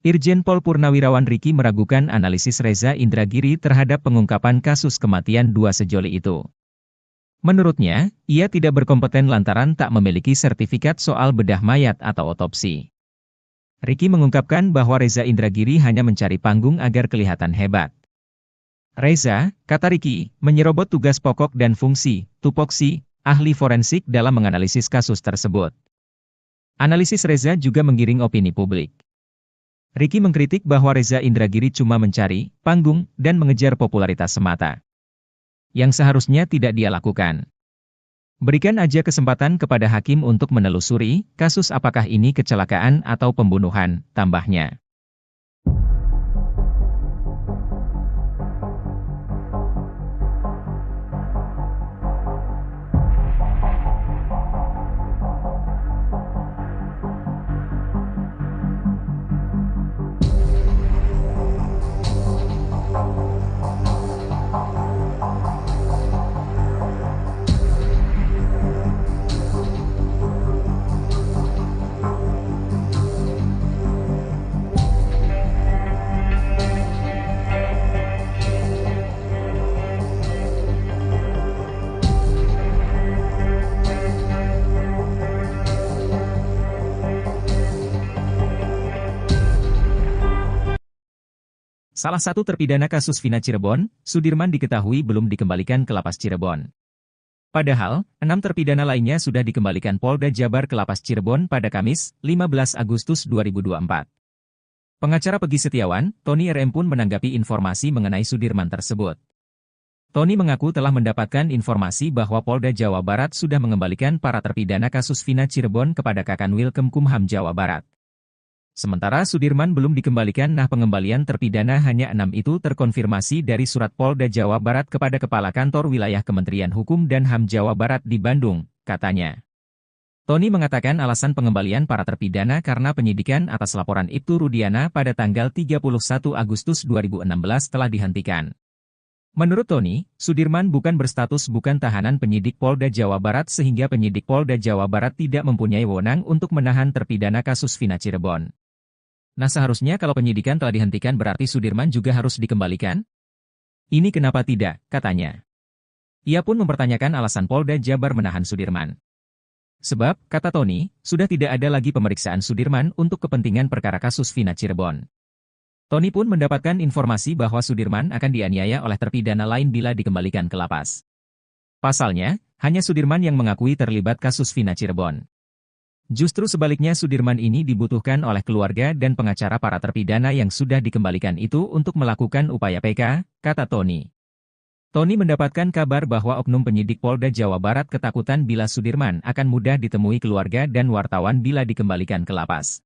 Irjen Pol Purnawirawan Ricky meragukan analisis Reza Indragiri terhadap pengungkapan kasus kematian dua sejoli itu. Menurutnya, ia tidak berkompeten lantaran tak memiliki sertifikat soal bedah mayat atau otopsi. Ricky mengungkapkan bahwa Reza Indragiri hanya mencari panggung agar kelihatan hebat. Reza, kata Ricky, menyerobot tugas pokok dan fungsi, tupoksi, ahli forensik dalam menganalisis kasus tersebut. Analisis Reza juga menggiring opini publik. Ricky mengkritik bahwa Reza Indragiri cuma mencari panggung dan mengejar popularitas semata, yang seharusnya tidak dia lakukan. Berikan aja kesempatan kepada hakim untuk menelusuri kasus apakah ini kecelakaan atau pembunuhan, tambahnya. Salah satu terpidana kasus Vina Cirebon, Sudirman diketahui belum dikembalikan ke Lapas Cirebon. Padahal, 6 terpidana lainnya sudah dikembalikan Polda Jabar ke Lapas Cirebon pada Kamis, 15 Agustus 2024. Pengacara Peggy Setiawan, Tony RM pun menanggapi informasi mengenai Sudirman tersebut. Tony mengaku telah mendapatkan informasi bahwa Polda Jawa Barat sudah mengembalikan para terpidana kasus Vina Cirebon kepada Kakanwil Kemkumham Jawa Barat. Sementara Sudirman belum dikembalikan. Pengembalian terpidana hanya 6 itu terkonfirmasi dari surat Polda Jawa Barat kepada Kepala Kantor Wilayah Kementerian Hukum dan HAM Jawa Barat di Bandung, katanya. Tony mengatakan alasan pengembalian para terpidana karena penyidikan atas laporan Ibtu Rudiana pada tanggal 31 Agustus 2016 telah dihentikan. Menurut Tony, Sudirman bukan berstatus bukan tahanan penyidik Polda Jawa Barat sehingga penyidik Polda Jawa Barat tidak mempunyai wewenang untuk menahan terpidana kasus Vina Cirebon. Nah, seharusnya kalau penyidikan telah dihentikan berarti Sudirman juga harus dikembalikan? Ini kenapa tidak, katanya. Ia pun mempertanyakan alasan Polda Jabar menahan Sudirman. Sebab, kata Tony, sudah tidak ada lagi pemeriksaan Sudirman untuk kepentingan perkara kasus Vina Cirebon. Tony pun mendapatkan informasi bahwa Sudirman akan dianiaya oleh terpidana lain bila dikembalikan ke lapas. Pasalnya, hanya Sudirman yang mengakui terlibat kasus Vina Cirebon. Justru sebaliknya Sudirman ini dibutuhkan oleh keluarga dan pengacara para terpidana yang sudah dikembalikan itu untuk melakukan upaya PK, kata Tony. Tony mendapatkan kabar bahwa oknum penyidik Polda Jawa Barat ketakutan bila Sudirman akan mudah ditemui keluarga dan wartawan bila dikembalikan ke lapas.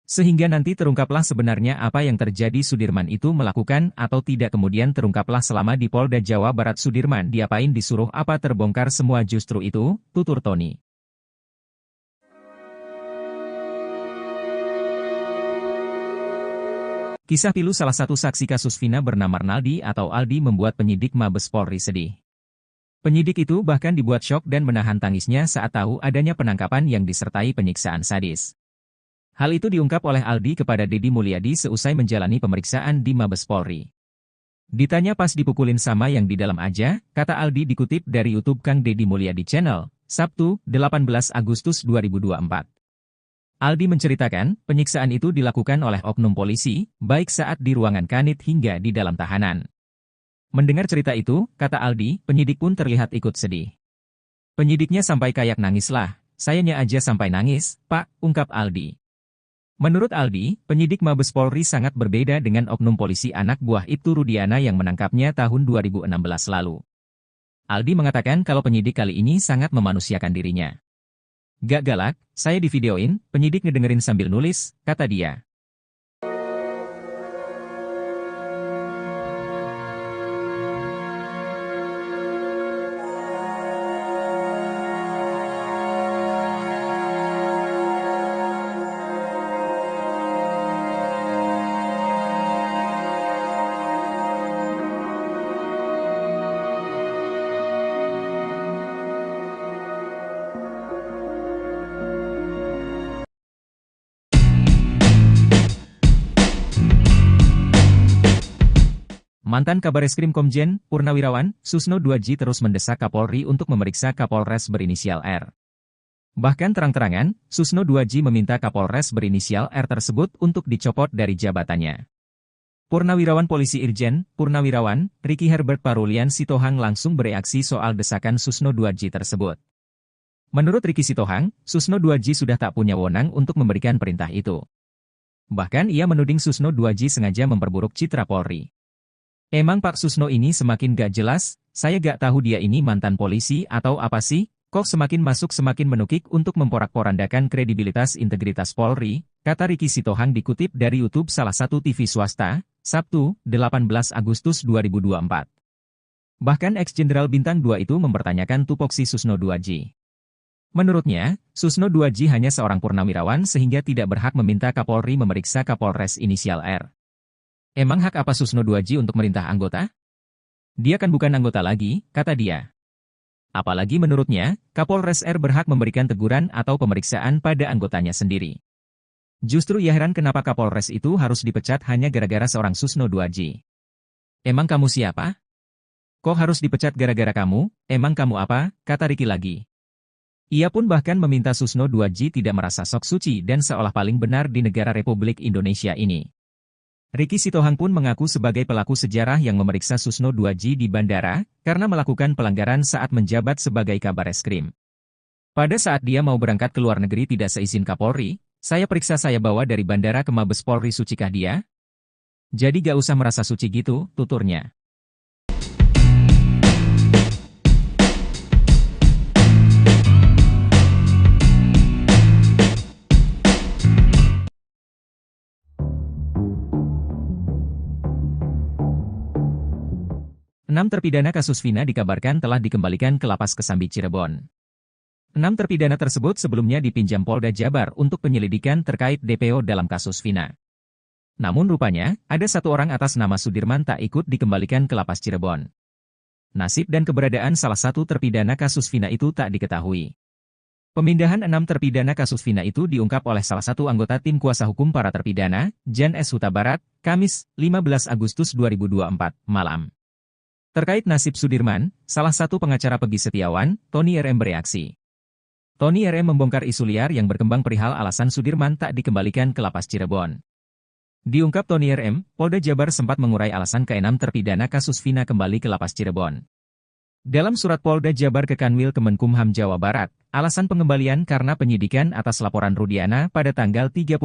Sehingga nanti terungkaplah sebenarnya apa yang terjadi Sudirman itu melakukan atau tidak kemudian terungkaplah selama di Polda Jawa Barat Sudirman diapain disuruh apa terbongkar semua justru itu, tutur Tony. Kisah pilu salah satu saksi kasus Vina bernama Arnaldi atau Aldi membuat penyidik Mabes Polri sedih. Penyidik itu bahkan dibuat syok dan menahan tangisnya saat tahu adanya penangkapan yang disertai penyiksaan sadis. Hal itu diungkap oleh Aldi kepada Deddy Mulyadi seusai menjalani pemeriksaan di Mabes Polri. Ditanya pas dipukulin sama yang di dalam aja, kata Aldi dikutip dari YouTube Kang Deddy Mulyadi Channel, Sabtu, 18 Agustus 2024. Aldi menceritakan, penyiksaan itu dilakukan oleh oknum polisi, baik saat di ruangan kanit hingga di dalam tahanan. Mendengar cerita itu, kata Aldi, penyidik pun terlihat ikut sedih. Penyidiknya sampai kayak nangis lah, sayanya aja sampai nangis, Pak, ungkap Aldi. Menurut Aldi, penyidik Mabes Polri sangat berbeda dengan oknum polisi anak buah Ibtu Rudiana yang menangkapnya tahun 2016 lalu. Aldi mengatakan kalau penyidik kali ini sangat memanusiakan dirinya. Gak galak, saya divideoin, penyidik ngedengerin sambil nulis, kata dia. Mantan Kabareskrim Komjen, Purnawirawan, Susno 2J terus mendesak Kapolri untuk memeriksa Kapolres berinisial R. Bahkan terang-terangan, Susno 2J meminta Kapolres berinisial R tersebut untuk dicopot dari jabatannya. Purnawirawan Polisi Irjen, Purnawirawan, Ricky Herbert Parulian Sitohang langsung bereaksi soal desakan Susno 2J tersebut. Menurut Ricky Sitohang, Susno 2J sudah tak punya wewenang untuk memberikan perintah itu. Bahkan ia menuding Susno 2J sengaja memperburuk citra Polri. Emang Pak Susno ini semakin gak jelas, saya gak tahu dia ini mantan polisi atau apa sih, kok semakin masuk semakin menukik untuk memporak-porandakan kredibilitas integritas Polri, kata Ricky Sitohang dikutip dari YouTube salah satu TV swasta, Sabtu, 18 Agustus 2024. Bahkan ex-jenderal Bintang 2 itu mempertanyakan tupoksi Susno 2J. Menurutnya, Susno 2J hanya seorang purnawirawan sehingga tidak berhak meminta Kapolri memeriksa Kapolres inisial R. Emang hak apa Susno 2J untuk merintah anggota? Dia kan bukan anggota lagi, kata dia. Apalagi menurutnya, Kapolres R berhak memberikan teguran atau pemeriksaan pada anggotanya sendiri. Justru ia heran kenapa Kapolres itu harus dipecat hanya gara-gara seorang Susno 2J. Emang kamu siapa? Kok harus dipecat gara-gara kamu? Emang kamu apa? Kata Ricky lagi. Ia pun bahkan meminta Susno 2J tidak merasa sok suci dan seolah paling benar di negara Republik Indonesia ini. Ricky Sitohang pun mengaku sebagai pelaku sejarah yang memeriksa Susno 2J di bandara, karena melakukan pelanggaran saat menjabat sebagai Kabareskrim. Pada saat dia mau berangkat ke luar negeri tidak seizin Kapolri, saya periksa saya bawa dari bandara ke Mabes Polri, sucikah dia? Jadi gak usah merasa suci gitu, tuturnya. Enam terpidana kasus Vina dikabarkan telah dikembalikan ke Lapas Kesambi Cirebon. 6 terpidana tersebut sebelumnya dipinjam Polda Jabar untuk penyelidikan terkait DPO dalam kasus Vina. Namun rupanya, ada satu orang atas nama Sudirman tak ikut dikembalikan ke Lapas Cirebon. Nasib dan keberadaan salah satu terpidana kasus Vina itu tak diketahui. Pemindahan 6 terpidana kasus Vina itu diungkap oleh salah satu anggota tim kuasa hukum para terpidana, Jan S. Huta Barat, Kamis, 15 Agustus 2024, malam. Terkait nasib Sudirman, salah satu pengacara Peggy Setiawan, Tony RM bereaksi. Tony RM membongkar isu liar yang berkembang perihal alasan Sudirman tak dikembalikan ke Lapas Cirebon. Diungkap Tony RM, Polda Jabar sempat mengurai alasan ke-6 terpidana kasus Vina kembali ke Lapas Cirebon. Dalam surat Polda Jabar ke Kanwil Kemenkumham Jawa Barat, alasan pengembalian karena penyidikan atas laporan Rudiana pada tanggal 31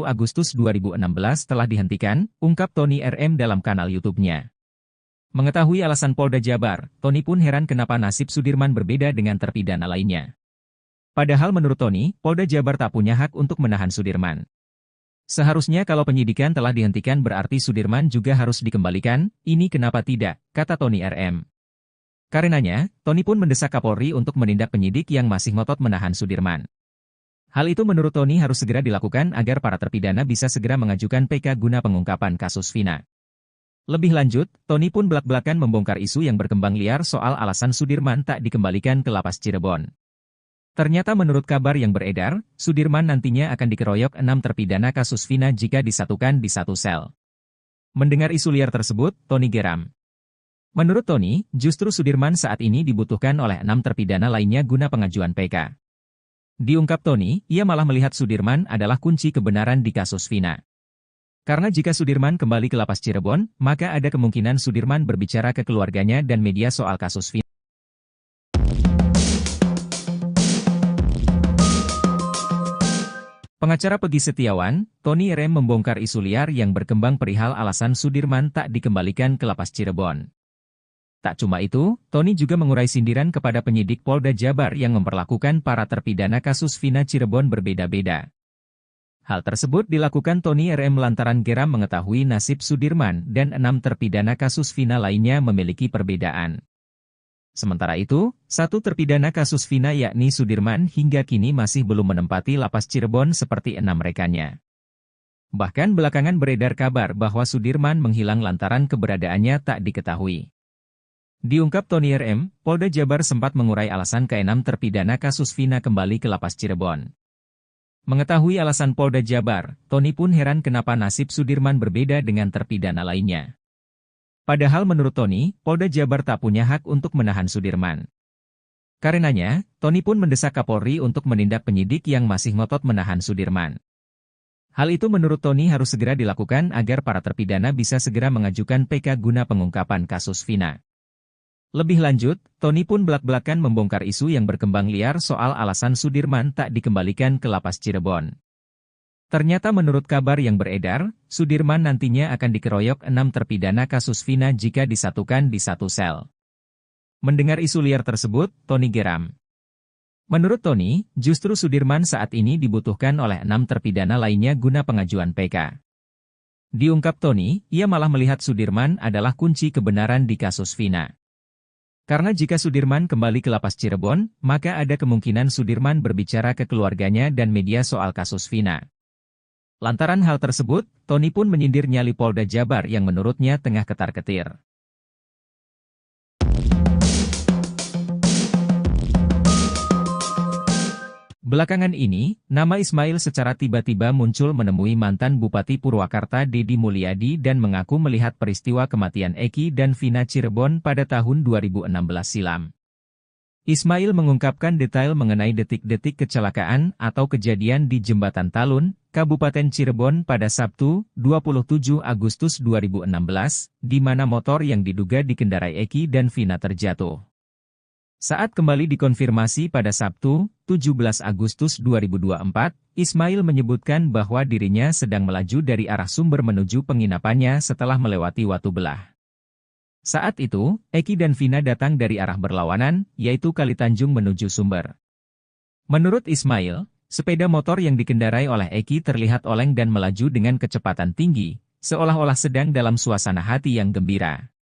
Agustus 2016 telah dihentikan, ungkap Tony RM dalam kanal YouTube-nya. Mengetahui alasan Polda Jabar, Tony pun heran kenapa nasib Sudirman berbeda dengan terpidana lainnya. Padahal menurut Tony, Polda Jabar tak punya hak untuk menahan Sudirman. Seharusnya kalau penyidikan telah dihentikan berarti Sudirman juga harus dikembalikan, ini kenapa tidak, kata Tony RM. Karenanya, Tony pun mendesak Kapolri untuk menindak penyidik yang masih ngotot menahan Sudirman. Hal itu menurut Tony harus segera dilakukan agar para terpidana bisa segera mengajukan PK guna pengungkapan kasus Vina. Lebih lanjut, Tony pun belak-belakan membongkar isu yang berkembang liar soal alasan Sudirman tak dikembalikan ke Lapas Cirebon. Ternyata menurut kabar yang beredar, Sudirman nantinya akan dikeroyok 6 terpidana kasus Vina jika disatukan di satu sel. Mendengar isu liar tersebut, Tony geram. Menurut Tony, justru Sudirman saat ini dibutuhkan oleh 6 terpidana lainnya guna pengajuan PK. Diungkap Tony, ia malah melihat Sudirman adalah kunci kebenaran di kasus Vina. Karena jika Sudirman kembali ke Lapas Cirebon, maka ada kemungkinan Sudirman berbicara ke keluarganya dan media soal kasus Vina. Pengacara Peggy Setiawan, Tony RM membongkar isu liar yang berkembang perihal alasan Sudirman tak dikembalikan ke Lapas Cirebon. Tak cuma itu, Tony juga mengurai sindiran kepada penyidik Polda Jabar yang memperlakukan para terpidana kasus Vina Cirebon berbeda-beda. Hal tersebut dilakukan Tony RM lantaran geram mengetahui nasib Sudirman dan 6 terpidana kasus Vina lainnya memiliki perbedaan. Sementara itu, satu terpidana kasus Vina yakni Sudirman hingga kini masih belum menempati Lapas Cirebon seperti 6 rekannya. Bahkan belakangan beredar kabar bahwa Sudirman menghilang lantaran keberadaannya tak diketahui. Diungkap Tony RM, Polda Jabar sempat mengurai alasan ke-6 terpidana kasus Vina kembali ke Lapas Cirebon. Mengetahui alasan Polda Jabar, Tony pun heran kenapa nasib Sudirman berbeda dengan terpidana lainnya. Padahal menurut Tony, Polda Jabar tak punya hak untuk menahan Sudirman. Karenanya, Tony pun mendesak Kapolri untuk menindak penyidik yang masih ngotot menahan Sudirman. Hal itu menurut Tony harus segera dilakukan agar para terpidana bisa segera mengajukan PK guna pengungkapan kasus Vina. Lebih lanjut, Tony pun belak-belakan membongkar isu yang berkembang liar soal alasan Sudirman tak dikembalikan ke Lapas Cirebon. Ternyata menurut kabar yang beredar, Sudirman nantinya akan dikeroyok 6 terpidana kasus Vina jika disatukan di satu sel. Mendengar isu liar tersebut, Tony geram. Menurut Tony, justru Sudirman saat ini dibutuhkan oleh 6 terpidana lainnya guna pengajuan PK. Diungkap Tony, ia malah melihat Sudirman adalah kunci kebenaran di kasus Vina. Karena jika Sudirman kembali ke Lapas Cirebon, maka ada kemungkinan Sudirman berbicara ke keluarganya dan media soal kasus Vina. Lantaran hal tersebut, Tony pun menyindir nyali Polda Jabar yang menurutnya tengah ketar-ketir. Belakangan ini, nama Ismail secara tiba-tiba muncul menemui mantan Bupati Purwakarta Deddy Mulyadi dan mengaku melihat peristiwa kematian Eki dan Vina Cirebon pada tahun 2016 silam. Ismail mengungkapkan detail mengenai detik-detik kecelakaan atau kejadian di Jembatan Talun, Kabupaten Cirebon pada Sabtu, 27 Agustus 2016, di mana motor yang diduga dikendarai Eki dan Vina terjatuh. Saat kembali dikonfirmasi pada Sabtu, 17 Agustus 2024, Ismail menyebutkan bahwa dirinya sedang melaju dari arah sumber menuju penginapannya setelah melewati Watu Belah. Saat itu, Eki dan Vina datang dari arah berlawanan, yaitu Kali Tanjung menuju sumber. Menurut Ismail, sepeda motor yang dikendarai oleh Eki terlihat oleng dan melaju dengan kecepatan tinggi, seolah-olah sedang dalam suasana hati yang gembira.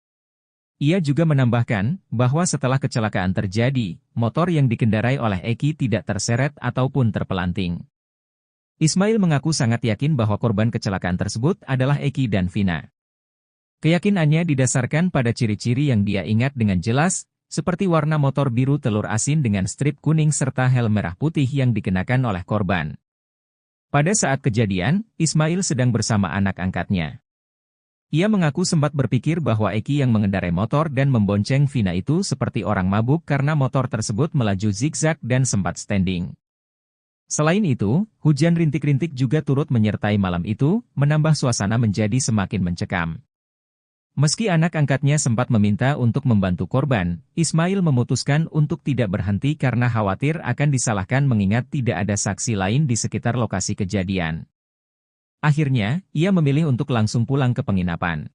Ia juga menambahkan bahwa setelah kecelakaan terjadi, motor yang dikendarai oleh Eki tidak terseret ataupun terpelanting. Ismail mengaku sangat yakin bahwa korban kecelakaan tersebut adalah Eki dan Vina. Keyakinannya didasarkan pada ciri-ciri yang dia ingat dengan jelas, seperti warna motor biru telur asin dengan strip kuning serta helm merah putih yang dikenakan oleh korban. Pada saat kejadian, Ismail sedang bersama anak angkatnya. Ia mengaku sempat berpikir bahwa Eki yang mengendarai motor dan membonceng Vina itu seperti orang mabuk karena motor tersebut melaju zigzag dan sempat standing. Selain itu, hujan rintik-rintik juga turut menyertai malam itu, menambah suasana menjadi semakin mencekam. Meski anak angkatnya sempat meminta untuk membantu korban, Ismail memutuskan untuk tidak berhenti karena khawatir akan disalahkan mengingat tidak ada saksi lain di sekitar lokasi kejadian. Akhirnya, ia memilih untuk langsung pulang ke penginapan.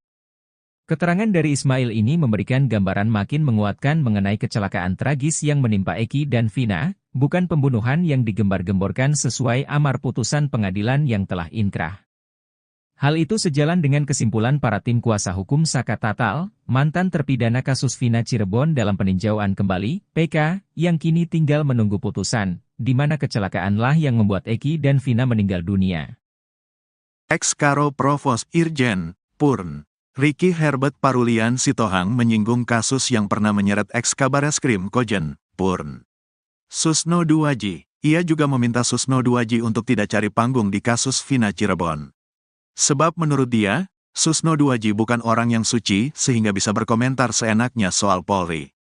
Keterangan dari Ismail ini memberikan gambaran makin menguatkan mengenai kecelakaan tragis yang menimpa Eki dan Vina, bukan pembunuhan yang digembar-gemborkan sesuai amar putusan pengadilan yang telah inkrah. Hal itu sejalan dengan kesimpulan para tim kuasa hukum Saka Tatal, mantan terpidana kasus Vina Cirebon dalam peninjauan kembali, PK, yang kini tinggal menunggu putusan, di mana kecelakaanlah yang membuat Eki dan Vina meninggal dunia. Ex-Karo Provos Irjen, Purn, Ricky Herbert Parulian Sitohang menyinggung kasus yang pernah menyeret ex-Kabareskrim Kojen, Purn. Susno Duaji, ia juga meminta Susno Duaji untuk tidak cari panggung di kasus Vina Cirebon. Sebab menurut dia, Susno Duaji bukan orang yang suci sehingga bisa berkomentar seenaknya soal Polri.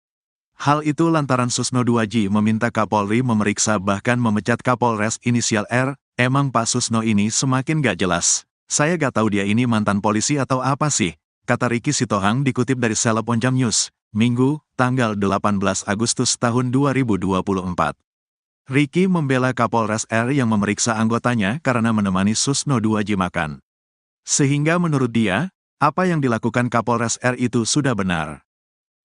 Hal itu lantaran Susno Duaji meminta Kapolri memeriksa bahkan memecat Kapolres inisial R. Emang Pak Susno ini semakin gak jelas. Saya gak tahu dia ini mantan polisi atau apa sih, kata Ricky Sitohang dikutip dari Seleb Onjam News, Minggu, tanggal 18 Agustus tahun 2024. Ricky membela Kapolres R yang memeriksa anggotanya karena menemani Susno Duaji makan. Sehingga menurut dia, apa yang dilakukan Kapolres R itu sudah benar.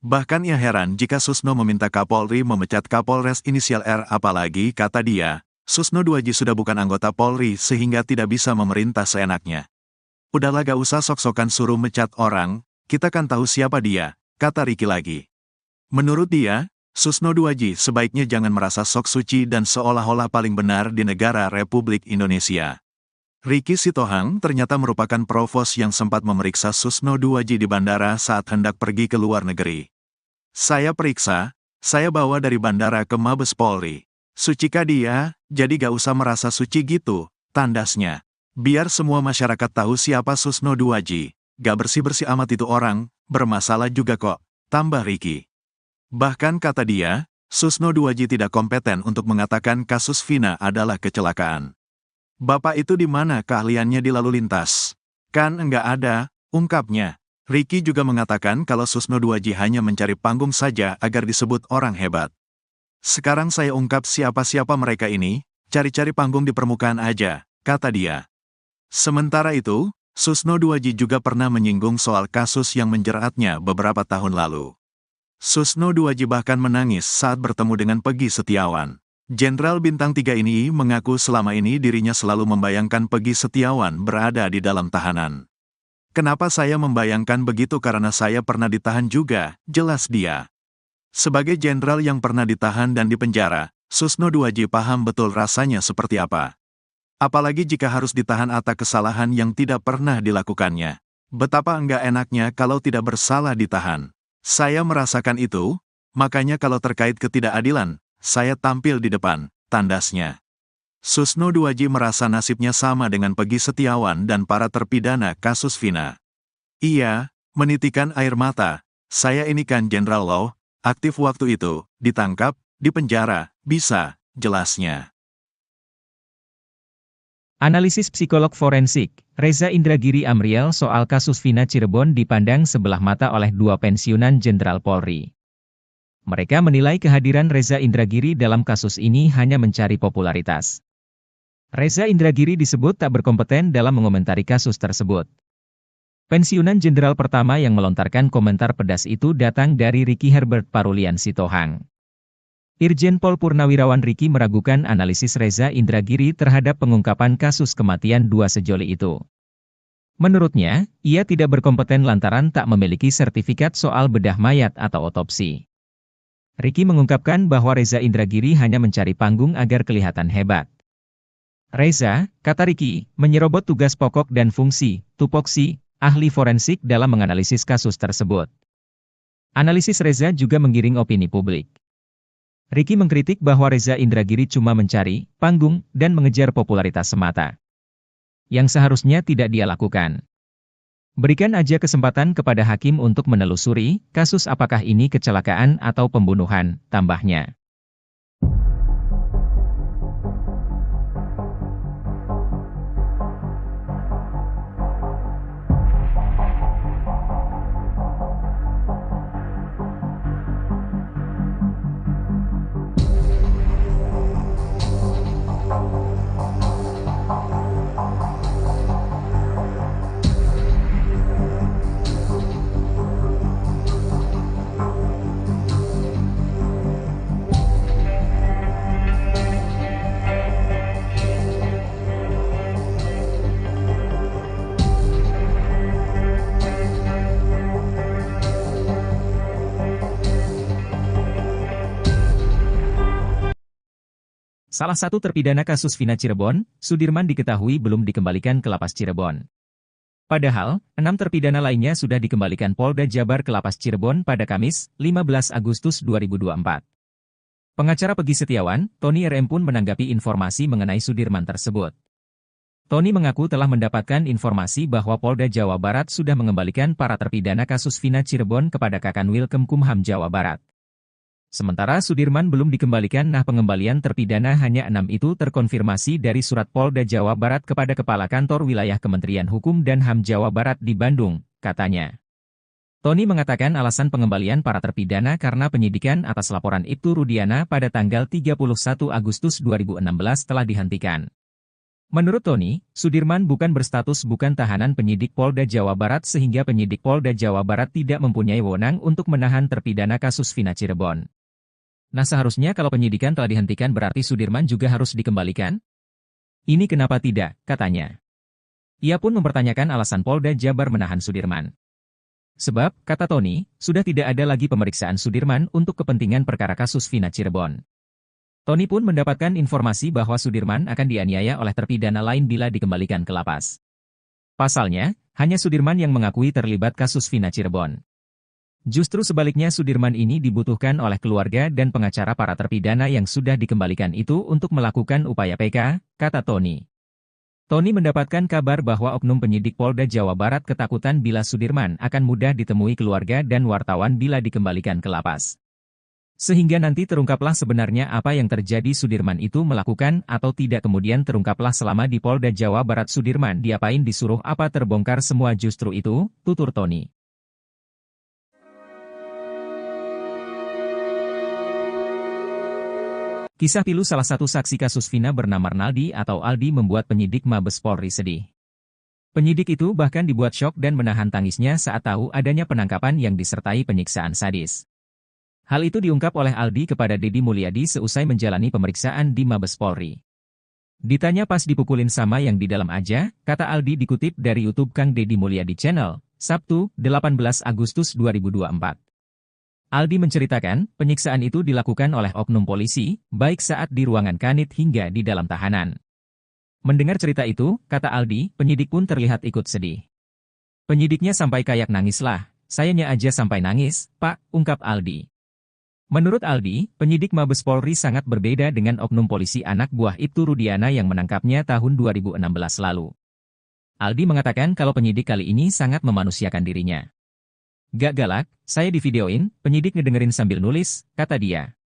Bahkan ia heran jika Susno meminta Kapolri memecat Kapolres inisial R apalagi, kata dia, Susno Duaji sudah bukan anggota Polri sehingga tidak bisa memerintah seenaknya. Udahlah gak usah sok-sokan suruh mecat orang, kita kan tahu siapa dia, kata Ricky lagi. Menurut dia, Susno Duaji sebaiknya jangan merasa sok suci dan seolah-olah paling benar di negara Republik Indonesia. Ricky Sitohang ternyata merupakan provos yang sempat memeriksa Susno Duaji di bandara saat hendak pergi ke luar negeri. Saya periksa, saya bawa dari bandara ke Mabes Polri. Sucikah dia, jadi gak usah merasa suci gitu, tandasnya. Biar semua masyarakat tahu siapa Susno Duaji. Gak bersih-bersih amat itu orang, bermasalah juga kok, tambah Ricky. Bahkan kata dia, Susno Duaji tidak kompeten untuk mengatakan kasus Vina adalah kecelakaan. Bapak itu di mana keahliannya di lalu lintas? Kan enggak ada, ungkapnya. Ricky juga mengatakan kalau Susno Duaji hanya mencari panggung saja agar disebut orang hebat. Sekarang saya ungkap siapa-siapa mereka ini, cari-cari panggung di permukaan aja, kata dia. Sementara itu, Susno Duaji juga pernah menyinggung soal kasus yang menjeratnya beberapa tahun lalu. Susno Duaji bahkan menangis saat bertemu dengan Peggy Setiawan. Jenderal Bintang 3 ini mengaku selama ini dirinya selalu membayangkan Peggy Setiawan berada di dalam tahanan. Kenapa saya membayangkan begitu karena saya pernah ditahan juga, jelas dia. Sebagai jenderal yang pernah ditahan dan dipenjara, Susno Duaji paham betul rasanya seperti apa. Apalagi jika harus ditahan atas kesalahan yang tidak pernah dilakukannya. Betapa enggak enaknya kalau tidak bersalah ditahan. Saya merasakan itu, makanya kalau terkait ketidakadilan, saya tampil di depan, tandasnya. Susno Duaji merasa nasibnya sama dengan Peggy Setiawan dan para terpidana kasus Vina. Ia menitikan air mata, saya ini kan Jenderal Law, aktif waktu itu, ditangkap, dipenjara, bisa, jelasnya. Analisis psikolog forensik, Reza Indragiri Amriel soal kasus Vina Cirebon dipandang sebelah mata oleh dua pensiunan Jenderal Polri. Mereka menilai kehadiran Reza Indragiri dalam kasus ini hanya mencari popularitas. Reza Indragiri disebut tak berkompeten dalam mengomentari kasus tersebut. Pensiunan Jenderal pertama yang melontarkan komentar pedas itu datang dari Ricky Herbert Parulian Sitohang. Irjen Pol Purnawirawan Ricky meragukan analisis Reza Indragiri terhadap pengungkapan kasus kematian dua sejoli itu. Menurutnya, ia tidak berkompeten lantaran tak memiliki sertifikat soal bedah mayat atau otopsi. Ricky mengungkapkan bahwa Reza Indragiri hanya mencari panggung agar kelihatan hebat. Reza, kata Ricky, menyerobot tugas pokok dan fungsi, tupoksi, ahli forensik dalam menganalisis kasus tersebut. Analisis Reza juga menggiring opini publik. Ricky mengkritik bahwa Reza Indragiri cuma mencari panggung dan mengejar popularitas semata, yang seharusnya tidak dia lakukan. Berikan aja kesempatan kepada hakim untuk menelusuri kasus apakah ini kecelakaan atau pembunuhan, tambahnya. Salah satu terpidana kasus Vina Cirebon, Sudirman diketahui belum dikembalikan ke Lapas Cirebon. Padahal, 6 terpidana lainnya sudah dikembalikan Polda Jabar ke Lapas Cirebon pada Kamis, 15 Agustus 2024. Pengacara Peggy Setiawan, Tony RM pun menanggapi informasi mengenai Sudirman tersebut. Tony mengaku telah mendapatkan informasi bahwa Polda Jawa Barat sudah mengembalikan para terpidana kasus Vina Cirebon kepada Kakanwil Kemkumham Jawa Barat. Sementara Sudirman belum dikembalikan. Pengembalian terpidana hanya 6 itu terkonfirmasi dari surat Polda Jawa Barat kepada Kepala Kantor Wilayah Kementerian Hukum dan HAM Jawa Barat di Bandung, katanya. Tony mengatakan alasan pengembalian para terpidana karena penyidikan atas laporan Ibtu Rudiana pada tanggal 31 Agustus 2016 telah dihentikan. Menurut Tony, Sudirman bukan berstatus bukan tahanan penyidik Polda Jawa Barat sehingga penyidik Polda Jawa Barat tidak mempunyai wewenang untuk menahan terpidana kasus Vina Cirebon. Nah, seharusnya kalau penyidikan telah dihentikan berarti Sudirman juga harus dikembalikan? Ini kenapa tidak, katanya. Ia pun mempertanyakan alasan Polda Jabar menahan Sudirman. Sebab, kata Tony, sudah tidak ada lagi pemeriksaan Sudirman untuk kepentingan perkara kasus Vina Cirebon. Tony pun mendapatkan informasi bahwa Sudirman akan dianiaya oleh terpidana lain bila dikembalikan ke lapas. Pasalnya, hanya Sudirman yang mengakui terlibat kasus Vina Cirebon. Justru sebaliknya Sudirman ini dibutuhkan oleh keluarga dan pengacara para terpidana yang sudah dikembalikan itu untuk melakukan upaya PK, kata Tony. Tony mendapatkan kabar bahwa oknum penyidik Polda Jawa Barat ketakutan bila Sudirman akan mudah ditemui keluarga dan wartawan bila dikembalikan ke lapas. Sehingga nanti terungkaplah sebenarnya apa yang terjadi Sudirman itu melakukan atau tidak kemudian terungkaplah selama di Polda Jawa Barat Sudirman diapain disuruh apa terbongkar semua justru itu, tutur Tony. Kisah pilu salah satu saksi kasus Vina bernama Arnaldi atau Aldi membuat penyidik Mabes Polri sedih. Penyidik itu bahkan dibuat syok dan menahan tangisnya saat tahu adanya penangkapan yang disertai penyiksaan sadis. Hal itu diungkap oleh Aldi kepada Deddy Mulyadi seusai menjalani pemeriksaan di Mabes Polri. Ditanya pas dipukulin sama yang di dalam aja, kata Aldi dikutip dari YouTube Kang Deddy Mulyadi Channel, Sabtu, 18 Agustus 2024. Aldi menceritakan, penyiksaan itu dilakukan oleh oknum polisi, baik saat di ruangan kanit hingga di dalam tahanan. Mendengar cerita itu, kata Aldi, penyidik pun terlihat ikut sedih. Penyidiknya sampai kayak nangis lah, sayanya aja sampai nangis, Pak, ungkap Aldi. Menurut Aldi, penyidik Mabes Polri sangat berbeda dengan oknum polisi anak buah Ibtu Rudiana yang menangkapnya tahun 2016 lalu. Aldi mengatakan kalau penyidik kali ini sangat memanusiakan dirinya. Gak galak, saya divideoin, penyidik ngedengerin sambil nulis, kata dia.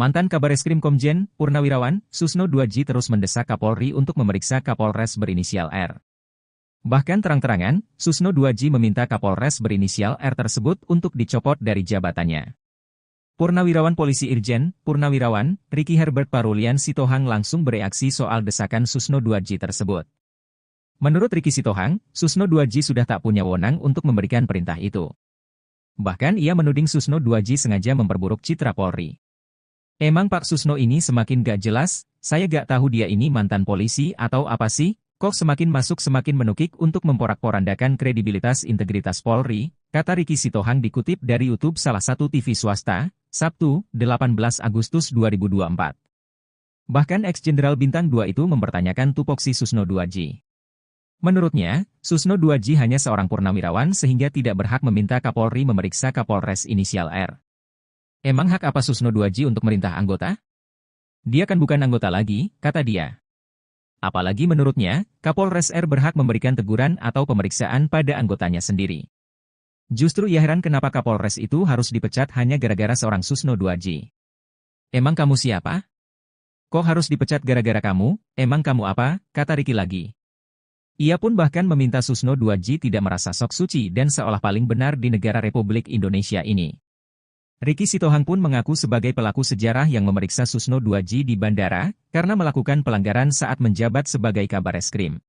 Mantan Kabareskrim Komjen Purnawirawan Susno 2J terus mendesak Kapolri untuk memeriksa Kapolres berinisial R. Bahkan terang-terangan, Susno 2J meminta Kapolres berinisial R tersebut untuk dicopot dari jabatannya. Purnawirawan Polisi Irjen Purnawirawan Ricky Herbert Parulian Sitohang langsung bereaksi soal desakan Susno 2J tersebut. Menurut Ricky Sitohang, Susno 2J sudah tak punya wewenang untuk memberikan perintah itu. Bahkan ia menuding Susno 2J sengaja memperburuk citra Polri. Emang Pak Susno ini semakin gak jelas, saya gak tahu dia ini mantan polisi atau apa sih, kok semakin masuk semakin menukik untuk memporak-porandakan kredibilitas integritas Polri, kata Ricky Sitohang dikutip dari YouTube salah satu TV swasta, Sabtu, 18 Agustus 2024. Bahkan ex-jenderal Bintang 2 itu mempertanyakan tupoksi Susno 2J. Menurutnya, Susno 2J hanya seorang purnawirawan sehingga tidak berhak meminta Kapolri memeriksa Kapolres inisial R. Emang hak apa Susno 2J untuk merintah anggota? Dia kan bukan anggota lagi, kata dia. Apalagi menurutnya, Kapolres R berhak memberikan teguran atau pemeriksaan pada anggotanya sendiri. Justru ia heran kenapa Kapolres itu harus dipecat hanya gara-gara seorang Susno 2J. Emang kamu siapa? Kok harus dipecat gara-gara kamu? Emang kamu apa? Kata Ricky lagi. Ia pun bahkan meminta Susno 2J tidak merasa sok suci dan seolah paling benar di negara Republik Indonesia ini. Ricky Sitohang pun mengaku sebagai pelaku sejarah yang memeriksa Susno 2J di bandara karena melakukan pelanggaran saat menjabat sebagai Kabareskrim.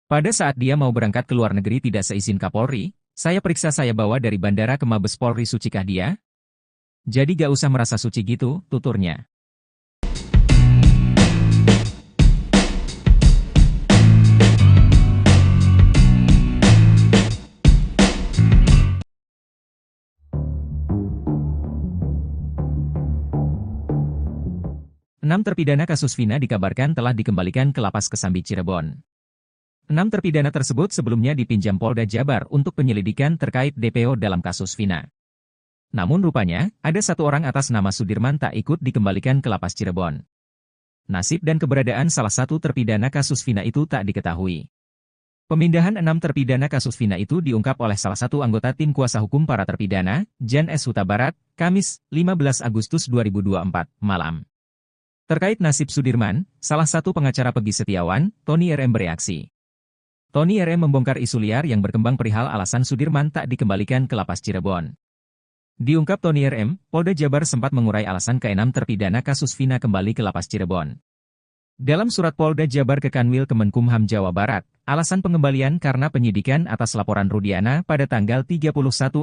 Pada saat dia mau berangkat ke luar negeri tidak seizin Kapolri, saya periksa saya bawa dari bandara ke Mabes Polri, sucikah dia? Jadi gak usah merasa suci gitu, tuturnya. Enam terpidana kasus Vina dikabarkan telah dikembalikan ke Lapas Kesambi Cirebon. 6 terpidana tersebut sebelumnya dipinjam Polda Jabar untuk penyelidikan terkait DPO dalam kasus Vina. Namun rupanya, ada satu orang atas nama Sudirman tak ikut dikembalikan ke Lapas Cirebon. Nasib dan keberadaan salah satu terpidana kasus Vina itu tak diketahui. Pemindahan 6 terpidana kasus Vina itu diungkap oleh salah satu anggota tim kuasa hukum para terpidana, Jan S. Huta Barat, Kamis, 15 Agustus 2024, malam. Terkait nasib Sudirman, salah satu pengacara Peggy Setiawan, Tony RM bereaksi. Tony RM membongkar isu liar yang berkembang perihal alasan Sudirman tak dikembalikan ke Lapas Cirebon. Diungkap Tony RM, Polda Jabar sempat mengurai alasan ke-6 terpidana kasus Vina kembali ke Lapas Cirebon. Dalam surat Polda Jabar ke Kanwil Kemenkumham Jawa Barat, alasan pengembalian karena penyidikan atas laporan Rudiana pada tanggal 31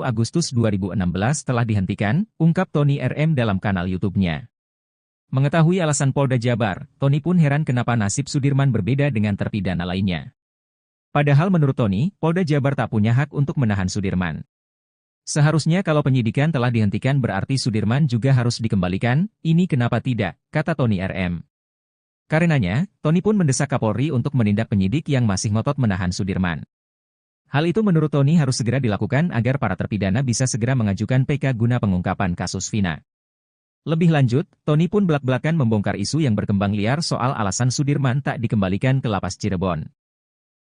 Agustus 2016 telah dihentikan, ungkap Tony RM dalam kanal YouTube-nya. Mengetahui alasan Polda Jabar, Tony pun heran kenapa nasib Sudirman berbeda dengan terpidana lainnya. Padahal menurut Tony, Polda Jabar tak punya hak untuk menahan Sudirman. Seharusnya kalau penyidikan telah dihentikan berarti Sudirman juga harus dikembalikan, ini kenapa tidak, kata Tony RM. Karenanya, Tony pun mendesak Kapolri untuk menindak penyidik yang masih ngotot menahan Sudirman. Hal itu menurut Tony harus segera dilakukan agar para terpidana bisa segera mengajukan PK guna pengungkapan kasus Vina. Lebih lanjut, Tony pun belak-belakan membongkar isu yang berkembang liar soal alasan Sudirman tak dikembalikan ke Lapas Cirebon.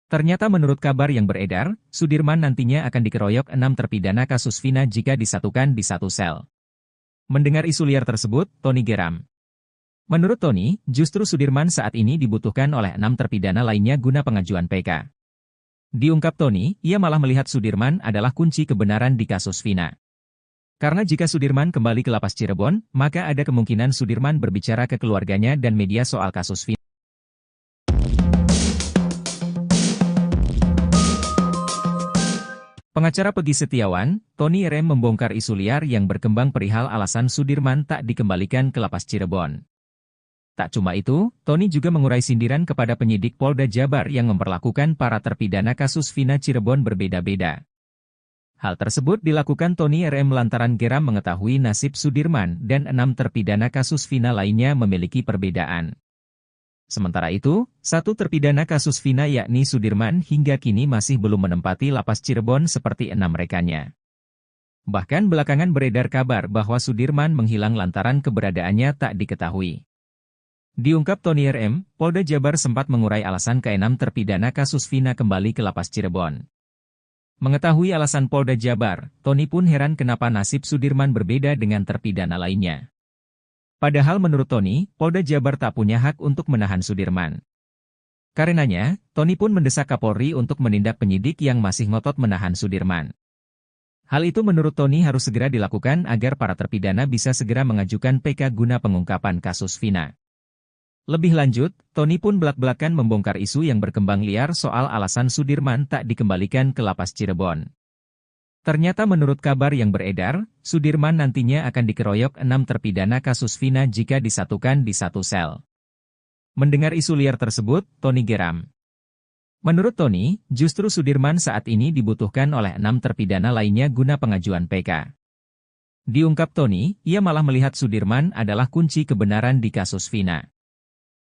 Ternyata menurut kabar yang beredar, Sudirman nantinya akan dikeroyok 6 terpidana kasus Vina jika disatukan di satu sel. Mendengar isu liar tersebut, Tony geram. Menurut Tony, justru Sudirman saat ini dibutuhkan oleh 6 terpidana lainnya guna pengajuan PK. Diungkap Tony, ia malah melihat Sudirman adalah kunci kebenaran di kasus Vina. Karena jika Sudirman kembali ke Lapas Cirebon, maka ada kemungkinan Sudirman berbicara ke keluarganya dan media soal kasus Vina. Pengacara Peggy Setiawan, Tony RM membongkar isu liar yang berkembang perihal alasan Sudirman tak dikembalikan ke Lapas Cirebon. Tak cuma itu, Tony juga mengurai sindiran kepada penyidik Polda Jabar yang memperlakukan para terpidana kasus Vina Cirebon berbeda-beda. Hal tersebut dilakukan Tony RM lantaran geram mengetahui nasib Sudirman dan 6 terpidana kasus Vina lainnya memiliki perbedaan. Sementara itu, satu terpidana kasus Vina yakni Sudirman hingga kini masih belum menempati Lapas Cirebon seperti 6 rekannya. Bahkan belakangan beredar kabar bahwa Sudirman menghilang lantaran keberadaannya tak diketahui. Diungkap Tony RM, Polda Jabar sempat mengurai alasan ke-6 terpidana kasus Vina kembali ke Lapas Cirebon. Mengetahui alasan Polda Jabar, Tony pun heran kenapa nasib Sudirman berbeda dengan terpidana lainnya. Padahal menurut Tony, Polda Jabar tak punya hak untuk menahan Sudirman. Karenanya, Tony pun mendesak Kapolri untuk menindak penyidik yang masih ngotot menahan Sudirman. Hal itu menurut Tony harus segera dilakukan agar para terpidana bisa segera mengajukan PK guna pengungkapan kasus Vina. Lebih lanjut, Tony pun belak-belakan membongkar isu yang berkembang liar soal alasan Sudirman tak dikembalikan ke lapas Cirebon. Ternyata menurut kabar yang beredar, Sudirman nantinya akan dikeroyok 6 terpidana kasus Vina jika disatukan di satu sel. Mendengar isu liar tersebut, Tony geram. Menurut Tony, justru Sudirman saat ini dibutuhkan oleh 6 terpidana lainnya guna pengajuan PK. Diungkap Tony, ia malah melihat Sudirman adalah kunci kebenaran di kasus Vina.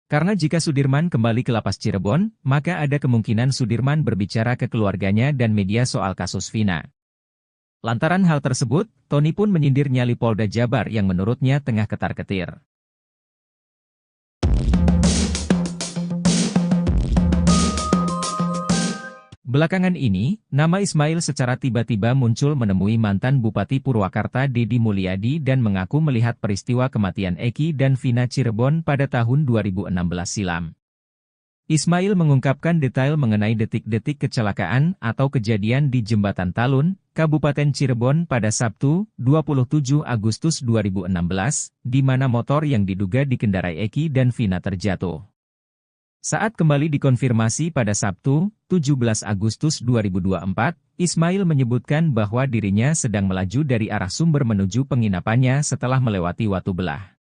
Karena jika Sudirman kembali ke lapas Cirebon, maka ada kemungkinan Sudirman berbicara ke keluarganya dan media soal kasus Vina. Lantaran hal tersebut, Tony pun menyindir nyali Polda Jabar yang menurutnya tengah ketar-ketir. Belakangan ini, nama Ismail secara tiba-tiba muncul menemui mantan Bupati Purwakarta Deddy Mulyadi dan mengaku melihat peristiwa kematian Eki dan Vina Cirebon pada tahun 2016 silam. Ismail mengungkapkan detail mengenai detik-detik kecelakaan atau kejadian di Jembatan Talun, Kabupaten Cirebon pada Sabtu, 27 Agustus 2016, di mana motor yang diduga dikendarai Eki dan Vina terjatuh. Saat kembali dikonfirmasi pada Sabtu, 17 Agustus 2024, Ismail menyebutkan bahwa dirinya sedang melaju dari arah Sumber menuju penginapannya setelah melewati Watu Belah.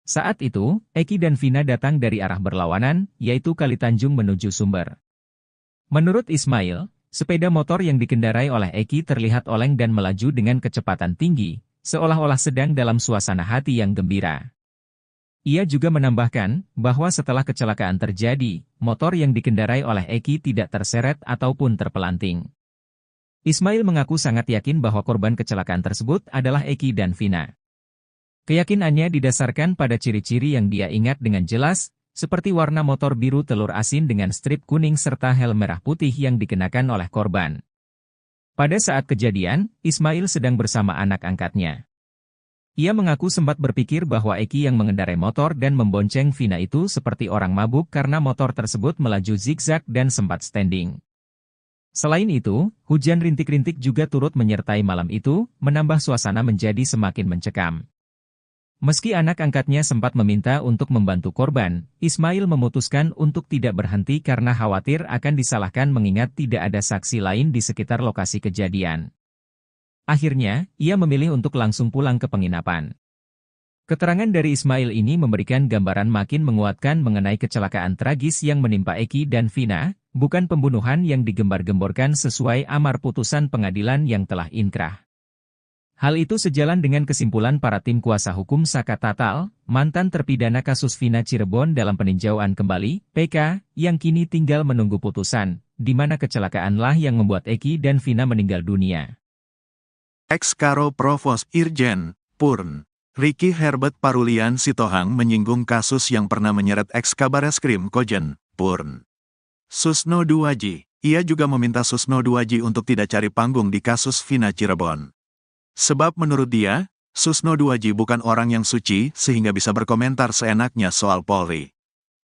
Saat itu, Eki dan Vina datang dari arah berlawanan, yaitu Kalitanjung menuju Sumber. Menurut Ismail, sepeda motor yang dikendarai oleh Eki terlihat oleng dan melaju dengan kecepatan tinggi, seolah-olah sedang dalam suasana hati yang gembira. Ia juga menambahkan bahwa setelah kecelakaan terjadi, motor yang dikendarai oleh Eki tidak terseret ataupun terpelanting. Ismail mengaku sangat yakin bahwa korban kecelakaan tersebut adalah Eki dan Vina. Keyakinannya didasarkan pada ciri-ciri yang dia ingat dengan jelas, seperti warna motor biru telur asin dengan strip kuning serta helm merah putih yang dikenakan oleh korban. Pada saat kejadian, Ismail sedang bersama anak angkatnya. Ia mengaku sempat berpikir bahwa Eki yang mengendarai motor dan membonceng Vina itu seperti orang mabuk karena motor tersebut melaju zigzag dan sempat standing. Selain itu, hujan rintik-rintik juga turut menyertai malam itu, menambah suasana menjadi semakin mencekam. Meski anak angkatnya sempat meminta untuk membantu korban, Ismail memutuskan untuk tidak berhenti karena khawatir akan disalahkan mengingat tidak ada saksi lain di sekitar lokasi kejadian. Akhirnya, ia memilih untuk langsung pulang ke penginapan. Keterangan dari Ismail ini memberikan gambaran makin menguatkan mengenai kecelakaan tragis yang menimpa Eki dan Vina, bukan pembunuhan yang digembar-gemborkan sesuai amar putusan pengadilan yang telah inkrah. Hal itu sejalan dengan kesimpulan para tim kuasa hukum Saka Tatal, mantan terpidana kasus Vina Cirebon dalam peninjauan kembali, PK, yang kini tinggal menunggu putusan, di mana kecelakaanlah yang membuat Eki dan Vina meninggal dunia. Ex-Karo Provos Irjen, Purn, Ricky Herbert Parulian Sitohang menyinggung kasus yang pernah menyeret ex-Kabareskrim Kojen, Purn. Susno Duaji, ia juga meminta Susno Duaji untuk tidak cari panggung di kasus Vina Cirebon. Sebab menurut dia, Susno Duaji bukan orang yang suci sehingga bisa berkomentar seenaknya soal Polri.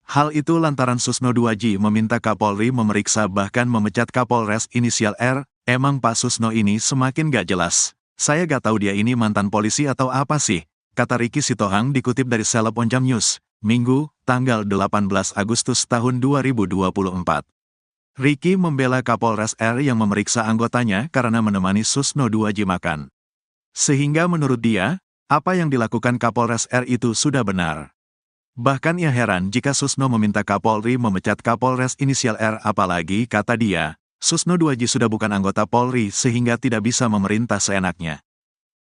Hal itu lantaran Susno Duaji meminta Kapolri memeriksa bahkan memecat Kapolres inisial R. Emang Pak Susno ini semakin gak jelas. Saya gak tahu dia ini mantan polisi atau apa sih, kata Ricky Sitohang dikutip dari Seleb Onjam News, Minggu, tanggal 18 Agustus tahun 2024. Ricky membela Kapolres R yang memeriksa anggotanya karena menemani Susno Duaji makan. Sehingga menurut dia, apa yang dilakukan Kapolres R itu sudah benar. Bahkan ia heran jika Susno meminta Kapolri memecat Kapolres inisial R apalagi, kata dia, Susno Duaji sudah bukan anggota Polri sehingga tidak bisa memerintah seenaknya.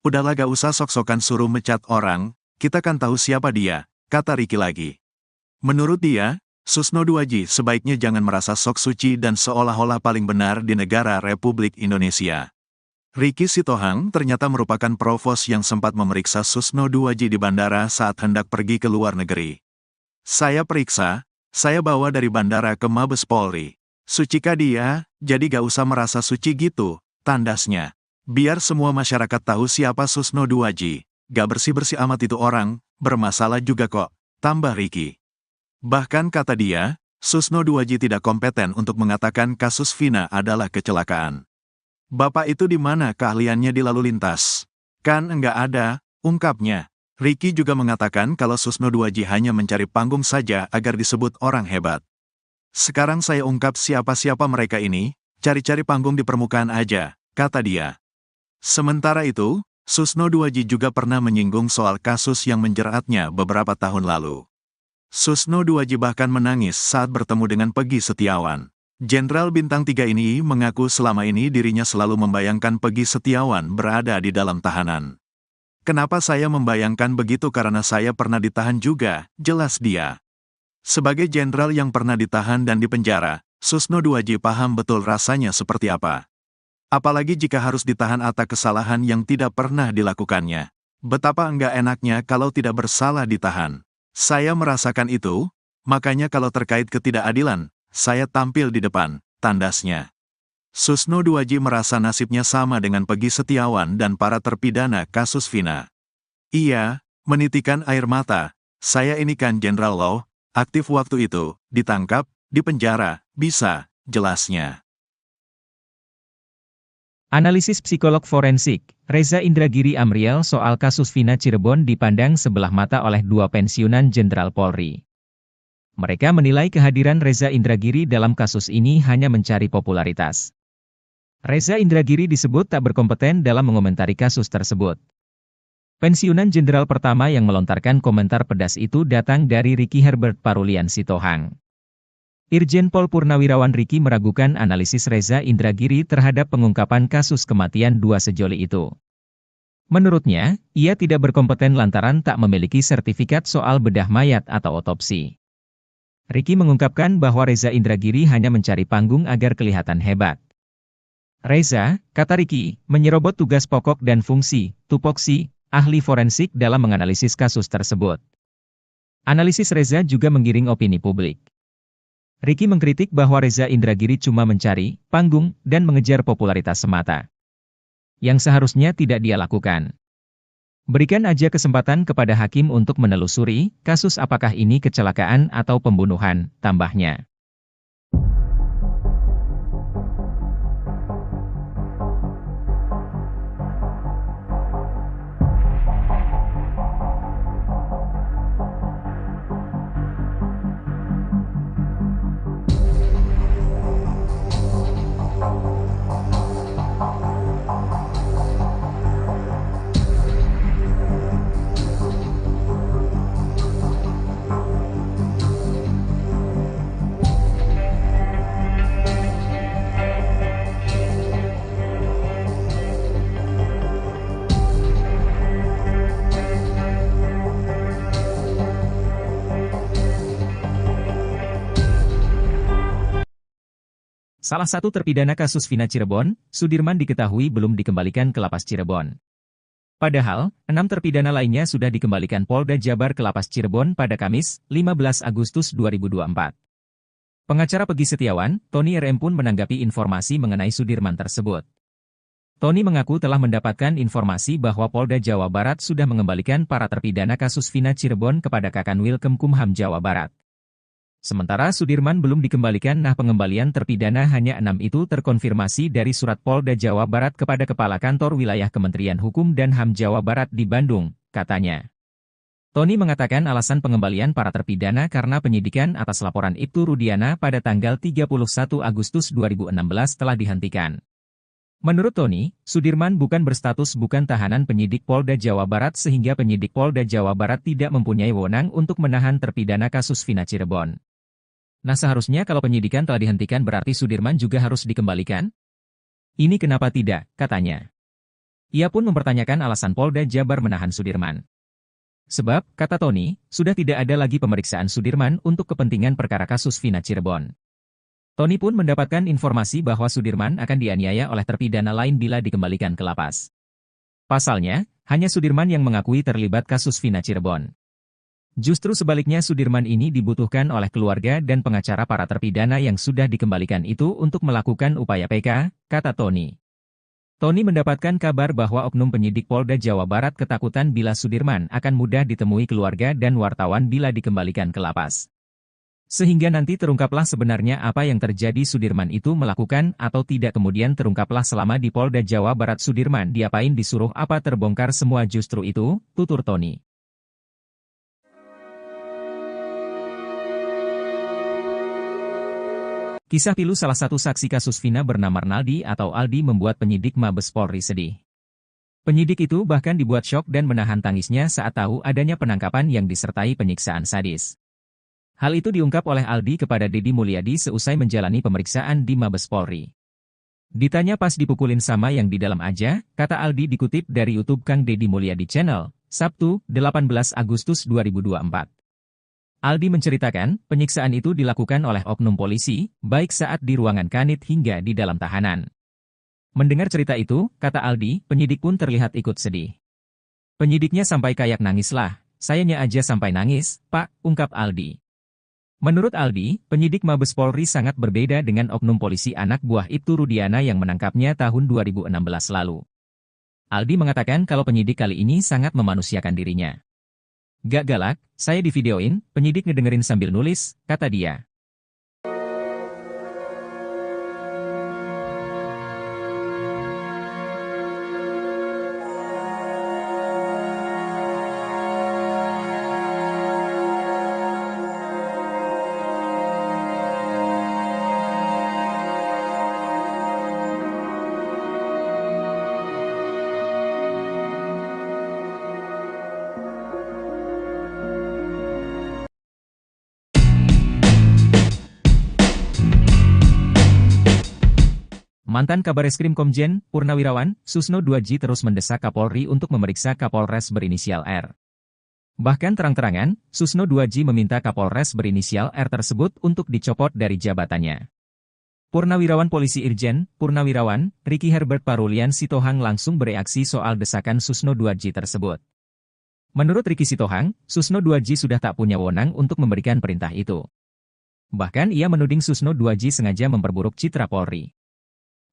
Udahlah gak usah sok-sokan suruh mecat orang, kita kan tahu siapa dia, kata Ricky lagi. Menurut dia, Susno Duaji sebaiknya jangan merasa sok suci dan seolah-olah paling benar di negara Republik Indonesia. Ricky Sitohang ternyata merupakan provos yang sempat memeriksa Susno Duaji di bandara saat hendak pergi ke luar negeri. Saya periksa, saya bawa dari bandara ke Mabes Polri. Sucikah dia, jadi gak usah merasa suci gitu, tandasnya. Biar semua masyarakat tahu siapa Susno Duaji, gak bersih-bersih amat itu orang, bermasalah juga kok, tambah Ricky. Bahkan kata dia, Susno Duaji tidak kompeten untuk mengatakan kasus Vina adalah kecelakaan. Bapak itu di mana keahliannya di lalu lintas? Kan enggak ada, ungkapnya. Ricky juga mengatakan kalau Susno Duaji hanya mencari panggung saja agar disebut orang hebat. Sekarang saya ungkap siapa-siapa mereka ini, cari-cari panggung di permukaan aja, kata dia. Sementara itu, Susno Duaji juga pernah menyinggung soal kasus yang menjeratnya beberapa tahun lalu. Susno Duaji bahkan menangis saat bertemu dengan Peggy Setiawan. Jenderal Bintang 3 ini mengaku selama ini dirinya selalu membayangkan Peggy Setiawan berada di dalam tahanan. Kenapa saya membayangkan begitu karena saya pernah ditahan juga, jelas dia. Sebagai jenderal yang pernah ditahan dan dipenjara, Susno Duaji paham betul rasanya seperti apa. Apalagi jika harus ditahan atas kesalahan yang tidak pernah dilakukannya. Betapa enggak enaknya kalau tidak bersalah ditahan. Saya merasakan itu, makanya kalau terkait ketidakadilan, saya tampil di depan, tandasnya. Susno Duaji merasa nasibnya sama dengan Peggy Setiawan dan para terpidana kasus Vina. Ia menitikan air mata, saya ini kan Jenderal Law, aktif waktu itu, ditangkap, dipenjara, bisa, jelasnya. Analisis psikolog forensik, Reza Indragiri Amriel soal kasus Vina Cirebon dipandang sebelah mata oleh dua pensiunan Jenderal Polri. Mereka menilai kehadiran Reza Indragiri dalam kasus ini hanya mencari popularitas. Reza Indragiri disebut tak berkompeten dalam mengomentari kasus tersebut. Pensiunan Jenderal pertama yang melontarkan komentar pedas itu datang dari Ricky Herbert Parulian Sitohang. Irjen Pol Purnawirawan Ricky meragukan analisis Reza Indragiri terhadap pengungkapan kasus kematian dua sejoli itu. Menurutnya, ia tidak berkompeten lantaran tak memiliki sertifikat soal bedah mayat atau otopsi. Ricky mengungkapkan bahwa Reza Indragiri hanya mencari panggung agar kelihatan hebat. Reza, kata Ricky, menyerobot tugas pokok dan fungsi, tupoksi, ahli forensik dalam menganalisis kasus tersebut. Analisis Reza juga menggiring opini publik. Ricky mengkritik bahwa Reza Indragiri cuma mencari panggung dan mengejar popularitas semata. Yang seharusnya tidak dia lakukan. Berikan aja kesempatan kepada hakim untuk menelusuri kasus apakah ini kecelakaan atau pembunuhan, tambahnya. Salah satu terpidana kasus Vina Cirebon, Sudirman diketahui belum dikembalikan ke Lapas Cirebon. Padahal, 6 terpidana lainnya sudah dikembalikan Polda Jabar ke Lapas Cirebon pada Kamis, 15 Agustus 2024. Pengacara Peggy Setiawan, Tony RM pun menanggapi informasi mengenai Sudirman tersebut. Tony mengaku telah mendapatkan informasi bahwa Polda Jawa Barat sudah mengembalikan para terpidana kasus Vina Cirebon kepada Kakanwil Kemkumham Jawa Barat. Sementara Sudirman belum dikembalikan. Pengembalian terpidana hanya 6 itu terkonfirmasi dari surat Polda Jawa Barat kepada Kepala Kantor Wilayah Kementerian Hukum dan HAM Jawa Barat di Bandung, katanya. Tony mengatakan alasan pengembalian para terpidana karena penyidikan atas laporan Ibtu Rudiana pada tanggal 31 Agustus 2016 telah dihentikan. Menurut Tony, Sudirman bukan berstatus bukan tahanan penyidik Polda Jawa Barat sehingga penyidik Polda Jawa Barat tidak mempunyai wewenang untuk menahan terpidana kasus Vina Cirebon. Nah, seharusnya kalau penyidikan telah dihentikan berarti Sudirman juga harus dikembalikan? Ini kenapa tidak, katanya. Ia pun mempertanyakan alasan Polda Jabar menahan Sudirman. Sebab, kata Tony, sudah tidak ada lagi pemeriksaan Sudirman untuk kepentingan perkara kasus Vina Cirebon. Tony pun mendapatkan informasi bahwa Sudirman akan dianiaya oleh terpidana lain bila dikembalikan ke lapas. Pasalnya, hanya Sudirman yang mengakui terlibat kasus Vina Cirebon. Justru sebaliknya Sudirman ini dibutuhkan oleh keluarga dan pengacara para terpidana yang sudah dikembalikan itu untuk melakukan upaya PK, kata Tony. Tony mendapatkan kabar bahwa oknum penyidik Polda Jawa Barat ketakutan bila Sudirman akan mudah ditemui keluarga dan wartawan bila dikembalikan ke lapas. Sehingga nanti terungkaplah sebenarnya apa yang terjadi, Sudirman itu melakukan atau tidak, kemudian terungkaplah selama di Polda Jawa Barat Sudirman diapain, disuruh apa, terbongkar semua, justru itu, tutur Tony. Kisah pilu salah satu saksi kasus Vina bernama Arnaldi atau Aldi membuat penyidik Mabes Polri sedih. Penyidik itu bahkan dibuat syok dan menahan tangisnya saat tahu adanya penangkapan yang disertai penyiksaan sadis. Hal itu diungkap oleh Aldi kepada Deddy Mulyadi seusai menjalani pemeriksaan di Mabes Polri. Ditanya pas dipukulin sama yang di dalam aja, kata Aldi dikutip dari YouTube Kang Deddy Mulyadi Channel, Sabtu, 18 Agustus 2024. Aldi menceritakan, penyiksaan itu dilakukan oleh oknum polisi, baik saat di ruangan kanit hingga di dalam tahanan. Mendengar cerita itu, kata Aldi, penyidik pun terlihat ikut sedih. Penyidiknya sampai kayak nangis lah, sayanya aja sampai nangis, Pak, ungkap Aldi. Menurut Aldi, penyidik Mabes Polri sangat berbeda dengan oknum polisi anak buah Ibtu Rudiana yang menangkapnya tahun 2016 lalu. Aldi mengatakan kalau penyidik kali ini sangat memanusiakan dirinya. Gak galak, saya divideoin, penyidik ngedengerin sambil nulis, kata dia. Mantan Kabareskrim Komjen Purnawirawan Susno 2J terus mendesak Kapolri untuk memeriksa Kapolres berinisial R. Bahkan terang-terangan, Susno 2J meminta Kapolres berinisial R tersebut untuk dicopot dari jabatannya. Purnawirawan Polisi Irjen Purnawirawan Ricky Herbert Parulian Sitohang langsung bereaksi soal desakan Susno 2J tersebut. Menurut Ricky Sitohang, Susno 2J sudah tak punya wewenang untuk memberikan perintah itu. Bahkan ia menuding Susno 2J sengaja memperburuk citra Polri.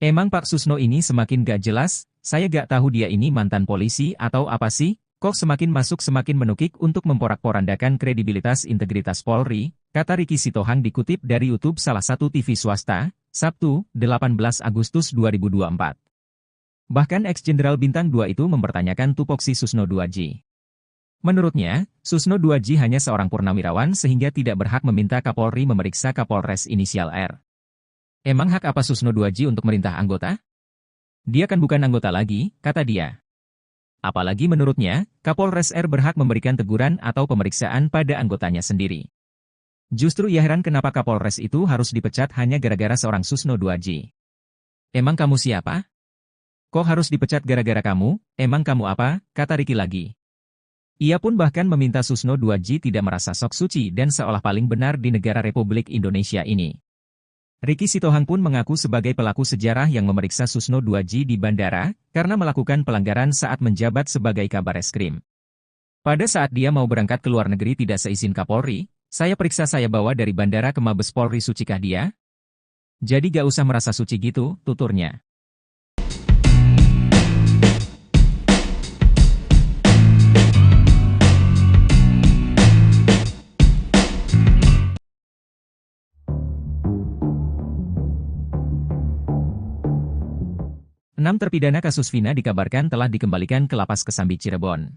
Emang Pak Susno ini semakin gak jelas, saya gak tahu dia ini mantan polisi atau apa sih, kok semakin masuk semakin menukik untuk memporak-porandakan kredibilitas integritas Polri, kata Ricky Sitohang dikutip dari YouTube salah satu TV swasta, Sabtu, 18 Agustus 2024. Bahkan ex-jenderal Bintang 2 itu mempertanyakan tupoksi Susno 2J. Menurutnya, Susno 2J hanya seorang purnawirawan sehingga tidak berhak meminta Kapolri memeriksa Kapolres inisial R. Emang hak apa Susno 2J untuk merintah anggota? Dia kan bukan anggota lagi, kata dia. Apalagi menurutnya, Kapolres R berhak memberikan teguran atau pemeriksaan pada anggotanya sendiri. Justru ia heran kenapa Kapolres itu harus dipecat hanya gara-gara seorang Susno 2J. Emang kamu siapa? Kok harus dipecat gara-gara kamu? Emang kamu apa? Kata Ricky lagi. Ia pun bahkan meminta Susno 2J tidak merasa sok suci dan seolah paling benar di negara Republik Indonesia ini. Ricky Sitohang pun mengaku sebagai pelaku sejarah yang memeriksa Susno 2J di bandara, karena melakukan pelanggaran saat menjabat sebagai Kabareskrim. Pada saat dia mau berangkat ke luar negeri tidak seizin Kapolri, saya periksa, saya bawa dari bandara ke Mabes Polri, sucikah dia? Jadi gak usah merasa suci gitu, tuturnya. Enam terpidana kasus Vina dikabarkan telah dikembalikan ke Lapas Kesambi Cirebon.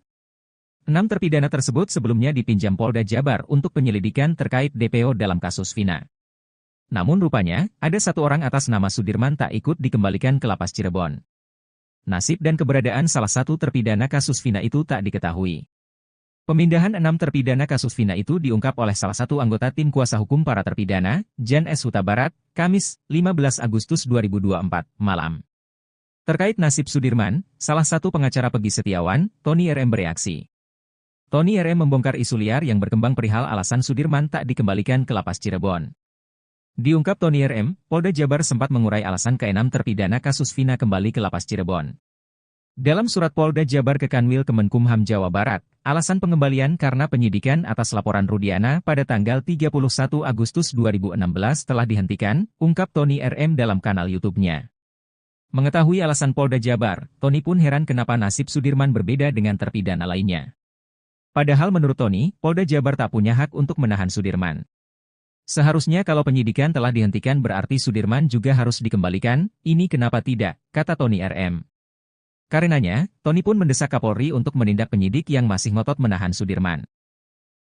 6 terpidana tersebut sebelumnya dipinjam Polda Jabar untuk penyelidikan terkait DPO dalam kasus Vina. Namun rupanya, ada satu orang atas nama Sudirman tak ikut dikembalikan ke Lapas Cirebon. Nasib dan keberadaan salah satu terpidana kasus Vina itu tak diketahui. Pemindahan 6 terpidana kasus Vina itu diungkap oleh salah satu anggota tim kuasa hukum para terpidana, Jan S. Huta Barat, Kamis, 15 Agustus 2024, malam. Terkait nasib Sudirman, salah satu pengacara Peggy Setiawan, Tony RM bereaksi. Tony RM membongkar isu liar yang berkembang perihal alasan Sudirman tak dikembalikan ke Lapas Cirebon. Diungkap Tony RM, Polda Jabar sempat mengurai alasan ke-6 terpidana kasus Vina kembali ke Lapas Cirebon. Dalam surat Polda Jabar ke Kanwil Kemenkumham Jawa Barat, alasan pengembalian karena penyidikan atas laporan Rudiana pada tanggal 31 Agustus 2016 telah dihentikan, ungkap Tony RM dalam kanal YouTube-nya. Mengetahui alasan Polda Jabar, Tony pun heran kenapa nasib Sudirman berbeda dengan terpidana lainnya. Padahal menurut Tony, Polda Jabar tak punya hak untuk menahan Sudirman. Seharusnya kalau penyidikan telah dihentikan berarti Sudirman juga harus dikembalikan, ini kenapa tidak, kata Tony RM. Karenanya, Tony pun mendesak Kapolri untuk menindak penyidik yang masih ngotot menahan Sudirman.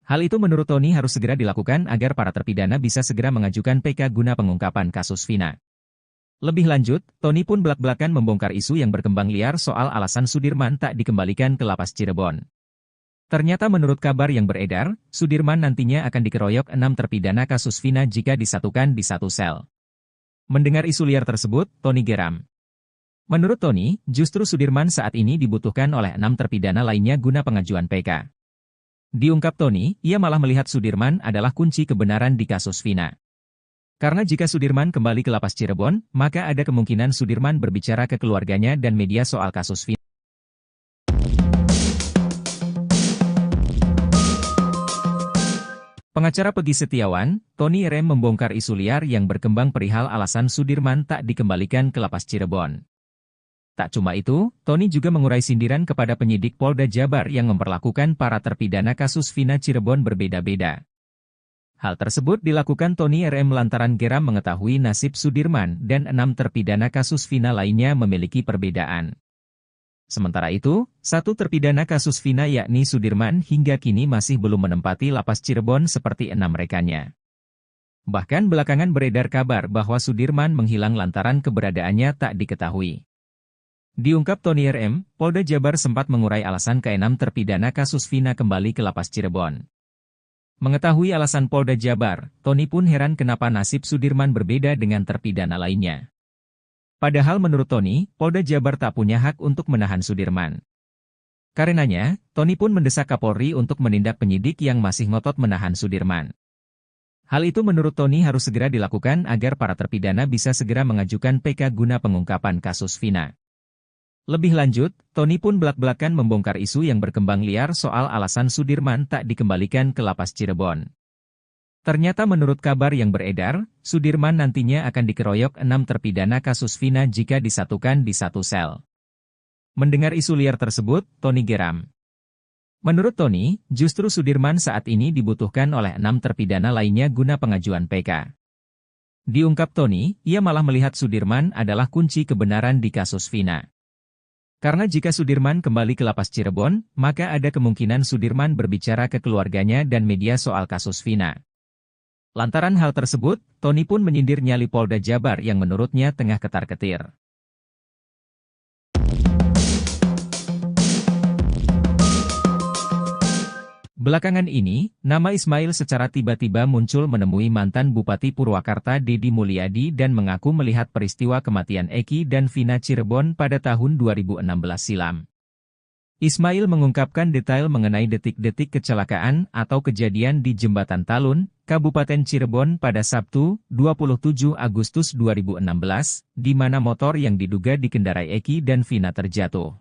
Hal itu menurut Tony harus segera dilakukan agar para terpidana bisa segera mengajukan PK guna pengungkapan kasus Vina. Lebih lanjut, Tony pun belak-belakan membongkar isu yang berkembang liar soal alasan Sudirman tak dikembalikan ke lapas Cirebon. Ternyata menurut kabar yang beredar, Sudirman nantinya akan dikeroyok 6 terpidana kasus Vina jika disatukan di satu sel. Mendengar isu liar tersebut, Tony geram. Menurut Tony, justru Sudirman saat ini dibutuhkan oleh 6 terpidana lainnya guna pengajuan PK. Diungkap Tony, ia malah melihat Sudirman adalah kunci kebenaran di kasus Vina. Karena jika Sudirman kembali ke lapas Cirebon, maka ada kemungkinan Sudirman berbicara ke keluarganya dan media soal kasus Vina. Pengacara Peggy Setiawan, Tony RM membongkar isu liar yang berkembang perihal alasan Sudirman tak dikembalikan ke lapas Cirebon. Tak cuma itu, Tony juga mengurai sindiran kepada penyidik Polda Jabar yang memperlakukan para terpidana kasus Vina Cirebon berbeda-beda. Hal tersebut dilakukan Tony RM lantaran geram mengetahui nasib Sudirman dan 6 terpidana kasus Vina lainnya memiliki perbedaan. Sementara itu, 1 terpidana kasus Vina yakni Sudirman hingga kini masih belum menempati lapas Cirebon seperti 6 rekannya. Bahkan belakangan beredar kabar bahwa Sudirman menghilang lantaran keberadaannya tak diketahui. Diungkap Tony RM, Polda Jabar sempat mengurai alasan ke-6 terpidana kasus Vina kembali ke lapas Cirebon. Mengetahui alasan Polda Jabar, Tony pun heran kenapa nasib Sudirman berbeda dengan terpidana lainnya. Padahal menurut Tony, Polda Jabar tak punya hak untuk menahan Sudirman. Karenanya, Tony pun mendesak Kapolri untuk menindak penyidik yang masih ngotot menahan Sudirman. Hal itu menurut Tony harus segera dilakukan agar para terpidana bisa segera mengajukan PK guna pengungkapan kasus Vina. Lebih lanjut, Tony pun belak-belakan membongkar isu yang berkembang liar soal alasan Sudirman tak dikembalikan ke lapas Cirebon. Ternyata menurut kabar yang beredar, Sudirman nantinya akan dikeroyok 6 terpidana kasus Vina jika disatukan di satu sel. Mendengar isu liar tersebut, Tony geram. Menurut Tony, justru Sudirman saat ini dibutuhkan oleh 6 terpidana lainnya guna pengajuan PK. Diungkap Tony, ia malah melihat Sudirman adalah kunci kebenaran di kasus Vina. Karena jika Sudirman kembali ke lapas Cirebon, maka ada kemungkinan Sudirman berbicara ke keluarganya dan media soal kasus Vina. Lantaran hal tersebut, Tony pun menyindir nyali Polda Jabar yang menurutnya tengah ketar-ketir. Belakangan ini, nama Ismail secara tiba-tiba muncul menemui mantan Bupati Purwakarta Deddy Mulyadi dan mengaku melihat peristiwa kematian Eki dan Vina Cirebon pada tahun 2016 silam. Ismail mengungkapkan detail mengenai detik-detik kecelakaan atau kejadian di Jembatan Talun, Kabupaten Cirebon pada Sabtu, 27 Agustus 2016, di mana motor yang diduga dikendarai Eki dan Vina terjatuh.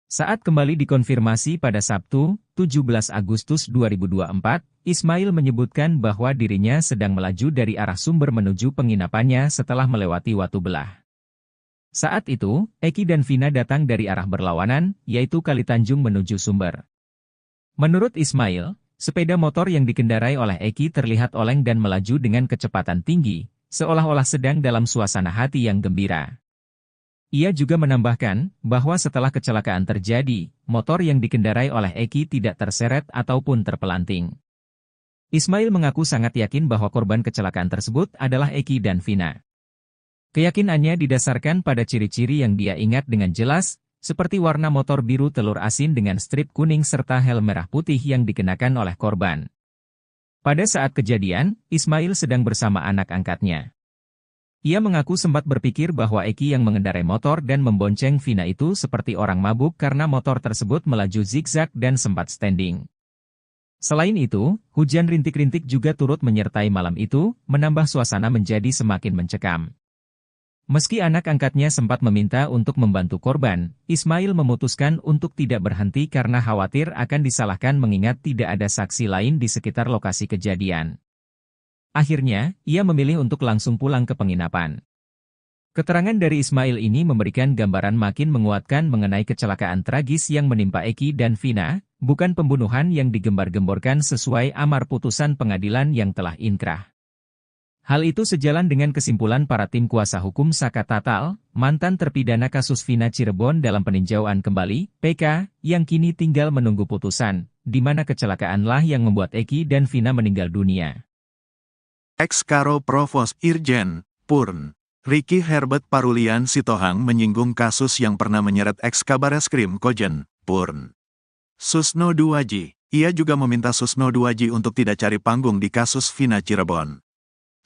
Saat kembali dikonfirmasi pada Sabtu, 17 Agustus 2024, Ismail menyebutkan bahwa dirinya sedang melaju dari arah Sumber menuju penginapannya setelah melewati Watu Belah. Saat itu, Eki dan Vina datang dari arah berlawanan, yaitu Kalitanjung menuju Sumber. Menurut Ismail, sepeda motor yang dikendarai oleh Eki terlihat oleng dan melaju dengan kecepatan tinggi, seolah-olah sedang dalam suasana hati yang gembira. Ia juga menambahkan bahwa setelah kecelakaan terjadi, motor yang dikendarai oleh Eki tidak terseret ataupun terpelanting. Ismail mengaku sangat yakin bahwa korban kecelakaan tersebut adalah Eki dan Vina. Keyakinannya didasarkan pada ciri-ciri yang dia ingat dengan jelas, seperti warna motor biru telur asin dengan strip kuning serta helm merah putih yang dikenakan oleh korban. Pada saat kejadian, Ismail sedang bersama anak angkatnya. Ia mengaku sempat berpikir bahwa Eki yang mengendarai motor dan membonceng Vina itu seperti orang mabuk karena motor tersebut melaju zigzag dan sempat standing. Selain itu, hujan rintik-rintik juga turut menyertai malam itu, menambah suasana menjadi semakin mencekam. Meski anak angkatnya sempat meminta untuk membantu korban, Ismail memutuskan untuk tidak berhenti karena khawatir akan disalahkan mengingat tidak ada saksi lain di sekitar lokasi kejadian. Akhirnya, ia memilih untuk langsung pulang ke penginapan. Keterangan dari Ismail ini memberikan gambaran makin menguatkan mengenai kecelakaan tragis yang menimpa Eki dan Vina, bukan pembunuhan yang digembar-gemborkan sesuai amar putusan pengadilan yang telah inkrah. Hal itu sejalan dengan kesimpulan para tim kuasa hukum Saka Tatal, mantan terpidana kasus Vina Cirebon dalam peninjauan kembali, PK, yang kini tinggal menunggu putusan, di mana kecelakaanlah yang membuat Eki dan Vina meninggal dunia. Ex-Karo Provos Irjen, Purn, Ricky Herbert Parulian Sitohang menyinggung kasus yang pernah menyeret ex-Kabareskrim Kojen, Purn. Susno Duwaji, ia juga meminta Susno Duwaji untuk tidak cari panggung di kasus Vina Cirebon.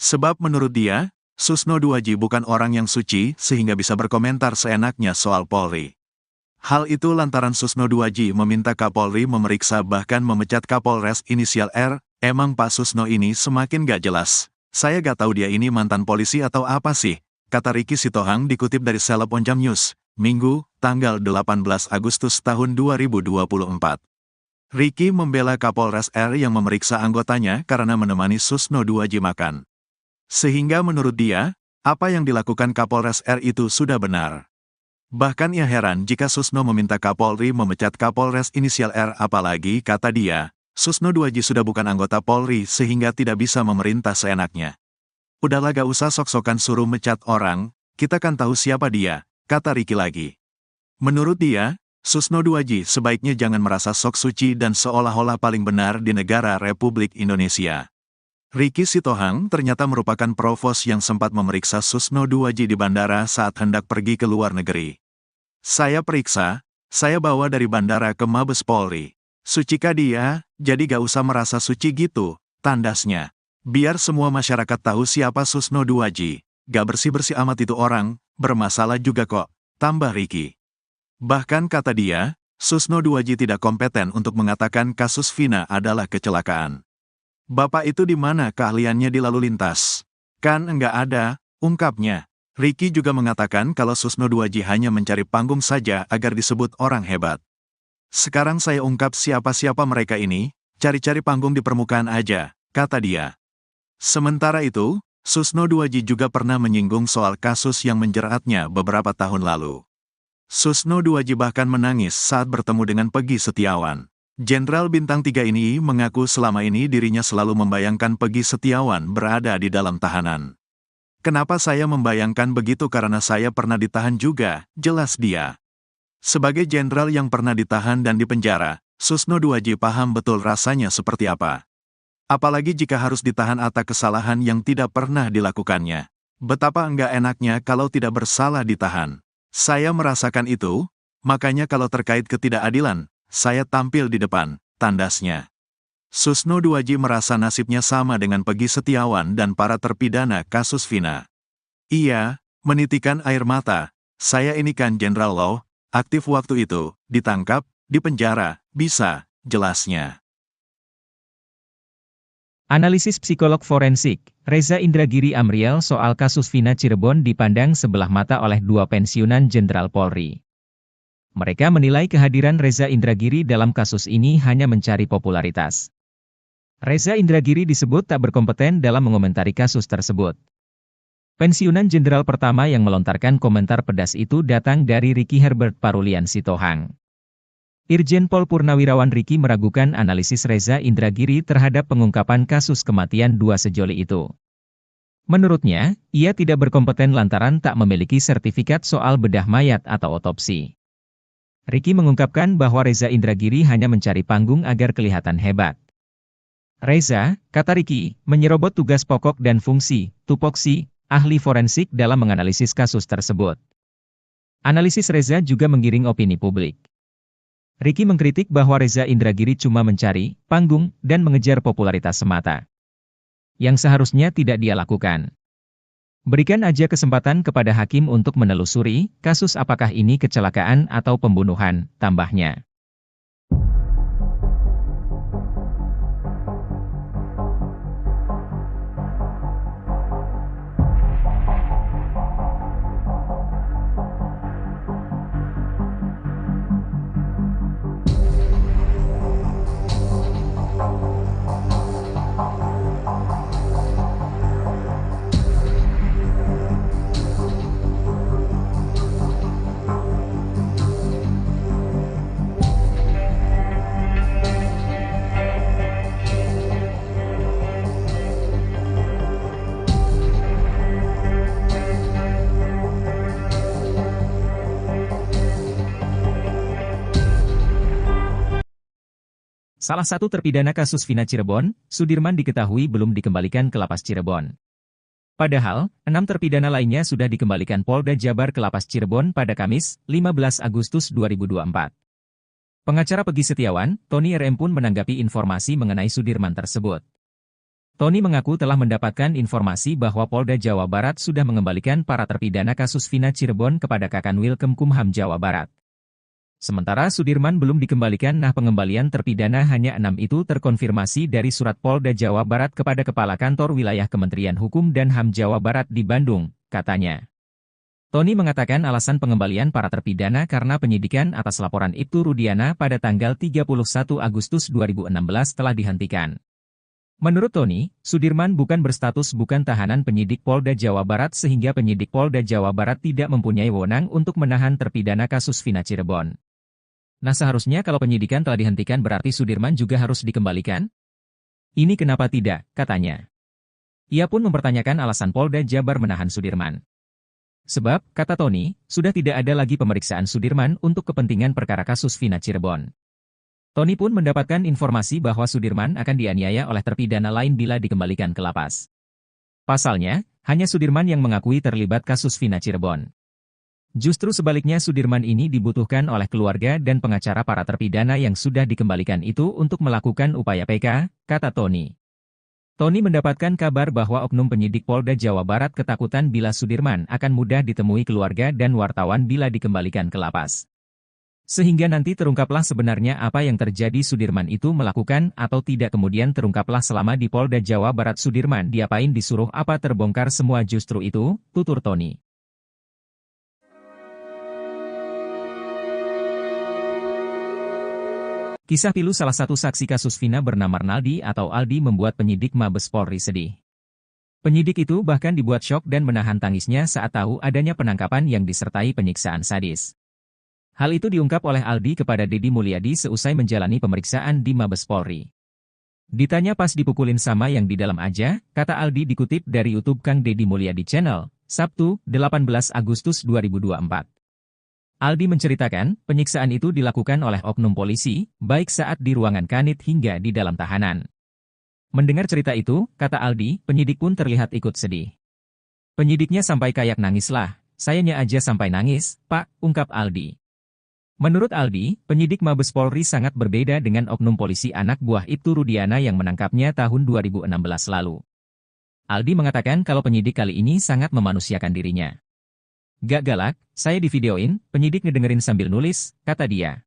Sebab menurut dia, Susno Duwaji bukan orang yang suci sehingga bisa berkomentar seenaknya soal Polri. Hal itu lantaran Susno Duwaji meminta Kapolri memeriksa bahkan memecat Kapolres inisial R. Emang Pak Susno ini semakin gak jelas. Saya gak tahu dia ini mantan polisi atau apa sih, kata Ricky Sitohang dikutip dari Seleb Onjam News, Minggu, tanggal 18 Agustus tahun 2024. Ricky membela Kapolres R yang memeriksa anggotanya karena menemani Susno Duwaji makan. Sehingga menurut dia, apa yang dilakukan Kapolres R itu sudah benar. Bahkan ia heran jika Susno meminta Kapolri memecat Kapolres inisial R, apalagi, kata dia, Susno Duwaji sudah bukan anggota Polri sehingga tidak bisa memerintah seenaknya. Udahlah gak usah sok-sokan suruh mecat orang, kita kan tahu siapa dia, kata Ricky lagi. Menurut dia, Susno Duwaji sebaiknya jangan merasa sok suci dan seolah-olah paling benar di negara Republik Indonesia. Ricky Sitohang ternyata merupakan provos yang sempat memeriksa Susno Duwaji di bandara saat hendak pergi ke luar negeri. Saya periksa, saya bawa dari bandara ke Mabes Polri. Sucikah dia, jadi gak usah merasa suci gitu, tandasnya. Biar semua masyarakat tahu siapa Susno Duwaji, gak bersih-bersih amat itu orang, bermasalah juga kok, tambah Ricky. Bahkan kata dia, Susno Duwaji tidak kompeten untuk mengatakan kasus Vina adalah kecelakaan. Bapak itu di mana keahliannya di lalu lintas? Kan enggak ada, ungkapnya. Ricky juga mengatakan kalau Susno Duwaji hanya mencari panggung saja agar disebut orang hebat. Sekarang saya ungkap siapa-siapa mereka ini, cari-cari panggung di permukaan aja, kata dia. Sementara itu, Susno Duwaji juga pernah menyinggung soal kasus yang menjeratnya beberapa tahun lalu. Susno Duwaji bahkan menangis saat bertemu dengan Peggy Setiawan. Jenderal Bintang 3 ini mengaku selama ini dirinya selalu membayangkan Peggy Setiawan berada di dalam tahanan. Kenapa saya membayangkan begitu karena saya pernah ditahan juga, jelas dia. Sebagai jenderal yang pernah ditahan dan dipenjara, Susno Duwaji paham betul rasanya seperti apa. Apalagi jika harus ditahan atas kesalahan yang tidak pernah dilakukannya. Betapa enggak enaknya kalau tidak bersalah ditahan. Saya merasakan itu, makanya kalau terkait ketidakadilan, saya tampil di depan, tandasnya. Susno Duwaji merasa nasibnya sama dengan Peggy Setiawan dan para terpidana kasus Vina. Ia menitikan air mata, saya ini kan Jenderal Law, aktif waktu itu, ditangkap, dipenjara, bisa, jelasnya. Analisis psikolog forensik, Reza Indragiri Amriel soal kasus Vina Cirebon dipandang sebelah mata oleh dua pensiunan Jenderal Polri. Mereka menilai kehadiran Reza Indragiri dalam kasus ini hanya mencari popularitas. Reza Indragiri disebut tak berkompeten dalam mengomentari kasus tersebut. Pensiunan jenderal pertama yang melontarkan komentar pedas itu datang dari Ricky Herbert Parulian Sitohang. Irjen Pol Purnawirawan Ricky meragukan analisis Reza Indragiri terhadap pengungkapan kasus kematian dua sejoli itu. Menurutnya, ia tidak berkompeten lantaran tak memiliki sertifikat soal bedah mayat atau otopsi. Ricky mengungkapkan bahwa Reza Indragiri hanya mencari panggung agar kelihatan hebat. Reza, kata Ricky, menyerobot tugas pokok dan fungsi, tupoksi, ahli forensik dalam menganalisis kasus tersebut. Analisis Reza juga menggiring opini publik. Ricky mengkritik bahwa Reza Indragiri cuma mencari panggung dan mengejar popularitas semata. Yang seharusnya tidak dia lakukan. Berikan aja kesempatan kepada hakim untuk menelusuri kasus apakah ini kecelakaan atau pembunuhan, tambahnya. Salah satu terpidana kasus Vina Cirebon, Sudirman diketahui belum dikembalikan ke Lapas Cirebon. Padahal, 6 terpidana lainnya sudah dikembalikan Polda Jabar ke Lapas Cirebon pada Kamis, 15 Agustus 2024. Pengacara Peggy Setiawan, Tony RM pun menanggapi informasi mengenai Sudirman tersebut. Tony mengaku telah mendapatkan informasi bahwa Polda Jawa Barat sudah mengembalikan para terpidana kasus Vina Cirebon kepada Kakanwil Kemkumham Jawa Barat. Sementara Sudirman belum dikembalikan. Pengembalian terpidana hanya 6 itu terkonfirmasi dari surat Polda Jawa Barat kepada Kepala Kantor Wilayah Kementerian Hukum dan HAM Jawa Barat di Bandung, katanya. Tony mengatakan alasan pengembalian para terpidana karena penyidikan atas laporan Ibtu Rudiana pada tanggal 31 Agustus 2016 telah dihentikan. Menurut Tony, Sudirman bukan berstatus bukan tahanan penyidik Polda Jawa Barat sehingga penyidik Polda Jawa Barat tidak mempunyai wewenang untuk menahan terpidana kasus Vina Cirebon. Seharusnya kalau penyidikan telah dihentikan berarti Sudirman juga harus dikembalikan? Ini kenapa tidak, katanya. Ia pun mempertanyakan alasan Polda Jabar menahan Sudirman. Sebab, kata Tony, sudah tidak ada lagi pemeriksaan Sudirman untuk kepentingan perkara kasus Vina Cirebon. Tony pun mendapatkan informasi bahwa Sudirman akan dianiaya oleh terpidana lain bila dikembalikan ke lapas. Pasalnya, hanya Sudirman yang mengakui terlibat kasus Vina Cirebon. Justru sebaliknya Sudirman ini dibutuhkan oleh keluarga dan pengacara para terpidana yang sudah dikembalikan itu untuk melakukan upaya PK, kata Tony. Tony mendapatkan kabar bahwa oknum penyidik Polda Jawa Barat ketakutan bila Sudirman akan mudah ditemui keluarga dan wartawan bila dikembalikan ke lapas. Sehingga nanti terungkaplah sebenarnya apa yang terjadi Sudirman itu melakukan atau tidak kemudian terungkaplah selama di Polda Jawa Barat Sudirman diapain disuruh apa terbongkar semua justru itu, tutur Tony. Kisah pilu salah satu saksi kasus Vina bernama Arnaldi atau Aldi membuat penyidik Mabes Polri sedih. Penyidik itu bahkan dibuat syok dan menahan tangisnya saat tahu adanya penangkapan yang disertai penyiksaan sadis. Hal itu diungkap oleh Aldi kepada Deddy Mulyadi seusai menjalani pemeriksaan di Mabes Polri. Ditanya pas dipukulin sama yang di dalam aja, kata Aldi dikutip dari YouTube Kang Deddy Mulyadi Channel, Sabtu, 18 Agustus 2024. Aldi menceritakan, penyiksaan itu dilakukan oleh oknum polisi, baik saat di ruangan kanit hingga di dalam tahanan. Mendengar cerita itu, kata Aldi, penyidik pun terlihat ikut sedih. Penyidiknya sampai kayak nangis lah, sayanya aja sampai nangis, Pak, ungkap Aldi. Menurut Aldi, penyidik Mabes Polri sangat berbeda dengan oknum polisi anak buah Ibtu Rudiana yang menangkapnya tahun 2016 lalu. Aldi mengatakan kalau penyidik kali ini sangat memanusiakan dirinya. Gak galak, saya divideoin, penyidik ngedengerin sambil nulis, kata dia.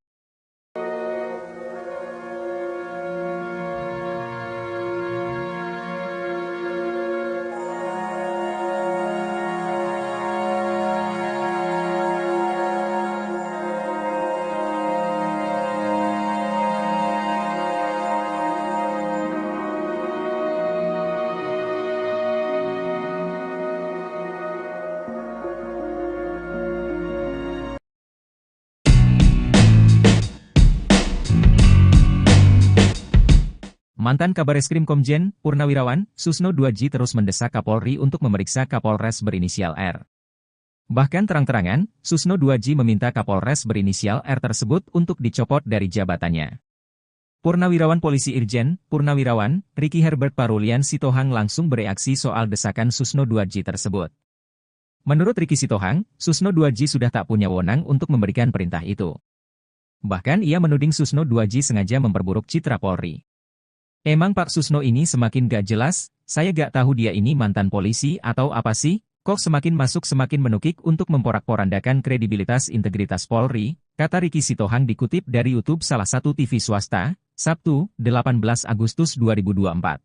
Mantan Kabareskrim Komjen, Purnawirawan, Susno 2J terus mendesak Kapolri untuk memeriksa Kapolres berinisial R. Bahkan terang-terangan, Susno 2J meminta Kapolres berinisial R tersebut untuk dicopot dari jabatannya. Purnawirawan Polisi Irjen, Purnawirawan, Ricky Herbert Parulian Sitohang langsung bereaksi soal desakan Susno 2J tersebut. Menurut Ricky Sitohang, Susno 2J sudah tak punya wewenang untuk memberikan perintah itu. Bahkan ia menuding Susno 2J sengaja memperburuk citra Polri. Emang Pak Susno ini semakin gak jelas, saya gak tahu dia ini mantan polisi atau apa sih, kok semakin masuk semakin menukik untuk memporak-porandakan kredibilitas integritas Polri, kata Ricky Sitohang dikutip dari YouTube salah satu TV swasta, Sabtu, 18 Agustus 2024.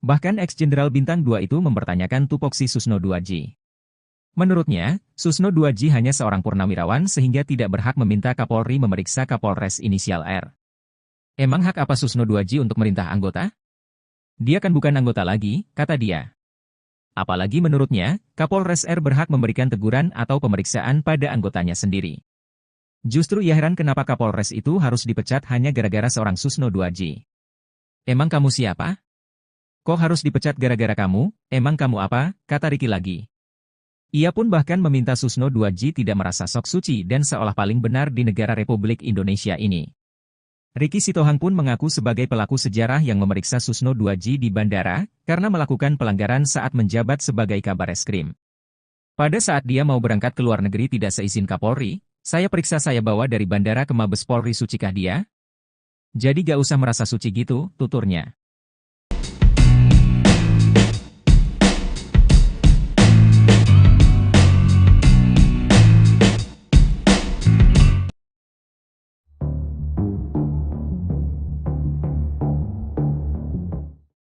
Bahkan ex-jenderal bintang 2 itu mempertanyakan tupoksi Susno 2J. Menurutnya, Susno 2J hanya seorang purnawirawan sehingga tidak berhak meminta Kapolri memeriksa Kapolres inisial R. Emang hak apa Susno 2J untuk merintah anggota? Dia kan bukan anggota lagi, kata dia. Apalagi menurutnya, Kapolres R berhak memberikan teguran atau pemeriksaan pada anggotanya sendiri. Justru ia heran kenapa Kapolres itu harus dipecat hanya gara-gara seorang Susno 2J. Emang kamu siapa? Kok harus dipecat gara-gara kamu? Emang kamu apa? Kata Ricky lagi. Ia pun bahkan meminta Susno 2J tidak merasa sok suci dan seolah paling benar di negara Republik Indonesia ini. Ricky Sitohang pun mengaku sebagai pelaku sejarah yang memeriksa Susno 2G di bandara, karena melakukan pelanggaran saat menjabat sebagai Kabareskrim. Pada saat dia mau berangkat ke luar negeri tidak seizin Kapolri, saya periksa saya bawa dari bandara ke Mabes Polri, sucikah dia? Jadi gak usah merasa suci gitu, tuturnya.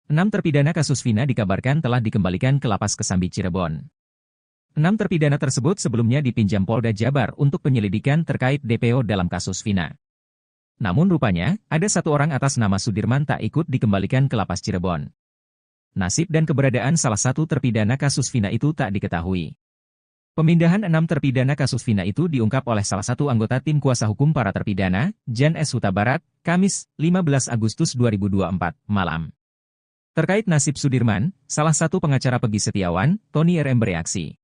Enam terpidana kasus Vina dikabarkan telah dikembalikan ke Lapas Kesambi Cirebon. 6 terpidana tersebut sebelumnya dipinjam Polda Jabar untuk penyelidikan terkait DPO dalam kasus Vina. Namun rupanya, ada satu orang atas nama Sudirman tak ikut dikembalikan ke Lapas Cirebon. Nasib dan keberadaan salah satu terpidana kasus Vina itu tak diketahui. Pemindahan 6 terpidana kasus Vina itu diungkap oleh salah satu anggota tim kuasa hukum para terpidana, Jan S. Huta Barat, Kamis, 15 Agustus 2024, malam. Terkait nasib Sudirman, salah satu pengacara Pegi Setiawan, Tony RM bereaksi.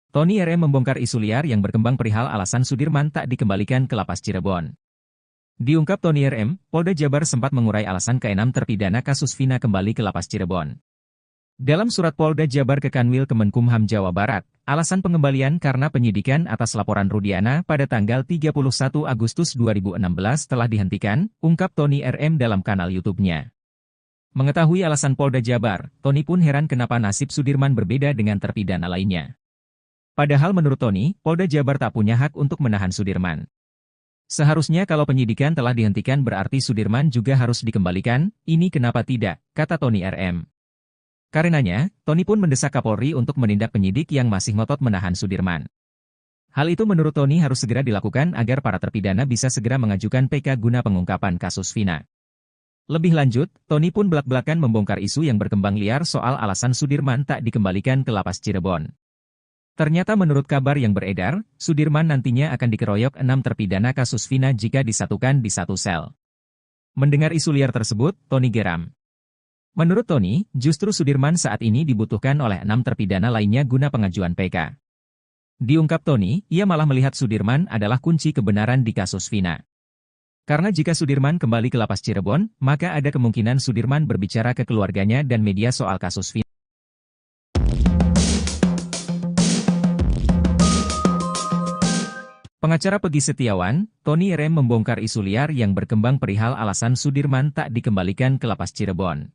Tony RM membongkar isu liar yang berkembang perihal alasan Sudirman tak dikembalikan ke Lapas Cirebon. Diungkap Tony RM, Polda Jabar sempat mengurai alasan ke-6 terpidana kasus Vina kembali ke Lapas Cirebon. Dalam surat Polda Jabar ke Kanwil Kemenkumham Jawa Barat, alasan pengembalian karena penyidikan atas laporan Rudiana pada tanggal 31 Agustus 2016 telah dihentikan, ungkap Tony RM dalam kanal YouTube-nya. Mengetahui alasan Polda Jabar, Tony pun heran kenapa nasib Sudirman berbeda dengan terpidana lainnya. Padahal menurut Tony, Polda Jabar tak punya hak untuk menahan Sudirman. Seharusnya kalau penyidikan telah dihentikan berarti Sudirman juga harus dikembalikan, ini kenapa tidak, kata Tony RM. Karenanya, Tony pun mendesak Kapolri untuk menindak penyidik yang masih ngotot menahan Sudirman. Hal itu menurut Tony harus segera dilakukan agar para terpidana bisa segera mengajukan PK guna pengungkapan kasus Vina. Lebih lanjut, Tony pun belak-belakan membongkar isu yang berkembang liar soal alasan Sudirman tak dikembalikan ke Lapas Cirebon. Ternyata menurut kabar yang beredar, Sudirman nantinya akan dikeroyok 6 terpidana kasus Vina jika disatukan di satu sel. Mendengar isu liar tersebut, Tony geram. Menurut Tony, justru Sudirman saat ini dibutuhkan oleh 6 terpidana lainnya guna pengajuan PK. Diungkap Tony, ia malah melihat Sudirman adalah kunci kebenaran di kasus Vina. Karena jika Sudirman kembali ke Lapas Cirebon, maka ada kemungkinan Sudirman berbicara ke keluarganya dan media soal kasus Vina. Pengacara Pegi Setiawan, Tony RM membongkar isu liar yang berkembang perihal alasan Sudirman tak dikembalikan ke Lapas Cirebon.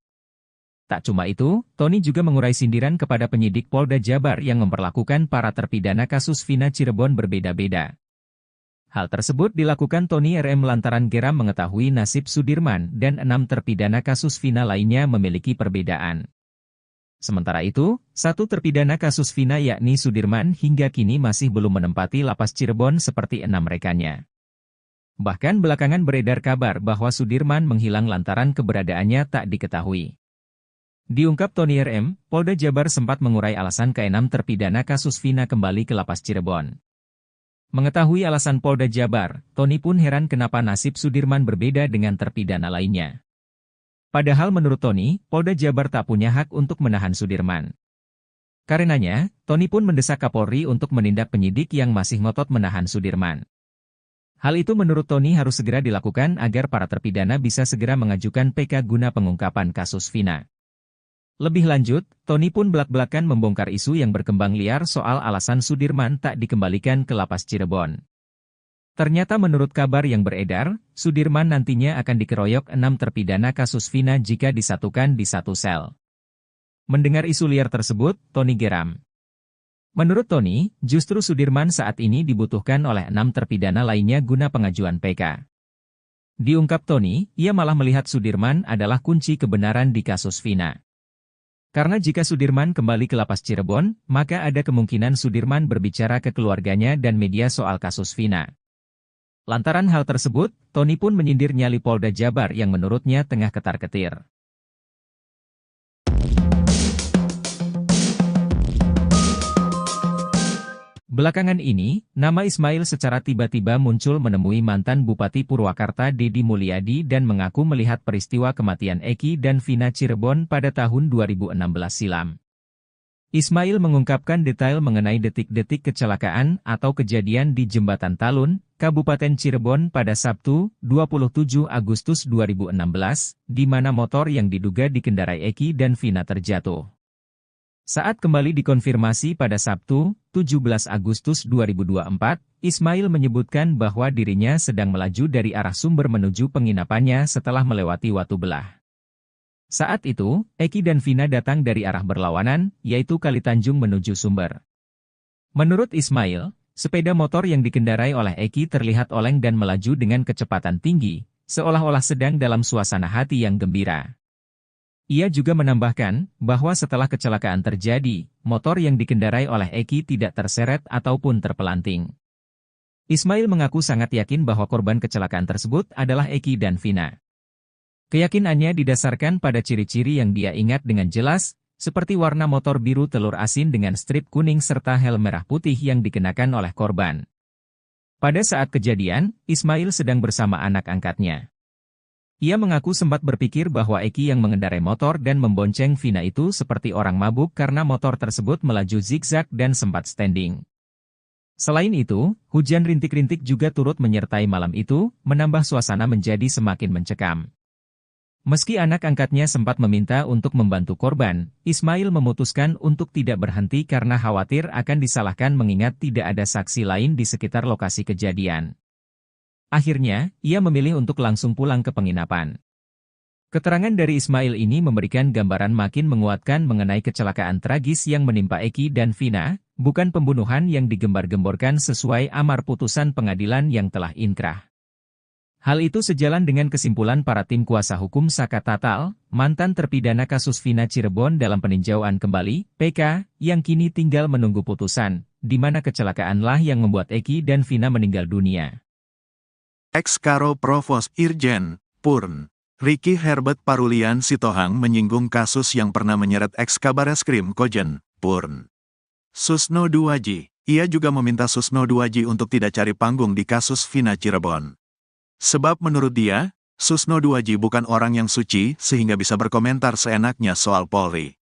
Tak cuma itu, Tony juga mengurai sindiran kepada penyidik Polda Jabar yang memperlakukan para terpidana kasus Vina Cirebon berbeda-beda. Hal tersebut dilakukan Tony RM lantaran geram mengetahui nasib Sudirman dan 6 terpidana kasus Vina lainnya memiliki perbedaan. Sementara itu, satu terpidana kasus Vina yakni Sudirman hingga kini masih belum menempati Lapas Cirebon seperti 6 rekannya. Bahkan belakangan beredar kabar bahwa Sudirman menghilang lantaran keberadaannya tak diketahui. Diungkap Tony RM, Polda Jabar sempat mengurai alasan ke-6 terpidana kasus Vina kembali ke Lapas Cirebon. Mengetahui alasan Polda Jabar, Tony pun heran kenapa nasib Sudirman berbeda dengan terpidana lainnya. Padahal menurut Tony, Polda Jabar tak punya hak untuk menahan Sudirman. Karenanya, Tony pun mendesak Kapolri untuk menindak penyidik yang masih ngotot menahan Sudirman. Hal itu menurut Tony harus segera dilakukan agar para terpidana bisa segera mengajukan PK guna pengungkapan kasus Vina. Lebih lanjut, Tony pun belak-belakan membongkar isu yang berkembang liar soal alasan Sudirman tak dikembalikan ke Lapas Cirebon. Ternyata menurut kabar yang beredar, Sudirman nantinya akan dikeroyok 6 terpidana kasus Vina jika disatukan di satu sel. Mendengar isu liar tersebut, Tony geram. Menurut Tony, justru Sudirman saat ini dibutuhkan oleh 6 terpidana lainnya guna pengajuan PK. Diungkap Tony, ia malah melihat Sudirman adalah kunci kebenaran di kasus Vina. Karena jika Sudirman kembali ke Lapas Cirebon, maka ada kemungkinan Sudirman berbicara ke keluarganya dan media soal kasus Vina. Lantaran hal tersebut, Tony pun menyindir nyali Polda Jabar yang menurutnya tengah ketar-ketir. Belakangan ini, nama Ismail secara tiba-tiba muncul menemui mantan Bupati Purwakarta Deddy Mulyadi dan mengaku melihat peristiwa kematian Eki dan Vina Cirebon pada tahun 2016 silam. Ismail mengungkapkan detail mengenai detik-detik kecelakaan atau kejadian di Jembatan Talun, Kabupaten Cirebon pada Sabtu, 27 Agustus 2016, di mana motor yang diduga dikendarai Eki dan Vina terjatuh. Saat kembali dikonfirmasi pada Sabtu, 17 Agustus 2024, Ismail menyebutkan bahwa dirinya sedang melaju dari arah Sumber menuju penginapannya setelah melewati Watubelah. Saat itu, Eki dan Vina datang dari arah berlawanan, yaitu Kalitanjung menuju Sumber. Menurut Ismail, sepeda motor yang dikendarai oleh Eki terlihat oleng dan melaju dengan kecepatan tinggi, seolah-olah sedang dalam suasana hati yang gembira. Ia juga menambahkan bahwa setelah kecelakaan terjadi, motor yang dikendarai oleh Eki tidak terseret ataupun terpelanting. Ismail mengaku sangat yakin bahwa korban kecelakaan tersebut adalah Eki dan Vina. Keyakinannya didasarkan pada ciri-ciri yang dia ingat dengan jelas, seperti warna motor biru telur asin dengan strip kuning serta helm merah putih yang dikenakan oleh korban. Pada saat kejadian, Ismail sedang bersama anak angkatnya. Ia mengaku sempat berpikir bahwa Eki yang mengendarai motor dan membonceng Vina itu seperti orang mabuk karena motor tersebut melaju zigzag dan sempat standing. Selain itu, hujan rintik-rintik juga turut menyertai malam itu, menambah suasana menjadi semakin mencekam. Meski anak angkatnya sempat meminta untuk membantu korban, Ismail memutuskan untuk tidak berhenti karena khawatir akan disalahkan mengingat tidak ada saksi lain di sekitar lokasi kejadian. Akhirnya, ia memilih untuk langsung pulang ke penginapan. Keterangan dari Ismail ini memberikan gambaran makin menguatkan mengenai kecelakaan tragis yang menimpa Eki dan Vina, bukan pembunuhan yang digembar-gemborkan sesuai amar putusan pengadilan yang telah inkrah. Hal itu sejalan dengan kesimpulan para tim kuasa hukum Saka Tatal, mantan terpidana kasus Vina Cirebon dalam peninjauan kembali, PK, yang kini tinggal menunggu putusan, di mana kecelakaanlah yang membuat Eki dan Vina meninggal dunia. Ex-Karo Provos Irjen, Purn, Ricky Herbert Parulian Sitohang menyinggung kasus yang pernah menyeret ex-Kabareskrim Kojen, Purn. Susno Duaji, ia juga meminta Susno Duaji untuk tidak cari panggung di kasus Vina Cirebon. Sebab menurut dia, Susno Duaji bukan orang yang suci sehingga bisa berkomentar seenaknya soal Polri.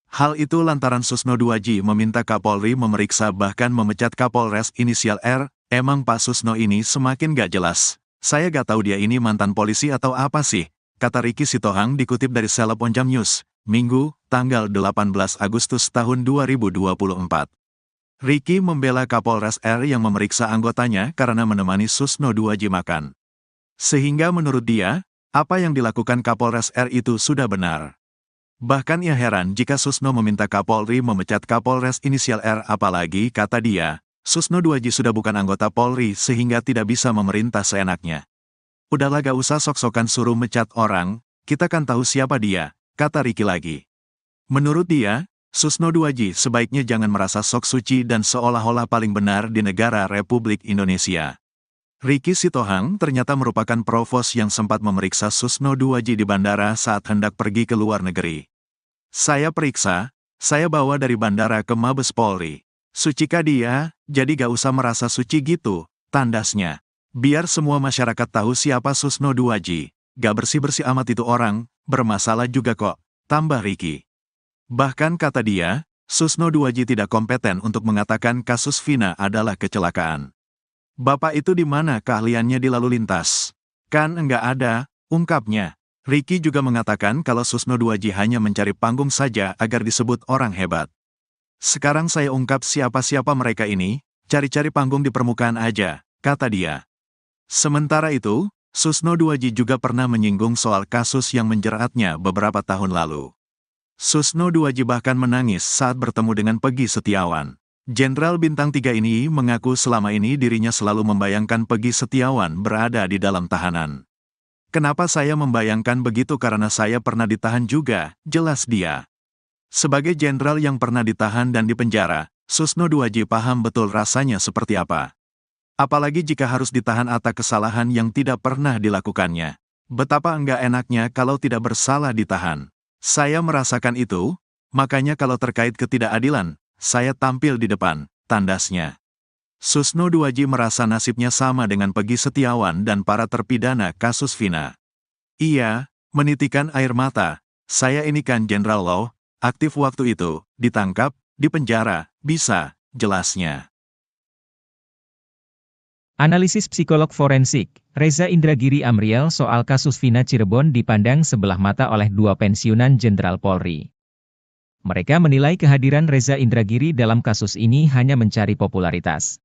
Hal itu lantaran Susno Duaji meminta Kapolri memeriksa bahkan memecat Kapolres inisial R. Emang Pak Susno ini semakin gak jelas. Saya gak tahu dia ini mantan polisi atau apa sih, kata Ricky Sitohang dikutip dari Seleb Onjam News, Minggu, tanggal 18 Agustus tahun 2024. Ricky membela Kapolres R yang memeriksa anggotanya karena menemani Susno Duaji makan. Sehingga menurut dia, apa yang dilakukan Kapolres R itu sudah benar. Bahkan ia heran jika Susno meminta Kapolri memecat Kapolres inisial R apalagi, kata dia, Susno Duaji sudah bukan anggota Polri sehingga tidak bisa memerintah seenaknya. Udahlah gak usah sok-sokan suruh mecat orang, kita kan tahu siapa dia, kata Ricky lagi. Menurut dia, Susno Duaji sebaiknya jangan merasa sok suci dan seolah-olah paling benar di negara Republik Indonesia. Ricky Sitohang ternyata merupakan provos yang sempat memeriksa Susno Duaji di bandara saat hendak pergi ke luar negeri. Saya periksa, saya bawa dari bandara ke Mabes Polri. Sucikah dia, jadi gak usah merasa suci gitu, tandasnya. Biar semua masyarakat tahu siapa Susno Duaji. Gak bersih-bersih amat itu orang, bermasalah juga kok, tambah Ricky. Bahkan kata dia, Susno Duaji tidak kompeten untuk mengatakan kasus Vina adalah kecelakaan. Bapak itu di mana keahliannya di lalu lintas? Kan enggak ada, ungkapnya. Ricky juga mengatakan kalau Susno Duaji hanya mencari panggung saja agar disebut orang hebat. Sekarang saya ungkap siapa-siapa mereka ini, cari-cari panggung di permukaan aja, kata dia. Sementara itu, Susno Duaji juga pernah menyinggung soal kasus yang menjeratnya beberapa tahun lalu. Susno Duaji bahkan menangis saat bertemu dengan Peggy Setiawan. Jenderal Bintang 3 ini mengaku selama ini dirinya selalu membayangkan Peggy Setiawan berada di dalam tahanan. Kenapa saya membayangkan begitu karena saya pernah ditahan juga, jelas dia. Sebagai jenderal yang pernah ditahan dan dipenjara, Susno Duaji paham betul rasanya seperti apa. Apalagi jika harus ditahan atas kesalahan yang tidak pernah dilakukannya. Betapa enggak enaknya kalau tidak bersalah ditahan. Saya merasakan itu, makanya kalau terkait ketidakadilan, saya tampil di depan, tandasnya. Susno Duaji merasa nasibnya sama dengan Peggy Setiawan dan para terpidana kasus Vina. Ia menitikan air mata, saya ini kan Jenderal Law, aktif waktu itu, ditangkap, dipenjara, bisa, jelasnya. Analisis psikolog forensik, Reza Indragiri Amriel soal kasus Vina Cirebon dipandang sebelah mata oleh dua pensiunan Jenderal Polri. Mereka menilai kehadiran Reza Indragiri dalam kasus ini hanya mencari popularitas.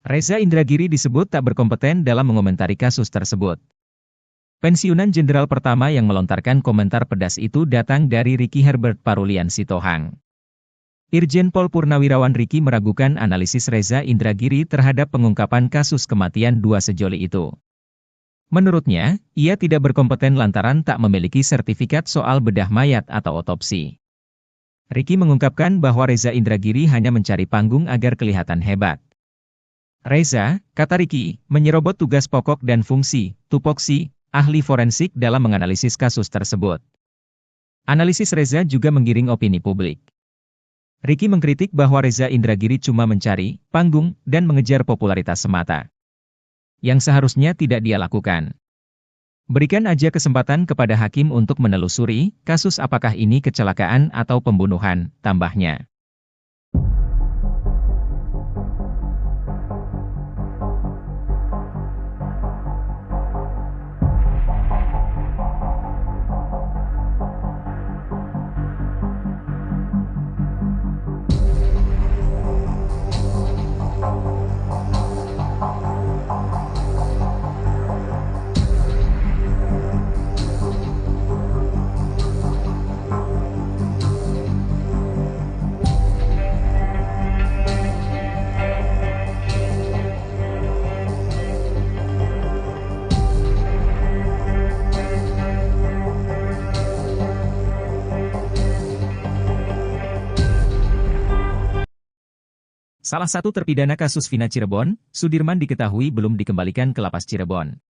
Reza Indragiri disebut tak berkompeten dalam mengomentari kasus tersebut. Pensiunan jenderal pertama yang melontarkan komentar pedas itu datang dari Ricky Herbert Parulian Sitohang. Irjen Pol Purnawirawan Ricky meragukan analisis Reza Indragiri terhadap pengungkapan kasus kematian dua sejoli itu. Menurutnya, ia tidak berkompeten lantaran tak memiliki sertifikat soal bedah mayat atau otopsi. Ricky mengungkapkan bahwa Reza Indragiri hanya mencari panggung agar kelihatan hebat. Reza, kata Ricky, menyerobot tugas pokok dan fungsi, tupoksi, ahli forensik dalam menganalisis kasus tersebut. Analisis Reza juga menggiring opini publik. Ricky mengkritik bahwa Reza Indragiri cuma mencari panggung dan mengejar popularitas semata, yang seharusnya tidak dia lakukan. Berikan aja kesempatan kepada hakim untuk menelusuri kasus apakah ini kecelakaan atau pembunuhan, tambahnya. Salah satu terpidana kasus Vina Cirebon, Sudirman diketahui belum dikembalikan ke Lapas Cirebon.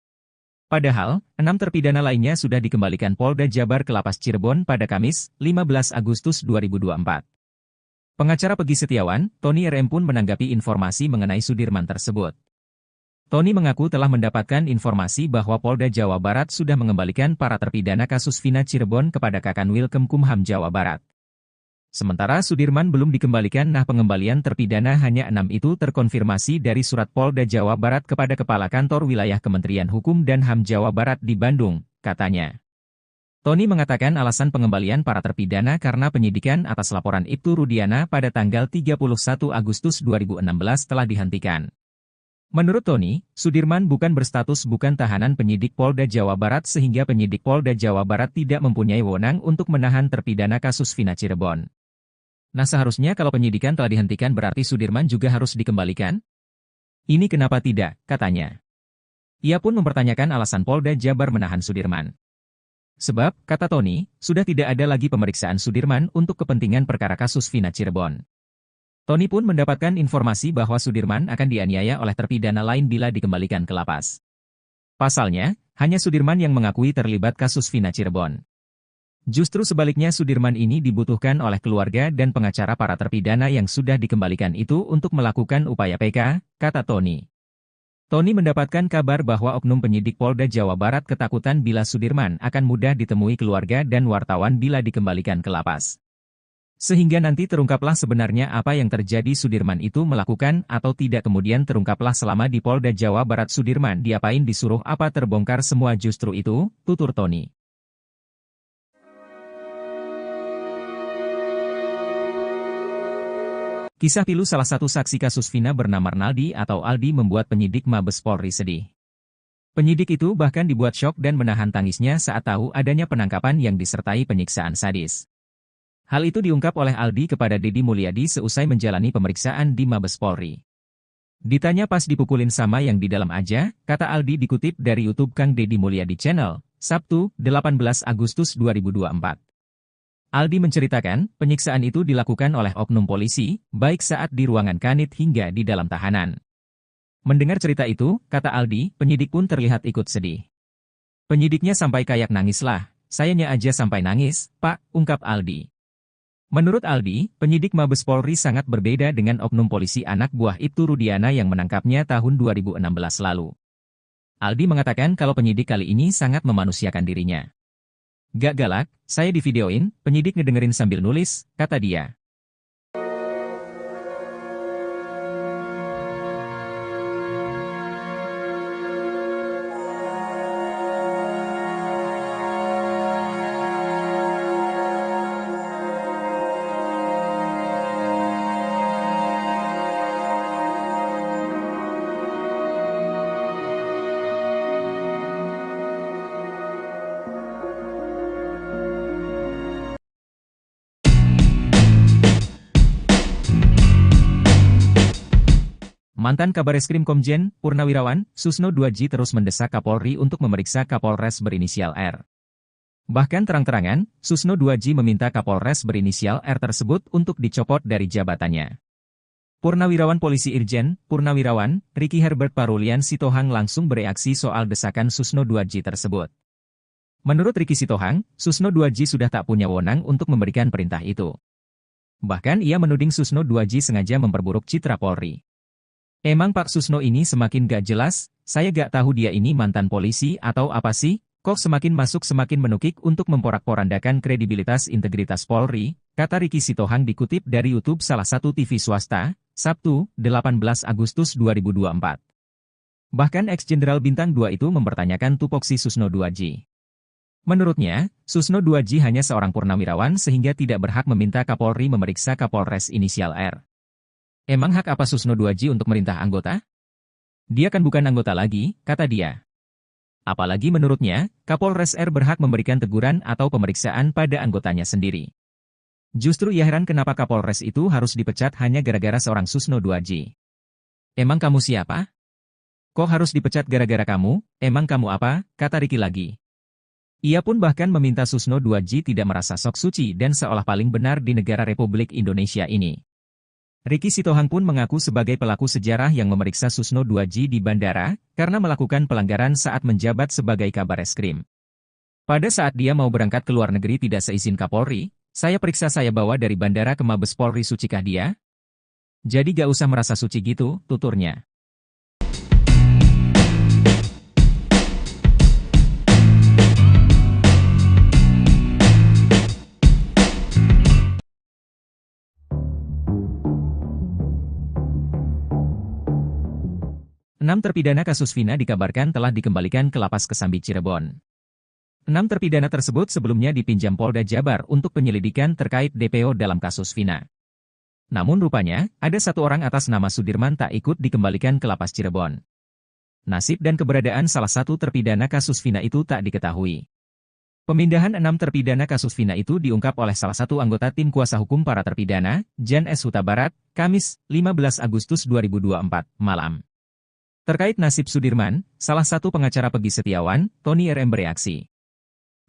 Padahal, 6 terpidana lainnya sudah dikembalikan Polda Jabar ke Lapas Cirebon pada Kamis, 15 Agustus 2024. Pengacara Peggy Setiawan, Tony RM pun menanggapi informasi mengenai Sudirman tersebut. Tony mengaku telah mendapatkan informasi bahwa Polda Jawa Barat sudah mengembalikan para terpidana kasus Vina Cirebon kepada Kakanwil Kemkumham Jawa Barat. Sementara Sudirman belum dikembalikan. Pengembalian terpidana hanya 6 itu terkonfirmasi dari surat Polda Jawa Barat kepada Kepala Kantor Wilayah Kementerian Hukum dan HAM Jawa Barat di Bandung, katanya. Tony mengatakan alasan pengembalian para terpidana karena penyidikan atas laporan Ibtu Rudiana pada tanggal 31 Agustus 2016 telah dihentikan. Menurut Tony, Sudirman bukan berstatus bukan tahanan penyidik Polda Jawa Barat sehingga penyidik Polda Jawa Barat tidak mempunyai wewenang untuk menahan terpidana kasus Vina Cirebon. Nah, seharusnya kalau penyidikan telah dihentikan berarti Sudirman juga harus dikembalikan? Ini kenapa tidak, katanya. Ia pun mempertanyakan alasan Polda Jabar menahan Sudirman. Sebab, kata Tony, sudah tidak ada lagi pemeriksaan Sudirman untuk kepentingan perkara kasus Vina Cirebon. Tony pun mendapatkan informasi bahwa Sudirman akan dianiaya oleh terpidana lain bila dikembalikan ke lapas. Pasalnya, hanya Sudirman yang mengakui terlibat kasus Vina Cirebon. Justru sebaliknya Sudirman ini dibutuhkan oleh keluarga dan pengacara para terpidana yang sudah dikembalikan itu untuk melakukan upaya PK, kata Tony. Tony mendapatkan kabar bahwa oknum penyidik Polda Jawa Barat ketakutan bila Sudirman akan mudah ditemui keluarga dan wartawan bila dikembalikan ke lapas. Sehingga nanti terungkaplah sebenarnya apa yang terjadi Sudirman itu melakukan atau tidak kemudian terungkaplah selama di Polda Jawa Barat Sudirman diapain disuruh apa terbongkar semua justru itu, tutur Tony. Kisah pilu salah satu saksi kasus Vina bernama Arnaldi atau Aldi membuat penyidik Mabes Polri sedih. Penyidik itu bahkan dibuat syok dan menahan tangisnya saat tahu adanya penangkapan yang disertai penyiksaan sadis. Hal itu diungkap oleh Aldi kepada Deddy Mulyadi seusai menjalani pemeriksaan di Mabes Polri. Ditanya pas dipukulin sama yang di dalam aja, kata Aldi dikutip dari YouTube Kang Deddy Mulyadi Channel, Sabtu, 18 Agustus 2024. Aldi menceritakan, penyiksaan itu dilakukan oleh oknum polisi, baik saat di ruangan kanit hingga di dalam tahanan. Mendengar cerita itu, kata Aldi, penyidik pun terlihat ikut sedih. Penyidiknya sampai kayak nangis lah, sayanya aja sampai nangis, Pak, ungkap Aldi. Menurut Aldi, penyidik Mabes Polri sangat berbeda dengan oknum polisi anak buah Ibtu Rudiana yang menangkapnya tahun 2016 lalu. Aldi mengatakan kalau penyidik kali ini sangat memanusiakan dirinya. Gak galak, saya divideoin, penyidik ngedengerin sambil nulis, kata dia. Mantan Kabareskrim Komjen Purnawirawan Susno 2J terus mendesak Kapolri untuk memeriksa Kapolres berinisial R. Bahkan terang-terangan, Susno 2J meminta Kapolres berinisial R tersebut untuk dicopot dari jabatannya. Purnawirawan Polisi Irjen Purnawirawan Ricky Herbert Parulian Sitohang langsung bereaksi soal desakan Susno 2J tersebut. Menurut Ricky Sitohang, Susno 2J sudah tak punya wewenang untuk memberikan perintah itu. Bahkan ia menuding Susno 2J sengaja memperburuk citra Polri. Emang Pak Susno ini semakin gak jelas, saya gak tahu dia ini mantan polisi atau apa sih, kok semakin masuk semakin menukik untuk memporak-porandakan kredibilitas integritas Polri, kata Ricky Sitohang dikutip dari YouTube salah satu TV swasta, Sabtu, 18 Agustus 2024. Bahkan ex-jenderal bintang 2 itu mempertanyakan tupoksi Susno 2J. Menurutnya, Susno 2J hanya seorang purnawirawan sehingga tidak berhak meminta Kapolri memeriksa Kapolres inisial R. Emang hak apa Susno 2J untuk merintah anggota? Dia kan bukan anggota lagi, kata dia. Apalagi menurutnya, Kapolres R berhak memberikan teguran atau pemeriksaan pada anggotanya sendiri. Justru ia heran kenapa Kapolres itu harus dipecat hanya gara-gara seorang Susno 2J. Emang kamu siapa? Kok harus dipecat gara-gara kamu? Emang kamu apa? Kata Ricky lagi. Ia pun bahkan meminta Susno 2J tidak merasa sok suci dan seolah paling benar di negara Republik Indonesia ini. Ricky Sitohang pun mengaku sebagai pelaku sejarah yang memeriksa Susno 2J di bandara, karena melakukan pelanggaran saat menjabat sebagai Kabareskrim. Pada saat dia mau berangkat ke luar negeri tidak seizin Kapolri, saya periksa saya bawa dari bandara ke Mabes Polri, sucikah dia? Jadi gak usah merasa suci gitu, tuturnya. Enam terpidana kasus Vina dikabarkan telah dikembalikan ke Lapas Kesambi Cirebon. 6 terpidana tersebut sebelumnya dipinjam Polda Jabar untuk penyelidikan terkait DPO dalam kasus Vina. Namun rupanya, ada satu orang atas nama Sudirman tak ikut dikembalikan ke Lapas Cirebon. Nasib dan keberadaan salah satu terpidana kasus Vina itu tak diketahui. Pemindahan 6 terpidana kasus Vina itu diungkap oleh salah satu anggota tim kuasa hukum para terpidana, Jan S. Huta Barat, Kamis, 15 Agustus 2024, malam. Terkait nasib Sudirman, salah satu pengacara Peggy Setiawan, Tony RM bereaksi.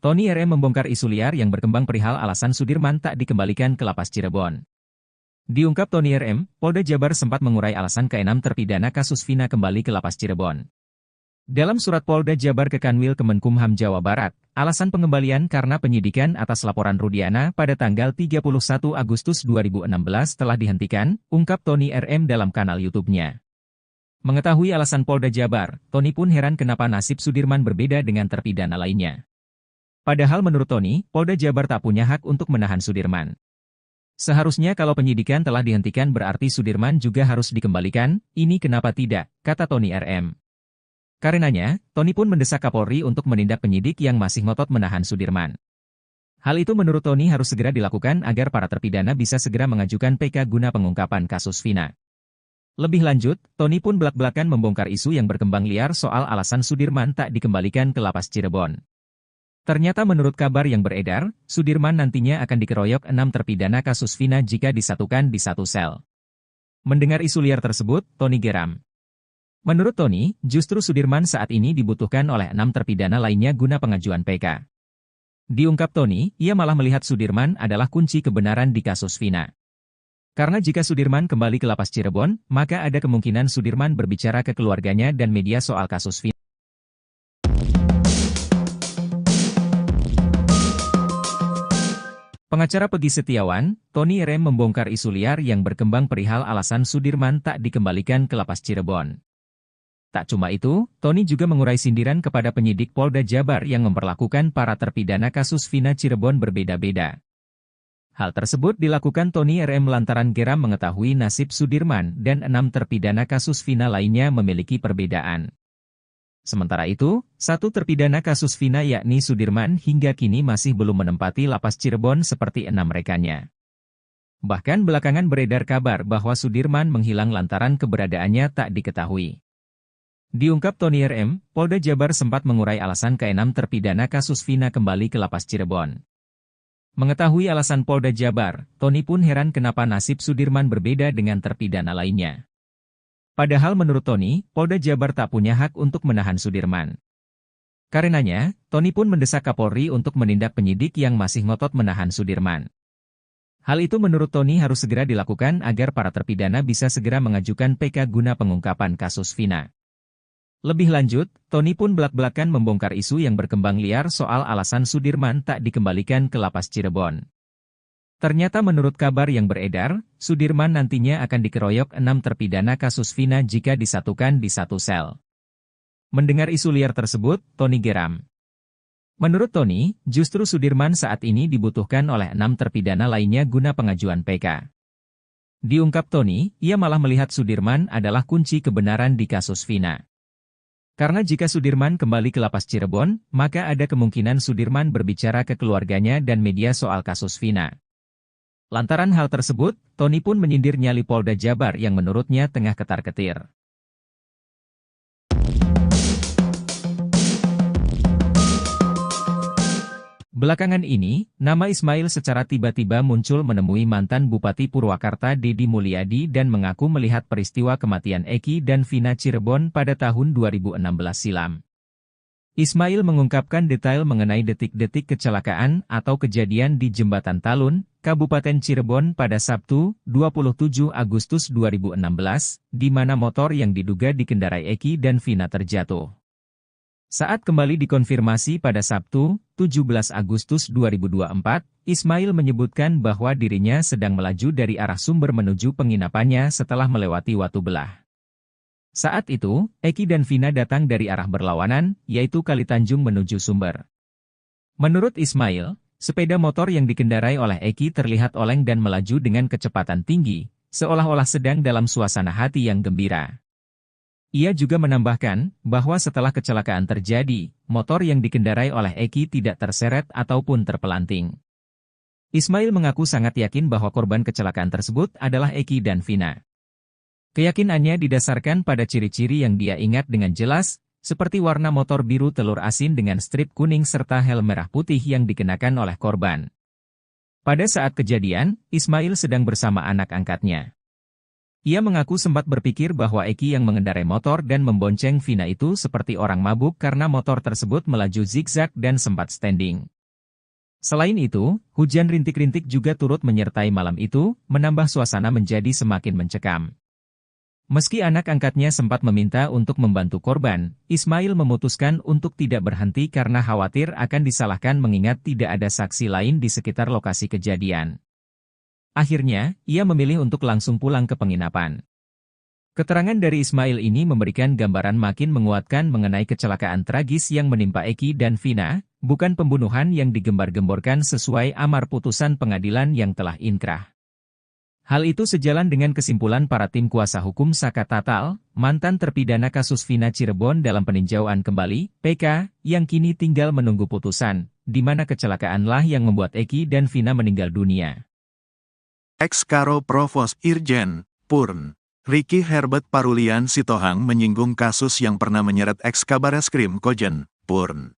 Tony RM membongkar isu liar yang berkembang perihal alasan Sudirman tak dikembalikan ke Lapas Cirebon. Diungkap Tony RM, Polda Jabar sempat mengurai alasan ke-6 terpidana kasus Vina kembali ke Lapas Cirebon. Dalam surat Polda Jabar ke Kanwil Kemenkumham Jawa Barat, alasan pengembalian karena penyidikan atas laporan Rudiana pada tanggal 31 Agustus 2016 telah dihentikan, ungkap Tony RM dalam kanal YouTube-nya. Mengetahui alasan Polda Jabar, Tony pun heran kenapa nasib Sudirman berbeda dengan terpidana lainnya. Padahal menurut Tony, Polda Jabar tak punya hak untuk menahan Sudirman. Seharusnya kalau penyidikan telah dihentikan berarti Sudirman juga harus dikembalikan, ini kenapa tidak, kata Tony RM. Karenanya, Tony pun mendesak Kapolri untuk menindak penyidik yang masih ngotot menahan Sudirman. Hal itu menurut Tony harus segera dilakukan agar para terpidana bisa segera mengajukan PK guna pengungkapan kasus Vina. Lebih lanjut, Tony pun belak-belakan membongkar isu yang berkembang liar soal alasan Sudirman tak dikembalikan ke Lapas Cirebon. Ternyata menurut kabar yang beredar, Sudirman nantinya akan dikeroyok 6 terpidana kasus Vina jika disatukan di satu sel. Mendengar isu liar tersebut, Tony geram. Menurut Tony, justru Sudirman saat ini dibutuhkan oleh 6 terpidana lainnya guna pengajuan PK. Diungkap Tony, ia malah melihat Sudirman adalah kunci kebenaran di kasus Vina. Karena jika Sudirman kembali ke Lapas Cirebon, maka ada kemungkinan Sudirman berbicara ke keluarganya dan media soal kasus Vina. Pengacara Peggy Setiawan, Tony RM membongkar isu liar yang berkembang perihal alasan Sudirman tak dikembalikan ke Lapas Cirebon. Tak cuma itu, Tony juga mengurai sindiran kepada penyidik Polda Jabar yang memperlakukan para terpidana kasus Vina Cirebon berbeda-beda. Hal tersebut dilakukan Tony RM lantaran geram mengetahui nasib Sudirman dan 6 terpidana kasus Vina lainnya memiliki perbedaan. Sementara itu, satu terpidana kasus Vina yakni Sudirman hingga kini masih belum menempati Lapas Cirebon seperti 6 rekannya. Bahkan belakangan beredar kabar bahwa Sudirman menghilang lantaran keberadaannya tak diketahui. Diungkap Tony RM, Polda Jabar sempat mengurai alasan ke-6 terpidana kasus Vina kembali ke Lapas Cirebon. Mengetahui alasan Polda Jabar, Tony pun heran kenapa nasib Sudirman berbeda dengan terpidana lainnya. Padahal menurut Tony, Polda Jabar tak punya hak untuk menahan Sudirman. Karenanya, Tony pun mendesak Kapolri untuk menindak penyidik yang masih ngotot menahan Sudirman. Hal itu menurut Tony harus segera dilakukan agar para terpidana bisa segera mengajukan PK guna pengungkapan kasus Vina. Lebih lanjut, Tony pun belak-belakan membongkar isu yang berkembang liar soal alasan Sudirman tak dikembalikan ke lapas Cirebon. Ternyata menurut kabar yang beredar, Sudirman nantinya akan dikeroyok 6 terpidana kasus Vina jika disatukan di satu sel. Mendengar isu liar tersebut, Tony geram. Menurut Tony, justru Sudirman saat ini dibutuhkan oleh 6 terpidana lainnya guna pengajuan PK. Diungkap Tony, ia malah melihat Sudirman adalah kunci kebenaran di kasus Vina. Karena jika Sudirman kembali ke lapas Cirebon, maka ada kemungkinan Sudirman berbicara ke keluarganya dan media soal kasus Vina. Lantaran hal tersebut, Tony pun menyindir nyali Polda Jabar yang menurutnya tengah ketar-ketir. Belakangan ini, nama Ismail secara tiba-tiba muncul menemui mantan Bupati Purwakarta Deddy Mulyadi dan mengaku melihat peristiwa kematian Eki dan Vina Cirebon pada tahun 2016 silam. Ismail mengungkapkan detail mengenai detik-detik kecelakaan atau kejadian di Jembatan Talun, Kabupaten Cirebon pada Sabtu, 27 Agustus 2016, di mana motor yang diduga dikendarai Eki dan Vina terjatuh. Saat kembali dikonfirmasi pada Sabtu, 17 Agustus 2024, Ismail menyebutkan bahwa dirinya sedang melaju dari arah Sumber menuju penginapannya setelah melewati Watu Belah. Saat itu, Eki dan Vina datang dari arah berlawanan, yaitu Kali Tanjung menuju Sumber. Menurut Ismail, sepeda motor yang dikendarai oleh Eki terlihat oleng dan melaju dengan kecepatan tinggi, seolah-olah sedang dalam suasana hati yang gembira. Ia juga menambahkan, bahwa setelah kecelakaan terjadi, motor yang dikendarai oleh Eki tidak terseret ataupun terpelanting. Ismail mengaku sangat yakin bahwa korban kecelakaan tersebut adalah Eki dan Vina. Keyakinannya didasarkan pada ciri-ciri yang dia ingat dengan jelas, seperti warna motor biru telur asin dengan strip kuning serta helm merah putih yang dikenakan oleh korban. Pada saat kejadian, Ismail sedang bersama anak angkatnya. Ia mengaku sempat berpikir bahwa Eki yang mengendarai motor dan membonceng Vina itu seperti orang mabuk karena motor tersebut melaju zigzag dan sempat standing. Selain itu, hujan rintik-rintik juga turut menyertai malam itu, menambah suasana menjadi semakin mencekam. Meski anak angkatnya sempat meminta untuk membantu korban, Ismail memutuskan untuk tidak berhenti karena khawatir akan disalahkan mengingat tidak ada saksi lain di sekitar lokasi kejadian. Akhirnya, ia memilih untuk langsung pulang ke penginapan. Keterangan dari Ismail ini memberikan gambaran makin menguatkan mengenai kecelakaan tragis yang menimpa Eki dan Vina, bukan pembunuhan yang digembar-gemborkan sesuai amar putusan pengadilan yang telah inkrah. Hal itu sejalan dengan kesimpulan para tim kuasa hukum Saka Tatal, mantan terpidana kasus Vina Cirebon dalam peninjauan kembali, PK, yang kini tinggal menunggu putusan, di mana kecelakaanlah yang membuat Eki dan Vina meninggal dunia. Ex-Karo Provos Irjen, Purn, Ricky Herbert Parulian Sitohang menyinggung kasus yang pernah menyeret ex-Kabareskrim Kojen, Purn.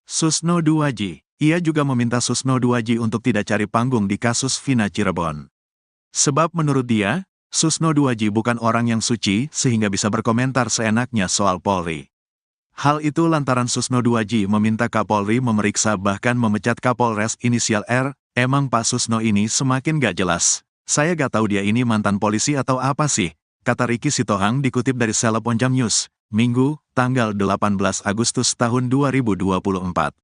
Susno Duwaji, ia juga meminta Susno Duwaji untuk tidak cari panggung di kasus Vina Cirebon. Sebab menurut dia, Susno Duwaji bukan orang yang suci sehingga bisa berkomentar seenaknya soal Polri. Hal itu lantaran Susno Duwaji meminta Kapolri memeriksa bahkan memecat Kapolres inisial R, emang Pak Susno ini semakin gak jelas. Saya gak tahu dia ini mantan polisi atau apa sih, kata Ricky Sitohang dikutip dari Seleb Onjam News, Minggu, tanggal 18 Agustus tahun 2024.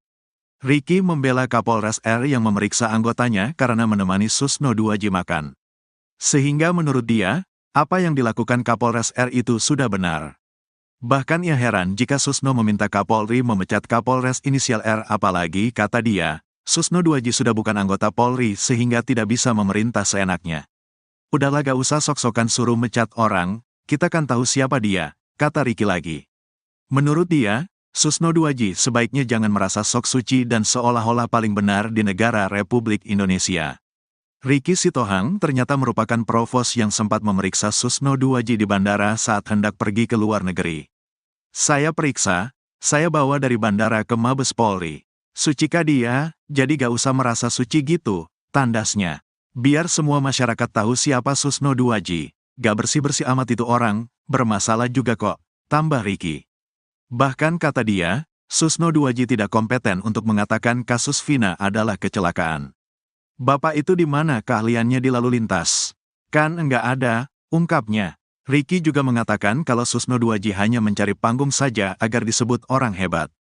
Ricky membela Kapolres R yang memeriksa anggotanya karena menemani Susno Duwaji makan. Sehingga menurut dia, apa yang dilakukan Kapolres R itu sudah benar. Bahkan ia heran jika Susno meminta Kapolri memecat Kapolres inisial R apalagi, kata dia, Susno Duwaji sudah bukan anggota Polri sehingga tidak bisa memerintah seenaknya. Udahlah gak usah sok-sokan suruh mecat orang, kita kan tahu siapa dia, kata Ricky lagi. Menurut dia, Susno Duwaji sebaiknya jangan merasa sok suci dan seolah-olah paling benar di negara Republik Indonesia. Ricky Sitohang ternyata merupakan provos yang sempat memeriksa Susno Duwaji di bandara saat hendak pergi ke luar negeri. Saya periksa, saya bawa dari bandara ke Mabes Polri. Sucikah dia, jadi gak usah merasa suci gitu, tandasnya. Biar semua masyarakat tahu siapa Susno Duwaji, gak bersih-bersih amat itu orang, bermasalah juga kok, tambah Ricky. Bahkan kata dia, Susno Duaji tidak kompeten untuk mengatakan kasus Vina adalah kecelakaan. Bapak itu di mana keahliannya di lalu lintas? Kan enggak ada, ungkapnya. Ricky juga mengatakan kalau Susno Duaji hanya mencari panggung saja agar disebut orang hebat.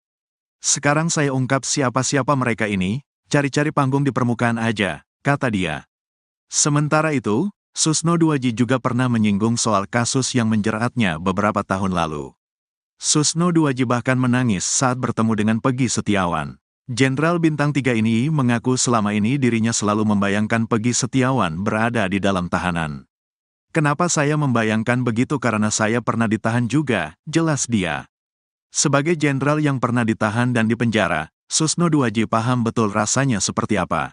Sekarang saya ungkap siapa-siapa mereka ini, cari-cari panggung di permukaan aja, kata dia. Sementara itu, Susno Duaji juga pernah menyinggung soal kasus yang menjeratnya beberapa tahun lalu. Susno Duaji bahkan menangis saat bertemu dengan Peggy Setiawan. Jenderal Bintang 3 ini mengaku selama ini dirinya selalu membayangkan Peggy Setiawan berada di dalam tahanan. Kenapa saya membayangkan begitu karena saya pernah ditahan juga, jelas dia. Sebagai jenderal yang pernah ditahan dan dipenjara, Susno Duaji paham betul rasanya seperti apa.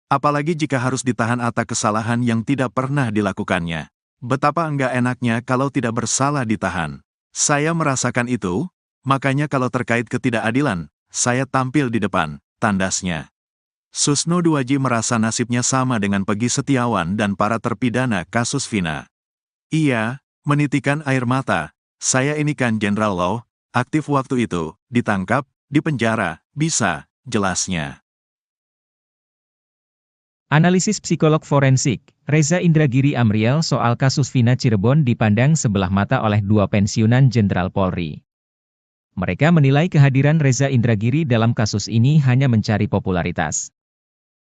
Apalagi jika harus ditahan atas kesalahan yang tidak pernah dilakukannya. Betapa enggak enaknya kalau tidak bersalah ditahan. Saya merasakan itu, makanya kalau terkait ketidakadilan, saya tampil di depan, tandasnya. Susno Duaji merasa nasibnya sama dengan Peggy Setiawan dan para terpidana kasus Vina. Ia menitikan air mata, saya ini kan Jenderal Law, aktif waktu itu, ditangkap, dipenjara, bisa, jelasnya. Analisis psikolog forensik, Reza Indragiri Amriel soal kasus Vina Cirebon dipandang sebelah mata oleh dua pensiunan Jenderal Polri. Mereka menilai kehadiran Reza Indragiri dalam kasus ini hanya mencari popularitas.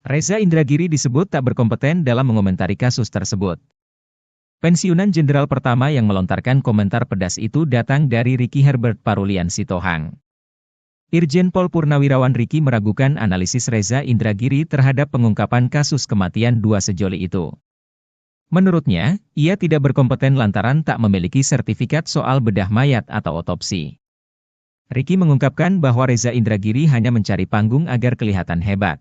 Reza Indragiri disebut tak berkompeten dalam mengomentari kasus tersebut. Pensiunan jenderal pertama yang melontarkan komentar pedas itu datang dari Ricky Herbert Parulian Sitohang. Irjen Pol Purnawirawan Ricky meragukan analisis Reza Indragiri terhadap pengungkapan kasus kematian dua sejoli itu. Menurutnya, ia tidak berkompeten lantaran tak memiliki sertifikat soal bedah mayat atau otopsi. Ricky mengungkapkan bahwa Reza Indragiri hanya mencari panggung agar kelihatan hebat.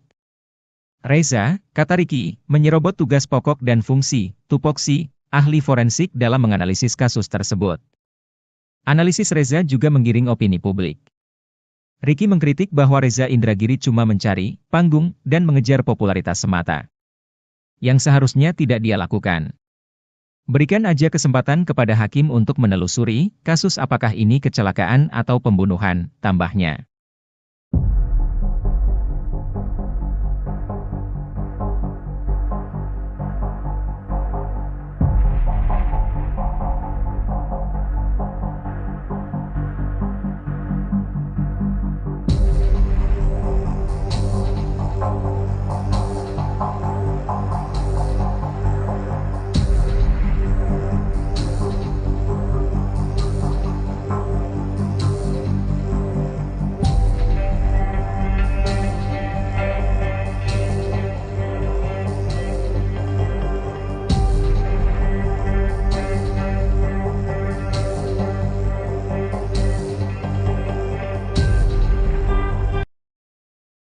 Reza, kata Ricky, menyerobot tugas pokok dan fungsi, tupoksi, ahli forensik dalam menganalisis kasus tersebut. Analisis Reza juga menggiring opini publik. Ricky mengkritik bahwa Reza Indragiri cuma mencari panggung dan mengejar popularitas semata. Yang seharusnya tidak dia lakukan. Berikan aja kesempatan kepada hakim untuk menelusuri kasus apakah ini kecelakaan atau pembunuhan, tambahnya.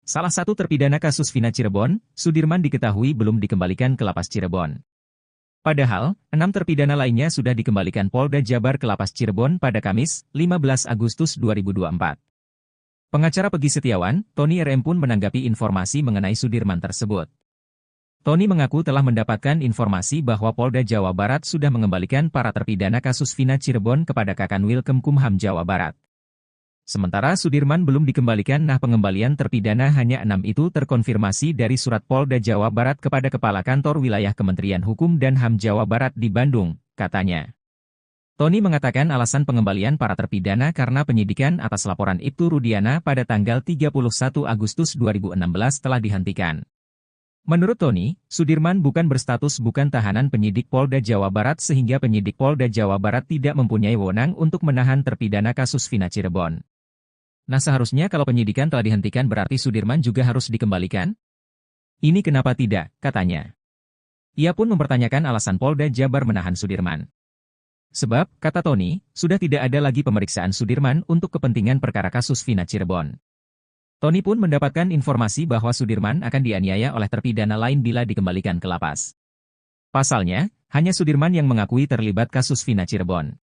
Salah satu terpidana kasus Vina Cirebon, Sudirman diketahui belum dikembalikan ke Lapas Cirebon. Padahal, 6 terpidana lainnya sudah dikembalikan Polda Jabar ke Lapas Cirebon pada Kamis, 15 Agustus 2024. Pengacara Peggy Setiawan, Tony RM pun menanggapi informasi mengenai Sudirman tersebut. Tony mengaku telah mendapatkan informasi bahwa Polda Jawa Barat sudah mengembalikan para terpidana kasus Vina Cirebon kepada Kakanwil Kemkumham Jawa Barat. Sementara Sudirman belum dikembalikan. Pengembalian terpidana hanya 6 itu terkonfirmasi dari surat Polda Jawa Barat kepada Kepala Kantor Wilayah Kementerian Hukum dan HAM Jawa Barat di Bandung, katanya. Tony mengatakan alasan pengembalian para terpidana karena penyidikan atas laporan Ibtu Rudiana pada tanggal 31 Agustus 2016 telah dihentikan. Menurut Tony, Sudirman bukan berstatus bukan tahanan penyidik Polda Jawa Barat sehingga penyidik Polda Jawa Barat tidak mempunyai wewenang untuk menahan terpidana kasus Vina Cirebon. Nah, seharusnya kalau penyidikan telah dihentikan berarti Sudirman juga harus dikembalikan? Ini kenapa tidak, katanya. Ia pun mempertanyakan alasan Polda Jabar menahan Sudirman. Sebab, kata Tony, sudah tidak ada lagi pemeriksaan Sudirman untuk kepentingan perkara kasus Vina Cirebon. Tony pun mendapatkan informasi bahwa Sudirman akan dianiaya oleh terpidana lain bila dikembalikan ke lapas. Pasalnya, hanya Sudirman yang mengakui terlibat kasus Vina Cirebon.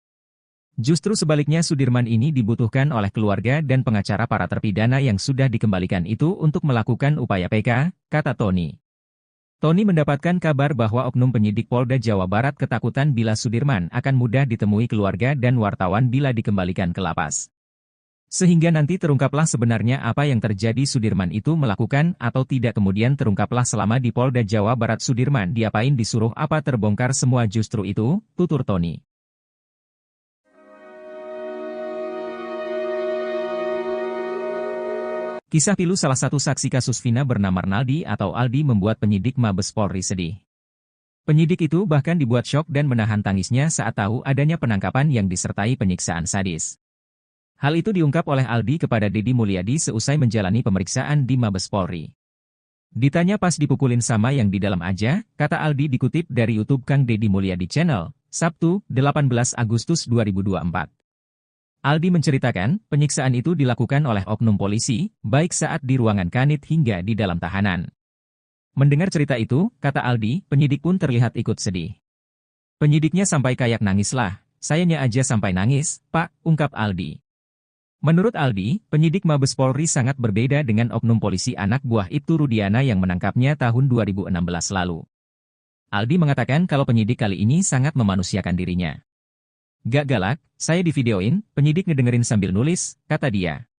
Justru sebaliknya Sudirman ini dibutuhkan oleh keluarga dan pengacara para terpidana yang sudah dikembalikan itu untuk melakukan upaya PK, kata Tony. Tony mendapatkan kabar bahwa oknum penyidik Polda Jawa Barat ketakutan bila Sudirman akan mudah ditemui keluarga dan wartawan bila dikembalikan ke lapas. Sehingga nanti terungkaplah sebenarnya apa yang terjadi, Sudirman itu melakukan atau tidak, kemudian terungkaplah selama di Polda Jawa Barat Sudirman diapain, disuruh apa, terbongkar semua, justru itu, tutur Tony. Kisah pilu salah satu saksi kasus Vina bernama Arnaldi atau Aldi membuat penyidik Mabes Polri sedih. Penyidik itu bahkan dibuat syok dan menahan tangisnya saat tahu adanya penangkapan yang disertai penyiksaan sadis. Hal itu diungkap oleh Aldi kepada Deddy Mulyadi seusai menjalani pemeriksaan di Mabes Polri. Ditanya pas dipukulin sama yang di dalam aja, kata Aldi dikutip dari YouTube Kang Deddy Mulyadi Channel, Sabtu, 18 Agustus 2024. Aldi menceritakan, penyiksaan itu dilakukan oleh oknum polisi, baik saat di ruangan kanit hingga di dalam tahanan. Mendengar cerita itu, kata Aldi, penyidik pun terlihat ikut sedih. Penyidiknya sampai kayak nangis lah, sayanya aja sampai nangis, Pak, ungkap Aldi. Menurut Aldi, penyidik Mabes Polri sangat berbeda dengan oknum polisi anak buah Ibtu Rudiana yang menangkapnya tahun 2016 lalu. Aldi mengatakan kalau penyidik kali ini sangat memanusiakan dirinya. Gak galak, saya divideoin, penyidik ngedengerin sambil nulis, kata dia.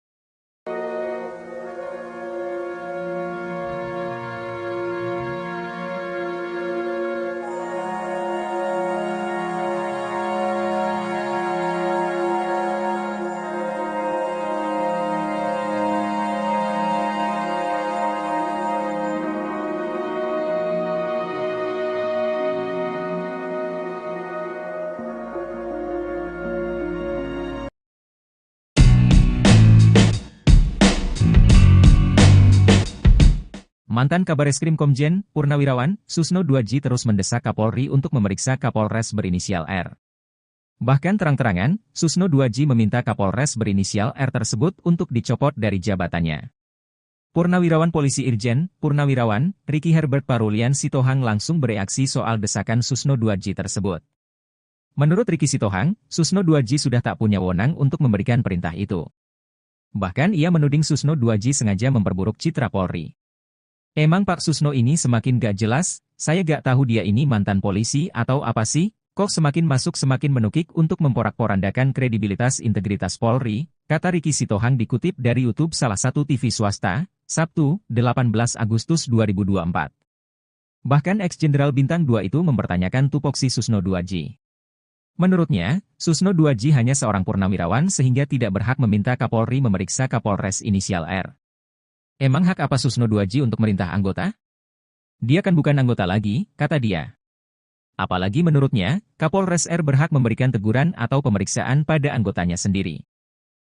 Mantan Kabareskrim Komjen Purnawirawan Susno 2J terus mendesak Kapolri untuk memeriksa Kapolres berinisial R. Bahkan terang-terangan, Susno 2J meminta Kapolres berinisial R tersebut untuk dicopot dari jabatannya. Purnawirawan Polisi Irjen Purnawirawan Ricky Herbert Parulian Sitohang langsung bereaksi soal desakan Susno 2J tersebut. Menurut Ricky Sitohang, Susno 2J sudah tak punya wewenang untuk memberikan perintah itu. Bahkan ia menuding Susno 2J sengaja memperburuk citra Polri. Emang Pak Susno ini semakin gak jelas, saya gak tahu dia ini mantan polisi atau apa sih, kok semakin masuk semakin menukik untuk memporak-porandakan kredibilitas integritas Polri, kata Ricky Sitohang dikutip dari YouTube salah satu TV swasta, Sabtu, 18 Agustus 2024. Bahkan ex-jenderal Bintang 2 itu mempertanyakan tupoksi Susno 2J. Menurutnya, Susno 2J hanya seorang purnawirawan sehingga tidak berhak meminta Kapolri memeriksa Kapolres inisial R. Emang hak apa Susno 2J untuk merintah anggota? Dia kan bukan anggota lagi, kata dia. Apalagi menurutnya, Kapolres R berhak memberikan teguran atau pemeriksaan pada anggotanya sendiri.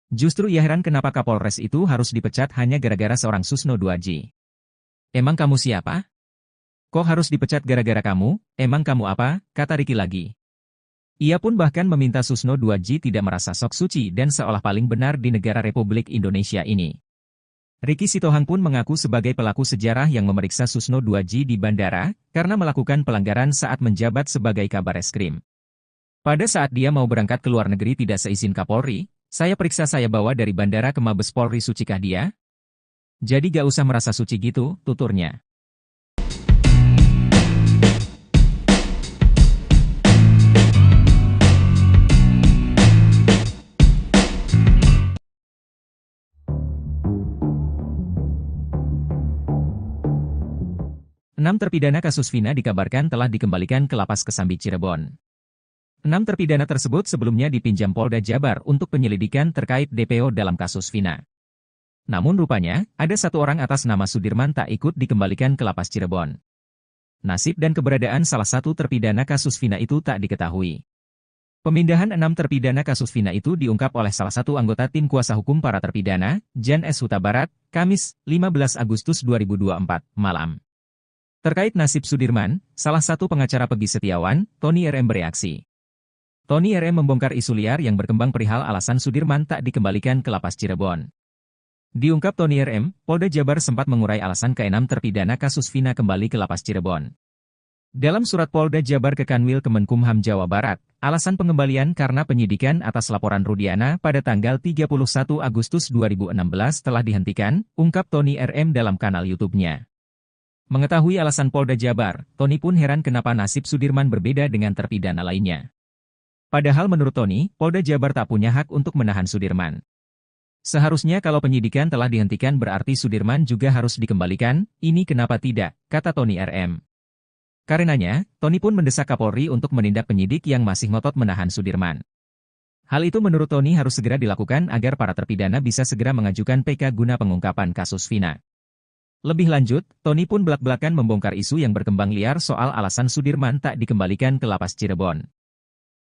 Justru ia heran kenapa Kapolres itu harus dipecat hanya gara-gara seorang Susno 2J. Emang kamu siapa? Kok harus dipecat gara-gara kamu? Emang kamu apa? Kata Ricky lagi. Ia pun bahkan meminta Susno 2J tidak merasa sok suci dan seolah paling benar di negara Republik Indonesia ini. Ricky Sitohang pun mengaku sebagai pelaku sejarah yang memeriksa Susno 2J di bandara, karena melakukan pelanggaran saat menjabat sebagai Kabareskrim. Pada saat dia mau berangkat ke luar negeri tidak seizin Kapolri, saya periksa, saya bawa dari bandara ke Mabes Polri, sucikah dia? Jadi gak usah merasa suci gitu, tuturnya. Enam terpidana kasus Vina dikabarkan telah dikembalikan ke Lapas Kesambi Cirebon. 6 terpidana tersebut sebelumnya dipinjam Polda Jabar untuk penyelidikan terkait DPO dalam kasus Vina. Namun rupanya, ada satu orang atas nama Sudirman tak ikut dikembalikan ke Lapas Cirebon. Nasib dan keberadaan salah satu terpidana kasus Vina itu tak diketahui. Pemindahan 6 terpidana kasus Vina itu diungkap oleh salah satu anggota tim kuasa hukum para terpidana, Jan S. Huta Barat, Kamis, 15 Agustus 2024, malam. Terkait nasib Sudirman, salah satu pengacara Peggy Setiawan, Tony RM bereaksi. Tony RM membongkar isu liar yang berkembang perihal alasan Sudirman tak dikembalikan ke Lapas Cirebon. Diungkap Tony RM, Polda Jabar sempat mengurai alasan ke-6 terpidana kasus Vina kembali ke Lapas Cirebon. Dalam surat Polda Jabar ke Kanwil Kemenkumham Jawa Barat, alasan pengembalian karena penyidikan atas laporan Rudiana pada tanggal 31 Agustus 2016 telah dihentikan, ungkap Tony RM dalam kanal YouTube-nya. Mengetahui alasan Polda Jabar, Tony pun heran kenapa nasib Sudirman berbeda dengan terpidana lainnya. Padahal menurut Tony, Polda Jabar tak punya hak untuk menahan Sudirman. Seharusnya kalau penyidikan telah dihentikan berarti Sudirman juga harus dikembalikan, ini kenapa tidak, kata Tony RM. Karenanya, Tony pun mendesak Kapolri untuk menindak penyidik yang masih ngotot menahan Sudirman. Hal itu menurut Tony harus segera dilakukan agar para terpidana bisa segera mengajukan PK guna pengungkapan kasus Vina. Lebih lanjut, Tony pun belak-belakan membongkar isu yang berkembang liar soal alasan Sudirman tak dikembalikan ke lapas Cirebon.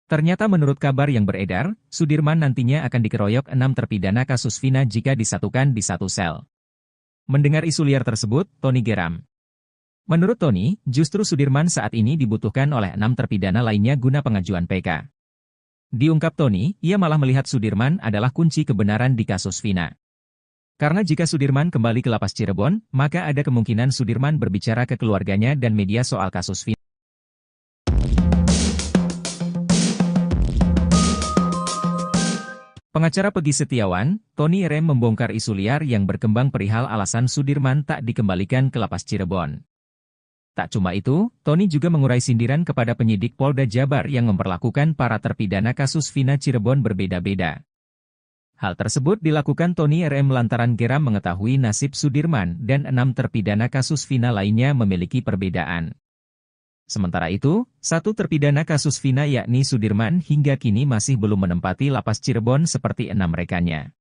Ternyata menurut kabar yang beredar, Sudirman nantinya akan dikeroyok 6 terpidana kasus Vina jika disatukan di satu sel. Mendengar isu liar tersebut, Tony geram. Menurut Tony, justru Sudirman saat ini dibutuhkan oleh 6 terpidana lainnya guna pengajuan PK. Diungkap Tony, ia malah melihat Sudirman adalah kunci kebenaran di kasus Vina. Karena jika Sudirman kembali ke lapas Cirebon, maka ada kemungkinan Sudirman berbicara ke keluarganya dan media soal kasus Vina. Pengacara Peggy Setiawan, Tony RM membongkar isu liar yang berkembang perihal alasan Sudirman tak dikembalikan ke lapas Cirebon. Tak cuma itu, Tony juga mengurai sindiran kepada penyidik Polda Jabar yang memperlakukan para terpidana kasus Vina Cirebon berbeda-beda. Hal tersebut dilakukan Tony RM lantaran geram mengetahui nasib Sudirman dan 6 terpidana kasus Vina lainnya memiliki perbedaan. Sementara itu, 1 terpidana kasus Vina yakni Sudirman hingga kini masih belum menempati lapas Cirebon seperti 6 rekannya.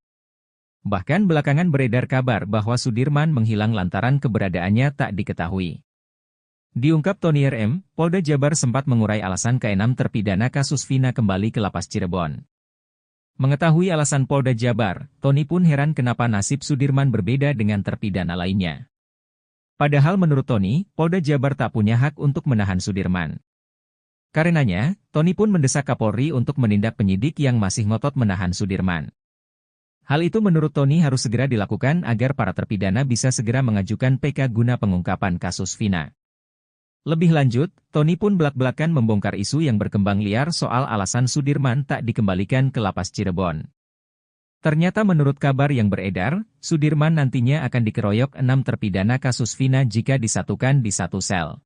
Bahkan belakangan beredar kabar bahwa Sudirman menghilang lantaran keberadaannya tak diketahui. Diungkap Tony RM, Polda Jabar sempat mengurai alasan ke-6 terpidana kasus Vina kembali ke lapas Cirebon. Mengetahui alasan Polda Jabar, Tony pun heran kenapa nasib Sudirman berbeda dengan terpidana lainnya. Padahal menurut Tony, Polda Jabar tak punya hak untuk menahan Sudirman. Karenanya, Tony pun mendesak Kapolri untuk menindak penyidik yang masih ngotot menahan Sudirman. Hal itu menurut Tony harus segera dilakukan agar para terpidana bisa segera mengajukan PK guna pengungkapan kasus Vina. Lebih lanjut, Tony pun belak-belakan membongkar isu yang berkembang liar soal alasan Sudirman tak dikembalikan ke lapas Cirebon. Ternyata menurut kabar yang beredar, Sudirman nantinya akan dikeroyok 6 terpidana kasus Vina jika disatukan di satu sel.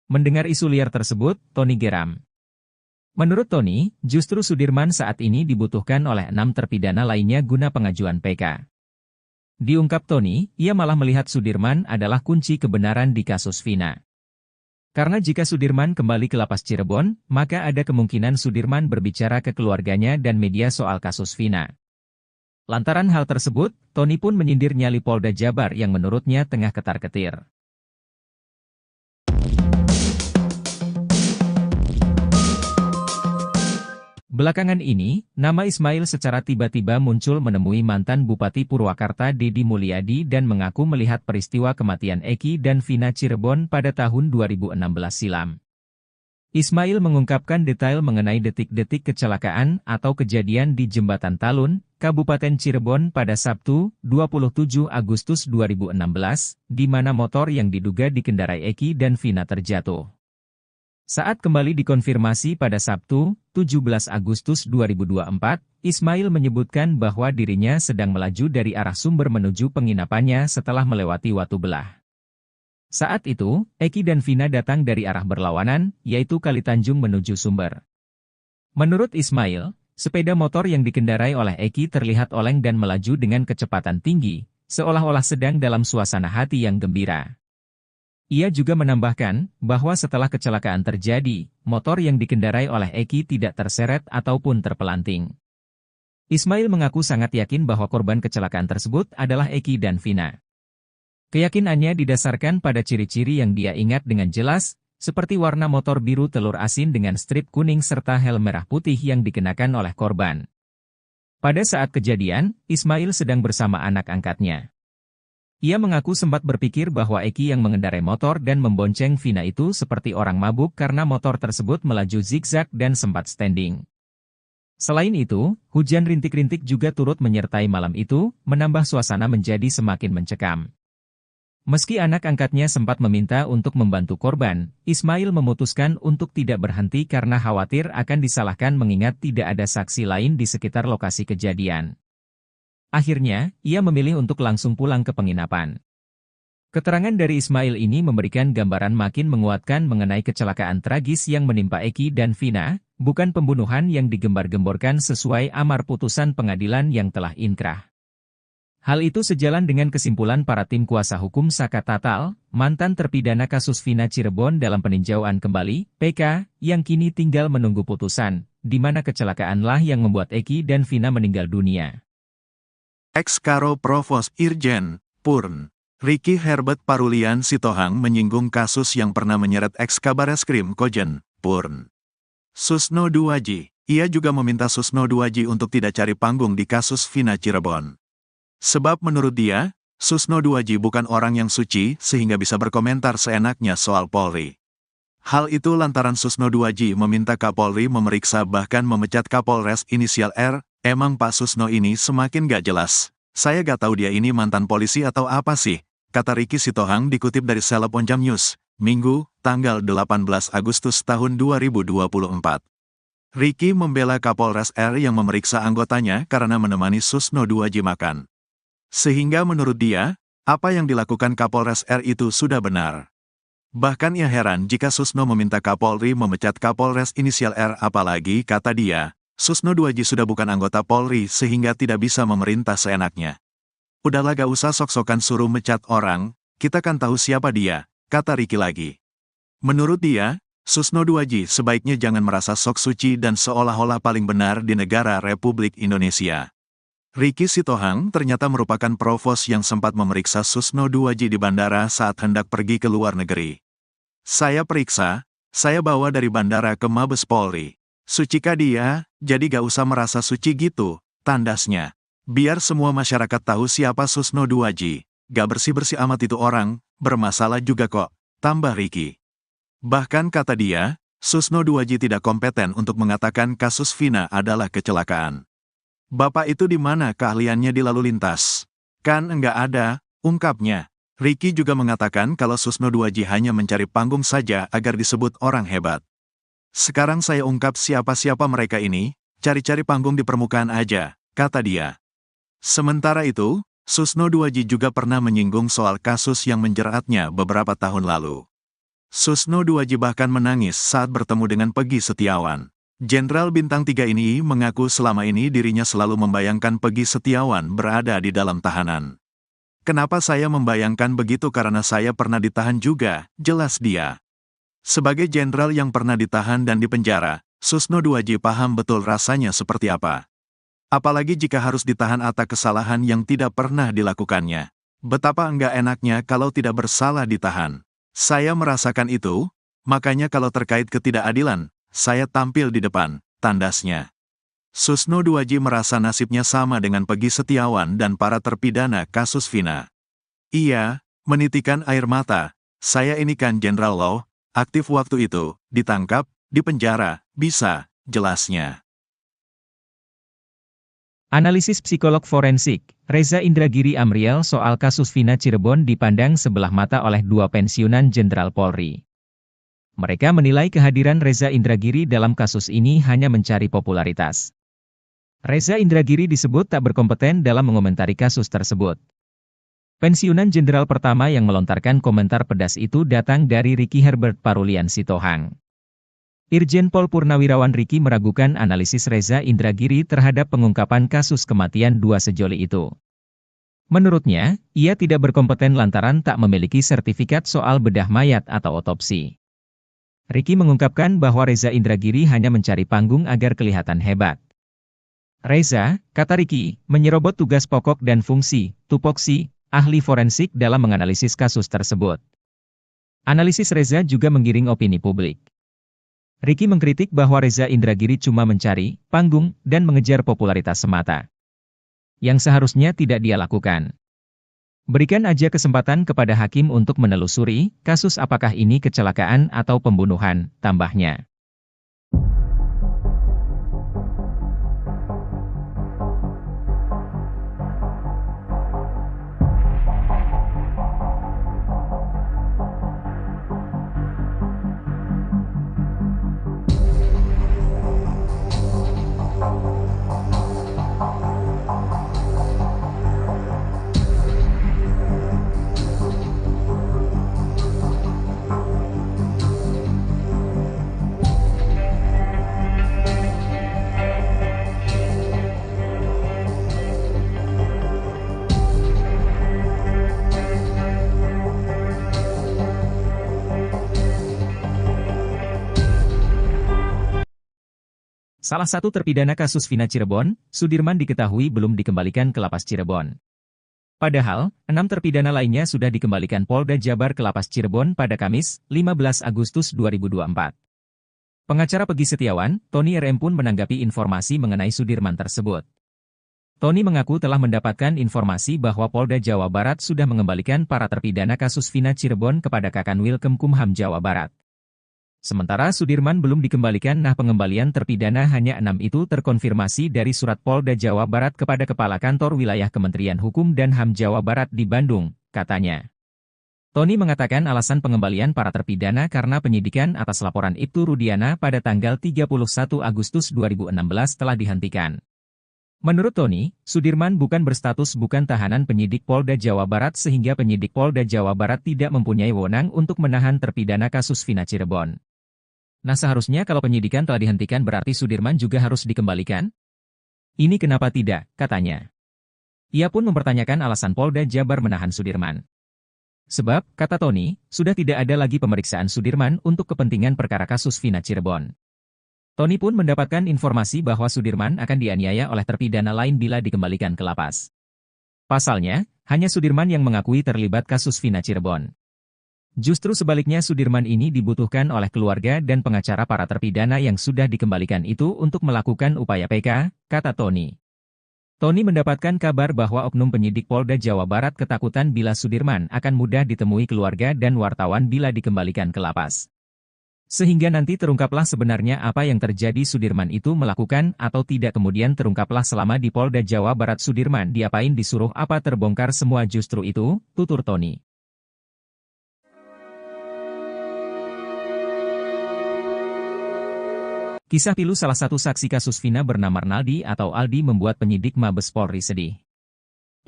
Mendengar isu liar tersebut, Tony geram. Menurut Tony, justru Sudirman saat ini dibutuhkan oleh 6 terpidana lainnya guna pengajuan PK. Diungkap Tony, ia malah melihat Sudirman adalah kunci kebenaran di kasus Vina. Karena jika Sudirman kembali ke lapas Cirebon, maka ada kemungkinan Sudirman berbicara ke keluarganya dan media soal kasus Vina. Lantaran hal tersebut, Tony pun menyindir nyali Polda Jabar yang menurutnya tengah ketar-ketir. Belakangan ini, nama Ismail secara tiba-tiba muncul menemui mantan Bupati Purwakarta Deddy Mulyadi dan mengaku melihat peristiwa kematian Eki dan Vina Cirebon pada tahun 2016 silam. Ismail mengungkapkan detail mengenai detik-detik kecelakaan atau kejadian di Jembatan Talun, Kabupaten Cirebon pada Sabtu, 27 Agustus 2016, di mana motor yang diduga dikendarai Eki dan Vina terjatuh. Saat kembali dikonfirmasi pada Sabtu, 17 Agustus 2024, Ismail menyebutkan bahwa dirinya sedang melaju dari arah Sumber menuju penginapannya setelah melewati Watu Belah. Saat itu, Eki dan Vina datang dari arah berlawanan, yaitu Kalitanjung menuju Sumber. Menurut Ismail, sepeda motor yang dikendarai oleh Eki terlihat oleng dan melaju dengan kecepatan tinggi, seolah-olah sedang dalam suasana hati yang gembira. Ia juga menambahkan bahwa setelah kecelakaan terjadi, motor yang dikendarai oleh Eki tidak terseret ataupun terpelanting. Ismail mengaku sangat yakin bahwa korban kecelakaan tersebut adalah Eki dan Vina. Keyakinannya didasarkan pada ciri-ciri yang dia ingat dengan jelas, seperti warna motor biru telur asin dengan strip kuning serta helm merah putih yang dikenakan oleh korban. Pada saat kejadian, Ismail sedang bersama anak angkatnya. Ia mengaku sempat berpikir bahwa Eki yang mengendarai motor dan membonceng Vina itu seperti orang mabuk karena motor tersebut melaju zigzag dan sempat standing. Selain itu, hujan rintik-rintik juga turut menyertai malam itu, menambah suasana menjadi semakin mencekam. Meski anak angkatnya sempat meminta untuk membantu korban, Ismail memutuskan untuk tidak berhenti karena khawatir akan disalahkan mengingat tidak ada saksi lain di sekitar lokasi kejadian. Akhirnya, ia memilih untuk langsung pulang ke penginapan. Keterangan dari Ismail ini memberikan gambaran makin menguatkan mengenai kecelakaan tragis yang menimpa Eki dan Vina, bukan pembunuhan yang digembar-gemborkan sesuai amar putusan pengadilan yang telah inkrah. Hal itu sejalan dengan kesimpulan para tim kuasa hukum Saka Tatal, mantan terpidana kasus Vina Cirebon dalam peninjauan kembali, PK, yang kini tinggal menunggu putusan, di mana kecelakaanlah yang membuat Eki dan Vina meninggal dunia. Ex-Karo Provos Irjen, Purn, Ricky Herbert Parulian Sitohang menyinggung kasus yang pernah menyeret ex-Kabareskrim Kojen, Purn. Susno Duwaji, ia juga meminta Susno Duwaji untuk tidak cari panggung di kasus Vina Cirebon. Sebab menurut dia, Susno Duwaji bukan orang yang suci sehingga bisa berkomentar seenaknya soal Polri. Hal itu lantaran Susno Duwaji meminta Kapolri memeriksa bahkan memecat Kapolres inisial R, emang Pak Susno ini semakin gak jelas. Saya gak tahu dia ini mantan polisi atau apa sih, kata Ricky Sitohang dikutip dari Seleb Onjam News, Minggu, tanggal 18 Agustus tahun 2024. Ricky membela Kapolres R yang memeriksa anggotanya karena menemani Susno Duwaji makan. Sehingga menurut dia, apa yang dilakukan Kapolres R itu sudah benar. Bahkan ia heran jika Susno meminta Kapolri memecat Kapolres inisial R, apalagi, kata dia, Susno Duwaji sudah bukan anggota Polri sehingga tidak bisa memerintah seenaknya. Udahlah gak usah sok-sokan suruh mecat orang, kita kan tahu siapa dia, kata Ricky lagi. Menurut dia, Susno Duwaji sebaiknya jangan merasa sok suci dan seolah-olah paling benar di negara Republik Indonesia. Ricky Sitohang ternyata merupakan provos yang sempat memeriksa Susno Duwaji di bandara saat hendak pergi ke luar negeri. Saya periksa, saya bawa dari bandara ke Mabes Polri. Sucikah dia, jadi gak usah merasa suci gitu, tandasnya. Biar semua masyarakat tahu siapa Susno Duwaji, gak bersih-bersih amat itu orang, bermasalah juga kok, tambah Ricky. Bahkan kata dia, Susno Duwaji tidak kompeten untuk mengatakan kasus Vina adalah kecelakaan. Bapak itu di mana keahliannya di lalu lintas? Kan enggak ada, ungkapnya. Ricky juga mengatakan kalau Susno Duwaji hanya mencari panggung saja agar disebut orang hebat. Sekarang saya ungkap siapa-siapa mereka ini, cari-cari panggung di permukaan aja, kata dia. Sementara itu, Susno Duwaji juga pernah menyinggung soal kasus yang menjeratnya beberapa tahun lalu. Susno Duwaji bahkan menangis saat bertemu dengan Peggy Setiawan. Jenderal Bintang 3 ini mengaku selama ini dirinya selalu membayangkan Peggy Setiawan berada di dalam tahanan. Kenapa saya membayangkan begitu karena saya pernah ditahan juga, jelas dia. Sebagai jenderal yang pernah ditahan dan dipenjara, Susno Duwaji paham betul rasanya seperti apa. Apalagi jika harus ditahan atas kesalahan yang tidak pernah dilakukannya. Betapa enggak enaknya kalau tidak bersalah ditahan. Saya merasakan itu, makanya kalau terkait ketidakadilan, saya tampil di depan, tandasnya. Susno Duwaji merasa nasibnya sama dengan Peggy Setiawan dan para terpidana kasus Vina. Ia menitikan air mata, saya ini kan Jenderal Law, aktif waktu itu, ditangkap, dipenjara, bisa, jelasnya. Analisis psikolog forensik, Reza Indragiri Amriel soal kasus Vina Cirebon dipandang sebelah mata oleh dua pensiunan Jenderal Polri. Mereka menilai kehadiran Reza Indragiri dalam kasus ini hanya mencari popularitas. Reza Indragiri disebut tak berkompeten dalam mengomentari kasus tersebut. Pensiunan jenderal pertama yang melontarkan komentar pedas itu datang dari Ricky Herbert Parulian Sitohang. Irjen Pol Purnawirawan Ricky meragukan analisis Reza Indragiri terhadap pengungkapan kasus kematian dua sejoli itu. Menurutnya, ia tidak berkompeten lantaran tak memiliki sertifikat soal bedah mayat atau otopsi. Ricky mengungkapkan bahwa Reza Indragiri hanya mencari panggung agar kelihatan hebat. Reza, kata Ricky, menyerobot tugas pokok dan fungsi, tupoksi, ahli forensik dalam menganalisis kasus tersebut. Analisis Reza juga menggiring opini publik. Ricky mengkritik bahwa Reza Indragiri cuma mencari panggung dan mengejar popularitas semata, yang seharusnya tidak dia lakukan. Berikan aja kesempatan kepada hakim untuk menelusuri kasus apakah ini kecelakaan atau pembunuhan, tambahnya. Salah satu terpidana kasus Vina Cirebon, Sudirman diketahui belum dikembalikan ke Lapas Cirebon. Padahal, 6 terpidana lainnya sudah dikembalikan Polda Jabar ke Lapas Cirebon pada Kamis, 15 Agustus 2024. Pengacara Peggy Setiawan, Tony RM pun menanggapi informasi mengenai Sudirman tersebut. Tony mengaku telah mendapatkan informasi bahwa Polda Jawa Barat sudah mengembalikan para terpidana kasus Vina Cirebon kepada Kakanwil Kemkumham Jawa Barat. Sementara Sudirman belum dikembalikan. Pengembalian terpidana hanya 6 itu terkonfirmasi dari surat Polda Jawa Barat kepada Kepala Kantor Wilayah Kementerian Hukum dan HAM Jawa Barat di Bandung, katanya. Tony mengatakan alasan pengembalian para terpidana karena penyidikan atas laporan Ibtu Rudiana pada tanggal 31 Agustus 2016 telah dihentikan. Menurut Tony, Sudirman bukan berstatus bukan tahanan penyidik Polda Jawa Barat sehingga penyidik Polda Jawa Barat tidak mempunyai wewenang untuk menahan terpidana kasus Vina Cirebon. Nah, seharusnya kalau penyidikan telah dihentikan berarti Sudirman juga harus dikembalikan? Ini kenapa tidak, katanya. Ia pun mempertanyakan alasan Polda Jabar menahan Sudirman. Sebab, kata Tony, sudah tidak ada lagi pemeriksaan Sudirman untuk kepentingan perkara kasus Vina Cirebon. Tony pun mendapatkan informasi bahwa Sudirman akan dianiaya oleh terpidana lain bila dikembalikan ke lapas. Pasalnya, hanya Sudirman yang mengakui terlibat kasus Vina Cirebon. Justru sebaliknya Sudirman ini dibutuhkan oleh keluarga dan pengacara para terpidana yang sudah dikembalikan itu untuk melakukan upaya PK, kata Tony. Tony mendapatkan kabar bahwa oknum penyidik Polda Jawa Barat ketakutan bila Sudirman akan mudah ditemui keluarga dan wartawan bila dikembalikan ke lapas. Sehingga nanti terungkaplah sebenarnya apa yang terjadi Sudirman itu melakukan atau tidak kemudian terungkaplah selama di Polda Jawa Barat Sudirman diapain disuruh apa terbongkar semua justru itu, tutur Tony. Kisah pilu salah satu saksi kasus Vina bernama Arnaldi atau Aldi membuat penyidik Mabes Polri sedih.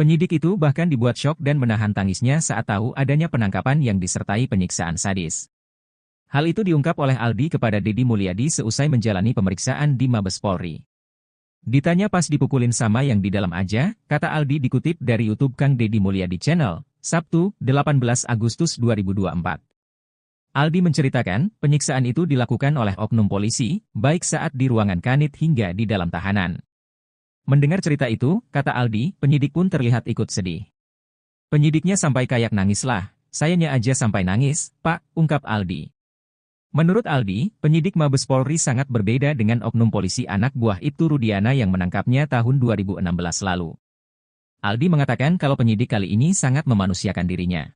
Penyidik itu bahkan dibuat syok dan menahan tangisnya saat tahu adanya penangkapan yang disertai penyiksaan sadis. Hal itu diungkap oleh Aldi kepada Deddy Mulyadi seusai menjalani pemeriksaan di Mabes Polri. Ditanya pas dipukulin sama yang di dalam aja, kata Aldi dikutip dari YouTube Kang Deddy Mulyadi Channel, Sabtu, 18 Agustus 2024. Aldi menceritakan, penyiksaan itu dilakukan oleh oknum polisi, baik saat di ruangan kanit hingga di dalam tahanan. Mendengar cerita itu, kata Aldi, penyidik pun terlihat ikut sedih. Penyidiknya sampai kayak nangis lah, sayanya aja sampai nangis, Pak, ungkap Aldi. Menurut Aldi, penyidik Mabes Polri sangat berbeda dengan oknum polisi anak buah Ibtu Rudiana yang menangkapnya tahun 2016 lalu. Aldi mengatakan kalau penyidik kali ini sangat memanusiakan dirinya.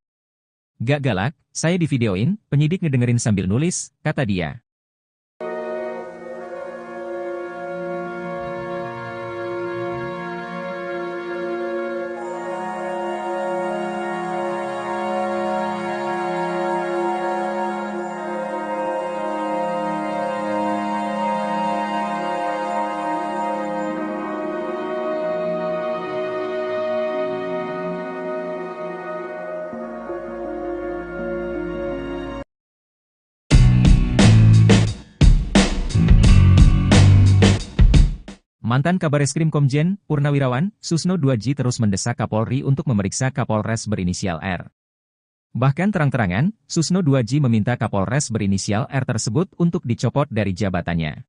Gak galak, saya divideoin, penyidik ngedengerin sambil nulis, kata dia. Mantan Kabareskrim Komjen, Purnawirawan, Susno 2J terus mendesak Kapolri untuk memeriksa Kapolres berinisial R. Bahkan terang-terangan, Susno 2J meminta Kapolres berinisial R tersebut untuk dicopot dari jabatannya.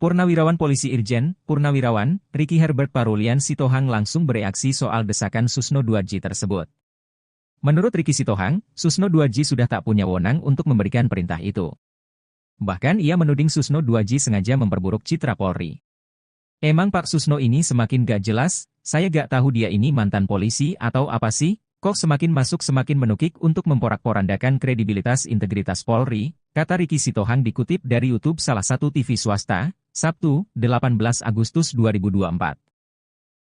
Purnawirawan Polisi Irjen, Purnawirawan, Ricky Herbert Parulian Sitohang langsung bereaksi soal desakan Susno 2J tersebut. Menurut Ricky Sitohang, Susno 2J sudah tak punya wewenang untuk memberikan perintah itu. Bahkan ia menuding Susno 2J sengaja memperburuk citra Polri. Emang Pak Susno ini semakin gak jelas, saya gak tahu dia ini mantan polisi atau apa sih, kok semakin masuk semakin menukik untuk memporak-porandakan kredibilitas integritas Polri, kata Ricky Sitohang dikutip dari YouTube salah satu TV swasta, Sabtu, 18 Agustus 2024.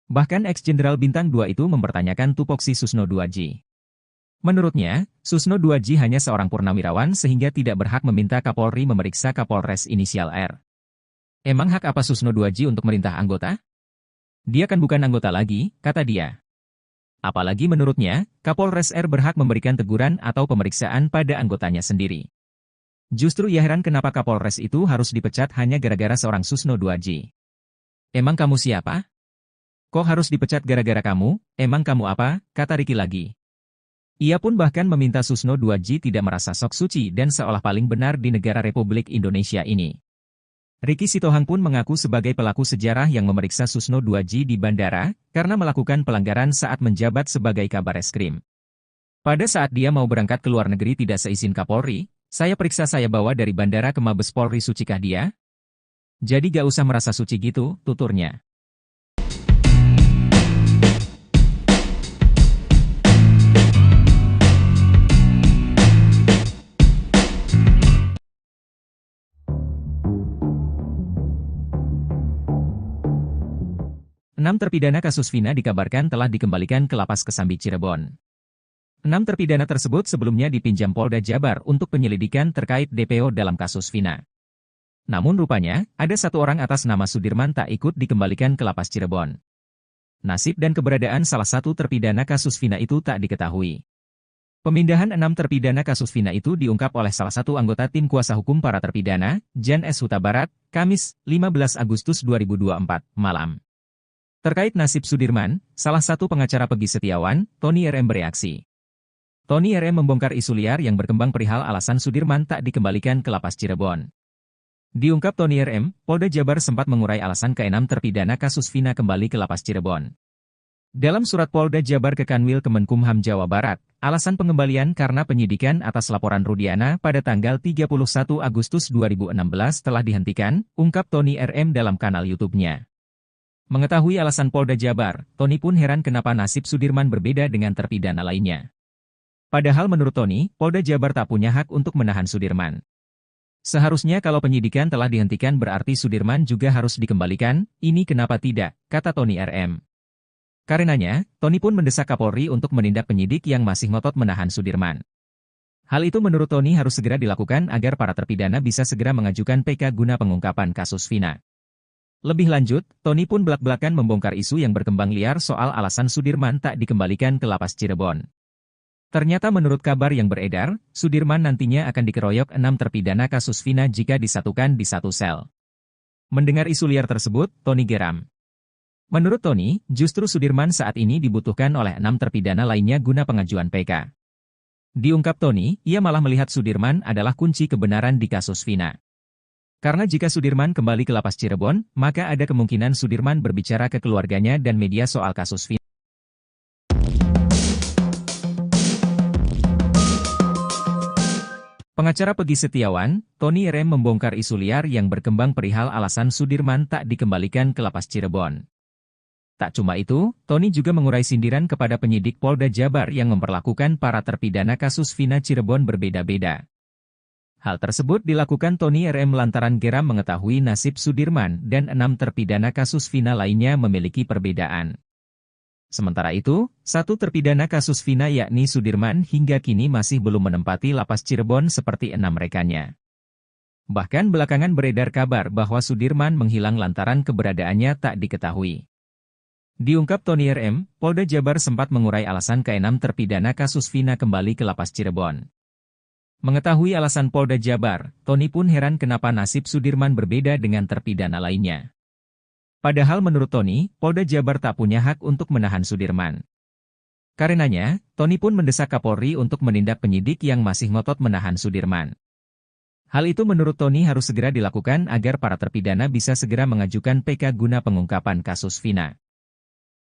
Bahkan ex-jenderal Bintang 2 itu mempertanyakan tupoksi Susno 2J. Menurutnya, Susno 2J hanya seorang purnawirawan sehingga tidak berhak meminta Kapolri memeriksa Kapolres inisial R. Emang hak apa Susno 2J untuk merintah anggota? Dia kan bukan anggota lagi, kata dia. Apalagi menurutnya, Kapolres R berhak memberikan teguran atau pemeriksaan pada anggotanya sendiri. Justru ia heran kenapa Kapolres itu harus dipecat hanya gara-gara seorang Susno 2J. Emang kamu siapa? Kok harus dipecat gara-gara kamu? Emang kamu apa? Kata Ricky lagi. Ia pun bahkan meminta Susno 2J tidak merasa sok suci dan seolah paling benar di negara Republik Indonesia ini. Ricky Sitohang pun mengaku sebagai pelaku sejarah yang memeriksa Susno 2J di bandara, karena melakukan pelanggaran saat menjabat sebagai Kabareskrim. Pada saat dia mau berangkat ke luar negeri tidak seizin Kapolri, saya periksa saya bawa dari bandara ke Mabes Polri, sucikah dia? Jadi gak usah merasa suci gitu, tuturnya. Enam terpidana kasus Vina dikabarkan telah dikembalikan ke Lapas Kesambi Cirebon. 6 terpidana tersebut sebelumnya dipinjam Polda Jabar untuk penyelidikan terkait DPO dalam kasus Vina. Namun rupanya, ada satu orang atas nama Sudirman tak ikut dikembalikan ke Lapas Cirebon. Nasib dan keberadaan salah satu terpidana kasus Vina itu tak diketahui. Pemindahan 6 terpidana kasus Vina itu diungkap oleh salah satu anggota tim kuasa hukum para terpidana, Jan S. Huta Barat, Kamis, 15 Agustus 2024, malam. Terkait nasib Sudirman, salah satu pengacara Peggy Setiawan, Tony RM bereaksi. Tony RM membongkar isu liar yang berkembang perihal alasan Sudirman tak dikembalikan ke Lapas Cirebon. Diungkap Tony RM, Polda Jabar sempat mengurai alasan ke-6 terpidana kasus Vina kembali ke Lapas Cirebon. Dalam surat Polda Jabar ke Kanwil Kemenkumham Jawa Barat, alasan pengembalian karena penyidikan atas laporan Rudiana pada tanggal 31 Agustus 2016 telah dihentikan, ungkap Tony RM dalam kanal YouTube-nya. Mengetahui alasan Polda Jabar, Tony pun heran kenapa nasib Sudirman berbeda dengan terpidana lainnya. Padahal menurut Tony, Polda Jabar tak punya hak untuk menahan Sudirman. Seharusnya kalau penyidikan telah dihentikan berarti Sudirman juga harus dikembalikan, ini kenapa tidak, kata Tony RM. Karenanya, Tony pun mendesak Kapolri untuk menindak penyidik yang masih ngotot menahan Sudirman. Hal itu menurut Tony harus segera dilakukan agar para terpidana bisa segera mengajukan PK guna pengungkapan kasus Vina. Lebih lanjut, Tony pun belak-belakan membongkar isu yang berkembang liar soal alasan Sudirman tak dikembalikan ke Lapas Cirebon. Ternyata menurut kabar yang beredar, Sudirman nantinya akan dikeroyok 6 terpidana kasus Vina jika disatukan di satu sel. Mendengar isu liar tersebut, Tony geram. Menurut Tony, justru Sudirman saat ini dibutuhkan oleh 6 terpidana lainnya guna pengajuan PK. Diungkap Tony, ia malah melihat Sudirman adalah kunci kebenaran di kasus Vina. Karena jika Sudirman kembali ke Lapas Cirebon, maka ada kemungkinan Sudirman berbicara ke keluarganya dan media soal kasus Vina. Pengacara Peggy Setiawan, Tony RM membongkar isu liar yang berkembang perihal alasan Sudirman tak dikembalikan ke Lapas Cirebon. Tak cuma itu, Tony juga mengurai sindiran kepada penyidik Polda Jabar yang memperlakukan para terpidana kasus Vina Cirebon berbeda-beda. Hal tersebut dilakukan Tony RM lantaran geram mengetahui nasib Sudirman dan 6 terpidana kasus Vina lainnya memiliki perbedaan. Sementara itu, satu terpidana kasus Vina yakni Sudirman hingga kini masih belum menempati Lapas Cirebon seperti 6 rekannya. Bahkan belakangan beredar kabar bahwa Sudirman menghilang lantaran keberadaannya tak diketahui. Diungkap Tony RM, Polda Jabar sempat mengurai alasan ke-6 terpidana kasus Vina kembali ke Lapas Cirebon. Mengetahui alasan Polda Jabar, Tony pun heran kenapa nasib Sudirman berbeda dengan terpidana lainnya. Padahal menurut Tony, Polda Jabar tak punya hak untuk menahan Sudirman. Karenanya, Tony pun mendesak Kapolri untuk menindak penyidik yang masih ngotot menahan Sudirman. Hal itu menurut Tony harus segera dilakukan agar para terpidana bisa segera mengajukan PK guna pengungkapan kasus Vina.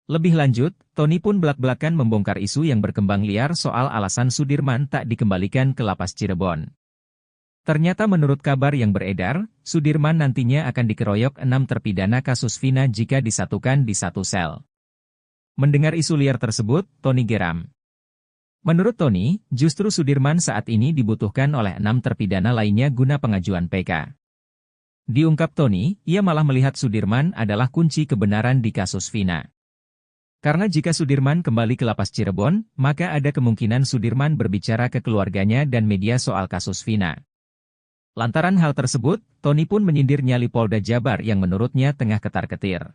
Lebih lanjut, Tony pun belak-belakan membongkar isu yang berkembang liar soal alasan Sudirman tak dikembalikan ke Lapas Cirebon. Ternyata menurut kabar yang beredar, Sudirman nantinya akan dikeroyok 6 terpidana kasus Vina jika disatukan di satu sel. Mendengar isu liar tersebut, Tony geram. Menurut Tony, justru Sudirman saat ini dibutuhkan oleh 6 terpidana lainnya guna pengajuan PK. Diungkap Tony, ia malah melihat Sudirman adalah kunci kebenaran di kasus Vina. Karena jika Sudirman kembali ke Lapas Cirebon, maka ada kemungkinan Sudirman berbicara ke keluarganya dan media soal kasus Vina. Lantaran hal tersebut, Tony pun menyindir nyali Polda Jabar yang menurutnya tengah ketar-ketir.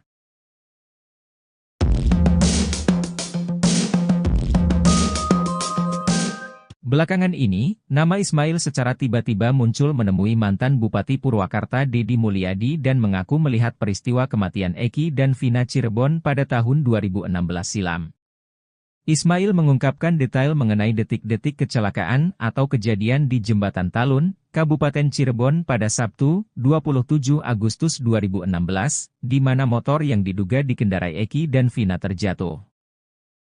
Belakangan ini, nama Ismail secara tiba-tiba muncul menemui mantan Bupati Purwakarta Deddy Mulyadi dan mengaku melihat peristiwa kematian Eki dan Vina Cirebon pada tahun 2016 silam. Ismail mengungkapkan detail mengenai detik-detik kecelakaan atau kejadian di Jembatan Talun, Kabupaten Cirebon pada Sabtu, 27 Agustus 2016, di mana motor yang diduga dikendarai Eki dan Vina terjatuh.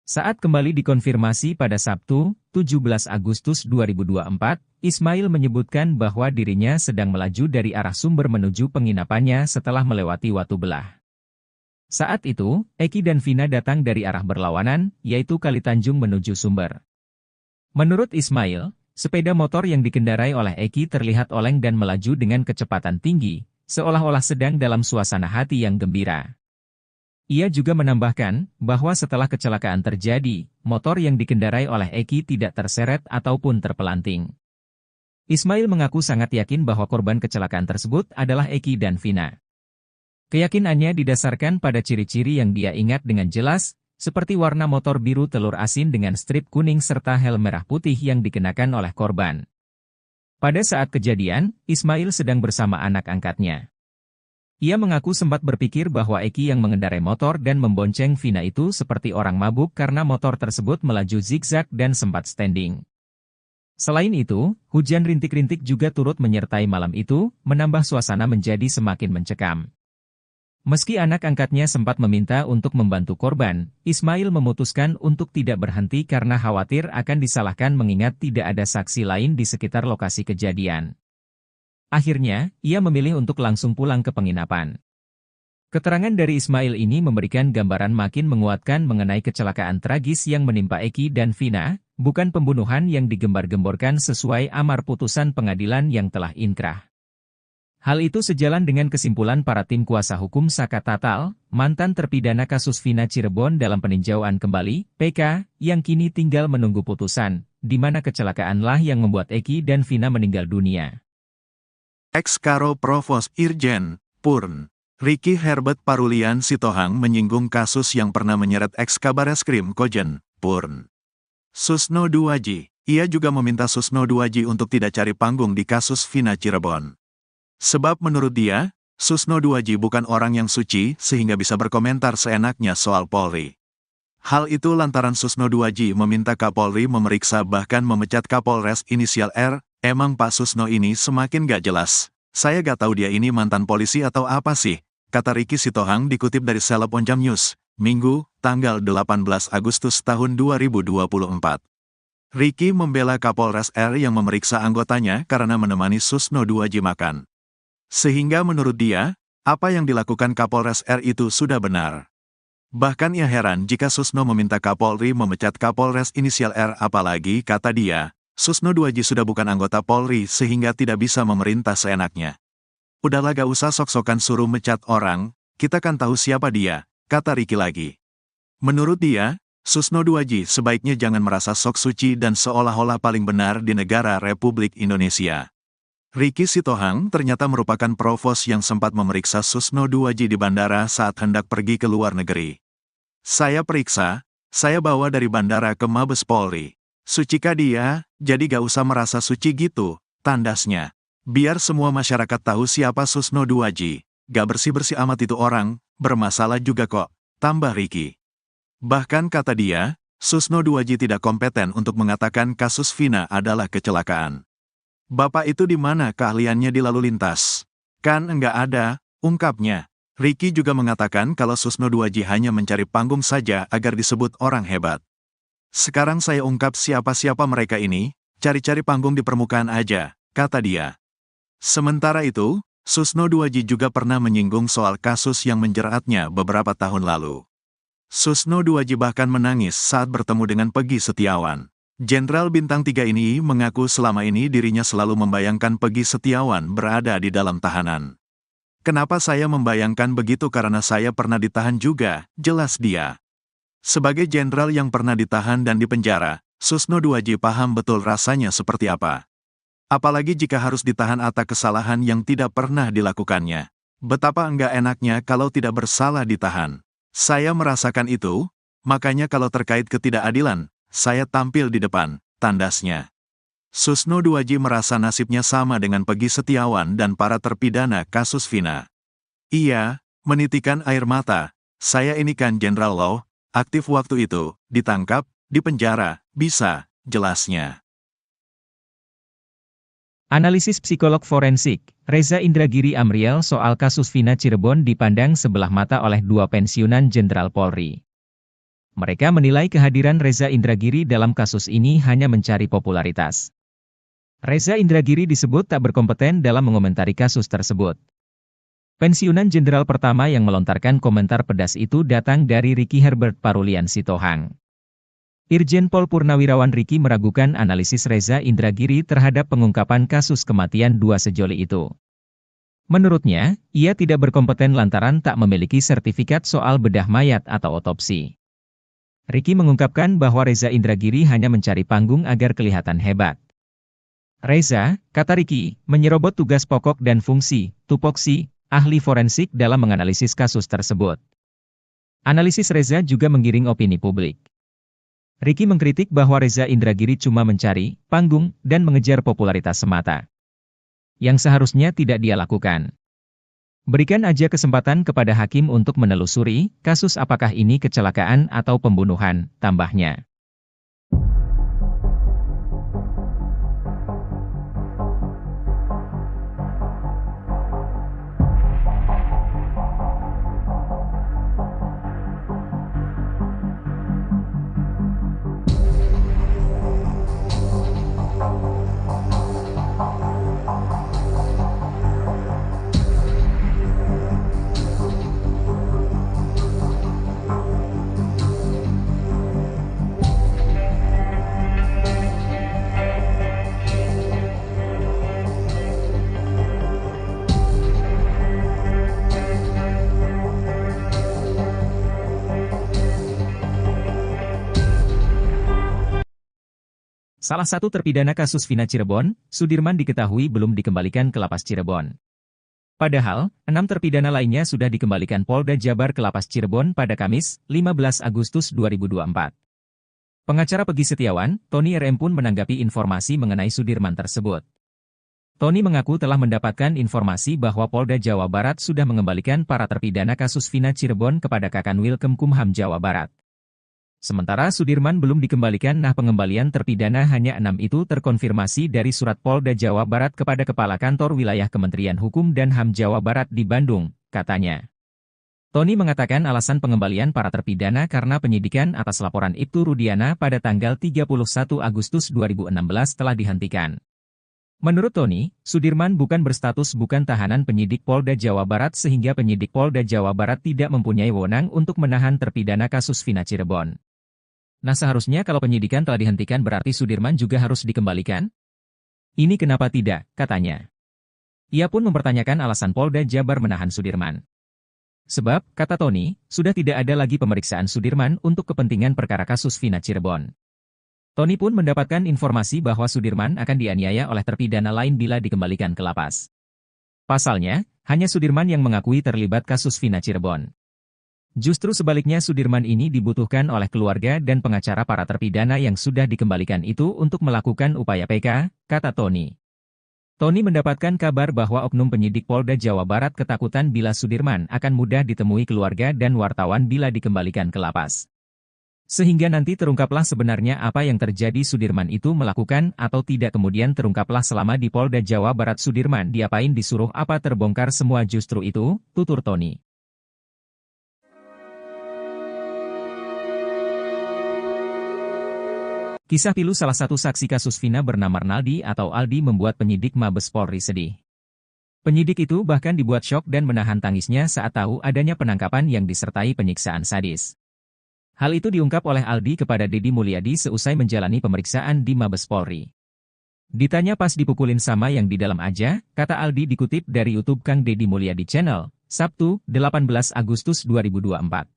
Saat kembali dikonfirmasi pada Sabtu, 17 Agustus 2024, Ismail menyebutkan bahwa dirinya sedang melaju dari arah Sumber menuju penginapannya setelah melewati Watu Belah. Saat itu, Eki dan Vina datang dari arah berlawanan, yaitu Kali Tanjung menuju Sumber. Menurut Ismail, sepeda motor yang dikendarai oleh Eki terlihat oleng dan melaju dengan kecepatan tinggi, seolah-olah sedang dalam suasana hati yang gembira. Ia juga menambahkan bahwa setelah kecelakaan terjadi, motor yang dikendarai oleh Eki tidak terseret ataupun terpelanting. Ismail mengaku sangat yakin bahwa korban kecelakaan tersebut adalah Eki dan Vina. Keyakinannya didasarkan pada ciri-ciri yang dia ingat dengan jelas, seperti warna motor biru telur asin dengan strip kuning serta helm merah putih yang dikenakan oleh korban. Pada saat kejadian, Ismail sedang bersama anak angkatnya. Ia mengaku sempat berpikir bahwa Eki yang mengendarai motor dan membonceng Vina itu seperti orang mabuk karena motor tersebut melaju zigzag dan sempat standing. Selain itu, hujan rintik-rintik juga turut menyertai malam itu, menambah suasana menjadi semakin mencekam. Meski anak angkatnya sempat meminta untuk membantu korban, Ismail memutuskan untuk tidak berhenti karena khawatir akan disalahkan mengingat tidak ada saksi lain di sekitar lokasi kejadian. Akhirnya, ia memilih untuk langsung pulang ke penginapan. Keterangan dari Ismail ini memberikan gambaran makin menguatkan mengenai kecelakaan tragis yang menimpa Eki dan Vina, bukan pembunuhan yang digembar-gemborkan sesuai amar putusan pengadilan yang telah inkrah. Hal itu sejalan dengan kesimpulan para tim kuasa hukum Saka Tatal, mantan terpidana kasus Vina Cirebon dalam peninjauan kembali, PK, yang kini tinggal menunggu putusan, di mana kecelakaanlah yang membuat Eki dan Vina meninggal dunia. Ex-Karo Provos Irjen, Purn, Ricky Herbert Parulian Sitohang menyinggung kasus yang pernah menyeret ex-Kabareskrim Kojen, Purn. Susno Duwaji, ia juga meminta Susno Duwaji untuk tidak cari panggung di kasus Vina Cirebon. Sebab menurut dia, Susno Duwaji bukan orang yang suci sehingga bisa berkomentar seenaknya soal Polri. Hal itu lantaran Susno Duwaji meminta Kapolri memeriksa bahkan memecat Kapolres inisial R. Emang Pak Susno ini semakin gak jelas. Saya gak tahu dia ini mantan polisi atau apa sih, kata Ricky Sitohang dikutip dari Seleb Onjam News, Minggu, tanggal 18 Agustus tahun 2024. Ricky membela Kapolres R yang memeriksa anggotanya karena menemani Susno Duwaji makan. Sehingga menurut dia, apa yang dilakukan Kapolres R itu sudah benar. Bahkan ia heran jika Susno meminta Kapolri memecat Kapolres inisial R, apalagi, kata dia, Susno Duwaji sudah bukan anggota Polri sehingga tidak bisa memerintah seenaknya. Udahlah gak usah sok-sokan suruh mecat orang, kita kan tahu siapa dia, kata Ricky lagi. Menurut dia, Susno Duwaji sebaiknya jangan merasa sok suci dan seolah-olah paling benar di negara Republik Indonesia. Ricky Sitohang ternyata merupakan provos yang sempat memeriksa Susno Duwaji di bandara saat hendak pergi ke luar negeri. Saya periksa, saya bawa dari bandara ke Mabes Polri. Sucikah dia, jadi gak usah merasa suci gitu, tandasnya. Biar semua masyarakat tahu siapa Susno Duwaji, gak bersih-bersih amat itu orang, bermasalah juga kok, tambah Ricky. Bahkan kata dia, Susno Duwaji tidak kompeten untuk mengatakan kasus Vina adalah kecelakaan. Bapak itu di mana keahliannya di lalu lintas? Kan enggak ada, ungkapnya. Ricky juga mengatakan kalau Susno Duwaji hanya mencari panggung saja agar disebut orang hebat. Sekarang saya ungkap siapa-siapa mereka ini, cari-cari panggung di permukaan aja, kata dia. Sementara itu, Susno Duwaji juga pernah menyinggung soal kasus yang menjeratnya beberapa tahun lalu. Susno Duwaji bahkan menangis saat bertemu dengan Peggy Setiawan. Jenderal Bintang 3 ini mengaku selama ini dirinya selalu membayangkan Peggy Setiawan berada di dalam tahanan. Kenapa saya membayangkan begitu karena saya pernah ditahan juga, jelas dia. Sebagai jenderal yang pernah ditahan dan dipenjara, Susno Duwaji paham betul rasanya seperti apa. Apalagi jika harus ditahan atas kesalahan yang tidak pernah dilakukannya. Betapa enggak enaknya kalau tidak bersalah ditahan. Saya merasakan itu, makanya kalau terkait ketidakadilan, saya tampil di depan, tandasnya. Susno Duwaji merasa nasibnya sama dengan Peggy Setiawan dan para terpidana kasus Vina. Ia menitikan air mata, saya ini kan Jenderal Law, aktif waktu itu, ditangkap, Di penjara, bisa, jelasnya. Analisis psikolog forensik, Reza Indragiri Amriel soal kasus Vina Cirebon dipandang sebelah mata oleh dua pensiunan Jenderal Polri. Mereka menilai kehadiran Reza Indragiri dalam kasus ini hanya mencari popularitas. Reza Indragiri disebut tak berkompeten dalam mengomentari kasus tersebut. Pensiunan Jenderal pertama yang melontarkan komentar pedas itu datang dari Ricky Herbert Parulian Sitohang. Irjen Pol Purnawirawan Ricky meragukan analisis Reza Indragiri terhadap pengungkapan kasus kematian dua sejoli itu. Menurutnya, ia tidak berkompeten lantaran tak memiliki sertifikat soal bedah mayat atau otopsi. Ricky mengungkapkan bahwa Reza Indragiri hanya mencari panggung agar kelihatan hebat. Reza, kata Ricky, menyerobot tugas pokok dan fungsi, tupoksi, ahli forensik dalam menganalisis kasus tersebut. Analisis Reza juga menggiring opini publik. Ricky mengkritik bahwa Reza Indragiri cuma mencari panggung dan mengejar popularitas semata, yang seharusnya tidak dia lakukan. Berikan aja kesempatan kepada hakim untuk menelusuri kasus apakah ini kecelakaan atau pembunuhan, tambahnya. Salah satu terpidana kasus Vina Cirebon, Sudirman diketahui belum dikembalikan ke Lapas Cirebon. Padahal, 6 terpidana lainnya sudah dikembalikan Polda Jabar ke Lapas Cirebon pada Kamis, 15 Agustus 2024. Pengacara Pegi Setiawan, Tony RM pun menanggapi informasi mengenai Sudirman tersebut. Tony mengaku telah mendapatkan informasi bahwa Polda Jawa Barat sudah mengembalikan para terpidana kasus Vina Cirebon kepada Kakanwil Kemkumham Jawa Barat. Sementara Sudirman belum dikembalikan. Pengembalian terpidana hanya 6 itu terkonfirmasi dari surat Polda Jawa Barat kepada Kepala Kantor Wilayah Kementerian Hukum dan HAM Jawa Barat di Bandung, katanya. Tony mengatakan alasan pengembalian para terpidana karena penyidikan atas laporan Ibtu Rudiana pada tanggal 31 Agustus 2016 telah dihentikan. Menurut Tony, Sudirman bukan berstatus bukan tahanan penyidik Polda Jawa Barat sehingga penyidik Polda Jawa Barat tidak mempunyai wewenang untuk menahan terpidana kasus Vina Cirebon. Seharusnya kalau penyidikan telah dihentikan berarti Sudirman juga harus dikembalikan? Ini kenapa tidak, katanya. Ia pun mempertanyakan alasan Polda Jabar menahan Sudirman. Sebab, kata Tony, sudah tidak ada lagi pemeriksaan Sudirman untuk kepentingan perkara kasus Vina Cirebon. Tony pun mendapatkan informasi bahwa Sudirman akan dianiaya oleh terpidana lain bila dikembalikan ke lapas. Pasalnya, hanya Sudirman yang mengakui terlibat kasus Vina Cirebon. Justru sebaliknya Sudirman ini dibutuhkan oleh keluarga dan pengacara para terpidana yang sudah dikembalikan itu untuk melakukan upaya PK, kata Tony. Tony mendapatkan kabar bahwa oknum penyidik Polda Jawa Barat ketakutan bila Sudirman akan mudah ditemui keluarga dan wartawan bila dikembalikan ke lapas. Sehingga nanti terungkaplah sebenarnya apa yang terjadi Sudirman itu melakukan atau tidak kemudian terungkaplah selama di Polda Jawa Barat Sudirman diapain disuruh apa terbongkar semua justru itu, tutur Tony. Kisah pilu salah satu saksi kasus Vina bernama Arnaldi atau Aldi membuat penyidik Mabes Polri sedih. Penyidik itu bahkan dibuat syok dan menahan tangisnya saat tahu adanya penangkapan yang disertai penyiksaan sadis. Hal itu diungkap oleh Aldi kepada Deddy Mulyadi seusai menjalani pemeriksaan di Mabes Polri. Ditanya pas dipukulin sama yang di dalam aja, kata Aldi dikutip dari YouTube Kang Deddy Mulyadi Channel, Sabtu, 18 Agustus 2024.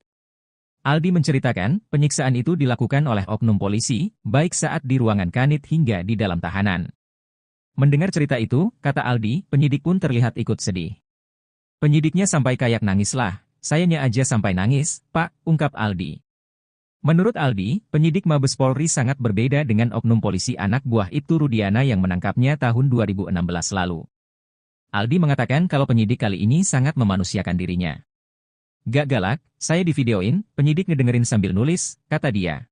Aldi menceritakan, penyiksaan itu dilakukan oleh oknum polisi, baik saat di ruangan kanit hingga di dalam tahanan. Mendengar cerita itu, kata Aldi, penyidik pun terlihat ikut sedih. Penyidiknya sampai kayak nangis lah, sayanya aja sampai nangis, Pak, ungkap Aldi. Menurut Aldi, penyidik Mabes Polri sangat berbeda dengan oknum polisi anak buah Ibtu Rudiana yang menangkapnya tahun 2016 lalu. Aldi mengatakan kalau penyidik kali ini sangat memanusiakan dirinya. Gak galak, saya divideoin, penyidik ngedengerin sambil nulis, kata dia.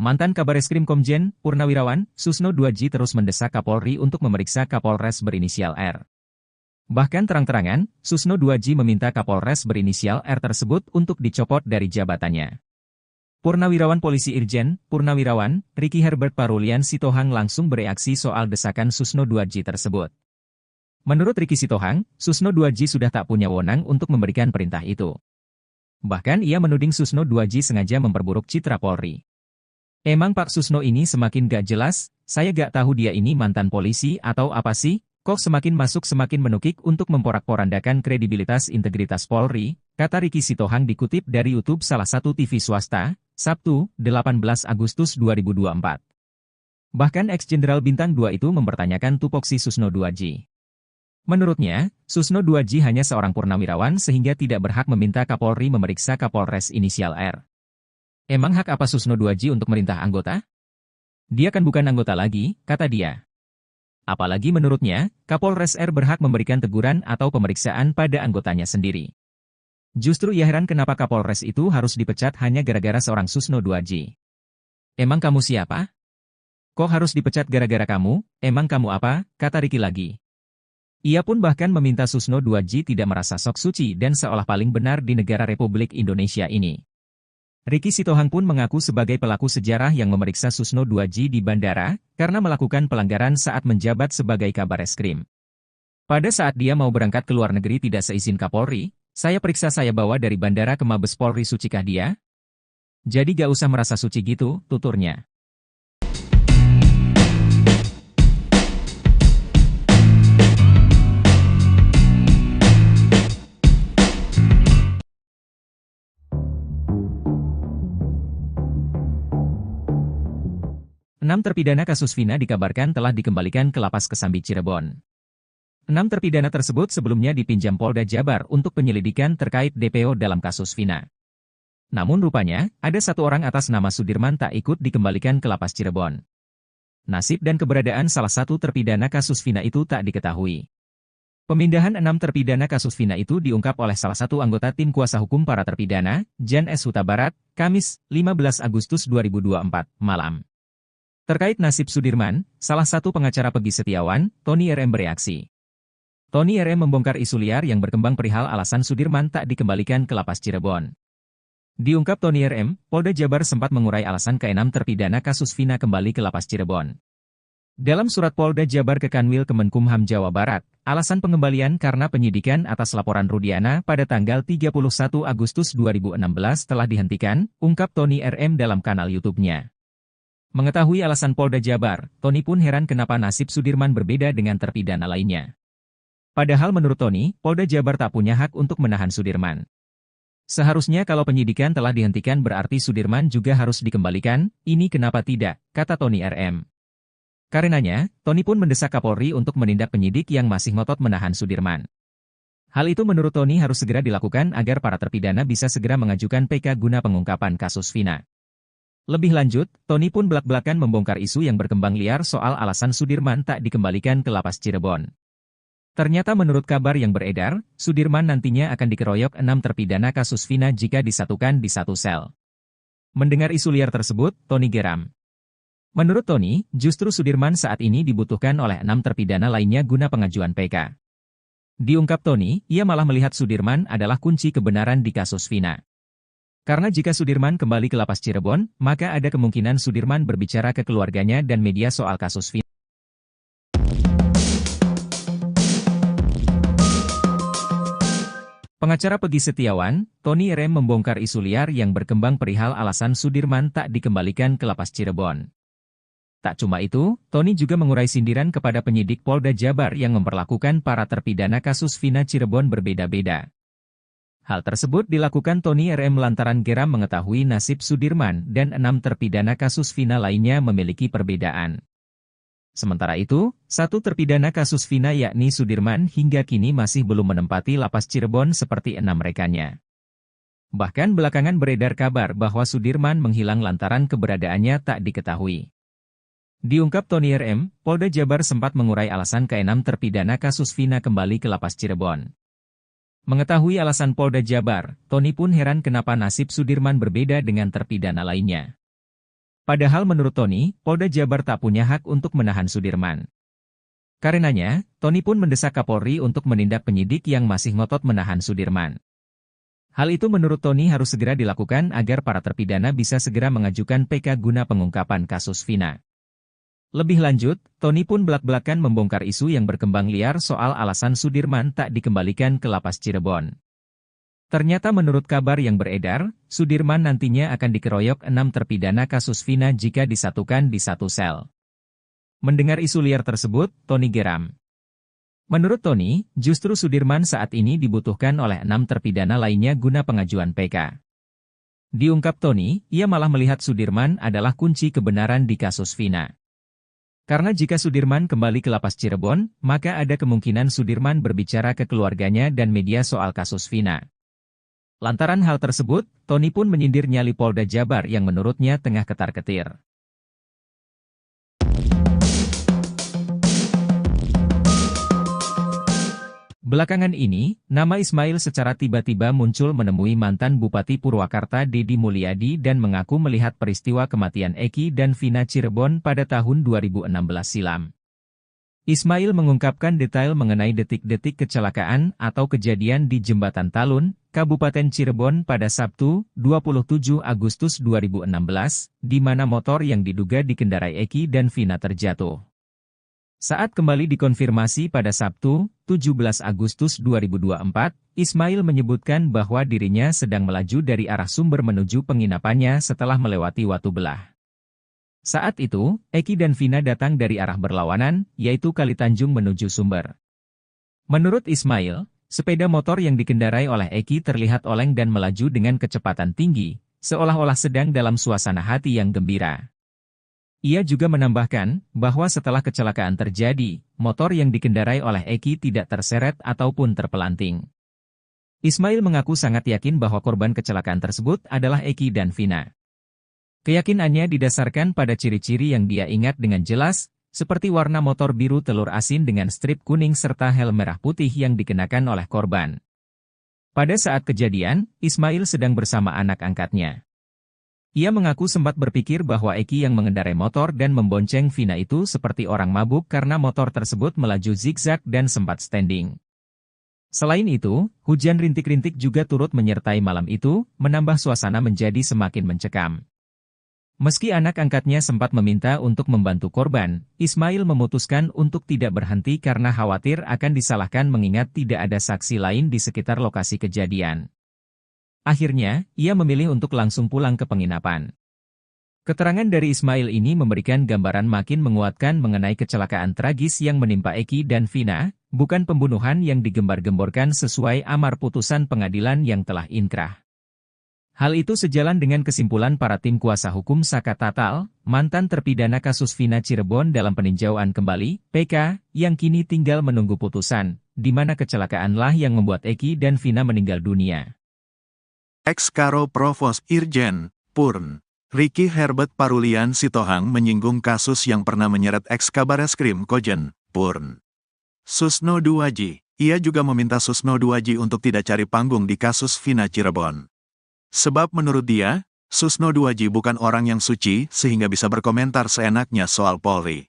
Mantan Kabareskrim Komjen Purnawirawan Susno 2J terus mendesak Kapolri untuk memeriksa Kapolres berinisial R. Bahkan terang-terangan, Susno 2J meminta Kapolres berinisial R tersebut untuk dicopot dari jabatannya. Purnawirawan Polisi Irjen Purnawirawan Ricky Herbert Parulian Sitohang langsung bereaksi soal desakan Susno 2J tersebut. Menurut Ricky Sitohang, Susno 2J sudah tak punya wewenang untuk memberikan perintah itu. Bahkan ia menuding Susno 2J sengaja memperburuk citra Polri. Emang Pak Susno ini semakin gak jelas, saya gak tahu dia ini mantan polisi atau apa sih, kok semakin masuk semakin menukik untuk memporak-porandakan kredibilitas integritas Polri, kata Ricky Sitohang dikutip dari YouTube salah satu TV swasta, Sabtu, 18 Agustus 2024. Bahkan ex-jenderal bintang 2 itu mempertanyakan tupoksi Susno 2J. Menurutnya, Susno 2J hanya seorang purnawirawan sehingga tidak berhak meminta Kapolri memeriksa Kapolres inisial R. Emang hak apa Susno 2J untuk merintah anggota? Dia kan bukan anggota lagi, kata dia. Apalagi menurutnya, Kapolres R berhak memberikan teguran atau pemeriksaan pada anggotanya sendiri. Justru ia heran kenapa Kapolres itu harus dipecat hanya gara-gara seorang Susno 2J. Emang kamu siapa? Kok harus dipecat gara-gara kamu? Emang kamu apa? Kata Ricky lagi. Ia pun bahkan meminta Susno 2J tidak merasa sok suci dan seolah paling benar di negara Republik Indonesia ini. Ricky Sitohang pun mengaku sebagai pelaku sejarah yang memeriksa Susno 2J di bandara, karena melakukan pelanggaran saat menjabat sebagai Kabareskrim. Pada saat dia mau berangkat ke luar negeri tidak seizin Kapolri, saya periksa saya bawa dari bandara ke Mabes Polri, sucikah dia? Jadi gak usah merasa suci gitu, tuturnya. Enam terpidana kasus Vina dikabarkan telah dikembalikan ke Lapas Kesambi Cirebon. 6 terpidana tersebut sebelumnya dipinjam Polda Jabar untuk penyelidikan terkait DPO dalam kasus Vina. Namun rupanya, ada satu orang atas nama Sudirman tak ikut dikembalikan ke Lapas Cirebon. Nasib dan keberadaan salah satu terpidana kasus Vina itu tak diketahui. Pemindahan 6 terpidana kasus Vina itu diungkap oleh salah satu anggota tim kuasa hukum para terpidana, Jan S. Huta Barat, Kamis, 15 Agustus 2024, malam. Terkait nasib Sudirman, salah satu pengacara Peggy Setiawan, Tony RM bereaksi. Tony RM membongkar isu liar yang berkembang perihal alasan Sudirman tak dikembalikan ke Lapas Cirebon. Diungkap Tony RM, Polda Jabar sempat mengurai alasan ke-6 terpidana kasus Vina kembali ke Lapas Cirebon. Dalam surat Polda Jabar ke Kanwil Kemenkumham Jawa Barat, alasan pengembalian karena penyidikan atas laporan Rudiana pada tanggal 31 Agustus 2016 telah dihentikan, ungkap Tony RM dalam kanal YouTube-nya. Mengetahui alasan Polda Jabar, Tony pun heran kenapa nasib Sudirman berbeda dengan terpidana lainnya. Padahal menurut Tony, Polda Jabar tak punya hak untuk menahan Sudirman. Seharusnya kalau penyidikan telah dihentikan berarti Sudirman juga harus dikembalikan, ini kenapa tidak, kata Tony RM. Karenanya, Tony pun mendesak Kapolri untuk menindak penyidik yang masih ngotot menahan Sudirman. Hal itu menurut Tony harus segera dilakukan agar para terpidana bisa segera mengajukan PK guna pengungkapan kasus Vina. Lebih lanjut, Tony pun belak-belakan membongkar isu yang berkembang liar soal alasan Sudirman tak dikembalikan ke Lapas Cirebon. Ternyata menurut kabar yang beredar, Sudirman nantinya akan dikeroyok 6 terpidana kasus Vina jika disatukan di satu sel. Mendengar isu liar tersebut, Tony geram. Menurut Tony, justru Sudirman saat ini dibutuhkan oleh 6 terpidana lainnya guna pengajuan PK. Diungkap Tony, ia malah melihat Sudirman adalah kunci kebenaran di kasus Vina. Karena jika Sudirman kembali ke Lapas Cirebon, maka ada kemungkinan Sudirman berbicara ke keluarganya dan media soal kasus Vina. Pengacara Peggy Setiawan, Tony RM membongkar isu liar yang berkembang perihal alasan Sudirman tak dikembalikan ke Lapas Cirebon. Tak cuma itu, Tony juga mengurai sindiran kepada penyidik Polda Jabar yang memperlakukan para terpidana kasus Vina Cirebon berbeda-beda. Hal tersebut dilakukan Tony RM lantaran geram mengetahui nasib Sudirman dan 6 terpidana kasus Vina lainnya memiliki perbedaan. Sementara itu, satu terpidana kasus Vina yakni Sudirman hingga kini masih belum menempati Lapas Cirebon seperti 6 rekannya. Bahkan belakangan beredar kabar bahwa Sudirman menghilang lantaran keberadaannya tak diketahui. Diungkap Tony RM, Polda Jabar sempat mengurai alasan ke-6 terpidana kasus Vina kembali ke Lapas Cirebon. Mengetahui alasan Polda Jabar, Tony pun heran kenapa nasib Sudirman berbeda dengan terpidana lainnya. Padahal menurut Tony, Polda Jabar tak punya hak untuk menahan Sudirman. Karenanya, Tony pun mendesak Kapolri untuk menindak penyidik yang masih ngotot menahan Sudirman. Hal itu menurut Tony harus segera dilakukan agar para terpidana bisa segera mengajukan PK guna pengungkapan kasus Vina. Lebih lanjut, Tony pun belak-belakan membongkar isu yang berkembang liar soal alasan Sudirman tak dikembalikan ke lapas Cirebon. Ternyata menurut kabar yang beredar, Sudirman nantinya akan dikeroyok 6 terpidana kasus Vina jika disatukan di satu sel. Mendengar isu liar tersebut, Tony geram. Menurut Tony, justru Sudirman saat ini dibutuhkan oleh 6 terpidana lainnya guna pengajuan PK. Diungkap Tony, ia malah melihat Sudirman adalah kunci kebenaran di kasus Vina. Karena jika Sudirman kembali ke lapas Cirebon, maka ada kemungkinan Sudirman berbicara ke keluarganya dan media soal kasus Vina. Lantaran hal tersebut, Tony pun menyindir nyali Polda Jabar yang menurutnya tengah ketar-ketir. Belakangan ini, nama Ismail secara tiba-tiba muncul menemui mantan Bupati Purwakarta Deddy Mulyadi dan mengaku melihat peristiwa kematian Eki dan Vina Cirebon pada tahun 2016 silam. Ismail mengungkapkan detail mengenai detik-detik kecelakaan atau kejadian di Jembatan Talun, Kabupaten Cirebon pada Sabtu, 27 Agustus 2016, di mana motor yang diduga dikendarai Eki dan Vina terjatuh. Saat kembali dikonfirmasi pada Sabtu, 17 Agustus 2024, Ismail menyebutkan bahwa dirinya sedang melaju dari arah Sumber menuju penginapannya setelah melewati Watu Belah. Saat itu, Eki dan Vina datang dari arah berlawanan, yaitu Kalitanjung menuju Sumber. Menurut Ismail, sepeda motor yang dikendarai oleh Eki terlihat oleng dan melaju dengan kecepatan tinggi, seolah-olah sedang dalam suasana hati yang gembira. Ia juga menambahkan bahwa setelah kecelakaan terjadi, motor yang dikendarai oleh Eki tidak terseret ataupun terpelanting. Ismail mengaku sangat yakin bahwa korban kecelakaan tersebut adalah Eki dan Vina. Keyakinannya didasarkan pada ciri-ciri yang dia ingat dengan jelas, seperti warna motor biru telur asin dengan strip kuning serta helm merah putih yang dikenakan oleh korban. Pada saat kejadian, Ismail sedang bersama anak angkatnya. Ia mengaku sempat berpikir bahwa Eki yang mengendarai motor dan membonceng Vina itu seperti orang mabuk karena motor tersebut melaju zigzag dan sempat standing. Selain itu, hujan rintik-rintik juga turut menyertai malam itu, menambah suasana menjadi semakin mencekam. Meski anak angkatnya sempat meminta untuk membantu korban, Ismail memutuskan untuk tidak berhenti karena khawatir akan disalahkan mengingat tidak ada saksi lain di sekitar lokasi kejadian. Akhirnya, ia memilih untuk langsung pulang ke penginapan. Keterangan dari Ismail ini memberikan gambaran makin menguatkan mengenai kecelakaan tragis yang menimpa Eki dan Vina, bukan pembunuhan yang digembar-gemborkan sesuai amar putusan pengadilan yang telah inkrah. Hal itu sejalan dengan kesimpulan para tim kuasa hukum Saka Tatal, mantan terpidana kasus Vina Cirebon dalam peninjauan kembali, PK, yang kini tinggal menunggu putusan, di mana kecelakaanlah yang membuat Eki dan Vina meninggal dunia. Ex-Karo Provos Irjen, Purn, Ricky Herbert Parulian Sitohang menyinggung kasus yang pernah menyeret ex-Kabareskrim Kojen, Purn. Susno Duwaji, ia juga meminta Susno Duwaji untuk tidak cari panggung di kasus Vina Cirebon. Sebab menurut dia, Susno Duwaji bukan orang yang suci sehingga bisa berkomentar seenaknya soal Polri.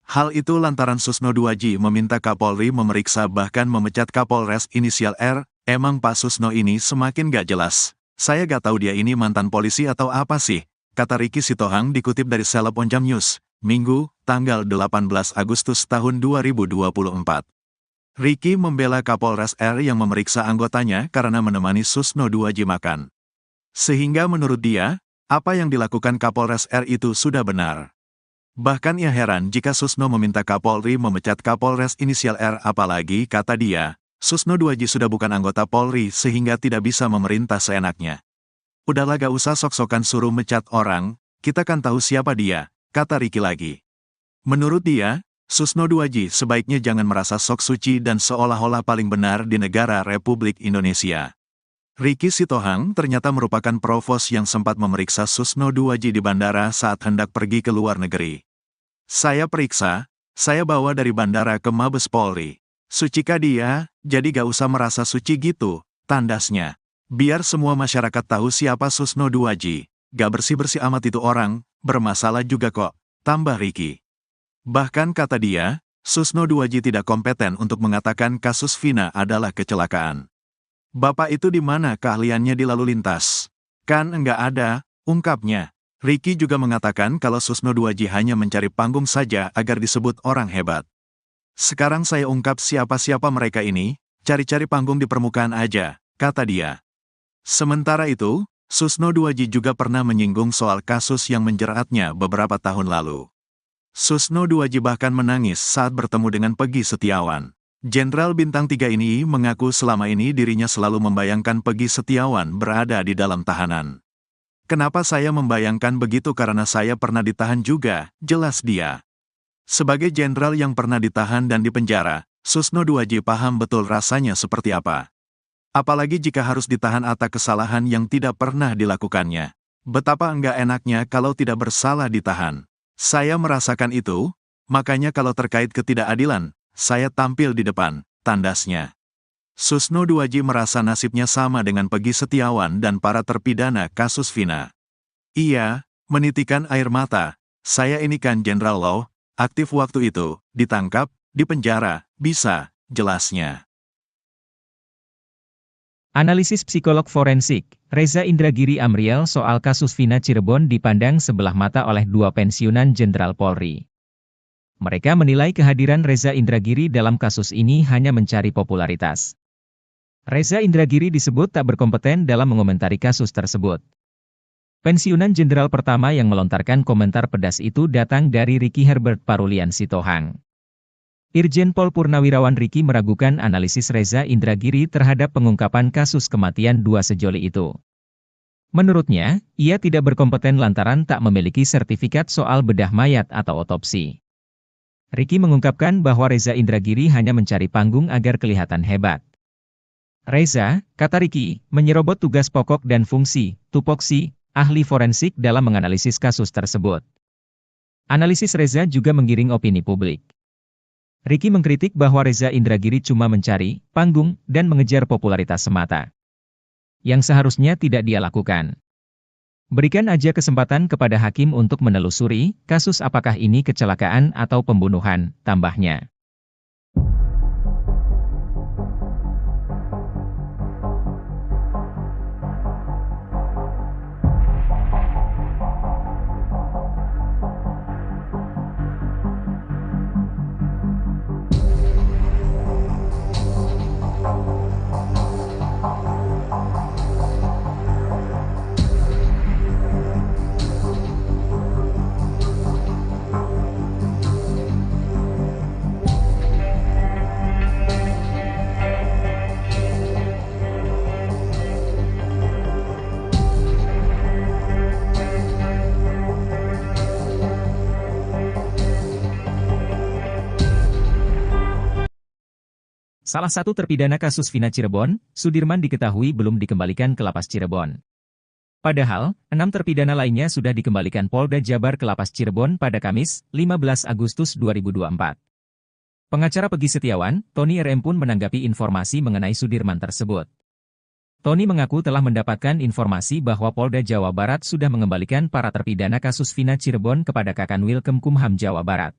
Hal itu lantaran Susno Duwaji meminta Kapolri memeriksa bahkan memecat Kapolres inisial R. Emang Pak Susno ini semakin gak jelas. Saya gak tahu dia ini mantan polisi atau apa sih, kata Ricky Sitohang dikutip dari Seleb Onjam News, Minggu, tanggal 18 Agustus tahun 2024. Ricky membela Kapolres R yang memeriksa anggotanya karena menemani Susno Duwaji makan. Sehingga menurut dia, apa yang dilakukan Kapolres R itu sudah benar. Bahkan ia heran jika Susno meminta Kapolri memecat Kapolres inisial R, apalagi, kata dia, Susno Duwaji sudah bukan anggota Polri sehingga tidak bisa memerintah seenaknya. Udahlah gak usah sok-sokan suruh mecat orang, kita kan tahu siapa dia, kata Ricky lagi. Menurut dia, Susno Duwaji sebaiknya jangan merasa sok suci dan seolah-olah paling benar di negara Republik Indonesia. Ricky Sitohang ternyata merupakan provos yang sempat memeriksa Susno Duwaji di bandara saat hendak pergi ke luar negeri. Saya periksa, saya bawa dari bandara ke Mabes Polri. Sucikah dia, jadi gak usah merasa suci gitu, tandasnya. Biar semua masyarakat tahu siapa Susno Duwaji, gak bersih-bersih amat itu orang, bermasalah juga kok, tambah Ricky. Bahkan kata dia, Susno Duaji tidak kompeten untuk mengatakan kasus Vina adalah kecelakaan. Bapak itu di mana keahliannya di lalu lintas? Kan enggak ada, ungkapnya. Ricky juga mengatakan kalau Susno Duaji hanya mencari panggung saja agar disebut orang hebat. Sekarang saya ungkap siapa-siapa mereka ini, cari-cari panggung di permukaan aja, kata dia. Sementara itu, Susno Duaji juga pernah menyinggung soal kasus yang menjeratnya beberapa tahun lalu. Susno Duaji bahkan menangis saat bertemu dengan Peggy Setiawan. Jenderal Bintang 3 ini mengaku selama ini dirinya selalu membayangkan Peggy Setiawan berada di dalam tahanan. Kenapa saya membayangkan begitu karena saya pernah ditahan juga, jelas dia. Sebagai jenderal yang pernah ditahan dan dipenjara, Susno Duaji paham betul rasanya seperti apa. Apalagi jika harus ditahan atas kesalahan yang tidak pernah dilakukannya. Betapa enggak enaknya kalau tidak bersalah ditahan. Saya merasakan itu, makanya kalau terkait ketidakadilan, saya tampil di depan, tandasnya. Susno Duaji merasa nasibnya sama dengan Peggy Setiawan dan para terpidana kasus Vina. Ia menitikan air mata, saya ini kan Jenderal Law, aktif waktu itu, ditangkap, dipenjara, bisa, jelasnya. Analisis psikolog forensik, Reza Indragiri Amriel soal kasus Vina Cirebon dipandang sebelah mata oleh dua pensiunan Jenderal Polri. Mereka menilai kehadiran Reza Indragiri dalam kasus ini hanya mencari popularitas. Reza Indragiri disebut tak berkompeten dalam mengomentari kasus tersebut. Pensiunan Jenderal pertama yang melontarkan komentar pedas itu datang dari Ricky Herbert Parulian Sitohang. Irjen Pol Purnawirawan Ricky meragukan analisis Reza Indragiri terhadap pengungkapan kasus kematian dua sejoli itu. Menurutnya, ia tidak berkompeten lantaran tak memiliki sertifikat soal bedah mayat atau otopsi. Ricky mengungkapkan bahwa Reza Indragiri hanya mencari panggung agar kelihatan hebat. Reza, kata Ricky, menyerobot tugas pokok dan fungsi, tupoksi, ahli forensik dalam menganalisis kasus tersebut. Analisis Reza juga menggiring opini publik. Ricky mengkritik bahwa Reza Indragiri cuma mencari panggung dan mengejar popularitas semata. Yang seharusnya tidak dia lakukan. Berikan aja kesempatan kepada hakim untuk menelusuri kasus apakah ini kecelakaan atau pembunuhan, tambahnya. Salah satu terpidana kasus Vina Cirebon, Sudirman diketahui belum dikembalikan ke Lapas Cirebon. Padahal, 6 terpidana lainnya sudah dikembalikan Polda Jabar ke Lapas Cirebon pada Kamis, 15 Agustus 2024. Pengacara Peggy Setiawan, Tony RM pun menanggapi informasi mengenai Sudirman tersebut. Tony mengaku telah mendapatkan informasi bahwa Polda Jawa Barat sudah mengembalikan para terpidana kasus Vina Cirebon kepada Kakanwil Kemkumham Jawa Barat.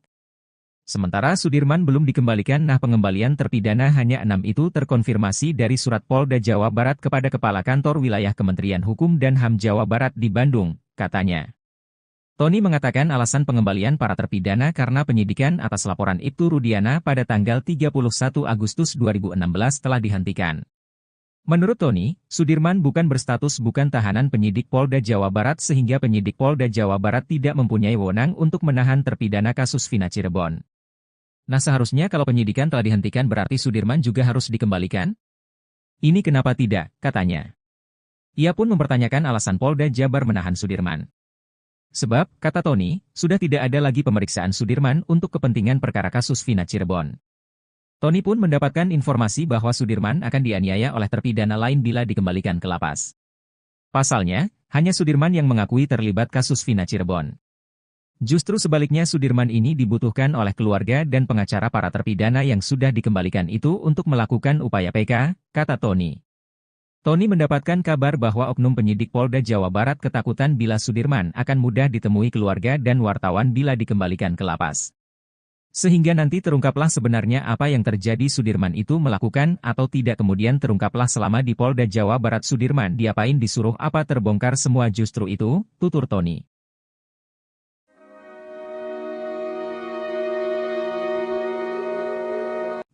Sementara Sudirman belum dikembalikan, pengembalian terpidana hanya 6 itu terkonfirmasi dari surat Polda Jawa Barat kepada Kepala Kantor Wilayah Kementerian Hukum dan HAM Jawa Barat di Bandung, katanya. Tony mengatakan alasan pengembalian para terpidana karena penyidikan atas laporan Ibtu Rudiana pada tanggal 31 Agustus 2016 telah dihentikan. Menurut Tony, Sudirman bukan berstatus bukan tahanan penyidik Polda Jawa Barat sehingga penyidik Polda Jawa Barat tidak mempunyai wewenang untuk menahan terpidana kasus Vina Cirebon. Seharusnya kalau penyidikan telah dihentikan berarti Sudirman juga harus dikembalikan? Ini kenapa tidak, katanya. Ia pun mempertanyakan alasan Polda Jabar menahan Sudirman. Sebab, kata Tony, sudah tidak ada lagi pemeriksaan Sudirman untuk kepentingan perkara kasus Vina Cirebon. Tony pun mendapatkan informasi bahwa Sudirman akan dianiaya oleh terpidana lain bila dikembalikan ke lapas. Pasalnya, hanya Sudirman yang mengakui terlibat kasus Vina Cirebon. Justru sebaliknya Sudirman ini dibutuhkan oleh keluarga dan pengacara para terpidana yang sudah dikembalikan itu untuk melakukan upaya PK, kata Tony. Tony mendapatkan kabar bahwa oknum penyidik Polda Jawa Barat ketakutan bila Sudirman akan mudah ditemui keluarga dan wartawan bila dikembalikan ke lapas. Sehingga nanti terungkaplah sebenarnya apa yang terjadi, Sudirman itu melakukan atau tidak, kemudian terungkaplah selama di Polda Jawa Barat Sudirman diapain, disuruh apa, terbongkar semua justru itu, tutur Tony.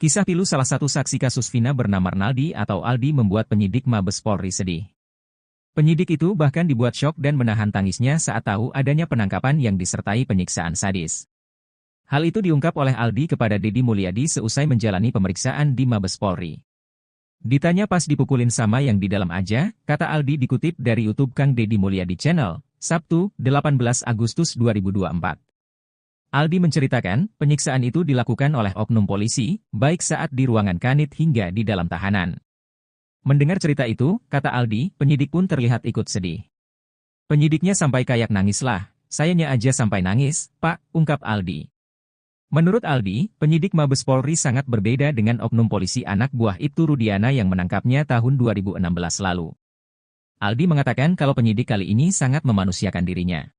Kisah pilu salah satu saksi kasus Vina bernama Arnaldi atau Aldi membuat penyidik Mabes Polri sedih. Penyidik itu bahkan dibuat syok dan menahan tangisnya saat tahu adanya penangkapan yang disertai penyiksaan sadis. Hal itu diungkap oleh Aldi kepada Deddy Mulyadi seusai menjalani pemeriksaan di Mabes Polri. Ditanya pas dipukulin sama yang di dalam aja, kata Aldi dikutip dari YouTube Kang Deddy Mulyadi Channel, Sabtu, 18 Agustus 2024. Aldi menceritakan, penyiksaan itu dilakukan oleh oknum polisi, baik saat di ruangan kanit hingga di dalam tahanan. Mendengar cerita itu, kata Aldi, penyidik pun terlihat ikut sedih. Penyidiknya sampai kayak nangis lah, sayanya aja sampai nangis, Pak, ungkap Aldi. Menurut Aldi, penyidik Mabes Polri sangat berbeda dengan oknum polisi anak buah Ibtu Rudiana yang menangkapnya tahun 2016 lalu. Aldi mengatakan kalau penyidik kali ini sangat memanusiakan dirinya.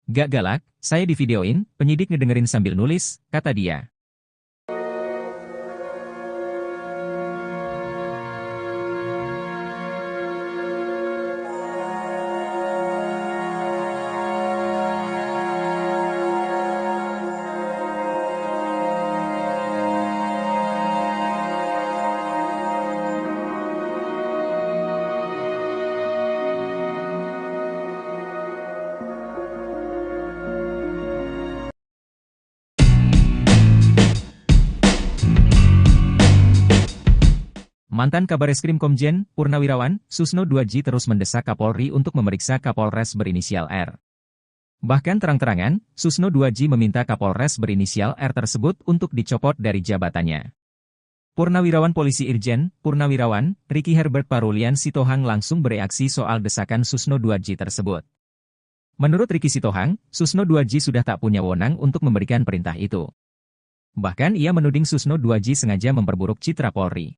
Gak galak, saya divideoin, penyidik ngedengerin sambil nulis, kata dia. Mantan Kabareskrim Komjen Purnawirawan Susno 2J terus mendesak Kapolri untuk memeriksa Kapolres berinisial R. Bahkan terang-terangan, Susno 2J meminta Kapolres berinisial R tersebut untuk dicopot dari jabatannya. Purnawirawan Polisi Irjen Purnawirawan Ricky Herbert Parulian Sitohang langsung bereaksi soal desakan Susno 2J tersebut. Menurut Ricky Sitohang, Susno 2J sudah tak punya wewenang untuk memberikan perintah itu. Bahkan ia menuding Susno 2J sengaja memperburuk citra Polri.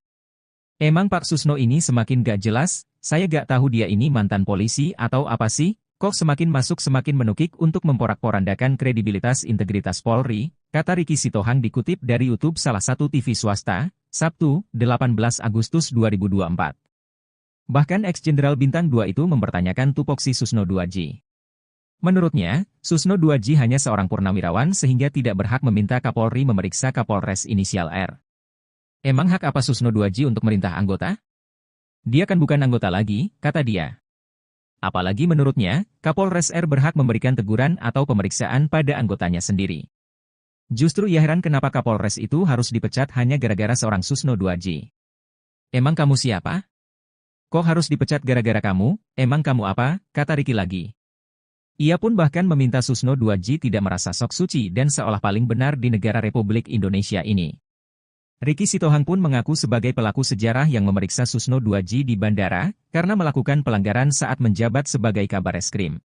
Emang Pak Susno ini semakin gak jelas, saya gak tahu dia ini mantan polisi atau apa sih, kok semakin masuk semakin menukik untuk memporak-porandakan kredibilitas integritas Polri, kata Ricky Sitohang dikutip dari YouTube salah satu TV swasta, Sabtu, 18 Agustus 2024. Bahkan ex-jenderal Bintang 2 itu mempertanyakan tupoksi Susno 2J. Menurutnya, Susno 2J hanya seorang purnawirawan sehingga tidak berhak meminta Kapolri memeriksa Kapolres inisial R. Emang hak apa Susno 2J untuk merintah anggota? Dia kan bukan anggota lagi, kata dia. Apalagi menurutnya, Kapolres R berhak memberikan teguran atau pemeriksaan pada anggotanya sendiri. Justru ia heran kenapa Kapolres itu harus dipecat hanya gara-gara seorang Susno 2J. Emang kamu siapa? Kok harus dipecat gara-gara kamu? Emang kamu apa? Kata Ricky lagi. Ia pun bahkan meminta Susno 2J tidak merasa sok suci dan seolah paling benar di negara Republik Indonesia ini. Ricky Sitohang pun mengaku sebagai pelaku sejarah yang memeriksa Susno 2J di bandara, karena melakukan pelanggaran saat menjabat sebagai Kabareskrim.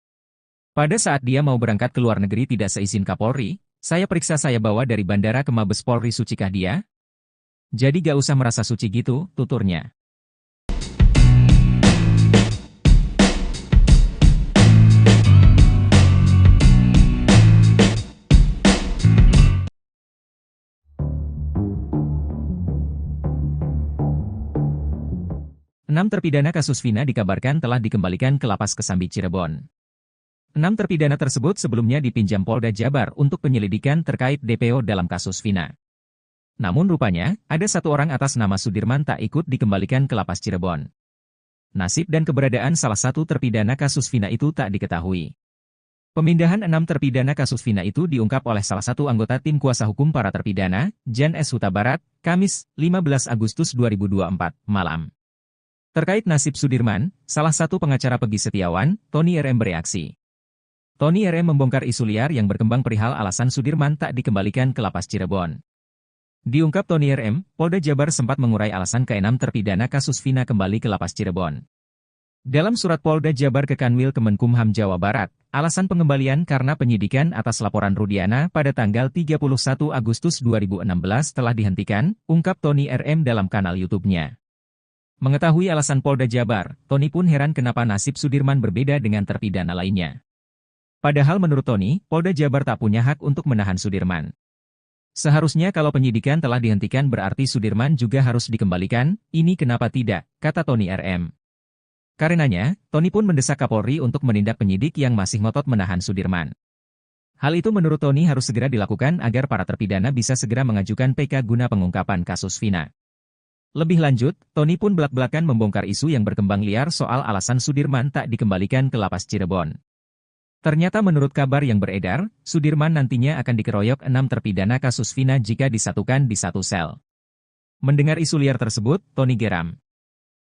Pada saat dia mau berangkat ke luar negeri tidak seizin Kapolri, saya periksa, saya bawa dari bandara ke Mabes Polri, sucikah dia? Jadi gak usah merasa suci gitu, tuturnya. Enam terpidana kasus Vina dikabarkan telah dikembalikan ke Lapas Kesambi Cirebon. 6 terpidana tersebut sebelumnya dipinjam Polda Jabar untuk penyelidikan terkait DPO dalam kasus Vina. Namun rupanya, ada satu orang atas nama Sudirman tak ikut dikembalikan ke Lapas Cirebon. Nasib dan keberadaan salah satu terpidana kasus Vina itu tak diketahui. Pemindahan 6 terpidana kasus Vina itu diungkap oleh salah satu anggota tim kuasa hukum para terpidana, Jan S. Huta Barat, Kamis, 15 Agustus 2024, malam. Terkait nasib Sudirman, salah satu pengacara Peggy Setiawan, Tony RM bereaksi. Tony RM membongkar isu liar yang berkembang perihal alasan Sudirman tak dikembalikan ke Lapas Cirebon. Diungkap Tony RM, Polda Jabar sempat mengurai alasan ke-6 terpidana kasus Vina kembali ke Lapas Cirebon. Dalam surat Polda Jabar ke Kanwil Kemenkumham Jawa Barat, alasan pengembalian karena penyidikan atas laporan Rudiana pada tanggal 31 Agustus 2016 telah dihentikan, ungkap Tony RM dalam kanal YouTube-nya. Mengetahui alasan Polda Jabar, Tony pun heran kenapa nasib Sudirman berbeda dengan terpidana lainnya. Padahal menurut Tony, Polda Jabar tak punya hak untuk menahan Sudirman. Seharusnya kalau penyidikan telah dihentikan berarti Sudirman juga harus dikembalikan, ini kenapa tidak, kata Tony RM. Karenanya, Tony pun mendesak Kapolri untuk menindak penyidik yang masih ngotot menahan Sudirman. Hal itu menurut Tony harus segera dilakukan agar para terpidana bisa segera mengajukan PK guna pengungkapan kasus Vina. Lebih lanjut, Tony pun belak-belakan membongkar isu yang berkembang liar soal alasan Sudirman tak dikembalikan ke lapas Cirebon. Ternyata menurut kabar yang beredar, Sudirman nantinya akan dikeroyok 6 terpidana kasus Vina jika disatukan di satu sel. Mendengar isu liar tersebut, Tony geram.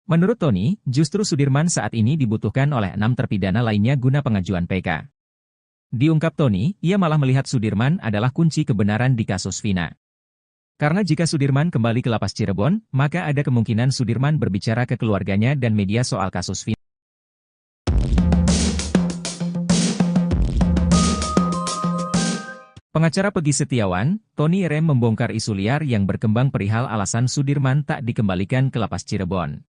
Menurut Tony, justru Sudirman saat ini dibutuhkan oleh 6 terpidana lainnya guna pengajuan PK. Diungkap Tony, ia malah melihat Sudirman adalah kunci kebenaran di kasus Vina. Karena jika Sudirman kembali ke lapas Cirebon, maka ada kemungkinan Sudirman berbicara ke keluarganya dan media soal kasus Vina. Pengacara Peggy Setiawan, Tony RM membongkar isu liar yang berkembang perihal alasan Sudirman tak dikembalikan ke lapas Cirebon.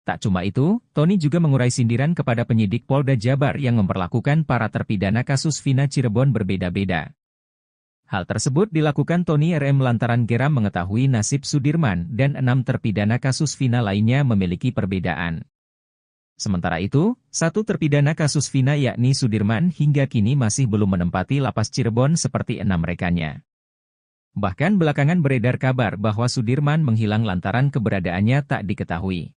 Tak cuma itu, Tony juga mengurai sindiran kepada penyidik Polda Jabar yang memperlakukan para terpidana kasus Vina Cirebon berbeda-beda. Hal tersebut dilakukan Tony RM lantaran geram mengetahui nasib Sudirman dan 6 terpidana kasus Vina lainnya memiliki perbedaan. Sementara itu, 1 terpidana kasus Vina yakni Sudirman hingga kini masih belum menempati lapas Cirebon seperti 6 rekannya. Bahkan belakangan beredar kabar bahwa Sudirman menghilang lantaran keberadaannya tak diketahui.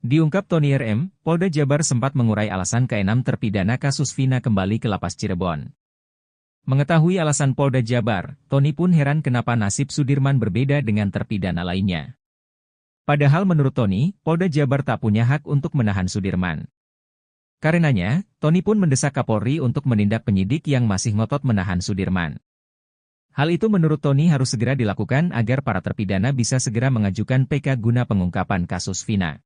Diungkap Tony RM, Polda Jabar sempat mengurai alasan ke-6 terpidana kasus Vina kembali ke lapas Cirebon. Mengetahui alasan Polda Jabar, Tony pun heran kenapa nasib Sudirman berbeda dengan terpidana lainnya. Padahal menurut Tony, Polda Jabar tak punya hak untuk menahan Sudirman. Karenanya, Tony pun mendesak Kapolri untuk menindak penyidik yang masih ngotot menahan Sudirman. Hal itu menurut Tony harus segera dilakukan agar para terpidana bisa segera mengajukan PK guna pengungkapan kasus Vina.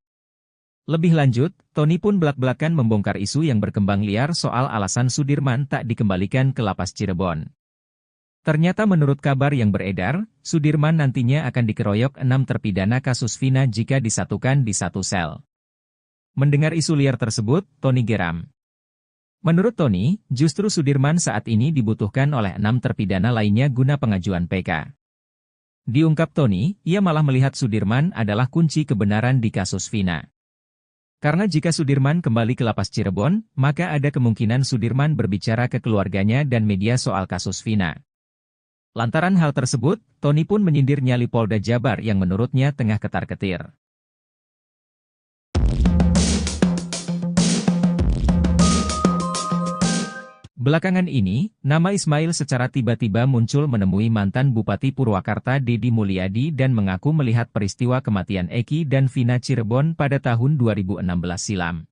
Lebih lanjut, Tony pun belak-belakan membongkar isu yang berkembang liar soal alasan Sudirman tak dikembalikan ke lapas Cirebon. Ternyata menurut kabar yang beredar, Sudirman nantinya akan dikeroyok 6 terpidana kasus Vina jika disatukan di satu sel. Mendengar isu liar tersebut, Tony geram. Menurut Tony, justru Sudirman saat ini dibutuhkan oleh 6 terpidana lainnya guna pengajuan PK. Diungkap Tony, ia malah melihat Sudirman adalah kunci kebenaran di kasus Vina. Karena jika Sudirman kembali ke lapas Cirebon, maka ada kemungkinan Sudirman berbicara ke keluarganya dan media soal kasus Vina. Lantaran hal tersebut, Tony pun menyindir nyali Polda Jabar yang menurutnya tengah ketar-ketir. Belakangan ini, nama Ismail secara tiba-tiba muncul menemui mantan Bupati Purwakarta Deddy Mulyadi dan mengaku melihat peristiwa kematian Eki dan Vina Cirebon pada tahun 2016 silam.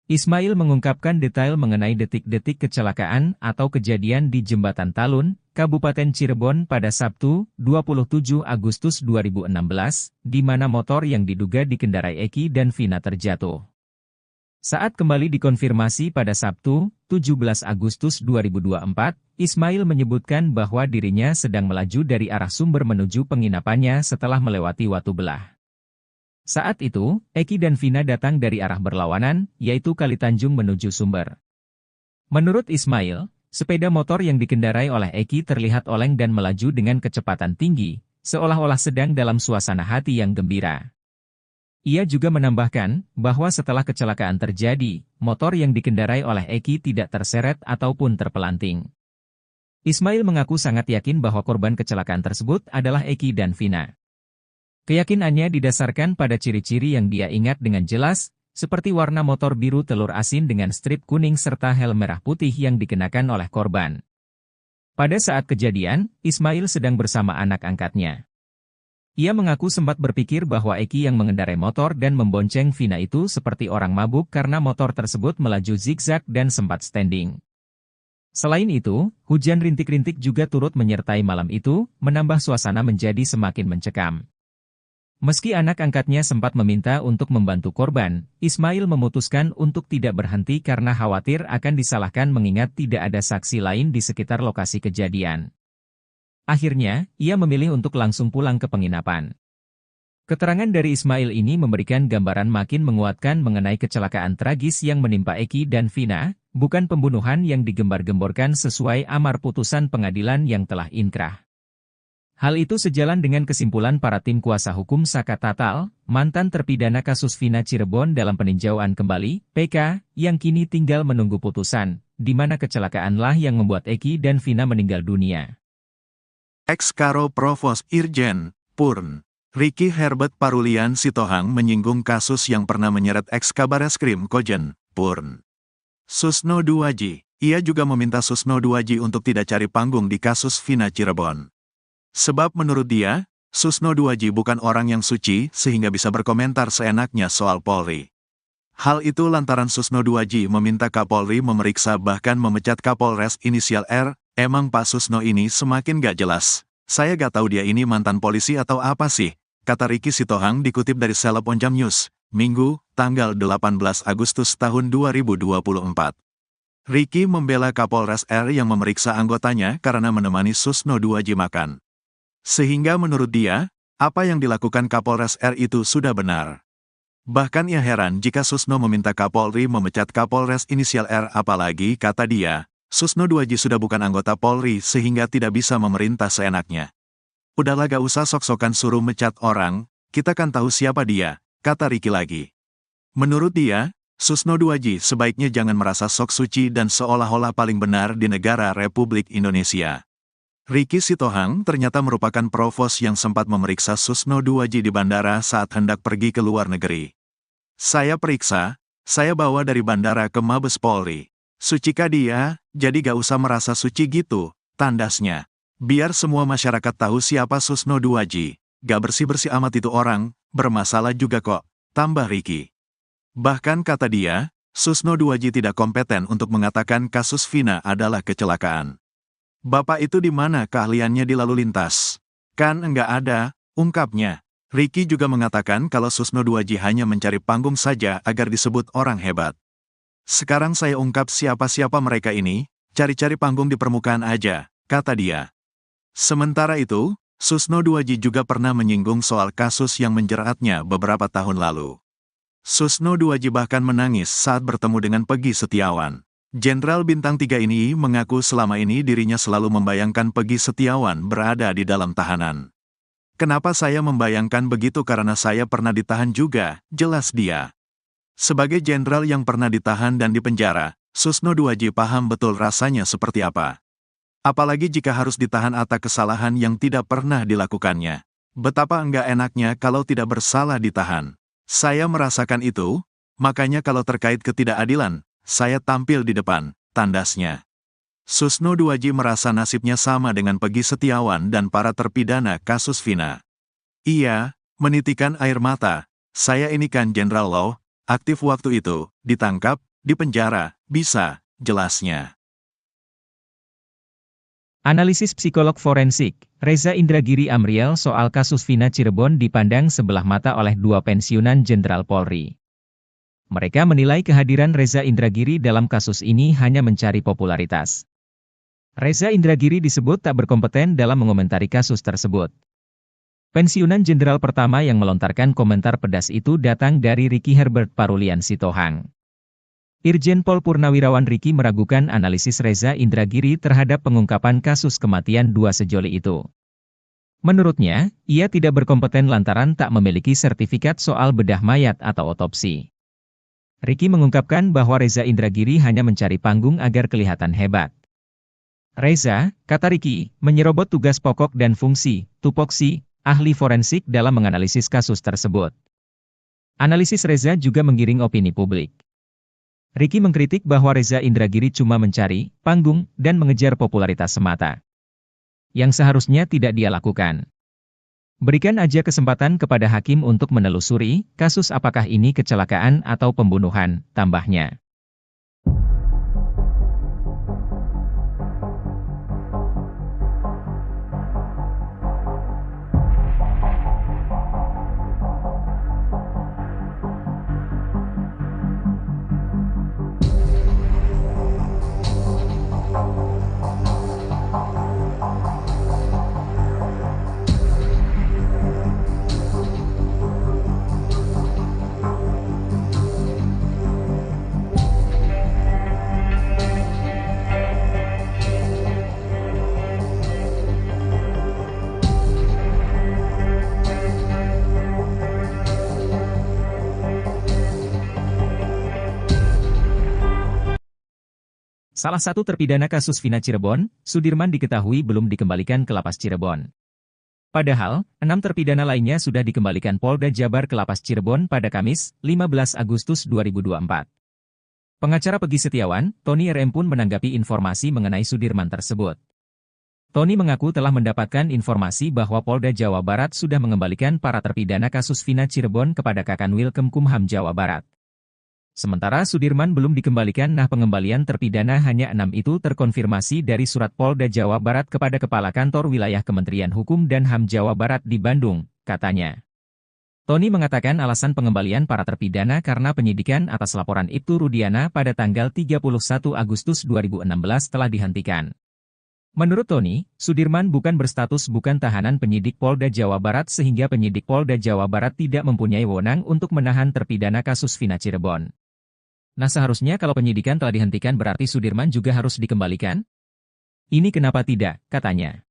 Ismail mengungkapkan detail mengenai detik-detik kecelakaan atau kejadian di Jembatan Talun, Kabupaten Cirebon pada Sabtu, 27 Agustus 2016, di mana motor yang diduga dikendarai Eki dan Vina terjatuh. Saat kembali dikonfirmasi pada Sabtu, 17 Agustus 2024, Ismail menyebutkan bahwa dirinya sedang melaju dari arah Sumber menuju penginapannya setelah melewati Watu Belah. Saat itu, Eki dan Vina datang dari arah berlawanan, yaitu Kalitanjung menuju Sumber. Menurut Ismail, sepeda motor yang dikendarai oleh Eki terlihat oleng dan melaju dengan kecepatan tinggi, seolah-olah sedang dalam suasana hati yang gembira. Ia juga menambahkan bahwa setelah kecelakaan terjadi, motor yang dikendarai oleh Eki tidak terseret ataupun terpelanting. Ismail mengaku sangat yakin bahwa korban kecelakaan tersebut adalah Eki dan Vina. Keyakinannya didasarkan pada ciri-ciri yang dia ingat dengan jelas, seperti warna motor biru telur asin dengan strip kuning serta helm merah putih yang dikenakan oleh korban. Pada saat kejadian, Ismail sedang bersama anak angkatnya. Ia mengaku sempat berpikir bahwa Eki yang mengendarai motor dan membonceng Vina itu seperti orang mabuk karena motor tersebut melaju zigzag dan sempat standing. Selain itu, hujan rintik-rintik juga turut menyertai malam itu, menambah suasana menjadi semakin mencekam. Meski anak angkatnya sempat meminta untuk membantu korban, Ismail memutuskan untuk tidak berhenti karena khawatir akan disalahkan mengingat tidak ada saksi lain di sekitar lokasi kejadian. Akhirnya, ia memilih untuk langsung pulang ke penginapan. Keterangan dari Ismail ini memberikan gambaran makin menguatkan mengenai kecelakaan tragis yang menimpa Eki dan Vina, bukan pembunuhan yang digembar-gemborkan sesuai amar putusan pengadilan yang telah inkrah. Hal itu sejalan dengan kesimpulan para tim kuasa hukum Saka Tatal, mantan terpidana kasus Vina Cirebon dalam peninjauan kembali, PK, yang kini tinggal menunggu putusan, di mana kecelakaanlah yang membuat Eki dan Vina meninggal dunia. Ex-Karo Provos Irjen, Purn, Ricky Herbert Parulian Sitohang menyinggung kasus yang pernah menyeret ex-Kabareskrim Kojen, Purn. Susno Duwaji, ia juga meminta Susno Duwaji untuk tidak cari panggung di kasus Vina Cirebon. Sebab menurut dia, Susno Duwaji bukan orang yang suci sehingga bisa berkomentar seenaknya soal Polri. Hal itu lantaran Susno Duwaji meminta Kapolri memeriksa bahkan memecat Kapolres inisial R. Emang Pak Susno ini semakin gak jelas. Saya gak tahu dia ini mantan polisi atau apa sih, kata Ricky Sitohang dikutip dari Seleb Onjam News, Minggu, tanggal 18 Agustus tahun 2024. Ricky membela Kapolres R yang memeriksa anggotanya karena menemani Susno Duwaji makan. Sehingga menurut dia, apa yang dilakukan Kapolres R itu sudah benar. Bahkan ia heran jika Susno meminta Kapolri memecat Kapolres inisial R, apalagi, kata dia, Susno Duwaji sudah bukan anggota Polri sehingga tidak bisa memerintah seenaknya. Udahlah gak usah sok-sokan suruh mecat orang, kita kan tahu siapa dia, kata Ricky lagi. Menurut dia, Susno Duwaji sebaiknya jangan merasa sok suci dan seolah-olah paling benar di negara Republik Indonesia. Ricky Sitohang ternyata merupakan provos yang sempat memeriksa Susno Duwaji di bandara saat hendak pergi ke luar negeri. Saya periksa, saya bawa dari bandara ke Mabes Polri. Sucikah dia, jadi gak usah merasa suci gitu, tandasnya. Biar semua masyarakat tahu siapa Susno Duwaji, gak bersih-bersih amat itu orang, bermasalah juga kok, tambah Ricky. Bahkan kata dia, Susno Duwaji tidak kompeten untuk mengatakan kasus Vina adalah kecelakaan. Bapak itu di mana keahliannya di lalu lintas? Kan enggak ada, ungkapnya. Ricky juga mengatakan kalau Susno Duwaji hanya mencari panggung saja agar disebut orang hebat. Sekarang saya ungkap siapa-siapa mereka ini, cari-cari panggung di permukaan aja, kata dia. Sementara itu, Susno Duwaji juga pernah menyinggung soal kasus yang menjeratnya beberapa tahun lalu. Susno Duwaji bahkan menangis saat bertemu dengan Peggy Setiawan. Jenderal Bintang 3 ini mengaku selama ini dirinya selalu membayangkan Peggy Setiawan berada di dalam tahanan. Kenapa saya membayangkan begitu karena saya pernah ditahan juga, jelas dia. Sebagai jenderal yang pernah ditahan dan dipenjara, Susno Duwaji paham betul rasanya seperti apa. Apalagi jika harus ditahan atas kesalahan yang tidak pernah dilakukannya. Betapa enggak enaknya kalau tidak bersalah ditahan. Saya merasakan itu, makanya kalau terkait ketidakadilan, saya tampil di depan, tandasnya. Susno Duwaji merasa nasibnya sama dengan Peggy Setiawan dan para terpidana kasus Vina. Ia menitikan air mata, saya ini kan Jenderal Law, aktif waktu itu, ditangkap, dipenjara, bisa, jelasnya. Analisis psikolog forensik, Reza Indragiri Amriel soal kasus Vina Cirebon dipandang sebelah mata oleh dua pensiunan Jenderal Polri. Mereka menilai kehadiran Reza Indragiri dalam kasus ini hanya mencari popularitas. Reza Indragiri disebut tak berkompeten dalam mengomentari kasus tersebut. Pensiunan jenderal pertama yang melontarkan komentar pedas itu datang dari Ricky Herbert Parulian Sitohang. Irjen Pol Purnawirawan Ricky meragukan analisis Reza Indragiri terhadap pengungkapan kasus kematian dua sejoli itu. Menurutnya, ia tidak berkompeten lantaran tak memiliki sertifikat soal bedah mayat atau otopsi. Ricky mengungkapkan bahwa Reza Indragiri hanya mencari panggung agar kelihatan hebat. Reza, kata Ricky, menyerobot tugas pokok dan fungsi, tupoksi, ahli forensik dalam menganalisis kasus tersebut. Analisis Reza juga menggiring opini publik. Ricky mengkritik bahwa Reza Indragiri cuma mencari panggung dan mengejar popularitas semata, yang seharusnya tidak dia lakukan. Berikan aja kesempatan kepada hakim untuk menelusuri kasus apakah ini kecelakaan atau pembunuhan, tambahnya. Salah satu terpidana kasus Vina Cirebon, Sudirman diketahui belum dikembalikan ke Lapas Cirebon. Padahal, 6 terpidana lainnya sudah dikembalikan Polda Jabar ke Lapas Cirebon pada Kamis, 15 Agustus 2024. Pengacara Peggy Setiawan, Tony RM pun menanggapi informasi mengenai Sudirman tersebut. Tony mengaku telah mendapatkan informasi bahwa Polda Jawa Barat sudah mengembalikan para terpidana kasus Vina Cirebon kepada Kakanwil Kemkumham Jawa Barat. Sementara Sudirman belum dikembalikan. Pengembalian terpidana hanya 6 itu terkonfirmasi dari surat Polda Jawa Barat kepada Kepala Kantor Wilayah Kementerian Hukum dan HAM Jawa Barat di Bandung, katanya. Tony mengatakan alasan pengembalian para terpidana karena penyidikan atas laporan Ibtu Rudiana pada tanggal 31 Agustus 2016 telah dihentikan. Menurut Tony, Sudirman bukan berstatus bukan tahanan penyidik Polda Jawa Barat sehingga penyidik Polda Jawa Barat tidak mempunyai wewenang untuk menahan terpidana kasus Vina Cirebon. Seharusnya kalau penyidikan telah dihentikan berarti Sudirman juga harus dikembalikan? Ini kenapa tidak, katanya.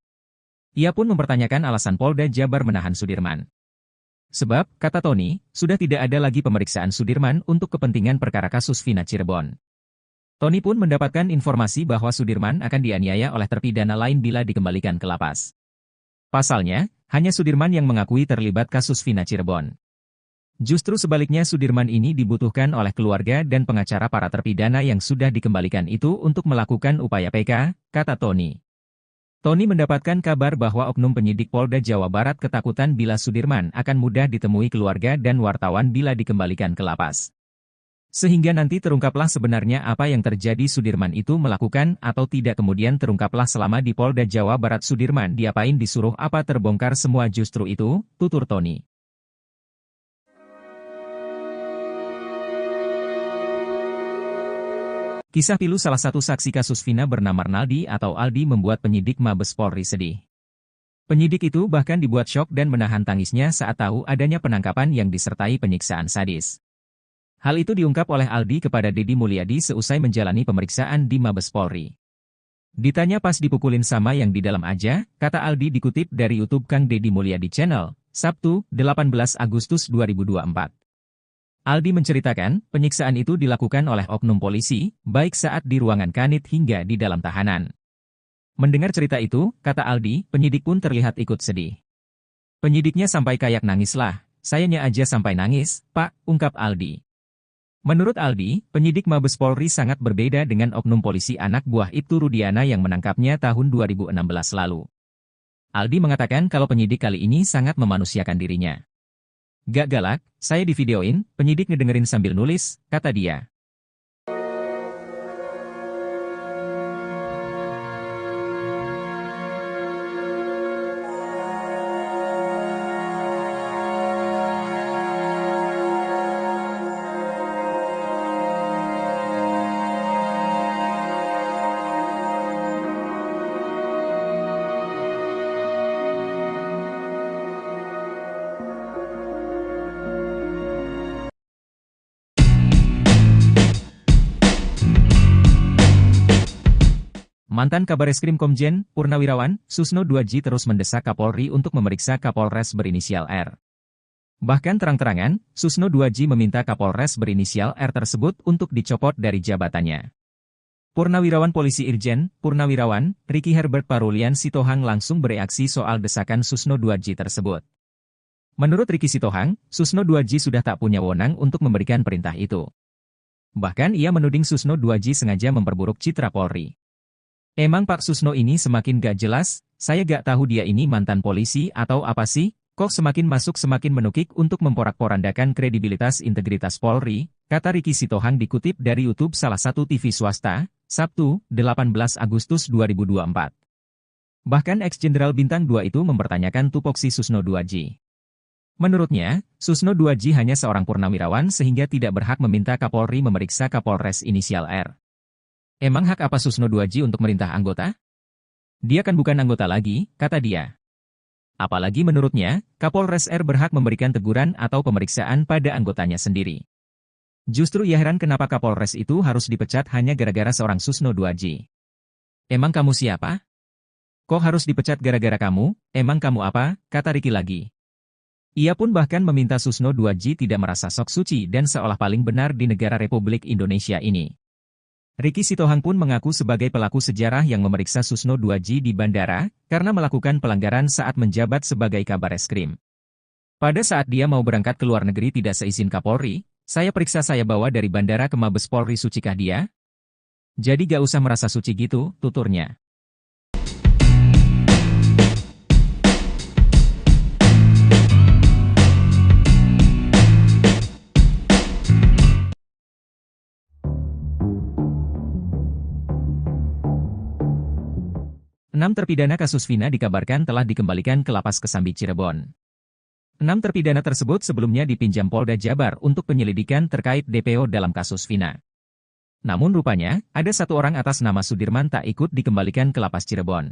Ia pun mempertanyakan alasan Polda Jabar menahan Sudirman. Sebab, kata Tony, sudah tidak ada lagi pemeriksaan Sudirman untuk kepentingan perkara kasus Vina Cirebon. Tony pun mendapatkan informasi bahwa Sudirman akan dianiaya oleh terpidana lain bila dikembalikan ke lapas. Pasalnya, hanya Sudirman yang mengakui terlibat kasus Vina Cirebon. Justru sebaliknya Sudirman ini dibutuhkan oleh keluarga dan pengacara para terpidana yang sudah dikembalikan itu untuk melakukan upaya PK, kata Tony. Tony mendapatkan kabar bahwa oknum penyidik Polda Jawa Barat ketakutan bila Sudirman akan mudah ditemui keluarga dan wartawan bila dikembalikan ke lapas. Sehingga nanti terungkaplah sebenarnya apa yang terjadi Sudirman itu melakukan atau tidak kemudian terungkaplah selama di Polda Jawa Barat Sudirman diapain disuruh apa terbongkar semua justru itu, tutur Tony. Kisah pilu salah satu saksi kasus Vina bernama Arnaldi atau Aldi membuat penyidik Mabes Polri sedih. Penyidik itu bahkan dibuat syok dan menahan tangisnya saat tahu adanya penangkapan yang disertai penyiksaan sadis. Hal itu diungkap oleh Aldi kepada Deddy Mulyadi seusai menjalani pemeriksaan di Mabes Polri. Ditanya pas dipukulin sama yang di dalam aja, kata Aldi dikutip dari YouTube Kang Deddy Mulyadi Channel, Sabtu, 18 Agustus 2024. Aldi menceritakan, penyiksaan itu dilakukan oleh oknum polisi, baik saat di ruangan kanit hingga di dalam tahanan. Mendengar cerita itu, kata Aldi, penyidik pun terlihat ikut sedih. Penyidiknya sampai kayak nangis lah, sayanya aja sampai nangis, Pak, ungkap Aldi. Menurut Aldi, penyidik Mabes Polri sangat berbeda dengan oknum polisi anak buah Ibtu Rudiana yang menangkapnya tahun 2016 lalu. Aldi mengatakan kalau penyidik kali ini sangat memanusiakan dirinya. Gak galak, saya divideoin, penyidik ngedengerin sambil nulis, kata dia. Mantan Kabareskrim Komjen, Purnawirawan, Susno 2J terus mendesak Kapolri untuk memeriksa Kapolres berinisial R. Bahkan terang-terangan, Susno 2J meminta Kapolres berinisial R tersebut untuk dicopot dari jabatannya. Purnawirawan Polisi Irjen, Purnawirawan, Ricky Herbert Parulian Sitohang langsung bereaksi soal desakan Susno 2J tersebut. Menurut Ricky Sitohang, Susno 2J sudah tak punya wewenang untuk memberikan perintah itu. Bahkan ia menuding Susno 2J sengaja memperburuk citra Polri. Emang Pak Susno ini semakin gak jelas, saya gak tahu dia ini mantan polisi atau apa sih, kok semakin masuk semakin menukik untuk memporak-porandakan kredibilitas integritas Polri, kata Ricky Sitohang dikutip dari YouTube salah satu TV swasta, Sabtu, 18 Agustus 2024. Bahkan ex-jenderal Bintang 2 itu mempertanyakan tupoksi Susno 2J. Menurutnya, Susno 2J hanya seorang purnawirawan sehingga tidak berhak meminta Kapolri memeriksa Kapolres inisial R. Emang hak apa Susno 2J untuk merintah anggota? Dia kan bukan anggota lagi, kata dia. Apalagi menurutnya, Kapolres R berhak memberikan teguran atau pemeriksaan pada anggotanya sendiri. Justru ia heran kenapa Kapolres itu harus dipecat hanya gara-gara seorang Susno 2J. Emang kamu siapa? Kok harus dipecat gara-gara kamu? Emang kamu apa? Kata Ricky lagi. Ia pun bahkan meminta Susno 2J tidak merasa sok suci dan seolah paling benar di negara Republik Indonesia ini. Ricky Sitohang pun mengaku sebagai pelaku sejarah yang memeriksa Susno 2J di bandara, karena melakukan pelanggaran saat menjabat sebagai Kabareskrim. Pada saat dia mau berangkat ke luar negeri tidak seizin Kapolri, saya periksa saya bawa dari bandara ke Mabes Polri, sucikah dia? Jadi gak usah merasa suci gitu, tuturnya. Enam terpidana kasus Vina dikabarkan telah dikembalikan ke Lapas Kesambi Cirebon. 6 terpidana tersebut sebelumnya dipinjam Polda Jabar untuk penyelidikan terkait DPO dalam kasus Vina. Namun rupanya, ada satu orang atas nama Sudirman tak ikut dikembalikan ke Lapas Cirebon.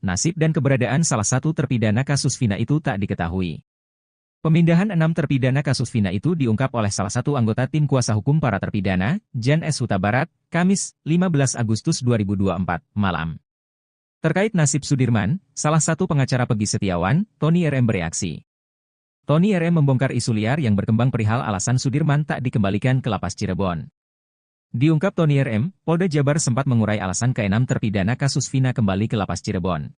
Nasib dan keberadaan salah satu terpidana kasus Vina itu tak diketahui. Pemindahan 6 terpidana kasus Vina itu diungkap oleh salah satu anggota tim kuasa hukum para terpidana, Jan S. Huta Barat, Kamis, 15 Agustus 2024, malam. Terkait nasib Sudirman, salah satu pengacara Peggy Setiawan, Tony RM bereaksi. Tony RM membongkar isu liar yang berkembang perihal alasan Sudirman tak dikembalikan ke Lapas Cirebon. Diungkap Tony RM, Polda Jabar sempat mengurai alasan ke-6 terpidana kasus Vina kembali ke Lapas Cirebon.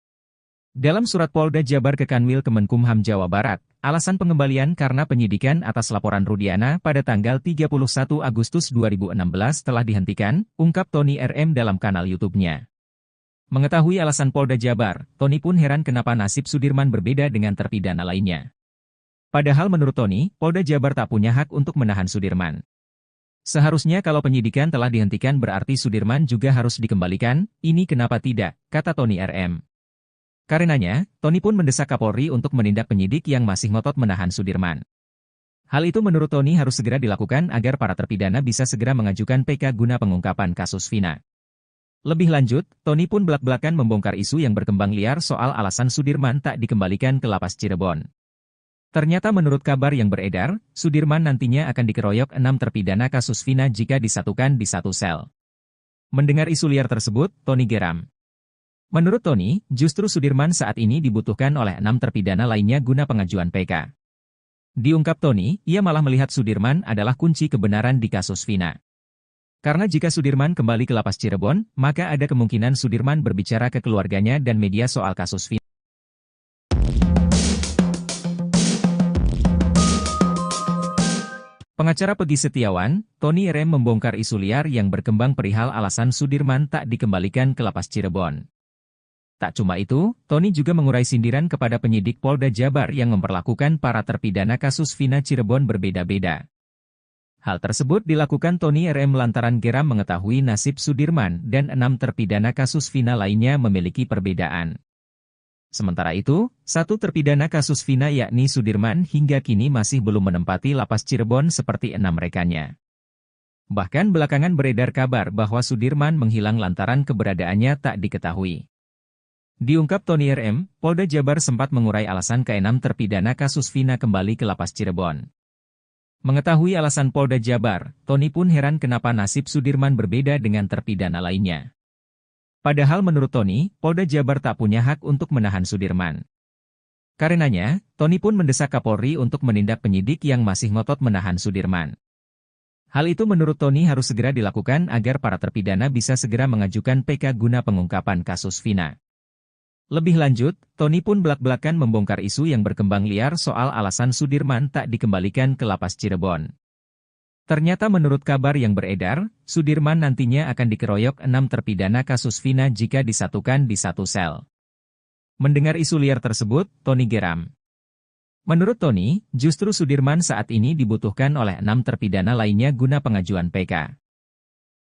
Dalam surat Polda Jabar ke Kanwil Kemenkumham Jawa Barat, alasan pengembalian karena penyidikan atas laporan Rudiana pada tanggal 31 Agustus 2016 telah dihentikan, ungkap Tony RM dalam kanal YouTube-nya. Mengetahui alasan Polda Jabar, Tony pun heran kenapa nasib Sudirman berbeda dengan terpidana lainnya. Padahal menurut Tony, Polda Jabar tak punya hak untuk menahan Sudirman. Seharusnya kalau penyidikan telah dihentikan berarti Sudirman juga harus dikembalikan, ini kenapa tidak, kata Tony RM. Karenanya, Tony pun mendesak Kapolri untuk menindak penyidik yang masih ngotot menahan Sudirman. Hal itu menurut Tony harus segera dilakukan agar para terpidana bisa segera mengajukan PK guna pengungkapan kasus Vina. Lebih lanjut, Tony pun belak-belakan membongkar isu yang berkembang liar soal alasan Sudirman tak dikembalikan ke Lapas Cirebon. Ternyata menurut kabar yang beredar, Sudirman nantinya akan dikeroyok 6 terpidana kasus Vina jika disatukan di satu sel. Mendengar isu liar tersebut, Tony geram. Menurut Tony, justru Sudirman saat ini dibutuhkan oleh 6 terpidana lainnya guna pengajuan PK. Diungkap Tony, ia malah melihat Sudirman adalah kunci kebenaran di kasus Vina. Karena jika Sudirman kembali ke Lapas Cirebon, maka ada kemungkinan Sudirman berbicara ke keluarganya dan media soal kasus Vina. Pengacara Peggy Setiawan, Tony RM membongkar isu liar yang berkembang perihal alasan Sudirman tak dikembalikan ke Lapas Cirebon. Tak cuma itu, Tony juga mengurai sindiran kepada penyidik Polda Jabar yang memperlakukan para terpidana kasus Vina Cirebon berbeda-beda. Hal tersebut dilakukan Tony RM lantaran geram mengetahui nasib Sudirman dan 6 terpidana kasus Vina lainnya memiliki perbedaan. Sementara itu, satu terpidana kasus Vina yakni Sudirman hingga kini masih belum menempati Lapas Cirebon seperti 6 rekannya. Bahkan belakangan beredar kabar bahwa Sudirman menghilang lantaran keberadaannya tak diketahui. Diungkap Tony RM, Polda Jabar sempat mengurai alasan ke-6 terpidana kasus Vina kembali ke Lapas Cirebon. Mengetahui alasan Polda Jabar, Tony pun heran kenapa nasib Sudirman berbeda dengan terpidana lainnya. Padahal menurut Tony, Polda Jabar tak punya hak untuk menahan Sudirman. Karenanya, Tony pun mendesak Kapolri untuk menindak penyidik yang masih ngotot menahan Sudirman. Hal itu menurut Tony harus segera dilakukan agar para terpidana bisa segera mengajukan PK guna pengungkapan kasus Vina. Lebih lanjut, Tony pun belak-belakan membongkar isu yang berkembang liar soal alasan Sudirman tak dikembalikan ke Lapas Cirebon. Ternyata menurut kabar yang beredar, Sudirman nantinya akan dikeroyok 6 terpidana kasus Vina jika disatukan di satu sel. Mendengar isu liar tersebut, Tony geram. Menurut Tony, justru Sudirman saat ini dibutuhkan oleh 6 terpidana lainnya guna pengajuan PK.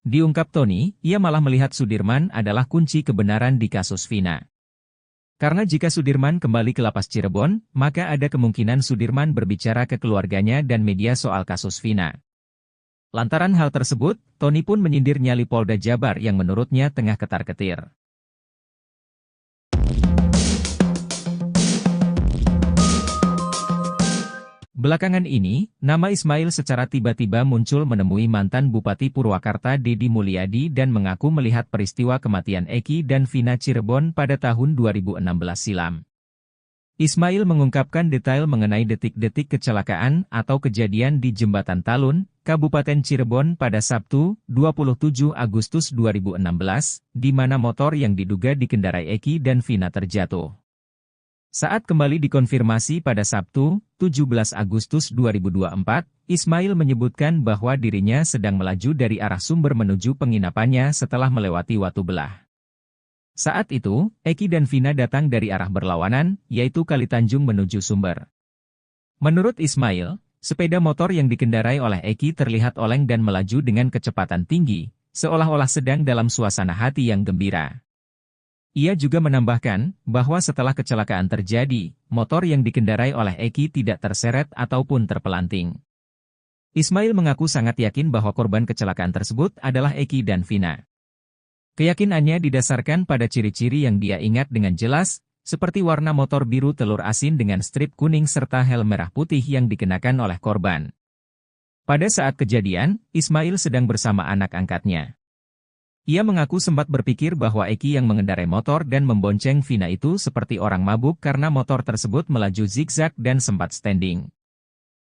Diungkap Tony, ia malah melihat Sudirman adalah kunci kebenaran di kasus Vina. Karena jika Sudirman kembali ke Lapas Cirebon, maka ada kemungkinan Sudirman berbicara ke keluarganya dan media soal kasus Vina. Lantaran hal tersebut, Tony pun menyindir nyali Polda Jabar yang menurutnya tengah ketar-ketir. Belakangan ini, nama Ismail secara tiba-tiba muncul menemui mantan Bupati Purwakarta Deddy Mulyadi dan mengaku melihat peristiwa kematian Eki dan Vina Cirebon pada tahun 2016 silam. Ismail mengungkapkan detail mengenai detik-detik kecelakaan atau kejadian di Jembatan Talun, Kabupaten Cirebon pada Sabtu, 27 Agustus 2016, di mana motor yang diduga dikendarai Eki dan Vina terjatuh. Saat kembali dikonfirmasi pada Sabtu, 17 Agustus 2024, Ismail menyebutkan bahwa dirinya sedang melaju dari arah Sumber menuju penginapannya setelah melewati Watu Belah. Saat itu, Eki dan Vina datang dari arah berlawanan, yaitu Kali Tanjung menuju Sumber. Menurut Ismail, sepeda motor yang dikendarai oleh Eki terlihat oleng dan melaju dengan kecepatan tinggi, seolah-olah sedang dalam suasana hati yang gembira. Ia juga menambahkan, bahwa setelah kecelakaan terjadi, motor yang dikendarai oleh Eki tidak terseret ataupun terpelanting. Ismail mengaku sangat yakin bahwa korban kecelakaan tersebut adalah Eki dan Vina. Keyakinannya didasarkan pada ciri-ciri yang dia ingat dengan jelas, seperti warna motor biru telur asin dengan strip kuning serta helm merah putih yang dikenakan oleh korban. Pada saat kejadian, Ismail sedang bersama anak angkatnya. Ia mengaku sempat berpikir bahwa Eki yang mengendarai motor dan membonceng Vina itu seperti orang mabuk karena motor tersebut melaju zigzag dan sempat standing.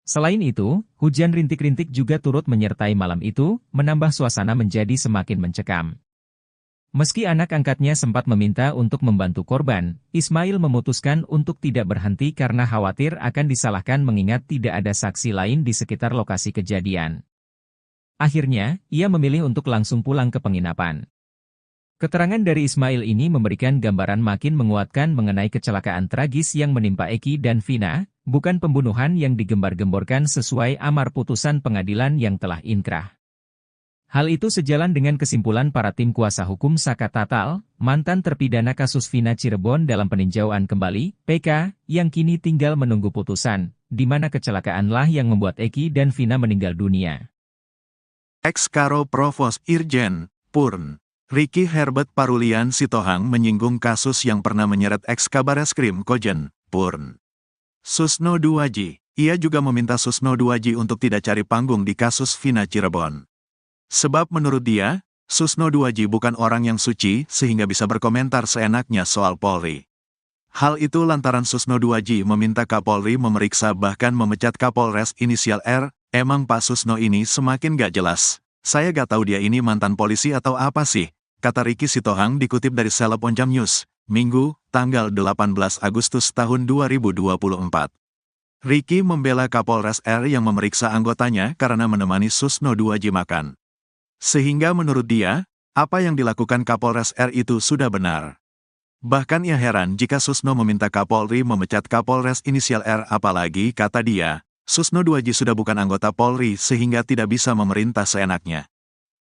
Selain itu, hujan rintik-rintik juga turut menyertai malam itu, menambah suasana menjadi semakin mencekam. Meski anak angkatnya sempat meminta untuk membantu korban, Ismail memutuskan untuk tidak berhenti karena khawatir akan disalahkan mengingat tidak ada saksi lain di sekitar lokasi kejadian. Akhirnya, ia memilih untuk langsung pulang ke penginapan. Keterangan dari Ismail ini memberikan gambaran makin menguatkan mengenai kecelakaan tragis yang menimpa Eki dan Vina, bukan pembunuhan yang digembar-gemborkan sesuai amar putusan pengadilan yang telah inkrah. Hal itu sejalan dengan kesimpulan para tim kuasa hukum Saka Tatal, mantan terpidana kasus Vina Cirebon dalam peninjauan kembali, PK, yang kini tinggal menunggu putusan, di mana kecelakaanlah yang membuat Eki dan Vina meninggal dunia. Ex-Karo Provos Irjen, Purn, Ricky Herbert Parulian Sitohang menyinggung kasus yang pernah menyeret ex-Kabareskrim Kojen, Purn. Susno Duaji, ia juga meminta Susno Duaji untuk tidak cari panggung di kasus Vina Cirebon. Sebab menurut dia, Susno Duaji bukan orang yang suci sehingga bisa berkomentar seenaknya soal Polri. Hal itu lantaran Susno Duaji meminta Kapolri memeriksa bahkan memecat Kapolres inisial R. Emang Pak Susno ini semakin gak jelas. Saya gak tahu dia ini mantan polisi atau apa sih, kata Ricky Sitohang dikutip dari Seleb Onjam News, Minggu, tanggal 18 Agustus tahun 2024. Ricky membela Kapolres R yang memeriksa anggotanya karena menemani Susno Duaji makan. Sehingga menurut dia, apa yang dilakukan Kapolres R itu sudah benar. Bahkan ia heran jika Susno meminta Kapolri memecat Kapolres inisial R apalagi, kata dia, Susno Duaji sudah bukan anggota Polri sehingga tidak bisa memerintah seenaknya.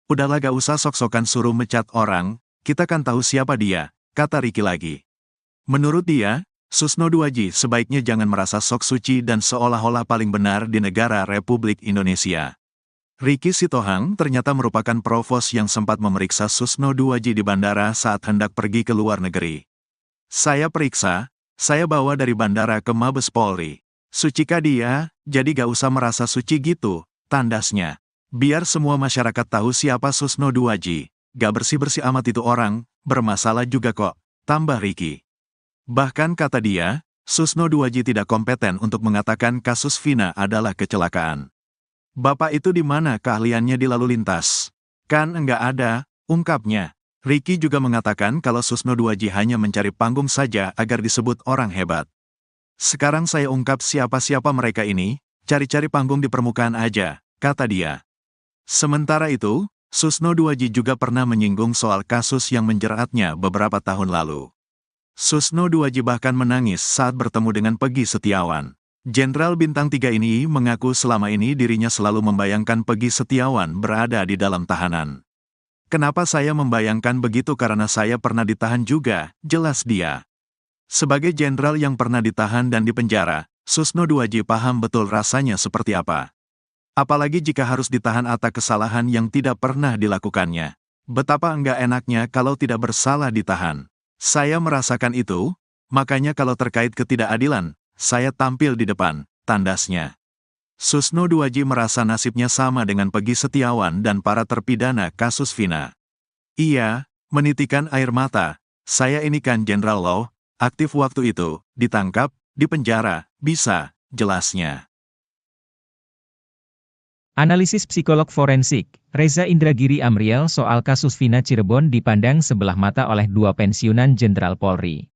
Udahlah gak usah sok-sokan suruh mecat orang, kita kan tahu siapa dia, kata Ricky lagi. Menurut dia, Susno Duaji sebaiknya jangan merasa sok suci dan seolah-olah paling benar di negara Republik Indonesia. Ricky Sitohang ternyata merupakan provos yang sempat memeriksa Susno Duaji di bandara saat hendak pergi ke luar negeri. Saya periksa, saya bawa dari bandara ke Mabes Polri. Sucikah dia, jadi gak usah merasa suci gitu, tandasnya. Biar semua masyarakat tahu siapa Susno Duaji. Gak bersih-bersih amat itu orang, bermasalah juga kok, tambah Ricky. Bahkan kata dia, Susno Duaji tidak kompeten untuk mengatakan kasus Vina adalah kecelakaan. Bapak itu di mana keahliannya di lalu lintas? Kan enggak ada, ungkapnya. Ricky juga mengatakan kalau Susno Duaji hanya mencari panggung saja agar disebut orang hebat. Sekarang saya ungkap siapa-siapa mereka ini, cari-cari panggung di permukaan aja, kata dia. Sementara itu, Susno Duaji juga pernah menyinggung soal kasus yang menjeratnya beberapa tahun lalu. Susno Duaji bahkan menangis saat bertemu dengan Peggy Setiawan. Jenderal Bintang 3 ini mengaku selama ini dirinya selalu membayangkan Peggy Setiawan berada di dalam tahanan. Kenapa saya membayangkan begitu karena saya pernah ditahan juga, jelas dia. Sebagai jenderal yang pernah ditahan dan dipenjara, Susno Duaji paham betul rasanya seperti apa. Apalagi jika harus ditahan atas kesalahan yang tidak pernah dilakukannya. Betapa enggak enaknya kalau tidak bersalah ditahan. Saya merasakan itu, makanya kalau terkait ketidakadilan, saya tampil di depan, tandasnya. Susno Duaji merasa nasibnya sama dengan Peggy Setiawan dan para terpidana kasus Vina. Ia menitikan air mata, saya ini kan Jenderal Law, aktif waktu itu, ditangkap, Di penjara, bisa, jelasnya. Analisis psikolog forensik, Reza Indragiri Amriel soal kasus Vina Cirebon dipandang sebelah mata oleh dua pensiunan Jenderal Polri.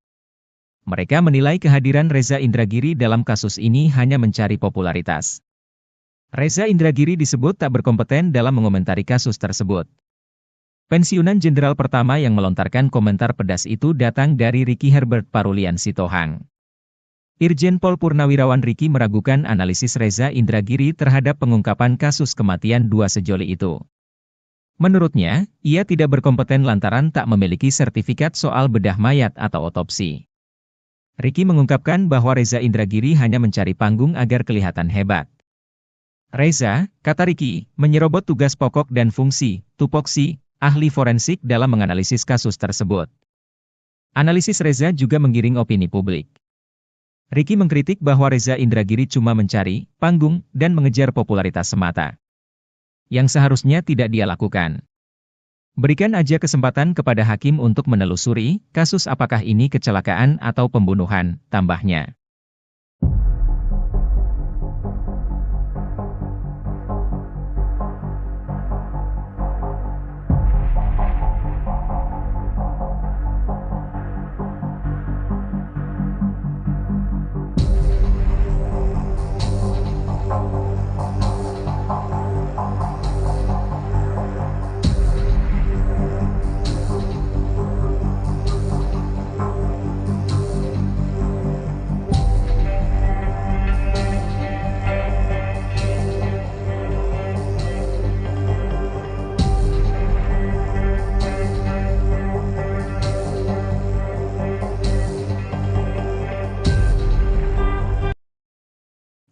Mereka menilai kehadiran Reza Indragiri dalam kasus ini hanya mencari popularitas. Reza Indragiri disebut tak berkompeten dalam mengomentari kasus tersebut. Pensiunan Jenderal pertama yang melontarkan komentar pedas itu datang dari Ricky Herbert Parulian Sitohang. Irjen Pol Purnawirawan Ricky meragukan analisis Reza Indragiri terhadap pengungkapan kasus kematian dua sejoli itu. Menurutnya, ia tidak berkompeten lantaran tak memiliki sertifikat soal bedah mayat atau otopsi. Ricky mengungkapkan bahwa Reza Indragiri hanya mencari panggung agar kelihatan hebat. Reza, kata Ricky, menyerobot tugas pokok dan fungsi, tupoksi, ahli forensik dalam menganalisis kasus tersebut. Analisis Reza juga menggiring opini publik. Ricky mengkritik bahwa Reza Indragiri cuma mencari panggung dan mengejar popularitas semata, yang seharusnya tidak dia lakukan. Berikan aja kesempatan kepada hakim untuk menelusuri kasus apakah ini kecelakaan atau pembunuhan, tambahnya.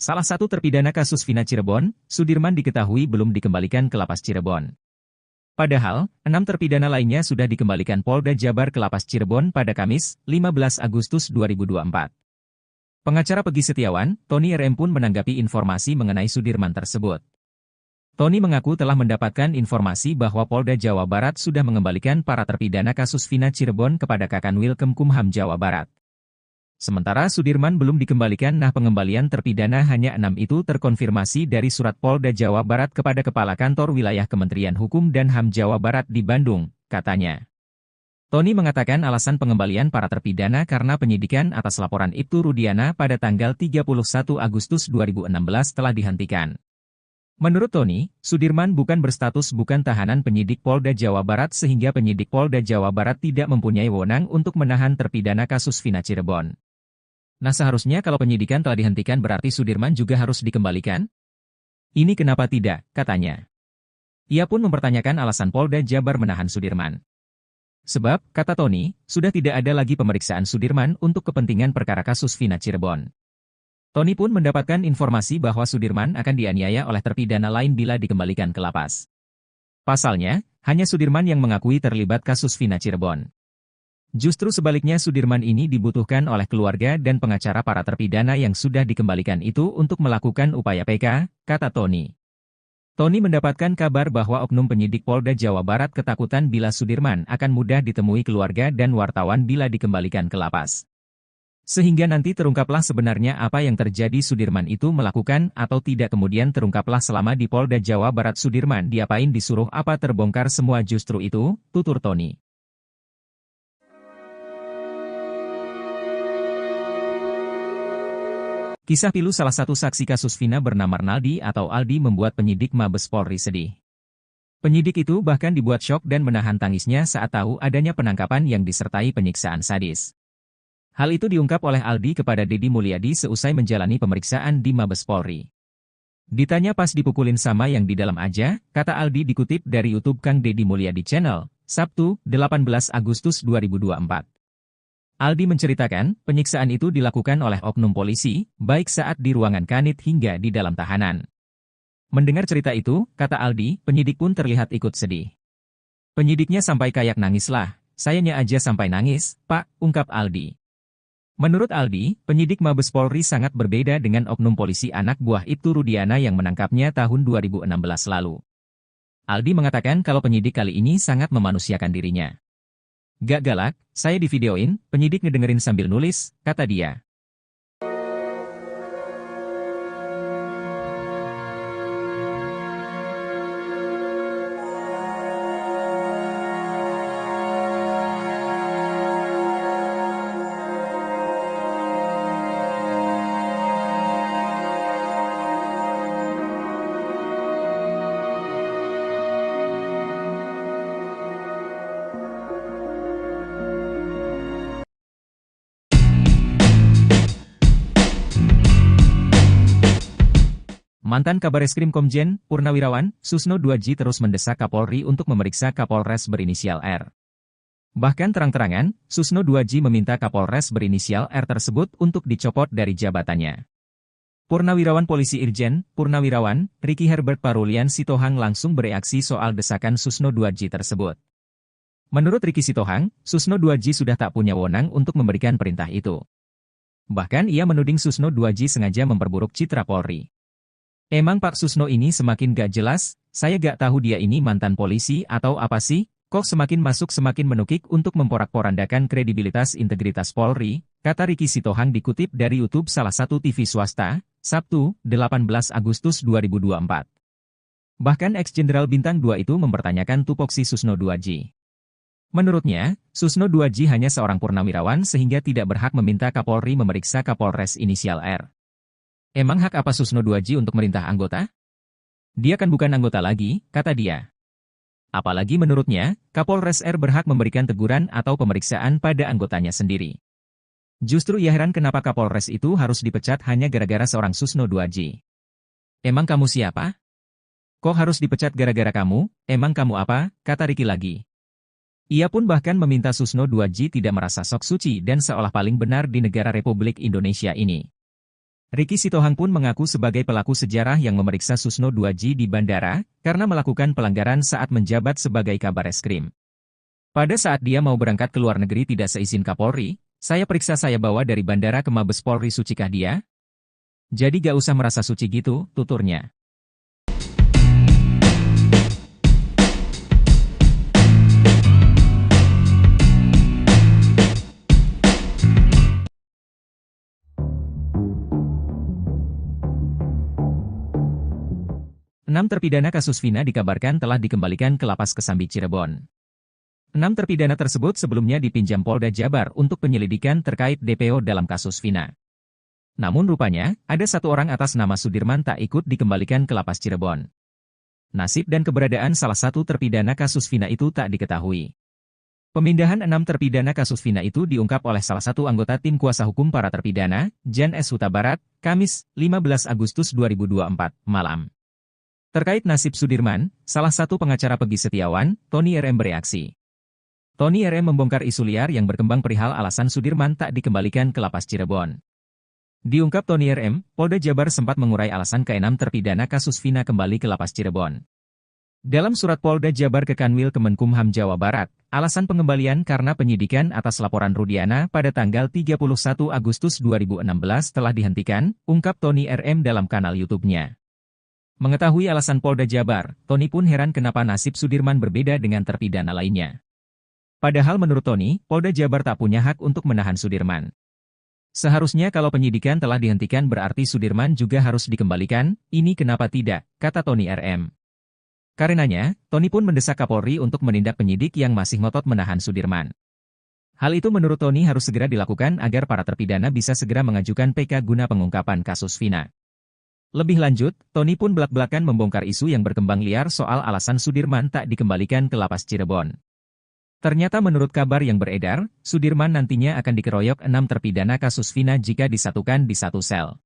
Salah satu terpidana kasus Vina Cirebon, Sudirman diketahui belum dikembalikan ke Lapas Cirebon. Padahal, 6 terpidana lainnya sudah dikembalikan Polda Jabar ke Lapas Cirebon pada Kamis, 15 Agustus 2024. Pengacara Peggy Setiawan, Tony RM pun menanggapi informasi mengenai Sudirman tersebut. Tony mengaku telah mendapatkan informasi bahwa Polda Jawa Barat sudah mengembalikan para terpidana kasus Vina Cirebon kepada Kakanwil Kemkumham Jawa Barat. Sementara Sudirman belum dikembalikan. Pengembalian terpidana hanya 6 itu terkonfirmasi dari surat Polda Jawa Barat kepada Kepala Kantor Wilayah Kementerian Hukum dan HAM Jawa Barat di Bandung, katanya. Tony mengatakan alasan pengembalian para terpidana karena penyidikan atas laporan Ibtu Rudiana pada tanggal 31 Agustus 2016 telah dihentikan. Menurut Tony, Sudirman bukan berstatus bukan tahanan penyidik Polda Jawa Barat sehingga penyidik Polda Jawa Barat tidak mempunyai wewenang untuk menahan terpidana kasus Vina Cirebon. Nah, seharusnya kalau penyidikan telah dihentikan berarti Sudirman juga harus dikembalikan? Ini kenapa tidak, katanya. Ia pun mempertanyakan alasan Polda Jabar menahan Sudirman. Sebab, kata Tony, sudah tidak ada lagi pemeriksaan Sudirman untuk kepentingan perkara kasus Vina Cirebon. Tony pun mendapatkan informasi bahwa Sudirman akan dianiaya oleh terpidana lain bila dikembalikan ke lapas. Pasalnya, hanya Sudirman yang mengakui terlibat kasus Vina Cirebon. Justru sebaliknya Sudirman ini dibutuhkan oleh keluarga dan pengacara para terpidana yang sudah dikembalikan itu untuk melakukan upaya PK, kata Tony. Tony mendapatkan kabar bahwa oknum penyidik Polda Jawa Barat ketakutan bila Sudirman akan mudah ditemui keluarga dan wartawan bila dikembalikan ke lapas. Sehingga nanti terungkaplah sebenarnya apa yang terjadi Sudirman itu melakukan atau tidak kemudian terungkaplah selama di Polda Jawa Barat Sudirman diapain disuruh apa terbongkar semua justru itu, tutur Tony. Kisah pilu salah satu saksi kasus Vina bernama Arnaldi atau Aldi membuat penyidik Mabes Polri sedih. Penyidik itu bahkan dibuat syok dan menahan tangisnya saat tahu adanya penangkapan yang disertai penyiksaan sadis. Hal itu diungkap oleh Aldi kepada Deddy Mulyadi seusai menjalani pemeriksaan di Mabes Polri. Ditanya pas dipukulin sama yang di dalam aja, kata Aldi dikutip dari YouTube Kang Deddy Mulyadi Channel, Sabtu, 18 Agustus 2024. Aldi menceritakan, penyiksaan itu dilakukan oleh oknum polisi, baik saat di ruangan kanit hingga di dalam tahanan. Mendengar cerita itu, kata Aldi, penyidik pun terlihat ikut sedih. Penyidiknya sampai kayak nangis lah, sayanya aja sampai nangis, Pak, ungkap Aldi. Menurut Aldi, penyidik Mabes Polri sangat berbeda dengan oknum polisi anak buah Ibtu Rudiana yang menangkapnya tahun 2016 lalu. Aldi mengatakan kalau penyidik kali ini sangat memanusiakan dirinya. Gak galak, saya divideoin, penyidik ngedengerin sambil nulis, kata dia. Mantan Kabareskrim Komjen Purnawirawan Susno Duaji terus mendesak Kapolri untuk memeriksa Kapolres berinisial R. Bahkan terang-terangan, Susno Duaji meminta Kapolres berinisial R tersebut untuk dicopot dari jabatannya. Purnawirawan Polisi Irjen Purnawirawan Ricky Herbert Parulian Sitohang langsung bereaksi soal desakan Susno Duaji tersebut. Menurut Ricky Sitohang, Susno Duaji sudah tak punya wewenang untuk memberikan perintah itu. Bahkan ia menuding Susno Duaji sengaja memperburuk citra Polri. Emang Pak Susno ini semakin gak jelas, saya gak tahu dia ini mantan polisi atau apa sih, kok semakin masuk semakin menukik untuk memporak-porandakan kredibilitas integritas Polri, kata Ricky Sitohang dikutip dari YouTube salah satu TV swasta, Sabtu, 18 Agustus 2024. Bahkan ex-jenderal Bintang 2 itu mempertanyakan tupoksi Susno Duaji. Menurutnya, Susno Duaji hanya seorang purnawirawan sehingga tidak berhak meminta Kapolri memeriksa Kapolres inisial R. Emang hak apa Susno Duaji untuk merintah anggota? Dia kan bukan anggota lagi, kata dia. Apalagi menurutnya, Kapolres R berhak memberikan teguran atau pemeriksaan pada anggotanya sendiri. Justru ia heran kenapa Kapolres itu harus dipecat hanya gara-gara seorang Susno Duaji. Emang kamu siapa? Kok harus dipecat gara-gara kamu? Emang kamu apa? Kata Ricky lagi. Ia pun bahkan meminta Susno Duaji tidak merasa sok suci dan seolah paling benar di negara Republik Indonesia ini. Ricky Sitohang pun mengaku sebagai pelaku sejarah yang memeriksa Susno Duaji di bandara karena melakukan pelanggaran saat menjabat sebagai Kabareskrim. Pada saat dia mau berangkat ke luar negeri tidak seizin Kapolri, saya periksa saya bawa dari bandara ke Mabes Polri, sucikah dia? Jadi gak usah merasa suci gitu, tuturnya. Enam terpidana kasus Vina dikabarkan telah dikembalikan ke Lapas Kesambi Cirebon. 6 terpidana tersebut sebelumnya dipinjam Polda Jabar untuk penyelidikan terkait DPO dalam kasus Vina. Namun rupanya, ada satu orang atas nama Sudirman tak ikut dikembalikan ke Lapas Cirebon. Nasib dan keberadaan salah satu terpidana kasus Vina itu tak diketahui. Pemindahan 6 terpidana kasus Vina itu diungkap oleh salah satu anggota tim kuasa hukum para terpidana, Jan S. Huta Barat, Kamis, 15 Agustus 2024, malam. Terkait nasib Sudirman, salah satu pengacara Peggy Setiawan, Tony RM bereaksi. Tony RM membongkar isu liar yang berkembang perihal alasan Sudirman tak dikembalikan ke Lapas Cirebon. Diungkap Tony RM, Polda Jabar sempat mengurai alasan ke-6 terpidana kasus Vina kembali ke Lapas Cirebon. Dalam surat Polda Jabar ke Kanwil Kemenkumham Jawa Barat, alasan pengembalian karena penyidikan atas laporan Rudiana pada tanggal 31 Agustus 2016 telah dihentikan, ungkap Tony RM dalam kanal YouTube-nya. Mengetahui alasan Polda Jabar, Tony pun heran kenapa nasib Sudirman berbeda dengan terpidana lainnya. Padahal menurut Tony, Polda Jabar tak punya hak untuk menahan Sudirman. Seharusnya kalau penyidikan telah dihentikan berarti Sudirman juga harus dikembalikan, ini kenapa tidak, kata Tony RM. Karenanya, Tony pun mendesak Kapolri untuk menindak penyidik yang masih ngotot menahan Sudirman. Hal itu menurut Tony harus segera dilakukan agar para terpidana bisa segera mengajukan PK guna pengungkapan kasus Vina. Lebih lanjut, Tony pun belak-belakan membongkar isu yang berkembang liar soal alasan Sudirman tak dikembalikan ke Lapas Cirebon. Ternyata menurut kabar yang beredar, Sudirman nantinya akan dikeroyok 6 terpidana kasus Vina jika disatukan di satu sel.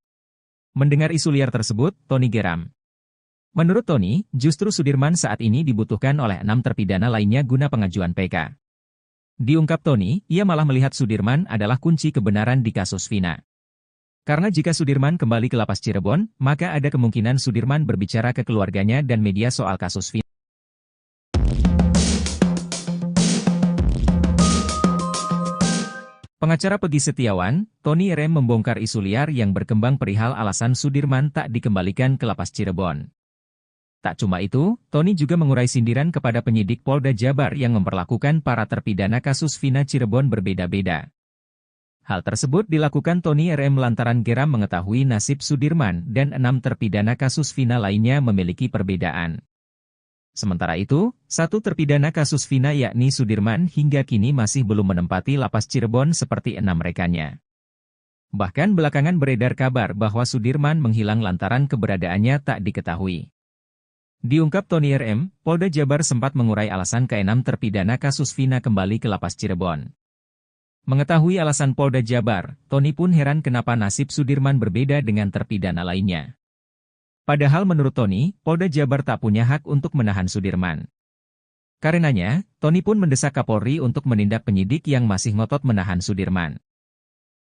Mendengar isu liar tersebut, Tony geram. Menurut Tony, justru Sudirman saat ini dibutuhkan oleh 6 terpidana lainnya guna pengajuan PK. Diungkap Tony, ia malah melihat Sudirman adalah kunci kebenaran di kasus Vina. Karena jika Sudirman kembali ke Lapas Cirebon, maka ada kemungkinan Sudirman berbicara ke keluarganya dan media soal kasus Vina. Pengacara Peggy Setiawan, Tony RM membongkar isu liar yang berkembang perihal alasan Sudirman tak dikembalikan ke Lapas Cirebon. Tak cuma itu, Tony juga mengurai sindiran kepada penyidik Polda Jabar yang memperlakukan para terpidana kasus Vina Cirebon berbeda-beda. Hal tersebut dilakukan Tony RM lantaran geram mengetahui nasib Sudirman dan 6 terpidana kasus Vina lainnya memiliki perbedaan. Sementara itu, satu terpidana kasus Vina yakni Sudirman hingga kini masih belum menempati Lapas Cirebon seperti 6 rekannya. Bahkan belakangan beredar kabar bahwa Sudirman menghilang lantaran keberadaannya tak diketahui. Diungkap Tony RM, Polda Jabar sempat mengurai alasan ke-6 terpidana kasus Vina kembali ke Lapas Cirebon. Mengetahui alasan Polda Jabar, Tony pun heran kenapa nasib Sudirman berbeda dengan terpidana lainnya. Padahal menurut Tony, Polda Jabar tak punya hak untuk menahan Sudirman. Karenanya, Tony pun mendesak Kapolri untuk menindak penyidik yang masih ngotot menahan Sudirman.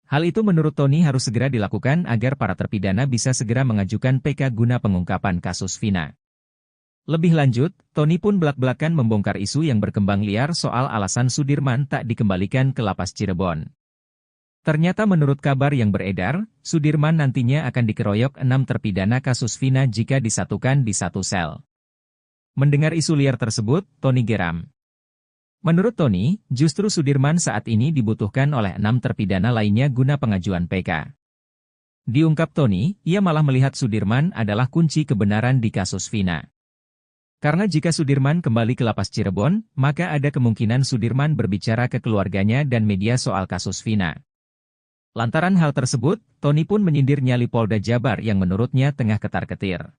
Hal itu menurut Tony harus segera dilakukan agar para terpidana bisa segera mengajukan PK guna pengungkapan kasus Vina. Lebih lanjut, Tony pun belak-belakan membongkar isu yang berkembang liar soal alasan Sudirman tak dikembalikan ke lapas Cirebon. Ternyata menurut kabar yang beredar, Sudirman nantinya akan dikeroyok 6 terpidana kasus Vina jika disatukan di satu sel. Mendengar isu liar tersebut, Tony geram. Menurut Tony, justru Sudirman saat ini dibutuhkan oleh 6 terpidana lainnya guna pengajuan PK. Diungkap Tony, ia malah melihat Sudirman adalah kunci kebenaran di kasus Vina. Karena jika Sudirman kembali ke lapas Cirebon, maka ada kemungkinan Sudirman berbicara ke keluarganya dan media soal kasus Vina. Lantaran hal tersebut, Tony pun menyindir nyali Polda Jabar yang menurutnya tengah ketar-ketir.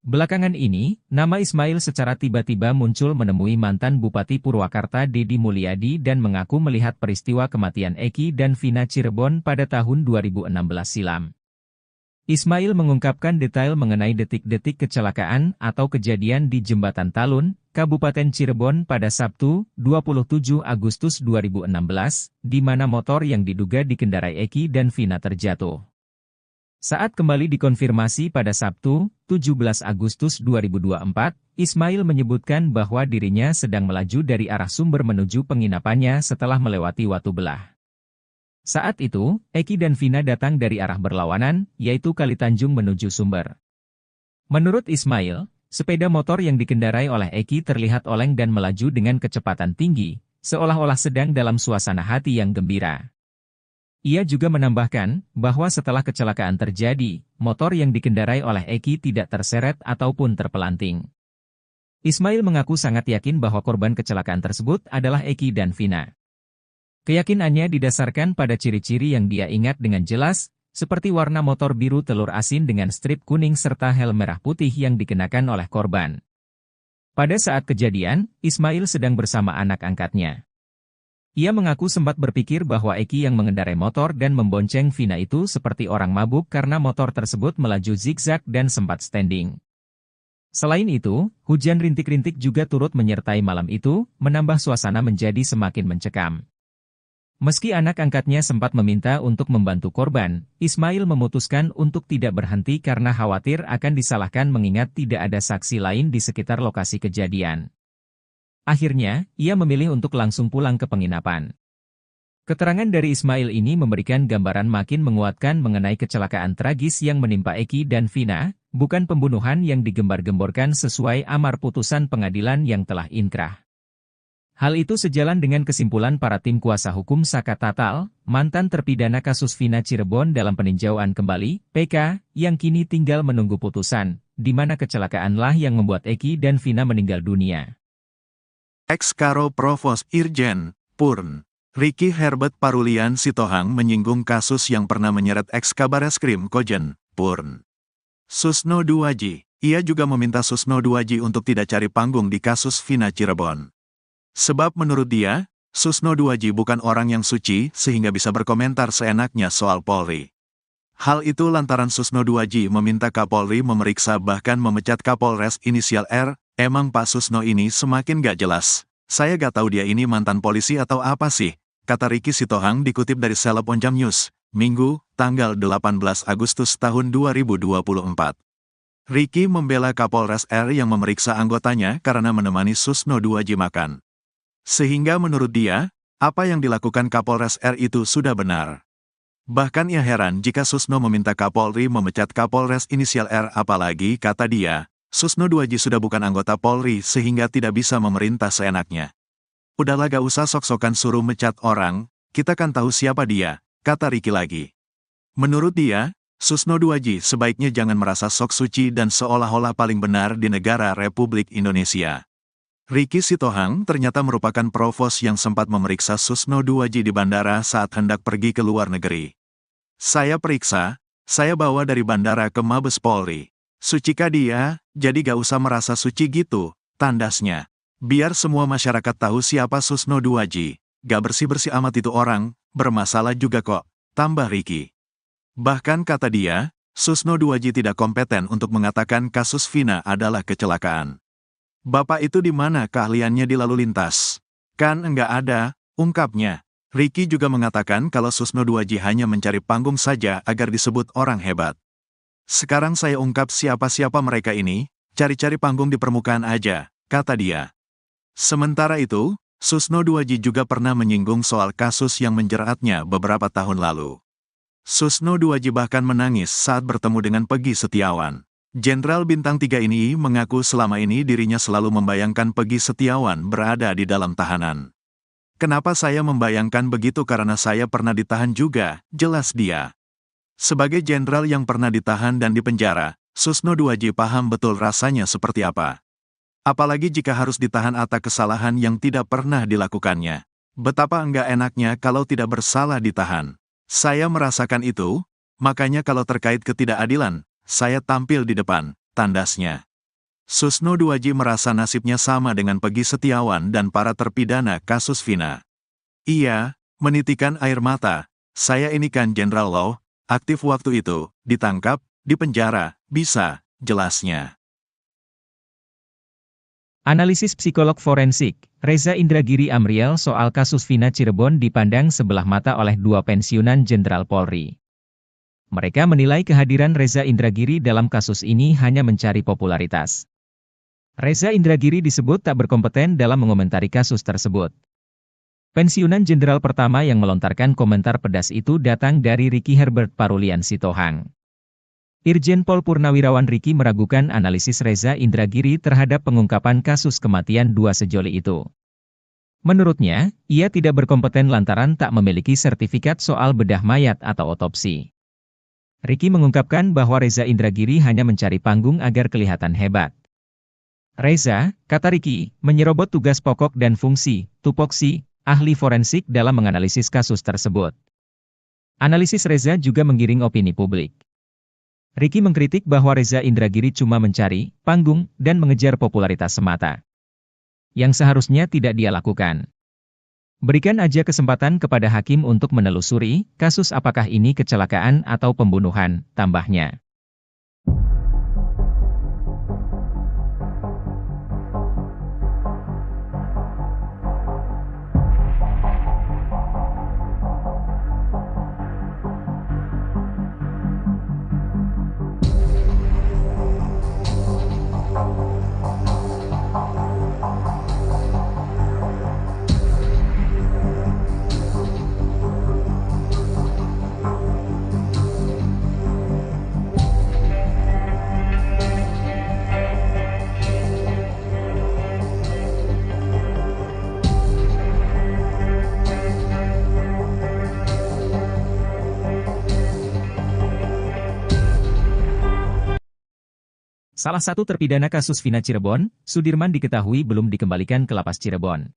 Belakangan ini, nama Ismail secara tiba-tiba muncul menemui mantan Bupati Purwakarta Deddy Mulyadi dan mengaku melihat peristiwa kematian Eki dan Vina Cirebon pada tahun 2016 silam. Ismail mengungkapkan detail mengenai detik-detik kecelakaan atau kejadian di Jembatan Talun, Kabupaten Cirebon pada Sabtu, 27 Agustus 2016, di mana motor yang diduga dikendarai Eki dan Vina terjatuh. Saat kembali dikonfirmasi pada Sabtu, 17 Agustus 2024, Ismail menyebutkan bahwa dirinya sedang melaju dari arah Sumber menuju penginapannya setelah melewati Watu Belah. Saat itu, Eki dan Vina datang dari arah berlawanan, yaitu Kalitanjung menuju Sumber. Menurut Ismail, sepeda motor yang dikendarai oleh Eki terlihat oleng dan melaju dengan kecepatan tinggi, seolah-olah sedang dalam suasana hati yang gembira. Ia juga menambahkan bahwa setelah kecelakaan terjadi, motor yang dikendarai oleh Eki tidak terseret ataupun terpelanting. Ismail mengaku sangat yakin bahwa korban kecelakaan tersebut adalah Eki dan Vina. Keyakinannya didasarkan pada ciri-ciri yang dia ingat dengan jelas, seperti warna motor biru telur asin dengan strip kuning serta helm merah putih yang dikenakan oleh korban. Pada saat kejadian, Ismail sedang bersama anak angkatnya. Ia mengaku sempat berpikir bahwa Eki yang mengendarai motor dan membonceng Vina itu seperti orang mabuk karena motor tersebut melaju zigzag dan sempat standing. Selain itu, hujan rintik-rintik juga turut menyertai malam itu, menambah suasana menjadi semakin mencekam. Meski anak angkatnya sempat meminta untuk membantu korban, Ismail memutuskan untuk tidak berhenti karena khawatir akan disalahkan mengingat tidak ada saksi lain di sekitar lokasi kejadian. Akhirnya, ia memilih untuk langsung pulang ke penginapan. Keterangan dari Ismail ini memberikan gambaran makin menguatkan mengenai kecelakaan tragis yang menimpa Eki dan Vina, bukan pembunuhan yang digembar-gemborkan sesuai amar putusan pengadilan yang telah inkrah. Hal itu sejalan dengan kesimpulan para tim kuasa hukum Saka Tatal, mantan terpidana kasus Vina Cirebon dalam peninjauan kembali, PK, yang kini tinggal menunggu putusan, di mana kecelakaanlah yang membuat Eki dan Vina meninggal dunia. Ex-Karo Provos Irjen, Purn, Ricky Herbert Parulian Sitohang menyinggung kasus yang pernah menyeret ex-Kabareskrim Kojen, Purn. Susno Duaji, ia juga meminta Susno Duaji untuk tidak cari panggung di kasus Vina Cirebon. Sebab menurut dia, Susno Duaji bukan orang yang suci sehingga bisa berkomentar seenaknya soal Polri. Hal itu lantaran Susno Duaji meminta Kapolri memeriksa bahkan memecat Kapolres inisial R. Emang Pak Susno ini semakin gak jelas. Saya gak tahu dia ini mantan polisi atau apa sih, kata Ricky Sitohang dikutip dari Seleb Onjam News, Minggu, tanggal 18 Agustus tahun 2024. Ricky membela Kapolres R yang memeriksa anggotanya karena menemani Susno Duaji makan. Sehingga menurut dia, apa yang dilakukan Kapolres R itu sudah benar. Bahkan ia heran jika Susno meminta Kapolri memecat Kapolres inisial R apalagi, kata dia, Susno Duaji sudah bukan anggota Polri sehingga tidak bisa memerintah seenaknya. Udahlah gak usah sok-sokan suruh mecat orang, kita kan tahu siapa dia, kata Ricky lagi. Menurut dia, Susno Duaji sebaiknya jangan merasa sok suci dan seolah-olah paling benar di negara Republik Indonesia. Ricky Sitohang ternyata merupakan provos yang sempat memeriksa Susno Duaji di bandara saat hendak pergi ke luar negeri. Saya periksa, saya bawa dari bandara ke Mabes Polri. Sucikah dia, jadi gak usah merasa suci gitu, tandasnya. Biar semua masyarakat tahu siapa Susno Duaji, gak bersih-bersih amat itu orang, bermasalah juga kok, tambah Ricky. Bahkan kata dia, Susno Duaji tidak kompeten untuk mengatakan kasus Vina adalah kecelakaan. Bapak itu di mana keahliannya di lalu lintas? Kan enggak ada, ungkapnya. Ricky juga mengatakan kalau Susno Duaji hanya mencari panggung saja agar disebut orang hebat. Sekarang saya ungkap siapa-siapa mereka ini, cari-cari panggung di permukaan aja, kata dia. Sementara itu, Susno Duaji juga pernah menyinggung soal kasus yang menjeratnya beberapa tahun lalu. Susno Duaji bahkan menangis saat bertemu dengan Peggy Setiawan. Jenderal Bintang 3 ini mengaku selama ini dirinya selalu membayangkan Peggy Setiawan berada di dalam tahanan. Kenapa saya membayangkan begitu karena saya pernah ditahan juga, jelas dia. Sebagai jenderal yang pernah ditahan dan dipenjara, Susno Duaji paham betul rasanya seperti apa. Apalagi jika harus ditahan atas kesalahan yang tidak pernah dilakukannya. Betapa enggak enaknya kalau tidak bersalah ditahan. Saya merasakan itu, makanya kalau terkait ketidakadilan, saya tampil di depan, tandasnya. Susno Duaji merasa nasibnya sama dengan Peggy Setiawan dan para terpidana kasus Vina. Ia menitikan air mata, saya ini kan Jenderal Law, aktif waktu itu, ditangkap, dipenjara, bisa, jelasnya. Analisis psikolog forensik, Reza Indragiri Amriel soal kasus Vina Cirebon dipandang sebelah mata oleh dua pensiunan Jenderal Polri. Mereka menilai kehadiran Reza Indragiri dalam kasus ini hanya mencari popularitas. Reza Indragiri disebut tak berkompeten dalam mengomentari kasus tersebut. Pensiunan Jenderal pertama yang melontarkan komentar pedas itu datang dari Ricky Herbert Parulian Sitohang. Irjen Pol Purnawirawan Ricky meragukan analisis Reza Indragiri terhadap pengungkapan kasus kematian dua sejoli itu. Menurutnya, ia tidak berkompeten lantaran tak memiliki sertifikat soal bedah mayat atau otopsi. Ricky mengungkapkan bahwa Reza Indragiri hanya mencari panggung agar kelihatan hebat. Reza, kata Ricky, menyerobot tugas pokok dan fungsi, tupoksi, ahli forensik dalam menganalisis kasus tersebut. Analisis Reza juga menggiring opini publik. Ricky mengkritik bahwa Reza Indragiri cuma mencari panggung dan mengejar popularitas semata. Yang seharusnya tidak dia lakukan. Berikan aja kesempatan kepada hakim untuk menelusuri kasus apakah ini kecelakaan atau pembunuhan, tambahnya. Salah satu terpidana kasus Vina Cirebon, Sudirman diketahui belum dikembalikan ke Lapas Cirebon.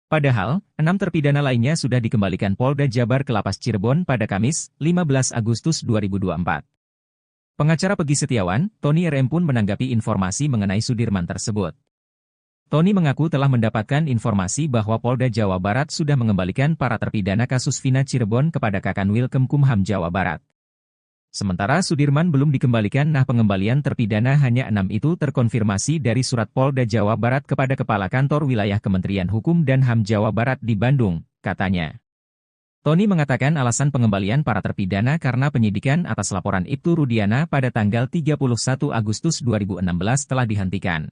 Padahal, 6 terpidana lainnya sudah dikembalikan Polda Jabar ke Lapas Cirebon pada Kamis, 15 Agustus 2024. Pengacara Peggy Setiawan, Tony RM pun menanggapi informasi mengenai Sudirman tersebut. Tony mengaku telah mendapatkan informasi bahwa Polda Jawa Barat sudah mengembalikan para terpidana kasus Vina Cirebon kepada Kakanwil Kemkumham Jawa Barat. Sementara Sudirman belum dikembalikan. Pengembalian terpidana hanya 6 itu terkonfirmasi dari surat Polda Jawa Barat kepada Kepala Kantor Wilayah Kementerian Hukum dan HAM Jawa Barat di Bandung, katanya. Tony mengatakan alasan pengembalian para terpidana karena penyidikan atas laporan Ibtu Rudiana pada tanggal 31 Agustus 2016 telah dihentikan.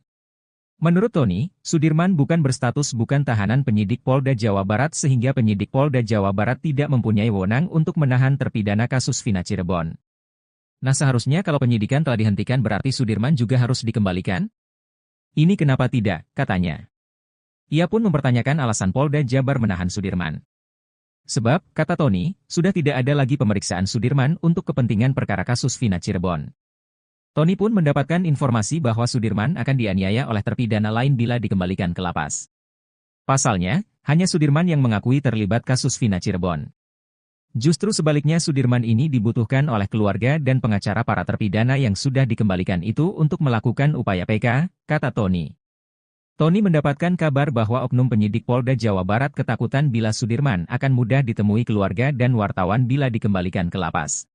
Menurut Tony, Sudirman bukan berstatus bukan tahanan penyidik Polda Jawa Barat sehingga penyidik Polda Jawa Barat tidak mempunyai wewenang untuk menahan terpidana kasus Vina Cirebon. Nah, seharusnya kalau penyidikan telah dihentikan berarti Sudirman juga harus dikembalikan? Ini kenapa tidak, katanya. Ia pun mempertanyakan alasan Polda Jabar menahan Sudirman. Sebab, kata Tony, sudah tidak ada lagi pemeriksaan Sudirman untuk kepentingan perkara kasus Vina Cirebon. Tony pun mendapatkan informasi bahwa Sudirman akan dianiaya oleh terpidana lain bila dikembalikan ke lapas. Pasalnya, hanya Sudirman yang mengakui terlibat kasus Vina Cirebon. Justru sebaliknya Sudirman ini dibutuhkan oleh keluarga dan pengacara para terpidana yang sudah dikembalikan itu untuk melakukan upaya PK, kata Tony. Tony mendapatkan kabar bahwa oknum penyidik Polda Jawa Barat ketakutan bila Sudirman akan mudah ditemui keluarga dan wartawan bila dikembalikan ke lapas.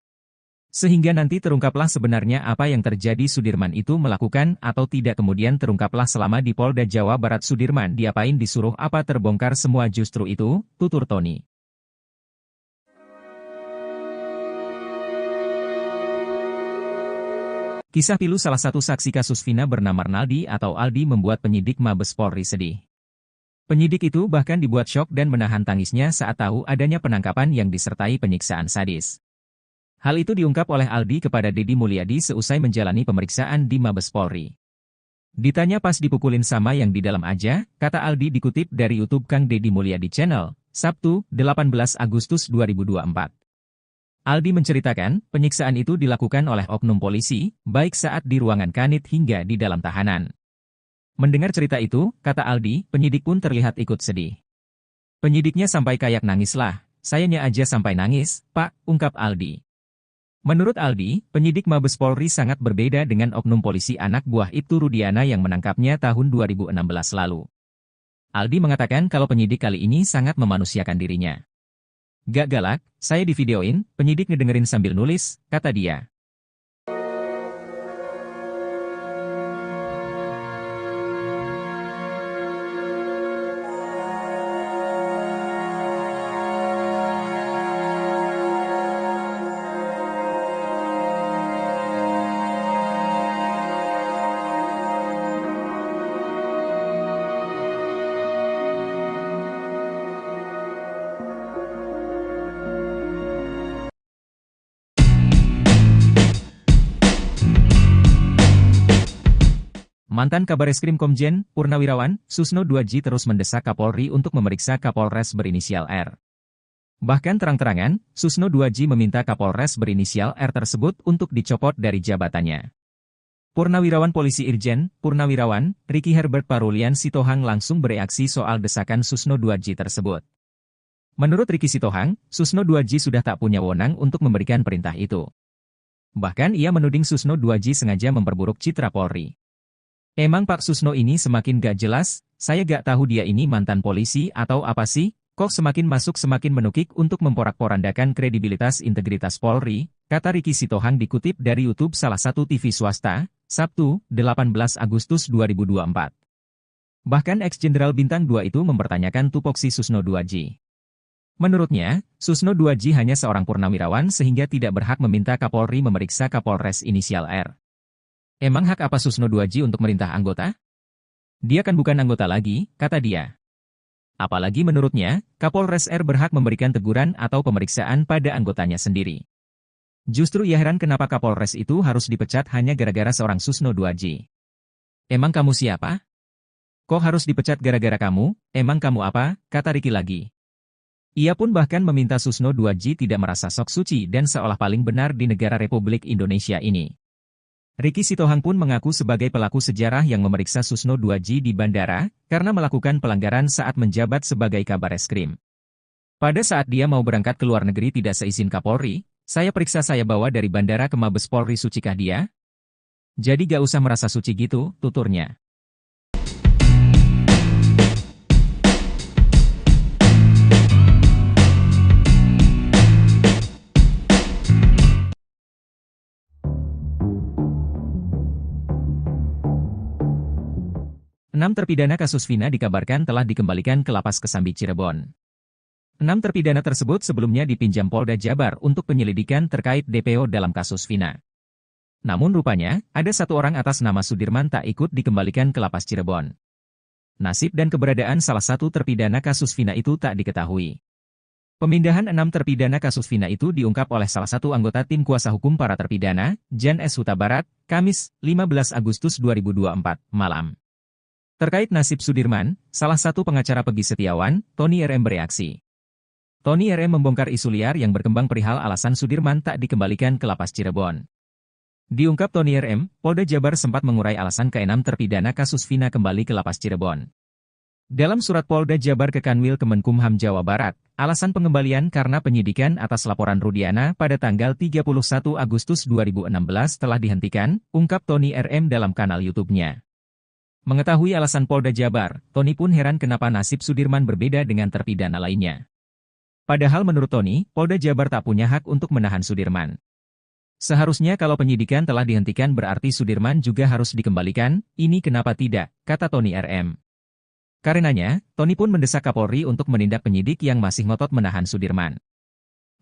Sehingga nanti terungkaplah sebenarnya apa yang terjadi, Sudirman itu melakukan atau tidak, kemudian terungkaplah selama di Polda Jawa Barat Sudirman diapain, disuruh apa, terbongkar semua, justru itu, tutur Tony. Kisah pilu salah satu saksi kasus Vina bernama Arnaldi atau Aldi membuat penyidik Mabes Polri sedih. Penyidik itu bahkan dibuat syok dan menahan tangisnya saat tahu adanya penangkapan yang disertai penyiksaan sadis. Hal itu diungkap oleh Aldi kepada Deddy Mulyadi seusai menjalani pemeriksaan di Mabes Polri. Ditanya pas dipukulin sama yang di dalam aja, kata Aldi dikutip dari YouTube Kang Deddy Mulyadi Channel, Sabtu, 18 Agustus 2024. Aldi menceritakan, penyiksaan itu dilakukan oleh oknum polisi, baik saat di ruangan kanit hingga di dalam tahanan. Mendengar cerita itu, kata Aldi, penyidik pun terlihat ikut sedih. Penyidiknya sampai kayak nangis lah, sayanya aja sampai nangis, Pak, ungkap Aldi. Menurut Aldi, penyidik Mabes Polri sangat berbeda dengan oknum polisi anak buah Ibtu Rudiana yang menangkapnya tahun 2016 lalu. Aldi mengatakan kalau penyidik kali ini sangat memanusiakan dirinya. Gak galak, saya divideoin, penyidik ngedengerin sambil nulis, kata dia. Mantan Kabareskrim Komjen Purnawirawan Susno 2J terus mendesak Kapolri untuk memeriksa Kapolres berinisial R. Bahkan terang-terangan, Susno 2J meminta Kapolres berinisial R tersebut untuk dicopot dari jabatannya. Purnawirawan Polisi Irjen Purnawirawan Ricky Herbert Parulian Sitohang langsung bereaksi soal desakan Susno 2J tersebut. Menurut Ricky Sitohang, Susno 2J sudah tak punya wewenang untuk memberikan perintah itu. Bahkan ia menuding Susno 2J sengaja memperburuk citra Polri. Emang Pak Susno ini semakin gak jelas, saya gak tahu dia ini mantan polisi atau apa sih, kok semakin masuk semakin menukik untuk memporak-porandakan kredibilitas integritas Polri, kata Ricky Sitohang dikutip dari YouTube salah satu TV swasta, Sabtu, 18 Agustus 2024. Bahkan ex-jenderal Bintang 2 itu mempertanyakan tupoksi Susno 2J. Menurutnya, Susno 2J hanya seorang purnawirawan sehingga tidak berhak meminta Kapolri memeriksa Kapolres inisial R. Emang hak apa Susno 2J untuk merintah anggota? Dia kan bukan anggota lagi, kata dia. Apalagi menurutnya, Kapolres R berhak memberikan teguran atau pemeriksaan pada anggotanya sendiri. Justru ia heran kenapa Kapolres itu harus dipecat hanya gara-gara seorang Susno 2J. Emang kamu siapa? Kok harus dipecat gara-gara kamu? Emang kamu apa? Kata Ricky lagi. Ia pun bahkan meminta Susno 2J tidak merasa sok suci dan seolah paling benar di negara Republik Indonesia ini. Ricky Sitohang pun mengaku sebagai pelaku sejarah yang memeriksa Susno 2J di bandara, karena melakukan pelanggaran saat menjabat sebagai Kabareskrim. Pada saat dia mau berangkat ke luar negeri tidak seizin Kapolri, saya periksa, saya bawa dari bandara ke Mabes Polri, sucikah dia? Jadi gak usah merasa suci gitu, tuturnya. Enam terpidana kasus Vina dikabarkan telah dikembalikan ke Lapas Kesambi Cirebon. 6 terpidana tersebut sebelumnya dipinjam Polda Jabar untuk penyelidikan terkait DPO dalam kasus Vina. Namun rupanya, ada satu orang atas nama Sudirman tak ikut dikembalikan ke Lapas Cirebon. Nasib dan keberadaan salah satu terpidana kasus Vina itu tak diketahui. Pemindahan 6 terpidana kasus Vina itu diungkap oleh salah satu anggota tim kuasa hukum para terpidana, Jan S. Huta Barat, Kamis, 15 Agustus 2024, malam. Terkait nasib Sudirman, salah satu pengacara Peggy Setiawan, Tony RM bereaksi. Tony RM membongkar isu liar yang berkembang perihal alasan Sudirman tak dikembalikan ke Lapas Cirebon. Diungkap Tony RM, Polda Jabar sempat mengurai alasan ke-6 terpidana kasus Vina kembali ke Lapas Cirebon. Dalam surat Polda Jabar ke Kanwil Kemenkumham Jawa Barat, alasan pengembalian karena penyidikan atas laporan Rudiana pada tanggal 31 Agustus 2016 telah dihentikan, ungkap Tony RM dalam kanal YouTube-nya. Mengetahui alasan Polda Jabar, Tony pun heran kenapa nasib Sudirman berbeda dengan terpidana lainnya. Padahal menurut Tony, Polda Jabar tak punya hak untuk menahan Sudirman. Seharusnya kalau penyidikan telah dihentikan berarti Sudirman juga harus dikembalikan, ini kenapa tidak, kata Tony RM. Karenanya, Tony pun mendesak Kapolri untuk menindak penyidik yang masih ngotot menahan Sudirman.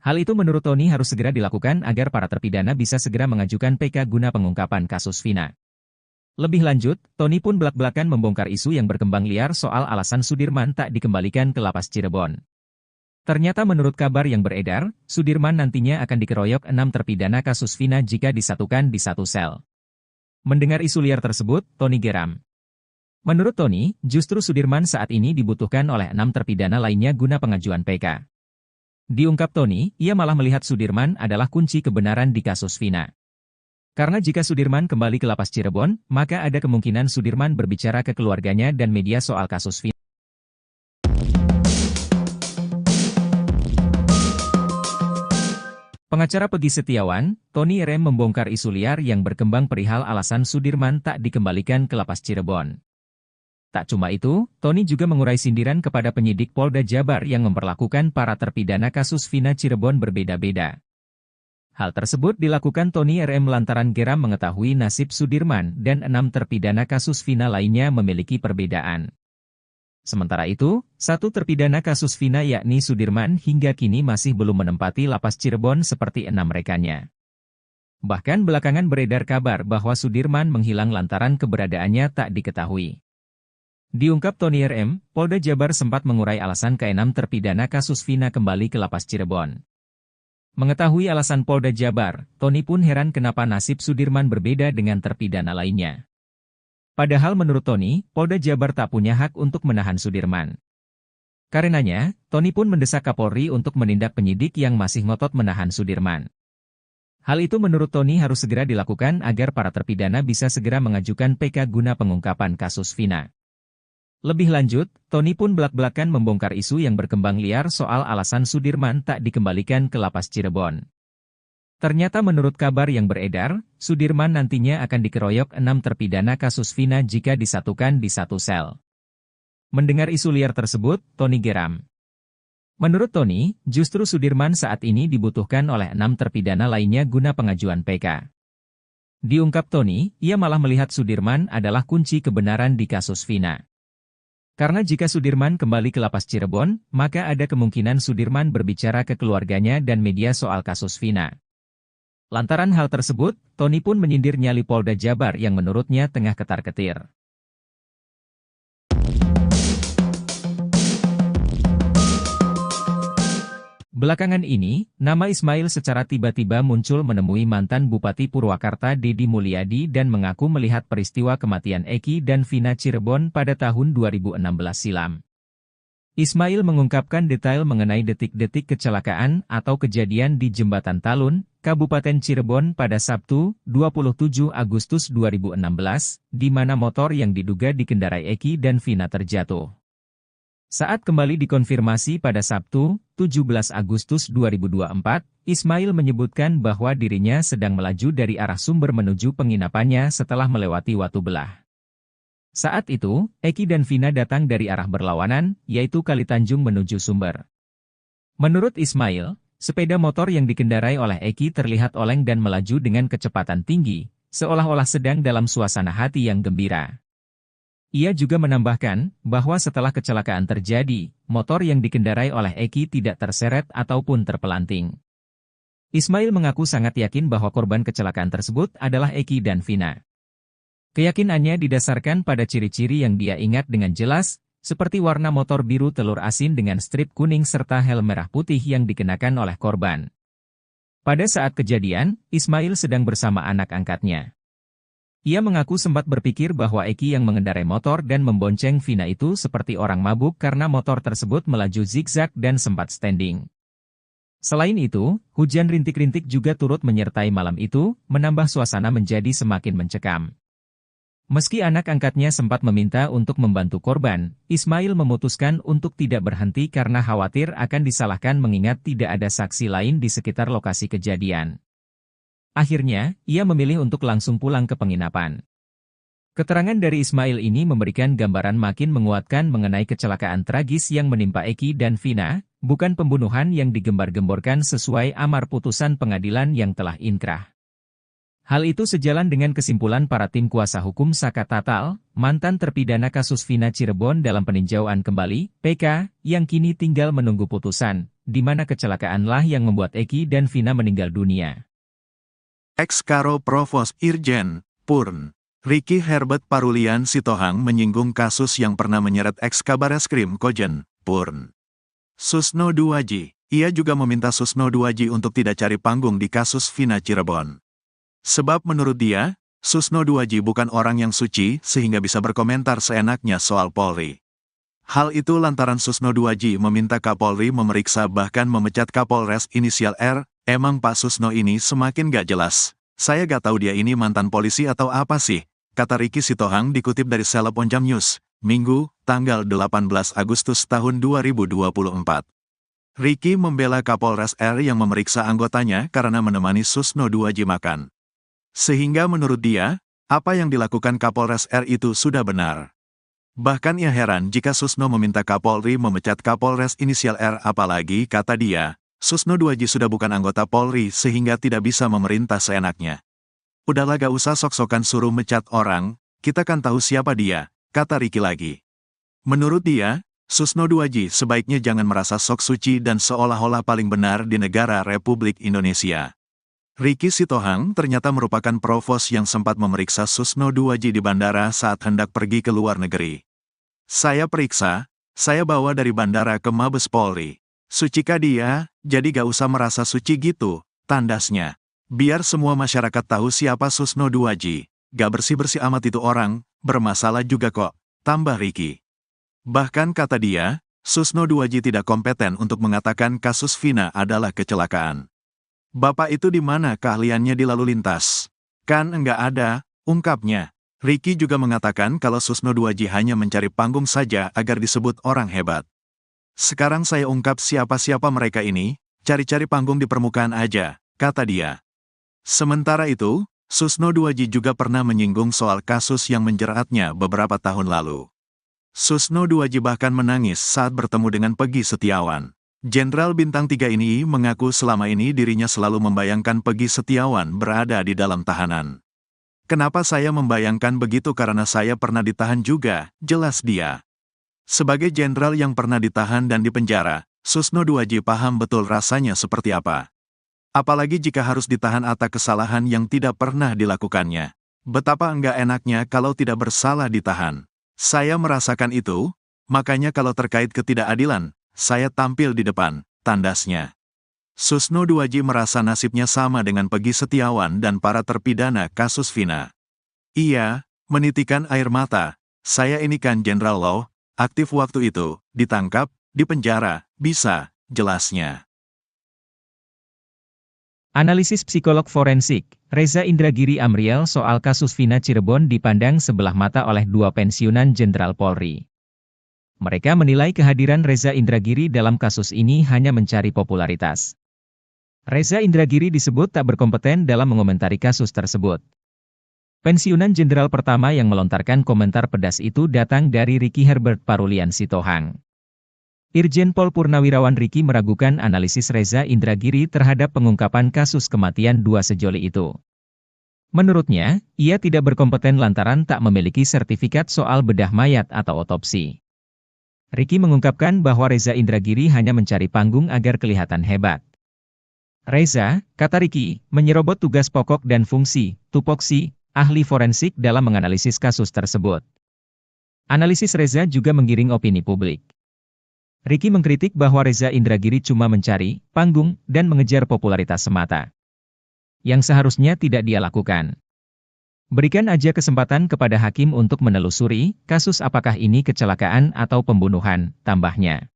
Hal itu menurut Tony harus segera dilakukan agar para terpidana bisa segera mengajukan PK guna pengungkapan kasus Vina. Lebih lanjut, Tony pun belak-belakan membongkar isu yang berkembang liar soal alasan Sudirman tak dikembalikan ke lapas Cirebon. Ternyata menurut kabar yang beredar, Sudirman nantinya akan dikeroyok 6 terpidana kasus Vina jika disatukan di satu sel. Mendengar isu liar tersebut, Tony geram. Menurut Tony, justru Sudirman saat ini dibutuhkan oleh 6 terpidana lainnya guna pengajuan PK. Diungkap Tony, ia malah melihat Sudirman adalah kunci kebenaran di kasus Vina. Karena jika Sudirman kembali ke lapas Cirebon, maka ada kemungkinan Sudirman berbicara ke keluarganya dan media soal kasus Vina. Pengacara Peggy Setiawan, Tony RM membongkar isu liar yang berkembang perihal alasan Sudirman tak dikembalikan ke lapas Cirebon. Tak cuma itu, Tony juga mengurai sindiran kepada penyidik Polda Jabar yang memperlakukan para terpidana kasus Vina Cirebon berbeda-beda. Hal tersebut dilakukan Tony RM lantaran geram mengetahui nasib Sudirman dan 6 terpidana kasus Vina lainnya memiliki perbedaan. Sementara itu, 1 terpidana kasus Vina yakni Sudirman hingga kini masih belum menempati lapas Cirebon seperti 6 rekannya. Bahkan belakangan beredar kabar bahwa Sudirman menghilang lantaran keberadaannya tak diketahui. Diungkap Tony RM, Polda Jabar sempat mengurai alasan ke-6 terpidana kasus Vina kembali ke lapas Cirebon. Mengetahui alasan Polda Jabar, Tony pun heran kenapa nasib Sudirman berbeda dengan terpidana lainnya. Padahal menurut Tony, Polda Jabar tak punya hak untuk menahan Sudirman. Karenanya, Tony pun mendesak Kapolri untuk menindak penyidik yang masih ngotot menahan Sudirman. Hal itu menurut Tony harus segera dilakukan agar para terpidana bisa segera mengajukan PK guna pengungkapan kasus Vina. Lebih lanjut, Tony pun belak-belakan membongkar isu yang berkembang liar soal alasan Sudirman tak dikembalikan ke lapas Cirebon. Ternyata menurut kabar yang beredar, Sudirman nantinya akan dikeroyok 6 terpidana kasus Vina jika disatukan di satu sel. Mendengar isu liar tersebut, Tony geram. Menurut Tony, justru Sudirman saat ini dibutuhkan oleh 6 terpidana lainnya guna pengajuan PK. Diungkap Tony, ia malah melihat Sudirman adalah kunci kebenaran di kasus Vina. Karena jika Sudirman kembali ke lapas Cirebon, maka ada kemungkinan Sudirman berbicara ke keluarganya dan media soal kasus Vina. Lantaran hal tersebut, Tony pun menyindir nyali Polda Jabar yang menurutnya tengah ketar-ketir. Belakangan ini, nama Ismail secara tiba-tiba muncul menemui mantan Bupati Purwakarta Deddy Mulyadi dan mengaku melihat peristiwa kematian Eki dan Vina Cirebon pada tahun 2016 silam. Ismail mengungkapkan detail mengenai detik-detik kecelakaan atau kejadian di Jembatan Talun, Kabupaten Cirebon pada Sabtu, 27 Agustus 2016, di mana motor yang diduga dikendarai Eki dan Vina terjatuh. Saat kembali dikonfirmasi pada Sabtu, 17 Agustus 2024, Ismail menyebutkan bahwa dirinya sedang melaju dari arah Sumber menuju penginapannya setelah melewati Watu Belah. Saat itu, Eki dan Vina datang dari arah berlawanan, yaitu Kalitanjung menuju Sumber. Menurut Ismail, sepeda motor yang dikendarai oleh Eki terlihat oleng dan melaju dengan kecepatan tinggi, seolah-olah sedang dalam suasana hati yang gembira. Ia juga menambahkan bahwa setelah kecelakaan terjadi, motor yang dikendarai oleh Eki tidak terseret ataupun terpelanting. Ismail mengaku sangat yakin bahwa korban kecelakaan tersebut adalah Eki dan Vina. Keyakinannya didasarkan pada ciri-ciri yang dia ingat dengan jelas, seperti warna motor biru telur asin dengan strip kuning serta helm merah putih yang dikenakan oleh korban. Pada saat kejadian, Ismail sedang bersama anak angkatnya. Ia mengaku sempat berpikir bahwa Eki yang mengendarai motor dan membonceng Vina itu seperti orang mabuk karena motor tersebut melaju zigzag dan sempat standing. Selain itu, hujan rintik-rintik juga turut menyertai malam itu, menambah suasana menjadi semakin mencekam. Meski anak angkatnya sempat meminta untuk membantu korban, Ismail memutuskan untuk tidak berhenti karena khawatir akan disalahkan mengingat tidak ada saksi lain di sekitar lokasi kejadian. Akhirnya, ia memilih untuk langsung pulang ke penginapan. Keterangan dari Ismail ini memberikan gambaran makin menguatkan mengenai kecelakaan tragis yang menimpa Eki dan Vina, bukan pembunuhan yang digembar-gemborkan sesuai amar putusan pengadilan yang telah inkrah. Hal itu sejalan dengan kesimpulan para tim kuasa hukum Saka Tatal, mantan terpidana kasus Vina Cirebon dalam peninjauan kembali, PK, yang kini tinggal menunggu putusan, di mana kecelakaanlah yang membuat Eki dan Vina meninggal dunia. Ex-Karo Provos Irjen, Purn, Ricky Herbert Parulian Sitohang menyinggung kasus yang pernah menyeret ex-Kabareskrim Kojen, Purn. Susno Duaji, ia juga meminta Susno Duaji untuk tidak cari panggung di kasus Vina Cirebon. Sebab menurut dia, Susno Duaji bukan orang yang suci sehingga bisa berkomentar seenaknya soal Polri. Hal itu lantaran Susno Duaji meminta Kapolri memeriksa bahkan memecat Kapolres inisial R, emang Pak Susno ini semakin gak jelas. Saya gak tahu dia ini mantan polisi atau apa sih, kata Ricky Sitohang dikutip dari Seleb Onjam News, Minggu, tanggal 18 Agustus tahun 2024. Ricky membela Kapolres R yang memeriksa anggotanya karena menemani Susno Duaji makan. Sehingga menurut dia, apa yang dilakukan Kapolres R itu sudah benar. Bahkan ia heran jika Susno meminta Kapolri memecat Kapolres inisial R, apalagi, kata dia, Susno Duaji sudah bukan anggota Polri sehingga tidak bisa memerintah seenaknya. Udahlah gak usah sok-sokan suruh mecat orang, kita kan tahu siapa dia, kata Ricky lagi. Menurut dia, Susno Duaji sebaiknya jangan merasa sok suci dan seolah-olah paling benar di negara Republik Indonesia. Ricky Sitohang ternyata merupakan provos yang sempat memeriksa Susno Duaji di bandara saat hendak pergi ke luar negeri. Saya periksa, saya bawa dari bandara ke Mabes Polri. Sucikah dia, jadi gak usah merasa suci gitu, tandasnya. Biar semua masyarakat tahu siapa Susno Duaji, gak bersih-bersih amat itu orang, bermasalah juga kok, tambah Ricky. Bahkan kata dia, Susno Duaji tidak kompeten untuk mengatakan kasus Vina adalah kecelakaan. Bapak itu di mana keahliannya di lalu lintas? Kan enggak ada, ungkapnya. Ricky juga mengatakan kalau Susno Duaji hanya mencari panggung saja agar disebut orang hebat. Sekarang saya ungkap siapa-siapa mereka ini, cari-cari panggung di permukaan aja, kata dia. Sementara itu, Susno Duaji juga pernah menyinggung soal kasus yang menjeratnya beberapa tahun lalu. Susno Duaji bahkan menangis saat bertemu dengan Peggy Setiawan. Jenderal Bintang 3 ini mengaku selama ini dirinya selalu membayangkan Peggy Setiawan berada di dalam tahanan. Kenapa saya membayangkan begitu karena saya pernah ditahan juga, jelas dia. Sebagai jenderal yang pernah ditahan dan dipenjara, Susno Duaji paham betul rasanya seperti apa. Apalagi jika harus ditahan atas kesalahan yang tidak pernah dilakukannya. Betapa enggak enaknya kalau tidak bersalah ditahan. Saya merasakan itu, makanya kalau terkait ketidakadilan, saya tampil di depan, tandasnya. Susno Duaji merasa nasibnya sama dengan Peggy Setiawan dan para terpidana kasus Vina. Ia menitikan air mata, saya ini kan Jenderal Law, aktif waktu itu, ditangkap, dipenjara, bisa, jelasnya. Analisis psikolog forensik, Reza Indragiri Amriel soal kasus Vina Cirebon dipandang sebelah mata oleh dua pensiunan Jenderal Polri. Mereka menilai kehadiran Reza Indragiri dalam kasus ini hanya mencari popularitas. Reza Indragiri disebut tak berkompeten dalam mengomentari kasus tersebut. Pensiunan Jenderal pertama yang melontarkan komentar pedas itu datang dari Ricky Herbert Parulian Sitohang. Irjen Pol Purnawirawan Ricky meragukan analisis Reza Indragiri terhadap pengungkapan kasus kematian dua sejoli itu. Menurutnya, ia tidak berkompeten lantaran tak memiliki sertifikat soal bedah mayat atau otopsi. Ricky mengungkapkan bahwa Reza Indragiri hanya mencari panggung agar kelihatan hebat. Reza, kata Ricky, menyerobot tugas pokok dan fungsi, tupoksi, ahli forensik dalam menganalisis kasus tersebut. Analisis Reza juga menggiring opini publik. Ricky mengkritik bahwa Reza Indragiri cuma mencari panggung dan mengejar popularitas semata. Yang seharusnya tidak dia lakukan. Berikan aja kesempatan kepada hakim untuk menelusuri kasus apakah ini kecelakaan atau pembunuhan, tambahnya.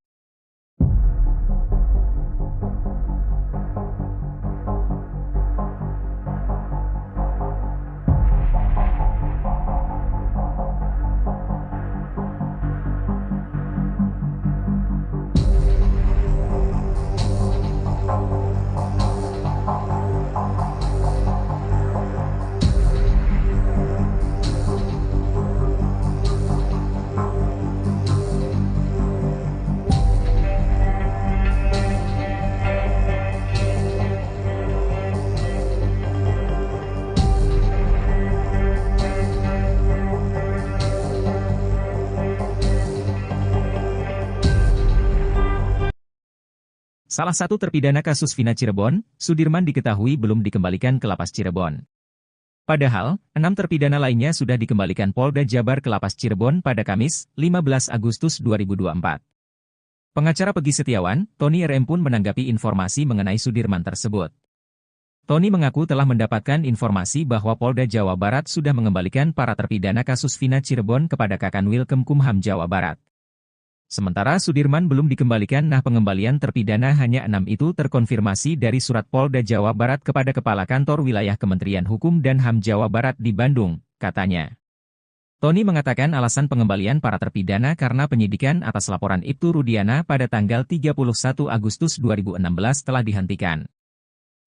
Salah satu terpidana kasus Vina Cirebon, Sudirman diketahui belum dikembalikan ke Lapas Cirebon. Padahal, 6 terpidana lainnya sudah dikembalikan Polda Jabar ke Lapas Cirebon pada Kamis, 15 Agustus 2024. Pengacara Peggy Setiawan, Tony RM pun menanggapi informasi mengenai Sudirman tersebut. Tony mengaku telah mendapatkan informasi bahwa Polda Jawa Barat sudah mengembalikan para terpidana kasus Vina Cirebon kepada Kakanwil Kemkumham Jawa Barat. Sementara Sudirman belum dikembalikan. Pengembalian terpidana hanya 6 itu terkonfirmasi dari surat Polda Jawa Barat kepada Kepala Kantor Wilayah Kementerian Hukum dan HAM Jawa Barat di Bandung, katanya. Tony mengatakan alasan pengembalian para terpidana karena penyidikan atas laporan Ibtu Rudiana pada tanggal 31 Agustus 2016 telah dihentikan.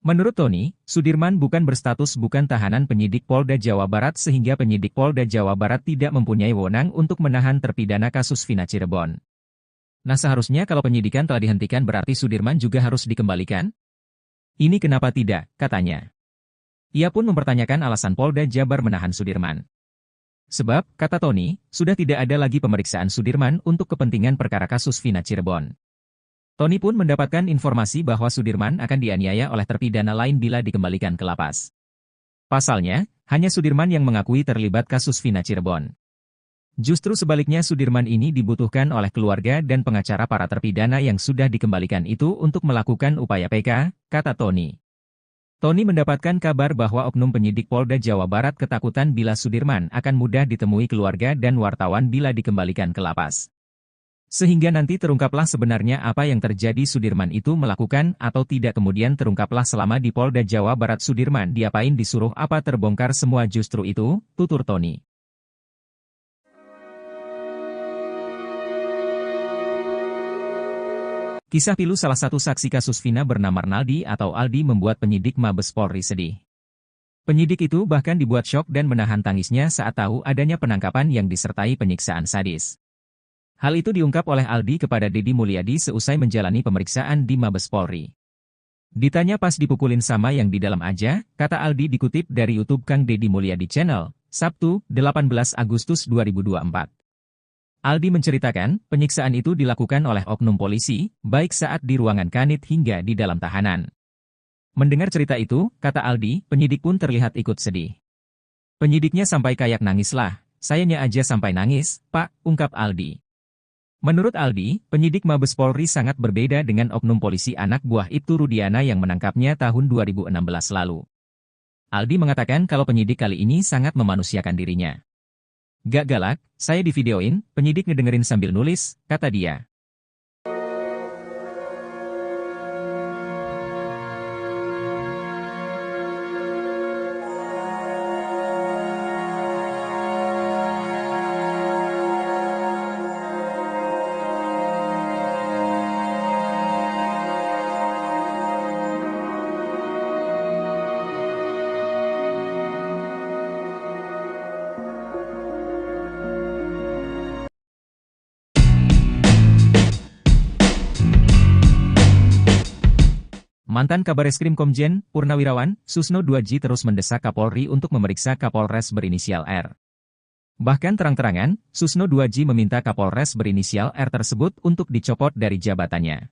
Menurut Tony, Sudirman bukan berstatus bukan tahanan penyidik Polda Jawa Barat sehingga penyidik Polda Jawa Barat tidak mempunyai wewenang untuk menahan terpidana kasus Vina Cirebon. Nah, seharusnya kalau penyidikan telah dihentikan berarti Sudirman juga harus dikembalikan? Ini kenapa tidak, katanya. Ia pun mempertanyakan alasan Polda Jabar menahan Sudirman. Sebab, kata Tony, sudah tidak ada lagi pemeriksaan Sudirman untuk kepentingan perkara kasus Vina Cirebon. Tony pun mendapatkan informasi bahwa Sudirman akan dianiaya oleh terpidana lain bila dikembalikan ke lapas. Pasalnya, hanya Sudirman yang mengakui terlibat kasus Vina Cirebon. Justru sebaliknya Sudirman ini dibutuhkan oleh keluarga dan pengacara para terpidana yang sudah dikembalikan itu untuk melakukan upaya PK, kata Tony. Tony mendapatkan kabar bahwa oknum penyidik Polda Jawa Barat ketakutan bila Sudirman akan mudah ditemui keluarga dan wartawan bila dikembalikan ke lapas. Sehingga nanti terungkaplah sebenarnya apa yang terjadi Sudirman itu melakukan atau tidak kemudian terungkaplah selama di Polda Jawa Barat Sudirman diapain disuruh apa terbongkar semua justru itu, tutur Tony. Kisah pilu salah satu saksi kasus Vina bernama Arnaldi atau Aldi membuat penyidik Mabes Polri sedih. Penyidik itu bahkan dibuat syok dan menahan tangisnya saat tahu adanya penangkapan yang disertai penyiksaan sadis. Hal itu diungkap oleh Aldi kepada Deddy Mulyadi seusai menjalani pemeriksaan di Mabes Polri. Ditanya pas dipukulin sama yang di dalam aja, kata Aldi dikutip dari YouTube Kang Deddy Mulyadi Channel, Sabtu, 18 Agustus 2024. Aldi menceritakan, penyiksaan itu dilakukan oleh oknum polisi, baik saat di ruangan kanit hingga di dalam tahanan. Mendengar cerita itu, kata Aldi, penyidik pun terlihat ikut sedih. Penyidiknya sampai kayak nangis lah, sayanya aja sampai nangis, Pak, ungkap Aldi. Menurut Aldi, penyidik Mabes Polri sangat berbeda dengan oknum polisi anak buah Ibtu Rudiana yang menangkapnya tahun 2016 lalu. Aldi mengatakan kalau penyidik kali ini sangat memanusiakan dirinya. Gak galak, saya divideoin, penyidik ngedengerin sambil nulis, kata dia. Mantan Kabareskrim Komjen, Purnawirawan, Susno 2J terus mendesak Kapolri untuk memeriksa Kapolres berinisial R. Bahkan terang-terangan, Susno 2J meminta Kapolres berinisial R tersebut untuk dicopot dari jabatannya.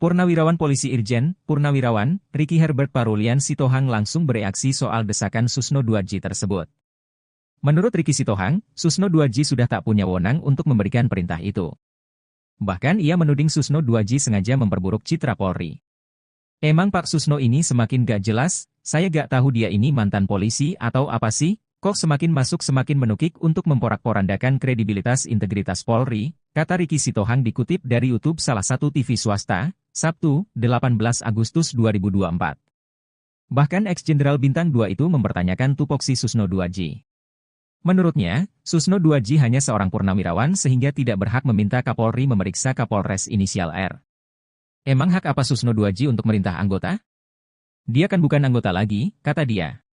Purnawirawan Polisi Irjen, Purnawirawan, Ricky Herbert Parulian Sitohang langsung bereaksi soal desakan Susno 2J tersebut. Menurut Ricky Sitohang, Susno 2J sudah tak punya wewenang untuk memberikan perintah itu. Bahkan ia menuding Susno 2J sengaja memperburuk citra Polri. Emang Pak Susno ini semakin gak jelas, saya gak tahu dia ini mantan polisi atau apa sih, kok semakin masuk semakin menukik untuk memporak-porandakan kredibilitas integritas Polri, kata Ricky Sitohang dikutip dari YouTube salah satu TV swasta, Sabtu, 18 Agustus 2024. Bahkan ex-jenderal Bintang 2 itu mempertanyakan tupoksi Susno 2J. Menurutnya, Susno 2J hanya seorang purnawirawan sehingga tidak berhak meminta Kapolri memeriksa Kapolres inisial R. Emang hak apa Susno 2J untuk merintah anggota? Dia kan bukan anggota lagi, kata dia.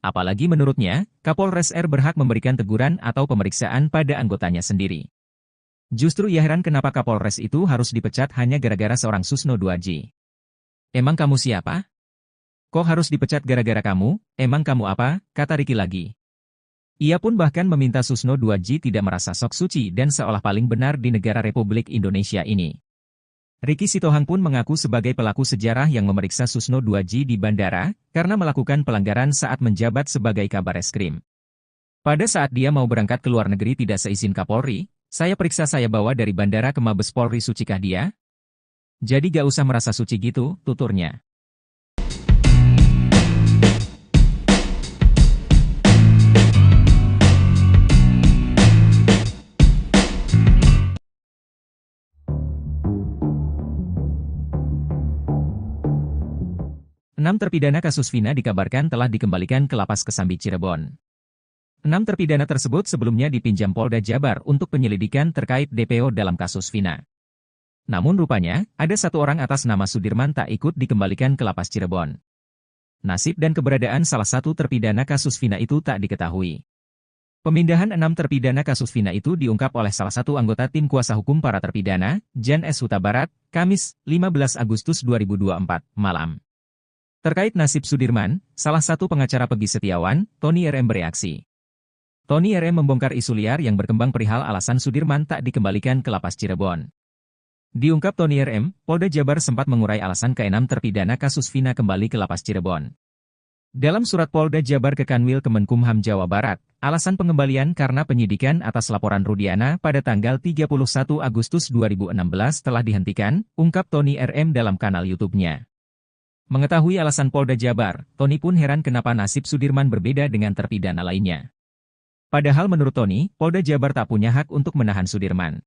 Apalagi menurutnya, Kapolres R berhak memberikan teguran atau pemeriksaan pada anggotanya sendiri. Justru ia heran kenapa Kapolres itu harus dipecat hanya gara-gara seorang Susno 2J. Emang kamu siapa? Kok harus dipecat gara-gara kamu? Emang kamu apa? Kata Ricky lagi. Ia pun bahkan meminta Susno 2J tidak merasa sok suci dan seolah paling benar di negara Republik Indonesia ini. Ricky Sitohang pun mengaku sebagai pelaku sejarah yang memeriksa Susno 2J di bandara, karena melakukan pelanggaran saat menjabat sebagai Kabareskrim. Pada saat dia mau berangkat ke luar negeri tidak seizin Kapolri, saya periksa saya bawa dari bandara ke Mabes Polri sucikah dia? Jadi gak usah merasa suci gitu, tuturnya. Enam terpidana kasus Vina dikabarkan telah dikembalikan ke Lapas Kesambi Cirebon. 6 terpidana tersebut sebelumnya dipinjam Polda Jabar untuk penyelidikan terkait DPO dalam kasus Vina. Namun rupanya, ada satu orang atas nama Sudirman tak ikut dikembalikan ke Lapas Cirebon. Nasib dan keberadaan salah satu terpidana kasus Vina itu tak diketahui. Pemindahan 6 terpidana kasus Vina itu diungkap oleh salah satu anggota tim kuasa hukum para terpidana, Jan S. Huta Barat, Kamis, 15 Agustus 2024, malam. Terkait nasib Sudirman, salah satu pengacara Peggy Setiawan, Tony RM bereaksi. Tony RM membongkar isu liar yang berkembang perihal alasan Sudirman tak dikembalikan ke Lapas Cirebon. Diungkap Tony RM, Polda Jabar sempat mengurai alasan ke-6 terpidana kasus Vina kembali ke Lapas Cirebon. Dalam surat Polda Jabar ke Kanwil Kemenkumham Jawa Barat, alasan pengembalian karena penyidikan atas laporan Rudiana pada tanggal 31 Agustus 2016 telah dihentikan, ungkap Tony RM dalam kanal YouTube-nya. Mengetahui alasan Polda Jabar, Tony pun heran kenapa nasib Sudirman berbeda dengan terpidana lainnya. Padahal menurut Tony, Polda Jabar tak punya hak untuk menahan Sudirman.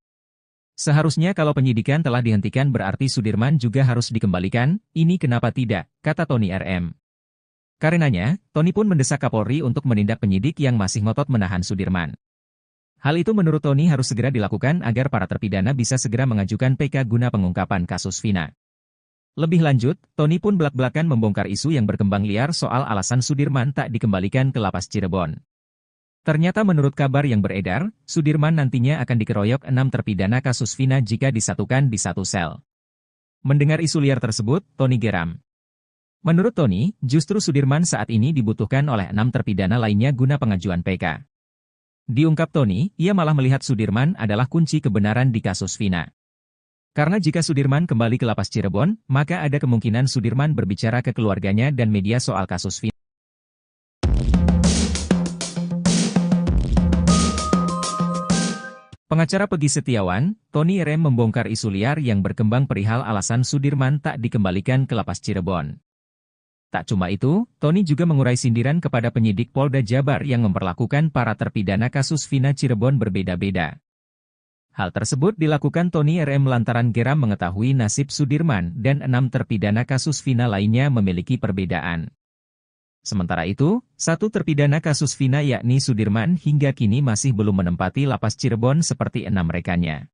Seharusnya kalau penyidikan telah dihentikan berarti Sudirman juga harus dikembalikan, ini kenapa tidak, kata Tony RM. Karenanya, Tony pun mendesak Kapolri untuk menindak penyidik yang masih ngotot menahan Sudirman. Hal itu menurut Tony harus segera dilakukan agar para terpidana bisa segera mengajukan PK guna pengungkapan kasus Vina. Lebih lanjut, Tony pun belak-belakan membongkar isu yang berkembang liar soal alasan Sudirman tak dikembalikan ke Lapas Cirebon. Ternyata menurut kabar yang beredar, Sudirman nantinya akan dikeroyok 6 terpidana kasus Vina jika disatukan di satu sel. Mendengar isu liar tersebut, Tony geram. Menurut Tony, justru Sudirman saat ini dibutuhkan oleh 6 terpidana lainnya guna pengajuan PK. Diungkap Tony, ia malah melihat Sudirman adalah kunci kebenaran di kasus Vina. Karena jika Sudirman kembali ke Lapas Cirebon, maka ada kemungkinan Sudirman berbicara ke keluarganya dan media soal kasus Vina. Pengacara Peggy Setiawan, Tony RM membongkar isu liar yang berkembang perihal alasan Sudirman tak dikembalikan ke Lapas Cirebon. Tak cuma itu, Tony juga mengurai sindiran kepada penyidik Polda Jabar yang memperlakukan para terpidana kasus Vina Cirebon berbeda-beda. Hal tersebut dilakukan Tony RM lantaran geram mengetahui nasib Sudirman dan 6 terpidana kasus Vina lainnya memiliki perbedaan. Sementara itu, satu terpidana kasus Vina yakni Sudirman hingga kini masih belum menempati Lapas Cirebon seperti 6 rekannya.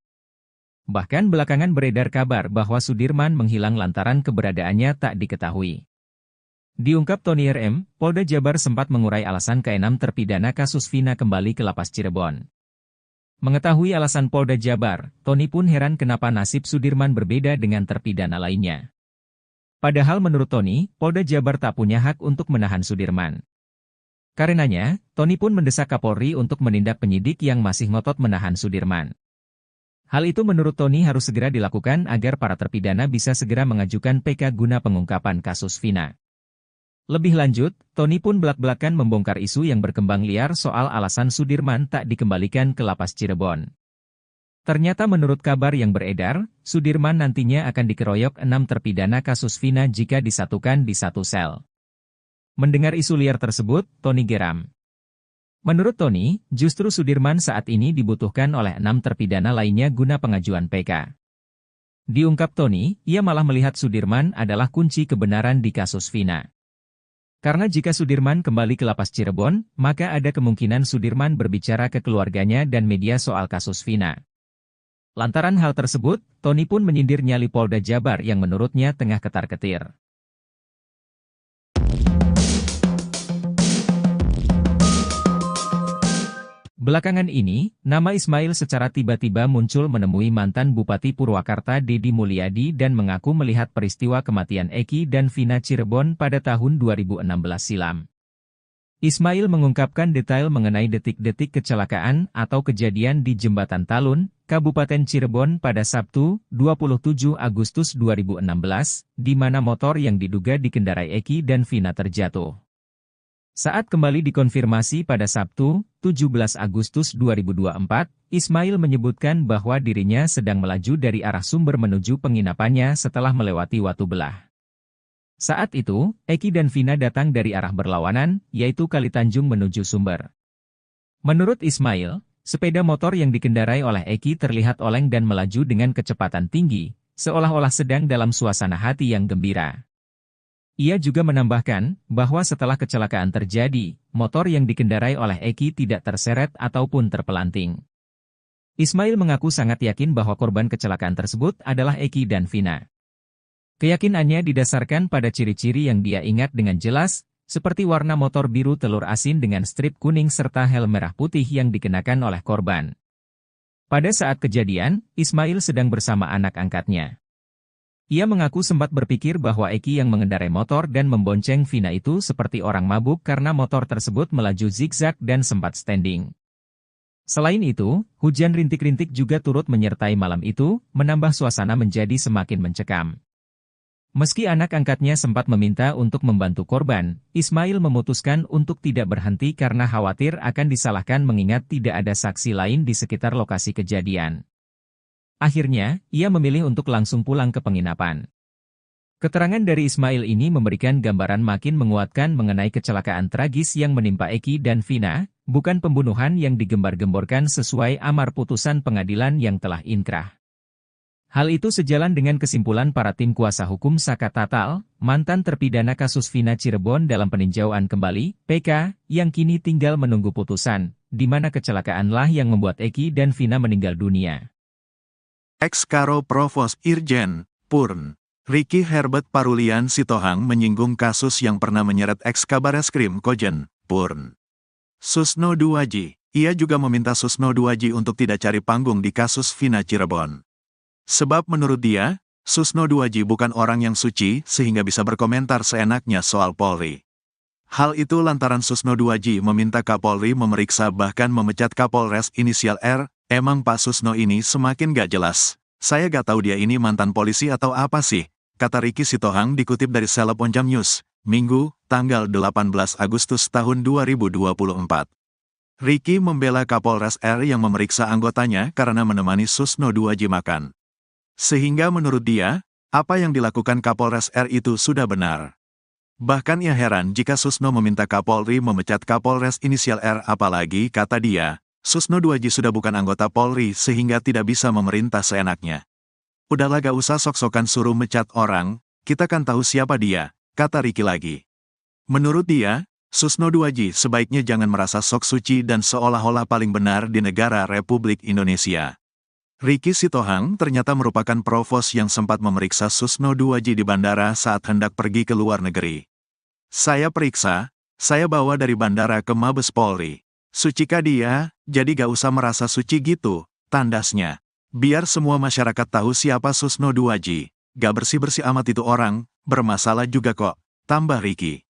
Bahkan belakangan beredar kabar bahwa Sudirman menghilang lantaran keberadaannya tak diketahui. Diungkap Tony RM, Polda Jabar sempat mengurai alasan ke-6 terpidana kasus Vina kembali ke Lapas Cirebon. Mengetahui alasan Polda Jabar, Tony pun heran kenapa nasib Sudirman berbeda dengan terpidana lainnya. Padahal menurut Tony, Polda Jabar tak punya hak untuk menahan Sudirman. Karenanya, Tony pun mendesak Kapolri untuk menindak penyidik yang masih ngotot menahan Sudirman. Hal itu menurut Tony harus segera dilakukan agar para terpidana bisa segera mengajukan PK guna pengungkapan kasus Vina. Lebih lanjut, Tony pun belak-belakan membongkar isu yang berkembang liar soal alasan Sudirman tak dikembalikan ke Lapas Cirebon. Ternyata menurut kabar yang beredar, Sudirman nantinya akan dikeroyok 6 terpidana kasus Vina jika disatukan di satu sel. Mendengar isu liar tersebut, Tony geram. Menurut Tony, justru Sudirman saat ini dibutuhkan oleh 6 terpidana lainnya guna pengajuan PK. Diungkap Tony, ia malah melihat Sudirman adalah kunci kebenaran di kasus Vina. Karena jika Sudirman kembali ke Lapas Cirebon, maka ada kemungkinan Sudirman berbicara ke keluarganya dan media soal kasus Vina. Lantaran hal tersebut, Tony pun menyindir nyali Polda Jabar yang menurutnya tengah ketar-ketir. Belakangan ini, nama Ismail secara tiba-tiba muncul menemui mantan Bupati Purwakarta Deddy Mulyadi dan mengaku melihat peristiwa kematian Eki dan Vina Cirebon pada tahun 2016 silam. Ismail mengungkapkan detail mengenai detik-detik kecelakaan atau kejadian di Jembatan Talun, Kabupaten Cirebon pada Sabtu, 27 Agustus 2016, di mana motor yang diduga dikendarai Eki dan Vina terjatuh. Saat kembali dikonfirmasi pada Sabtu, 17 Agustus 2024, Ismail menyebutkan bahwa dirinya sedang melaju dari arah Sumber menuju penginapannya setelah melewati Watubelah. Saat itu, Eki dan Vina datang dari arah berlawanan, yaitu Kalitanjung menuju Sumber. Menurut Ismail, sepeda motor yang dikendarai oleh Eki terlihat oleng dan melaju dengan kecepatan tinggi, seolah-olah sedang dalam suasana hati yang gembira. Ia juga menambahkan bahwa setelah kecelakaan terjadi, motor yang dikendarai oleh Eki tidak terseret ataupun terpelanting. Ismail mengaku sangat yakin bahwa korban kecelakaan tersebut adalah Eki dan Vina. Keyakinannya didasarkan pada ciri-ciri yang dia ingat dengan jelas, seperti warna motor biru telur asin dengan strip kuning serta helm merah putih yang dikenakan oleh korban. Pada saat kejadian, Ismail sedang bersama anak angkatnya. Ia mengaku sempat berpikir bahwa Eki yang mengendarai motor dan membonceng Vina itu seperti orang mabuk karena motor tersebut melaju zigzag dan sempat standing. Selain itu, hujan rintik-rintik juga turut menyertai malam itu, menambah suasana menjadi semakin mencekam. Meski anak angkatnya sempat meminta untuk membantu korban, Ismail memutuskan untuk tidak berhenti karena khawatir akan disalahkan mengingat tidak ada saksi lain di sekitar lokasi kejadian. Akhirnya, ia memilih untuk langsung pulang ke penginapan. Keterangan dari Ismail ini memberikan gambaran makin menguatkan mengenai kecelakaan tragis yang menimpa Eki dan Vina, bukan pembunuhan yang digembar-gemborkan sesuai amar putusan pengadilan yang telah inkrah. Hal itu sejalan dengan kesimpulan para tim kuasa hukum Saka Tatal, mantan terpidana kasus Vina Cirebon dalam peninjauan kembali, PK, yang kini tinggal menunggu putusan, di mana kecelakaanlah yang membuat Eki dan Vina meninggal dunia. Ex-Karo Provos Irjen, Purn, Ricky Herbert Parulian Sitohang menyinggung kasus yang pernah menyeret ex-Kabareskrim Kojen, Purn. Susno Duwaji, ia juga meminta Susno Duwaji untuk tidak cari panggung di kasus Vina Cirebon. Sebab menurut dia, Susno Duwaji bukan orang yang suci sehingga bisa berkomentar seenaknya soal Polri. Hal itu lantaran Susno Duwaji meminta Kapolri memeriksa bahkan memecat Kapolres inisial R. Emang Pak Susno ini semakin gak jelas. Saya gak tahu dia ini mantan polisi atau apa sih, kata Ricky Sitohang dikutip dari Seleb Onjam News, Minggu, tanggal 18 Agustus tahun 2024. Ricky membela Kapolres R yang memeriksa anggotanya karena menemani Susno Duwaji makan. Sehingga menurut dia, apa yang dilakukan Kapolres R itu sudah benar. Bahkan ia heran jika Susno meminta Kapolri memecat Kapolres inisial R, apalagi, kata dia, Susno Duwaji sudah bukan anggota Polri sehingga tidak bisa memerintah seenaknya. Udahlah gak usah sok-sokan suruh mecat orang, kita kan tahu siapa dia, kata Ricky lagi. Menurut dia, Susno Duwaji sebaiknya jangan merasa sok suci dan seolah-olah paling benar di negara Republik Indonesia. Ricky Sitohang ternyata merupakan provos yang sempat memeriksa Susno Duwaji di bandara saat hendak pergi ke luar negeri. Saya periksa, saya bawa dari bandara ke Mabes Polri. Sucikah dia, jadi gak usah merasa suci gitu, tandasnya. Biar semua masyarakat tahu siapa Susno Duwaji, gak bersih-bersih amat itu orang, bermasalah juga kok, tambah Ricky.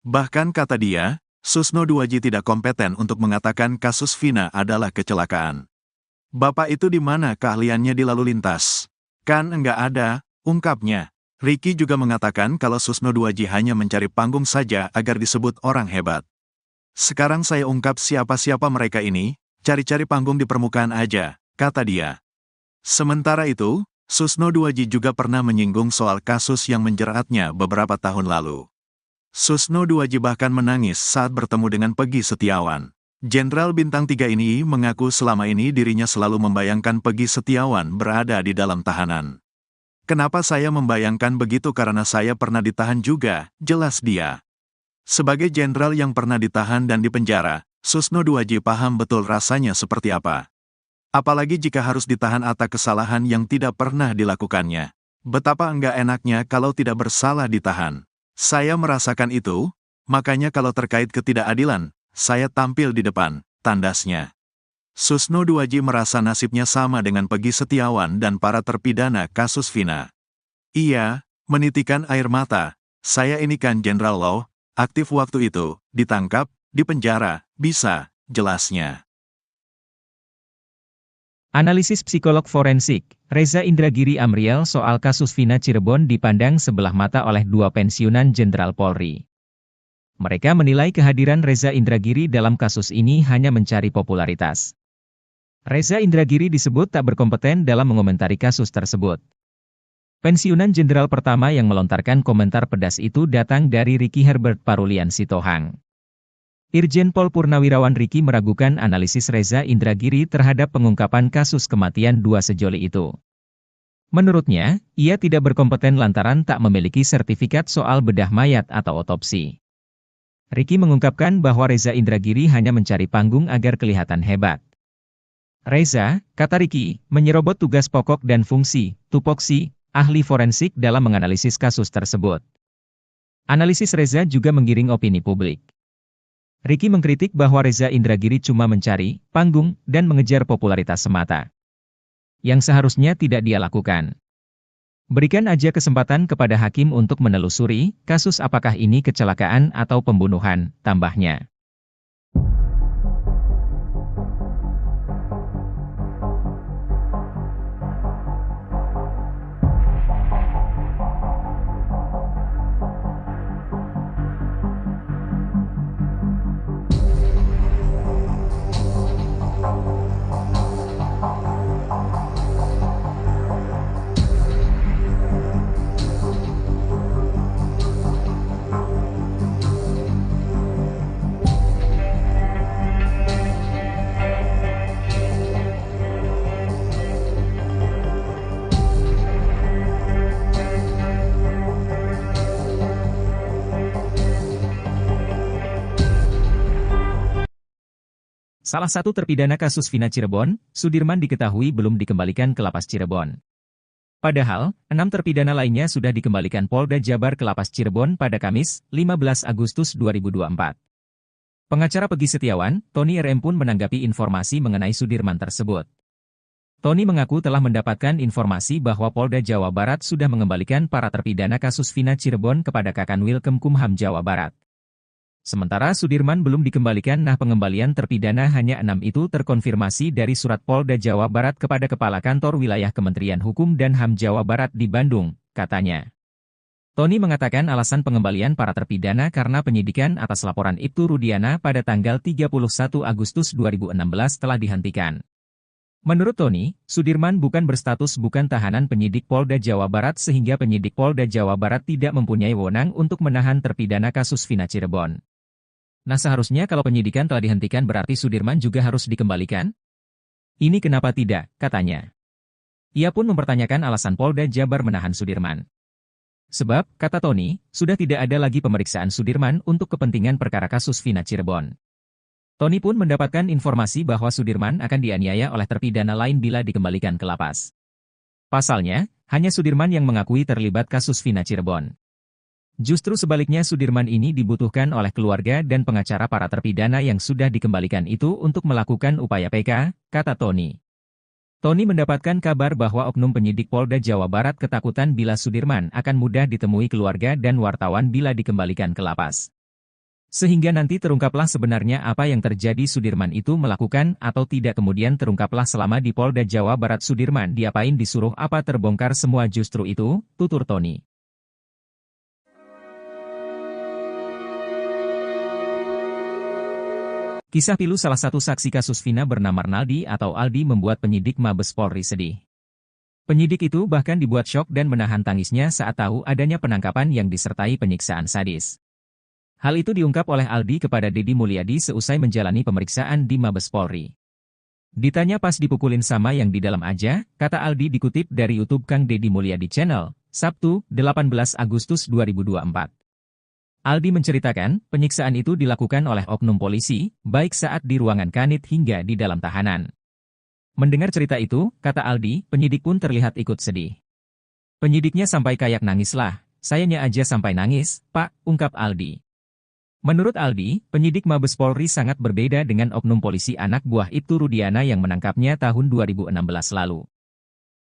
Bahkan kata dia, Susno Duwaji tidak kompeten untuk mengatakan kasus Vina adalah kecelakaan. Bapak itu di mana keahliannya di lalu lintas? Kan enggak ada, ungkapnya. Ricky juga mengatakan kalau Susno Duwaji hanya mencari panggung saja agar disebut orang hebat. Sekarang saya ungkap siapa-siapa mereka ini, cari-cari panggung di permukaan aja, kata dia. Sementara itu, Susno Duwaji juga pernah menyinggung soal kasus yang menjeratnya beberapa tahun lalu. Susno Duwaji bahkan menangis saat bertemu dengan Peggy Setiawan. Jenderal Bintang 3 ini mengaku selama ini dirinya selalu membayangkan Peggy Setiawan berada di dalam tahanan. Kenapa saya membayangkan begitu karena saya pernah ditahan juga, jelas dia. Sebagai jenderal yang pernah ditahan dan dipenjara, Susno Duwaji paham betul rasanya seperti apa. Apalagi jika harus ditahan atas kesalahan yang tidak pernah dilakukannya. Betapa enggak enaknya kalau tidak bersalah ditahan. Saya merasakan itu, makanya kalau terkait ketidakadilan, saya tampil di depan, tandasnya. Susno Duwaji merasa nasibnya sama dengan Peggy Setiawan dan para terpidana kasus Vina. Ia menitikan air mata, saya ini kan jenderal loh. Aktif waktu itu, ditangkap, dipenjara, bisa, jelasnya. Analisis psikolog forensik, Reza Indragiri Amriel soal kasus Vina Cirebon dipandang sebelah mata oleh dua pensiunan Jenderal Polri. Mereka menilai kehadiran Reza Indragiri dalam kasus ini hanya mencari popularitas. Reza Indragiri disebut tak berkompeten dalam mengomentari kasus tersebut. Pensiunan Jenderal pertama yang melontarkan komentar pedas itu datang dari Ricky Herbert Parulian Sitohang. Irjen Pol Purnawirawan Ricky meragukan analisis Reza Indragiri terhadap pengungkapan kasus kematian dua sejoli itu. Menurutnya, ia tidak berkompeten lantaran tak memiliki sertifikat soal bedah mayat atau otopsi. Ricky mengungkapkan bahwa Reza Indragiri hanya mencari panggung agar kelihatan hebat. Reza, kata Ricky, menyerobot tugas pokok dan fungsi, tupoksi, ahli forensik dalam menganalisis kasus tersebut. Analisis Reza juga menggiring opini publik. Ricky mengkritik bahwa Reza Indragiri cuma mencari panggung dan mengejar popularitas semata, yang seharusnya tidak dia lakukan. Berikan aja kesempatan kepada hakim untuk menelusuri kasus apakah ini kecelakaan atau pembunuhan, tambahnya. Salah satu terpidana kasus Vina Cirebon, Sudirman diketahui belum dikembalikan ke Lapas Cirebon. Padahal, 6 terpidana lainnya sudah dikembalikan Polda Jabar ke Lapas Cirebon pada Kamis, 15 Agustus 2024. Pengacara Peggy Setiawan, Tony RM pun menanggapi informasi mengenai Sudirman tersebut. Tony mengaku telah mendapatkan informasi bahwa Polda Jawa Barat sudah mengembalikan para terpidana kasus Vina Cirebon kepada Kakanwil Kemkumham Jawa Barat. Sementara Sudirman belum dikembalikan. Pengembalian terpidana hanya 6 itu terkonfirmasi dari surat Polda Jawa Barat kepada Kepala Kantor Wilayah Kementerian Hukum dan HAM Jawa Barat di Bandung, katanya. Tony mengatakan alasan pengembalian para terpidana karena penyidikan atas laporan Ibtu Rudiana pada tanggal 31 Agustus 2016 telah dihentikan. Menurut Tony, Sudirman bukan berstatus bukan tahanan penyidik Polda Jawa Barat sehingga penyidik Polda Jawa Barat tidak mempunyai wewenang untuk menahan terpidana kasus Vina Cirebon. Seharusnya kalau penyidikan telah dihentikan berarti Sudirman juga harus dikembalikan? Ini kenapa tidak, katanya. Ia pun mempertanyakan alasan Polda Jabar menahan Sudirman. Sebab, kata Tony, sudah tidak ada lagi pemeriksaan Sudirman untuk kepentingan perkara kasus Vina Cirebon. Tony pun mendapatkan informasi bahwa Sudirman akan dianiaya oleh terpidana lain bila dikembalikan ke lapas. Pasalnya, hanya Sudirman yang mengakui terlibat kasus Vina Cirebon. Justru sebaliknya Sudirman ini dibutuhkan oleh keluarga dan pengacara para terpidana yang sudah dikembalikan itu untuk melakukan upaya PK, kata Tony. Tony mendapatkan kabar bahwa oknum penyidik Polda Jawa Barat ketakutan bila Sudirman akan mudah ditemui keluarga dan wartawan bila dikembalikan ke lapas. Sehingga nanti terungkaplah sebenarnya apa yang terjadi Sudirman itu melakukan atau tidak kemudian terungkaplah selama di Polda Jawa Barat Sudirman diapain disuruh apa terbongkar semua justru itu, tutur Tony. Kisah pilu salah satu saksi kasus Vina bernama Arnaldi atau Aldi membuat penyidik Mabes Polri sedih. Penyidik itu bahkan dibuat syok dan menahan tangisnya saat tahu adanya penangkapan yang disertai penyiksaan sadis. Hal itu diungkap oleh Aldi kepada Deddy Mulyadi seusai menjalani pemeriksaan di Mabes Polri. Ditanya pas dipukulin sama yang di dalam aja, kata Aldi dikutip dari YouTube Kang Deddy Mulyadi Channel, Sabtu, 18 Agustus 2024. Aldi menceritakan, penyiksaan itu dilakukan oleh oknum polisi, baik saat di ruangan kanit hingga di dalam tahanan. Mendengar cerita itu, kata Aldi, penyidik pun terlihat ikut sedih. Penyidiknya sampai kayak nangis lah, sayanya aja sampai nangis, Pak, ungkap Aldi. Menurut Aldi, penyidik Mabes Polri sangat berbeda dengan oknum polisi anak buah Ibtu Rudiana yang menangkapnya tahun 2016 lalu.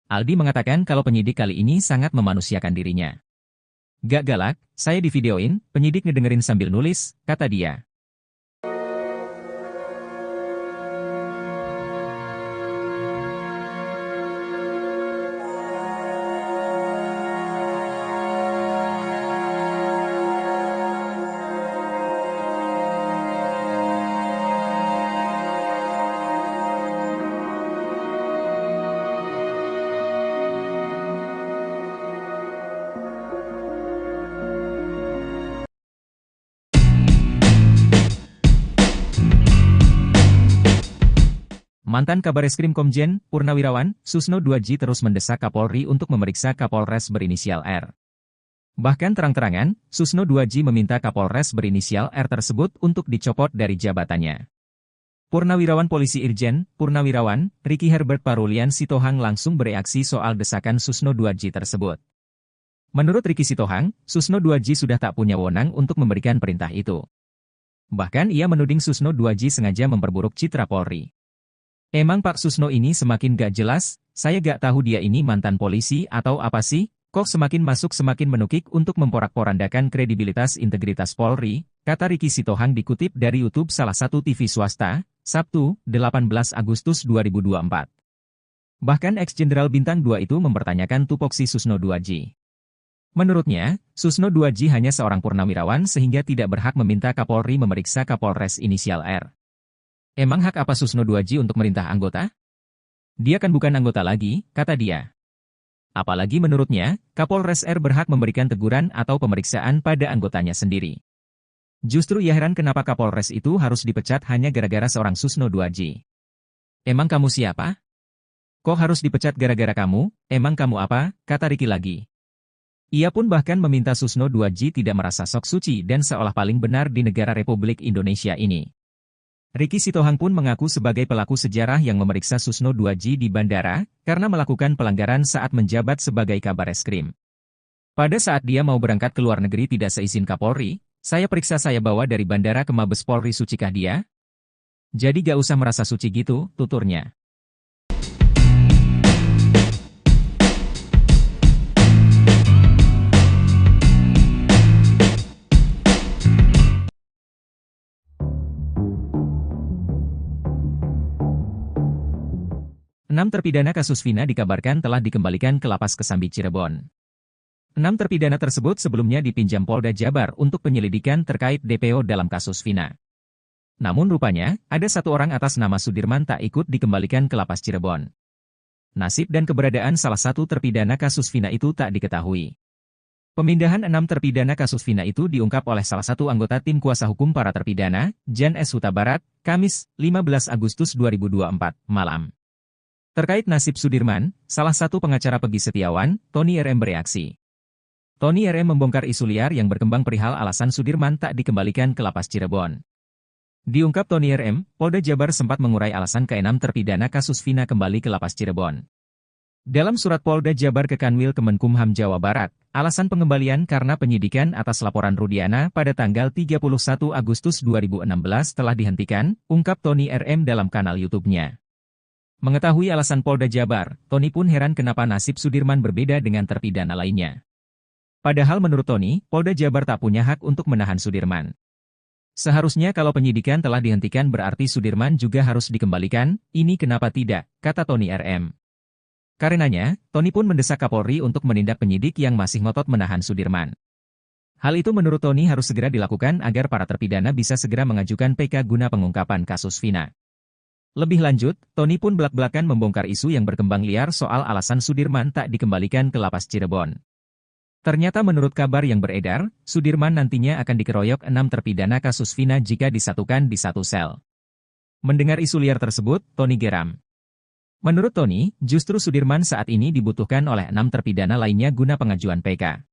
Aldi mengatakan kalau penyidik kali ini sangat memanusiakan dirinya. Gak galak, saya divideoin, penyidik ngedengerin sambil nulis, kata dia. Mantan Kabareskrim Komjen Purnawirawan Susno 2J terus mendesak Kapolri untuk memeriksa Kapolres berinisial R. Bahkan terang-terangan, Susno 2J meminta Kapolres berinisial R tersebut untuk dicopot dari jabatannya. Purnawirawan Polisi Irjen Purnawirawan Ricky Herbert Parulian Sitohang langsung bereaksi soal desakan Susno 2J tersebut. Menurut Ricky Sitohang, Susno 2J sudah tak punya wewenang untuk memberikan perintah itu. Bahkan ia menuding Susno 2J sengaja memperburuk citra Polri. Emang Pak Susno ini semakin gak jelas, saya gak tahu dia ini mantan polisi atau apa sih, kok semakin masuk semakin menukik untuk memporak-porandakan kredibilitas integritas Polri, kata Ricky Sitohang dikutip dari YouTube salah satu TV swasta, Sabtu, 18 Agustus 2024. Bahkan ex-jenderal Bintang 2 itu mempertanyakan tupoksi Susno 2J. Menurutnya, Susno 2J hanya seorang purnawirawan sehingga tidak berhak meminta Kapolri memeriksa Kapolres inisial R. Emang hak apa Susno 2J untuk merintah anggota? Dia kan bukan anggota lagi, kata dia. Apalagi menurutnya, Kapolres R berhak memberikan teguran atau pemeriksaan pada anggotanya sendiri. Justru ia heran kenapa Kapolres itu harus dipecat hanya gara-gara seorang Susno 2J. Emang kamu siapa? Kok harus dipecat gara-gara kamu? Emang kamu apa? Kata Ricky lagi. Ia pun bahkan meminta Susno 2J tidak merasa sok suci dan seolah paling benar di negara Republik Indonesia ini. Ricky Sitohang pun mengaku sebagai pelaku sejarah yang memeriksa Susno 2J di bandara karena melakukan pelanggaran saat menjabat sebagai Kabareskrim. Pada saat dia mau berangkat ke luar negeri tidak seizin Kapolri, saya periksa saya bawa dari bandara ke Mabes Polri, sucikah dia? Jadi gak usah merasa suci gitu, tuturnya. Enam terpidana kasus Vina dikabarkan telah dikembalikan ke Lapas Kesambi Cirebon. 6 terpidana tersebut sebelumnya dipinjam Polda Jabar untuk penyelidikan terkait DPO dalam kasus Vina. Namun rupanya, ada satu orang atas nama Sudirman tak ikut dikembalikan ke Lapas Cirebon. Nasib dan keberadaan salah satu terpidana kasus Vina itu tak diketahui. Pemindahan 6 terpidana kasus Vina itu diungkap oleh salah satu anggota tim kuasa hukum para terpidana, Jan S. Huta Barat, Kamis, 15 Agustus 2024, malam. Terkait nasib Sudirman, salah satu pengacara Peggy Setiawan, Tony RM bereaksi. Tony RM membongkar isu liar yang berkembang perihal alasan Sudirman tak dikembalikan ke Lapas Cirebon. Diungkap Tony RM, Polda Jabar sempat mengurai alasan ke-6 terpidana kasus Vina kembali ke Lapas Cirebon. Dalam surat Polda Jabar ke Kanwil Kemenkumham Jawa Barat, alasan pengembalian karena penyidikan atas laporan Rudiana pada tanggal 31 Agustus 2016 telah dihentikan, ungkap Tony RM dalam kanal YouTube-nya. Mengetahui alasan Polda Jabar, Tony pun heran kenapa nasib Sudirman berbeda dengan terpidana lainnya. Padahal menurut Tony, Polda Jabar tak punya hak untuk menahan Sudirman. Seharusnya kalau penyidikan telah dihentikan berarti Sudirman juga harus dikembalikan, ini kenapa tidak, kata Tony RM. Karenanya, Tony pun mendesak Kapolri untuk menindak penyidik yang masih ngotot menahan Sudirman. Hal itu menurut Tony harus segera dilakukan agar para terpidana bisa segera mengajukan PK guna pengungkapan kasus Vina. Lebih lanjut, Tony pun belak-belakan membongkar isu yang berkembang liar soal alasan Sudirman tak dikembalikan ke Lapas Cirebon. Ternyata menurut kabar yang beredar, Sudirman nantinya akan dikeroyok 6 terpidana kasus Vina jika disatukan di satu sel. Mendengar isu liar tersebut, Tony geram. Menurut Tony, justru Sudirman saat ini dibutuhkan oleh 6 terpidana lainnya guna pengajuan PK.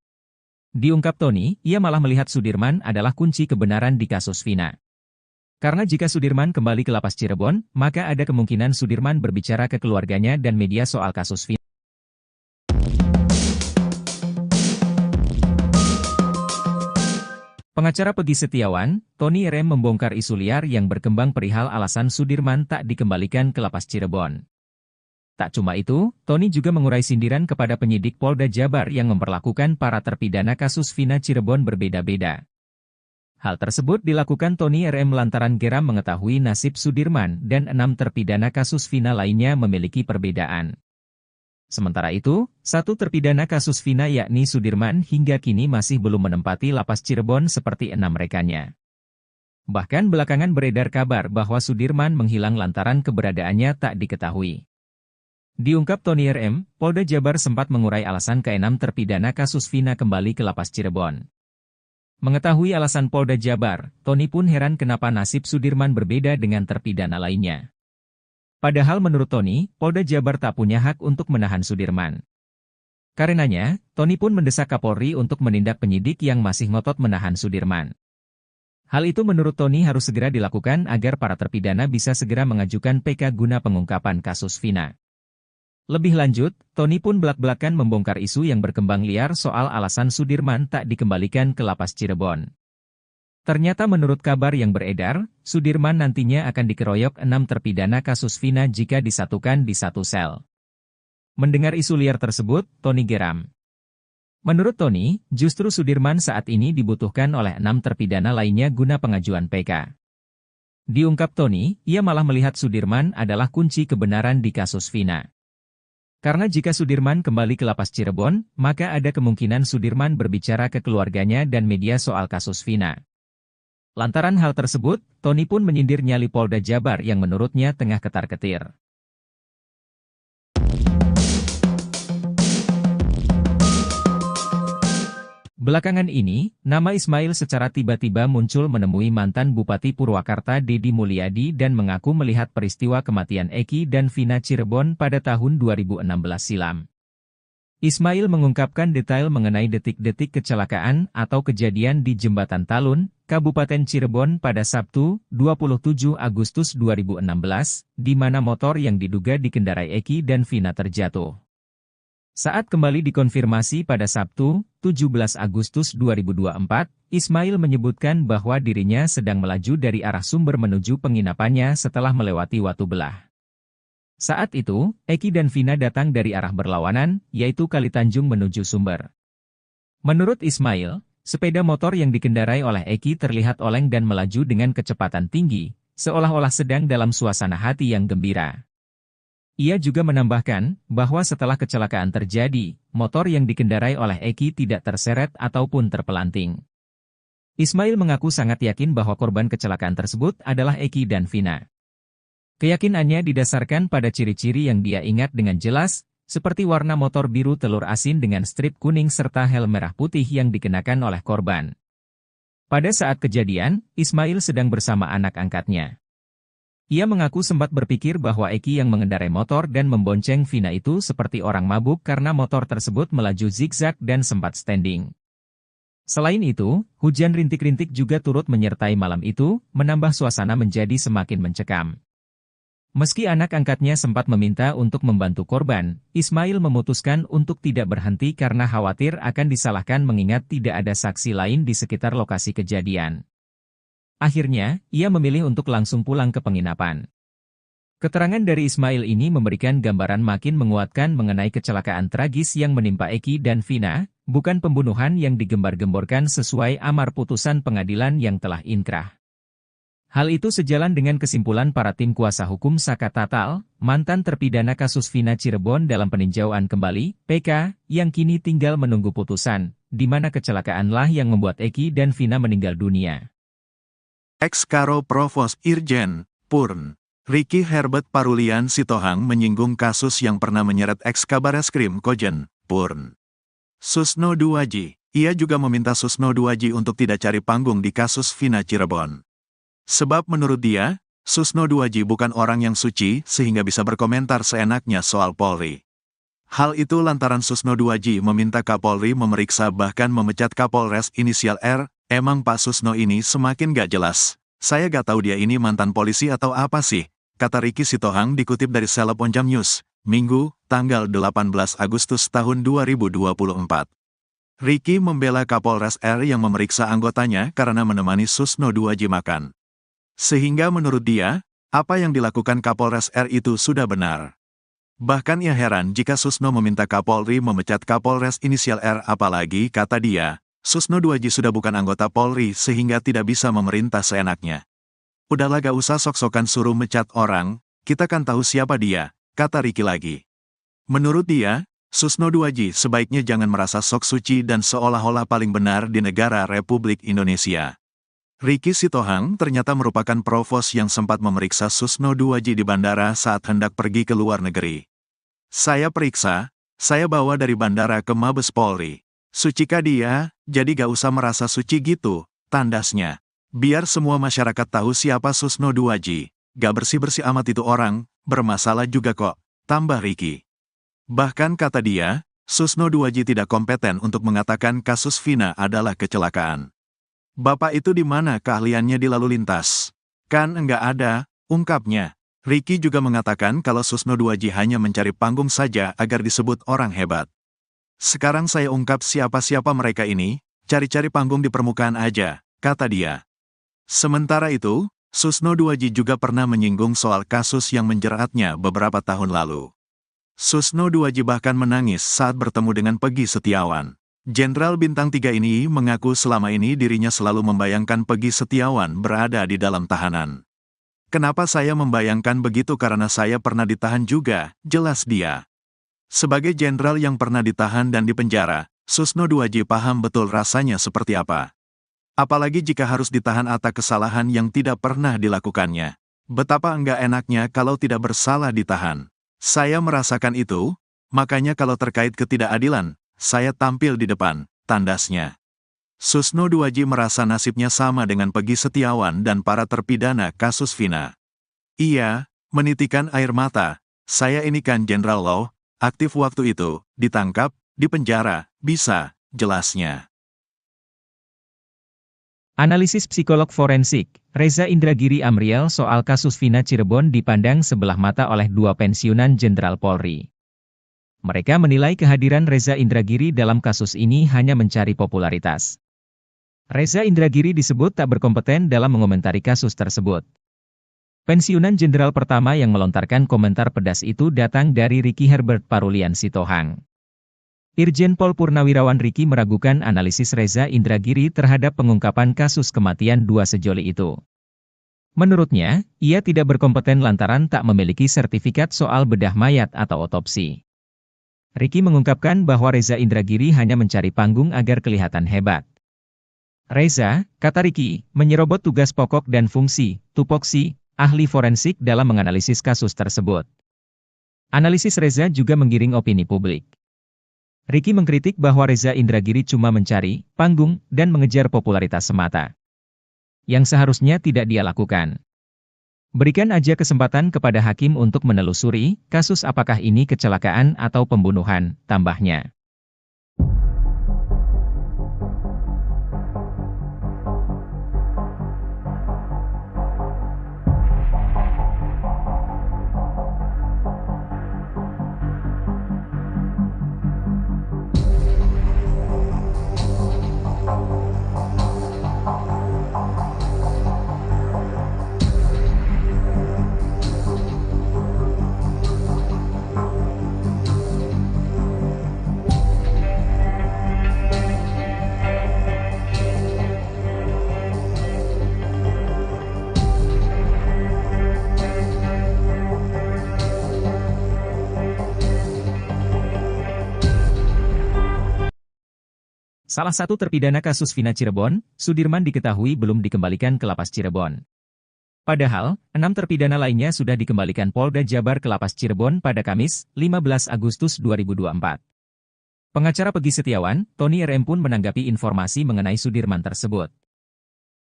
Diungkap Tony, ia malah melihat Sudirman adalah kunci kebenaran di kasus Vina. Karena jika Sudirman kembali ke Lapas Cirebon, maka ada kemungkinan Sudirman berbicara ke keluarganya dan media soal kasus Vina. Pengacara Peggy Setiawan, Tony RM membongkar isu liar yang berkembang perihal alasan Sudirman tak dikembalikan ke Lapas Cirebon. Tak cuma itu, Tony juga mengurai sindiran kepada penyidik Polda Jabar yang memperlakukan para terpidana kasus Vina Cirebon berbeda-beda. Hal tersebut dilakukan Tony RM lantaran geram mengetahui nasib Sudirman dan 6 terpidana kasus Vina lainnya memiliki perbedaan. Sementara itu, satu terpidana kasus Vina yakni Sudirman hingga kini masih belum menempati Lapas Cirebon seperti 6 rekannya. Bahkan belakangan beredar kabar bahwa Sudirman menghilang lantaran keberadaannya tak diketahui. Diungkap Tony RM, Polda Jabar sempat mengurai alasan ke-6 terpidana kasus Vina kembali ke Lapas Cirebon. Mengetahui alasan Polda Jabar, Tony pun heran kenapa nasib Sudirman berbeda dengan terpidana lainnya. Padahal menurut Tony, Polda Jabar tak punya hak untuk menahan Sudirman. Karenanya, Tony pun mendesak Kapolri untuk menindak penyidik yang masih ngotot menahan Sudirman. Hal itu menurut Tony harus segera dilakukan agar para terpidana bisa segera mengajukan PK guna pengungkapan kasus Vina. Lebih lanjut, Tony pun belak-belakan membongkar isu yang berkembang liar soal alasan Sudirman tak dikembalikan ke lapas Cirebon. Ternyata menurut kabar yang beredar, Sudirman nantinya akan dikeroyok 6 terpidana kasus Vina jika disatukan di satu sel. Mendengar isu liar tersebut, Tony geram. Menurut Tony, justru Sudirman saat ini dibutuhkan oleh 6 terpidana lainnya guna pengajuan PK. Diungkap Tony, ia malah melihat Sudirman adalah kunci kebenaran di kasus Vina. Karena jika Sudirman kembali ke lapas Cirebon, maka ada kemungkinan Sudirman berbicara ke keluarganya dan media soal kasus Vina. Lantaran hal tersebut, Tony pun menyindir nyali Polda Jabar yang menurutnya tengah ketar-ketir. Belakangan ini, nama Ismail secara tiba-tiba muncul menemui mantan Bupati Purwakarta Deddy Mulyadi dan mengaku melihat peristiwa kematian Eki dan Vina Cirebon pada tahun 2016 silam. Ismail mengungkapkan detail mengenai detik-detik kecelakaan atau kejadian di Jembatan Talun, Kabupaten Cirebon pada Sabtu, 27 Agustus 2016, di mana motor yang diduga dikendarai Eki dan Vina terjatuh. Saat kembali dikonfirmasi pada Sabtu, 17 Agustus 2024, Ismail menyebutkan bahwa dirinya sedang melaju dari arah Sumber menuju penginapannya setelah melewati Watu Belah. Saat itu, Eki dan Vina datang dari arah berlawanan, yaitu Kalitanjung menuju Sumber. Menurut Ismail, sepeda motor yang dikendarai oleh Eki terlihat oleng dan melaju dengan kecepatan tinggi, seolah-olah sedang dalam suasana hati yang gembira. Ia juga menambahkan bahwa setelah kecelakaan terjadi, motor yang dikendarai oleh Eki tidak terseret ataupun terpelanting. Ismail mengaku sangat yakin bahwa korban kecelakaan tersebut adalah Eki dan Vina. Keyakinannya didasarkan pada ciri-ciri yang dia ingat dengan jelas, seperti warna motor biru telur asin dengan strip kuning serta helm merah putih yang dikenakan oleh korban. Pada saat kejadian, Ismail sedang bersama anak angkatnya. Ia mengaku sempat berpikir bahwa Eki yang mengendarai motor dan membonceng Vina itu seperti orang mabuk karena motor tersebut melaju zigzag dan sempat standing. Selain itu, hujan rintik-rintik juga turut menyertai malam itu, menambah suasana menjadi semakin mencekam. Meski anak angkatnya sempat meminta untuk membantu korban, Ismail memutuskan untuk tidak berhenti karena khawatir akan disalahkan mengingat tidak ada saksi lain di sekitar lokasi kejadian. Akhirnya, ia memilih untuk langsung pulang ke penginapan. Keterangan dari Ismail ini memberikan gambaran makin menguatkan mengenai kecelakaan tragis yang menimpa Eki dan Vina, bukan pembunuhan yang digembar-gemborkan sesuai amar putusan pengadilan yang telah inkrah. Hal itu sejalan dengan kesimpulan para tim kuasa hukum Saka Tatal, mantan terpidana kasus Vina Cirebon dalam peninjauan kembali, PK, yang kini tinggal menunggu putusan, di mana kecelakaanlah yang membuat Eki dan Vina meninggal dunia. Ex-Karo Provos Irjen, Purn, Ricky Herbert Parulian Sitohang menyinggung kasus yang pernah menyeret ex-Kabareskrim Kojen, Purn. Susno Duwaji, ia juga meminta Susno Duwaji untuk tidak cari panggung di kasus Vina Cirebon. Sebab menurut dia, Susno Duwaji bukan orang yang suci sehingga bisa berkomentar seenaknya soal Polri. Hal itu lantaran Susno Duwaji meminta Kapolri memeriksa bahkan memecat Kapolres inisial R. Emang Pak Susno ini semakin gak jelas. Saya gak tahu dia ini mantan polisi atau apa sih, kata Ricky Sitohang dikutip dari Seleb Onjam News, Minggu, tanggal 18 Agustus tahun 2024. Ricky membela Kapolres R yang memeriksa anggotanya karena menemani Susno Duwaji makan. Sehingga menurut dia, apa yang dilakukan Kapolres R itu sudah benar. Bahkan ia heran jika Susno meminta Kapolri memecat Kapolres inisial R, apalagi, kata dia, Susno Duwaji sudah bukan anggota Polri sehingga tidak bisa memerintah seenaknya. Udahlah gak usah sok-sokan suruh mecat orang, kita kan tahu siapa dia, kata Ricky lagi. Menurut dia, Susno Duwaji sebaiknya jangan merasa sok suci dan seolah-olah paling benar di negara Republik Indonesia. Ricky Sitohang ternyata merupakan provos yang sempat memeriksa Susno Duwaji di bandara saat hendak pergi ke luar negeri. Saya periksa, saya bawa dari bandara ke Mabes Polri. Sucikah dia, jadi gak usah merasa suci gitu, tandasnya. Biar semua masyarakat tahu siapa Susno Duwaji. gak bersih-bersih amat itu orang, bermasalah juga kok, tambah Ricky. Bahkan kata dia, Susno Duaji tidak kompeten untuk mengatakan kasus Vina adalah kecelakaan. Bapak itu di mana keahliannya di lalu lintas? Kan enggak ada, ungkapnya. Ricky juga mengatakan kalau Susno Duaji hanya mencari panggung saja agar disebut orang hebat. Sekarang saya ungkap siapa-siapa mereka ini, cari-cari panggung di permukaan aja, kata dia. Sementara itu, Susno Duaji juga pernah menyinggung soal kasus yang menjeratnya beberapa tahun lalu. Susno Duaji bahkan menangis saat bertemu dengan Peggy Setiawan. Jenderal Bintang 3 ini mengaku selama ini dirinya selalu membayangkan Peggy Setiawan berada di dalam tahanan. Kenapa saya membayangkan begitu karena saya pernah ditahan juga, jelas dia. Sebagai jenderal yang pernah ditahan dan dipenjara, Susno Duaji paham betul rasanya seperti apa. Apalagi jika harus ditahan atas kesalahan yang tidak pernah dilakukannya. Betapa enggak enaknya kalau tidak bersalah ditahan. Saya merasakan itu, makanya kalau terkait ketidakadilan, saya tampil di depan, tandasnya. Susno Duaji merasa nasibnya sama dengan Peggy Setiawan dan para terpidana kasus Vina. Ia menitikan air mata, saya ini kan Jenderal Law, aktif waktu itu, ditangkap, dipenjara, bisa, jelasnya. Analisis psikolog forensik, Reza Indragiri Amriel soal kasus Vina Cirebon dipandang sebelah mata oleh dua pensiunan Jenderal Polri. Mereka menilai kehadiran Reza Indragiri dalam kasus ini hanya mencari popularitas. Reza Indragiri disebut tak berkompeten dalam mengomentari kasus tersebut. Pensiunan Jenderal pertama yang melontarkan komentar pedas itu datang dari Ricky Herbert Parulian Sitohang. Irjen Pol Purnawirawan Ricky meragukan analisis Reza Indragiri terhadap pengungkapan kasus kematian dua sejoli itu. Menurutnya, ia tidak berkompeten lantaran tak memiliki sertifikat soal bedah mayat atau otopsi. Ricky mengungkapkan bahwa Reza Indragiri hanya mencari panggung agar kelihatan hebat. Reza, kata Ricky, menyerobot tugas pokok dan fungsi, tupoksi, ahli forensik dalam menganalisis kasus tersebut. Analisis Reza juga menggiring opini publik. Ricky mengkritik bahwa Reza Indragiri cuma mencari panggung dan mengejar popularitas semata. Yang seharusnya tidak dia lakukan. Berikan aja kesempatan kepada hakim untuk menelusuri kasus apakah ini kecelakaan atau pembunuhan, tambahnya. Salah satu terpidana kasus Vina Cirebon, Sudirman diketahui belum dikembalikan ke Lapas Cirebon. Padahal, 6 terpidana lainnya sudah dikembalikan Polda Jabar ke Lapas Cirebon pada Kamis, 15 Agustus 2024. Pengacara Peggy Setiawan, Tony RM pun menanggapi informasi mengenai Sudirman tersebut.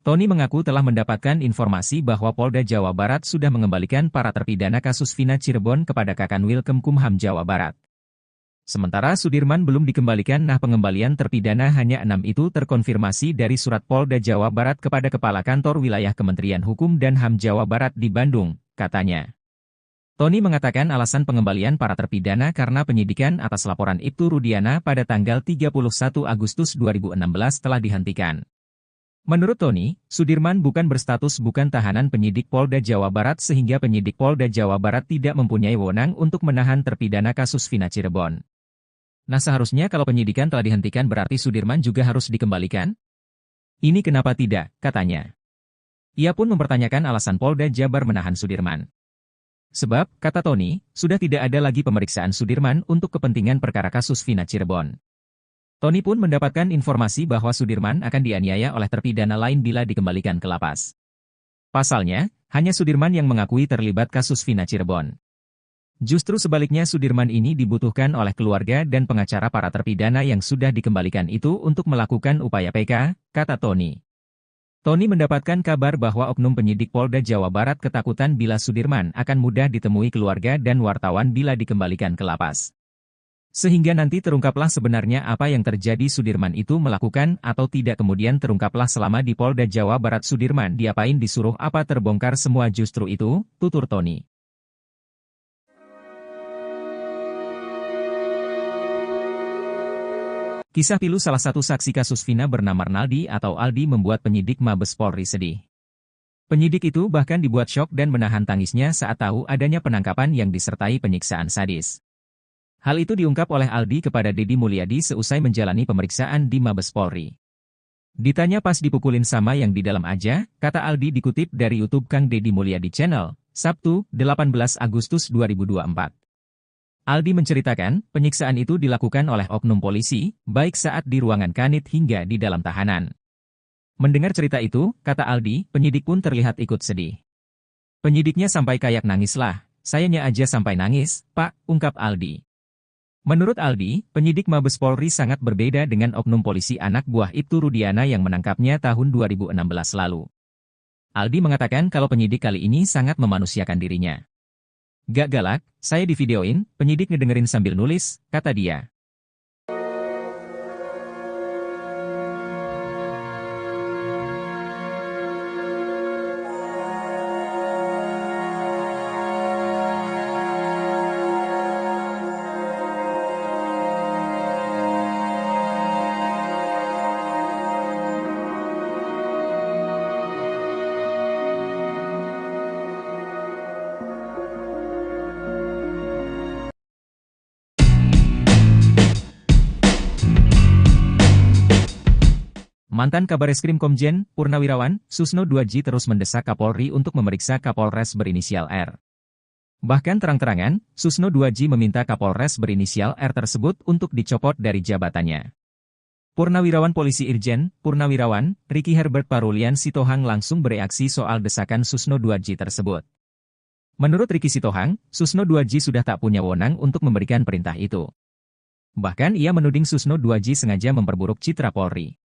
Tony mengaku telah mendapatkan informasi bahwa Polda Jawa Barat sudah mengembalikan para terpidana kasus Vina Cirebon kepada Kakanwil Kemkumham Jawa Barat. Sementara Sudirman belum dikembalikan. Pengembalian terpidana hanya 6 itu terkonfirmasi dari surat Polda Jawa Barat kepada Kepala Kantor Wilayah Kementerian Hukum dan HAM Jawa Barat di Bandung, katanya. Tony mengatakan alasan pengembalian para terpidana karena penyidikan atas laporan Ibtu Rudiana pada tanggal 31 Agustus 2016 telah dihentikan. Menurut Tony, Sudirman bukan berstatus bukan tahanan penyidik Polda Jawa Barat sehingga penyidik Polda Jawa Barat tidak mempunyai wewenang untuk menahan terpidana kasus Vina Cirebon. Seharusnya kalau penyidikan telah dihentikan berarti Sudirman juga harus dikembalikan? Ini kenapa tidak, katanya. Ia pun mempertanyakan alasan Polda Jabar menahan Sudirman. Sebab, kata Tony, sudah tidak ada lagi pemeriksaan Sudirman untuk kepentingan perkara kasus Vina Cirebon. Tony pun mendapatkan informasi bahwa Sudirman akan dianiaya oleh terpidana lain bila dikembalikan ke lapas. Pasalnya, hanya Sudirman yang mengakui terlibat kasus Vina Cirebon. Justru sebaliknya Sudirman ini dibutuhkan oleh keluarga dan pengacara para terpidana yang sudah dikembalikan itu untuk melakukan upaya PK, kata Tony. Tony mendapatkan kabar bahwa oknum penyidik Polda Jawa Barat ketakutan bila Sudirman akan mudah ditemui keluarga dan wartawan bila dikembalikan ke lapas. Sehingga nanti terungkaplah sebenarnya apa yang terjadi, Sudirman itu melakukan atau tidak, kemudian terungkaplah selama di Polda Jawa Barat Sudirman diapain, disuruh apa, terbongkar semua justru itu, tutur Tony. Kisah pilu salah satu saksi kasus Vina bernama Arnaldi atau Aldi membuat penyidik Mabes Polri sedih. Penyidik itu bahkan dibuat syok dan menahan tangisnya saat tahu adanya penangkapan yang disertai penyiksaan sadis. Hal itu diungkap oleh Aldi kepada Deddy Mulyadi seusai menjalani pemeriksaan di Mabes Polri. Ditanya pas dipukulin sama yang di dalam aja, kata Aldi dikutip dari YouTube Kang Deddy Mulyadi Channel, Sabtu, 18 Agustus 2024. Aldi menceritakan, penyiksaan itu dilakukan oleh oknum polisi, baik saat di ruangan kanit hingga di dalam tahanan. Mendengar cerita itu, kata Aldi, penyidik pun terlihat ikut sedih. Penyidiknya sampai kayak nangis lah, sayanya aja sampai nangis, Pak, ungkap Aldi. Menurut Aldi, penyidik Mabes Polri sangat berbeda dengan oknum polisi anak buah Ibtu Rudiana yang menangkapnya tahun 2016 lalu. Aldi mengatakan kalau penyidik kali ini sangat memanusiakan dirinya. Gak galak, saya divideoin, penyidik ngedengerin sambil nulis, kata dia. Mantan Kabareskrim Komjen Purnawirawan Susno 2J terus mendesak Kapolri untuk memeriksa Kapolres berinisial R. Bahkan terang-terangan, Susno 2J meminta Kapolres berinisial R tersebut untuk dicopot dari jabatannya. Purnawirawan Polisi Irjen Purnawirawan Ricky Herbert Parulian Sitohang langsung bereaksi soal desakan Susno 2J tersebut. Menurut Ricky Sitohang, Susno 2J sudah tak punya wewenang untuk memberikan perintah itu. Bahkan ia menuding Susno 2J sengaja memperburuk citra Polri.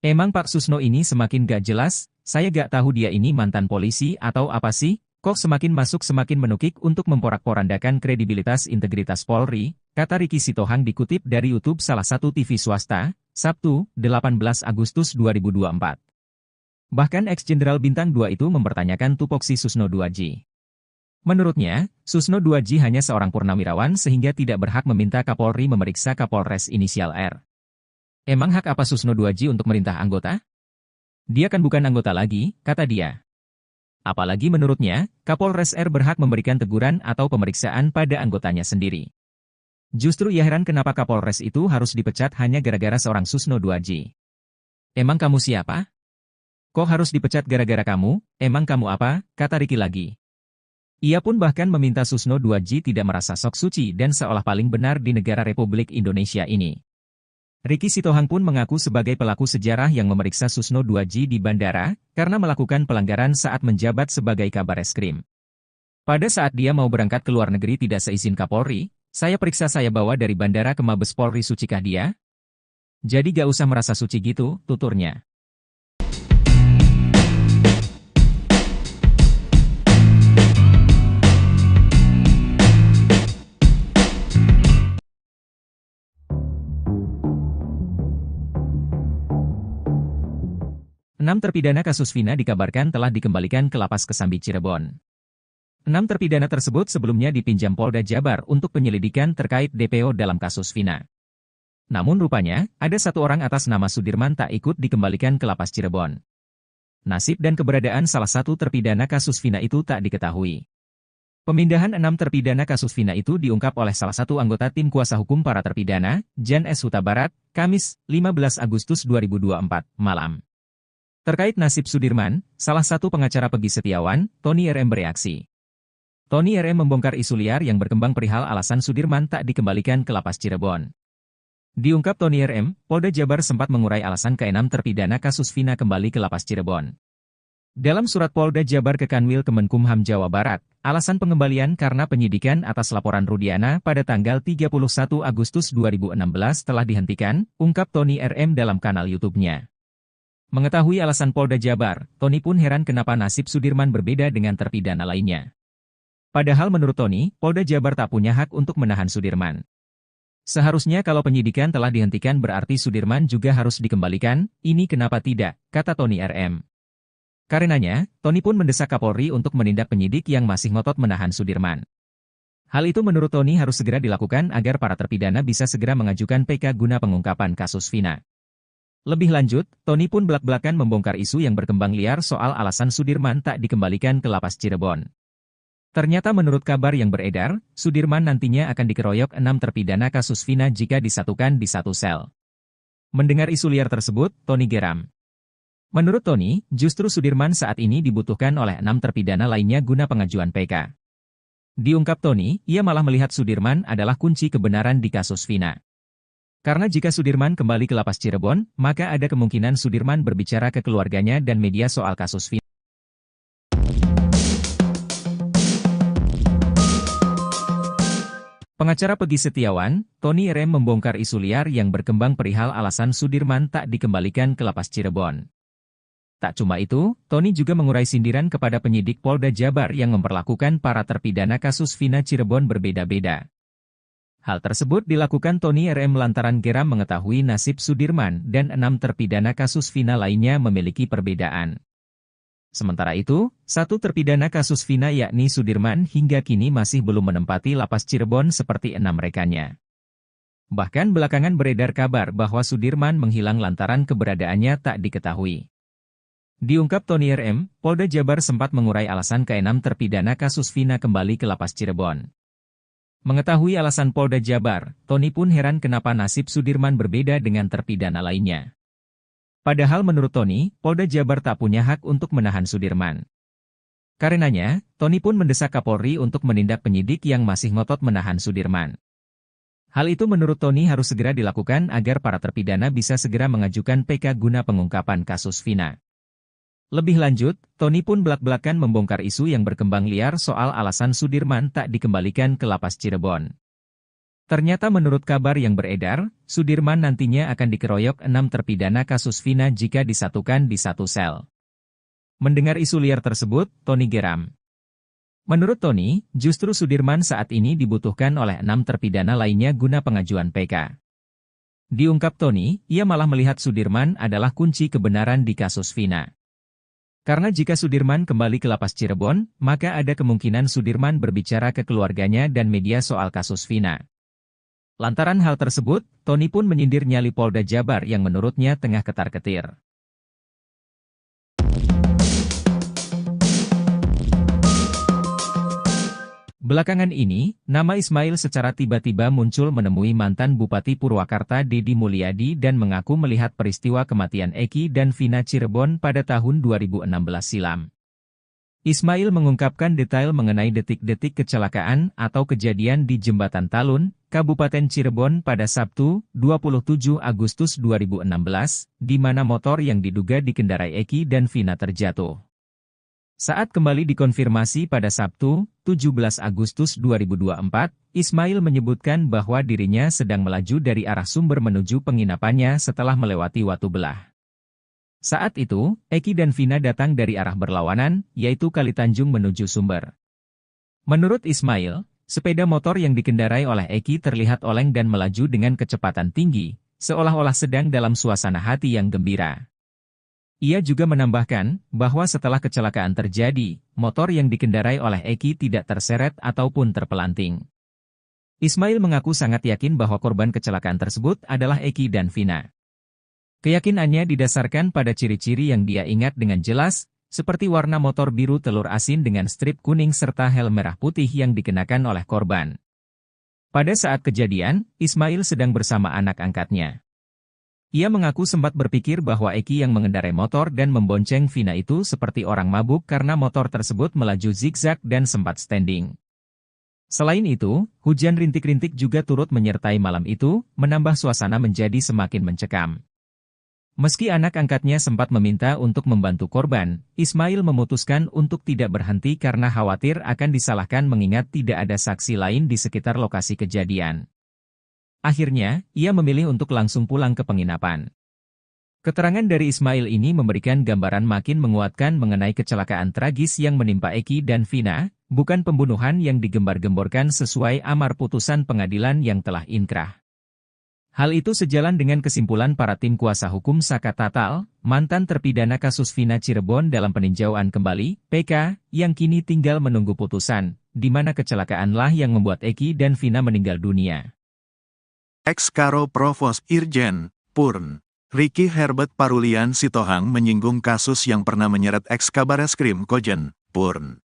Emang Pak Susno ini semakin gak jelas, saya gak tahu dia ini mantan polisi atau apa sih, kok semakin masuk semakin menukik untuk memporak-porandakan kredibilitas integritas Polri, kata Ricky Sitohang dikutip dari YouTube salah satu TV swasta, Sabtu, 18 Agustus 2024. Bahkan ex-jenderal Bintang 2 itu mempertanyakan tupoksi Susno 2J. Menurutnya, Susno 2J hanya seorang purnawirawan sehingga tidak berhak meminta Kapolri memeriksa Kapolres inisial R. Emang hak apa Susno 2J untuk merintah anggota? Dia kan bukan anggota lagi, kata dia. Apalagi menurutnya, Kapolres R berhak memberikan teguran atau pemeriksaan pada anggotanya sendiri. Justru ia heran kenapa Kapolres itu harus dipecat hanya gara-gara seorang Susno 2J. Emang kamu siapa? Kok harus dipecat gara-gara kamu? Emang kamu apa? Kata Ricky lagi. Ia pun bahkan meminta Susno 2J tidak merasa sok suci dan seolah paling benar di negara Republik Indonesia ini. Ricky Sitohang pun mengaku sebagai pelaku sejarah yang memeriksa Susno 2J di bandara, karena melakukan pelanggaran saat menjabat sebagai Kabareskrim. Pada saat dia mau berangkat ke luar negeri tidak seizin Kapolri, saya periksa, saya bawa dari bandara ke Mabes Polri, sucikah dia? Jadi gak usah merasa suci gitu, tuturnya. Enam terpidana kasus Vina dikabarkan telah dikembalikan ke Lapas Kesambi Cirebon. 6 terpidana tersebut sebelumnya dipinjam Polda Jabar untuk penyelidikan terkait DPO dalam kasus Vina. Namun rupanya, ada satu orang atas nama Sudirman tak ikut dikembalikan ke Lapas Cirebon. Nasib dan keberadaan salah satu terpidana kasus Vina itu tak diketahui. Pemindahan 6 terpidana kasus Vina itu diungkap oleh salah satu anggota tim kuasa hukum para terpidana, Jan S. Huta Barat, Kamis, 15 Agustus 2024, malam. Terkait nasib Sudirman, salah satu pengacara Peggy Setiawan, Tony RM bereaksi. Tony RM membongkar isu liar yang berkembang perihal alasan Sudirman tak dikembalikan ke Lapas Cirebon. Diungkap Tony RM, Polda Jabar sempat mengurai alasan ke-6 terpidana kasus Vina kembali ke Lapas Cirebon. Dalam surat Polda Jabar ke Kanwil Kemenkumham Jawa Barat, alasan pengembalian karena penyidikan atas laporan Rudiana pada tanggal 31 Agustus 2016 telah dihentikan, ungkap Tony RM dalam kanal YouTube-nya. Mengetahui alasan Polda Jabar, Tony pun heran kenapa nasib Sudirman berbeda dengan terpidana lainnya. Padahal menurut Tony, Polda Jabar tak punya hak untuk menahan Sudirman. Seharusnya kalau penyidikan telah dihentikan berarti Sudirman juga harus dikembalikan, ini kenapa tidak, kata Tony RM. Karenanya, Tony pun mendesak Kapolri untuk menindak penyidik yang masih ngotot menahan Sudirman. Hal itu menurut Tony harus segera dilakukan agar para terpidana bisa segera mengajukan PK guna pengungkapan kasus Vina. Lebih lanjut, Tony pun belak-belakan membongkar isu yang berkembang liar soal alasan Sudirman tak dikembalikan ke lapas Cirebon. Ternyata menurut kabar yang beredar, Sudirman nantinya akan dikeroyok 6 terpidana kasus Vina jika disatukan di satu sel. Mendengar isu liar tersebut, Tony geram. Menurut Tony, justru Sudirman saat ini dibutuhkan oleh 6 terpidana lainnya guna pengajuan PK. Diungkap Tony, ia malah melihat Sudirman adalah kunci kebenaran di kasus Vina. Karena jika Sudirman kembali ke lapas Cirebon, maka ada kemungkinan Sudirman berbicara ke keluarganya dan media soal kasus Vina. Pengacara Peggy Setiawan, Tony RM membongkar isu liar yang berkembang perihal alasan Sudirman tak dikembalikan ke lapas Cirebon. Tak cuma itu, Tony juga mengurai sindiran kepada penyidik Polda Jabar yang memperlakukan para terpidana kasus Vina Cirebon berbeda-beda. Hal tersebut dilakukan Tony RM lantaran geram mengetahui nasib Sudirman dan 6 terpidana kasus Vina lainnya memiliki perbedaan. Sementara itu, 1 terpidana kasus Vina yakni Sudirman hingga kini masih belum menempati lapas Cirebon seperti 6 rekannya. Bahkan belakangan beredar kabar bahwa Sudirman menghilang lantaran keberadaannya tak diketahui. Diungkap Tony RM, Polda Jabar sempat mengurai alasan ke-6 terpidana kasus Vina kembali ke lapas Cirebon. Mengetahui alasan Polda Jabar, Tony pun heran kenapa nasib Sudirman berbeda dengan terpidana lainnya. Padahal menurut Tony, Polda Jabar tak punya hak untuk menahan Sudirman. Karenanya, Tony pun mendesak Kapolri untuk menindak penyidik yang masih ngotot menahan Sudirman. Hal itu menurut Tony harus segera dilakukan agar para terpidana bisa segera mengajukan PK guna pengungkapan kasus Vina. Lebih lanjut, Tony pun belak-belakan membongkar isu yang berkembang liar soal alasan Sudirman tak dikembalikan ke lapas Cirebon. Ternyata menurut kabar yang beredar, Sudirman nantinya akan dikeroyok 6 terpidana kasus Vina jika disatukan di satu sel. Mendengar isu liar tersebut, Tony geram. Menurut Tony, justru Sudirman saat ini dibutuhkan oleh 6 terpidana lainnya guna pengajuan PK. Diungkap Tony, ia malah melihat Sudirman adalah kunci kebenaran di kasus Vina. Karena jika Sudirman kembali ke lapas Cirebon, maka ada kemungkinan Sudirman berbicara ke keluarganya dan media soal kasus Vina. Lantaran hal tersebut, Tony pun menyindir nyali Polda Jabar yang menurutnya tengah ketar-ketir. Belakangan ini, nama Ismail secara tiba-tiba muncul menemui mantan Bupati Purwakarta Deddy Mulyadi dan mengaku melihat peristiwa kematian Eki dan Vina Cirebon pada tahun 2016 silam. Ismail mengungkapkan detail mengenai detik-detik kecelakaan atau kejadian di Jembatan Talun, Kabupaten Cirebon pada Sabtu, 27 Agustus 2016, di mana motor yang diduga dikendarai Eki dan Vina terjatuh. Saat kembali dikonfirmasi pada Sabtu, 17 Agustus 2024, Ismail menyebutkan bahwa dirinya sedang melaju dari arah Sumber menuju penginapannya setelah melewati Watu Belah. Saat itu, Eki dan Vina datang dari arah berlawanan, yaitu Kalitanjung menuju Sumber. Menurut Ismail, sepeda motor yang dikendarai oleh Eki terlihat oleng dan melaju dengan kecepatan tinggi, seolah-olah sedang dalam suasana hati yang gembira. Ia juga menambahkan bahwa setelah kecelakaan terjadi, motor yang dikendarai oleh Eki tidak terseret ataupun terpelanting. Ismail mengaku sangat yakin bahwa korban kecelakaan tersebut adalah Eki dan Vina. Keyakinannya didasarkan pada ciri-ciri yang dia ingat dengan jelas, seperti warna motor biru telur asin dengan strip kuning serta helm merah putih yang dikenakan oleh korban. Pada saat kejadian, Ismail sedang bersama anak angkatnya. Ia mengaku sempat berpikir bahwa Eki yang mengendarai motor dan membonceng Vina itu seperti orang mabuk karena motor tersebut melaju zigzag dan sempat standing. Selain itu, hujan rintik-rintik juga turut menyertai malam itu, menambah suasana menjadi semakin mencekam. Meski anak angkatnya sempat meminta untuk membantu korban, Ismail memutuskan untuk tidak berhenti karena khawatir akan disalahkan mengingat tidak ada saksi lain di sekitar lokasi kejadian. Akhirnya, ia memilih untuk langsung pulang ke penginapan. Keterangan dari Ismail ini memberikan gambaran makin menguatkan mengenai kecelakaan tragis yang menimpa Eki dan Vina, bukan pembunuhan yang digembar-gemborkan sesuai amar putusan pengadilan yang telah inkrah. Hal itu sejalan dengan kesimpulan para tim kuasa hukum Saka Tatal, mantan terpidana kasus Vina Cirebon dalam peninjauan kembali, PK, yang kini tinggal menunggu putusan, di mana kecelakaanlah yang membuat Eki dan Vina meninggal dunia. Ex-Karo Provos Irjen, Purn, Ricky Herbert Parulian Sitohang menyinggung kasus yang pernah menyeret ex-Kabareskrim Kojen, Purn.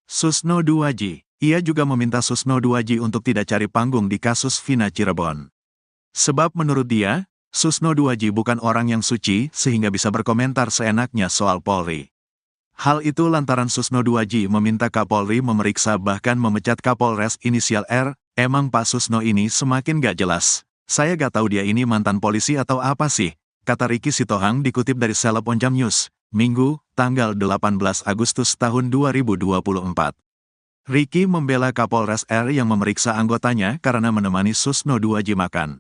Susno Duwaji, ia juga meminta Susno Duwaji untuk tidak cari panggung di kasus Vina Cirebon. Sebab menurut dia, Susno Duwaji bukan orang yang suci sehingga bisa berkomentar seenaknya soal Polri. Hal itu lantaran Susno Duwaji meminta Kapolri memeriksa bahkan memecat Kapolres inisial R. Emang Pak Susno ini semakin gak jelas. Saya gak tahu dia ini mantan polisi atau apa sih, kata Ricky Sitohang dikutip dari Seleb Onjam News, Minggu, tanggal 18 Agustus tahun 2024. Ricky membela Kapolres R yang memeriksa anggotanya karena menemani Susno Duwaji makan.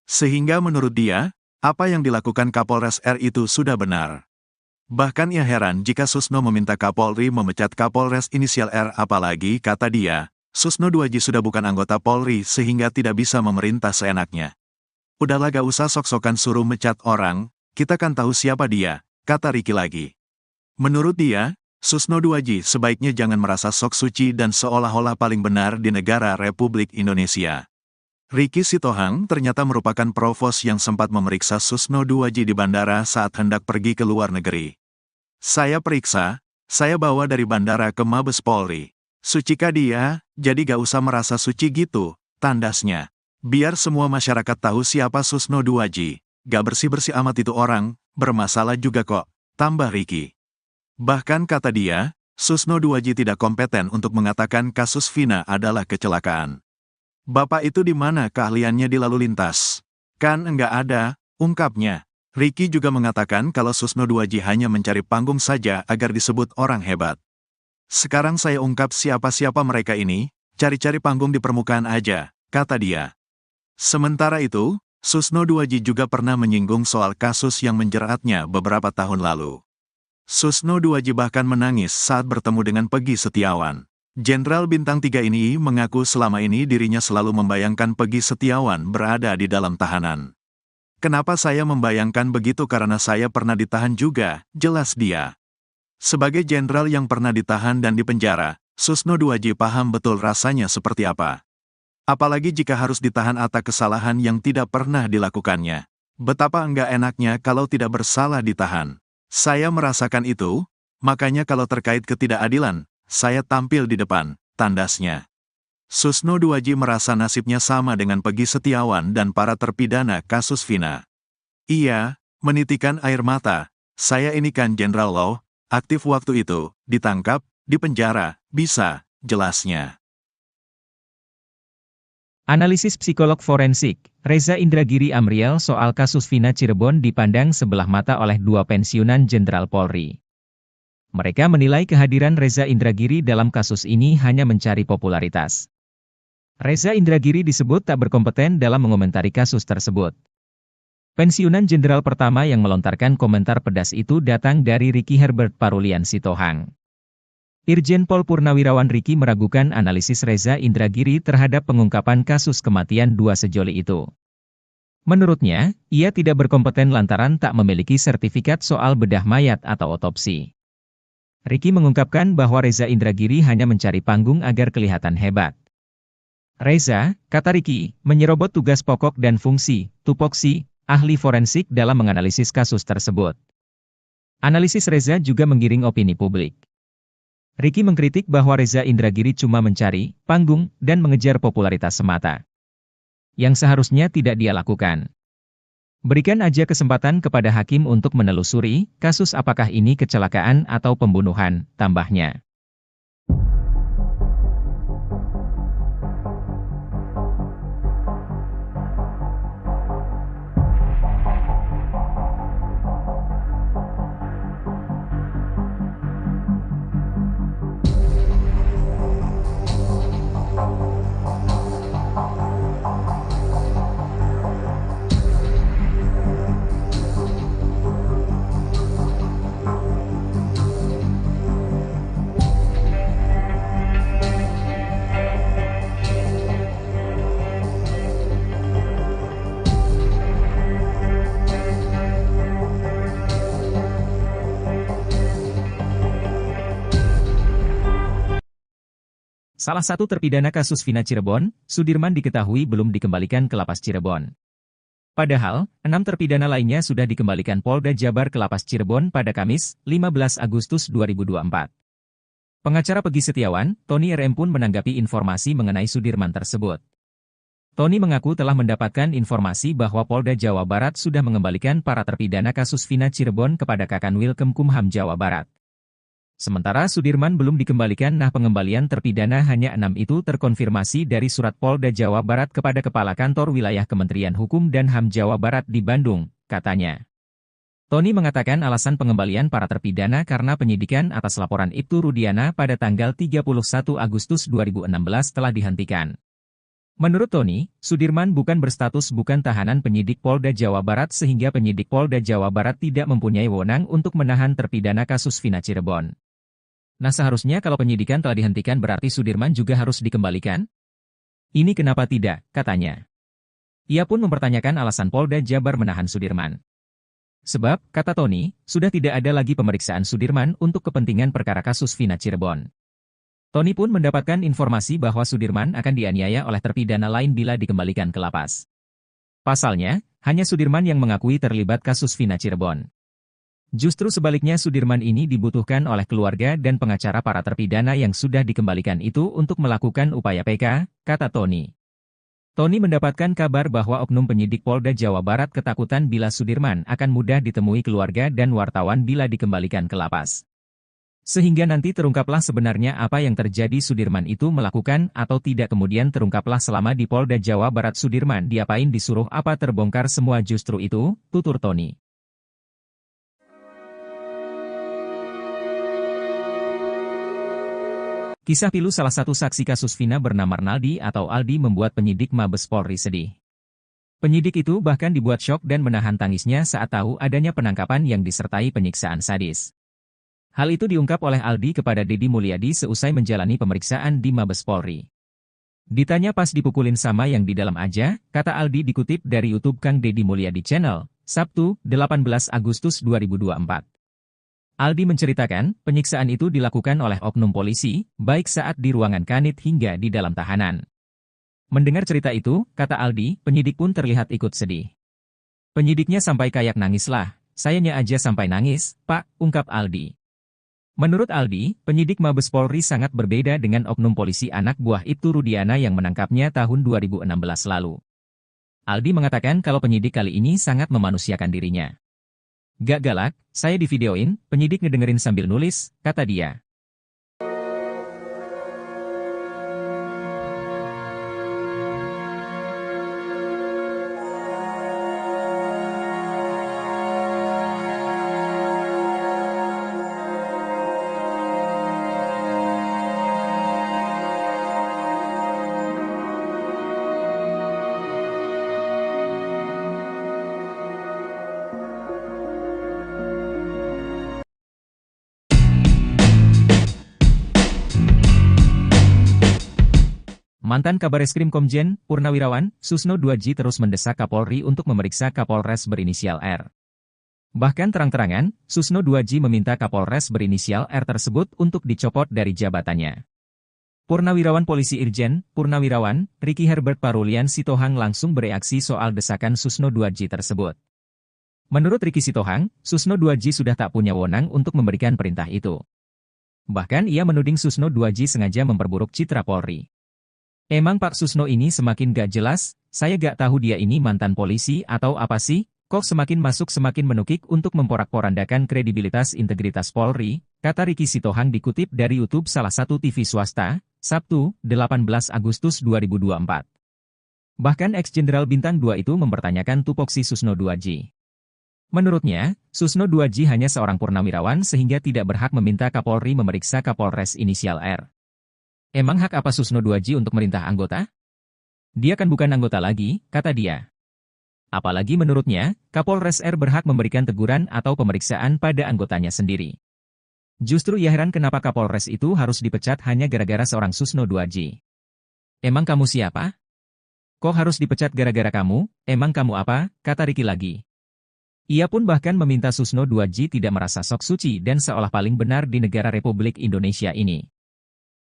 Sehingga menurut dia, apa yang dilakukan Kapolres R itu sudah benar. Bahkan ia heran jika Susno meminta Kapolri memecat Kapolres inisial R, apalagi, kata dia, Susno Duwaji sudah bukan anggota Polri sehingga tidak bisa memerintah seenaknya. Udahlah gak usah sok-sokan suruh mecat orang, kita kan tahu siapa dia, kata Ricky lagi. Menurut dia, Susno Duwaji sebaiknya jangan merasa sok suci dan seolah-olah paling benar di negara Republik Indonesia. Ricky Sitohang ternyata merupakan provos yang sempat memeriksa Susno Duwaji di bandara saat hendak pergi ke luar negeri. Saya periksa, saya bawa dari bandara ke Mabes Polri. Sucikah dia, jadi gak usah merasa suci gitu, tandasnya. Biar semua masyarakat tahu siapa Susno Duwaji, gak bersih-bersih amat itu orang, bermasalah juga kok, tambah Ricky. Bahkan kata dia, Susno Duwaji tidak kompeten untuk mengatakan kasus Vina adalah kecelakaan. Bapak itu di mana keahliannya di lalu lintas? Kan enggak ada, ungkapnya. Ricky juga mengatakan kalau Susno Duwaji hanya mencari panggung saja agar disebut orang hebat. Sekarang saya ungkap siapa-siapa mereka ini, cari-cari panggung di permukaan aja, kata dia. Sementara itu, Susno Duwaji juga pernah menyinggung soal kasus yang menjeratnya beberapa tahun lalu. Susno Duwaji bahkan menangis saat bertemu dengan Peggy Setiawan. Jenderal Bintang 3 ini mengaku selama ini dirinya selalu membayangkan Peggy Setiawan berada di dalam tahanan. Kenapa saya membayangkan begitu karena saya pernah ditahan juga, jelas dia. Sebagai jenderal yang pernah ditahan dan dipenjara, Susno Duwaji paham betul rasanya seperti apa. Apalagi jika harus ditahan atas kesalahan yang tidak pernah dilakukannya. Betapa enggak enaknya kalau tidak bersalah ditahan. Saya merasakan itu, makanya kalau terkait ketidakadilan, saya tampil di depan, tandasnya. Susno Duwaji merasa nasibnya sama dengan Peggy Setiawan dan para terpidana kasus Vina. Ia menitikan air mata, saya ini kan Jenderal Law, aktif waktu itu, ditangkap, dipenjara, bisa, jelasnya. Analisis psikolog forensik, Reza Indragiri Amriel soal kasus Vina Cirebon dipandang sebelah mata oleh dua pensiunan Jenderal Polri. Mereka menilai kehadiran Reza Indragiri dalam kasus ini hanya mencari popularitas. Reza Indragiri disebut tak berkompeten dalam mengomentari kasus tersebut. Pensiunan jenderal pertama yang melontarkan komentar pedas itu datang dari Ricky Herbert Parulian Sitohang. Irjen Pol Purnawirawan Ricky meragukan analisis Reza Indragiri terhadap pengungkapan kasus kematian dua sejoli itu. Menurutnya, ia tidak berkompeten lantaran tak memiliki sertifikat soal bedah mayat atau otopsi. Ricky mengungkapkan bahwa Reza Indragiri hanya mencari panggung agar kelihatan hebat. Reza, kata Ricky, menyerobot tugas pokok dan fungsi, tupoksi, ahli forensik dalam menganalisis kasus tersebut. Analisis Reza juga menggiring opini publik. Ricky mengkritik bahwa Reza Indragiri cuma mencari panggung dan mengejar popularitas semata, yang seharusnya tidak dia lakukan. Berikan aja kesempatan kepada hakim untuk menelusuri kasus apakah ini kecelakaan atau pembunuhan, tambahnya. Salah satu terpidana kasus Vina Cirebon, Sudirman diketahui belum dikembalikan ke Lapas Cirebon. Padahal, 6 terpidana lainnya sudah dikembalikan Polda Jabar ke Lapas Cirebon pada Kamis, 15 Agustus 2024. Pengacara Peggy Setiawan, Tony RM pun menanggapi informasi mengenai Sudirman tersebut. Tony mengaku telah mendapatkan informasi bahwa Polda Jawa Barat sudah mengembalikan para terpidana kasus Vina Cirebon kepada Kakanwil Kemkumham Jawa Barat. Sementara Sudirman belum dikembalikan. Pengembalian terpidana hanya 6 itu terkonfirmasi dari surat Polda Jawa Barat kepada Kepala Kantor Wilayah Kementerian Hukum dan HAM Jawa Barat di Bandung, katanya. Tony mengatakan alasan pengembalian para terpidana karena penyidikan atas laporan Ibtu Rudiana pada tanggal 31 Agustus 2016 telah dihentikan. Menurut Tony, Sudirman bukan berstatus bukan tahanan penyidik Polda Jawa Barat sehingga penyidik Polda Jawa Barat tidak mempunyai wewenang untuk menahan terpidana kasus Vina Cirebon. Seharusnya kalau penyidikan telah dihentikan berarti Sudirman juga harus dikembalikan? Ini kenapa tidak, katanya. Ia pun mempertanyakan alasan Polda Jabar menahan Sudirman. Sebab, kata Tony, sudah tidak ada lagi pemeriksaan Sudirman untuk kepentingan perkara kasus Vina Cirebon. Tony pun mendapatkan informasi bahwa Sudirman akan dianiaya oleh terpidana lain bila dikembalikan ke lapas. Pasalnya, hanya Sudirman yang mengakui terlibat kasus Vina Cirebon. Justru sebaliknya Sudirman ini dibutuhkan oleh keluarga dan pengacara para terpidana yang sudah dikembalikan itu untuk melakukan upaya PK, kata Tony. Tony mendapatkan kabar bahwa oknum penyidik Polda Jawa Barat ketakutan bila Sudirman akan mudah ditemui keluarga dan wartawan bila dikembalikan ke lapas. Sehingga nanti terungkaplah sebenarnya apa yang terjadi Sudirman itu melakukan atau tidak kemudian terungkaplah selama di Polda Jawa Barat Sudirman diapain disuruh apa terbongkar semua justru itu, tutur Tony. Kisah pilu salah satu saksi kasus Vina bernama Arnaldi atau Aldi membuat penyidik Mabes Polri sedih. Penyidik itu bahkan dibuat syok dan menahan tangisnya saat tahu adanya penangkapan yang disertai penyiksaan sadis. Hal itu diungkap oleh Aldi kepada Deddy Mulyadi seusai menjalani pemeriksaan di Mabes Polri. Ditanya pas dipukulin sama yang di dalam aja, kata Aldi dikutip dari YouTube Kang Deddy Mulyadi Channel, Sabtu, 18 Agustus 2024. Aldi menceritakan, penyiksaan itu dilakukan oleh oknum polisi, baik saat di ruangan kanit hingga di dalam tahanan. Mendengar cerita itu, kata Aldi, penyidik pun terlihat ikut sedih. Penyidiknya sampai kayak nangis lah, sayanya aja sampai nangis, Pak, ungkap Aldi. Menurut Aldi, penyidik Mabes Polri sangat berbeda dengan oknum polisi anak buah Ibtu Rudiana yang menangkapnya tahun 2016 lalu. Aldi mengatakan kalau penyidik kali ini sangat memanusiakan dirinya. Gak galak, saya divideoin, penyidik ngedengerin sambil nulis, kata dia. Mantan Kabareskrim Komjen, Purnawirawan, Susno 2J terus mendesak Kapolri untuk memeriksa Kapolres berinisial R. Bahkan terang-terangan, Susno 2J meminta Kapolres berinisial R tersebut untuk dicopot dari jabatannya. Purnawirawan Polisi Irjen, Purnawirawan, Ricky Herbert Parulian Sitohang langsung bereaksi soal desakan Susno 2J tersebut. Menurut Ricky Sitohang, Susno 2J sudah tak punya wewenang untuk memberikan perintah itu. Bahkan ia menuding Susno 2J sengaja memperburuk citra Polri. Emang Pak Susno ini semakin gak jelas, saya gak tahu dia ini mantan polisi atau apa sih, kok semakin masuk semakin menukik untuk memporak-porandakan kredibilitas integritas Polri, kata Ricky Sitohang dikutip dari YouTube salah satu TV swasta, Sabtu, 18 Agustus 2024. Bahkan ex-jenderal Bintang 2 itu mempertanyakan tupoksi Susno 2J. Menurutnya, Susno 2J hanya seorang purnawirawan sehingga tidak berhak meminta Kapolri memeriksa Kapolres inisial R. Emang hak apa Susno 2J untuk merintah anggota? Dia kan bukan anggota lagi, kata dia. Apalagi menurutnya, Kapolres R berhak memberikan teguran atau pemeriksaan pada anggotanya sendiri. Justru ia heran kenapa Kapolres itu harus dipecat hanya gara-gara seorang Susno 2J. Emang kamu siapa? Kok harus dipecat gara-gara kamu? Emang kamu apa? Kata Ricky lagi. Ia pun bahkan meminta Susno 2J tidak merasa sok suci dan seolah paling benar di negara Republik Indonesia ini.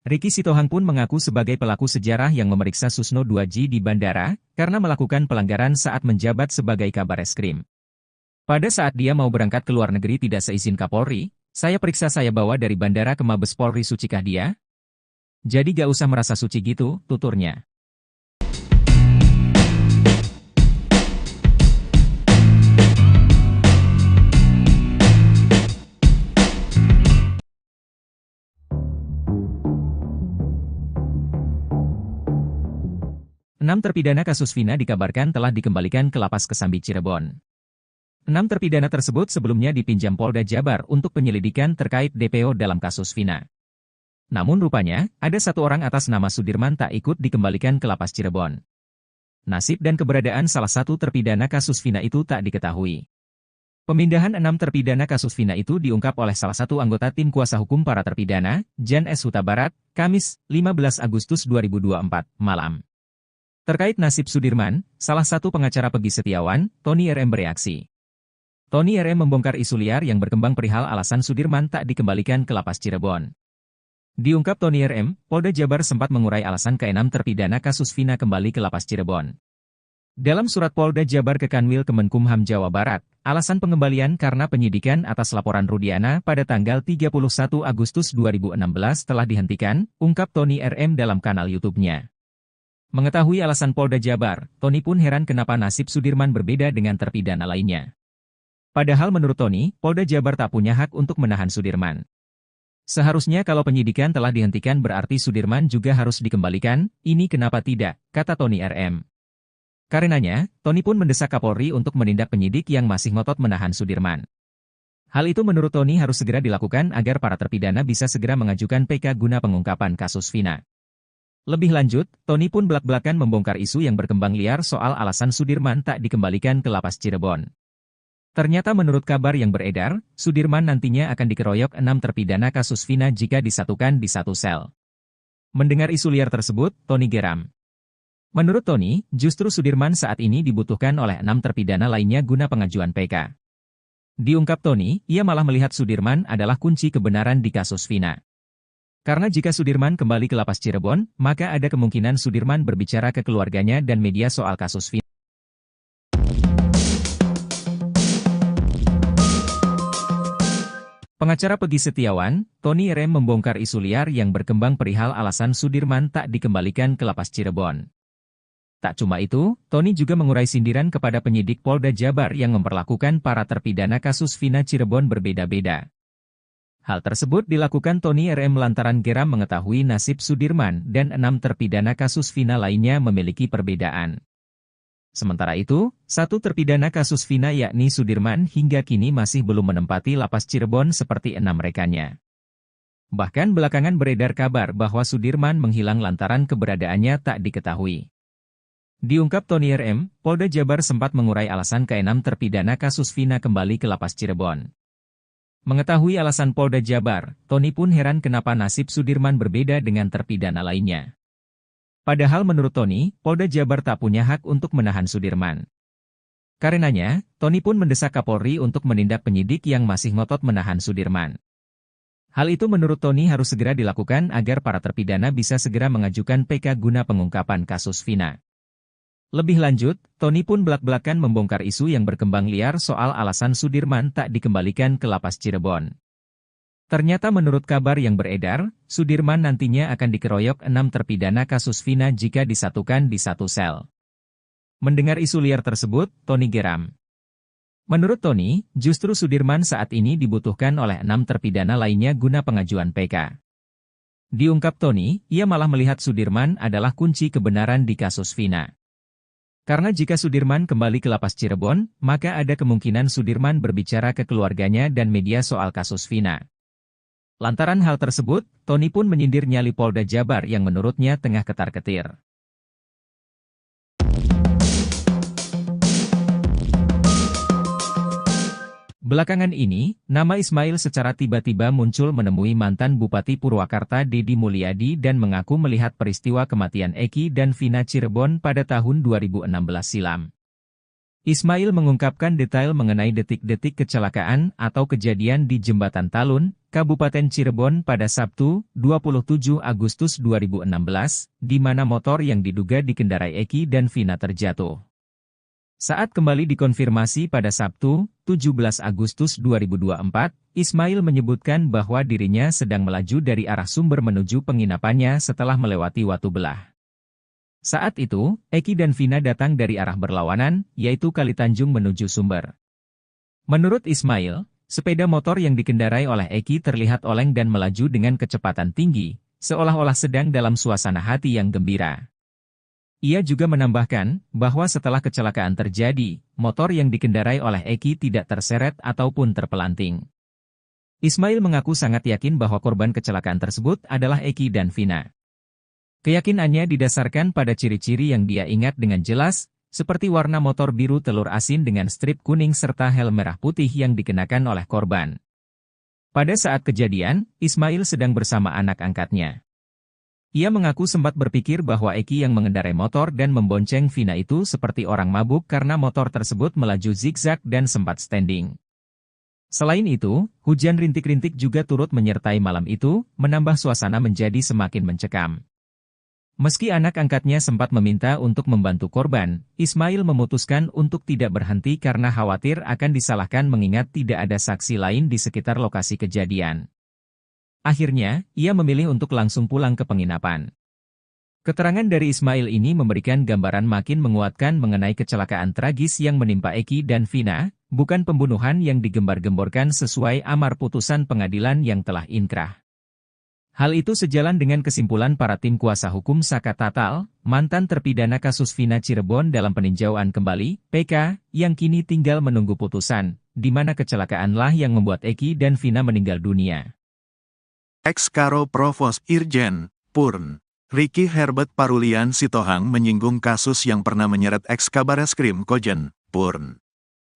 Ricky Sitohang pun mengaku sebagai pelaku sejarah yang memeriksa Susno 2J di bandara, karena melakukan pelanggaran saat menjabat sebagai Kabareskrim. Pada saat dia mau berangkat ke luar negeri tidak seizin Kapolri, saya periksa saya bawa dari bandara ke Mabes Polri, sucikah dia? Jadi gak usah merasa suci gitu, tuturnya. Enam terpidana kasus Vina dikabarkan telah dikembalikan ke Lapas Kesambi Cirebon. 6 terpidana tersebut sebelumnya dipinjam Polda Jabar untuk penyelidikan terkait DPO dalam kasus Vina. Namun rupanya, ada satu orang atas nama Sudirman tak ikut dikembalikan ke Lapas Cirebon. Nasib dan keberadaan salah satu terpidana kasus Vina itu tak diketahui. Pemindahan 6 terpidana kasus Vina itu diungkap oleh salah satu anggota tim kuasa hukum para terpidana, Jan S. Huta Barat, Kamis, 15 Agustus 2024, malam. Terkait nasib Sudirman, salah satu pengacara Peggy Setiawan, Tony RM bereaksi. Tony RM membongkar isu liar yang berkembang perihal alasan Sudirman tak dikembalikan ke Lapas Cirebon. Diungkap Tony RM, Polda Jabar sempat mengurai alasan ke-6 terpidana kasus Vina kembali ke Lapas Cirebon. Dalam surat Polda Jabar ke Kanwil Kemenkumham Jawa Barat, alasan pengembalian karena penyidikan atas laporan Rudiana pada tanggal 31 Agustus 2016 telah dihentikan, ungkap Tony RM dalam kanal YouTube-nya. Mengetahui alasan Polda Jabar, Tony pun heran kenapa nasib Sudirman berbeda dengan terpidana lainnya. Padahal menurut Tony, Polda Jabar tak punya hak untuk menahan Sudirman. Seharusnya kalau penyidikan telah dihentikan berarti Sudirman juga harus dikembalikan, ini kenapa tidak, kata Tony RM. Karenanya, Tony pun mendesak Kapolri untuk menindak penyidik yang masih ngotot menahan Sudirman. Hal itu menurut Tony harus segera dilakukan agar para terpidana bisa segera mengajukan PK guna pengungkapan kasus Vina. Lebih lanjut, Tony pun belak-belakan membongkar isu yang berkembang liar soal alasan Sudirman tak dikembalikan ke Lapas Cirebon. Ternyata menurut kabar yang beredar, Sudirman nantinya akan dikeroyok 6 terpidana kasus Vina jika disatukan di satu sel. Mendengar isu liar tersebut, Tony geram. Menurut Tony, justru Sudirman saat ini dibutuhkan oleh 6 terpidana lainnya guna pengajuan PK. Diungkap Tony, ia malah melihat Sudirman adalah kunci kebenaran di kasus Vina. Karena jika Sudirman kembali ke Lapas Cirebon, maka ada kemungkinan Sudirman berbicara ke keluarganya dan media soal kasus Vina. Pengacara Peggy Setiawan, Tony RM membongkar isu liar yang berkembang perihal alasan Sudirman tak dikembalikan ke Lapas Cirebon. Tak cuma itu, Tony juga mengurai sindiran kepada penyidik Polda Jabar yang memperlakukan para terpidana kasus Vina Cirebon berbeda-beda. Hal tersebut dilakukan Tony RM lantaran geram mengetahui nasib Sudirman dan 6 terpidana kasus Vina lainnya memiliki perbedaan. Sementara itu, satu terpidana kasus Vina yakni Sudirman hingga kini masih belum menempati Lapas Cirebon seperti 6 rekannya. Bahkan belakangan beredar kabar bahwa Sudirman menghilang lantaran keberadaannya tak diketahui. Diungkap Tony RM, Polda Jabar sempat mengurai alasan ke-6 terpidana kasus Vina kembali ke Lapas Cirebon. Mengetahui alasan Polda Jabar, Tony pun heran kenapa nasib Sudirman berbeda dengan terpidana lainnya. Padahal menurut Tony, Polda Jabar tak punya hak untuk menahan Sudirman. Karenanya, Tony pun mendesak Kapolri untuk menindak penyidik yang masih ngotot menahan Sudirman. Hal itu menurut Tony harus segera dilakukan agar para terpidana bisa segera mengajukan PK guna pengungkapan kasus Vina. Lebih lanjut, Tony pun belak-belakan membongkar isu yang berkembang liar soal alasan Sudirman tak dikembalikan ke Lapas Cirebon. Ternyata menurut kabar yang beredar, Sudirman nantinya akan dikeroyok 6 terpidana kasus Vina jika disatukan di satu sel. Mendengar isu liar tersebut, Tony geram. Menurut Tony, justru Sudirman saat ini dibutuhkan oleh 6 terpidana lainnya guna pengajuan PK. Diungkap Tony, ia malah melihat Sudirman adalah kunci kebenaran di kasus Vina. Karena jika Sudirman kembali ke Lapas Cirebon, maka ada kemungkinan Sudirman berbicara ke keluarganya dan media soal kasus Vina. Lantaran hal tersebut, Tony pun menyindir nyali Polda Jabar yang menurutnya tengah ketar-ketir. Belakangan ini, nama Ismail secara tiba-tiba muncul menemui mantan Bupati Purwakarta Deddy Mulyadi dan mengaku melihat peristiwa kematian Eki dan Vina Cirebon pada tahun 2016 silam. Ismail mengungkapkan detail mengenai detik-detik kecelakaan atau kejadian di Jembatan Talun, Kabupaten Cirebon pada Sabtu, 27 Agustus 2016, di mana motor yang diduga dikendarai Eki dan Vina terjatuh. Saat kembali dikonfirmasi pada Sabtu, 17 Agustus 2024, Ismail menyebutkan bahwa dirinya sedang melaju dari arah Sumber menuju penginapannya setelah melewati Watu Belah. Saat itu, Eki dan Vina datang dari arah berlawanan, yaitu Kali Tanjung menuju Sumber. Menurut Ismail, sepeda motor yang dikendarai oleh Eki terlihat oleng dan melaju dengan kecepatan tinggi, seolah-olah sedang dalam suasana hati yang gembira. Ia juga menambahkan, bahwa setelah kecelakaan terjadi, motor yang dikendarai oleh Eki tidak terseret ataupun terpelanting. Ismail mengaku sangat yakin bahwa korban kecelakaan tersebut adalah Eki dan Vina. Keyakinannya didasarkan pada ciri-ciri yang dia ingat dengan jelas, seperti warna motor biru telur asin dengan strip kuning serta helm merah putih yang dikenakan oleh korban. Pada saat kejadian, Ismail sedang bersama anak angkatnya. Ia mengaku sempat berpikir bahwa Eki yang mengendarai motor dan membonceng Vina itu seperti orang mabuk karena motor tersebut melaju zigzag dan sempat standing. Selain itu, hujan rintik-rintik juga turut menyertai malam itu, menambah suasana menjadi semakin mencekam. Meski anak angkatnya sempat meminta untuk membantu korban, Ismail memutuskan untuk tidak berhenti karena khawatir akan disalahkan mengingat tidak ada saksi lain di sekitar lokasi kejadian. Akhirnya, ia memilih untuk langsung pulang ke penginapan. Keterangan dari Ismail ini memberikan gambaran makin menguatkan mengenai kecelakaan tragis yang menimpa Eki dan Vina, bukan pembunuhan yang digembar-gemborkan sesuai amar putusan pengadilan yang telah inkrah. Hal itu sejalan dengan kesimpulan para tim kuasa hukum Saka Tatal, mantan terpidana kasus Vina Cirebon dalam peninjauan kembali, PK, yang kini tinggal menunggu putusan, di mana kecelakaanlah yang membuat Eki dan Vina meninggal dunia. Ex-Karo Provos Irjen, Purn, Ricky Herbert Parulian Sitohang menyinggung kasus yang pernah menyeret ex-Kabareskrim Kojen, Purn.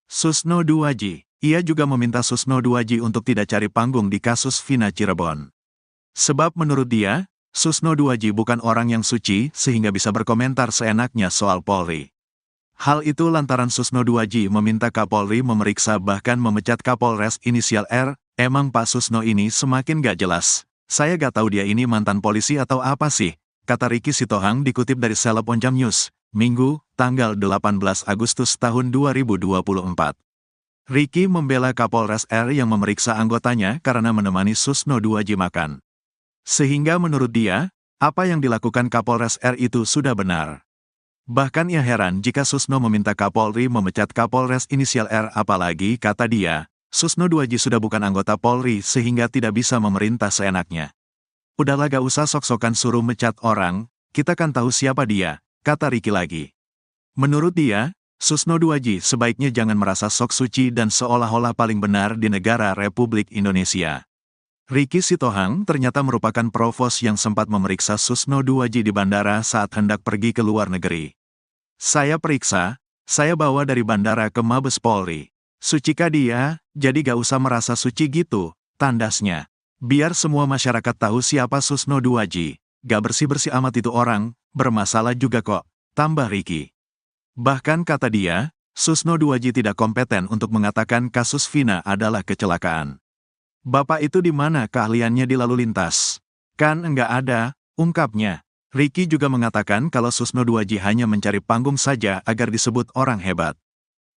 Susno Duwaji, ia juga meminta Susno Duwaji untuk tidak cari panggung di kasus Vina Cirebon. Sebab menurut dia, Susno Duwaji bukan orang yang suci sehingga bisa berkomentar seenaknya soal Polri. Hal itu lantaran Susno Duwaji meminta Kapolri memeriksa bahkan memecat Kapolres inisial R. Emang Pak Susno ini semakin gak jelas. Saya gak tahu dia ini mantan polisi atau apa sih, kata Ricky Sitohang dikutip dari Seleb Onjam News, Minggu, tanggal 18 Agustus tahun 2024. Ricky membela Kapolres R yang memeriksa anggotanya karena menemani Susno Duwaji makan. Sehingga menurut dia, apa yang dilakukan Kapolres R itu sudah benar. Bahkan ia heran jika Susno meminta Kapolri memecat Kapolres inisial R, apalagi, kata dia, Susno Duwaji sudah bukan anggota Polri sehingga tidak bisa memerintah seenaknya. Udahlah gak usah sok-sokan suruh mecat orang, kita kan tahu siapa dia, kata Ricky lagi. Menurut dia, Susno Duwaji sebaiknya jangan merasa sok suci dan seolah-olah paling benar di negara Republik Indonesia. Ricky Sitohang ternyata merupakan provos yang sempat memeriksa Susno Duwaji di bandara saat hendak pergi ke luar negeri. Saya periksa, saya bawa dari bandara ke Mabes Polri. Sucikah dia, jadi gak usah merasa suci gitu, tandasnya. Biar semua masyarakat tahu siapa Susno Duwaji, gak bersih-bersih amat itu orang, bermasalah juga kok, tambah Ricky. Bahkan kata dia, Susno Duwaji tidak kompeten untuk mengatakan kasus Vina adalah kecelakaan. Bapak itu di mana keahliannya di lalu lintas? Kan enggak ada, ungkapnya. Ricky juga mengatakan kalau Susno Duwaji hanya mencari panggung saja agar disebut orang hebat.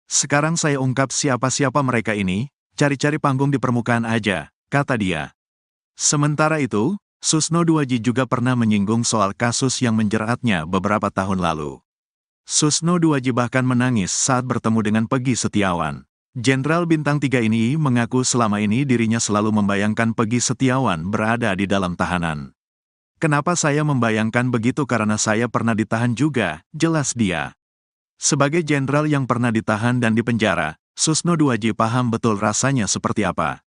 Sekarang saya ungkap siapa-siapa mereka ini, cari-cari panggung di permukaan aja, kata dia. Sementara itu, Susno Duwaji juga pernah menyinggung soal kasus yang menjeratnya beberapa tahun lalu. Susno Duwaji bahkan menangis saat bertemu dengan Peggy Setiawan. Jenderal Bintang 3 ini mengaku selama ini dirinya selalu membayangkan Peggy Setiawan berada di dalam tahanan. Kenapa saya membayangkan begitu karena saya pernah ditahan juga, jelas dia. Sebagai jenderal yang pernah ditahan dan dipenjara, Susno Duwaji paham betul rasanya seperti apa.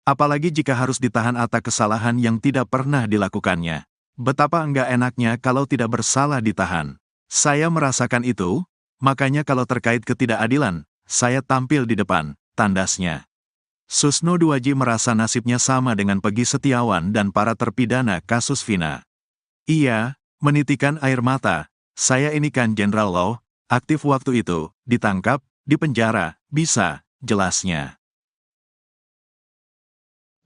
Apalagi jika harus ditahan atas kesalahan yang tidak pernah dilakukannya. Betapa enggak enaknya kalau tidak bersalah ditahan. Saya merasakan itu, makanya kalau terkait ketidakadilan, saya tampil di depan, tandasnya. Susno Duwaji merasa nasibnya sama dengan Peggy Setiawan dan para terpidana kasus Vina. Ia menitikan air mata, saya ini kan Jenderal Law, aktif waktu itu, ditangkap, Di penjara, bisa, jelasnya.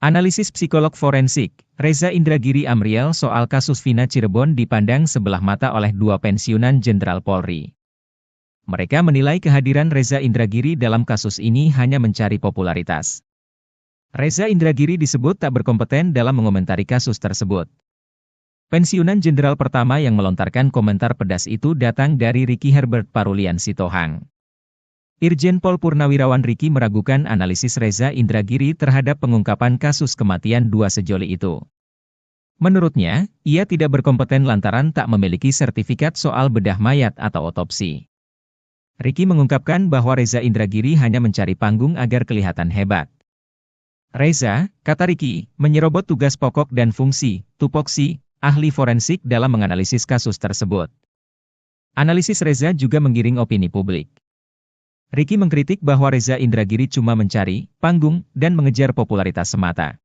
Analisis psikolog forensik, Reza Indragiri Amriel soal kasus Vina Cirebon dipandang sebelah mata oleh dua pensiunan Jenderal Polri. Mereka menilai kehadiran Reza Indragiri dalam kasus ini hanya mencari popularitas. Reza Indragiri disebut tak berkompeten dalam mengomentari kasus tersebut. Pensiunan Jenderal pertama yang melontarkan komentar pedas itu datang dari Ricky Herbert Parulian Sitohang. Irjen Pol Purnawirawan Ricky meragukan analisis Reza Indragiri terhadap pengungkapan kasus kematian dua sejoli itu. Menurutnya, ia tidak berkompeten lantaran tak memiliki sertifikat soal bedah mayat atau otopsi. Ricky mengungkapkan bahwa Reza Indragiri hanya mencari panggung agar kelihatan hebat. Reza, kata Ricky, menyerobot tugas pokok dan fungsi, tupoksi, ahli forensik dalam menganalisis kasus tersebut. Analisis Reza juga menggiring opini publik. Ricky mengkritik bahwa Reza Indragiri cuma mencari panggung dan mengejar popularitas semata,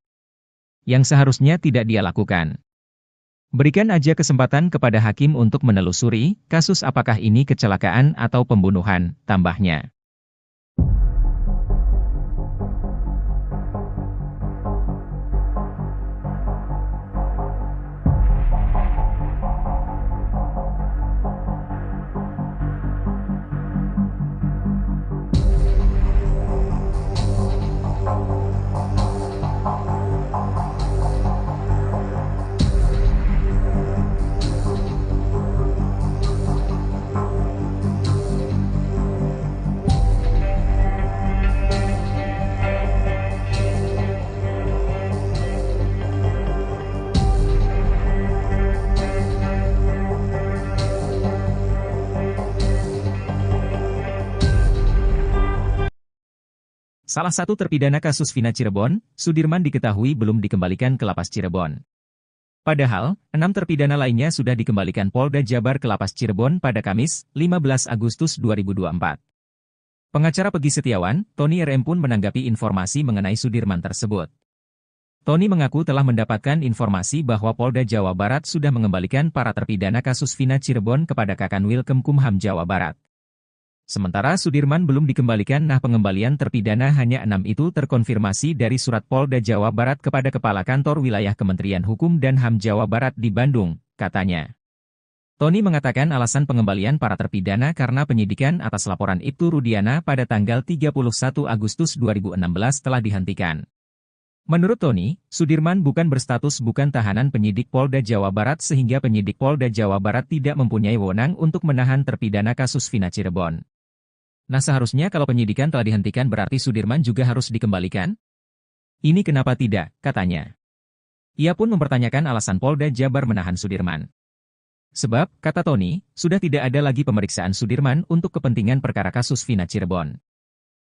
yang seharusnya tidak dia lakukan. Berikan aja kesempatan kepada hakim untuk menelusuri kasus apakah ini kecelakaan atau pembunuhan, tambahnya. Salah satu terpidana kasus Vina Cirebon, Sudirman diketahui belum dikembalikan ke Lapas Cirebon. Padahal, 6 terpidana lainnya sudah dikembalikan Polda Jabar ke Lapas Cirebon pada Kamis, 15 Agustus 2024. Pengacara Pegi Setiawan, Tony RM pun menanggapi informasi mengenai Sudirman tersebut. Tony mengaku telah mendapatkan informasi bahwa Polda Jawa Barat sudah mengembalikan para terpidana kasus Vina Cirebon kepada Kakanwil Kemkumham Jawa Barat. Sementara Sudirman belum dikembalikan. Pengembalian terpidana hanya 6 itu terkonfirmasi dari surat Polda Jawa Barat kepada Kepala Kantor Wilayah Kementerian Hukum dan HAM Jawa Barat di Bandung, katanya. Tony mengatakan alasan pengembalian para terpidana karena penyidikan atas laporan Ibtu Rudiana pada tanggal 31 Agustus 2016 telah dihentikan. Menurut Tony, Sudirman bukan berstatus bukan tahanan penyidik Polda Jawa Barat sehingga penyidik Polda Jawa Barat tidak mempunyai wewenang untuk menahan terpidana kasus Vina Cirebon. Seharusnya kalau penyidikan telah dihentikan berarti Sudirman juga harus dikembalikan? Ini kenapa tidak, katanya. Ia pun mempertanyakan alasan Polda Jabar menahan Sudirman. Sebab, kata Tony, sudah tidak ada lagi pemeriksaan Sudirman untuk kepentingan perkara kasus Vina Cirebon.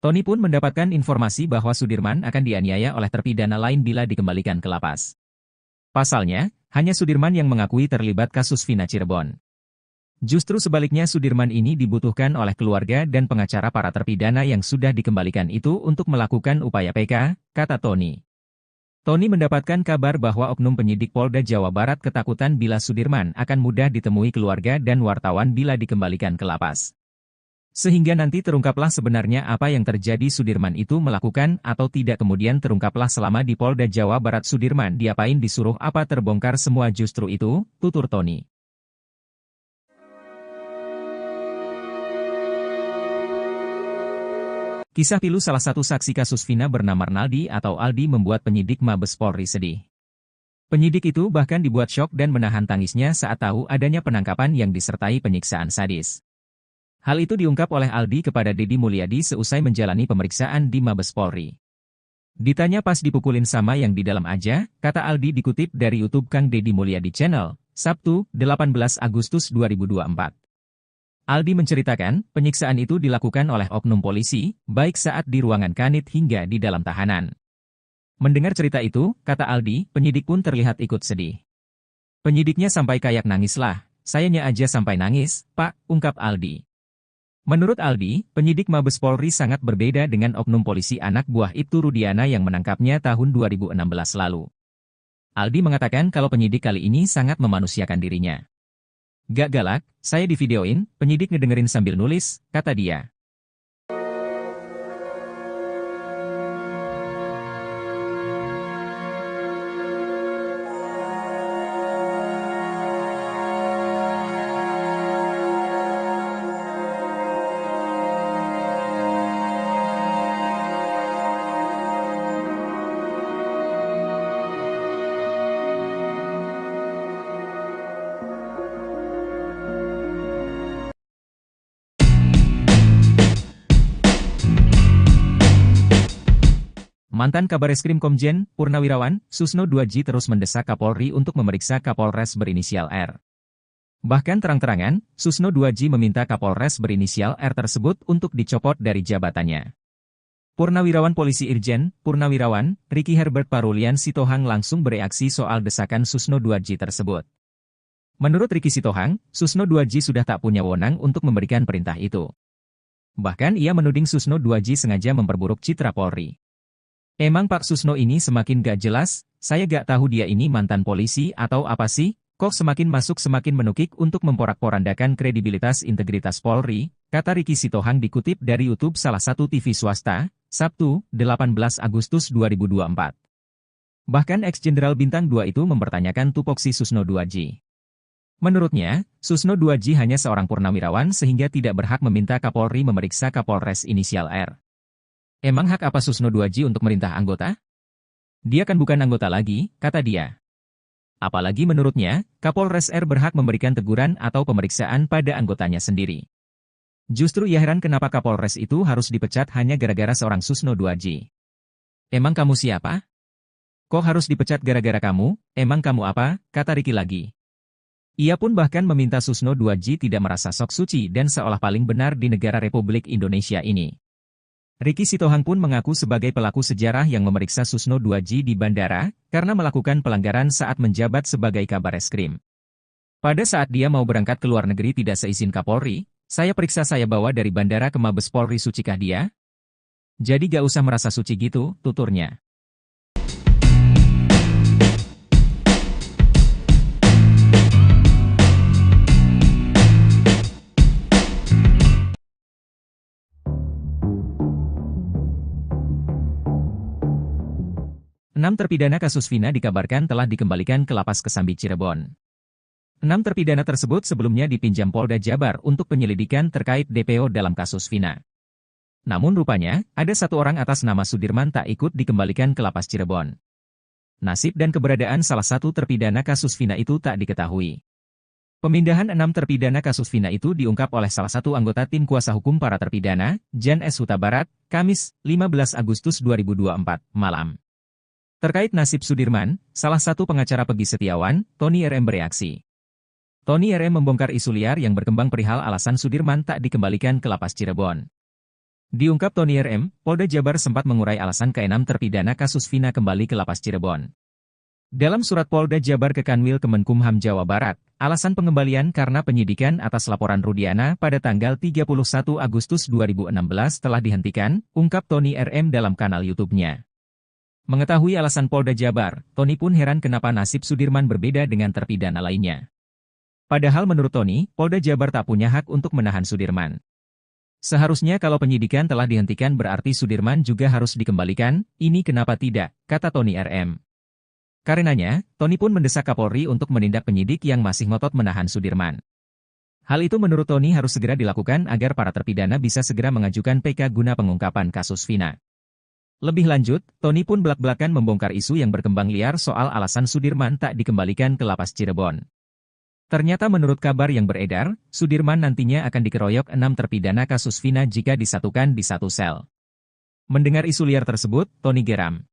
Tony pun mendapatkan informasi bahwa Sudirman akan dianiaya oleh terpidana lain bila dikembalikan ke lapas. Pasalnya, hanya Sudirman yang mengakui terlibat kasus Vina Cirebon. Justru sebaliknya Sudirman ini dibutuhkan oleh keluarga dan pengacara para terpidana yang sudah dikembalikan itu untuk melakukan upaya PK, kata Tony. Tony mendapatkan kabar bahwa oknum penyidik Polda Jawa Barat ketakutan bila Sudirman akan mudah ditemui keluarga dan wartawan bila dikembalikan ke lapas. Sehingga nanti terungkaplah sebenarnya apa yang terjadi Sudirman itu melakukan atau tidak kemudian terungkaplah selama di Polda Jawa Barat Sudirman diapain disuruh apa terbongkar semua justru itu, tutur Tony. Kisah pilu salah satu saksi kasus Vina bernama Arnaldi atau Aldi membuat penyidik Mabes Polri sedih. Penyidik itu bahkan dibuat syok dan menahan tangisnya saat tahu adanya penangkapan yang disertai penyiksaan sadis. Hal itu diungkap oleh Aldi kepada Deddy Mulyadi seusai menjalani pemeriksaan di Mabes Polri. Ditanya pas dipukulin sama yang di dalam aja, kata Aldi dikutip dari YouTube Kang Deddy Mulyadi Channel, Sabtu, 18 Agustus 2024. Aldi menceritakan, penyiksaan itu dilakukan oleh oknum polisi, baik saat di ruangan kanit hingga di dalam tahanan. Mendengar cerita itu, kata Aldi, penyidik pun terlihat ikut sedih. Penyidiknya sampai kayak nangis lah, sayanya aja sampai nangis, Pak, ungkap Aldi. Menurut Aldi, penyidik Mabes Polri sangat berbeda dengan oknum polisi anak buah Ibtu Rudiana yang menangkapnya tahun 2016 lalu. Aldi mengatakan kalau penyidik kali ini sangat memanusiakan dirinya. Gak galak, saya divideoin, penyidik ngedengerin sambil nulis, kata dia. Mantan Kabareskrim Komjen Purnawirawan Susno 2J terus mendesak Kapolri untuk memeriksa Kapolres berinisial R. Bahkan terang-terangan, Susno 2J meminta Kapolres berinisial R tersebut untuk dicopot dari jabatannya. Purnawirawan Polisi Irjen Purnawirawan Ricky Herbert Parulian Sitohang langsung bereaksi soal desakan Susno 2J tersebut. Menurut Ricky Sitohang, Susno 2J sudah tak punya wewenang untuk memberikan perintah itu. Bahkan ia menuding Susno 2J sengaja memperburuk citra Polri. Emang Pak Susno ini semakin gak jelas, saya gak tahu dia ini mantan polisi atau apa sih, kok semakin masuk semakin menukik untuk memporak-porandakan kredibilitas integritas Polri, kata Ricky Sitohang dikutip dari YouTube salah satu TV swasta, Sabtu, 18 Agustus 2024. Bahkan ex-jenderal bintang 2 itu mempertanyakan tupoksi Susno 2J. Menurutnya, Susno 2J hanya seorang purnawirawan sehingga tidak berhak meminta Kapolri memeriksa Kapolres inisial R. Emang hak apa Susno 2J untuk merintah anggota? Dia kan bukan anggota lagi, kata dia. Apalagi menurutnya, Kapolres R berhak memberikan teguran atau pemeriksaan pada anggotanya sendiri. Justru ia heran kenapa Kapolres itu harus dipecat hanya gara-gara seorang Susno 2J. Emang kamu siapa? Kok harus dipecat gara-gara kamu? Emang kamu apa? Kata Ricky lagi. Ia pun bahkan meminta Susno 2J tidak merasa sok suci dan seolah paling benar di negara Republik Indonesia ini. Ricky Sitohang pun mengaku sebagai pelaku sejarah yang memeriksa Susno 2J di bandara, karena melakukan pelanggaran saat menjabat sebagai Kabareskrim. Pada saat dia mau berangkat ke luar negeri tidak seizin Kapolri, saya periksa saya bawa dari bandara ke Mabes Polri, sucikah dia? Jadi gak usah merasa suci gitu, tuturnya. Enam terpidana kasus Vina dikabarkan telah dikembalikan ke Lapas Kesambi Cirebon. 6 terpidana tersebut sebelumnya dipinjam Polda Jabar untuk penyelidikan terkait DPO dalam kasus Vina. Namun rupanya, ada satu orang atas nama Sudirman tak ikut dikembalikan ke Lapas Cirebon. Nasib dan keberadaan salah satu terpidana kasus Vina itu tak diketahui. Pemindahan 6 terpidana kasus Vina itu diungkap oleh salah satu anggota tim kuasa hukum para terpidana, Jan S. Huta Barat, Kamis, 15 Agustus 2024, malam. Terkait nasib Sudirman, salah satu pengacara Peggy Setiawan, Tony RM bereaksi. Tony RM membongkar isu liar yang berkembang perihal alasan Sudirman tak dikembalikan ke Lapas Cirebon. Diungkap Tony RM, Polda Jabar sempat mengurai alasan ke-6 terpidana kasus Vina kembali ke Lapas Cirebon. Dalam surat Polda Jabar ke Kanwil Kemenkumham Jawa Barat, alasan pengembalian karena penyidikan atas laporan Rudiana pada tanggal 31 Agustus 2016 telah dihentikan, ungkap Tony RM dalam kanal YouTube-nya. Mengetahui alasan Polda Jabar, Tony pun heran kenapa nasib Sudirman berbeda dengan terpidana lainnya. Padahal menurut Tony, Polda Jabar tak punya hak untuk menahan Sudirman. Seharusnya kalau penyidikan telah dihentikan berarti Sudirman juga harus dikembalikan, ini kenapa tidak, kata Tony RM. Karenanya, Tony pun mendesak Kapolri untuk menindak penyidik yang masih ngotot menahan Sudirman. Hal itu menurut Tony harus segera dilakukan agar para terpidana bisa segera mengajukan PK guna pengungkapan kasus Vina. Lebih lanjut, Tony pun belak-belakan membongkar isu yang berkembang liar soal alasan Sudirman tak dikembalikan ke Lapas Cirebon. Ternyata menurut kabar yang beredar, Sudirman nantinya akan dikeroyok 6 terpidana kasus Vina jika disatukan di satu sel. Mendengar isu liar tersebut, Tony geram.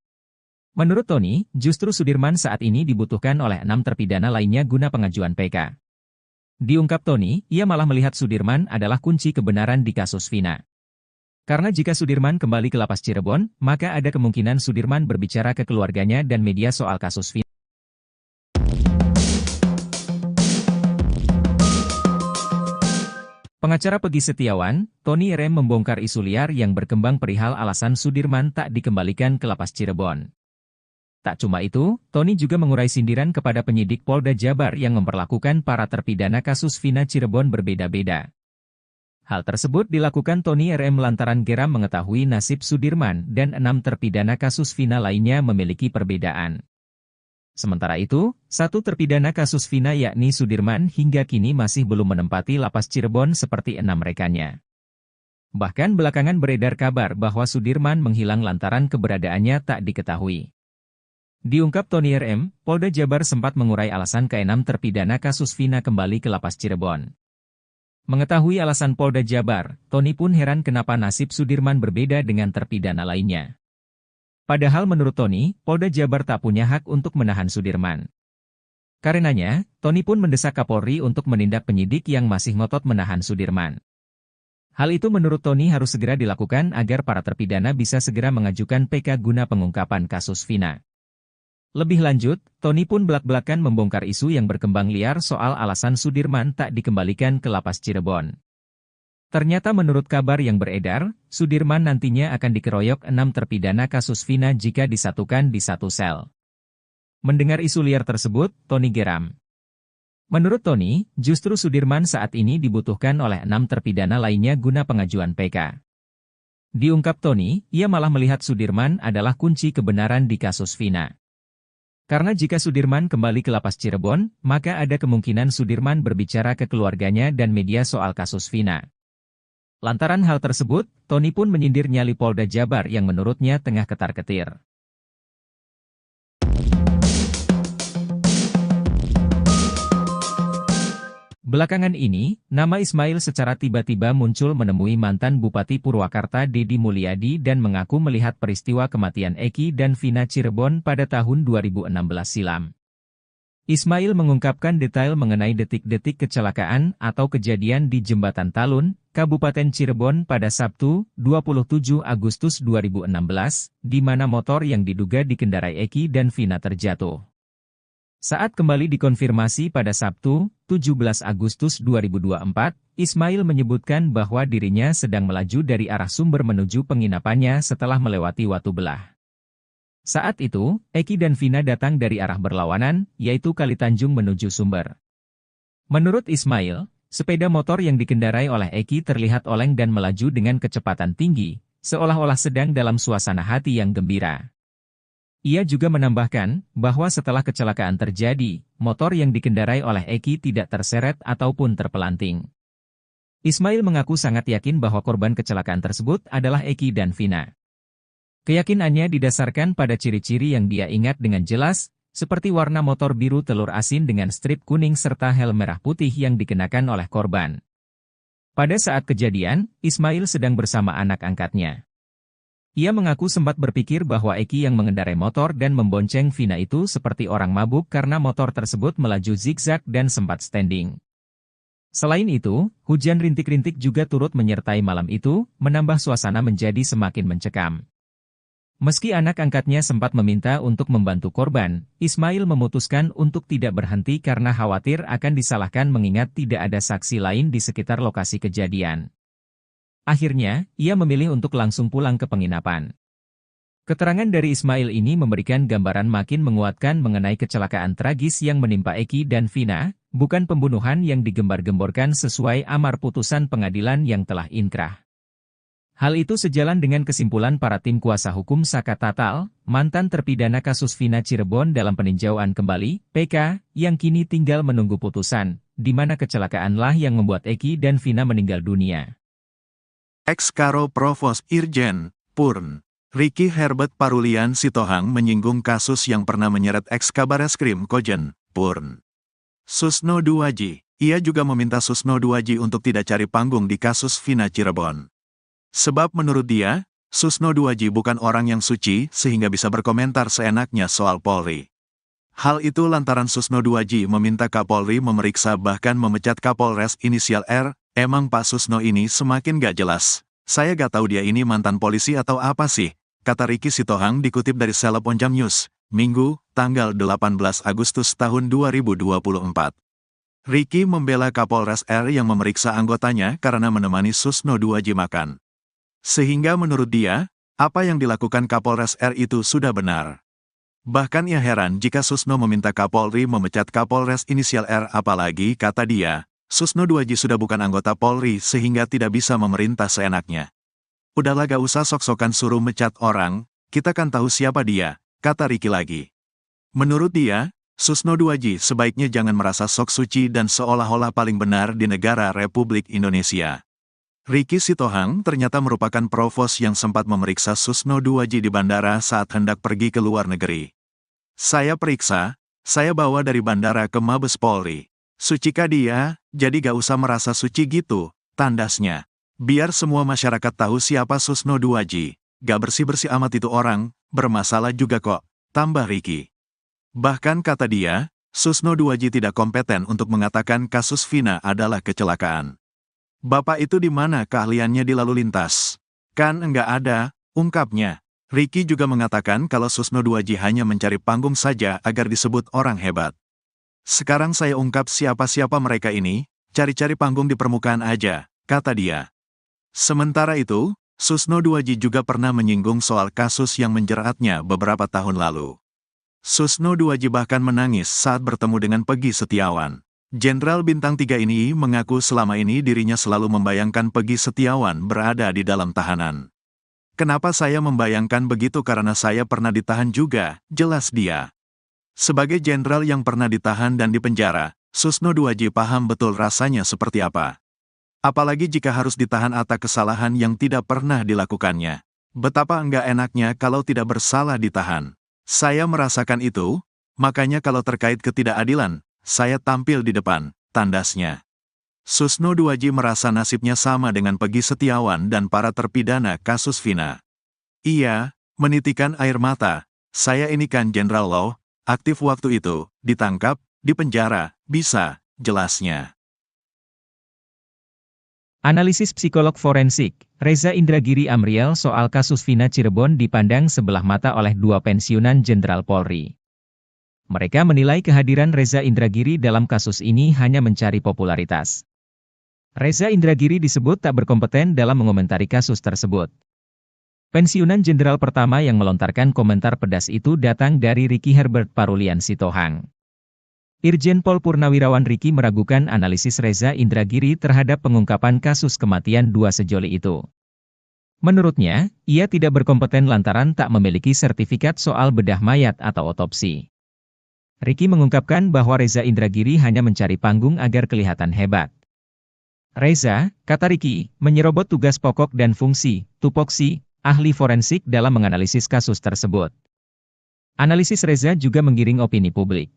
Menurut Tony, justru Sudirman saat ini dibutuhkan oleh 6 terpidana lainnya guna pengajuan PK. Diungkap Tony, ia malah melihat Sudirman adalah kunci kebenaran di kasus Vina. Karena jika Sudirman kembali ke Lapas Cirebon, maka ada kemungkinan Sudirman berbicara ke keluarganya dan media soal kasus Vina. Pengacara Peggy Setiawan, Tony RM membongkar isu liar yang berkembang perihal alasan Sudirman tak dikembalikan ke Lapas Cirebon. Tak cuma itu, Tony juga mengurai sindiran kepada penyidik Polda Jabar yang memperlakukan para terpidana kasus Vina Cirebon berbeda-beda. Hal tersebut dilakukan Tony RM lantaran geram mengetahui nasib Sudirman dan 6 terpidana kasus Vina lainnya memiliki perbedaan. Sementara itu, satu terpidana kasus Vina yakni Sudirman hingga kini masih belum menempati Lapas Cirebon seperti 6 rekannya. Bahkan belakangan beredar kabar bahwa Sudirman menghilang lantaran keberadaannya tak diketahui. Diungkap Tony RM, Polda Jabar sempat mengurai alasan ke-6 terpidana kasus Vina kembali ke Lapas Cirebon. Mengetahui alasan Polda Jabar, Tony pun heran kenapa nasib Sudirman berbeda dengan terpidana lainnya. Padahal menurut Tony, Polda Jabar tak punya hak untuk menahan Sudirman. Karenanya, Tony pun mendesak Kapolri untuk menindak penyidik yang masih ngotot menahan Sudirman. Hal itu menurut Tony harus segera dilakukan agar para terpidana bisa segera mengajukan PK guna pengungkapan kasus Vina. Lebih lanjut, Tony pun belak-belakan membongkar isu yang berkembang liar soal alasan Sudirman tak dikembalikan ke lapas Cirebon. Ternyata menurut kabar yang beredar, Sudirman nantinya akan dikeroyok 6 terpidana kasus Vina jika disatukan di satu sel. Mendengar isu liar tersebut, Tony geram. Menurut Tony, justru Sudirman saat ini dibutuhkan oleh 6 terpidana lainnya guna pengajuan PK. Diungkap Tony, ia malah melihat Sudirman adalah kunci kebenaran di kasus Vina. Karena jika Sudirman kembali ke lapas Cirebon, maka ada kemungkinan Sudirman berbicara ke keluarganya dan media soal kasus Vina. Lantaran hal tersebut, Tony pun menyindir nyali Polda Jabar yang menurutnya tengah ketar-ketir. Belakangan ini, nama Ismail secara tiba-tiba muncul menemui mantan Bupati Purwakarta Deddy Mulyadi dan mengaku melihat peristiwa kematian Eki dan Vina Cirebon pada tahun 2016 silam. Ismail mengungkapkan detail mengenai detik-detik kecelakaan atau kejadian di Jembatan Talun, Kabupaten Cirebon pada Sabtu, 27 Agustus 2016, di mana motor yang diduga dikendarai Eki dan Vina terjatuh. Saat kembali dikonfirmasi pada Sabtu, 17 Agustus 2024, Ismail menyebutkan bahwa dirinya sedang melaju dari arah Sumber menuju penginapannya setelah melewati Watu Belah. Saat itu, Eki dan Vina datang dari arah berlawanan, yaitu Kalitanjung menuju Sumber. Menurut Ismail, sepeda motor yang dikendarai oleh Eki terlihat oleng dan melaju dengan kecepatan tinggi, seolah-olah sedang dalam suasana hati yang gembira. Ia juga menambahkan bahwa setelah kecelakaan terjadi, motor yang dikendarai oleh Eki tidak terseret ataupun terpelanting. Ismail mengaku sangat yakin bahwa korban kecelakaan tersebut adalah Eki dan Vina. Keyakinannya didasarkan pada ciri-ciri yang dia ingat dengan jelas, seperti warna motor biru telur asin dengan strip kuning serta helm merah putih yang dikenakan oleh korban. Pada saat kejadian, Ismail sedang bersama anak angkatnya. Ia mengaku sempat berpikir bahwa Eki yang mengendarai motor dan membonceng Vina itu seperti orang mabuk karena motor tersebut melaju zigzag dan sempat standing. Selain itu, hujan rintik-rintik juga turut menyertai malam itu, menambah suasana menjadi semakin mencekam. Meski anak angkatnya sempat meminta untuk membantu korban, Ismail memutuskan untuk tidak berhenti karena khawatir akan disalahkan mengingat tidak ada saksi lain di sekitar lokasi kejadian. Akhirnya, ia memilih untuk langsung pulang ke penginapan. Keterangan dari Ismail ini memberikan gambaran makin menguatkan mengenai kecelakaan tragis yang menimpa Eki dan Vina, bukan pembunuhan yang digembar-gemborkan sesuai amar putusan pengadilan yang telah inkrah. Hal itu sejalan dengan kesimpulan para tim kuasa hukum Saka Tatal, mantan terpidana kasus Vina Cirebon dalam peninjauan kembali, PK, yang kini tinggal menunggu putusan, di mana kecelakaanlah yang membuat Eki dan Vina meninggal dunia. Ex-Karo Provos Irjen, Purn, Ricky Herbert Parulian Sitohang menyinggung kasus yang pernah menyeret ex-Kabareskrim Kojen, Purn. Susno Duwaji, ia juga meminta Susno Duwaji untuk tidak cari panggung di kasus Vina Cirebon. Sebab menurut dia, Susno Duwaji bukan orang yang suci sehingga bisa berkomentar seenaknya soal Polri. Hal itu lantaran Susno Duwaji meminta Kapolri memeriksa bahkan memecat Kapolres inisial R. Emang Pak Susno ini semakin gak jelas. Saya gak tahu dia ini mantan polisi atau apa sih, kata Ricky Sitohang dikutip dari Seleb Onjam News, Minggu, tanggal 18 Agustus tahun 2024. Ricky membela Kapolres R yang memeriksa anggotanya karena menemani Susno Duwaji makan. Sehingga menurut dia, apa yang dilakukan Kapolres R itu sudah benar. Bahkan ia heran jika Susno meminta Kapolri memecat Kapolres inisial R, apalagi, kata dia, Susno Duwaji sudah bukan anggota Polri sehingga tidak bisa memerintah seenaknya. Udahlah gak usah sok-sokan suruh mecat orang, kita kan tahu siapa dia, kata Ricky lagi. Menurut dia, Susno Duwaji sebaiknya jangan merasa sok suci dan seolah-olah paling benar di negara Republik Indonesia. Ricky Sitohang ternyata merupakan provos yang sempat memeriksa Susno Duwaji di bandara saat hendak pergi ke luar negeri. Saya periksa, saya bawa dari bandara ke Mabes Polri. Sucikah dia, jadi gak usah merasa suci gitu, tandasnya. Biar semua masyarakat tahu siapa Susno Duwaji. gak bersih-bersih amat itu orang, bermasalah juga kok, tambah Ricky. Bahkan kata dia, Susno Duaji tidak kompeten untuk mengatakan kasus Vina adalah kecelakaan. Bapak itu di mana keahliannya di lalu lintas? Kan enggak ada, ungkapnya. Ricky juga mengatakan kalau Susno Duaji hanya mencari panggung saja agar disebut orang hebat. Sekarang saya ungkap siapa-siapa mereka ini, cari-cari panggung di permukaan aja, kata dia. Sementara itu, Susno Duaji juga pernah menyinggung soal kasus yang menjeratnya beberapa tahun lalu. Susno Duaji bahkan menangis saat bertemu dengan Peggy Setiawan. Jenderal Bintang 3 ini mengaku selama ini dirinya selalu membayangkan Peggy Setiawan berada di dalam tahanan. Kenapa saya membayangkan begitu karena saya pernah ditahan juga, jelas dia. Sebagai jenderal yang pernah ditahan dan dipenjara, Susno Duaji paham betul rasanya seperti apa. Apalagi jika harus ditahan atas kesalahan yang tidak pernah dilakukannya. Betapa enggak enaknya kalau tidak bersalah ditahan. Saya merasakan itu, makanya kalau terkait ketidakadilan, saya tampil di depan, tandasnya. Susno Duaji merasa nasibnya sama dengan Peggy Setiawan dan para terpidana kasus Vina. Ia menitikan air mata, saya ini kan Jenderal Law, aktif waktu itu, ditangkap, dipenjara, bisa, jelasnya. Analisis psikolog forensik, Reza Indragiri Amriel soal kasus Vina Cirebon dipandang sebelah mata oleh dua pensiunan Jenderal Polri. Mereka menilai kehadiran Reza Indragiri dalam kasus ini hanya mencari popularitas. Reza Indragiri disebut tak berkompeten dalam mengomentari kasus tersebut. Pensiunan Jenderal pertama yang melontarkan komentar pedas itu datang dari Ricky Herbert Parulian Sitohang. Irjen Pol Purnawirawan Ricky meragukan analisis Reza Indragiri terhadap pengungkapan kasus kematian dua sejoli itu. Menurutnya, ia tidak berkompeten lantaran tak memiliki sertifikat soal bedah mayat atau otopsi. Ricky mengungkapkan bahwa Reza Indragiri hanya mencari panggung agar kelihatan hebat. Reza, kata Ricky, menyerobot tugas pokok dan fungsi, tupoksi, ahli forensik dalam menganalisis kasus tersebut. Analisis Reza juga menggiring opini publik.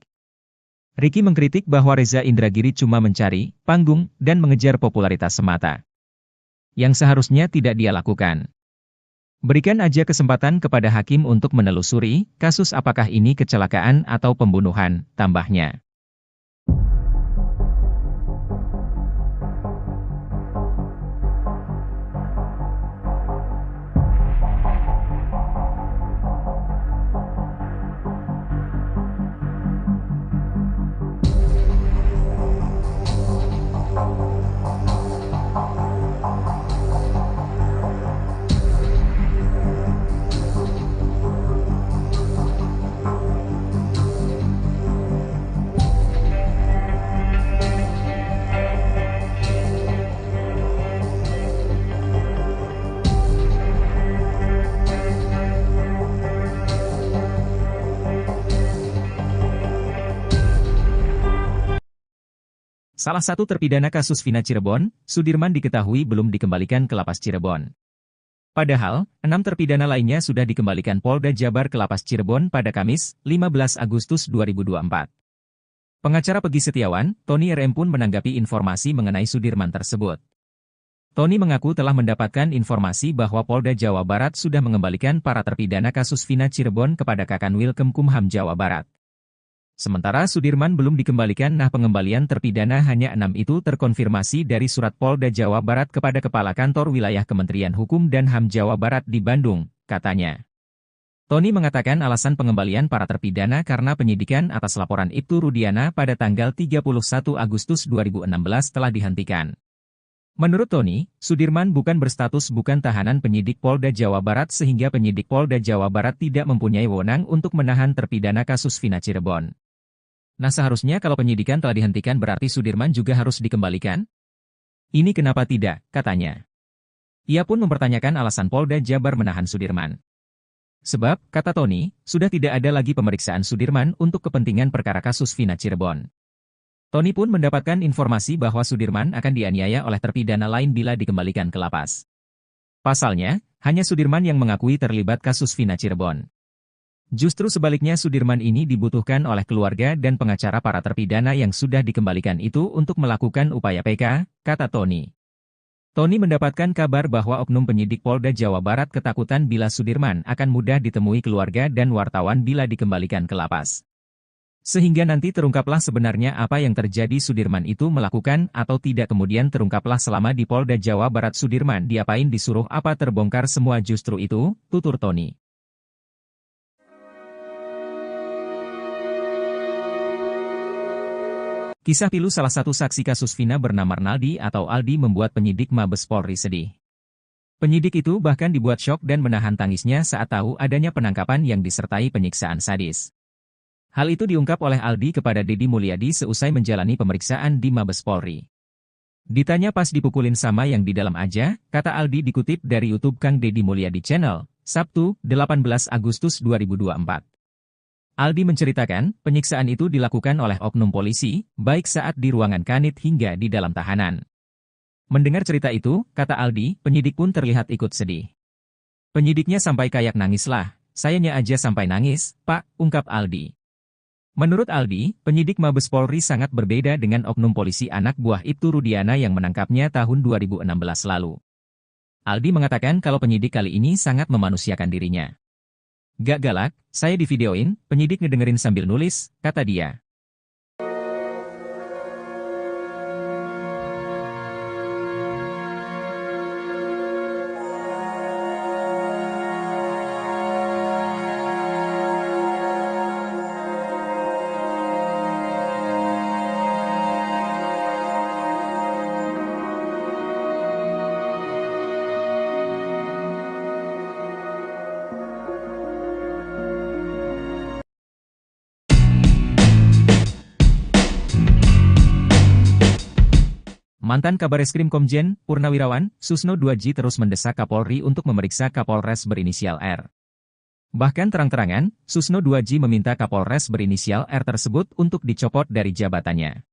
Ricky mengkritik bahwa Reza Indragiri cuma mencari panggung dan mengejar popularitas semata. Yang seharusnya tidak dia lakukan. Berikan aja kesempatan kepada hakim untuk menelusuri kasus apakah ini kecelakaan atau pembunuhan, tambahnya. Salah satu terpidana kasus Vina Cirebon, Sudirman diketahui belum dikembalikan ke Lapas Cirebon. Padahal, 6 terpidana lainnya sudah dikembalikan Polda Jabar ke Lapas Cirebon pada Kamis, 15 Agustus 2024. Pengacara Peggy Setiawan, Tony RM pun menanggapi informasi mengenai Sudirman tersebut. Tony mengaku telah mendapatkan informasi bahwa Polda Jawa Barat sudah mengembalikan para terpidana kasus Vina Cirebon kepada Kakanwil Kemkumham Jawa Barat. Sementara Sudirman belum dikembalikan, nah pengembalian terpidana hanya 6 itu terkonfirmasi dari surat Polda Jawa Barat kepada Kepala Kantor Wilayah Kementerian Hukum dan HAM Jawa Barat di Bandung, katanya. Tony mengatakan alasan pengembalian para terpidana karena penyidikan atas laporan Ibtu Rudiana pada tanggal 31 Agustus 2016 telah dihentikan. Menurut Tony, Sudirman bukan berstatus bukan tahanan penyidik Polda Jawa Barat sehingga penyidik Polda Jawa Barat tidak mempunyai wewenang untuk menahan terpidana kasus Vina Cirebon. Nah seharusnya kalau penyidikan telah dihentikan berarti Sudirman juga harus dikembalikan? Ini kenapa tidak, katanya. Ia pun mempertanyakan alasan Polda Jabar menahan Sudirman. Sebab, kata Tony, sudah tidak ada lagi pemeriksaan Sudirman untuk kepentingan perkara kasus Vina Cirebon. Tony pun mendapatkan informasi bahwa Sudirman akan dianiaya oleh terpidana lain bila dikembalikan ke lapas. Pasalnya, hanya Sudirman yang mengakui terlibat kasus Vina Cirebon. Justru sebaliknya Sudirman ini dibutuhkan oleh keluarga dan pengacara para terpidana yang sudah dikembalikan itu untuk melakukan upaya PK, kata Tony. Tony mendapatkan kabar bahwa oknum penyidik Polda Jawa Barat ketakutan bila Sudirman akan mudah ditemui keluarga dan wartawan bila dikembalikan ke lapas. Sehingga nanti terungkaplah sebenarnya apa yang terjadi, Sudirman itu melakukan atau tidak, kemudian terungkaplah selama di Polda Jawa Barat Sudirman diapain, disuruh apa, terbongkar semua justru itu, tutur Tony. Kisah pilu salah satu saksi kasus Vina bernama Arnaldi atau Aldi membuat penyidik Mabes Polri sedih. Penyidik itu bahkan dibuat syok dan menahan tangisnya saat tahu adanya penangkapan yang disertai penyiksaan sadis. Hal itu diungkap oleh Aldi kepada Deddy Mulyadi seusai menjalani pemeriksaan di Mabes Polri. Ditanya pas dipukulin sama yang di dalam aja, kata Aldi dikutip dari YouTube Kang Deddy Mulyadi Channel, Sabtu, 18 Agustus 2024. Aldi menceritakan, penyiksaan itu dilakukan oleh oknum polisi, baik saat di ruangan kanit hingga di dalam tahanan. Mendengar cerita itu, kata Aldi, penyidik pun terlihat ikut sedih. Penyidiknya sampai kayak nangis lah, sayanya aja sampai nangis, Pak, ungkap Aldi. Menurut Aldi, penyidik Mabes Polri sangat berbeda dengan oknum polisi anak buah Ibtu Rudiana yang menangkapnya tahun 2016 lalu. Aldi mengatakan kalau penyidik kali ini sangat memanusiakan dirinya. Gak galak, saya divideoin, penyidik ngedengerin sambil nulis, kata dia. Mantan Kabareskrim Komjen Purnawirawan Susno 2J terus mendesak Kapolri untuk memeriksa Kapolres berinisial R. Bahkan terang-terangan, Susno 2J meminta Kapolres berinisial R tersebut untuk dicopot dari jabatannya.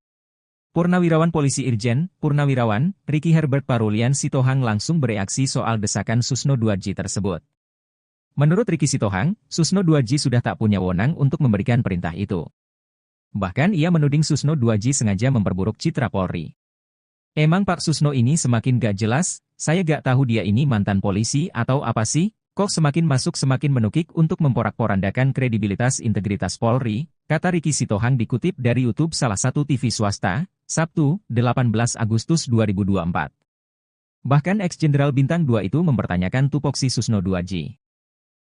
Purnawirawan Polisi Irjen Purnawirawan Ricky Herbert Parulian Sitohang langsung bereaksi soal desakan Susno 2J tersebut. Menurut Ricky Sitohang, Susno 2J sudah tak punya wewenang untuk memberikan perintah itu. Bahkan ia menuding Susno 2J sengaja memperburuk citra Polri. Emang Pak Susno ini semakin gak jelas, saya gak tahu dia ini mantan polisi atau apa sih, kok semakin masuk semakin menukik untuk memporak-porandakan kredibilitas integritas Polri, kata Ricky Sitohang dikutip dari YouTube salah satu TV swasta, Sabtu, 18 Agustus 2024. Bahkan ex-jenderal Bintang 2 itu mempertanyakan tupoksi Susno 2J.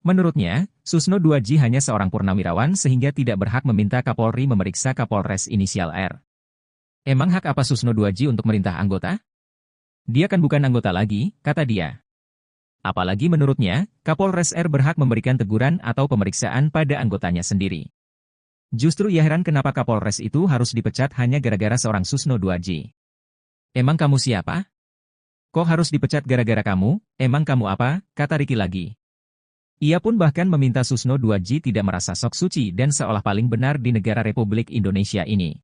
Menurutnya, Susno 2J hanya seorang purnawirawan sehingga tidak berhak meminta Kapolri memeriksa Kapolres inisial R. Emang hak apa Susno 2J untuk merintah anggota? Dia kan bukan anggota lagi, kata dia. Apalagi menurutnya, Kapolres R berhak memberikan teguran atau pemeriksaan pada anggotanya sendiri. Justru ia heran kenapa Kapolres itu harus dipecat hanya gara-gara seorang Susno 2J. Emang kamu siapa? Kok harus dipecat gara-gara kamu? Emang kamu apa? Kata Ricky lagi. Ia pun bahkan meminta Susno 2J tidak merasa sok suci dan seolah paling benar di negara Republik Indonesia ini.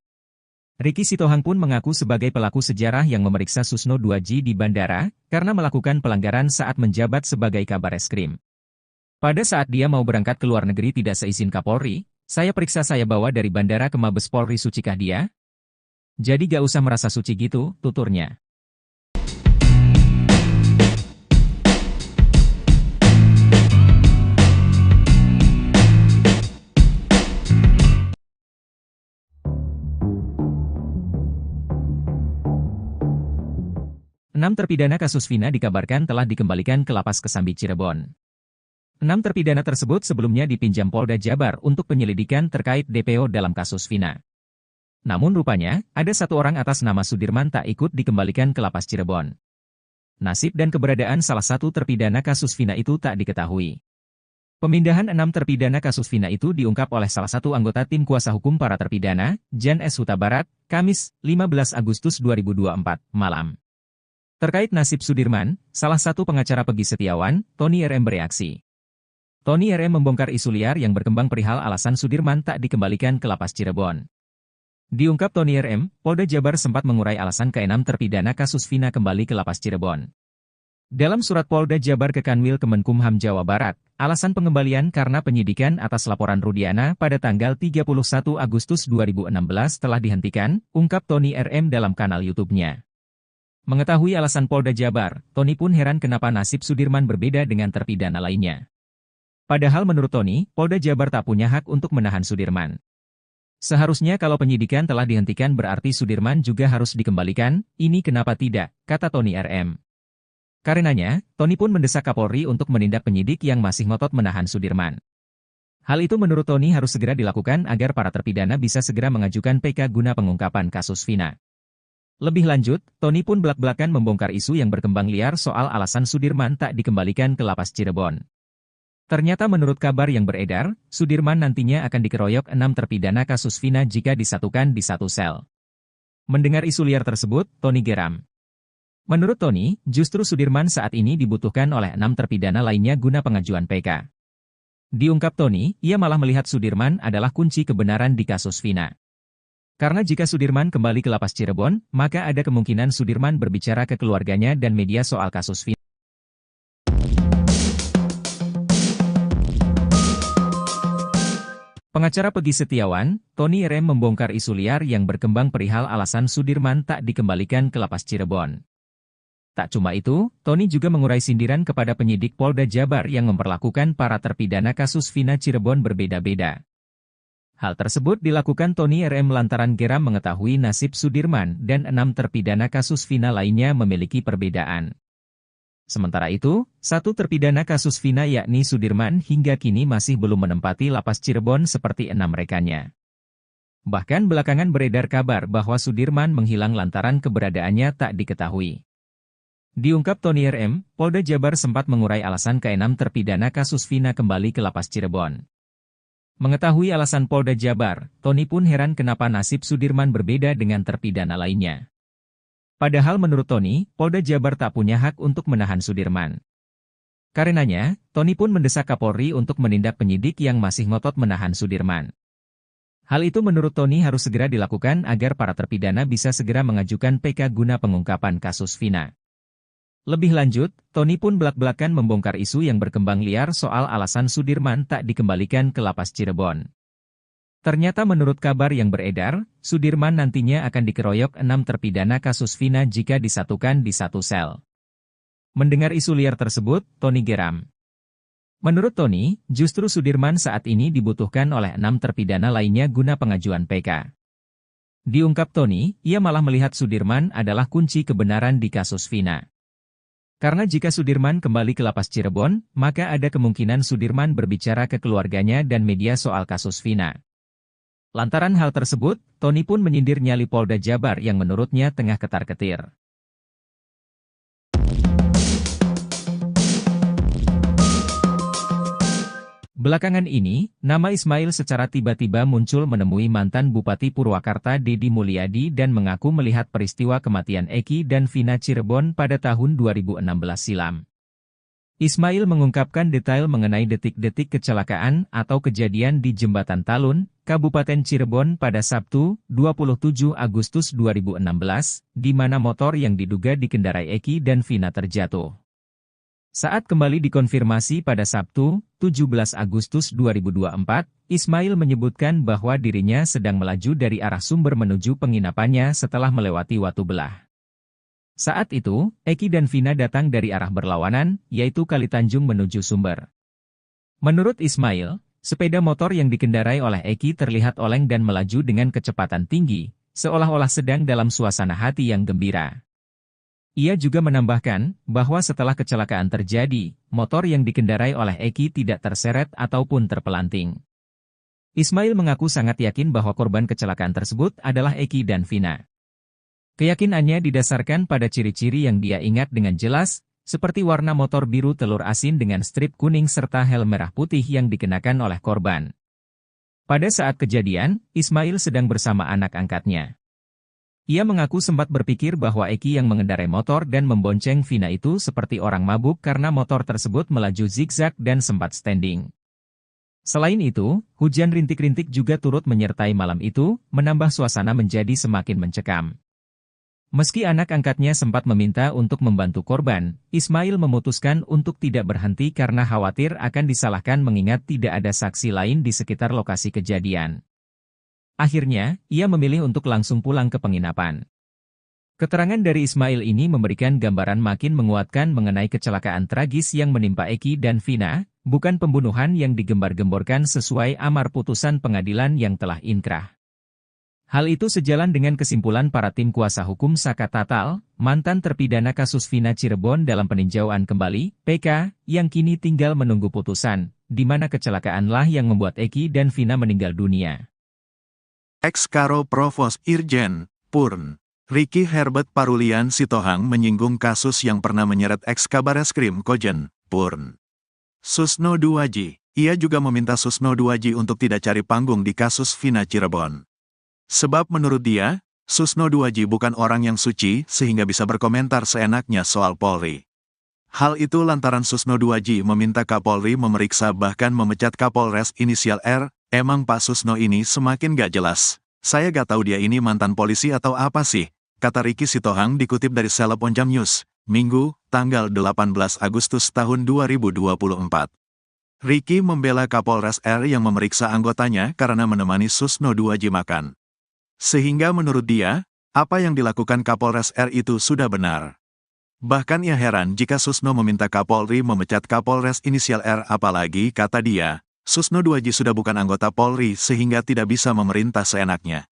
Ricky Sitohang pun mengaku sebagai pelaku sejarah yang memeriksa Susno 2J di bandara, karena melakukan pelanggaran saat menjabat sebagai Kabareskrim. Pada saat dia mau berangkat ke luar negeri tidak seizin Kapolri, saya periksa, saya bawa dari bandara ke Mabes Polri, sucikah dia? Jadi gak usah merasa suci gitu, tuturnya. Enam terpidana kasus Vina dikabarkan telah dikembalikan ke Lapas Kesambi Cirebon. 6 terpidana tersebut sebelumnya dipinjam Polda Jabar untuk penyelidikan terkait DPO dalam kasus Vina. Namun rupanya, ada satu orang atas nama Sudirman tak ikut dikembalikan ke Lapas Cirebon. Nasib dan keberadaan salah satu terpidana kasus Vina itu tak diketahui. Pemindahan 6 terpidana kasus Vina itu diungkap oleh salah satu anggota tim kuasa hukum para terpidana, Jan S. Huta Barat, Kamis, 15 Agustus 2024, malam. Terkait nasib Sudirman, salah satu pengacara Peggy Setiawan, Tony RM bereaksi. Tony RM membongkar isu liar yang berkembang perihal alasan Sudirman tak dikembalikan ke Lapas Cirebon. Diungkap Tony RM, Polda Jabar sempat mengurai alasan ke-6 terpidana kasus Vina kembali ke Lapas Cirebon. Dalam surat Polda Jabar ke Kanwil Kemenkumham Jawa Barat, alasan pengembalian karena penyidikan atas laporan Rudiana pada tanggal 31 Agustus 2016 telah dihentikan, ungkap Tony RM dalam kanal YouTube-nya. Mengetahui alasan Polda Jabar, Tony pun heran kenapa nasib Sudirman berbeda dengan terpidana lainnya. Padahal menurut Tony, Polda Jabar tak punya hak untuk menahan Sudirman. Seharusnya kalau penyidikan telah dihentikan berarti Sudirman juga harus dikembalikan, ini kenapa tidak, kata Tony RM. Karenanya, Tony pun mendesak Kapolri untuk menindak penyidik yang masih ngotot menahan Sudirman. Hal itu menurut Tony harus segera dilakukan agar para terpidana bisa segera mengajukan PK guna pengungkapan kasus Vina. Lebih lanjut, Tony pun belak-belakan membongkar isu yang berkembang liar soal alasan Sudirman tak dikembalikan ke lapas Cirebon. Ternyata menurut kabar yang beredar, Sudirman nantinya akan dikeroyok 6 terpidana kasus Vina jika disatukan di satu sel. Mendengar isu liar tersebut, Tony geram. Menurut Tony, justru Sudirman saat ini dibutuhkan oleh 6 terpidana lainnya guna pengajuan PK. Diungkap Tony, ia malah melihat Sudirman adalah kunci kebenaran di kasus Vina. Karena jika Sudirman kembali ke lapas Cirebon, maka ada kemungkinan Sudirman berbicara ke keluarganya dan media soal kasus Vina. Pengacara Peggy Setiawan, Tony RM membongkar isu liar yang berkembang perihal alasan Sudirman tak dikembalikan ke lapas Cirebon. Tak cuma itu, Tony juga mengurai sindiran kepada penyidik Polda Jabar yang memperlakukan para terpidana kasus Vina Cirebon berbeda-beda. Hal tersebut dilakukan Tony RM lantaran geram mengetahui nasib Sudirman dan 6 terpidana kasus Vina lainnya memiliki perbedaan. Sementara itu, satu terpidana kasus Vina yakni Sudirman hingga kini masih belum menempati lapas Cirebon seperti 6 rekannya. Bahkan belakangan beredar kabar bahwa Sudirman menghilang lantaran keberadaannya tak diketahui. Diungkap Tony RM, Polda Jabar sempat mengurai alasan ke-6 terpidana kasus Vina kembali ke lapas Cirebon. Mengetahui alasan Polda Jabar, Tony pun heran kenapa nasib Sudirman berbeda dengan terpidana lainnya. Padahal menurut Tony, Polda Jabar tak punya hak untuk menahan Sudirman. Karenanya, Tony pun mendesak Kapolri untuk menindak penyidik yang masih ngotot menahan Sudirman. Hal itu menurut Tony harus segera dilakukan agar para terpidana bisa segera mengajukan PK guna pengungkapan kasus Vina. Lebih lanjut, Tony pun belak-belakan membongkar isu yang berkembang liar soal alasan Sudirman tak dikembalikan ke lapas Cirebon. Ternyata menurut kabar yang beredar, Sudirman nantinya akan dikeroyok 6 terpidana kasus Vina jika disatukan di satu sel. Mendengar isu liar tersebut, Tony geram. Menurut Tony, justru Sudirman saat ini dibutuhkan oleh 6 terpidana lainnya guna pengajuan PK. Diungkap Tony, ia malah melihat Sudirman adalah kunci kebenaran di kasus Vina. Karena jika Sudirman kembali ke lapas Cirebon, maka ada kemungkinan Sudirman berbicara ke keluarganya dan media soal kasus Vina. Lantaran hal tersebut, Tony pun menyindir nyali Polda Jabar yang menurutnya tengah ketar-ketir. Belakangan ini, nama Ismail secara tiba-tiba muncul menemui mantan Bupati Purwakarta Deddy Mulyadi dan mengaku melihat peristiwa kematian Eki dan Vina Cirebon pada tahun 2016 silam. Ismail mengungkapkan detail mengenai detik-detik kecelakaan atau kejadian di Jembatan Talun, Kabupaten Cirebon pada Sabtu, 27 Agustus 2016, di mana motor yang diduga dikendarai Eki dan Vina terjatuh. Saat kembali dikonfirmasi pada Sabtu, 17 Agustus 2024, Ismail menyebutkan bahwa dirinya sedang melaju dari arah Sumber menuju penginapannya setelah melewati Watu Belah. Saat itu, Eki dan Vina datang dari arah berlawanan, yaitu Kalitanjung menuju Sumber. Menurut Ismail, sepeda motor yang dikendarai oleh Eki terlihat oleng dan melaju dengan kecepatan tinggi, seolah-olah sedang dalam suasana hati yang gembira. Ia juga menambahkan bahwa setelah kecelakaan terjadi, motor yang dikendarai oleh Eki tidak terseret ataupun terpelanting. Ismail mengaku sangat yakin bahwa korban kecelakaan tersebut adalah Eki dan Vina. Keyakinannya didasarkan pada ciri-ciri yang dia ingat dengan jelas, seperti warna motor biru telur asin dengan strip kuning serta helm merah putih yang dikenakan oleh korban. Pada saat kejadian, Ismail sedang bersama anak angkatnya. Ia mengaku sempat berpikir bahwa Eki yang mengendarai motor dan membonceng Vina itu seperti orang mabuk karena motor tersebut melaju zigzag dan sempat standing. Selain itu, hujan rintik-rintik juga turut menyertai malam itu, menambah suasana menjadi semakin mencekam. Meski anak angkatnya sempat meminta untuk membantu korban, Ismail memutuskan untuk tidak berhenti karena khawatir akan disalahkan mengingat tidak ada saksi lain di sekitar lokasi kejadian. Akhirnya, ia memilih untuk langsung pulang ke penginapan. Keterangan dari Ismail ini memberikan gambaran makin menguatkan mengenai kecelakaan tragis yang menimpa Eki dan Vina, bukan pembunuhan yang digembar-gemborkan sesuai amar putusan pengadilan yang telah inkrah. Hal itu sejalan dengan kesimpulan para tim kuasa hukum Saka Tatal, mantan terpidana kasus Vina Cirebon dalam peninjauan kembali, PK, yang kini tinggal menunggu putusan, di mana kecelakaanlah yang membuat Eki dan Vina meninggal dunia. Ex-Karo Provos Irjen, Purn, Ricky Herbert Parulian Sitohang menyinggung kasus yang pernah menyeret ex-Kabareskrim Kojen, Purn. Susno Duaji, ia juga meminta Susno Duaji untuk tidak cari panggung di kasus Vina Cirebon. Sebab menurut dia, Susno Duaji bukan orang yang suci sehingga bisa berkomentar seenaknya soal Polri. Hal itu lantaran Susno Duaji meminta Kapolri memeriksa bahkan memecat Kapolres inisial R. Emang Pak Susno ini semakin gak jelas. Saya gak tahu dia ini mantan polisi atau apa sih, kata Ricky Sitohang dikutip dari Seleb Onjam News, Minggu, tanggal 18 Agustus tahun 2024. Ricky membela Kapolres R yang memeriksa anggotanya karena menemani Susno Duaji makan. Sehingga menurut dia, apa yang dilakukan Kapolres R itu sudah benar. Bahkan ia heran jika Susno meminta Kapolri memecat Kapolres inisial R, apalagi, kata dia, Susno Duaji sudah bukan anggota Polri sehingga tidak bisa memerintah seenaknya.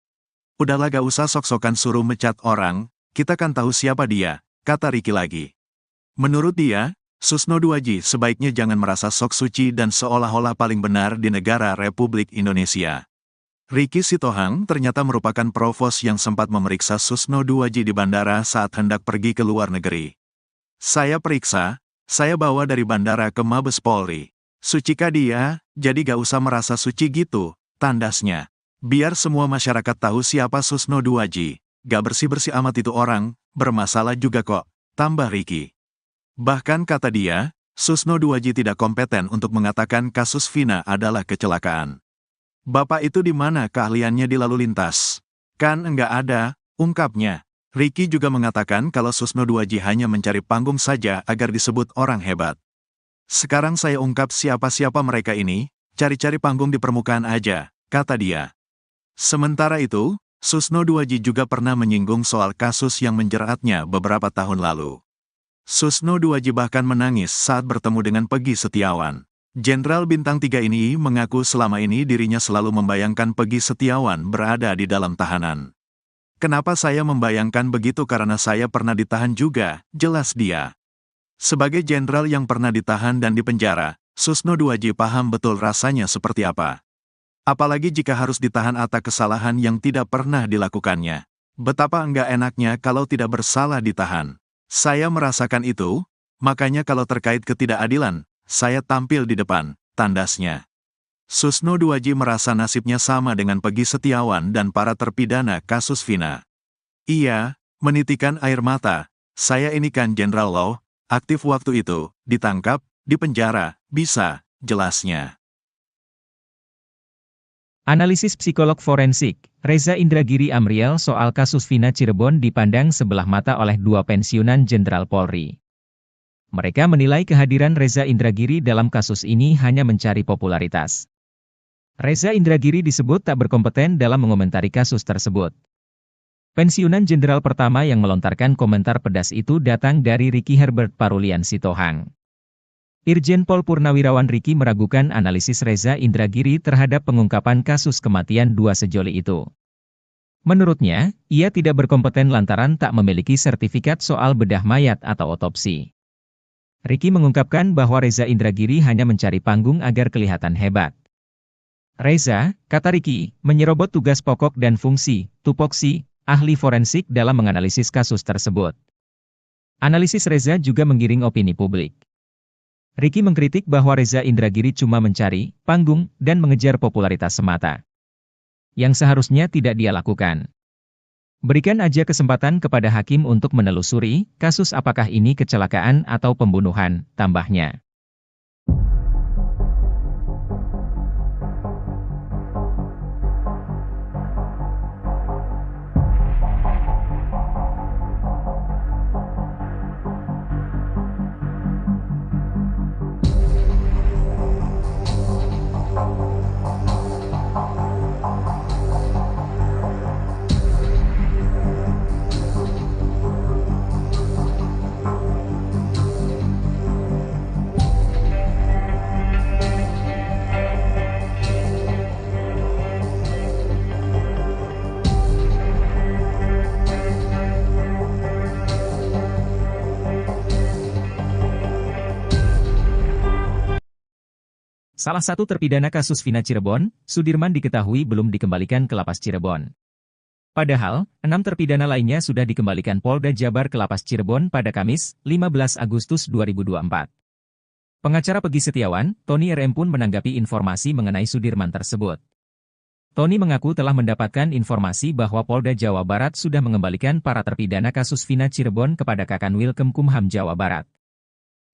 Udahlah gak usah sok-sokan suruh mecat orang, kita kan tahu siapa dia, kata Ricky lagi. Menurut dia, Susno Duaji sebaiknya jangan merasa sok suci dan seolah-olah paling benar di negara Republik Indonesia. Ricky Sitohang ternyata merupakan provos yang sempat memeriksa Susno Duaji di bandara saat hendak pergi ke luar negeri. Saya periksa, saya bawa dari bandara ke Mabes Polri. Sucikah dia, jadi gak usah merasa suci gitu, tandasnya. Biar semua masyarakat tahu siapa Susno Duaji, gak bersih-bersih amat itu orang, bermasalah juga kok, tambah Ricky. Bahkan kata dia, Susno Duaji tidak kompeten untuk mengatakan kasus Vina adalah kecelakaan. Bapak itu di mana keahliannya di lalu lintas? Kan enggak ada, ungkapnya. Ricky juga mengatakan kalau Susno Duaji hanya mencari panggung saja agar disebut orang hebat. Sekarang saya ungkap siapa-siapa mereka ini, cari-cari panggung di permukaan aja, kata dia. Sementara itu, Susno Duaji juga pernah menyinggung soal kasus yang menjeratnya beberapa tahun lalu. Susno Duaji bahkan menangis saat bertemu dengan Peggy Setiawan. Jenderal Bintang 3 ini mengaku selama ini dirinya selalu membayangkan Peggy Setiawan berada di dalam tahanan. Kenapa saya membayangkan begitu karena saya pernah ditahan juga, jelas dia. Sebagai jenderal yang pernah ditahan dan dipenjara, Susno Duaji paham betul rasanya seperti apa. Apalagi jika harus ditahan atas kesalahan yang tidak pernah dilakukannya. Betapa enggak enaknya kalau tidak bersalah ditahan. Saya merasakan itu, makanya kalau terkait ketidakadilan, saya tampil di depan, tandasnya. Susno Duaji merasa nasibnya sama dengan Peggy Setiawan dan para terpidana kasus Vina. Ia menitikan air mata, saya ini kan Jenderal Law, aktif waktu itu, ditangkap, dipenjara, bisa, jelasnya. Analisis psikolog forensik, Reza Indragiri Amriel soal kasus Vina Cirebon dipandang sebelah mata oleh dua pensiunan Jenderal Polri. Mereka menilai kehadiran Reza Indragiri dalam kasus ini hanya mencari popularitas. Reza Indragiri disebut tak berkompeten dalam mengomentari kasus tersebut. Pensiunan jenderal pertama yang melontarkan komentar pedas itu datang dari Ricky Herbert Parulian Sitohang. Irjen Pol Purnawirawan Ricky meragukan analisis Reza Indragiri terhadap pengungkapan kasus kematian dua sejoli itu. Menurutnya, ia tidak berkompeten lantaran tak memiliki sertifikat soal bedah mayat atau otopsi. Ricky mengungkapkan bahwa Reza Indragiri hanya mencari panggung agar kelihatan hebat. Reza, kata Ricky, menyerobot tugas pokok dan fungsi, tupoksi, ahli forensik dalam menganalisis kasus tersebut. Analisis Reza juga menggiring opini publik. Ricky mengkritik bahwa Reza Indragiri cuma mencari panggung dan mengejar popularitas semata, yang seharusnya tidak dia lakukan. Berikan aja kesempatan kepada hakim untuk menelusuri kasus apakah ini kecelakaan atau pembunuhan, tambahnya. Salah satu terpidana kasus Vina Cirebon, Sudirman diketahui belum dikembalikan ke Lapas Cirebon. Padahal, 6 terpidana lainnya sudah dikembalikan Polda Jabar ke Lapas Cirebon pada Kamis, 15 Agustus 2024. Pengacara Peggy Setiawan, Tony RM pun menanggapi informasi mengenai Sudirman tersebut. Tony mengaku telah mendapatkan informasi bahwa Polda Jawa Barat sudah mengembalikan para terpidana kasus Vina Cirebon kepada Kakanwil Kemkumham Jawa Barat.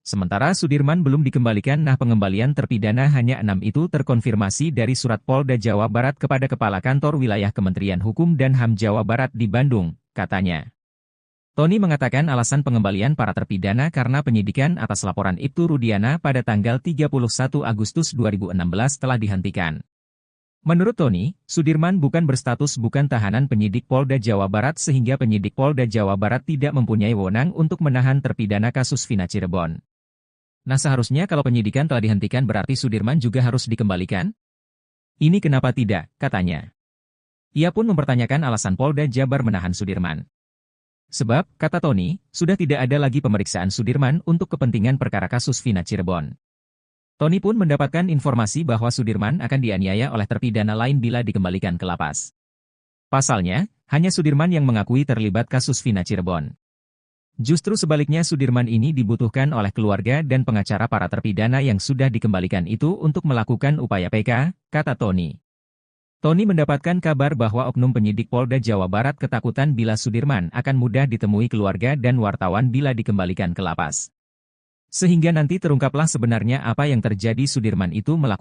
Sementara Sudirman belum dikembalikan. Pengembalian terpidana hanya 6 itu terkonfirmasi dari surat Polda Jawa Barat kepada Kepala Kantor Wilayah Kementerian Hukum dan HAM Jawa Barat di Bandung, katanya. Tony mengatakan alasan pengembalian para terpidana karena penyidikan atas laporan Ibtu Rudiana pada tanggal 31 Agustus 2016 telah dihentikan. Menurut Tony, Sudirman bukan berstatus bukan tahanan penyidik Polda Jawa Barat sehingga penyidik Polda Jawa Barat tidak mempunyai wewenang untuk menahan terpidana kasus Vina Cirebon. Nah, seharusnya kalau penyidikan telah dihentikan berarti Sudirman juga harus dikembalikan? Ini kenapa tidak, katanya. Ia pun mempertanyakan alasan Polda Jabar menahan Sudirman. Sebab, kata Tony, sudah tidak ada lagi pemeriksaan Sudirman untuk kepentingan perkara kasus Vina Cirebon. Tony pun mendapatkan informasi bahwa Sudirman akan dianiaya oleh terpidana lain bila dikembalikan ke lapas. Pasalnya, hanya Sudirman yang mengakui terlibat kasus Vina Cirebon. Justru sebaliknya Sudirman ini dibutuhkan oleh keluarga dan pengacara para terpidana yang sudah dikembalikan itu untuk melakukan upaya PK, kata Tony. Tony mendapatkan kabar bahwa oknum penyidik Polda Jawa Barat ketakutan bila Sudirman akan mudah ditemui keluarga dan wartawan bila dikembalikan ke lapas. Sehingga nanti terungkaplah sebenarnya apa yang terjadi. Sudirman itu melakukan